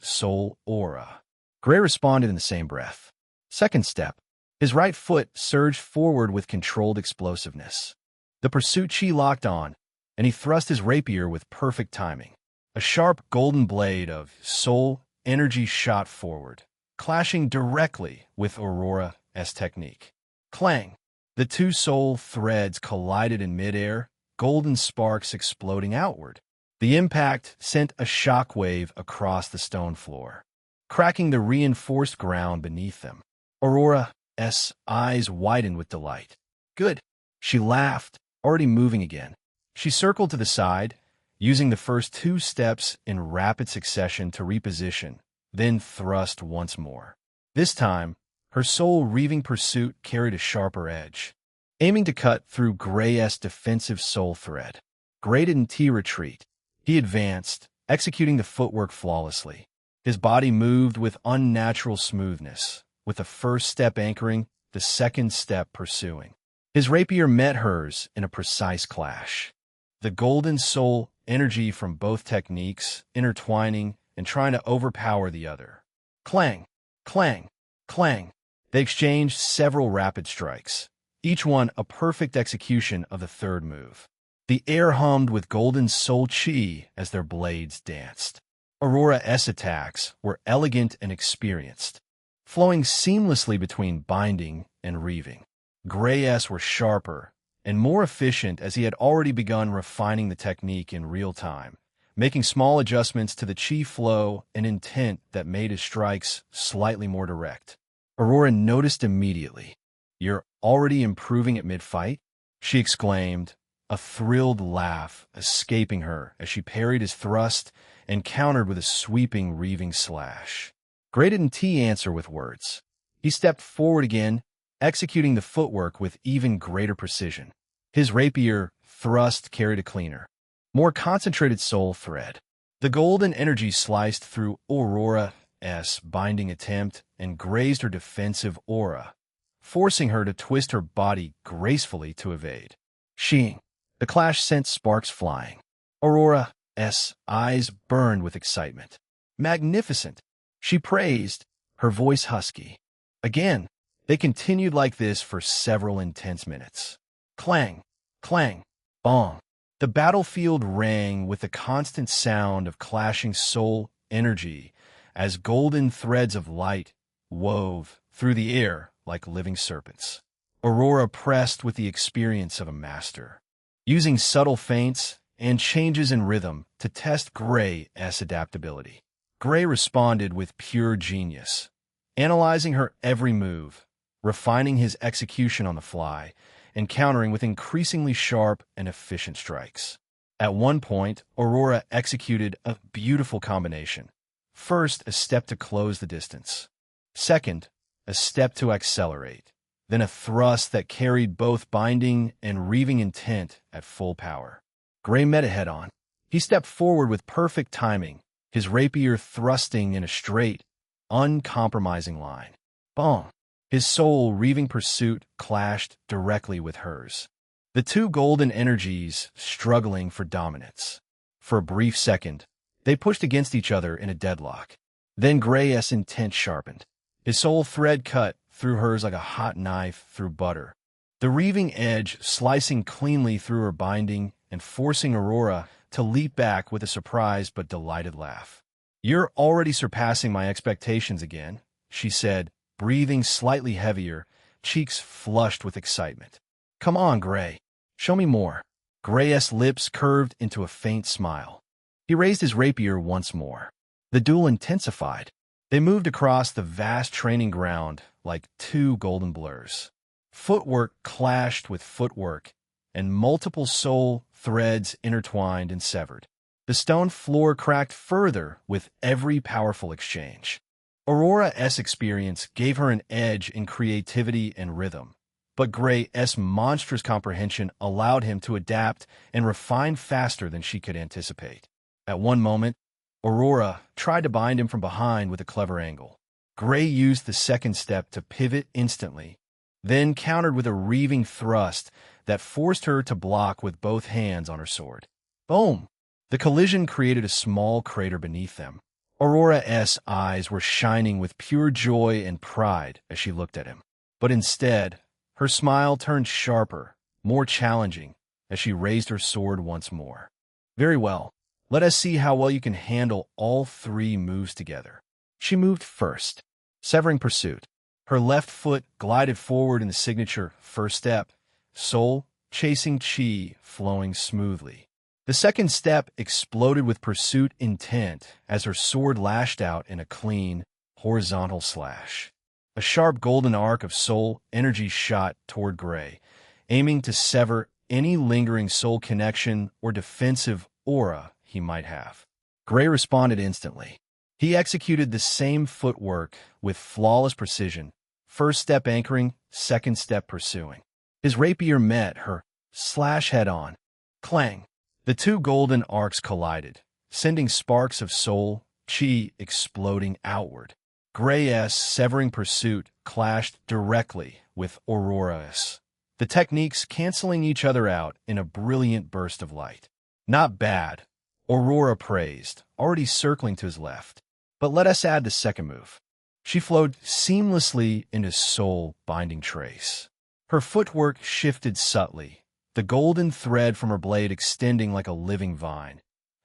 soul aura. Gray responded in the same breath. Second step. His right foot surged forward with controlled explosiveness. The pursuit chi locked on, and he thrust his rapier with perfect timing. A sharp golden blade of soul energy shot forward, clashing directly with Aurora's technique. Clang! The 2 soul threads collided in midair, golden sparks exploding outward. The impact sent a shockwave across the stone floor, cracking the reinforced ground beneath them. Aurora's eyes widened with delight. Good. She laughed, already moving again. She circled to the side, using the first two steps in rapid succession to reposition, then thrust once more. This time, her soul-reaving pursuit carried a sharper edge, aiming to cut through Gray's defensive soul thread. Gray didn't retreat. He advanced, executing the footwork flawlessly. His body moved with unnatural smoothness, with the first step anchoring, the second step pursuing. His rapier met hers in a precise clash. The golden soul energy from both techniques intertwining and trying to overpower the other. Clang, clang, clang. They exchanged several rapid strikes, each one a perfect execution of the third move. The air hummed with golden soul chi as their blades danced. Aurora's attacks were elegant and experienced, flowing seamlessly between binding and reaving. Gray's were sharper and more efficient as he had already begun refining the technique in real time, making small adjustments to the chi flow and intent that made his strikes slightly more direct. Aurora noticed immediately. "You're already improving at mid-fight?" she exclaimed, a thrilled laugh escaping her as she parried his thrust and countered with a sweeping reaving slash. Gray didn't answer with words. He stepped forward again, executing the footwork with even greater precision. His rapier thrust carried a cleaner, more concentrated soul thread. The golden energy sliced through Aurora's binding attempt and grazed her defensive aura, forcing her to twist her body gracefully to evade. Sheeing. The clash sent sparks flying. Aurora's eyes burned with excitement. "Magnificent!" she praised, her voice husky. Again, they continued like this for several intense minutes. Clang, clang, bong. The battlefield rang with the constant sound of clashing soul energy as golden threads of light wove through the air like living serpents. Aurora pressed with the experience of a master, using subtle feints and changes in rhythm to test Gray's adaptability. Gray responded with pure genius, analyzing her every move, refining his execution on the fly, and countering with increasingly sharp and efficient strikes. At one point, Aurora executed a beautiful combination. First, a step to close the distance. Second, a step to accelerate. Then a thrust that carried both binding and reaving intent at full power. Gray met it head-on. He stepped forward with perfect timing, his rapier thrusting in a straight, uncompromising line. Bong! His soul-reaving pursuit clashed directly with hers, the two golden energies struggling for dominance. For a brief second, they pushed against each other in a deadlock. Then Gray's intent sharpened. His soul thread cut through hers like a hot knife through butter, the reaving edge slicing cleanly through her binding and forcing Aurora to leap back with a surprised but delighted laugh. "You're already surpassing my expectations again," she said, breathing slightly heavier, cheeks flushed with excitement. "Come on, Gray. Show me more." Gray's lips curved into a faint smile. He raised his rapier once more. The duel intensified. They moved across the vast training ground like two golden blurs. Footwork clashed with footwork, and multiple soul threads intertwined and severed. The stone floor cracked further with every powerful exchange. Aurora's experience gave her an edge in creativity and rhythm, but Gray's monstrous comprehension allowed him to adapt and refine faster than she could anticipate. At one moment, Aurora tried to bind him from behind with a clever angle. Gray used the second step to pivot instantly, then countered with a reaving thrust that forced her to block with both hands on her sword. Boom! The collision created a small crater beneath them. Aurora's eyes were shining with pure joy and pride as she looked at him. But instead, her smile turned sharper, more challenging, as she raised her sword once more. "Very well. Let us see how well you can handle all three moves together." She moved first, severing pursuit. Her left foot glided forward in the signature first step, soul chasing chi flowing smoothly. The second step exploded with pursuit intent as her sword lashed out in a clean, horizontal slash. A sharp golden arc of soul energy shot toward Gray, aiming to sever any lingering soul connection or defensive aura he might have. Gray responded instantly. He executed the same footwork with flawless precision, first step anchoring, second step pursuing. His rapier met her, slash head-on. Clang! The two golden arcs collided, sending sparks of soul, chi exploding outward. Gray's severing pursuit clashed directly with Aurora's, the techniques canceling each other out in a brilliant burst of light. Not bad, Aurora praised, already circling to his left. But let us add the second move. She flowed seamlessly into soul binding trace. Her footwork shifted subtly, the golden thread from her blade extending like a living vine,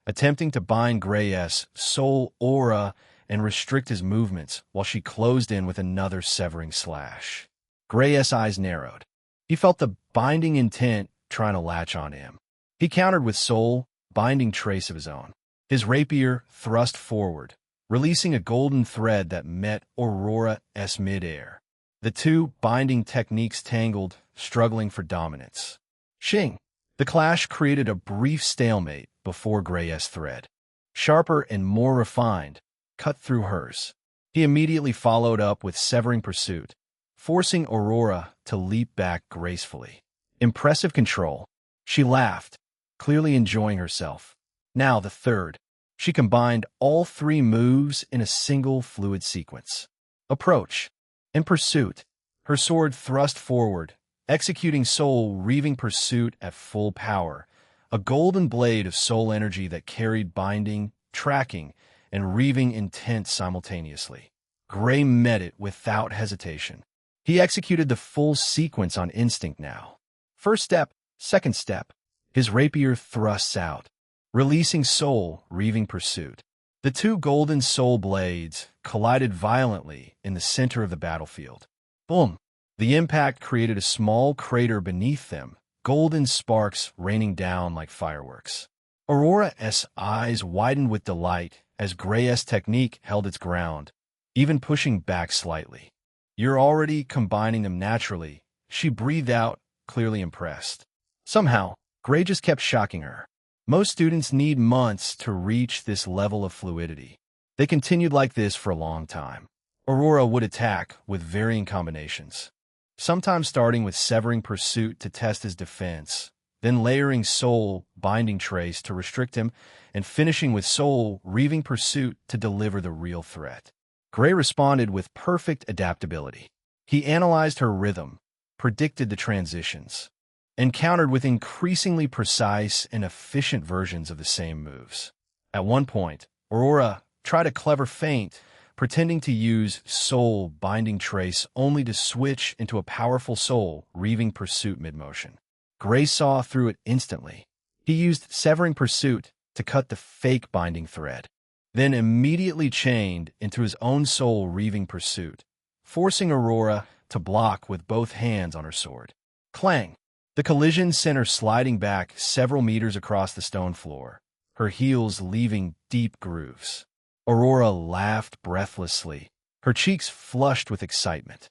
attempting to bind Gray's soul aura and restrict his movements while she closed in with another severing slash. Gray's eyes narrowed. He felt the binding intent trying to latch on him. He countered with soul binding trace of his own. His rapier thrust forward, releasing a golden thread that met Aurora's midair. The two binding techniques tangled, struggling for dominance. Shing! The clash created a brief stalemate before Gray's thread, sharper and more refined, cut through hers. He immediately followed up with severing pursuit, forcing Aurora to leap back gracefully. Impressive control. She laughed, clearly enjoying herself. Now the third. She combined all three moves in a single fluid sequence. Approach and pursuit. Her sword thrust forward, executing soul-reaving pursuit at full power, a golden blade of soul energy that carried binding, tracking, and reaving intent simultaneously. Gray met it without hesitation. He executed the full sequence on instinct now. First step, second step. His rapier thrusts out, releasing soul-reaving pursuit. The two golden soul blades collided violently in the center of the battlefield. Boom! The impact created a small crater beneath them, golden sparks raining down like fireworks. Aurora's eyes widened with delight as Gray's technique held its ground, even pushing back slightly. You're already combining them naturally, she breathed out, clearly impressed. Somehow, Gray just kept shocking her. Most students need months to reach this level of fluidity. They continued like this for a long time. Aurora would attack with varying combinations, sometimes starting with severing pursuit to test his defense, then layering soul binding trace to restrict him, and finishing with soul reaving pursuit to deliver the real threat. Gray responded with perfect adaptability. He analyzed her rhythm, predicted the transitions, and countered with increasingly precise and efficient versions of the same moves. At one point, Aurora tried a clever feint, pretending to use soul binding trace only to switch into a powerful soul reaving pursuit mid-motion. Gray saw through it instantly. He used severing pursuit to cut the fake binding thread, then immediately chained into his own soul reaving pursuit, forcing Aurora to block with both hands on her sword. Clang! The collision sent her sliding back several meters across the stone floor, her heels leaving deep grooves. Aurora laughed breathlessly, her cheeks flushed with excitement.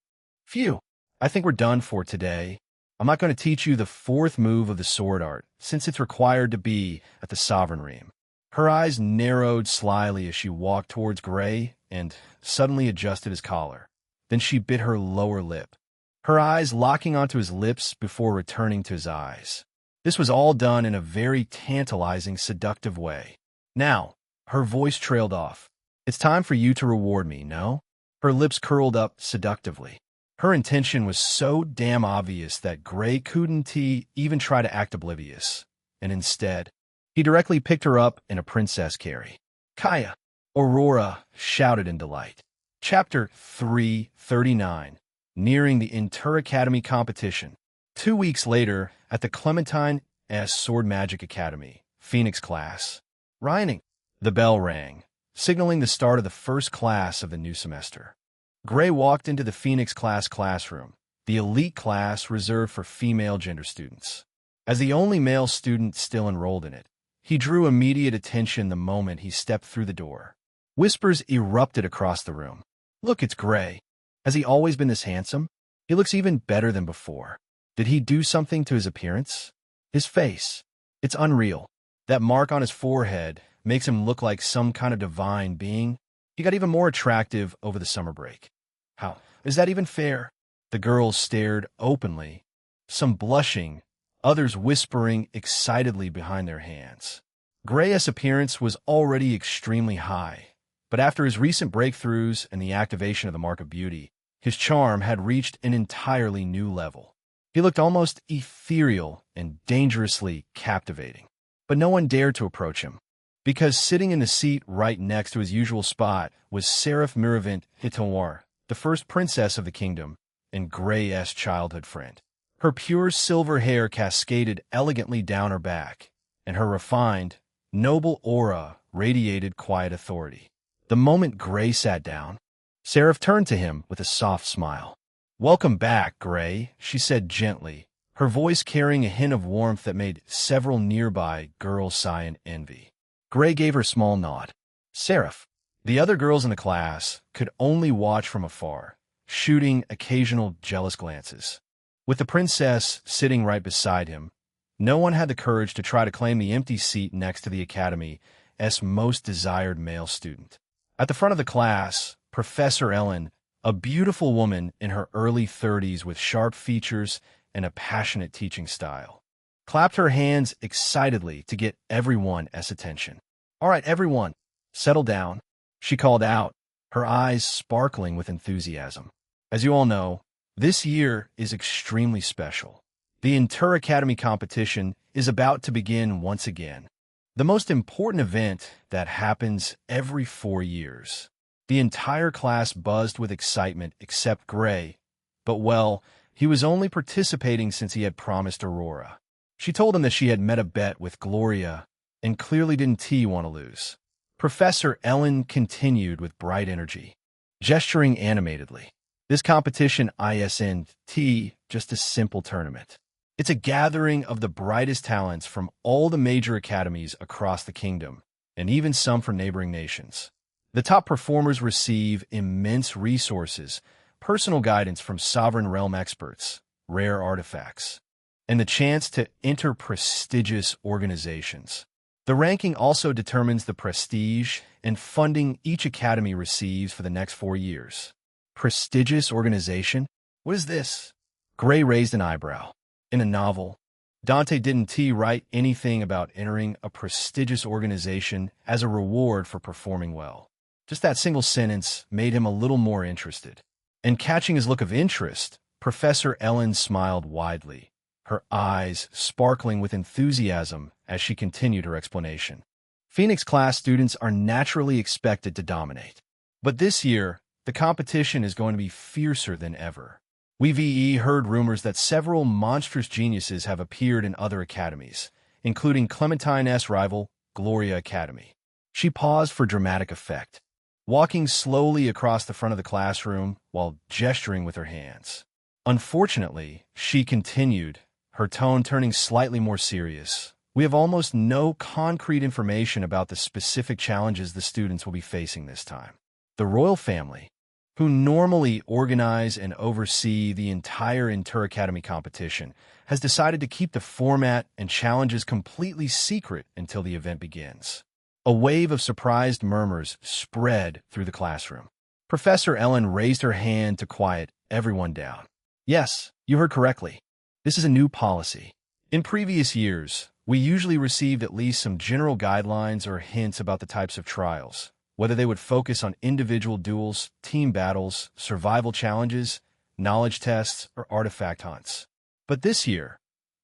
Phew, I think we're done for today. I'm not going to teach you the fourth move of the sword art, since it's required to be at the Sovereign Realm. Her eyes narrowed slyly as she walked towards Gray and suddenly adjusted his collar. Then she bit her lower lip, her eyes locking onto his lips before returning to his eyes. This was all done in a very tantalizing, seductive way. Now, her voice trailed off. It's time for you to reward me, no? Her lips curled up seductively. Her intention was so damn obvious that Gray couldn't even try to act oblivious. And instead, he directly picked her up in a princess carry. Kaya! Aurora shouted in delight. Chapter 339. Nearing the Inter-Academy competition. 2 weeks later, at the Clementine S. Sword Magic Academy, Phoenix class. Raining. The bell rang, signaling the start of the first class of the new semester. Gray walked into the Phoenix class classroom, the elite class reserved for female gender students. As the only male student still enrolled in it, he drew immediate attention the moment he stepped through the door. Whispers erupted across the room. Look, it's Gray. Has he always been this handsome? He looks even better than before. Did he do something to his appearance? His face. It's unreal. That mark on his forehead makes him look like some kind of divine being. He got even more attractive over the summer break. How is that even fair? The girls stared openly, some blushing, others whispering excitedly behind their hands. Gray's appearance was already extremely high, but after his recent breakthroughs and the activation of the Mark of Beauty, his charm had reached an entirely new level. He looked almost ethereal and dangerously captivating. But no one dared to approach him, because sitting in the seat right next to his usual spot was Seraph Miravent Hitonwar, the first princess of the kingdom and Gray's childhood friend. Her pure silver hair cascaded elegantly down her back, and her refined, noble aura radiated quiet authority. The moment Gray sat down, Seraph turned to him with a soft smile. "Welcome back, Gray," she said gently, her voice carrying a hint of warmth that made several nearby girls sigh in envy. Gray gave her a small nod. Seraph. The other girls in the class could only watch from afar, shooting occasional jealous glances. With the princess sitting right beside him, no one had the courage to try to claim the empty seat next to the Academy's most desired male student. At the front of the class, Professor Ellen, a beautiful woman in her early 30s with sharp features and a passionate teaching style, clapped her hands excitedly to get everyone's attention. "All right, everyone, settle down," she called out, her eyes sparkling with enthusiasm. As you all know, this year is extremely special. The Inter-Academy competition is about to begin once again, the most important event that happens every 4 years. The entire class buzzed with excitement except Gray, but well, he was only participating since he had promised Aurora. She told him that she had met a bet with Gloria and clearly didn't want to lose. Professor Ellen continued with bright energy, gesturing animatedly. This competition isn't just a simple tournament. It's a gathering of the brightest talents from all the major academies across the kingdom, and even some from neighboring nations. The top performers receive immense resources, personal guidance from sovereign realm experts, rare artifacts, and the chance to enter prestigious organizations. The ranking also determines the prestige and funding each academy receives for the next 4 years. Prestigious organization? What is this? Gray raised an eyebrow. In a novel, Dante didn't write anything about entering a prestigious organization as a reward for performing well. Just that single sentence made him a little more interested. And catching his look of interest, Professor Ellen smiled widely, her eyes sparkling with enthusiasm as she continued her explanation. Phoenix class students are naturally expected to dominate. But this year, the competition is going to be fiercer than ever. We've heard rumors that several monstrous geniuses have appeared in other academies, including Clementine's rival, Gloria Academy. She paused for dramatic effect, walking slowly across the front of the classroom while gesturing with her hands. Unfortunately, she continued, her tone turning slightly more serious. We have almost no concrete information about the specific challenges the students will be facing this time. The royal family, who normally organize and oversee the entire Inter-Academy competition, has decided to keep the format and challenges completely secret until the event begins. A wave of surprised murmurs spread through the classroom. Professor Ellen raised her hand to quiet everyone down. Yes, you heard correctly. This is a new policy. In previous years, we usually received at least some general guidelines or hints about the types of trials, whether they would focus on individual duels, team battles, survival challenges, knowledge tests, or artifact hunts. But this year,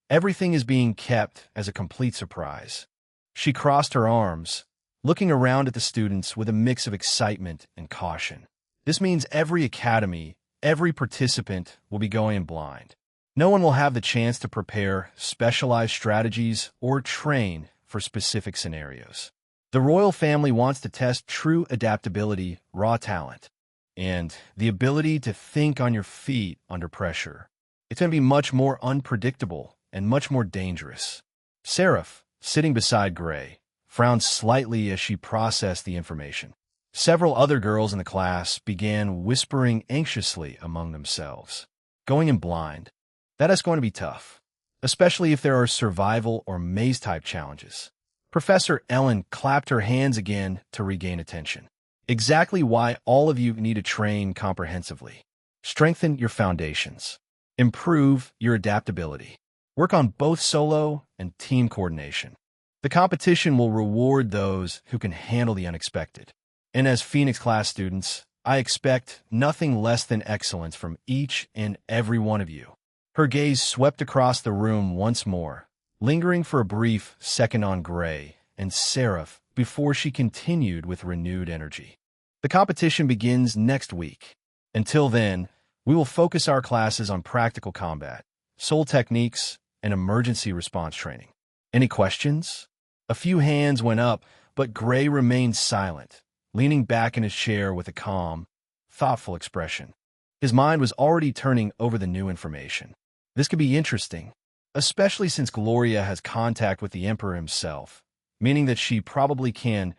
everything is being kept as a complete surprise. She crossed her arms, looking around at the students with a mix of excitement and caution. This means every academy, every participant will be going in blind. No one will have the chance to prepare specialized strategies or train for specific scenarios. The royal family wants to test true adaptability, raw talent, and the ability to think on your feet under pressure. It's going to be much more unpredictable and much more dangerous. Seraph, sitting beside Gray, frowned slightly as she processed the information. Several other girls in the class began whispering anxiously among themselves. Going in blind, that is going to be tough, especially if there are survival or maze-type challenges. Professor Ellen clapped her hands again to regain attention. Exactly why all of you need to train comprehensively. Strengthen your foundations. Improve your adaptability. Work on both solo and team coordination. The competition will reward those who can handle the unexpected. And as Phoenix class students, I expect nothing less than excellence from each and every one of you. Her gaze swept across the room once more, lingering for a brief second on Gray and Seraph before she continued with renewed energy. The competition begins next week. Until then, we will focus our classes on practical combat, soul techniques, and emergency response training. Any questions? A few hands went up, but Gray remained silent, leaning back in his chair with a calm, thoughtful expression. His mind was already turning over the new information. This could be interesting, especially since Gloria has contact with the Emperor himself, meaning that she probably can,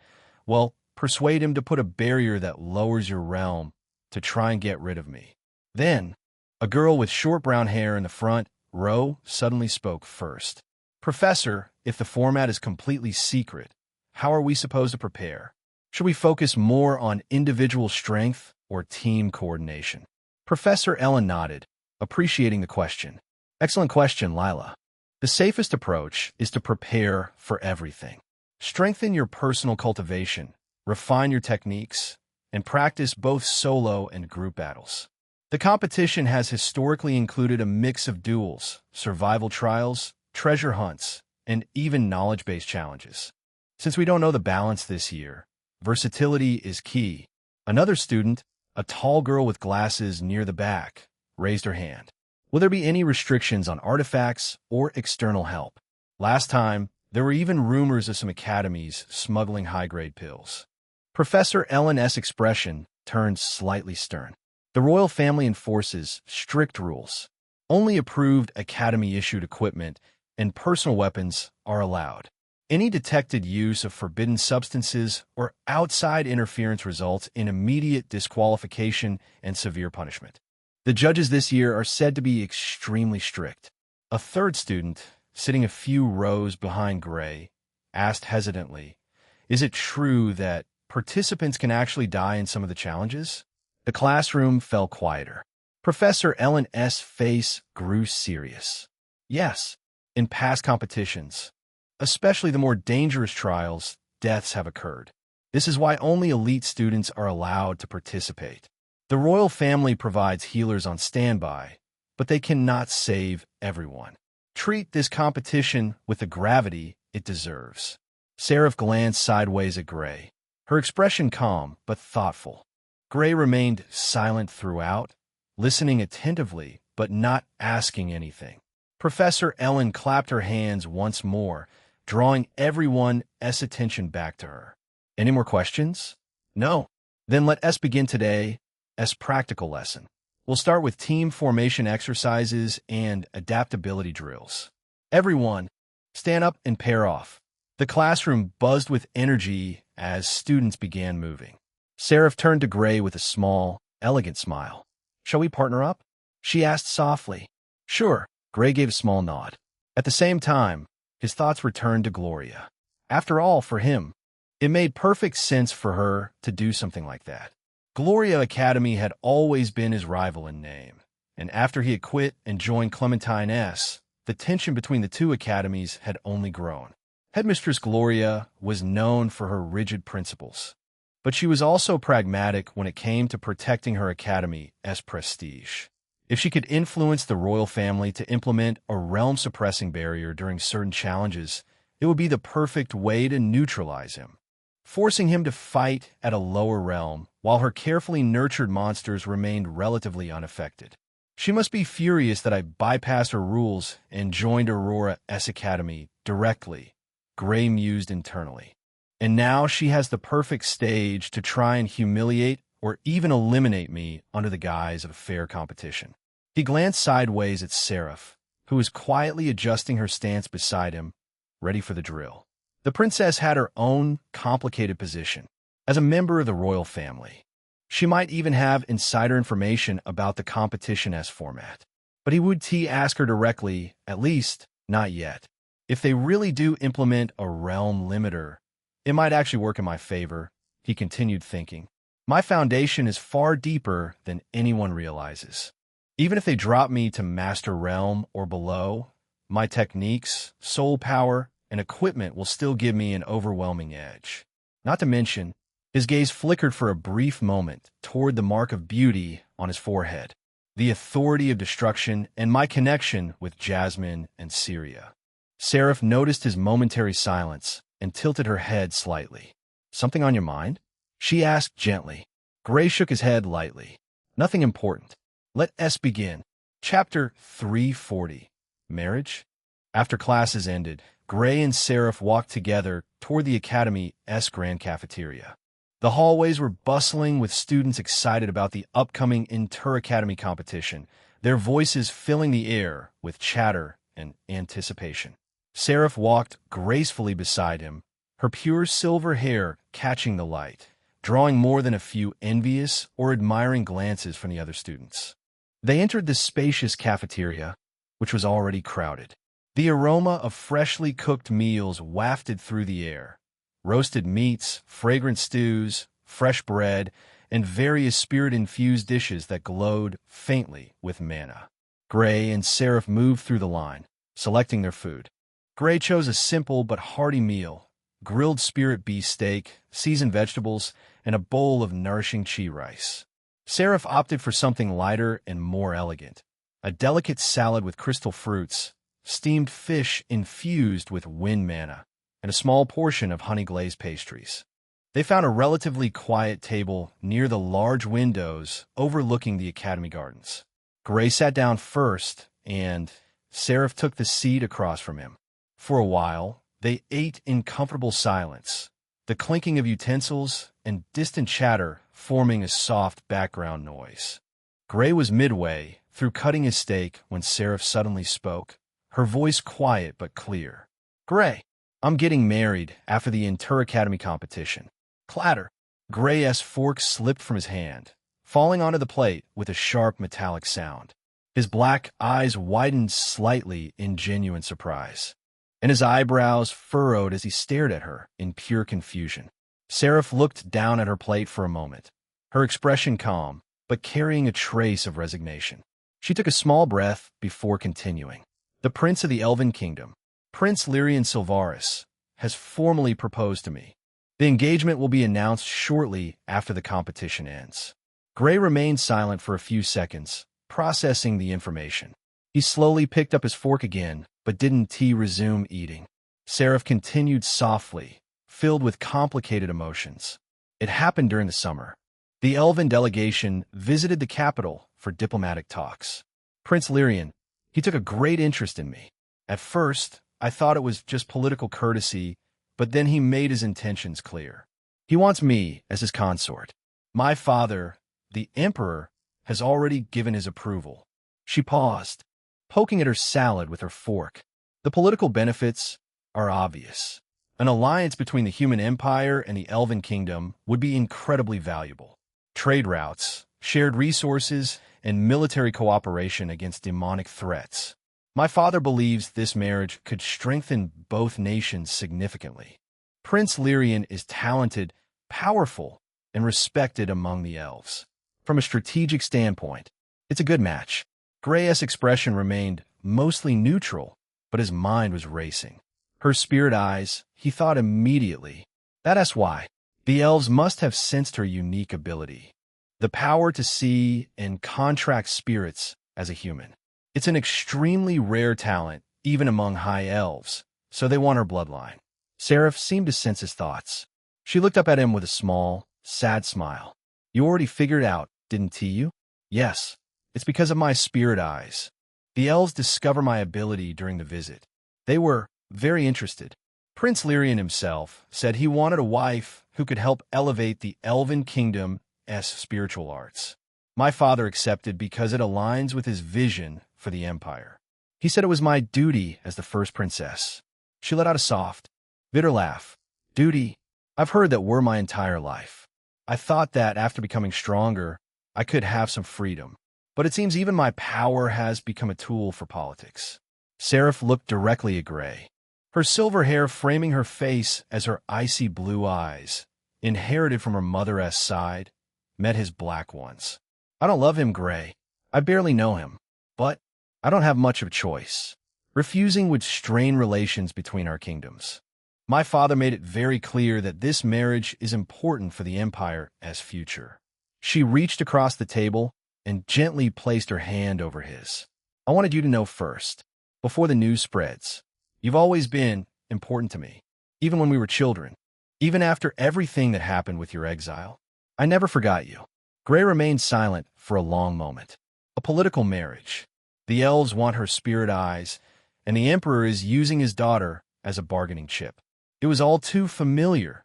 well, persuade him to put a barrier that lowers your realm to try and get rid of me. Then, a girl with short brown hair in the front row suddenly spoke first. Professor, if the format is completely secret, how are we supposed to prepare? Should we focus more on individual strength or team coordination? Professor Ellen nodded, appreciating the question. Excellent question, Lila. The safest approach is to prepare for everything. Strengthen your personal cultivation, refine your techniques, and practice both solo and group battles. The competition has historically included a mix of duels, survival trials, treasure hunts, and even knowledge-based challenges. Since we don't know the balance this year, versatility is key. Another student, a tall girl with glasses near the back, raised her hand. Will there be any restrictions on artifacts or external help? Last time, there were even rumors of some academies smuggling high-grade pills. Professor Ellen S. expression turned slightly stern. The royal family enforces strict rules. Only approved academy-issued equipment and personal weapons are allowed. Any detected use of forbidden substances or outside interference results in immediate disqualification and severe punishment. The judges this year are said to be extremely strict. A third student, sitting a few rows behind Gray, asked hesitantly, "Is it true that participants can actually die in some of the challenges?" The classroom fell quieter. Professor Ellen S.'s face grew serious. Yes, in past competitions, especially the more dangerous trials, deaths have occurred. This is why only elite students are allowed to participate. The royal family provides healers on standby, but they cannot save everyone. Treat this competition with the gravity it deserves. Seraph glanced sideways at Gray, her expression calm but thoughtful. Gray remained silent throughout, listening attentively but not asking anything. Professor Ellen clapped her hands once more, drawing everyone's attention back to her. Any more questions? No. Then let us begin today's practical lesson. We'll start with team formation exercises and adaptability drills. Everyone, stand up and pair off. The classroom buzzed with energy as students began moving. Seraph turned to Gray with a small, elegant smile. "Shall we partner up?" she asked softly. "Sure." Gray gave a small nod. At the same time, his thoughts returned to Gloria. After all, for him, it made perfect sense for her to do something like that. Gloria Academy had always been his rival in name, and after he had quit and joined Clementine S., the tension between the two academies had only grown. Headmistress Gloria was known for her rigid principles, but she was also pragmatic when it came to protecting her academy's prestige. If she could influence the royal family to implement a realm-suppressing barrier during certain challenges, it would be the perfect way to neutralize him, forcing him to fight at a lower realm while her carefully nurtured monsters remained relatively unaffected. She must be furious that I bypassed her rules and joined Aurora's academy directly, Gray mused internally. And now she has the perfect stage to try and humiliate or even eliminate me under the guise of a fair competition. He glanced sideways at Seraph, who was quietly adjusting her stance beside him, ready for the drill. The princess had her own complicated position. As a member of the royal family, she might even have insider information about the competition as format. But he would ask her directly, at least, not yet. If they really do implement a realm limiter, it might actually work in my favor, he continued thinking. My foundation is far deeper than anyone realizes. Even if they drop me to Master Realm or below, my techniques, soul power, and equipment will still give me an overwhelming edge. Not to mention, his gaze flickered for a brief moment toward the mark of beauty on his forehead, the authority of destruction, and my connection with Jasmine and Syria. Seraph noticed his momentary silence and tilted her head slightly. Something on your mind? She asked gently. Gray shook his head lightly. Nothing important. Let us begin. Chapter 340. Marriage? After classes ended, Gray and Seraph walked together toward the Academy's grand cafeteria. The hallways were bustling with students excited about the upcoming inter-academy competition, their voices filling the air with chatter and anticipation. Seraph walked gracefully beside him, her pure silver hair catching the light, drawing more than a few envious or admiring glances from the other students. They entered the spacious cafeteria, which was already crowded. The aroma of freshly cooked meals wafted through the air. Roasted meats, fragrant stews, fresh bread, and various spirit-infused dishes that glowed faintly with manna. Gray and Seraph moved through the line, selecting their food. Gray chose a simple but hearty meal, grilled spirit beefsteak, seasoned vegetables, and a bowl of nourishing chi rice. Seraph opted for something lighter and more elegant, a delicate salad with crystal fruits, steamed fish infused with wind manna, and a small portion of honey-glazed pastries. They found a relatively quiet table near the large windows overlooking the Academy Gardens. Gray sat down first, and Seraph took the seat across from him. For a while, they ate in comfortable silence, the clinking of utensils and distant chatter forming a soft background noise. Gray was midway through cutting his steak when Seraph suddenly spoke, her voice quiet but clear. Gray, I'm getting married after the inter-academy competition. Clatter. Gray's fork slipped from his hand, falling onto the plate with a sharp metallic sound. His black eyes widened slightly in genuine surprise, and his eyebrows furrowed as he stared at her in pure confusion. Seraph looked down at her plate for a moment, her expression calm, but carrying a trace of resignation. She took a small breath before continuing. The Prince of the Elven Kingdom, Prince Lyrian Silvaris, has formally proposed to me. The engagement will be announced shortly after the competition ends. Gray remained silent for a few seconds, processing the information. He slowly picked up his fork again, but didn't resume eating. Seraph continued softly, filled with complicated emotions. It happened during the summer. The Elven delegation visited the capital for diplomatic talks. Prince Lyrian, he took a great interest in me. At first, I thought it was just political courtesy, but then he made his intentions clear. He wants me as his consort. My father, the Emperor, has already given his approval. She paused, poking at her salad with her fork. The political benefits are obvious. An alliance between the human empire and the Elven Kingdom would be incredibly valuable. Trade routes, shared resources, and military cooperation against demonic threats. My father believes this marriage could strengthen both nations significantly. Prince Lyrian is talented, powerful, and respected among the elves. From a strategic standpoint, it's a good match. Gray's expression remained mostly neutral, but his mind was racing. Her spirit eyes, he thought immediately. That's why. The elves must have sensed her unique ability. The power to see and contract spirits as a human. It's an extremely rare talent, even among high elves, so they want her bloodline. Seraph seemed to sense his thoughts. She looked up at him with a small, sad smile. You already figured out, didn't you? Yes, it's because of my spirit eyes. The elves discovered my ability during the visit. They were very interested. Prince Lyrian himself said he wanted a wife who could help elevate the Elven Kingdom's spiritual arts. My father accepted because it aligns with his vision for the Empire. He said it was my duty as the first princess. She let out a soft, bitter laugh. Duty? I've heard that word my entire life. I thought that after becoming stronger, I could have some freedom. But it seems even my power has become a tool for politics. Seraph looked directly at Gray. her silver hair framing her face as her icy blue eyes, inherited from her mother's side, met his black ones. I don't love him, Gray. I barely know him. But I don't have much of a choice. Refusing would strain relations between our kingdoms. My father made it very clear that this marriage is important for the Empire's future. She reached across the table and gently placed her hand over his. I wanted you to know first, before the news spreads. You've always been important to me, even when we were children, even after everything that happened with your exile. I never forgot you. Gray remained silent for a long moment. A political marriage. The elves want her spirit eyes, and the Emperor is using his daughter as a bargaining chip. It was all too familiar,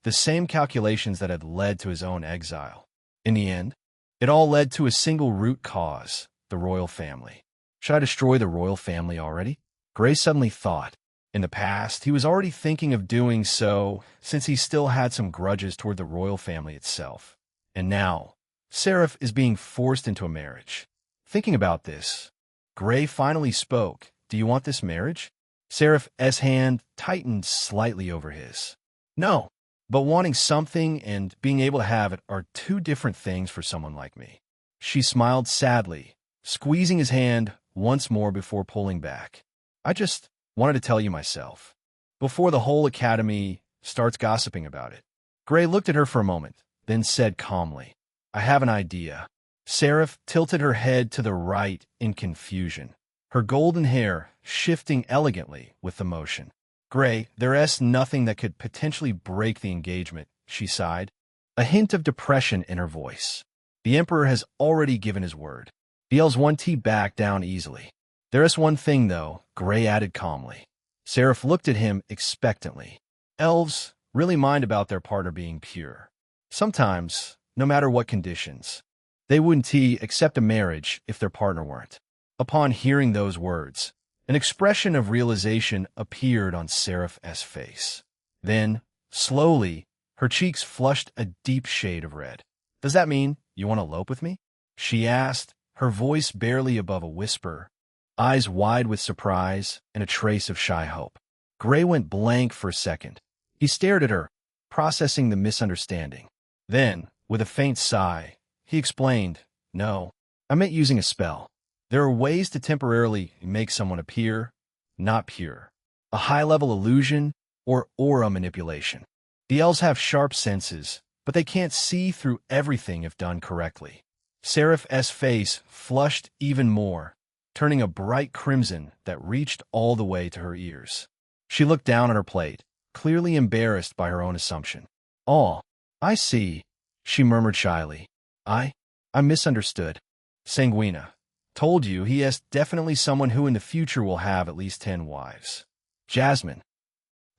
the same calculations that had led to his own exile. In the end, it all led to a single root cause, the royal family. Should I destroy the royal family already? Gray suddenly thought. In the past, he was already thinking of doing so since he still had some grudges toward the royal family itself. And now, Seraph is being forced into a marriage. Thinking about this, Gray finally spoke. Do you want this marriage? Seraph's hand tightened slightly over his. No, but wanting something and being able to have it are two different things for someone like me. She smiled sadly, squeezing his hand once more before pulling back. I just wanted to tell you myself, before the whole academy starts gossiping about it. Gray looked at her for a moment, then said calmly, I have an idea. Seraph tilted her head to the right in confusion, her golden hair shifting elegantly with the motion. Gray, there's nothing that could potentially break the engagement, she sighed, a hint of depression in her voice. The Emperor has already given his word. The elves won't back down easily. There is one thing, though, Gray added calmly. Seraph looked at him expectantly. Elves really mind about their partner being pure. Sometimes, no matter what conditions, they wouldn't accept a marriage if their partner weren't. Upon hearing those words, an expression of realization appeared on Seraph's face. Then, slowly, her cheeks flushed a deep shade of red. Does that mean you want to elope with me? She asked, her voice barely above a whisper, eyes wide with surprise and a trace of shy hope. Gray went blank for a second. He stared at her, processing the misunderstanding. Then, with a faint sigh, he explained, No, I meant using a spell. There are ways to temporarily make someone appear not pure. A high-level illusion or aura manipulation. The elves have sharp senses, but they can't see through everything if done correctly. Seraph's face flushed even more, turning a bright crimson that reached all the way to her ears. She looked down at her plate, clearly embarrassed by her own assumption. Oh, I see, she murmured shyly. I misunderstood. Sanguina. Told you he is definitely someone who in the future will have at least 10 wives. Jasmine.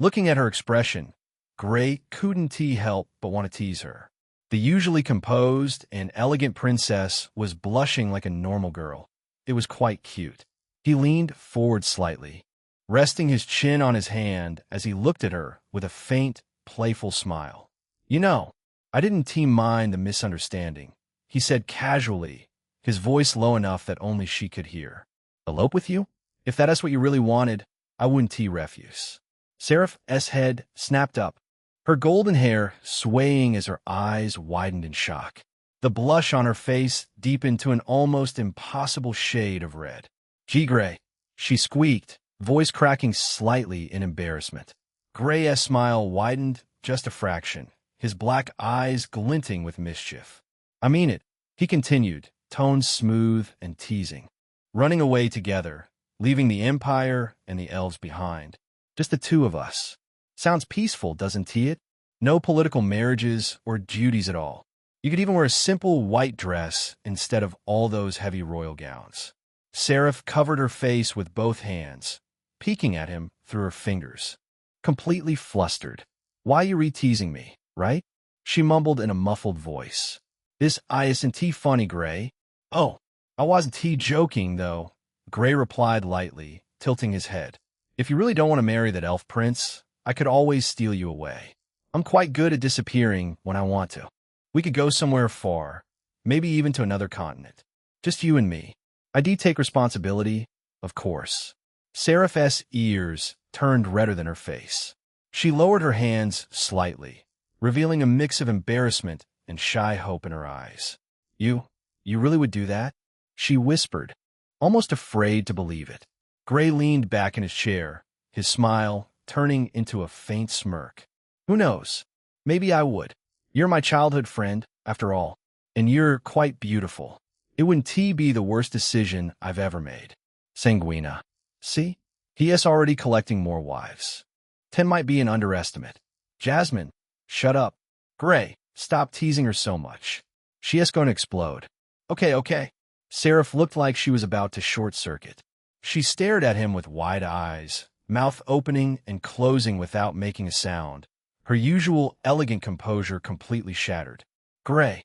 Looking at her expression, Gray couldn't help but want to tease her. The usually composed and elegant princess was blushing like a normal girl. It was quite cute. He leaned forward slightly, resting his chin on his hand as he looked at her with a faint, playful smile. You know, I didn't mind the misunderstanding, he said casually, his voice low enough that only she could hear. Elope with you? If that is what you really wanted, I wouldn't refuse. Seraph's head snapped up, her golden hair swaying as her eyes widened in shock. The blush on her face deepened to an almost impossible shade of red. Gee, Gray, she squeaked, voice cracking slightly in embarrassment. Gray's smile widened just a fraction, his black eyes glinting with mischief. I mean it, he continued, tone smooth and teasing. Running away together, leaving the Empire and the elves behind. Just the two of us. Sounds peaceful, doesn't it? No political marriages or duties at all. You could even wear a simple white dress instead of all those heavy royal gowns. Seraph covered her face with both hands, peeking at him through her fingers. Completely flustered. Why you re-teasing me, right? She mumbled in a muffled voice. This isn't funny, Gray. Oh, I wasn't joking, though, Gray replied lightly, tilting his head. If you really don't want to marry that elf prince, I could always steal you away. I'm quite good at disappearing when I want to. We could go somewhere far, maybe even to another continent. Just you and me. I do take responsibility, of course. Seraph's ears turned redder than her face. She lowered her hands slightly, revealing a mix of embarrassment and shy hope in her eyes. You really would do that? She whispered, almost afraid to believe it. Gray leaned back in his chair, his smile turning into a faint smirk. Who knows? Maybe I would. You're my childhood friend, after all, and you're quite beautiful. It wouldn't be the worst decision I've ever made. Sanguina. See? He is already collecting more wives. 10 might be an underestimate. Jasmine, shut up. Gray, stop teasing her so much. She is going to explode. Okay. Seraph looked like she was about to short-circuit. She stared at him with wide eyes, mouth opening and closing without making a sound, her usual elegant composure completely shattered. Gray,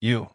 you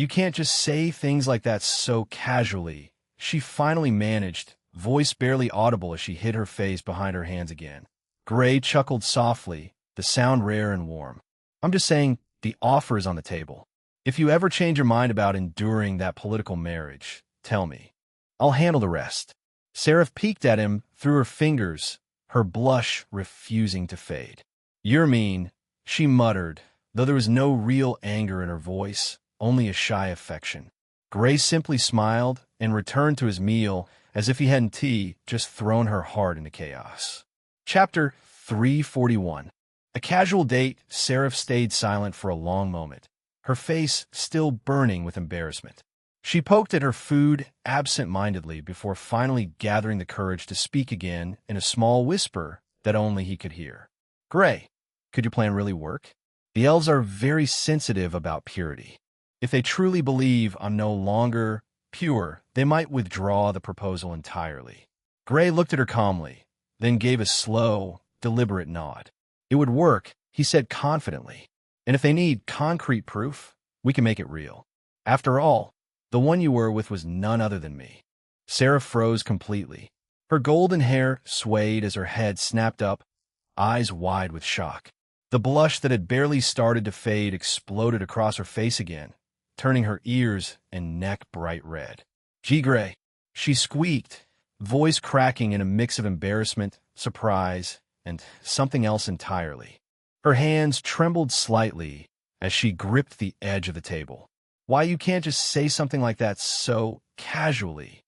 can't just say things like that so casually, she finally managed, voice barely audible as she hid her face behind her hands again. Gray chuckled softly, the sound rare and warm. I'm just saying, the offer is on the table. If you ever change your mind about enduring that political marriage, tell me. I'll handle the rest. Seraph peeked at him through her fingers, her blush refusing to fade. You're mean, she muttered, though there was no real anger in her voice, only a shy affection. Gray simply smiled and returned to his meal as if he hadn't just thrown her heart into chaos. Chapter 341. A casual date, Seraph stayed silent for a long moment, her face still burning with embarrassment. She poked at her food absent-mindedly before finally gathering the courage to speak again in a small whisper that only he could hear. Gray, could your plan really work? The elves are very sensitive about purity. If they truly believe I'm no longer pure, they might withdraw the proposal entirely. Gray looked at her calmly, then gave a slow, deliberate nod. It would work, he said confidently. And if they need concrete proof, we can make it real. After all, the one you were with was none other than me. Sarah froze completely. Her golden hair swayed as her head snapped up, eyes wide with shock. The blush that had barely started to fade exploded across her face again, turning her ears and neck bright red. Gee, Gray, she squeaked, voice cracking in a mix of embarrassment, surprise, and something else entirely. Her hands trembled slightly as she gripped the edge of the table. Why, you can't just say something like that so casually.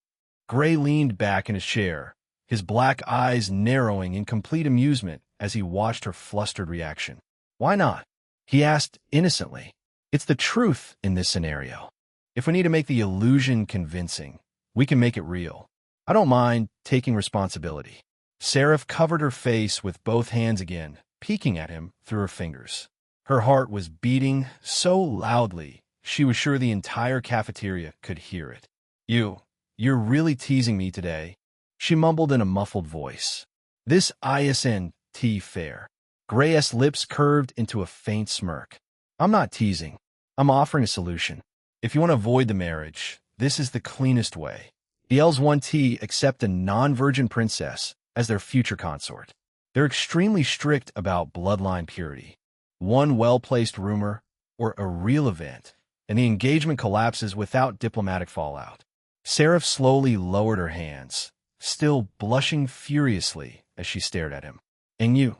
Gray leaned back in his chair, his black eyes narrowing in complete amusement as he watched her flustered reaction. Why not? He asked innocently. It's the truth in this scenario. If we need to make the illusion convincing, we can make it real. I don't mind taking responsibility. Seraph covered her face with both hands again, peeking at him through her fingers. Her heart was beating so loudly, she was sure the entire cafeteria could hear it. You're really teasing me today, she mumbled in a muffled voice. This isn't fair. Gray's lips curved into a faint smirk. I'm not teasing. I'm offering a solution. If you want to avoid the marriage, this is the cleanest way. The elves want to accept a non-virgin princess as their future consort. They're extremely strict about bloodline purity. One well-placed rumor, or a real event, and the engagement collapses without diplomatic fallout. Seraph slowly lowered her hands, still blushing furiously as she stared at him. And you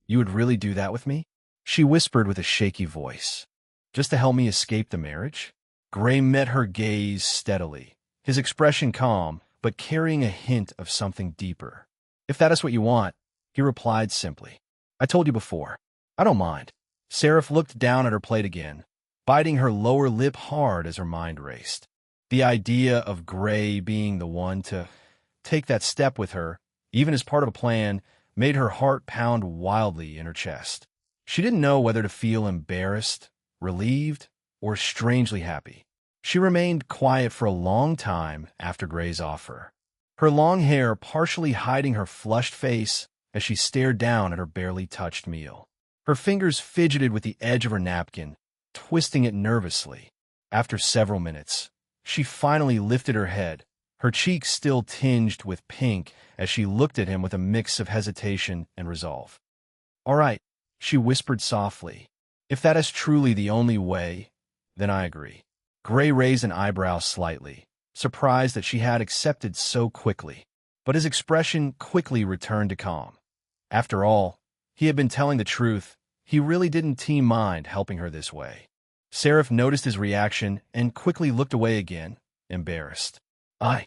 would really do that with me? She whispered with a shaky voice. Just to help me escape the marriage? Gray met her gaze steadily, his expression calm, but carrying a hint of something deeper. If that is what you want, he replied simply. I told you before. I don't mind. Seraph looked down at her plate again, biting her lower lip hard as her mind raced. The idea of Gray being the one to take that step with her, even as part of a plan, made her heart pound wildly in her chest. She didn't know whether to feel embarrassed, relieved, or strangely happy. She remained quiet for a long time after Gray's offer, her long hair partially hiding her flushed face as she stared down at her barely touched meal. Her fingers fidgeted with the edge of her napkin, twisting it nervously. After several minutes, she finally lifted her head, her cheeks still tinged with pink as she looked at him with a mix of hesitation and resolve. All right, she whispered softly. If that is truly the only way, then I agree. Gray raised an eyebrow slightly, surprised that she had accepted so quickly. but his expression quickly returned to calm. After all, he had been telling the truth. He really didn't mind helping her this way. Seraph noticed his reaction and quickly looked away again, embarrassed. I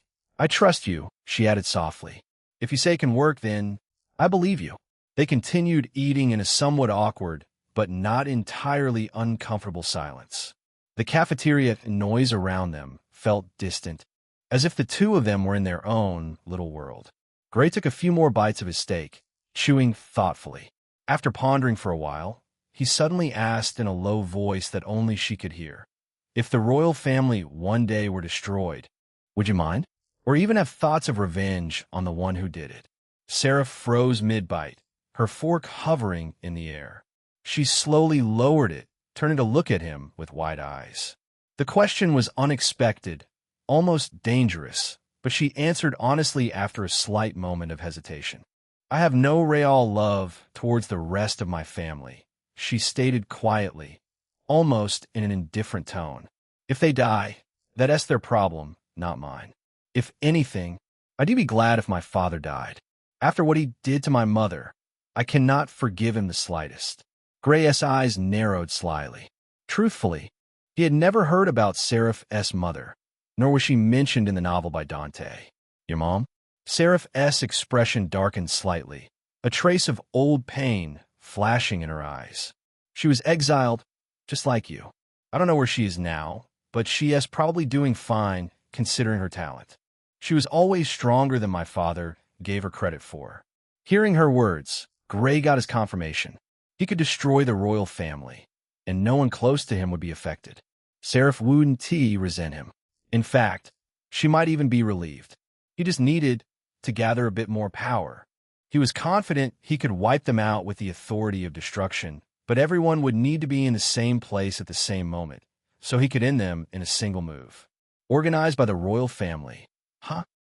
trust you, she added softly. If you say it can work, then I believe you. They continued eating in a somewhat awkward, but not entirely uncomfortable silence. The cafeteria noise around them felt distant, as if the two of them were in their own little world. Gray took a few more bites of his steak, chewing thoughtfully. After pondering for a while, he suddenly asked in a low voice that only she could hear, "If the royal family one day were destroyed, would you mind? Or even have thoughts of revenge on the one who did it?" Seraph froze mid-bite, her fork hovering in the air. She slowly lowered it, turning to look at him with wide eyes. The question was unexpected, almost dangerous, but she answered honestly after a slight moment of hesitation. "I have no real love towards the rest of my family," she stated quietly, almost in an indifferent tone. "If they die, that's their problem, not mine. If anything, I'd be glad if my father died. After what he did to my mother, I cannot forgive him the slightest." Gray's eyes narrowed slyly. Truthfully, he had never heard about Seraph's mother, nor was she mentioned in the novel by Dante. "Your mom?" Seraph's expression darkened slightly, a trace of old pain flashing in her eyes. "She was exiled, just like you. I don't know where she is now, but she is probably doing fine, considering her talent. She was always stronger than my father gave her credit for." Hearing her words, Gray got his confirmation. He could destroy the royal family, and no one close to him would be affected. Seraph wouldn't resent him. In fact, she might even be relieved. He just needed to gather a bit more power. He was confident he could wipe them out with the authority of destruction, but everyone would need to be in the same place at the same moment, so he could end them in a single move. Organized by the royal family.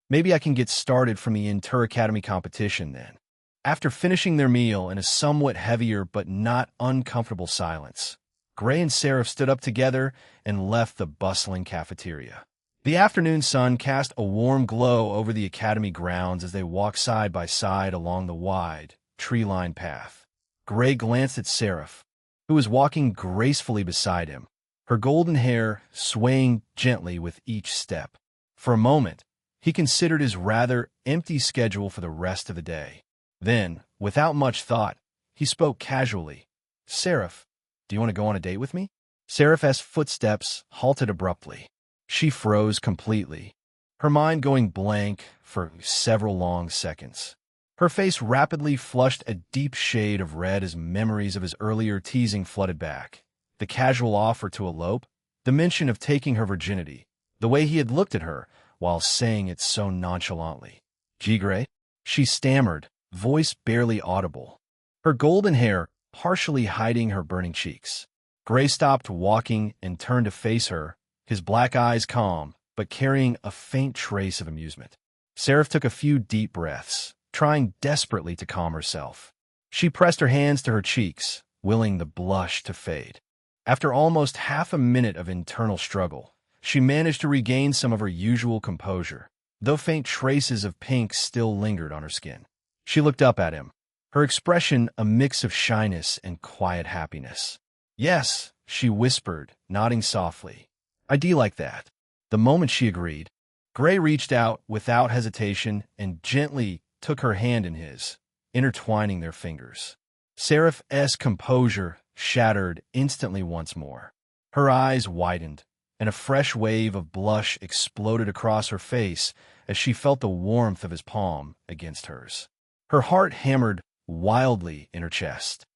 Maybe I can get started from the inter-academy competition then. After finishing their meal in a somewhat heavier but not uncomfortable silence, Gray and Seraph stood up together and left the bustling cafeteria. The afternoon sun cast a warm glow over the academy grounds as they walked side by side along the wide, tree-lined path. Gray glanced at Seraph, who was walking gracefully beside him, her golden hair swaying gently with each step. For a moment, he considered his rather empty schedule for the rest of the day. Then, without much thought, he spoke casually. "Seraph, do you want to go on a date with me?" Seraph's footsteps halted abruptly. She froze completely, her mind going blank for several long seconds. Her face rapidly flushed a deep shade of red as memories of his earlier teasing flooded back. The casual offer to elope, the mention of taking her virginity, the way he had looked at her while saying it so nonchalantly. "Gray?" she stammered, voice barely audible, her golden hair partially hiding her burning cheeks. Gray stopped walking and turned to face her, his black eyes calm, but carrying a faint trace of amusement. Seraph took a few deep breaths, trying desperately to calm herself. She pressed her hands to her cheeks, willing the blush to fade. After almost half a minute of internal struggle, she managed to regain some of her usual composure, though faint traces of pink still lingered on her skin. She looked up at him, her expression a mix of shyness and quiet happiness. "Yes," she whispered, nodding softly. "I do like that." The moment she agreed, Gray reached out without hesitation and gently took her hand in his, intertwining their fingers. Seraph's composure shattered instantly once more. Her eyes widened, and a fresh wave of blush exploded across her face as she felt the warmth of his palm against hers. Her heart hammered wildly in her chest.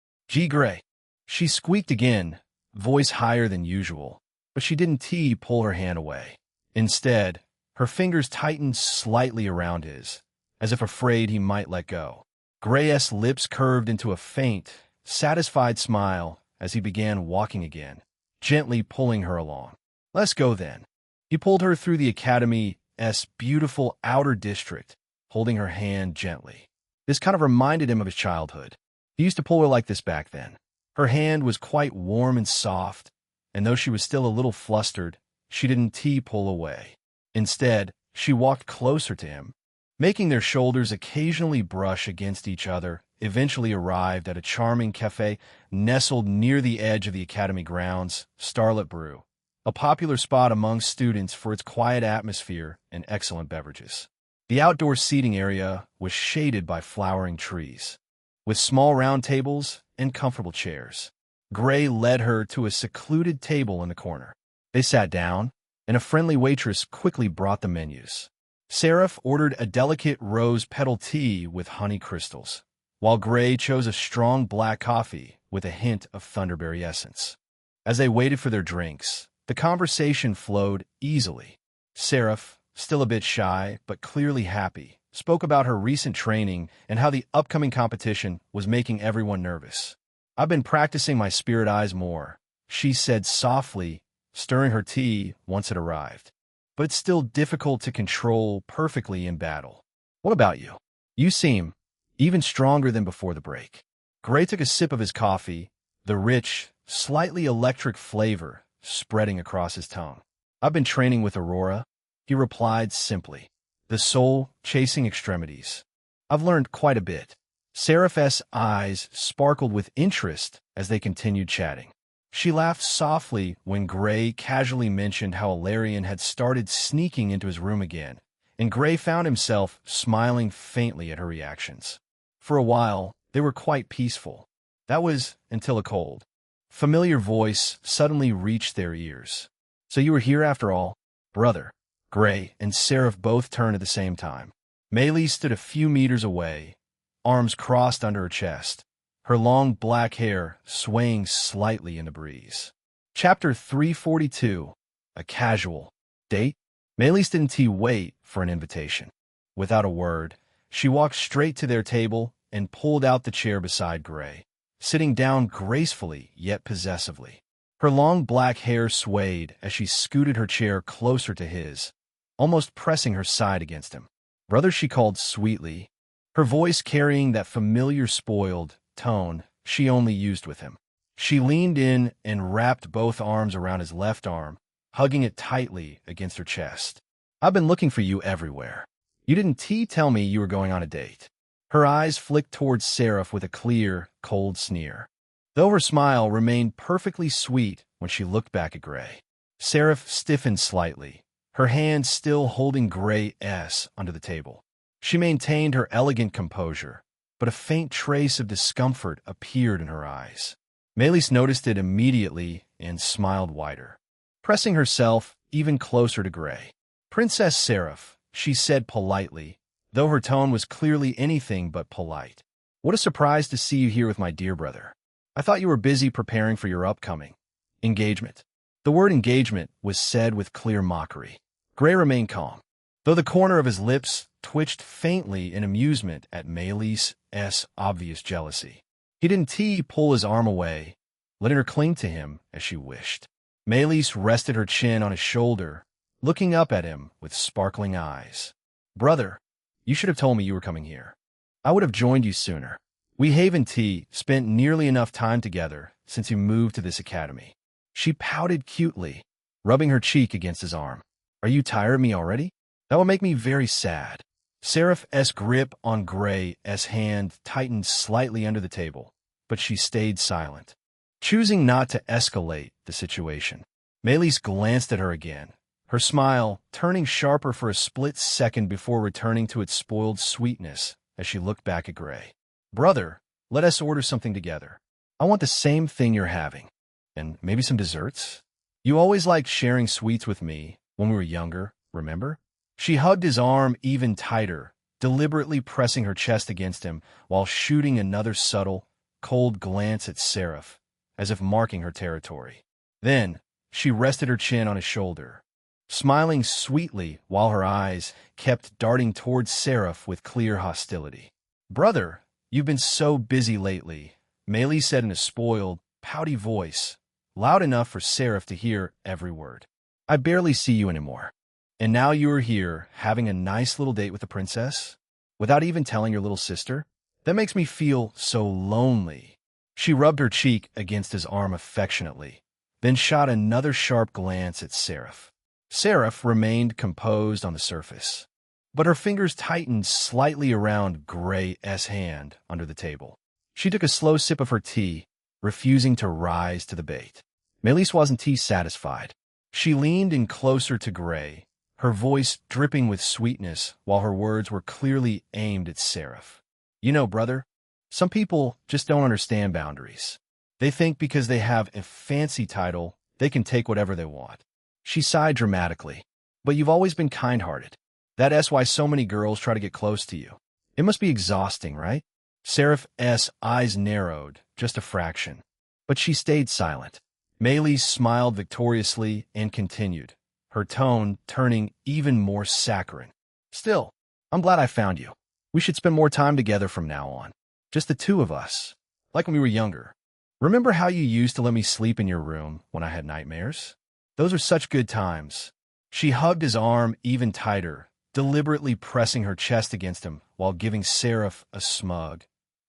"Gray." She squeaked again, voice higher than usual, but she didn't pull her hand away. Instead, her fingers tightened slightly around his, as if afraid he might let go. Gray's lips curved into a faint, satisfied smile as he began walking again, gently pulling her along. "Let's go then." He pulled her through the academy's beautiful outer district, holding her hand gently. This kind of reminded him of his childhood. He used to pull her like this back then. Her hand was quite warm and soft, and though she was still a little flustered, she didn't pull away. Instead, she walked closer to him, making their shoulders occasionally brush against each other, eventually arrived at a charming cafe nestled near the edge of the academy grounds, Starlit Brew, a popular spot among students for its quiet atmosphere and excellent beverages. The outdoor seating area was shaded by flowering trees, with small round tables and comfortable chairs. Gray led her to a secluded table in the corner. They sat down, and a friendly waitress quickly brought the menus. Seraph ordered a delicate rose petal tea with honey crystals, while Gray chose a strong black coffee with a hint of thunderberry essence. As they waited for their drinks, the conversation flowed easily. Seraph, still a bit shy but clearly happy, spoke about her recent training and how the upcoming competition was making everyone nervous. "I've been practicing my spirit eyes more," she said softly, stirring her tea once it arrived. "But it's still difficult to control perfectly in battle. What about you? You seem even stronger than before the break." Gray took a sip of his coffee, the rich, slightly electric flavor spreading across his tongue. "I've been training with Aurora," he replied simply, the soul chasing extremities. "I've learned quite a bit." Seraph's eyes sparkled with interest as they continued chatting. She laughed softly when Gray casually mentioned how Ilarion had started sneaking into his room again, and Gray found himself smiling faintly at her reactions. For a while, they were quite peaceful. That was until a cold, familiar voice suddenly reached their ears. "So you were here after all, brother?" Gray and Seraph both turned at the same time. Maylee stood a few meters away, arms crossed under her chest, her long black hair swaying slightly in the breeze. Chapter 342, A Casual Date. Maylee didn't wait for an invitation. Without a word, she walked straight to their table and pulled out the chair beside Gray, sitting down gracefully yet possessively. Her long black hair swayed as she scooted her chair closer to his, almost pressing her side against him. "Brother," she called sweetly, her voice carrying that familiar spoiled tone she only used with him. She leaned in and wrapped both arms around his left arm, hugging it tightly against her chest. "I've been looking for you everywhere. You didn't tell me you were going on a date." Her eyes flicked towards Seraph with a clear, cold sneer, though her smile remained perfectly sweet when she looked back at Gray. Seraph stiffened slightly, her hand still holding Gray's under the table. She maintained her elegant composure, but a faint trace of discomfort appeared in her eyes. Maylee noticed it immediately and smiled wider, pressing herself even closer to Gray. "Princess Seraph," she said politely, though her tone was clearly anything but polite. "What a surprise to see you here with my dear brother. I thought you were busy preparing for your upcoming engagement." The word engagement was said with clear mockery. Gray remained calm, though the corner of his lips twitched faintly in amusement at Maylee's obvious jealousy. He didn't pull his arm away, letting her cling to him as she wished. Maylee rested her chin on his shoulder, looking up at him with sparkling eyes. "Brother, you should have told me you were coming here. I would have joined you sooner. We haven't spent nearly enough time together since you moved to this academy." She pouted cutely, rubbing her cheek against his arm. "Are you tired of me already? That will make me very sad." Seraph's grip on Gray's hand tightened slightly under the table, but she stayed silent, choosing not to escalate the situation. Maylee glanced at her again, her smile turning sharper for a split second before returning to its spoiled sweetness as she looked back at Gray. "Brother, let us order something together. I want the same thing you're having. And maybe some desserts? You always liked sharing sweets with me when we were younger, remember?" She hugged his arm even tighter, deliberately pressing her chest against him while shooting another subtle, cold glance at Seraph, as if marking her territory. Then, she rested her chin on his shoulder, smiling sweetly while her eyes kept darting towards Seraph with clear hostility. "Brother, you've been so busy lately," Maylee said in a spoiled, pouty voice, loud enough for Seraph to hear every word. "I barely see you anymore. And now you are here, having a nice little date with the princess, without even telling your little sister? That makes me feel so lonely." She rubbed her cheek against his arm affectionately, then shot another sharp glance at Seraph. Seraph remained composed on the surface, but her fingers tightened slightly around Gray's hand under the table. She took a slow sip of her tea, refusing to rise to the bait. Melis wasn't tea satisfied. She leaned in closer to Gray, her voice dripping with sweetness while her words were clearly aimed at Seraph. You know, brother, some people just don't understand boundaries. They think because they have a fancy title, they can take whatever they want. She sighed dramatically. But you've always been kind-hearted. That's why so many girls try to get close to you. It must be exhausting, right? Seraph's eyes narrowed, just a fraction. But she stayed silent. Melis smiled victoriously and continued, her tone turning even more saccharine. Still, I'm glad I found you. We should spend more time together from now on. Just the two of us. Like when we were younger. Remember how you used to let me sleep in your room when I had nightmares? Those are such good times. She hugged his arm even tighter, deliberately pressing her chest against him while giving Seraph a smug,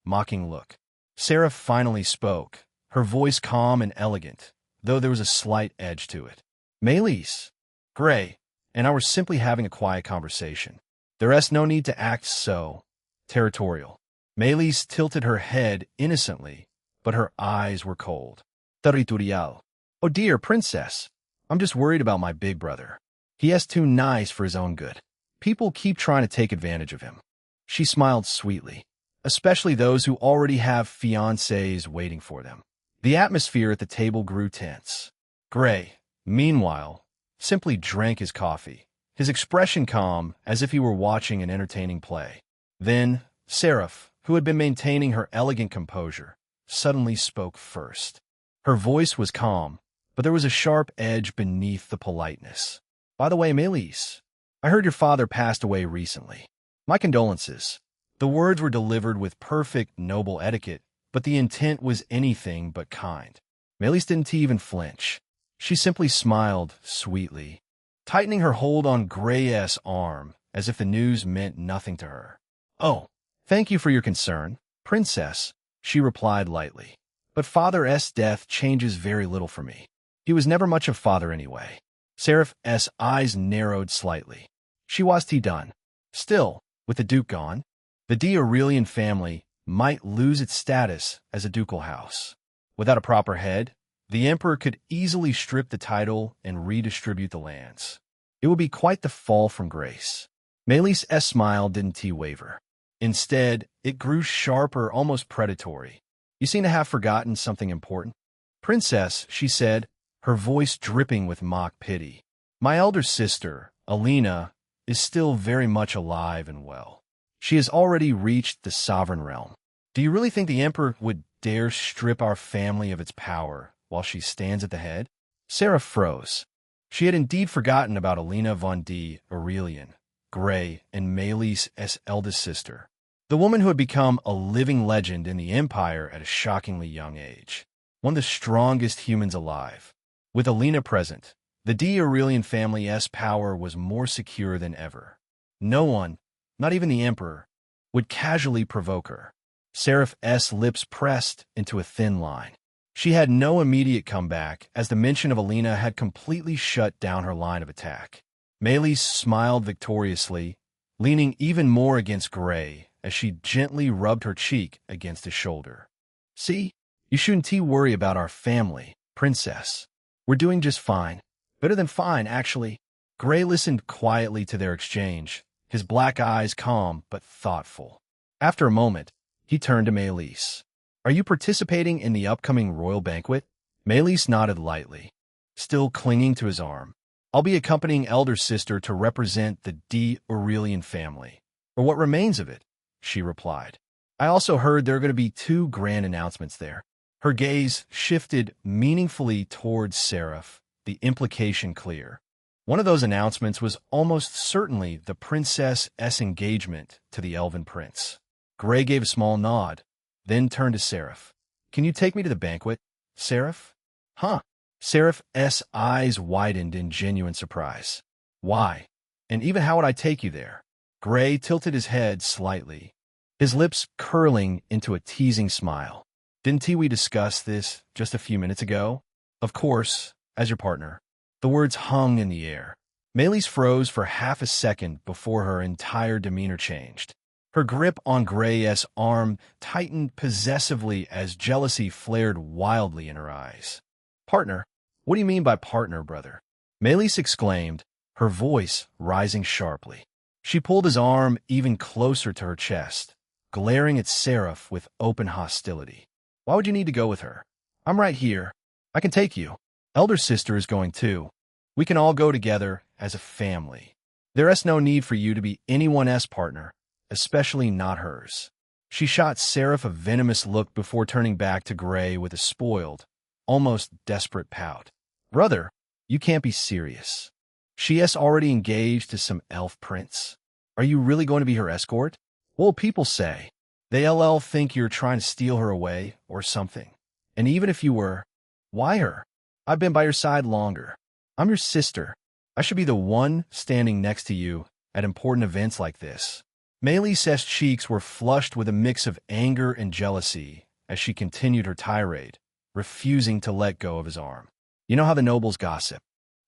mocking look. Seraph finally spoke, her voice calm and elegant, though there was a slight edge to it. Melis, Gray, and I were simply having a quiet conversation. There's no need to act so territorial. Melis tilted her head innocently, but her eyes were cold. Territorial. Oh dear, princess. I'm just worried about my big brother. He is too nice for his own good. People keep trying to take advantage of him. She smiled sweetly, especially those who already have fiancés waiting for them. The atmosphere at the table grew tense. Gray, meanwhile, simply drank his coffee, his expression calm as if he were watching an entertaining play. Then, Seraph, who had been maintaining her elegant composure, suddenly spoke first. Her voice was calm, but there was a sharp edge beneath the politeness. By the way, Melis, I heard your father passed away recently. My condolences. The words were delivered with perfect, noble etiquette, but the intent was anything but kind. Melis didn't even flinch. She simply smiled sweetly, tightening her hold on Gray's arm as if the news meant nothing to her. Oh, thank you for your concern, princess, she replied lightly. But Father's death changes very little for me. He was never much of father anyway. Seraph's eyes narrowed slightly. She was done. Still, with the Duke gone, the Aurelian family might lose its status as a ducal house. Without a proper head, the emperor could easily strip the title and redistribute the lands. It would be quite the fall from grace. Melis's smile didn't waver. Instead, it grew sharper, almost predatory. You seem to have forgotten something important. Princess, she said, her voice dripping with mock pity. My elder sister, Alina, is still very much alive and well. She has already reached the sovereign realm. Do you really think the emperor would dare strip our family of its power while she stands at the head? Seraph froze. She had indeed forgotten about Alina von Aurelian, Gray, and Melis's eldest sister, the woman who had become a living legend in the empire at a shockingly young age, one of the strongest humans alive. With Alina present, the Aurelian family's power was more secure than ever. No one, not even the emperor, would casually provoke her. Seraph's lips pressed into a thin line. She had no immediate comeback, as the mention of Alina had completely shut down her line of attack. Melis smiled victoriously, leaning even more against Gray as she gently rubbed her cheek against his shoulder. See, you shouldn't worry about our family, princess. We're doing just fine. Better than fine, actually. Gray listened quietly to their exchange, his black eyes calm but thoughtful. After a moment, he turned to Melis. Are you participating in the upcoming royal banquet? Melis nodded lightly, still clinging to his arm. I'll be accompanying elder sister to represent the Aurelian family, or what remains of it, she replied. I also heard there are going to be 2 grand announcements there. Her gaze shifted meaningfully towards Seraph, the implication clear. One of those announcements was almost certainly the princess's engagement to the elven prince. Gray gave a small nod, then turned to Seraph. Can you take me to the banquet, Seraph? Huh? Seraph's eyes widened in genuine surprise. Why? And even how would I take you there? Gray tilted his head slightly, his lips curling into a teasing smile. Didn't we discuss this just a few minutes ago? Of course, as your partner. The words hung in the air, Melis froze for half a second before her entire demeanor changed. Her grip on Gray's arm tightened possessively as jealousy flared wildly in her eyes. "Partner? What do you mean by partner, brother?" Melis exclaimed, her voice rising sharply. She pulled his arm even closer to her chest, glaring at Seraph with open hostility. "Why would you need to go with her? I'm right here. I can take you. Elder sister is going too. We can all go together as a family. There is no need for you to be anyone's partner, especially not hers." She shot Seraph a venomous look before turning back to Gray with a spoiled, almost desperate pout. "Brother, you can't be serious. She is already engaged to some elf prince. Are you really going to be her escort? What will people say? They'll think you're trying to steal her away or something. And even if you were, why her? I've been by your side longer. I'm your sister. I should be the one standing next to you at important events like this." Melis's cheeks were flushed with a mix of anger and jealousy as she continued her tirade, refusing to let go of his arm. "You know how the nobles gossip.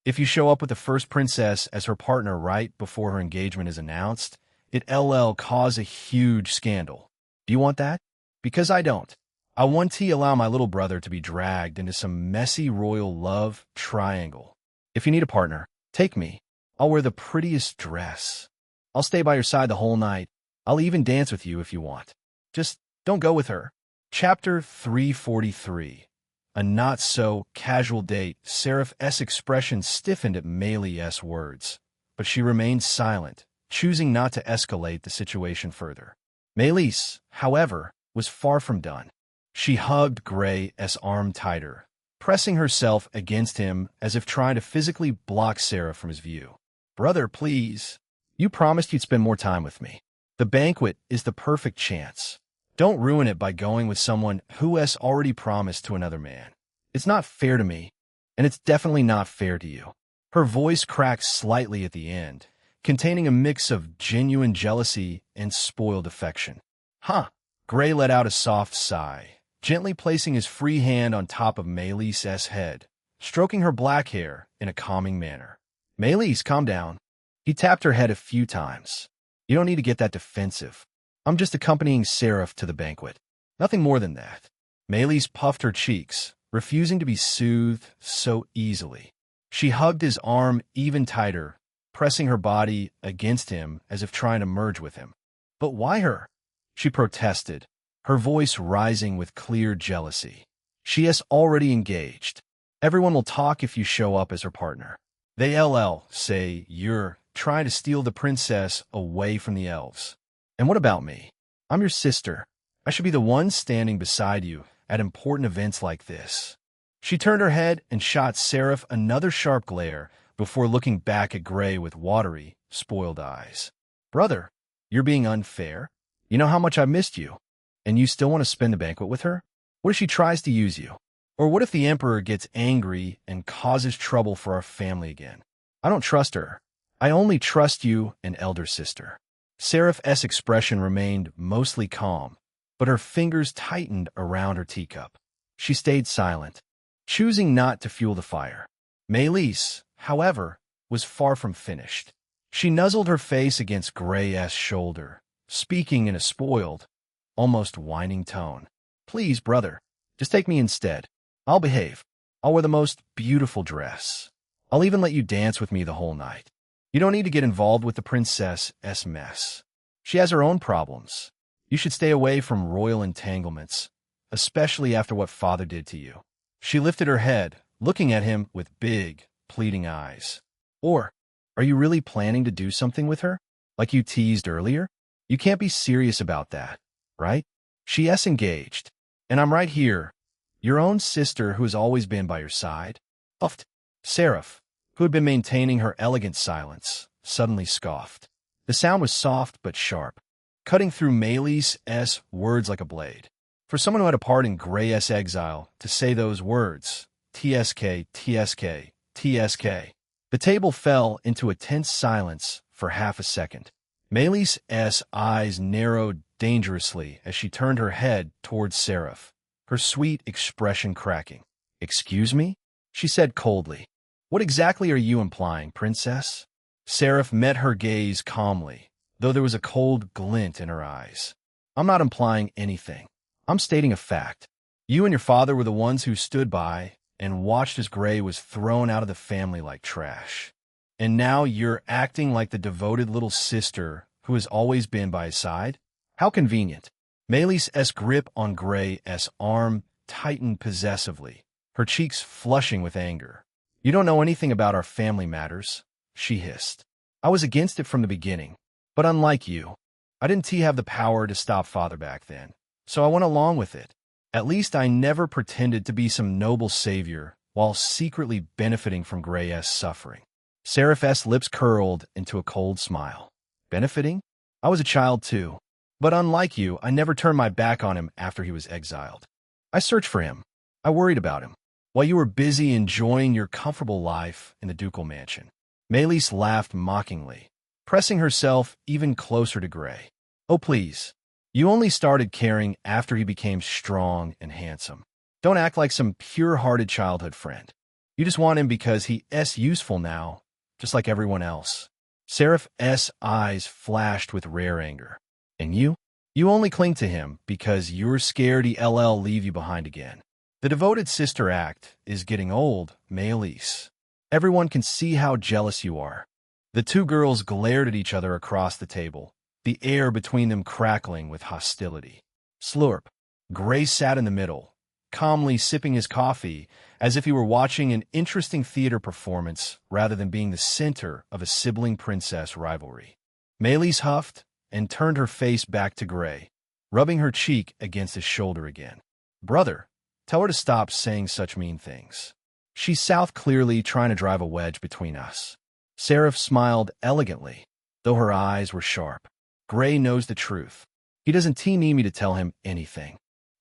If you show up with the first princess as her partner right before her engagement is announced, it'll cause a huge scandal. Do you want that? Because I don't. I want to allow my little brother to be dragged into some messy royal love triangle. If you need a partner, take me. I'll wear the prettiest dress. I'll stay by your side the whole night. I'll even dance with you if you want. Just don't go with her." Chapter 343. A not-so-casual date. Seraph's expression stiffened at Melis's words, but she remained silent, choosing not to escalate the situation further. Melis, however, was far from done. She hugged Gray's arm tighter, pressing herself against him as if trying to physically block Seraph from his view. "Brother, please. You promised you'd spend more time with me. The banquet is the perfect chance. Don't ruin it by going with someone who has already promised to another man. It's not fair to me, and it's definitely not fair to you." Her voice cracked slightly at the end, containing a mix of genuine jealousy and spoiled affection. "Huh." Gray let out a soft sigh, gently placing his free hand on top of Melis's head, stroking her black hair in a calming manner. "Melis, calm down." He tapped her head a few times. "You don't need to get that defensive. I'm just accompanying Seraph to the banquet. Nothing more than that." Melis puffed her cheeks, refusing to be soothed so easily. She hugged his arm even tighter, pressing her body against him as if trying to merge with him. "But why her?" she protested, her voice rising with clear jealousy. "She is already engaged. Everyone will talk if you show up as her partner. They'll say you're trying to steal the princess away from the elves. And what about me? I'm your sister. I should be the one standing beside you at important events like this." She turned her head and shot Seraph another sharp glare before looking back at Gray with watery, spoiled eyes. "Brother, you're being unfair. You know how much I missed you. And you still want to spend the banquet with her? What if she tries to use you? Or what if the Emperor gets angry and causes trouble for our family again? I don't trust her. I only trust you and elder sister." Seraph's expression remained mostly calm, but her fingers tightened around her teacup. She stayed silent, choosing not to fuel the fire. Melis, however, was far from finished. She nuzzled her face against Gray's shoulder, speaking in a spoiled, almost whining tone. "Please, brother, just take me instead. I'll behave. I'll wear the most beautiful dress. I'll even let you dance with me the whole night. You don't need to get involved with the princess's mess. She has her own problems. You should stay away from royal entanglements, especially after what father did to you." She lifted her head, looking at him with big, pleading eyes. "Or, are you really planning to do something with her, like you teased earlier? You can't be serious about that, right? She is engaged, and I'm right here, your own sister who has always been by your side." Puffed. Seraph, who had been maintaining her elegant silence, suddenly scoffed. The sound was soft but sharp, cutting through Melis's words like a blade. For someone who had a part in Gray's exile to say those words, TSK, TSK, TSK, the table fell into a tense silence for half a second. Melis's eyes narrowed dangerously as she turned her head towards Seraph, her sweet expression cracking. "Excuse me?" she said coldly. "What exactly are you implying, princess?" Seraph met her gaze calmly, though there was a cold glint in her eyes. I'm not implying anything. I'm stating a fact. You and your father were the ones who stood by and watched as Gray was thrown out of the family like trash. And now you're acting like the devoted little sister who has always been by his side? How convenient. Mayli's grip on Gray's arm tightened possessively, her cheeks flushing with anger. You don't know anything about our family matters, she hissed. I was against it from the beginning, but unlike you, I didn't have the power to stop father back then, so I went along with it. At least I never pretended to be some noble savior while secretly benefiting from Gray's suffering. Seraph's lips curled into a cold smile. Benefiting? I was a child too, but unlike you, I never turned my back on him after he was exiled. I searched for him. I worried about him, while you were busy enjoying your comfortable life in the ducal mansion. Maylis laughed mockingly, pressing herself even closer to Gray. Oh, please. You only started caring after he became strong and handsome. Don't act like some pure-hearted childhood friend. You just want him because he's useful now, just like everyone else. Seraph's eyes flashed with rare anger. And you? You only cling to him because you're scared he'll leave you behind again. The devoted sister act is getting old, Maylis. Everyone can see how jealous you are. The two girls glared at each other across the table, the air between them crackling with hostility. Slurp. Gray sat in the middle, calmly sipping his coffee as if he were watching an interesting theater performance rather than being the center of a sibling-princess rivalry. Maylis huffed and turned her face back to Gray, rubbing her cheek against his shoulder again. Brother, tell her to stop saying such mean things. She's south clearly trying to drive a wedge between us. Seraph smiled elegantly, though her eyes were sharp. Gray knows the truth. He doesn't need me to tell him anything.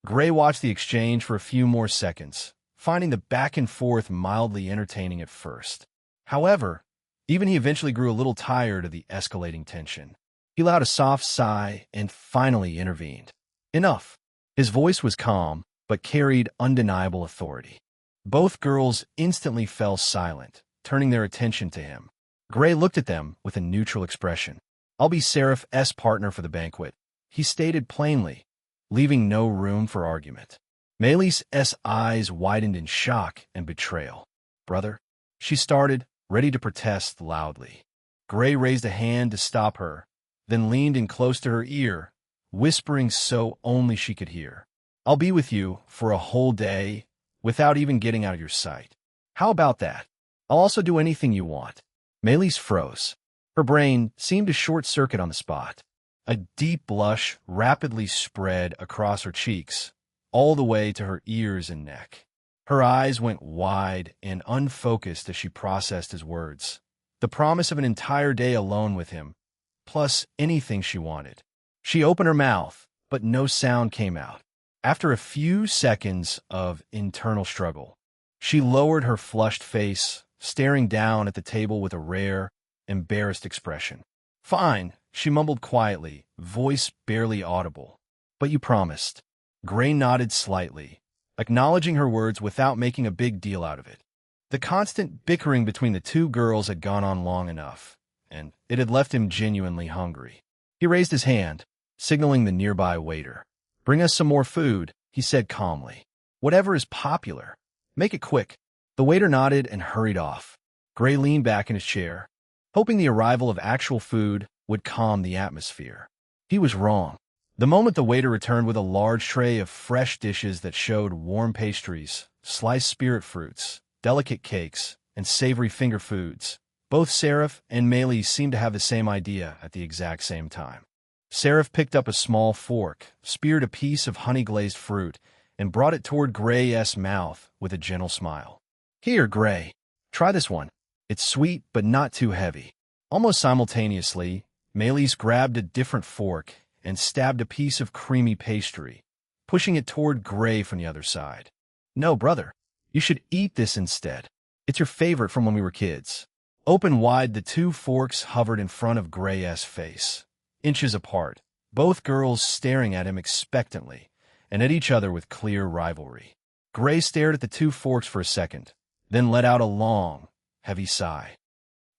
Gray watched the exchange for a few more seconds, finding the back and forth mildly entertaining at first. However, even he eventually grew a little tired of the escalating tension. He allowed a soft sigh and finally intervened. Enough. His voice was calm, but carried undeniable authority. Both girls instantly fell silent, turning their attention to him. Gray looked at them with a neutral expression. I'll be Seraph's partner for the banquet, he stated plainly, leaving no room for argument. Maylis' eyes widened in shock and betrayal. Brother, she started, ready to protest loudly. Gray raised a hand to stop her, then leaned in close to her ear, whispering so only she could hear. I'll be with you for a whole day without even getting out of your sight. How about that? I'll also do anything you want. Maylis froze. Her brain seemed to short-circuit on the spot. A deep blush rapidly spread across her cheeks, all the way to her ears and neck. Her eyes went wide and unfocused as she processed his words. The promise of an entire day alone with him, plus anything she wanted. She opened her mouth, but no sound came out. After a few seconds of internal struggle, she lowered her flushed face, staring down at the table with a rare, embarrassed expression. Fine, she mumbled quietly, voice barely audible. But you promised. Gray nodded slightly, acknowledging her words without making a big deal out of it. The constant bickering between the two girls had gone on long enough, and it had left him genuinely hungry. He raised his hand, signaling the nearby waiter. Bring us some more food, he said calmly. Whatever is popular. Make it quick. The waiter nodded and hurried off. Gray leaned back in his chair, hoping the arrival of actual food would calm the atmosphere. He was wrong. The moment the waiter returned with a large tray of fresh dishes that showed warm pastries, sliced spirit fruits, delicate cakes, and savory finger foods, both Seraph and Maylis seemed to have the same idea at the exact same time. Seraph picked up a small fork, speared a piece of honey-glazed fruit, and brought it toward Gray's mouth with a gentle smile. Here, Gray, try this one. It's sweet, but not too heavy. Almost simultaneously, Maylis grabbed a different fork and stabbed a piece of creamy pastry, pushing it toward Gray from the other side. No, brother, you should eat this instead. It's your favorite from when we were kids. Open wide, the two forks hovered in front of Gray's face, inches apart, both girls staring at him expectantly, and at each other with clear rivalry. Gray stared at the two forks for a second, then let out a long, heavy sigh.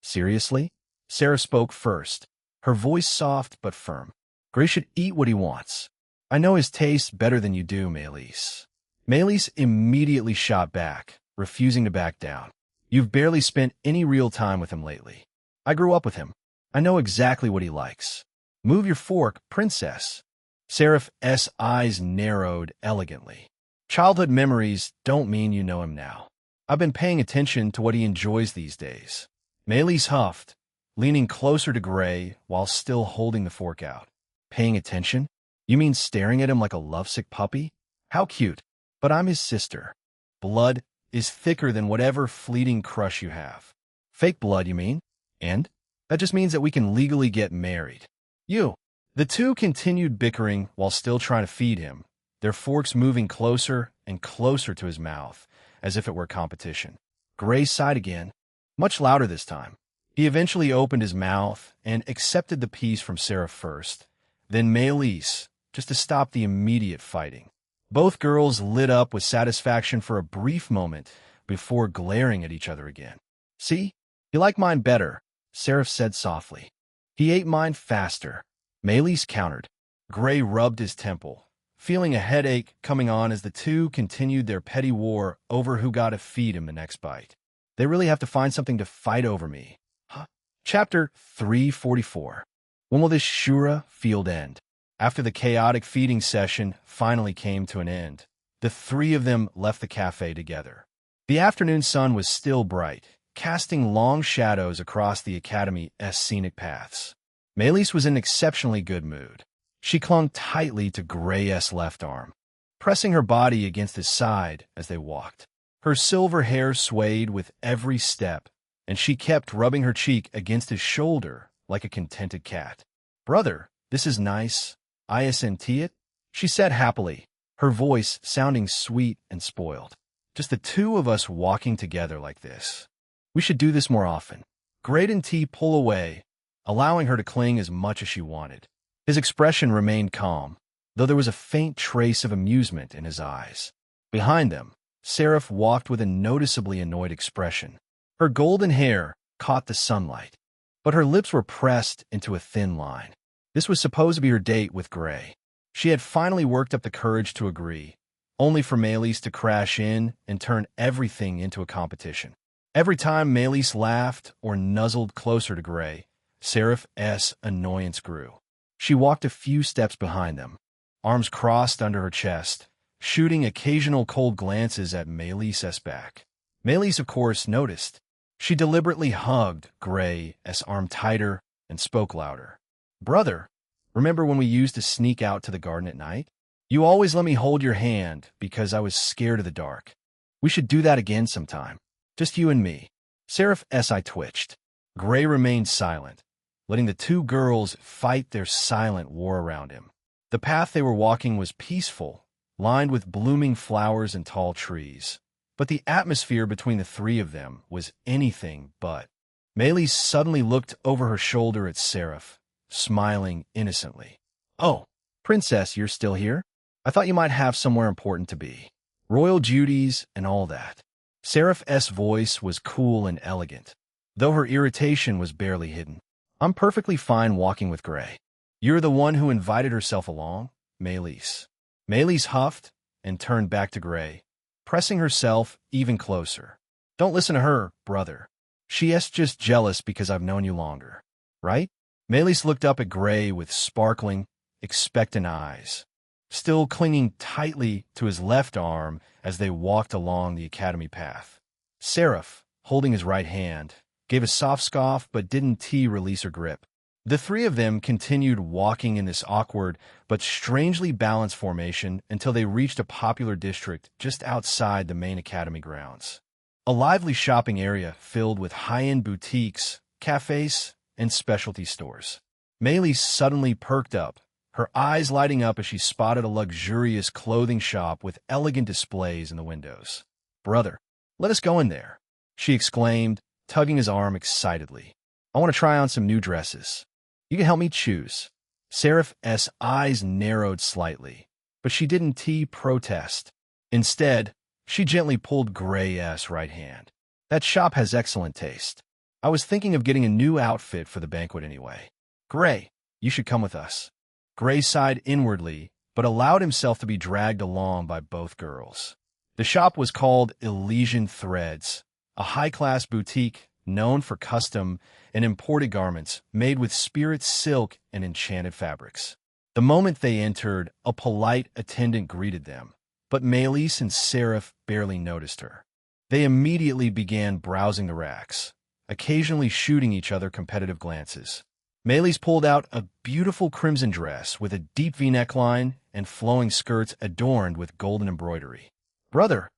Seriously? Sarah spoke first, her voice soft but firm. Gray should eat what he wants. I know his taste better than you do, Maylise. Maylise immediately shot back, refusing to back down. You've barely spent any real time with him lately. I grew up with him. I know exactly what he likes. Move your fork, princess. Seraph's eyes narrowed elegantly. Childhood memories don't mean you know him now. I've been paying attention to what he enjoys these days. Maylise huffed, leaning closer to Gray while still holding the fork out. Paying attention? You mean staring at him like a lovesick puppy? How cute. But I'm his sister. Blood is thicker than whatever fleeting crush you have. Fake blood, you mean? And? That just means that we can legally get married. You. The two continued bickering while still trying to feed him, their forks moving closer and closer to his mouth, as if it were competition. Gray sighed again, much louder this time. He eventually opened his mouth and accepted the piece from Sarah first, then Maylise, just to stop the immediate fighting. Both girls lit up with satisfaction for a brief moment before glaring at each other again. See? You like mine better, Sarah said softly. He ate mine faster. Maylise countered. Gray rubbed his temple, feeling a headache coming on as the two continued their petty war over who got to feed him the next bite. They really have to find something to fight over me. Huh? Chapter 344. When will this Shura field end? After the chaotic feeding session finally came to an end, the three of them left the cafe together. The afternoon sun was still bright, casting long shadows across the Academy's scenic paths. Maylise was in exceptionally good mood. She clung tightly to Gray's left arm, pressing her body against his side as they walked. Her silver hair swayed with every step, and she kept rubbing her cheek against his shoulder like a contented cat. "Brother, this is nice. Isn't it?" she said happily, her voice sounding sweet and spoiled. "Just the two of us walking together like this. We should do this more often." Gray didn't pull away, allowing her to cling as much as she wanted. His expression remained calm, though there was a faint trace of amusement in his eyes. Behind them, Seraph walked with a noticeably annoyed expression. Her golden hair caught the sunlight, but her lips were pressed into a thin line. This was supposed to be her date with Gray. She had finally worked up the courage to agree, only for Maylise to crash in and turn everything into a competition. Every time Maylise laughed or nuzzled closer to Gray, Seraph's annoyance grew. She walked a few steps behind them, arms crossed under her chest, shooting occasional cold glances at Maylise's back. Maylise, of course, noticed. She deliberately hugged Gray's arm tighter and spoke louder. "Brother, remember when we used to sneak out to the garden at night? You always let me hold your hand because I was scared of the dark. We should do that again sometime. Just you and me." Seraph's eye twitched. Gray remained silent, letting the two girls fight their silent war around him. The path they were walking was peaceful, lined with blooming flowers and tall trees. But the atmosphere between the three of them was anything but. Maylise suddenly looked over her shoulder at Seraph, smiling innocently. "Oh, princess, you're still here? I thought you might have somewhere important to be. Royal duties and all that." Seraph's voice was cool and elegant, though her irritation was barely hidden. "I'm perfectly fine walking with Gray. You're the one who invited herself along, Maylise." Maylise huffed and turned back to Gray, pressing herself even closer. "Don't listen to her, brother. She's just jealous because I've known you longer, right?" Maylise looked up at Gray with sparkling, expectant eyes, still clinging tightly to his left arm as they walked along the academy path. Seraph, holding his right hand, gave a soft scoff but didn't release her grip. The three of them continued walking in this awkward but strangely balanced formation until they reached a popular district just outside the main academy grounds. A lively shopping area filled with high-end boutiques, cafes, and specialty stores. Maylise suddenly perked up, her eyes lighting up as she spotted a luxurious clothing shop with elegant displays in the windows. "Brother, let us go in there," she exclaimed, tugging his arm excitedly. "I want to try on some new dresses. You can help me choose." Seraph's eyes narrowed slightly, but she didn't protest. Instead, she gently pulled Gray's right hand. "That shop has excellent taste. I was thinking of getting a new outfit for the banquet anyway. Gray, you should come with us. Gray sighed inwardly, but allowed himself to be dragged along by both girls. The shop was called Elysian Threads, a high-class boutique known for custom and imported garments made with spirit silk and enchanted fabrics. The moment they entered, a polite attendant greeted them, but Maelys and Seraph barely noticed her. They immediately began browsing the racks, occasionally shooting each other competitive glances. Maelys pulled out a beautiful crimson dress with a deep V-neckline and flowing skirts adorned with golden embroidery. "Brother,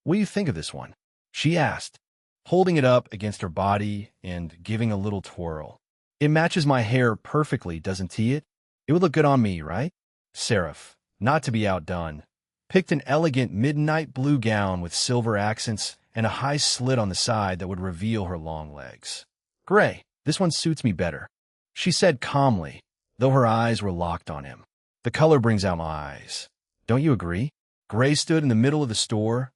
what do you think of this one?" she asked, holding it up against her body and giving a little twirl. "It matches my hair perfectly, doesn't it? It would look good on me, right?" Seraph, not to be outdone, picked an elegant midnight blue gown with silver accents and a high slit on the side that would reveal her long legs. "Gray, this one suits me better," she said calmly, though her eyes were locked on him. "The color brings out my eyes. Don't you agree?" Gray stood in the middle of the store,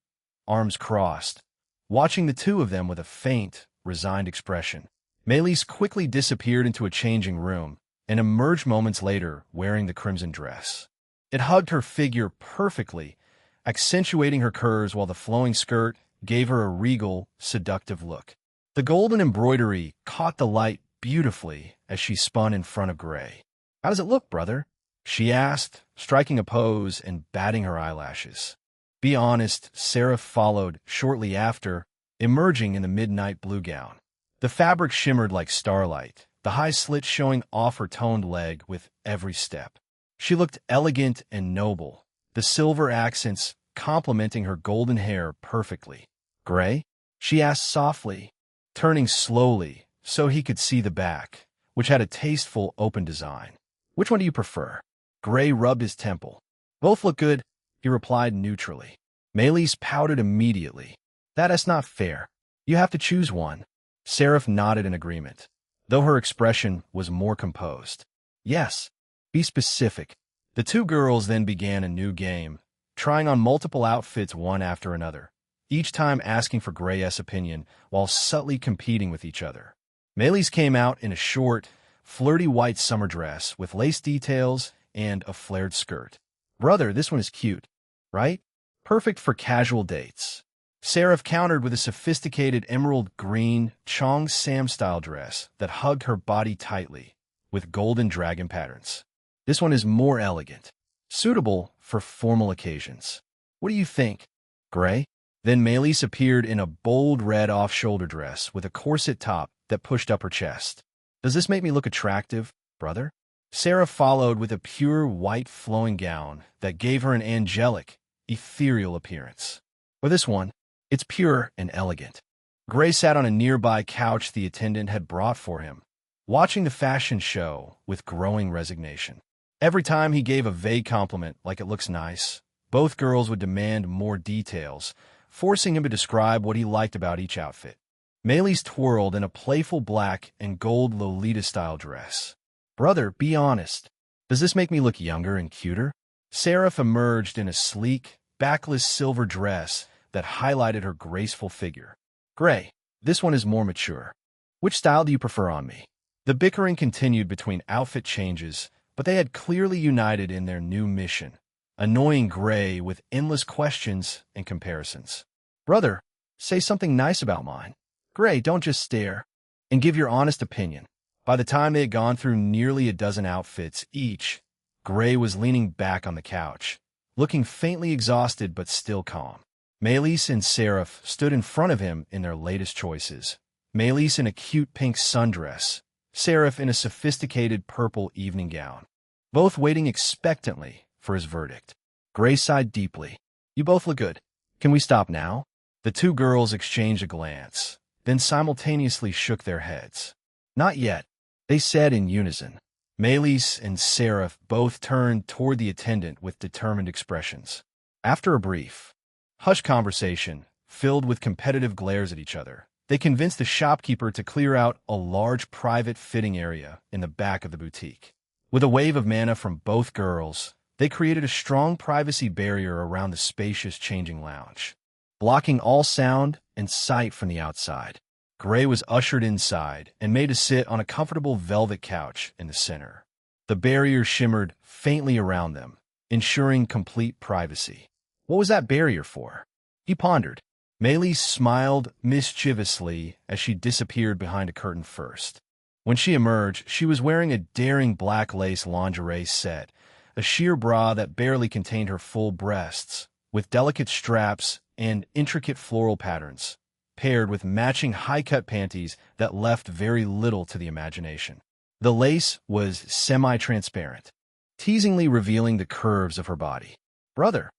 arms crossed, watching the two of them with a faint, resigned expression. Maelys quickly disappeared into a changing room and emerged moments later wearing the crimson dress. It hugged her figure perfectly, accentuating her curves while the flowing skirt gave her a regal, seductive look. The golden embroidery caught the light beautifully as she spun in front of Gray. "How does it look, brother?" she asked, striking a pose and batting her eyelashes. "Be honest," Seraph followed shortly after, emerging in the midnight blue gown. The fabric shimmered like starlight, the high slit showing off her toned leg with every step. She looked elegant and noble, the silver accents complementing her golden hair perfectly. "Gray?" she asked softly, turning slowly so he could see the back, which had a tasteful open design. "Which one do you prefer?" Gray rubbed his temple. "Both look good," he replied neutrally. Maelys pouted immediately. "That's not fair. You have to choose one." Seraph nodded in agreement, though her expression was more composed. "Yes, be specific." The two girls then began a new game, trying on multiple outfits one after another, each time asking for Gray's opinion while subtly competing with each other. Maelys came out in a short, flirty white summer dress with lace details and a flared skirt. "Brother, this one is cute, right? Perfect for casual dates." Seraph countered with a sophisticated emerald green Chong Sam-style dress that hugged her body tightly, with golden dragon patterns. "This one is more elegant, suitable for formal occasions. What do you think, Gray?" Then Maelys appeared in a bold red off-shoulder dress with a corset top that pushed up her chest. "Does this make me look attractive, brother?" Seraph followed with a pure white flowing gown that gave her an angelic, ethereal appearance. "Or this one, it's pure and elegant." Gray sat on a nearby couch the attendant had brought for him, watching the fashion show with growing resignation. Every time he gave a vague compliment like "it looks nice," both girls would demand more details, forcing him to describe what he liked about each outfit. Maelys twirled in a playful black and gold Lolita-style dress. "Brother, be honest. Does this make me look younger and cuter?" Seraph emerged in a sleek, backless silver dress that highlighted her graceful figure. "Gray, this one is more mature. Which style do you prefer on me?" The bickering continued between outfit changes, but they had clearly united in their new mission, annoying Gray with endless questions and comparisons. "Brother, say something nice about mine. Gray, don't just stare. And give your honest opinion." By the time they had gone through nearly a dozen outfits each, Gray was leaning back on the couch, looking faintly exhausted but still calm. Maelys and Seraph stood in front of him in their latest choices. Maelys in a cute pink sundress, Seraph in a sophisticated purple evening gown, both waiting expectantly for his verdict. Gray sighed deeply. "You both look good. Can we stop now?" The two girls exchanged a glance, then simultaneously shook their heads. "Not yet," they said in unison. Maelys and Seraph both turned toward the attendant with determined expressions. After a brief, hushed conversation, filled with competitive glares at each other, they convinced the shopkeeper to clear out a large private fitting area in the back of the boutique. With a wave of mana from both girls, they created a strong privacy barrier around the spacious changing lounge, blocking all sound and sight from the outside. Gray was ushered inside and made to sit on a comfortable velvet couch in the center. The barrier shimmered faintly around them, ensuring complete privacy. What was that barrier for? He pondered. Maylee smiled mischievously as she disappeared behind a curtain first. When she emerged, she was wearing a daring black lace lingerie set, a sheer bra that barely contained her full breasts, with delicate straps and intricate floral patterns, paired with matching high-cut panties that left very little to the imagination. The lace was semi-transparent, teasingly revealing the curves of her body. "Brother,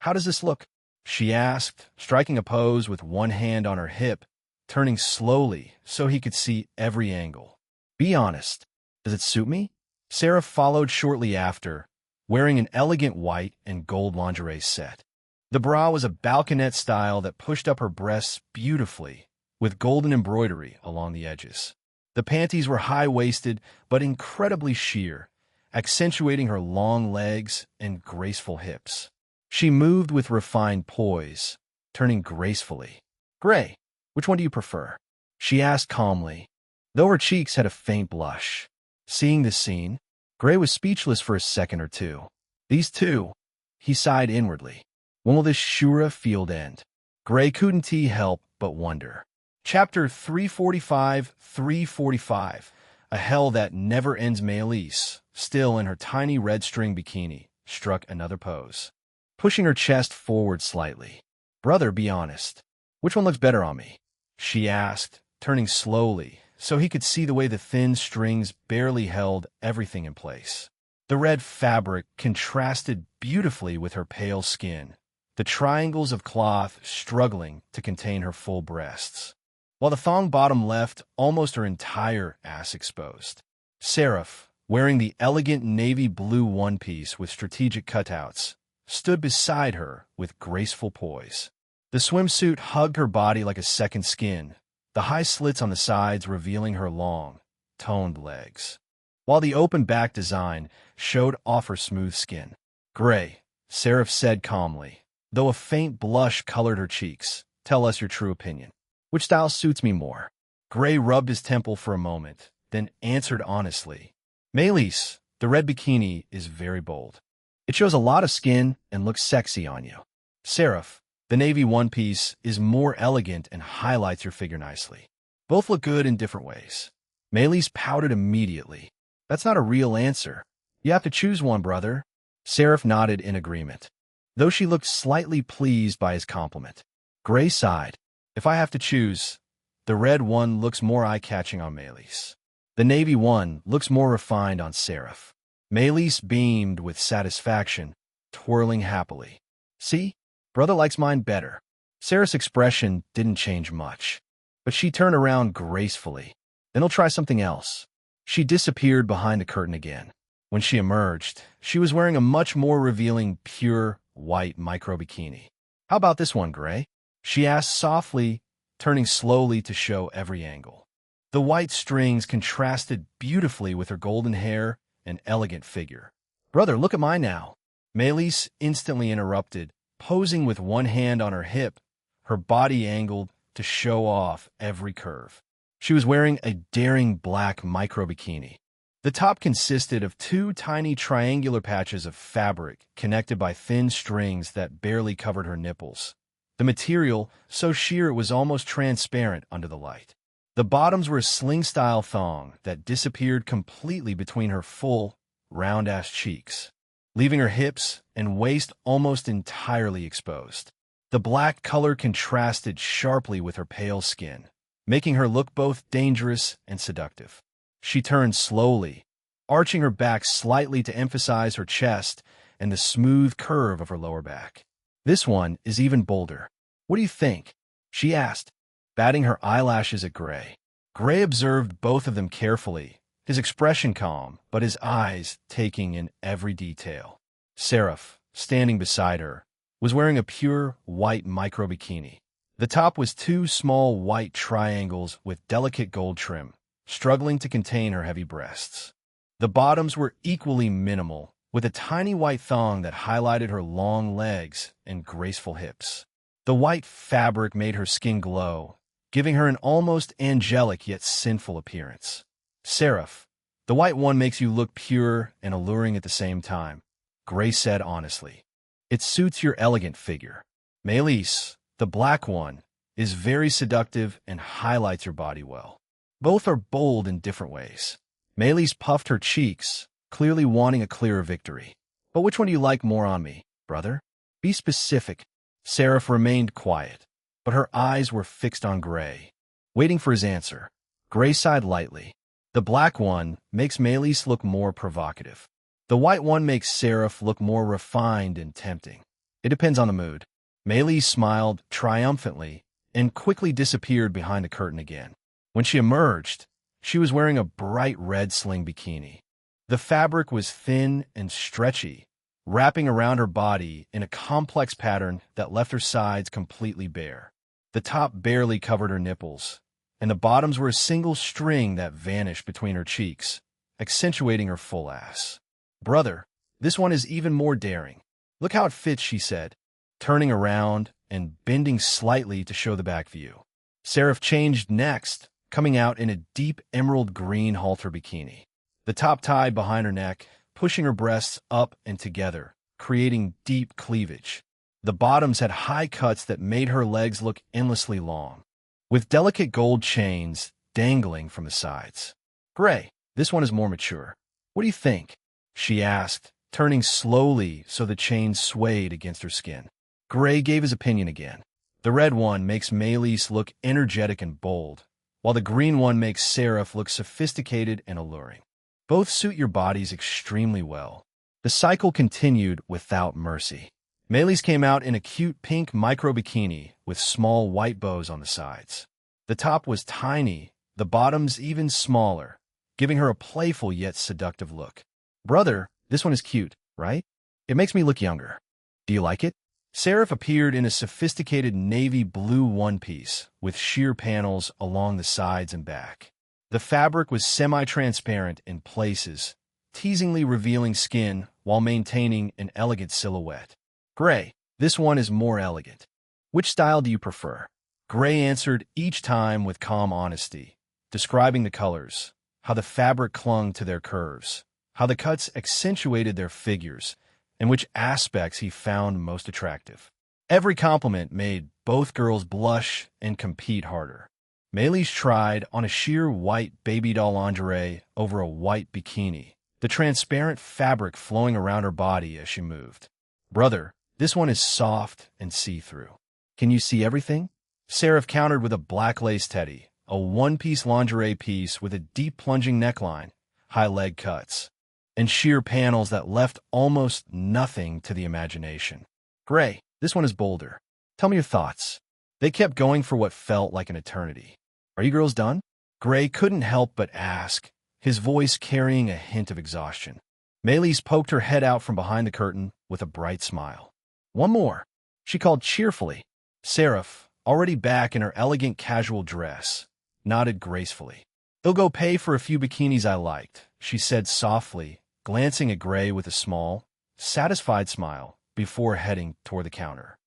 how does this look?" she asked, striking a pose with one hand on her hip, turning slowly so he could see every angle. "Be honest. Does it suit me?" Sarah followed shortly after, wearing an elegant white and gold lingerie set. The bra was a balconette style that pushed up her breasts beautifully, with golden embroidery along the edges. The panties were high-waisted but incredibly sheer, accentuating her long legs and graceful hips. She moved with refined poise, turning gracefully. "Gray, which one do you prefer?" she asked calmly, though her cheeks had a faint blush. Seeing this scene, Gray was speechless for a second or two. These two, he sighed inwardly. When will this Shura field end? Gray couldn't help but wonder. Chapter 345. A hell that never ends. Maylis, still in her tiny red string bikini, struck another pose, pushing her chest forward slightly. "Brother, be honest. Which one looks better on me?" she asked, turning slowly so he could see the way the thin strings barely held everything in place. The red fabric contrasted beautifully with her pale skin, the triangles of cloth struggling to contain her full breasts, while the thong bottom left almost her entire ass exposed. Seraph, wearing the elegant navy blue one-piece with strategic cutouts, stood beside her with graceful poise. The swimsuit hugged her body like a second skin, the high slits on the sides revealing her long, toned legs, while the open back design showed off her smooth skin. "Gray," Seraph said calmly, though a faint blush colored her cheeks. "Tell us your true opinion. Which style suits me more?" Gray rubbed his temple for a moment, then answered honestly. "Maylis, the red bikini is very bold. It shows a lot of skin and looks sexy on you. Seraph, the navy one-piece is more elegant and highlights your figure nicely. Both look good in different ways." Maylis pouted immediately. "That's not a real answer. You have to choose one, brother." Seraph nodded in agreement, though she looked slightly pleased by his compliment. Gray sighed. "If I have to choose, the red one looks more eye-catching on Maylis. The navy one looks more refined on Seraph." Maylis beamed with satisfaction, twirling happily. "See? Brother likes mine better." Seraph's expression didn't change much, but she turned around gracefully. "Then I'll try something else." She disappeared behind the curtain again. When she emerged, she was wearing a much more revealing pure white micro bikini. "How about this one, Gray?" she asked softly, turning slowly to show every angle. The white strings contrasted beautifully with her golden hair and elegant figure. "Brother, look at mine now." Maylis instantly interrupted, posing with one hand on her hip, her body angled to show off every curve. She was wearing a daring black micro bikini. The top consisted of two tiny triangular patches of fabric connected by thin strings that barely covered her nipples. The material, so sheer it was almost transparent under the light. The bottoms were a sling-style thong that disappeared completely between her full, round-ass cheeks, leaving her hips and waist almost entirely exposed. The black color contrasted sharply with her pale skin, making her look both dangerous and seductive. She turned slowly, arching her back slightly to emphasize her chest and the smooth curve of her lower back. "This one is even bolder. What do you think?" she asked, batting her eyelashes at Gray. Gray observed both of them carefully, his expression calm, but his eyes taking in every detail. Seraph, standing beside her, was wearing a pure white micro bikini. The top was two small white triangles with delicate gold trim, struggling to contain her heavy breasts. The bottoms were equally minimal, with a tiny white thong that highlighted her long legs and graceful hips. The white fabric made her skin glow, giving her an almost angelic yet sinful appearance. Seraph, the white one makes you look pure and alluring at the same time, Gray said honestly. It suits your elegant figure. Melis, the black one, is very seductive and highlights your body well. Both are bold in different ways. Melis puffed her cheeks, clearly wanting a clearer victory. But which one do you like more on me, brother? Be specific. Seraph remained quiet, but her eyes were fixed on Gray, waiting for his answer. Gray sighed lightly. The black one makes Melis look more provocative. The white one makes Seraph look more refined and tempting. It depends on the mood. Melis smiled triumphantly and quickly disappeared behind the curtain again. When she emerged, she was wearing a bright red sling bikini. The fabric was thin and stretchy, wrapping around her body in a complex pattern that left her sides completely bare. The top barely covered her nipples, and the bottoms were a single string that vanished between her cheeks, accentuating her full ass. Brother, this one is even more daring. Look how it fits, she said, turning around and bending slightly to show the back view. Seraph changed next, coming out in a deep emerald green halter bikini. The top tied behind her neck, pushing her breasts up and together, creating deep cleavage. The bottoms had high cuts that made her legs look endlessly long, with delicate gold chains dangling from the sides. Gray, this one is more mature. What do you think? She asked, turning slowly so the chains swayed against her skin. Gray gave his opinion again. The red one makes Melis look energetic and bold, while the green one makes Seraph look sophisticated and alluring. Both suit your bodies extremely well. The cycle continued without mercy. Melis came out in a cute pink micro bikini with small white bows on the sides. The top was tiny, the bottoms even smaller, giving her a playful yet seductive look. Brother, this one is cute, right? It makes me look younger. Do you like it? Seraph appeared in a sophisticated navy blue one-piece with sheer panels along the sides and back. The fabric was semi-transparent in places, teasingly revealing skin while maintaining an elegant silhouette. Gray, this one is more elegant. Which style do you prefer? Gray answered each time with calm honesty, describing the colors, how the fabric clung to their curves, how the cuts accentuated their figures, and which aspects he found most attractive. Every compliment made both girls blush and compete harder. Melis tried on a sheer white baby doll lingerie over a white bikini, the transparent fabric flowing around her body as she moved. Brother, this one is soft and see-through. Can you see everything? Seraph countered with a black lace teddy, a one-piece lingerie piece with a deep plunging neckline, high leg cuts, and sheer panels that left almost nothing to the imagination. Gray, this one is bolder. Tell me your thoughts. They kept going for what felt like an eternity. Are you girls done? Gray couldn't help but ask, his voice carrying a hint of exhaustion. Melis poked her head out from behind the curtain with a bright smile. One more, she called cheerfully. Seraph, already back in her elegant casual dress, nodded gracefully. They'll go pay for a few bikinis I liked, she said softly, glancing at Gray with a small, satisfied smile before heading toward the counter.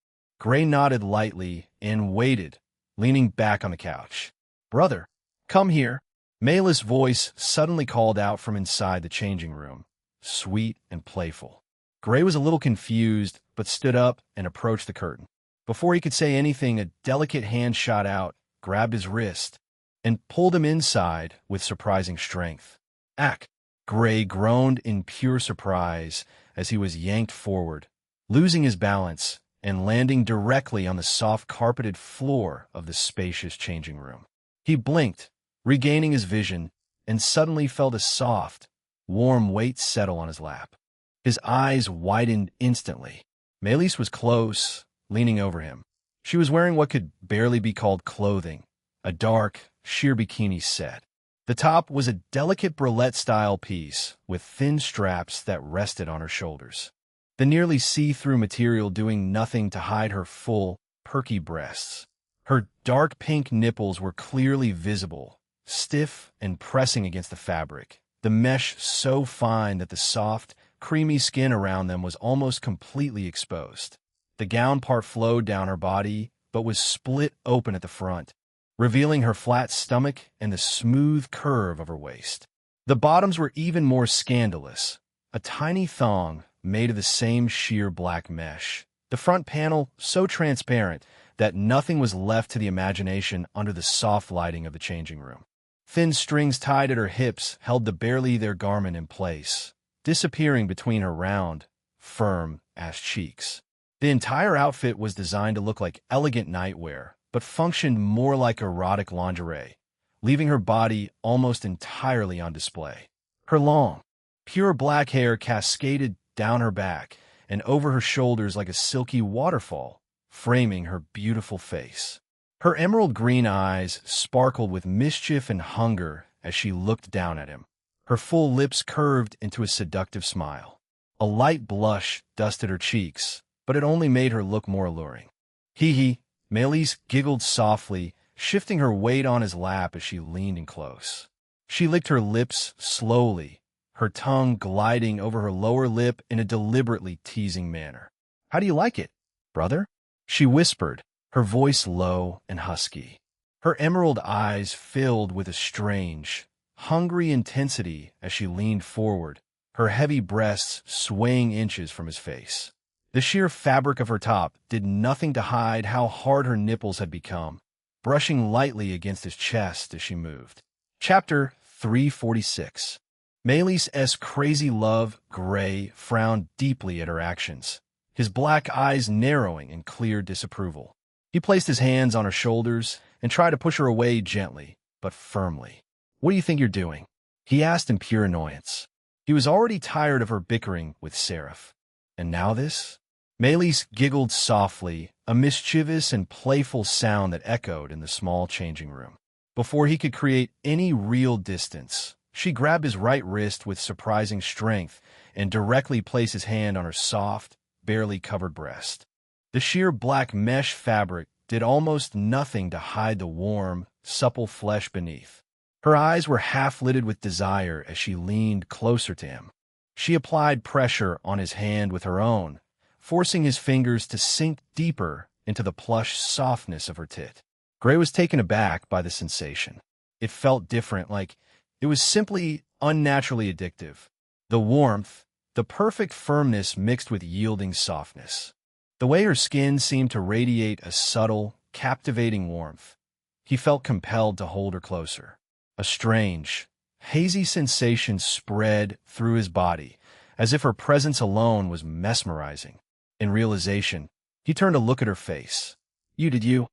Gray nodded lightly and waited, leaning back on the couch. Brother, come here. Melis' voice suddenly called out from inside the changing room, sweet and playful. Gray was a little confused, but stood up and approached the curtain. Before he could say anything, a delicate hand shot out, grabbed his wrist, and pulled him inside with surprising strength. Ack! Gray groaned in pure surprise as he was yanked forward, losing his balance and landing directly on the soft carpeted floor of the spacious changing room. He blinked, regaining his vision, and suddenly felt a soft, warm weight settle on his lap. His eyes widened instantly. Melis was close, leaning over him. She was wearing what could barely be called clothing, a dark, sheer bikini set. The top was a delicate bralette-style piece with thin straps that rested on her shoulders, the nearly see-through material doing nothing to hide her full, perky breasts. Her dark pink nipples were clearly visible, stiff and pressing against the fabric, the mesh so fine that the soft, creamy skin around them was almost completely exposed. The gown part flowed down her body, but was split open at the front, revealing her flat stomach and the smooth curve of her waist. The bottoms were even more scandalous, a tiny thong made of the same sheer black mesh. The front panel so transparent that nothing was left to the imagination under the soft lighting of the changing room. Thin strings tied at her hips held the barely their garment in place, disappearing between her round, firm ass cheeks. The entire outfit was designed to look like elegant nightwear, but functioned more like erotic lingerie, leaving her body almost entirely on display. Her long, pure black hair cascaded down her back and over her shoulders like a silky waterfall, framing her beautiful face. Her emerald green eyes sparkled with mischief and hunger as she looked down at him. Her full lips curved into a seductive smile. A light blush dusted her cheeks, but it only made her look more alluring. Hee, Melis giggled softly, shifting her weight on his lap as she leaned in close. She licked her lips slowly, her tongue gliding over her lower lip in a deliberately teasing manner. "How do you like it, brother?" she whispered, her voice low and husky. Her emerald eyes filled with a strange, hungry intensity as she leaned forward, her heavy breasts swaying inches from his face. The sheer fabric of her top did nothing to hide how hard her nipples had become, brushing lightly against his chest as she moved. Chapter 346. Melis' crazy love, Gray, frowned deeply at her actions, his black eyes narrowing in clear disapproval. He placed his hands on her shoulders and tried to push her away gently, but firmly. "What do you think you're doing?" he asked in pure annoyance. He was already tired of her bickering with Seraph. And now this? Melis giggled softly, a mischievous and playful sound that echoed in the small changing room. Before he could create any real distance, she grabbed his right wrist with surprising strength and directly placed his hand on her soft, barely covered breast. The sheer black mesh fabric did almost nothing to hide the warm, supple flesh beneath. Her eyes were half-lidded with desire as she leaned closer to him. She applied pressure on his hand with her own, forcing his fingers to sink deeper into the plush softness of her tit. Gray was taken aback by the sensation. It felt different, like it was simply unnaturally addictive. The warmth, the perfect firmness mixed with yielding softness. The way her skin seemed to radiate a subtle, captivating warmth. He felt compelled to hold her closer. A strange, hazy sensation spread through his body, as if her presence alone was mesmerizing. In realization, he turned to look at her face. Did you?"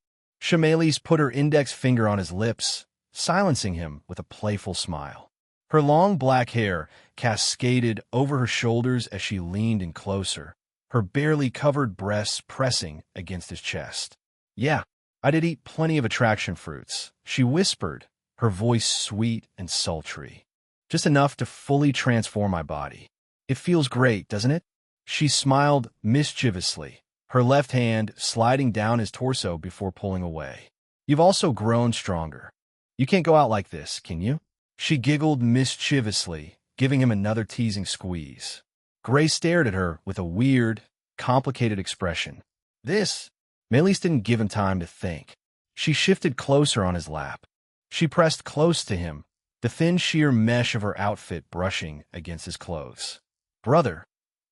Melis put her index finger on his lips, silencing him with a playful smile. Her long black hair cascaded over her shoulders as she leaned in closer, her barely covered breasts pressing against his chest. "Yeah, I did eat plenty of attraction fruits," she whispered, her voice sweet and sultry. "Just enough to fully transform my body. It feels great, doesn't it?" She smiled mischievously, her left hand sliding down his torso before pulling away. "You've also grown stronger. You can't go out like this, can you?" She giggled mischievously, giving him another teasing squeeze. Gray stared at her with a weird, complicated expression. "This?" Melis didn't give him time to think. She shifted closer on his lap. She pressed close to him, the thin sheer mesh of her outfit brushing against his clothes. "Brother,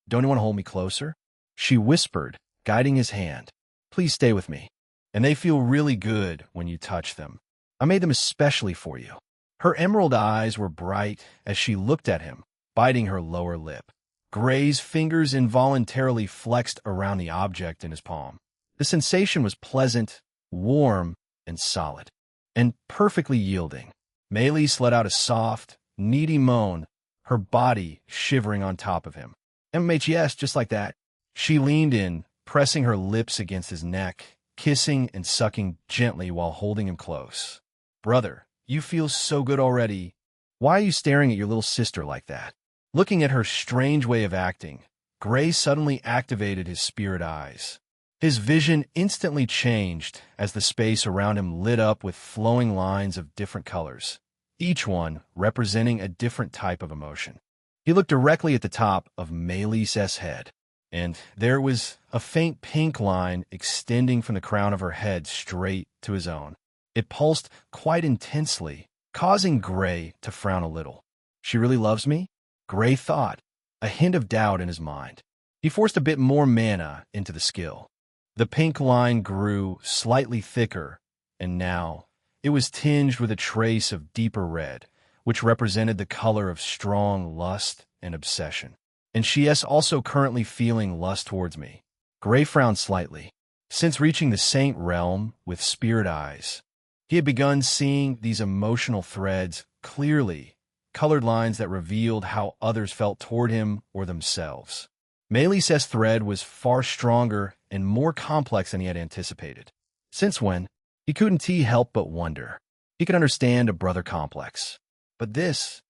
don't you want to hold me closer?" she whispered, guiding his hand. "Please stay with me. And they feel really good when you touch them. I made them especially for you." Her emerald eyes were bright as she looked at him, biting her lower lip. Gray's fingers involuntarily flexed around the object in his palm. The sensation was pleasant, warm, and solid, and perfectly yielding. Melis let out a soft, needy moan, her body shivering on top of him. "MHS, just like that." She leaned in, pressing her lips against his neck, kissing and sucking gently while holding him close. "Brother, you feel so good already. Why are you staring at your little sister like that?" Looking at her strange way of acting, Gray suddenly activated his spirit eyes. His vision instantly changed as the space around him lit up with flowing lines of different colors, each one representing a different type of emotion. He looked directly at the top of Melis' head, and there was a faint pink line extending from the crown of her head straight to his own. It pulsed quite intensely, causing Gray to frown a little. She really loves me? Gray thought, a hint of doubt in his mind. He forced a bit more mana into the skill. The pink line grew slightly thicker, and now it was tinged with a trace of deeper red, which represented the color of strong lust and obsession. And she is also currently feeling lust towards me. Gray frowned slightly. Since reaching the Saint realm with spirit eyes, he had begun seeing these emotional threads clearly, colored lines that revealed how others felt toward him or themselves. Melis's thread was far stronger and more complex than he had anticipated. Since when, he couldn't help but wonder. He could understand a brother complex. But this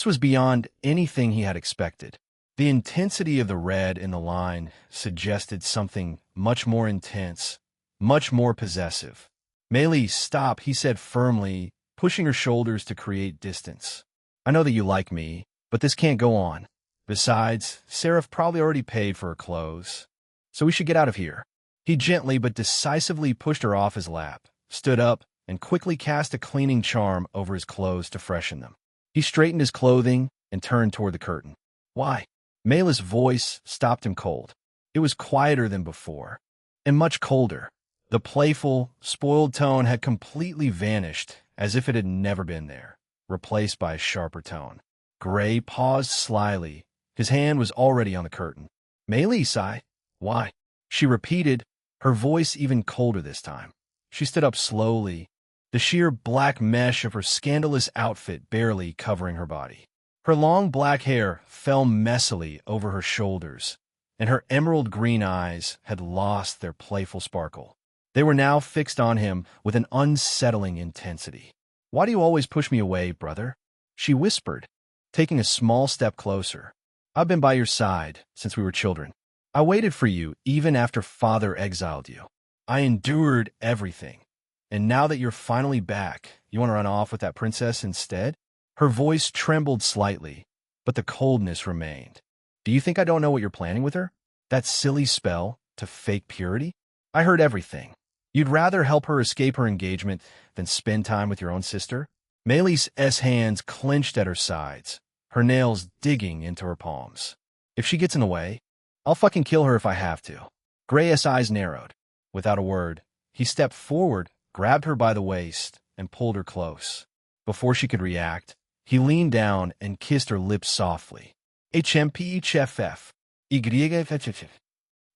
was beyond anything he had expected. The intensity of the red in the line suggested something much more intense, much more possessive. Melis, stop, he said firmly, pushing her shoulders to create distance. I know that you like me, but this can't go on. Besides, Seraph probably already paid for her clothes, so we should get out of here. He gently but decisively pushed her off his lap, stood up, and quickly cast a cleaning charm over his clothes to freshen them. He straightened his clothing and turned toward the curtain. Why? Melis's voice stopped him cold. It was quieter than before, and much colder. The playful, spoiled tone had completely vanished, as if it had never been there, replaced by a sharper tone. Gray paused slyly. His hand was already on the curtain. Melis, why? She repeated, her voice even colder this time. She stood up slowly, the sheer black mesh of her scandalous outfit barely covering her body. Her long black hair fell messily over her shoulders, and her emerald green eyes had lost their playful sparkle. They were now fixed on him with an unsettling intensity. Why do you always push me away, brother? She whispered, taking a small step closer. I've been by your side since we were children. I waited for you even after Father exiled you. I endured everything. And now that you're finally back, you want to run off with that princess instead? Her voice trembled slightly, but the coldness remained. Do you think I don't know what you're planning with her? That silly spell to fake purity? I heard everything. You'd rather help her escape her engagement than spend time with your own sister? Melis's hands clenched at her sides, her nails digging into her palms. If she gets in the way, I'll fucking kill her if I have to. Gray's eyes narrowed. Without a word, he stepped forward, grabbed her by the waist, and pulled her close. Before she could react, he leaned down and kissed her lips softly. HMPHFF.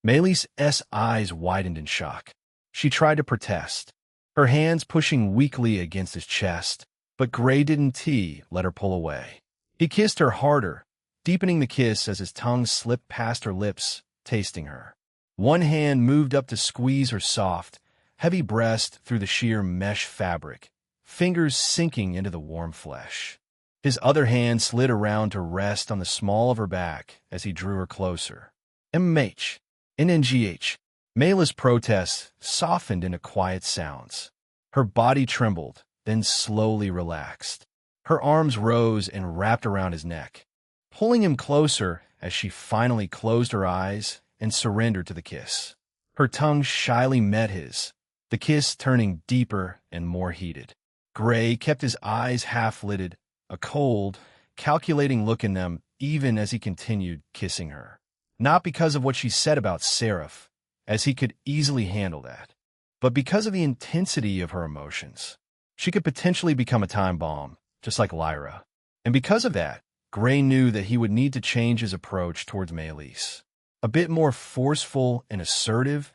Melis's eyes widened in shock. She tried to protest, her hands pushing weakly against his chest, but Gray didn't let her pull away. He kissed her harder, deepening the kiss as his tongue slipped past her lips, tasting her. One hand moved up to squeeze her soft, heavy breast through the sheer mesh fabric, fingers sinking into the warm flesh. His other hand slid around to rest on the small of her back as he drew her closer. MH, NNGH. Melis's protests softened into quiet sounds. Her body trembled, then slowly relaxed. Her arms rose and wrapped around his neck, pulling him closer as she finally closed her eyes and surrendered to the kiss. Her tongue shyly met his, the kiss turning deeper and more heated. Gray kept his eyes half-lidded, a cold, calculating look in them even as he continued kissing her. Not because of what she said about Seraph, as he could easily handle that, but because of the intensity of her emotions. She could potentially become a time bomb, just like Lyra. And because of that, Gray knew that he would need to change his approach towards Melis. A bit more forceful and assertive,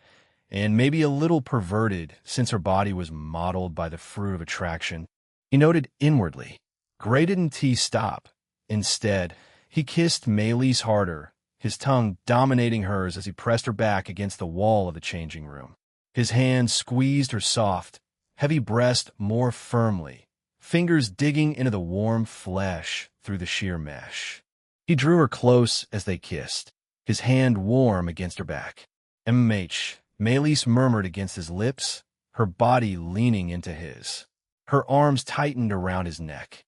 and maybe a little perverted since her body was modeled by the fruit of attraction. He noted inwardly. Gray didn't stop. Instead, he kissed Melis harder, his tongue dominating hers as he pressed her back against the wall of the changing room. His hand squeezed her soft, heavy breast more firmly, fingers digging into the warm flesh through the sheer mesh. He drew her close as they kissed, his hand warm against her back. MH, Melis murmured against his lips, her body leaning into his. Her arms tightened around his neck,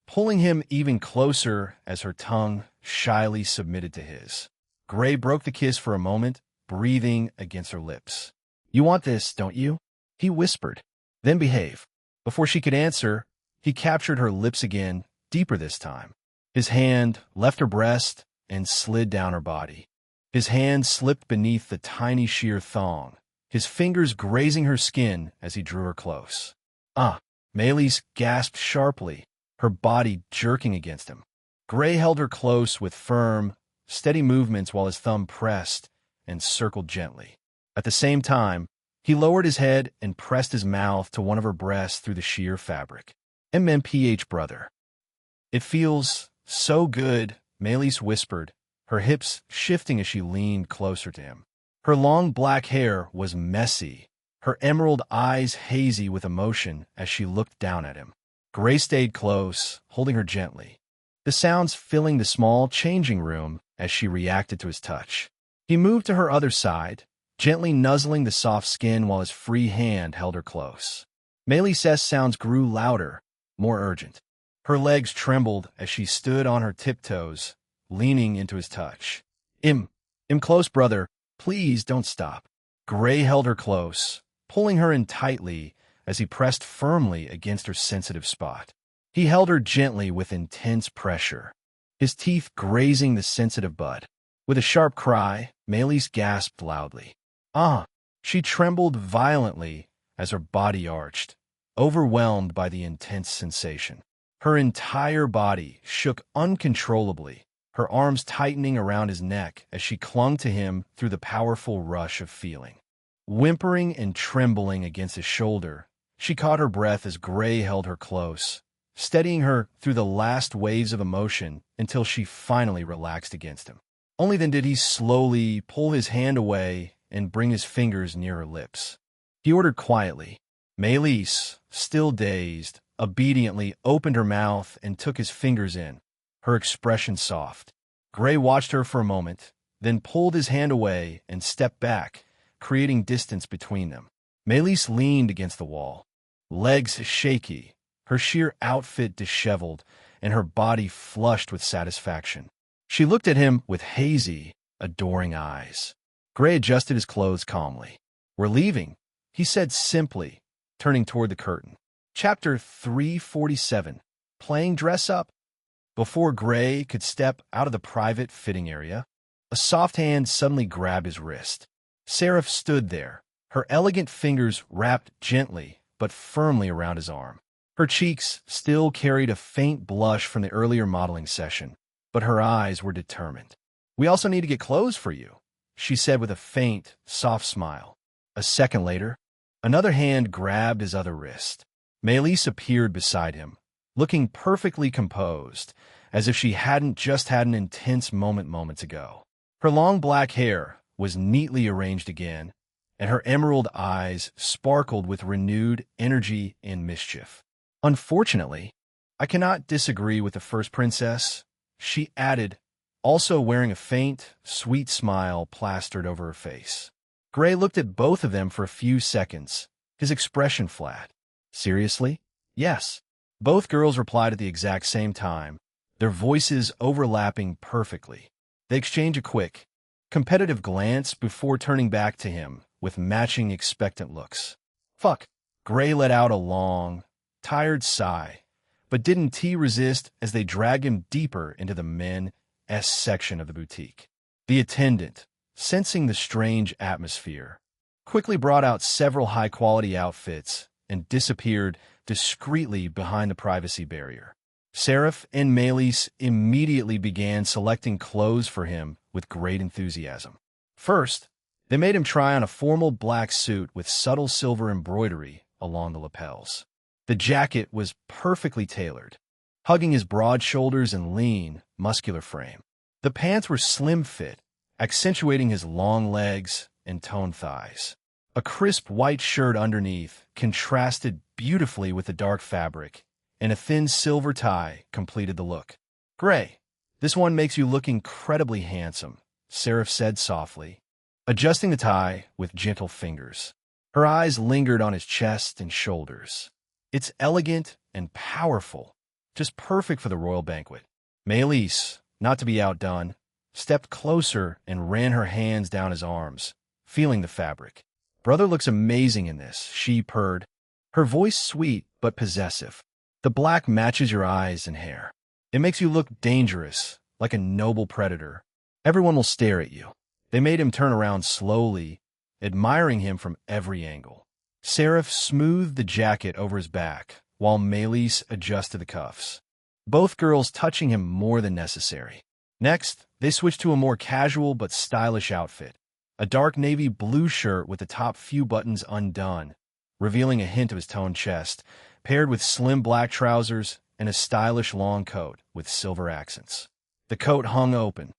pulling him even closer as her tongue shyly submitted to his. Gray broke the kiss for a moment, breathing against her lips. You want this, don't you? He whispered. Then behave. Before she could answer, he captured her lips again, deeper this time. His hand left her breast and slid down her body. His hand slipped beneath the tiny sheer thong, his fingers grazing her skin as he drew her close. Ah! Melis gasped sharply, her body jerking against him. Gray held her close with firm, steady movements while his thumb pressed and circled gently. At the same time, he lowered his head and pressed his mouth to one of her breasts through the sheer fabric. MMPH brother. It feels so good, Melis whispered, her hips shifting as she leaned closer to him. Her long black hair was messy, her emerald eyes hazy with emotion as she looked down at him. Gray stayed close, holding her gently, the sounds filling the small changing room as she reacted to his touch. He moved to her other side, gently nuzzling the soft skin while his free hand held her close. Melis's sounds grew louder, more urgent. Her legs trembled as she stood on her tiptoes, leaning into his touch. Im close, brother. Please don't stop. Gray held her close, pulling her in tightly as he pressed firmly against her sensitive spot. He held her gently with intense pressure, his teeth grazing the sensitive bud. With a sharp cry, Melis gasped loudly. Ah! She trembled violently as her body arched, overwhelmed by the intense sensation. Her entire body shook uncontrollably, her arms tightening around his neck as she clung to him through the powerful rush of feeling. Whimpering and trembling against his shoulder, she caught her breath as Gray held her close, steadying her through the last waves of emotion until she finally relaxed against him. Only then did he slowly pull his hand away and bring his fingers near her lips. He ordered quietly. Melis, still dazed, obediently opened her mouth and took his fingers in, her expression soft. Gray watched her for a moment, then pulled his hand away and stepped back, creating distance between them. Melis leaned against the wall, legs shaky, her sheer outfit disheveled, and her body flushed with satisfaction. She looked at him with hazy, adoring eyes. Gray adjusted his clothes calmly. We're leaving, he said simply, turning toward the curtain. Chapter 347, Playing Dress Up. Before Gray could step out of the private fitting area, a soft hand suddenly grabbed his wrist. Seraph stood there, her elegant fingers wrapped gently but firmly around his arm. Her cheeks still carried a faint blush from the earlier modeling session, but her eyes were determined. We also need to get clothes for you, she said with a faint, soft smile. A second later, another hand grabbed his other wrist. Melis appeared beside him, looking perfectly composed, as if she hadn't just had an intense moment moments ago. Her long black hair was neatly arranged again, and her emerald eyes sparkled with renewed energy and mischief. Unfortunately, I cannot disagree with the first princess, she added, also wearing a faint, sweet smile plastered over her face. Gray looked at both of them for a few seconds, his expression flat. Seriously? Yes. Both girls replied at the exact same time, their voices overlapping perfectly. They exchanged a quick, competitive glance before turning back to him with matching expectant looks. Fuck. Gray let out a long, tired sigh, but didn't resist as they dragged him deeper into the men's section of the boutique. The attendant, sensing the strange atmosphere, quickly brought out several high-quality outfits and disappeared discreetly behind the privacy barrier. Seraph and Melis immediately began selecting clothes for him with great enthusiasm. First, they made him try on a formal black suit with subtle silver embroidery along the lapels. The jacket was perfectly tailored, hugging his broad shoulders and lean, muscular frame. The pants were slim fit, accentuating his long legs and toned thighs. A crisp white shirt underneath contrasted beautifully with the dark fabric, and a thin silver tie completed the look. Gray, this one makes you look incredibly handsome, Seraph said softly, adjusting the tie with gentle fingers. Her eyes lingered on his chest and shoulders. It's elegant and powerful, just perfect for the royal banquet. Melis, not to be outdone, stepped closer and ran her hands down his arms, feeling the fabric. Brother looks amazing in this, she purred. Her voice sweet but possessive. The black matches your eyes and hair. It makes you look dangerous, like a noble predator. Everyone will stare at you. They made him turn around slowly, admiring him from every angle. Seraph smoothed the jacket over his back, while Melis adjusted the cuffs. Both girls touching him more than necessary. Next, they switched to a more casual but stylish outfit. A dark navy blue shirt with the top few buttons undone, revealing a hint of his toned chest, paired with slim black trousers and a stylish long coat with silver accents. The coat hung open,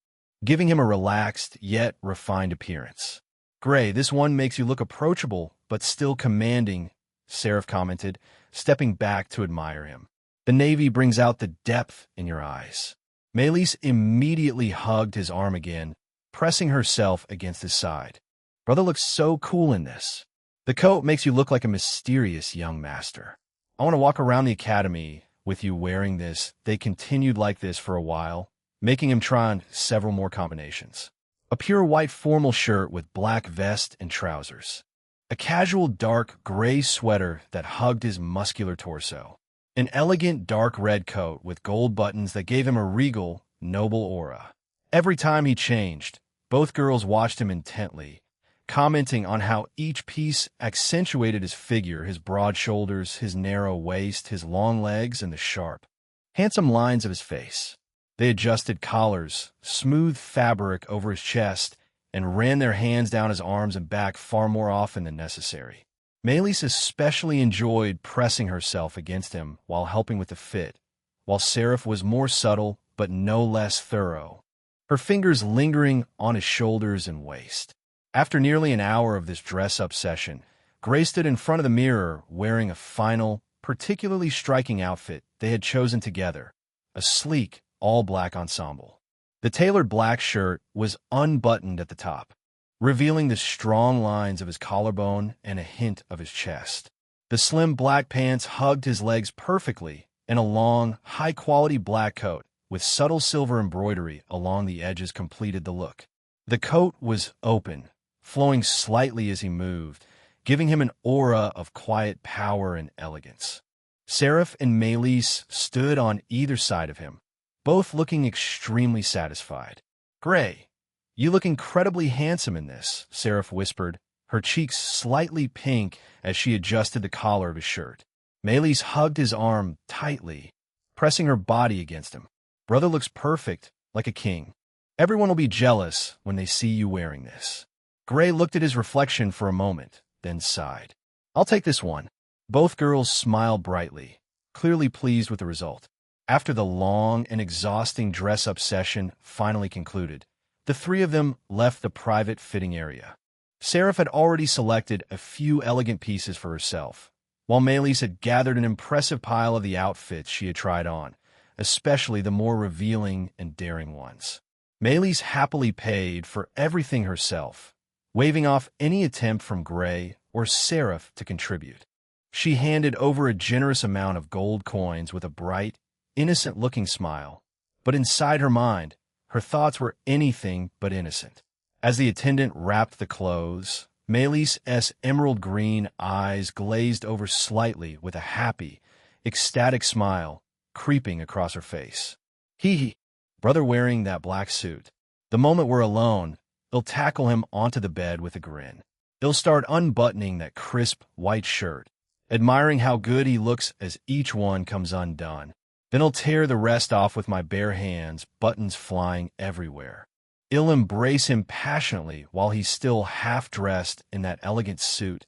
giving him a relaxed yet refined appearance. "Gray, this one makes you look approachable but still commanding," Seraph commented, stepping back to admire him. "The navy brings out the depth in your eyes." Melis immediately hugged his arm again, pressing herself against his side. "Brother looks so cool in this. The coat makes you look like a mysterious young master. I want to walk around the academy with you wearing this." They continued like this for a while, making him try on several more combinations. A pure white formal shirt with black vest and trousers. A casual dark gray sweater that hugged his muscular torso. An elegant dark red coat with gold buttons that gave him a regal, noble aura. Every time he changed, both girls watched him intently, commenting on how each piece accentuated his figure, his broad shoulders, his narrow waist, his long legs, and the sharp, handsome lines of his face. They adjusted collars, smoothed fabric over his chest, and ran their hands down his arms and back far more often than necessary. Melis especially enjoyed pressing herself against him while helping with the fit, while Seraph was more subtle but no less thorough, her fingers lingering on his shoulders and waist. After nearly an hour of this dress-up session, Gray stood in front of the mirror wearing a final, particularly striking outfit they had chosen together, a sleek, all-black ensemble. The tailored black shirt was unbuttoned at the top, revealing the strong lines of his collarbone and a hint of his chest. The slim black pants hugged his legs perfectly, and a long, high-quality black coat with subtle silver embroidery along the edges completed the look. The coat was open, flowing slightly as he moved, giving him an aura of quiet power and elegance. Seraph and Melis stood on either side of him, both looking extremely satisfied. "Gray, you look incredibly handsome in this," Seraph whispered, her cheeks slightly pink as she adjusted the collar of his shirt. Melis hugged his arm tightly, pressing her body against him. "Brother looks perfect, like a king. Everyone will be jealous when they see you wearing this." Gray looked at his reflection for a moment, then sighed. "I'll take this one." Both girls smiled brightly, clearly pleased with the result. After the long and exhausting dress-up session finally concluded, the three of them left the private fitting area. Seraph had already selected a few elegant pieces for herself, while Melis had gathered an impressive pile of the outfits she had tried on, especially the more revealing and daring ones. Melis happily paid for everything herself, waving off any attempt from Gray or Seraph to contribute. She handed over a generous amount of gold coins with a bright, innocent-looking smile, but inside her mind, her thoughts were anything but innocent. As the attendant wrapped the clothes, Melis's emerald green eyes glazed over slightly with a happy, ecstatic smile creeping across her face. "Hee, brother wearing that black suit. The moment we're alone, I'll tackle him onto the bed with a grin. He'll start unbuttoning that crisp white shirt, admiring how good he looks as each one comes undone. Then I'll tear the rest off with my bare hands, buttons flying everywhere. I'll embrace him passionately while he's still half-dressed in that elegant suit,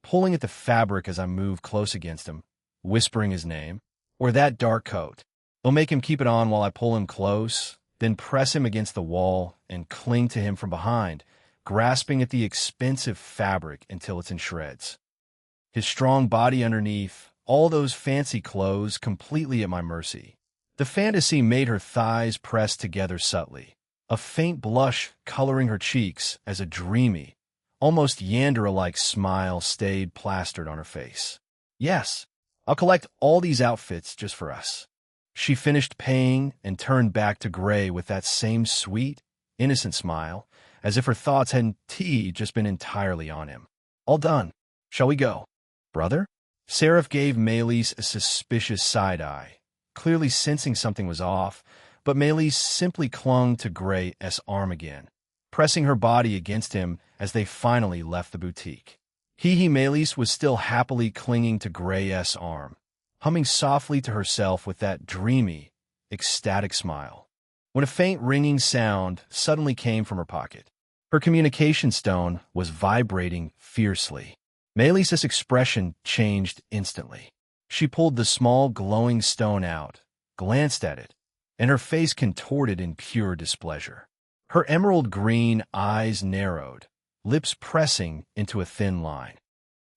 pulling at the fabric as I move close against him, whispering his name, or that dark coat. I'll make him keep it on while I pull him close, then press him against the wall and cling to him from behind, grasping at the expensive fabric until it's in shreds. His strong body underneath, all those fancy clothes completely at my mercy." The fantasy made her thighs press together subtly, a faint blush coloring her cheeks as a dreamy, almost Yandere-like smile stayed plastered on her face. "Yes, I'll collect all these outfits just for us." She finished paying and turned back to Gray with that same sweet, innocent smile, as if her thoughts hadn't just been entirely on him. "All done. Shall we go?" "Brother?" Seraph gave Melis a suspicious side-eye, clearly sensing something was off, but Melis simply clung to Gray's arm again, pressing her body against him as they finally left the boutique. Melis was still happily clinging to Gray's arm, humming softly to herself with that dreamy, ecstatic smile, when a faint ringing sound suddenly came from her pocket. Her communication stone was vibrating fiercely. Melis's expression changed instantly. She pulled the small glowing stone out, glanced at it, and her face contorted in pure displeasure. Her emerald green eyes narrowed, lips pressing into a thin line.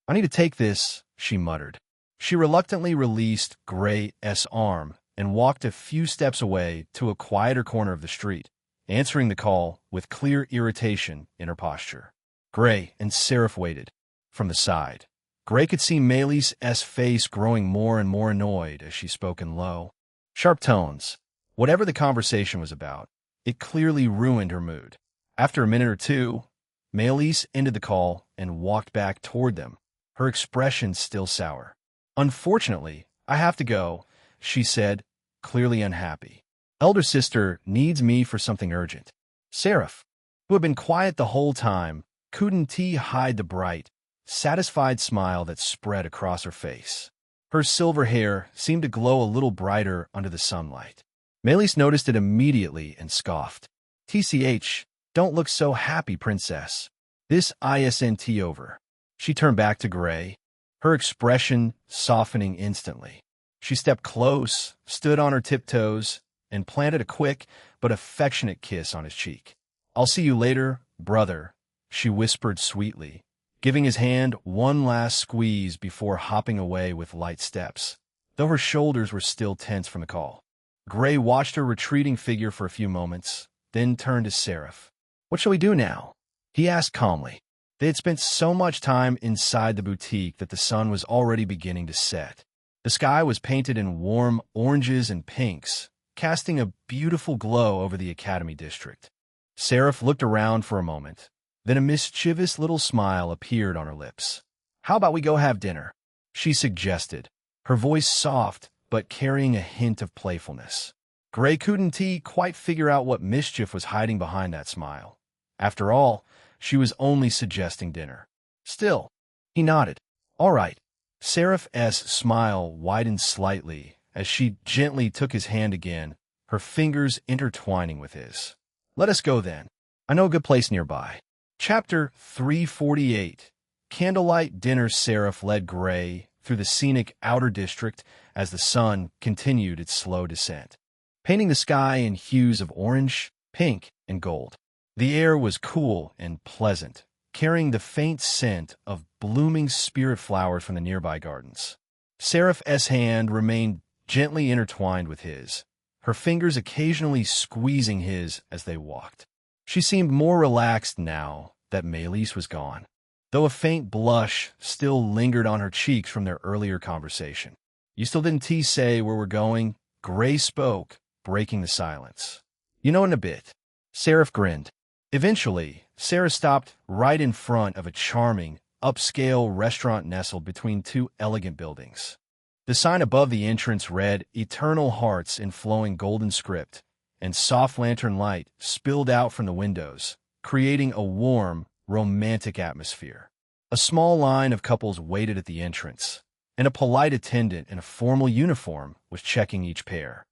"I need to take this," she muttered. She reluctantly released Gray's arm and walked a few steps away to a quieter corner of the street, answering the call with clear irritation in her posture. Gray and Seraph waited. From the side, Gray could see Melis's face growing more and more annoyed as she spoke in low, sharp tones. Whatever the conversation was about, it clearly ruined her mood. After a minute or two, Melis ended the call and walked back toward them, her expression still sour. "Unfortunately, I have to go," she said, clearly unhappy. "Elder sister needs me for something urgent." Seraph, who had been quiet the whole time, couldn't hide the bright, satisfied smile that spread across her face. Her silver hair seemed to glow a little brighter under the sunlight. Melis noticed it immediately and scoffed. "TCH, don't look so happy, princess. This isn't over." She turned back to Gray, her expression softening instantly. She stepped close, stood on her tiptoes, and planted a quick but affectionate kiss on his cheek. "I'll see you later, brother," she whispered sweetly, giving his hand one last squeeze before hopping away with light steps, though her shoulders were still tense from the call. Gray watched her retreating figure for a few moments, then turned to Seraph. "What shall we do now?" he asked calmly. They had spent so much time inside the boutique that the sun was already beginning to set. The sky was painted in warm oranges and pinks, casting a beautiful glow over the Academy district. Seraph looked around for a moment, then a mischievous little smile appeared on her lips. "How about we go have dinner?" she suggested, her voice soft but carrying a hint of playfulness. Gray couldn't quite figure out what mischief was hiding behind that smile. After all, she was only suggesting dinner. Still, he nodded. "All right." Seraph's smile widened slightly as she gently took his hand again, her fingers intertwining with his. "Let us go then. I know a good place nearby." Chapter 348. Candlelight Dinner. Seraph led Gray through the scenic outer district as the sun continued its slow descent, painting the sky in hues of orange, pink, and gold. The air was cool and pleasant, carrying the faint scent of blooming spirit flowers from the nearby gardens. Seraph's hand remained gently intertwined with his, her fingers occasionally squeezing his as they walked. She seemed more relaxed now that Melis was gone, though a faint blush still lingered on her cheeks from their earlier conversation. "You still didn't say where we're going?" Gray spoke, breaking the silence. "You know, in a bit." Seraph grinned. Eventually, Sarah stopped right in front of a charming, upscale restaurant nestled between two elegant buildings. The sign above the entrance read "Eternal Hearts" in flowing golden script, and soft lantern light spilled out from the windows, creating a warm, romantic atmosphere. A small line of couples waited at the entrance, and a polite attendant in a formal uniform was checking each pair.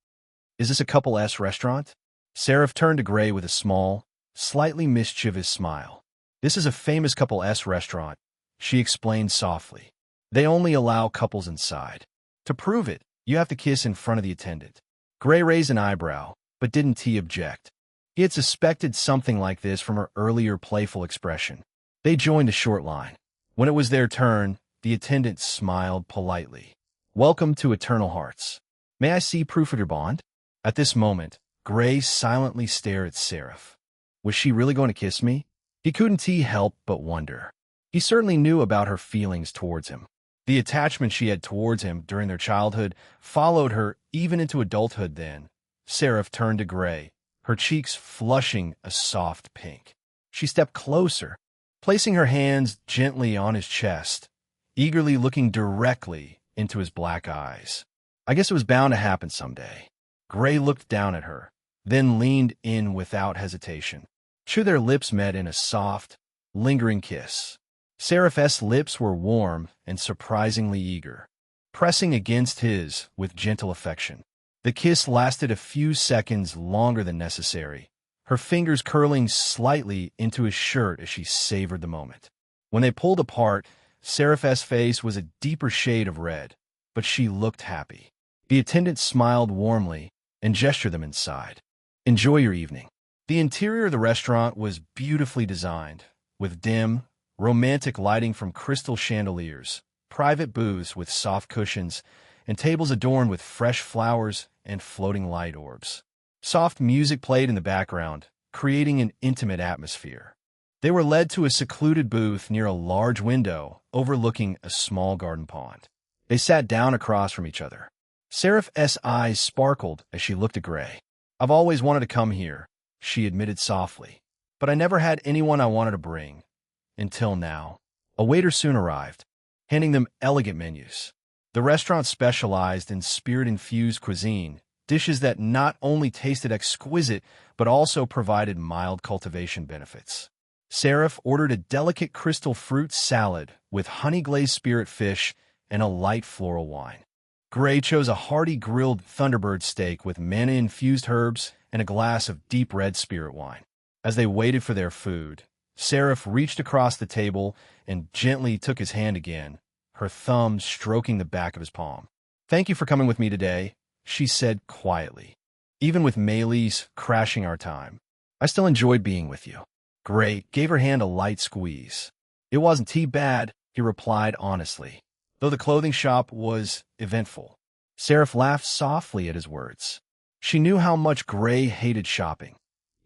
"Is this a couple S restaurant?" Seraph turned to Gray with a small, slightly mischievous smile. "This is a famous couple S restaurant," she explained softly. "They only allow couples inside. To prove it, you have to kiss in front of the attendant." Gray raised an eyebrow, but didn't object. He had suspected something like this from her earlier playful expression. They joined a short line. When it was their turn, the attendant smiled politely. "Welcome to Eternal Hearts. May I see proof of your bond?" At this moment, Gray silently stared at Seraph. Was she really going to kiss me? He couldn't help but wonder. He certainly knew about her feelings towards him. The attachment she had towards him during their childhood followed her even into adulthood then. Seraph turned to Gray, her cheeks flushing a soft pink. She stepped closer, placing her hands gently on his chest, eagerly looking directly into his black eyes. I guess it was bound to happen someday. Gray looked down at her, then leaned in without hesitation. Sure, their lips met in a soft, lingering kiss. Seraph's lips were warm and surprisingly eager, pressing against his with gentle affection. The kiss lasted a few seconds longer than necessary, her fingers curling slightly into his shirt as she savored the moment. When they pulled apart, Seraph's face was a deeper shade of red, but she looked happy. The attendant smiled warmly and gestured them inside. Enjoy your evening. The interior of the restaurant was beautifully designed, with dim, romantic lighting from crystal chandeliers, private booths with soft cushions, and tables adorned with fresh flowers and floating light orbs. Soft music played in the background, creating an intimate atmosphere. They were led to a secluded booth near a large window overlooking a small garden pond. They sat down across from each other. Seraph's eyes sparkled as she looked at Gray. I've always wanted to come here, she admitted softly, but I never had anyone I wanted to bring. Until now. A waiter soon arrived, handing them elegant menus. The restaurant specialized in spirit-infused cuisine, dishes that not only tasted exquisite, but also provided mild cultivation benefits. Seraph ordered a delicate crystal fruit salad with honey-glazed spirit fish and a light floral wine. Gray chose a hearty grilled Thunderbird steak with mana-infused herbs and a glass of deep red spirit wine. As they waited for their food, Seraph reached across the table and gently took his hand again, her thumb stroking the back of his palm. Thank you for coming with me today, she said quietly. Even with Maylis crashing our time, I still enjoyed being with you. Gray gave her hand a light squeeze. It wasn't too bad, he replied honestly, though the clothing shop was eventful. Seraph laughed softly at his words. She knew how much Gray hated shopping.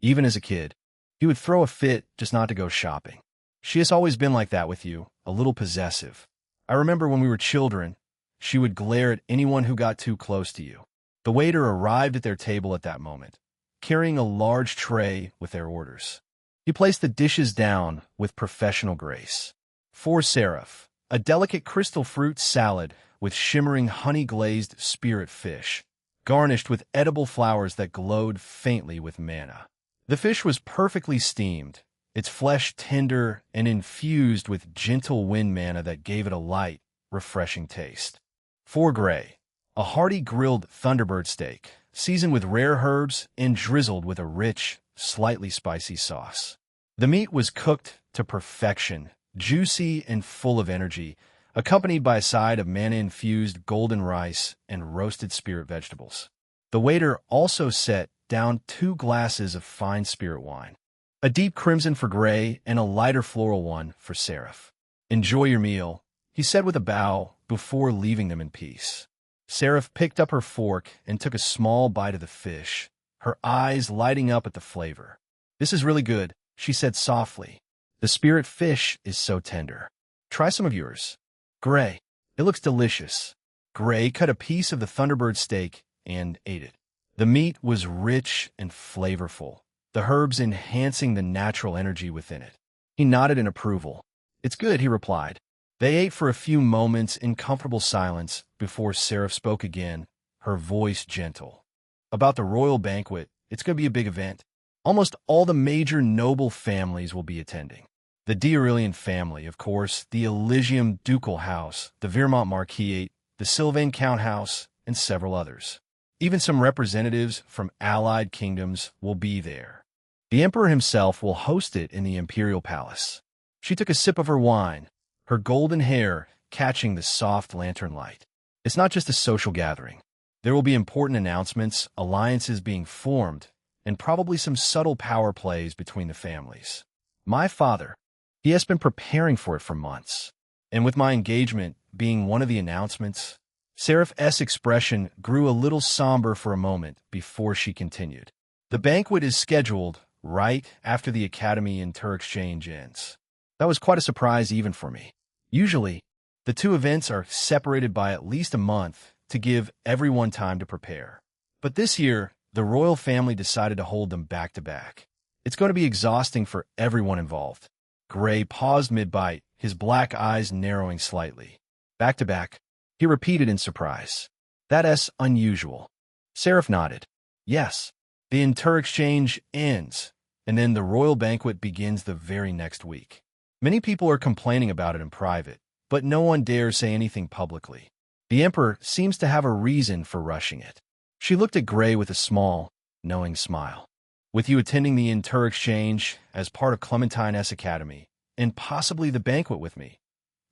Even as a kid, he would throw a fit just not to go shopping. She has always been like that with you, a little possessive. I remember when we were children, she would glare at anyone who got too close to you. The waiter arrived at their table at that moment, carrying a large tray with their orders. He placed the dishes down with professional grace. For Seraph, a delicate crystal fruit salad with shimmering honey-glazed spirit fish, garnished with edible flowers that glowed faintly with mana. The fish was perfectly steamed, its flesh tender and infused with gentle wind mana that gave it a light, refreshing taste. For Gray, a hearty grilled Thunderbird steak, seasoned with rare herbs and drizzled with a rich, slightly spicy sauce. The meat was cooked to perfection, juicy and full of energy, accompanied by a side of mana-infused golden rice and roasted spirit vegetables. The waiter also set down 2 glasses of fine spirit wine, a deep crimson for Gray and a lighter floral one for Seraph. Enjoy your meal, he said with a bow before leaving them in peace. Seraph picked up her fork and took a small bite of the fish, her eyes lighting up at the flavor. This is really good, she said softly. The spirit fish is so tender. Try some of yours. Gray, it looks delicious. Gray cut a piece of the Thunderbird steak and ate it. The meat was rich and flavorful, the herbs enhancing the natural energy within it. He nodded in approval. It's good, he replied. They ate for a few moments in comfortable silence before Seraph spoke again, her voice gentle. About the royal banquet, it's going to be a big event. Almost all the major noble families will be attending. The d'Aurelian family, of course, the Elysium ducal house, the Vermont marquisate, the Sylvain count house, and several others. Even some representatives from allied kingdoms will be there. The emperor himself will host it in the imperial palace. She took a sip of her wine, her golden hair catching the soft lantern light. It's not just a social gathering. There will be important announcements, alliances being formed, and probably some subtle power plays between the families. My father, he has been preparing for it for months. And with my engagement being one of the announcements, Seraph's expression grew a little somber for a moment before she continued. The banquet is scheduled right after the Academy Inter-Exchange ends. That was quite a surprise even for me. Usually, the 2 events are separated by at least a month to give everyone time to prepare. But this year, the royal family decided to hold them back-to-back. It's going to be exhausting for everyone involved. Gray paused mid-bite, his black eyes narrowing slightly. Back to back, he repeated in surprise. That's unusual. Seraph nodded. Yes. The inter-exchange ends, and then the royal banquet begins the very next week. Many people are complaining about it in private, but no one dares say anything publicly. The Emperor seems to have a reason for rushing it. She looked at Gray with a small, knowing smile. With you attending the inter-exchange as part of Clementine S. Academy, and possibly the banquet with me,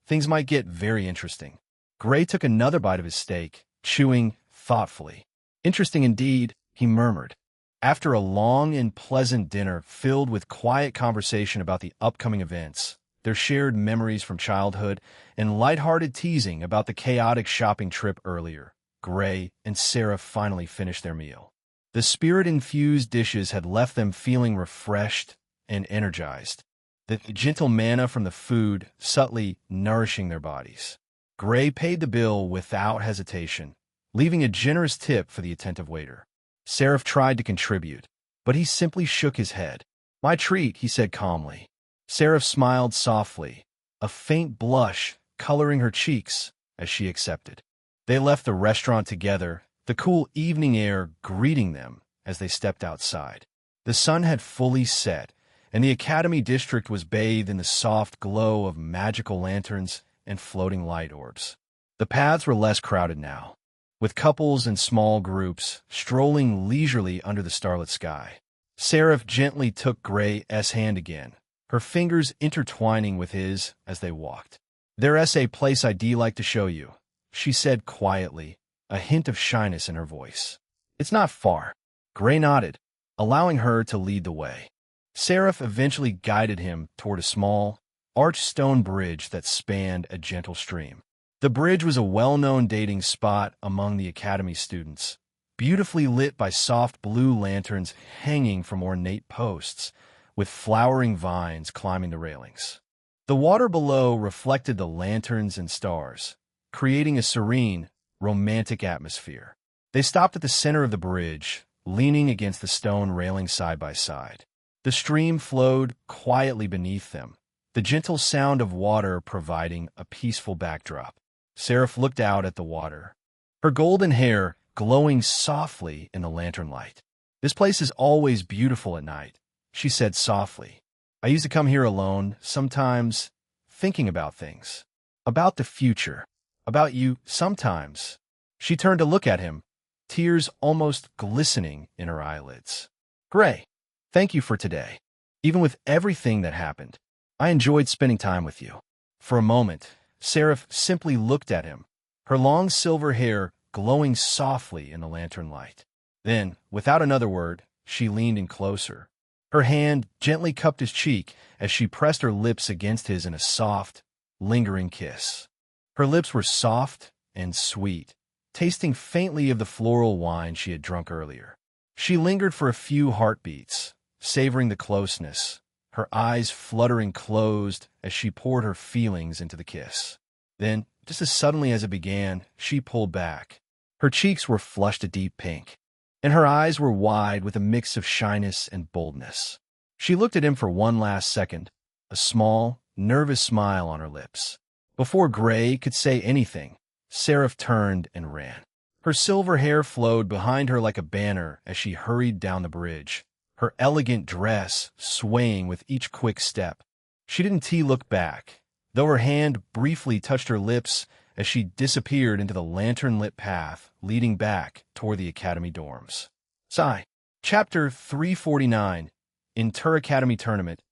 things might get very interesting. Gray took another bite of his steak, chewing thoughtfully. Interesting indeed, he murmured. After a long and pleasant dinner filled with quiet conversation about the upcoming events, their shared memories from childhood, and lighthearted teasing about the chaotic shopping trip earlier, Gray and Sarah finally finished their meal. The spirit-infused dishes had left them feeling refreshed and energized, the gentle manna from the food subtly nourishing their bodies. Gray paid the bill without hesitation, leaving a generous tip for the attentive waiter. Seraph tried to contribute, but he simply shook his head. My treat, he said calmly. Seraph smiled softly, a faint blush coloring her cheeks as she accepted. They left the restaurant together, the cool evening air greeting them as they stepped outside. The sun had fully set, and the Academy district was bathed in the soft glow of magical lanterns and floating light orbs. The paths were less crowded now, with couples and small groups strolling leisurely under the starlit sky. Seraph gently took Gray's hand again, her fingers intertwining with his as they walked. There's a place I'd like to show you, she said quietly, a hint of shyness in her voice. It's not far. Gray nodded, allowing her to lead the way. Seraph eventually guided him toward a small, arched stone bridge that spanned a gentle stream. The bridge was a well-known dating spot among the Academy students, beautifully lit by soft blue lanterns hanging from ornate posts, with flowering vines climbing the railings. The water below reflected the lanterns and stars, creating a serene, romantic atmosphere. They stopped at the center of the bridge, leaning against the stone railing side by side. The stream flowed quietly beneath them, the gentle sound of water providing a peaceful backdrop. Seraph looked out at the water, her golden hair glowing softly in the lantern light. This place is always beautiful at night, she said softly. I used to come here alone, sometimes thinking about things, about the future, about you sometimes. She turned to look at him, tears almost glistening in her eyelids. Gray, thank you for today. Even with everything that happened, I enjoyed spending time with you. For a moment, Seraph simply looked at him, her long silver hair glowing softly in the lantern light. Then, without another word, she leaned in closer. Her hand gently cupped his cheek as she pressed her lips against his in a soft, lingering kiss. Her lips were soft and sweet, tasting faintly of the floral wine she had drunk earlier. She lingered for a few heartbeats, savoring the closeness, her eyes fluttering closed as she poured her feelings into the kiss. Then, just as suddenly as it began, she pulled back. Her cheeks were flushed a deep pink, and her eyes were wide with a mix of shyness and boldness. She looked at him for one last second, a small, nervous smile on her lips. Before Gray could say anything, Seraph turned and ran. Her silver hair flowed behind her like a banner as she hurried down the bridge, her elegant dress swaying with each quick step. She didn't look back, though her hand briefly touched her lips as she disappeared into the lantern-lit path leading back toward the Academy dorms. Sigh. Chapter 349, Inter-Academy Tournament.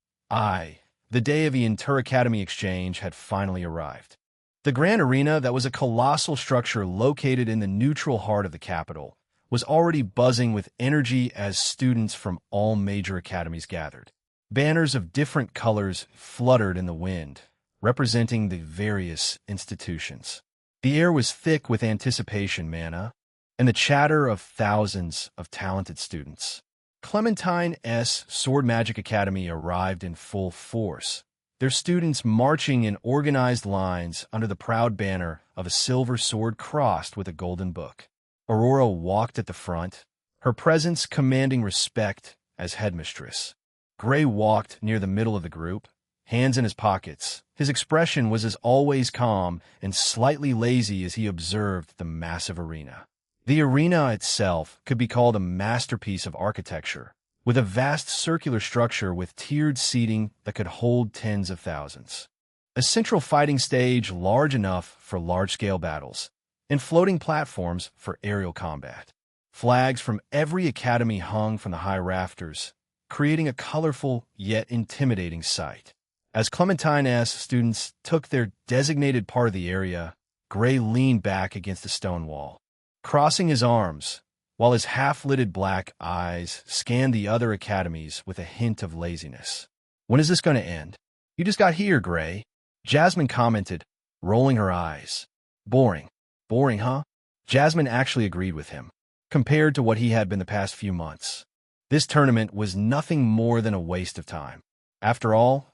The day of the Inter-Academy exchange had finally arrived. The Grand Arena, that was a colossal structure located in the neutral heart of the capital, was already buzzing with energy as students from all major academies gathered. Banners of different colors fluttered in the wind, representing the various institutions. The air was thick with anticipation, and the chatter of thousands of talented students. Clementine S. Sword Magic Academy arrived in full force, their students marching in organized lines under the proud banner of a silver sword crossed with a golden book. Aurora walked at the front, her presence commanding respect as headmistress. Gray walked near the middle of the group, hands in his pockets. His expression was as always calm and slightly lazy as he observed the massive arena. The arena itself could be called a masterpiece of architecture, with a vast circular structure with tiered seating that could hold tens of thousands. A central fighting stage large enough for large-scale battles, and floating platforms for aerial combat. Flags from every academy hung from the high rafters, creating a colorful yet intimidating sight. As Clementine students took their designated part of the area, Gray leaned back against the stone wall, crossing his arms, while his half-lidded black eyes scanned the other academies with a hint of laziness. "When is this going to end?" "You just got here, Gray," Jasmine commented, rolling her eyes. "Boring. Boring, huh?" Jasmine actually agreed with him, compared to what he had been the past few months. This tournament was nothing more than a waste of time. After all,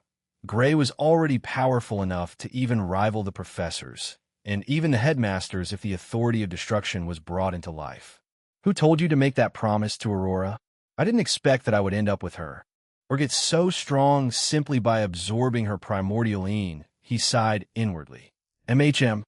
Gray was already powerful enough to even rival the professors, and even the headmasters if the authority of destruction was brought into life. "Who told you to make that promise to Aurora? I didn't expect that I would end up with her, or get so strong simply by absorbing her primordial yin," he sighed inwardly. "MHM."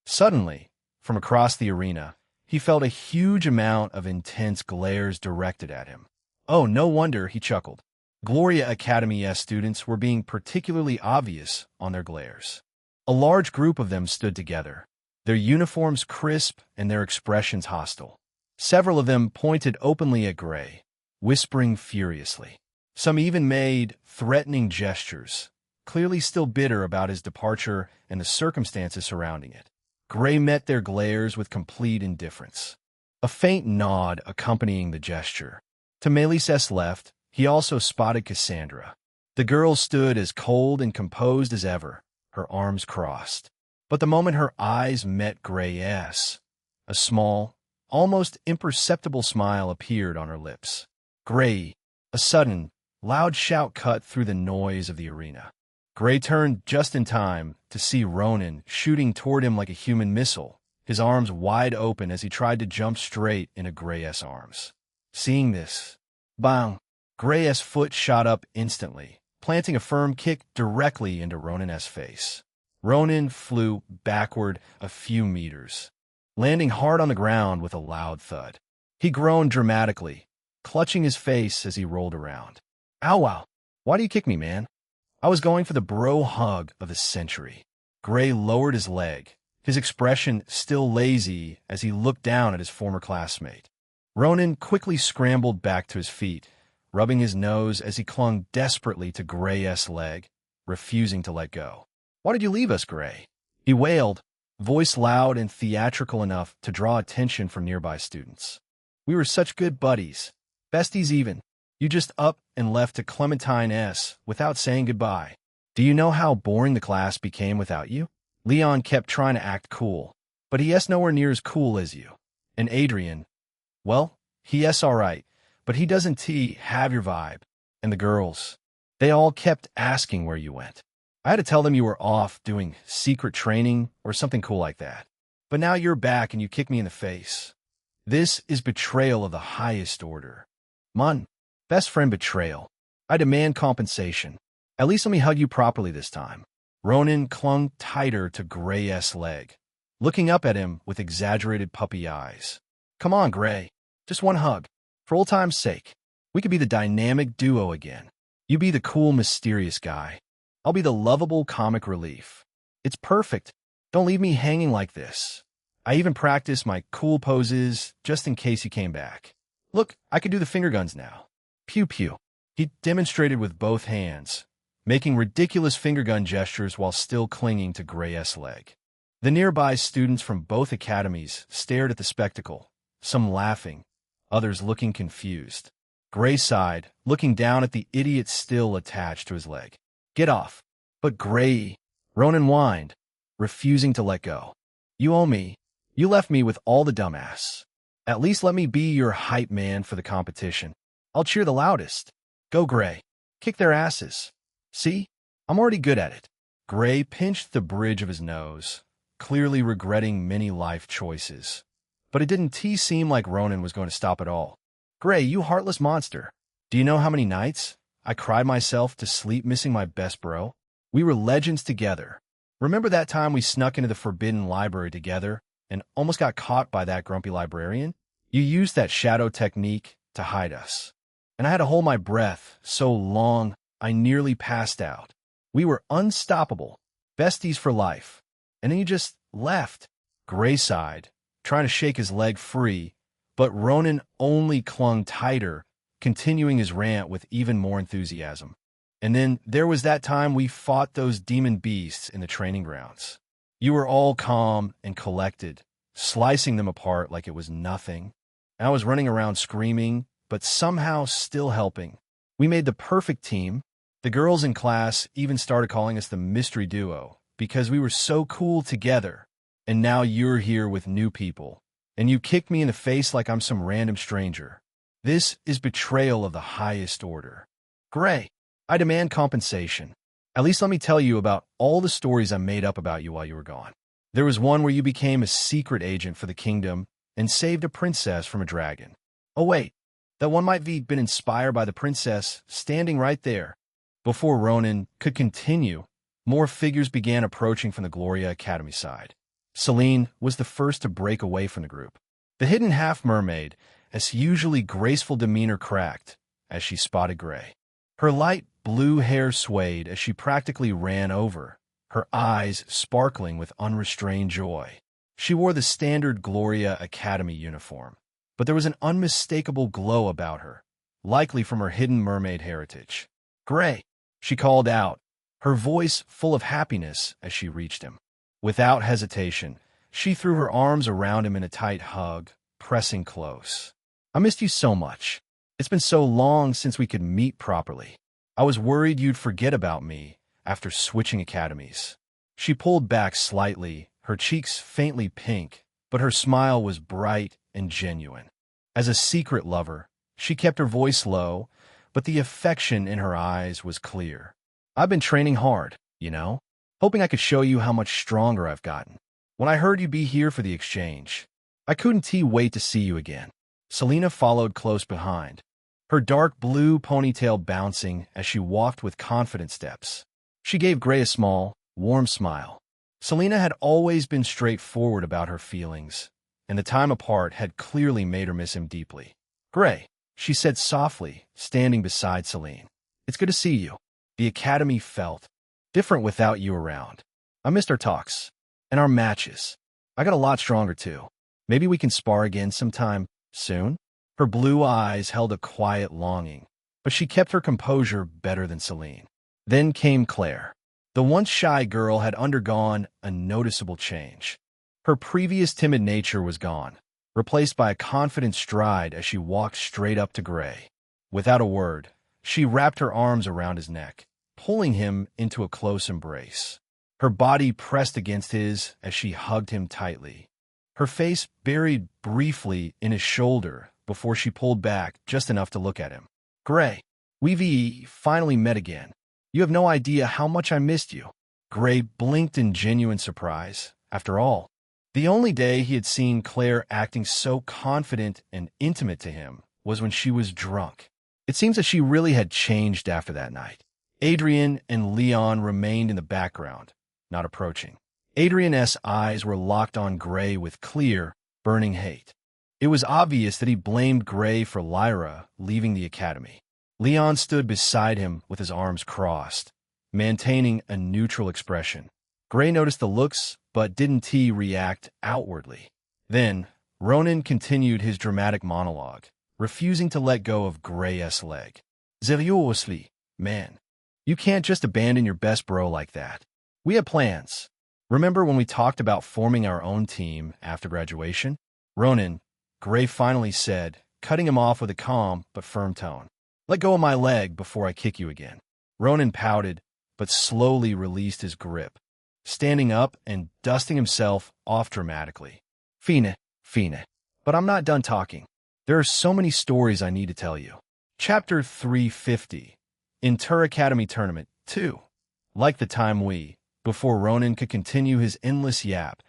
Suddenly, from across the arena, he felt a huge amount of intense glares directed at him. Oh, no wonder, he chuckled. Gloria Academy students were being particularly obvious on their glares. A large group of them stood together, their uniforms crisp and their expressions hostile. Several of them pointed openly at Gray, whispering furiously. Some even made threatening gestures, clearly still bitter about his departure and the circumstances surrounding it. Gray met their glares with complete indifference, a faint nod accompanying the gesture. To Melis's left, he also spotted Cassandra. The girl stood as cold and composed as ever, her arms crossed. But the moment her eyes met Gray's, a small, almost imperceptible smile appeared on her lips. Gray, a sudden, loud shout cut through the noise of the arena. Gray turned just in time to see Ronan shooting toward him like a human missile, his arms wide open as he tried to jump straight into Gray's arms. Seeing this, bang! Gray's foot shot up instantly, planting a firm kick directly into Ronan's face. Ronan flew backward a few meters, landing hard on the ground with a loud thud. He groaned dramatically, clutching his face as he rolled around. "Ow, wow. Why do you kick me, man? I was going for the bro hug of the century." Gray lowered his leg, his expression still lazy as he looked down at his former classmate. Ronan quickly scrambled back to his feet, rubbing his nose as he clung desperately to Gray's leg, refusing to let go. "Why did you leave us, Gray?" he wailed, voice loud and theatrical enough to draw attention from nearby students. "We were such good buddies, besties even. You just up and left to Clementine's without saying goodbye. Do you know how boring the class became without you?" Leon kept trying to act cool, but he's nowhere near as cool as you. And Adrian, well, he's all right, but he doesn't have your vibe. And the girls, they all kept asking where you went. I had to tell them you were off doing secret training or something cool like that. But now you're back and you kick me in the face. This is betrayal of the highest order. Mon, best friend betrayal. I demand compensation. At least let me hug you properly this time. Ronan clung tighter to Gray's leg, looking up at him with exaggerated puppy eyes. "Come on, Gray. Just one hug. For old time's sake. We could be the dynamic duo again. You be the cool, mysterious guy. I'll be the lovable comic relief. It's perfect. Don't leave me hanging like this. I even practiced my cool poses just in case you came back. Look, I could do the finger guns now. Pew pew." He demonstrated with both hands, making ridiculous finger gun gestures while still clinging to Gray's leg. The nearby students from both academies stared at the spectacle, some laughing, others looking confused. Gray sighed, looking down at the idiot still attached to his leg. "Get off." "But Gray," Ronan whined, refusing to let go. "You owe me. You left me with all the dumbass. At least let me be your hype man for the competition. I'll cheer the loudest. Go, Gray. Kick their asses. See? I'm already good at it." Gray pinched the bridge of his nose, clearly regretting many life choices. But it didn't seem like Ronan was going to stop at all. "Gray, you heartless monster. Do you know how many nights I cried myself to sleep missing my best bro? We were legends together. Remember that time we snuck into the forbidden library together and almost got caught by that grumpy librarian? You used that shadow technique to hide us. And I had to hold my breath so long I nearly passed out. We were unstoppable, besties for life. And then you just left. Gray sighed, trying to shake his leg free, but Ronan only clung tighter, continuing his rant with even more enthusiasm. And then there was that time we fought those demon beasts in the training grounds. You were all calm and collected, slicing them apart like it was nothing. And I was running around screaming, but somehow still helping. We made the perfect team. The girls in class even started calling us the mystery duo because we were so cool together. And now you're here with new people, and you kicked me in the face like I'm some random stranger. This is betrayal of the highest order. Gray, I demand compensation. At least let me tell you about all the stories I made up about you while you were gone. There was one where you became a secret agent for the kingdom and saved a princess from a dragon. Oh wait, that one might have been inspired by the princess standing right there. Before Ronan could continue, more figures began approaching from the Gloria Academy side. Celine was the first to break away from the group. The hidden half-mermaid, as usually graceful demeanor cracked as she spotted Gray. Her light blue hair swayed as she practically ran over, her eyes sparkling with unrestrained joy. She wore the standard Gloria Academy uniform, but there was an unmistakable glow about her, likely from her hidden mermaid heritage. Gray, she called out, her voice full of happiness as she reached him. Without hesitation, she threw her arms around him in a tight hug, pressing close. I missed you so much. It's been so long since we could meet properly. I was worried you'd forget about me after switching academies. She pulled back slightly, her cheeks faintly pink, but her smile was bright and genuine. As a secret lover, she kept her voice low, but the affection in her eyes was clear. I've been training hard, hoping I could show you how much stronger I've gotten. When I heard you'd be here for the exchange, I couldn't wait to see you again. Selena followed close behind, her dark blue ponytail bouncing as she walked with confident steps. She gave Gray a small, warm smile. Selena had always been straightforward about her feelings, and the time apart had clearly made her miss him deeply. Gray, she said softly, standing beside Celine. It's good to see you. The academy felt different without you around. I missed our talks and our matches. I got a lot stronger too. Maybe we can spar again sometime soon? Her blue eyes held a quiet longing, but she kept her composure better than Celine. Then came Claire. The once shy girl had undergone a noticeable change. Her previous timid nature was gone, replaced by a confident stride as she walked straight up to Gray. Without a word, she wrapped her arms around his neck, pulling him into a close embrace. Her body pressed against his as she hugged him tightly. Her face buried briefly in his shoulder before she pulled back just enough to look at him. Gray, we've finally met again. You have no idea how much I missed you. Gray blinked in genuine surprise. After all, the only day he had seen Claire acting so confident and intimate to him was when she was drunk. It seems that she really had changed after that night. Adrian and Leon remained in the background, not approaching. Adrian's eyes were locked on Gray with clear, burning hate. It was obvious that he blamed Gray for Lyra leaving the academy. Leon stood beside him with his arms crossed, maintaining a neutral expression. Gray noticed the looks, but didn't react outwardly. Then, Ronan continued his dramatic monologue, refusing to let go of Gray's leg. Seriously, man, you can't just abandon your best bro like that. We had plans. Remember when we talked about forming our own team after graduation? Ronan, Gray finally said, cutting him off with a calm but firm tone. Let go of my leg before I kick you again. Ronan pouted, but slowly released his grip, standing up and dusting himself off dramatically. Fine. But I'm not done talking. There are so many stories I need to tell you. Chapter 350. Inter Academy Tournament 2. Like the time before Ronan could continue his endless yap,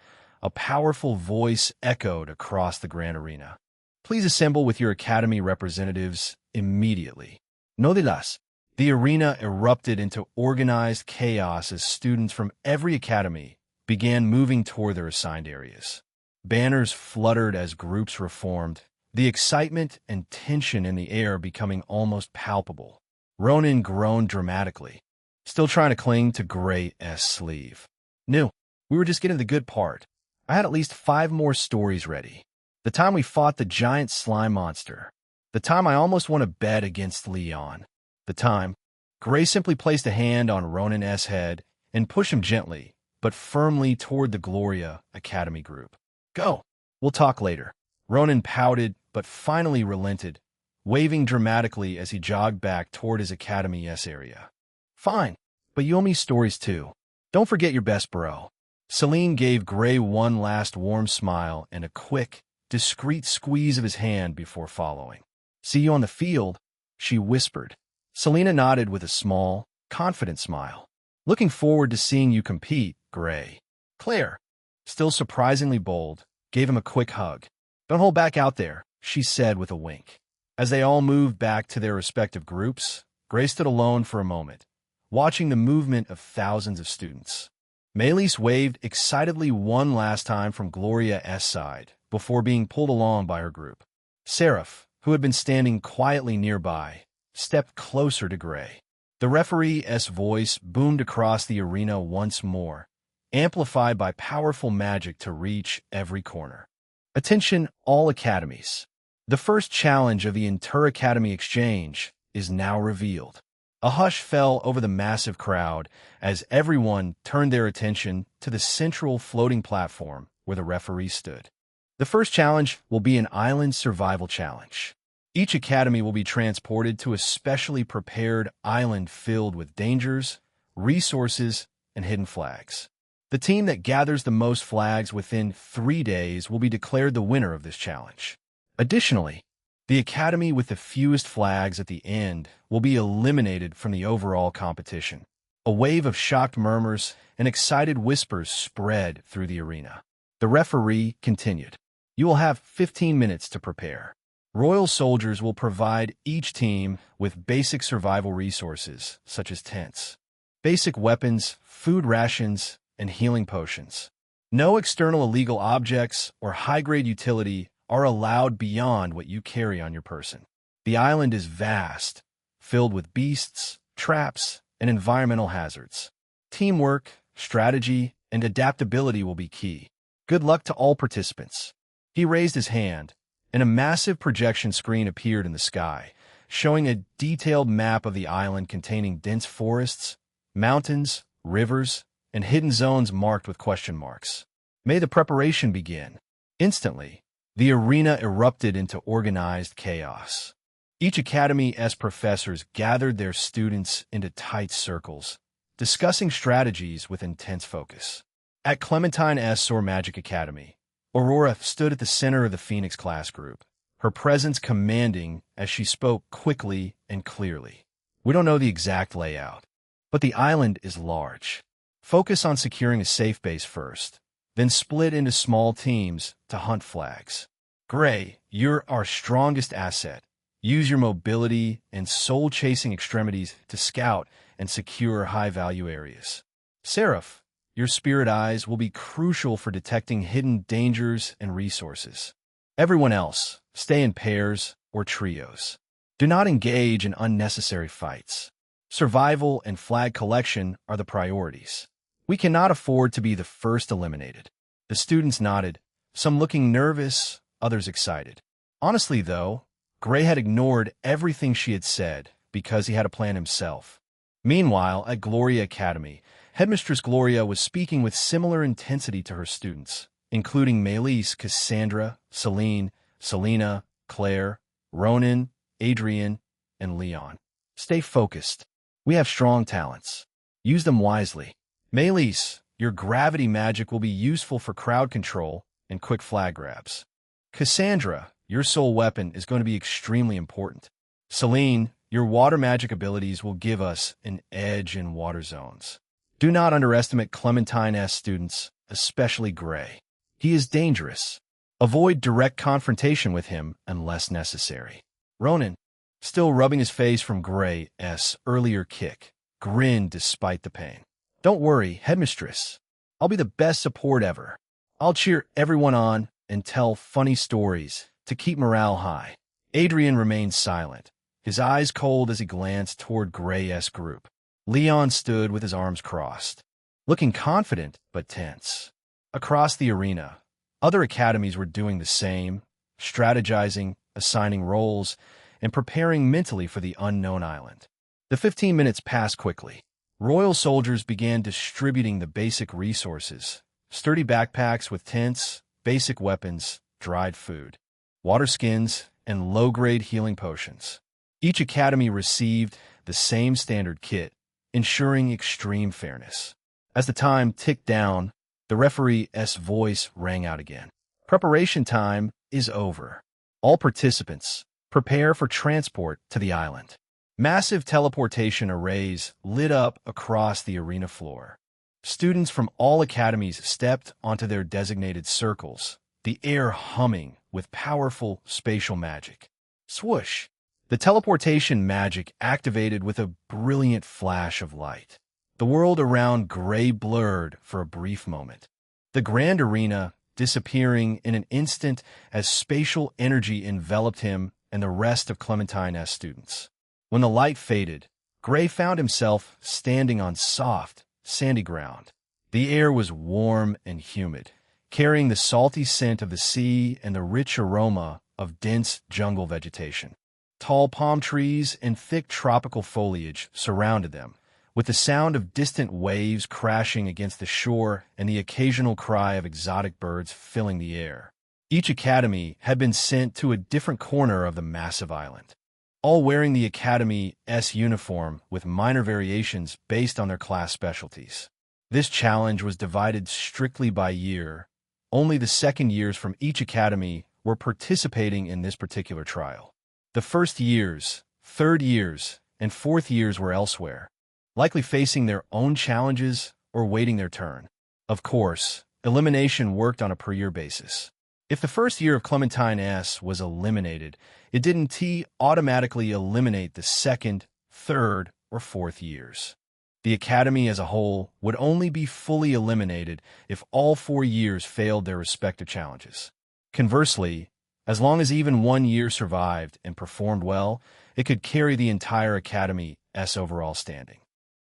a powerful voice echoed across the grand arena. Please assemble with your academy representatives immediately. No de las. The arena erupted into organized chaos as students from every academy began moving toward their assigned areas. Banners fluttered as groups reformed, the excitement and tension in the air becoming almost palpable. Ronan groaned dramatically, still trying to cling to Gray's sleeve. "No, we were just getting to the good part. I had at least 5 more stories ready. The time we fought the giant slime monster. The time I almost won a bet against Leon. The time." Gray simply placed a hand on Ronan's head and pushed him gently, but firmly toward the Gloria Academy group. "Go. We'll talk later." Ronan pouted, but finally relented, waving dramatically as he jogged back toward his academy's area. "Fine, but you owe me stories too. Don't forget your best bro." Celine gave Gray one last warm smile and a quick, discreet squeeze of his hand before following. "See you on the field," she whispered. Selena nodded with a small, confident smile. "Looking forward to seeing you compete, Gray." Claire, still surprisingly bold, gave him a quick hug. "Don't hold back out there," she said with a wink. As they all moved back to their respective groups, Gray stood alone for a moment, watching the movement of thousands of students. Maylise waved excitedly one last time from Gloria's side before being pulled along by her group. Seraph, who had been standing quietly nearby, stepped closer to Gray. The referee's voice boomed across the arena once more, amplified by powerful magic to reach every corner. "Attention, all academies. The first challenge of the Inter-Academy Exchange is now revealed." A hush fell over the massive crowd as everyone turned their attention to the central floating platform where the referee stood. The first challenge will be an island survival challenge. Each academy will be transported to a specially prepared island filled with dangers, resources, and hidden flags. The team that gathers the most flags within 3 days will be declared the winner of this challenge. Additionally, the academy with the fewest flags at the end will be eliminated from the overall competition. A wave of shocked murmurs and excited whispers spread through the arena. The referee continued. "You will have 15 minutes to prepare. Royal soldiers will provide each team with basic survival resources, such as tents, basic weapons, food rations, and healing potions. No external illegal objects or high-grade utility are allowed beyond what you carry on your person. The island is vast, filled with beasts, traps, and environmental hazards. Teamwork, strategy, and adaptability will be key. Good luck to all participants." He raised his hand, and a massive projection screen appeared in the sky, showing a detailed map of the island containing dense forests, mountains, rivers, and hidden zones marked with question marks. "May the preparation begin." Instantly, the arena erupted into organized chaos. Each academy's professors gathered their students into tight circles, discussing strategies with intense focus. At Clementine's Soar Magic Academy, Aurora stood at the center of the Phoenix class group, her presence commanding as she spoke quickly and clearly. "We don't know the exact layout, but the island is large. Focus on securing a safe base first, then split into small teams to hunt flags. Gray, you're our strongest asset. Use your mobility and soul-chasing extremities to scout and secure high-value areas. Seraph, your spirit eyes will be crucial for detecting hidden dangers and resources. Everyone else, stay in pairs or trios. Do not engage in unnecessary fights. Survival and flag collection are the priorities. We cannot afford to be the first eliminated." The students nodded, some looking nervous, others excited. Honestly, though, Gray had ignored everything she had said because he had a plan himself. Meanwhile, at Gloria Academy, Headmistress Gloria was speaking with similar intensity to her students, including Maylise, Cassandra, Celine, Selena, Claire, Ronan, Adrian, and Leon. "Stay focused. We have strong talents. Use them wisely. Maylise, your gravity magic will be useful for crowd control and quick flag grabs. Cassandra, your soul weapon is going to be extremely important. Celine, your water magic abilities will give us an edge in water zones. Do not underestimate Clementine's students, especially Gray. He is dangerous. Avoid direct confrontation with him unless necessary. Ronan, still rubbing his face from Gray's earlier kick, grinned despite the pain. "Don't worry, headmistress. I'll be the best support ever. I'll cheer everyone on and tell funny stories to keep morale high." Adrian remained silent, his eyes cold as he glanced toward Gray's group. Leon stood with his arms crossed, looking confident but tense. Across the arena, other academies were doing the same, strategizing, assigning roles, and preparing mentally for the unknown island. The 15 minutes passed quickly. Royal soldiers began distributing the basic resources: sturdy backpacks with tents, basic weapons, dried food, water skins, and low-grade healing potions. Each academy received the same standard kit, ensuring extreme fairness. As the time ticked down, the referee's voice rang out again. "Preparation time is over. All participants, prepare for transport to the island." Massive teleportation arrays lit up across the arena floor. Students from all academies stepped onto their designated circles, the air humming with powerful spatial magic. Swoosh! The teleportation magic activated with a brilliant flash of light. The world around Gray blurred for a brief moment, the grand arena disappearing in an instant as spatial energy enveloped him and the rest of Clementine's students. When the light faded, Gray found himself standing on soft, sandy ground. The air was warm and humid, carrying the salty scent of the sea and the rich aroma of dense jungle vegetation. Tall palm trees and thick tropical foliage surrounded them, with the sound of distant waves crashing against the shore and the occasional cry of exotic birds filling the air. Each academy had been sent to a different corner of the massive island, all wearing the academy's uniform with minor variations based on their class specialties. This challenge was divided strictly by year. Only the second years from each academy were participating in this particular trial. The first years, third years, and fourth years were elsewhere, likely facing their own challenges or waiting their turn. Of course, elimination worked on a per-year basis. If the first year of Clementine S was eliminated, it didn't automatically eliminate the second, third, or fourth years. The academy as a whole would only be fully eliminated if all 4 years failed their respective challenges. Conversely, as long as even 1 year survived and performed well, it could carry the entire academy's overall standing.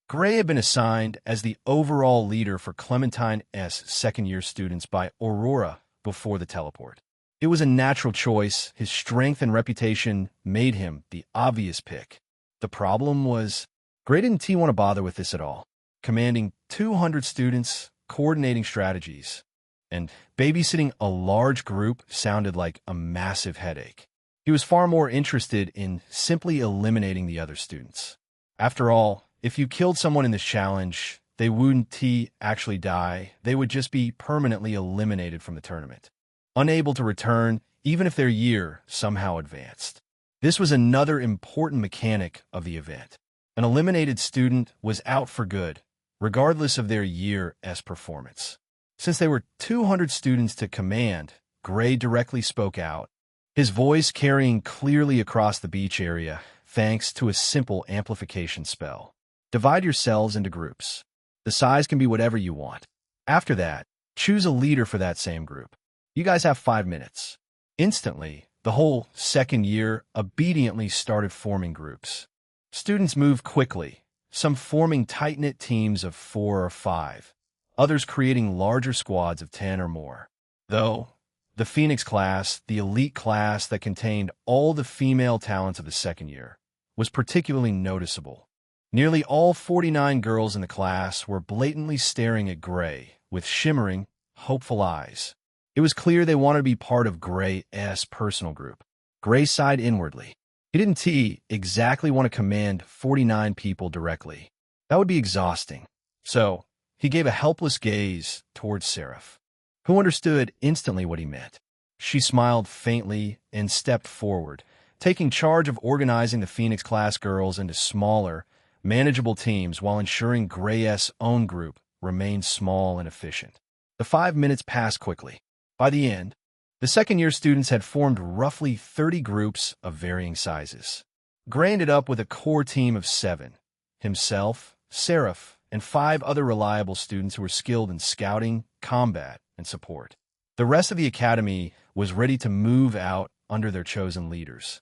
Gray had been assigned as the overall leader for Clementine's second-year students by Aurora before the teleport. It was a natural choice. His strength and reputation made him the obvious pick. The problem was, Gray didn't want to bother with this at all. Commanding 200 students, coordinating strategies, and babysitting a large group sounded like a massive headache. He was far more interested in simply eliminating the other students. After all, if you killed someone in this challenge, they wouldn't actually die. They would just be permanently eliminated from the tournament, unable to return even if their year somehow advanced. This was another important mechanic of the event. An eliminated student was out for good, regardless of their year's performance. Since there were 200 students to command, Gray directly spoke out, his voice carrying clearly across the beach area thanks to a simple amplification spell. Divide yourselves into groups. The size can be whatever you want. After that, choose a leader for that same group. You guys have 5 minutes. Instantly, the whole second year obediently started forming groups. Students moved quickly, some forming tight-knit teams of 4 or 5, others creating larger squads of 10 or more. Though, the Phoenix class, the elite class that contained all the female talents of the second year, was particularly noticeable. Nearly all 49 girls in the class were blatantly staring at Gray with shimmering, hopeful eyes. It was clear they wanted to be part of Gray's personal group. Gray sighed inwardly. He didn't exactly want to command 49 people directly. That would be exhausting. So, he gave a helpless gaze towards Seraph, who understood instantly what he meant. She smiled faintly and stepped forward, taking charge of organizing the Phoenix class girls into smaller, manageable teams while ensuring Gray's own group remained small and efficient. The 5 minutes passed quickly. By the end, the second-year students had formed roughly 30 groups of varying sizes. Gray ended up with a core team of 7: himself, Seraph, and 5 other reliable students who were skilled in scouting, combat, and support. The rest of the academy was ready to move out under their chosen leaders.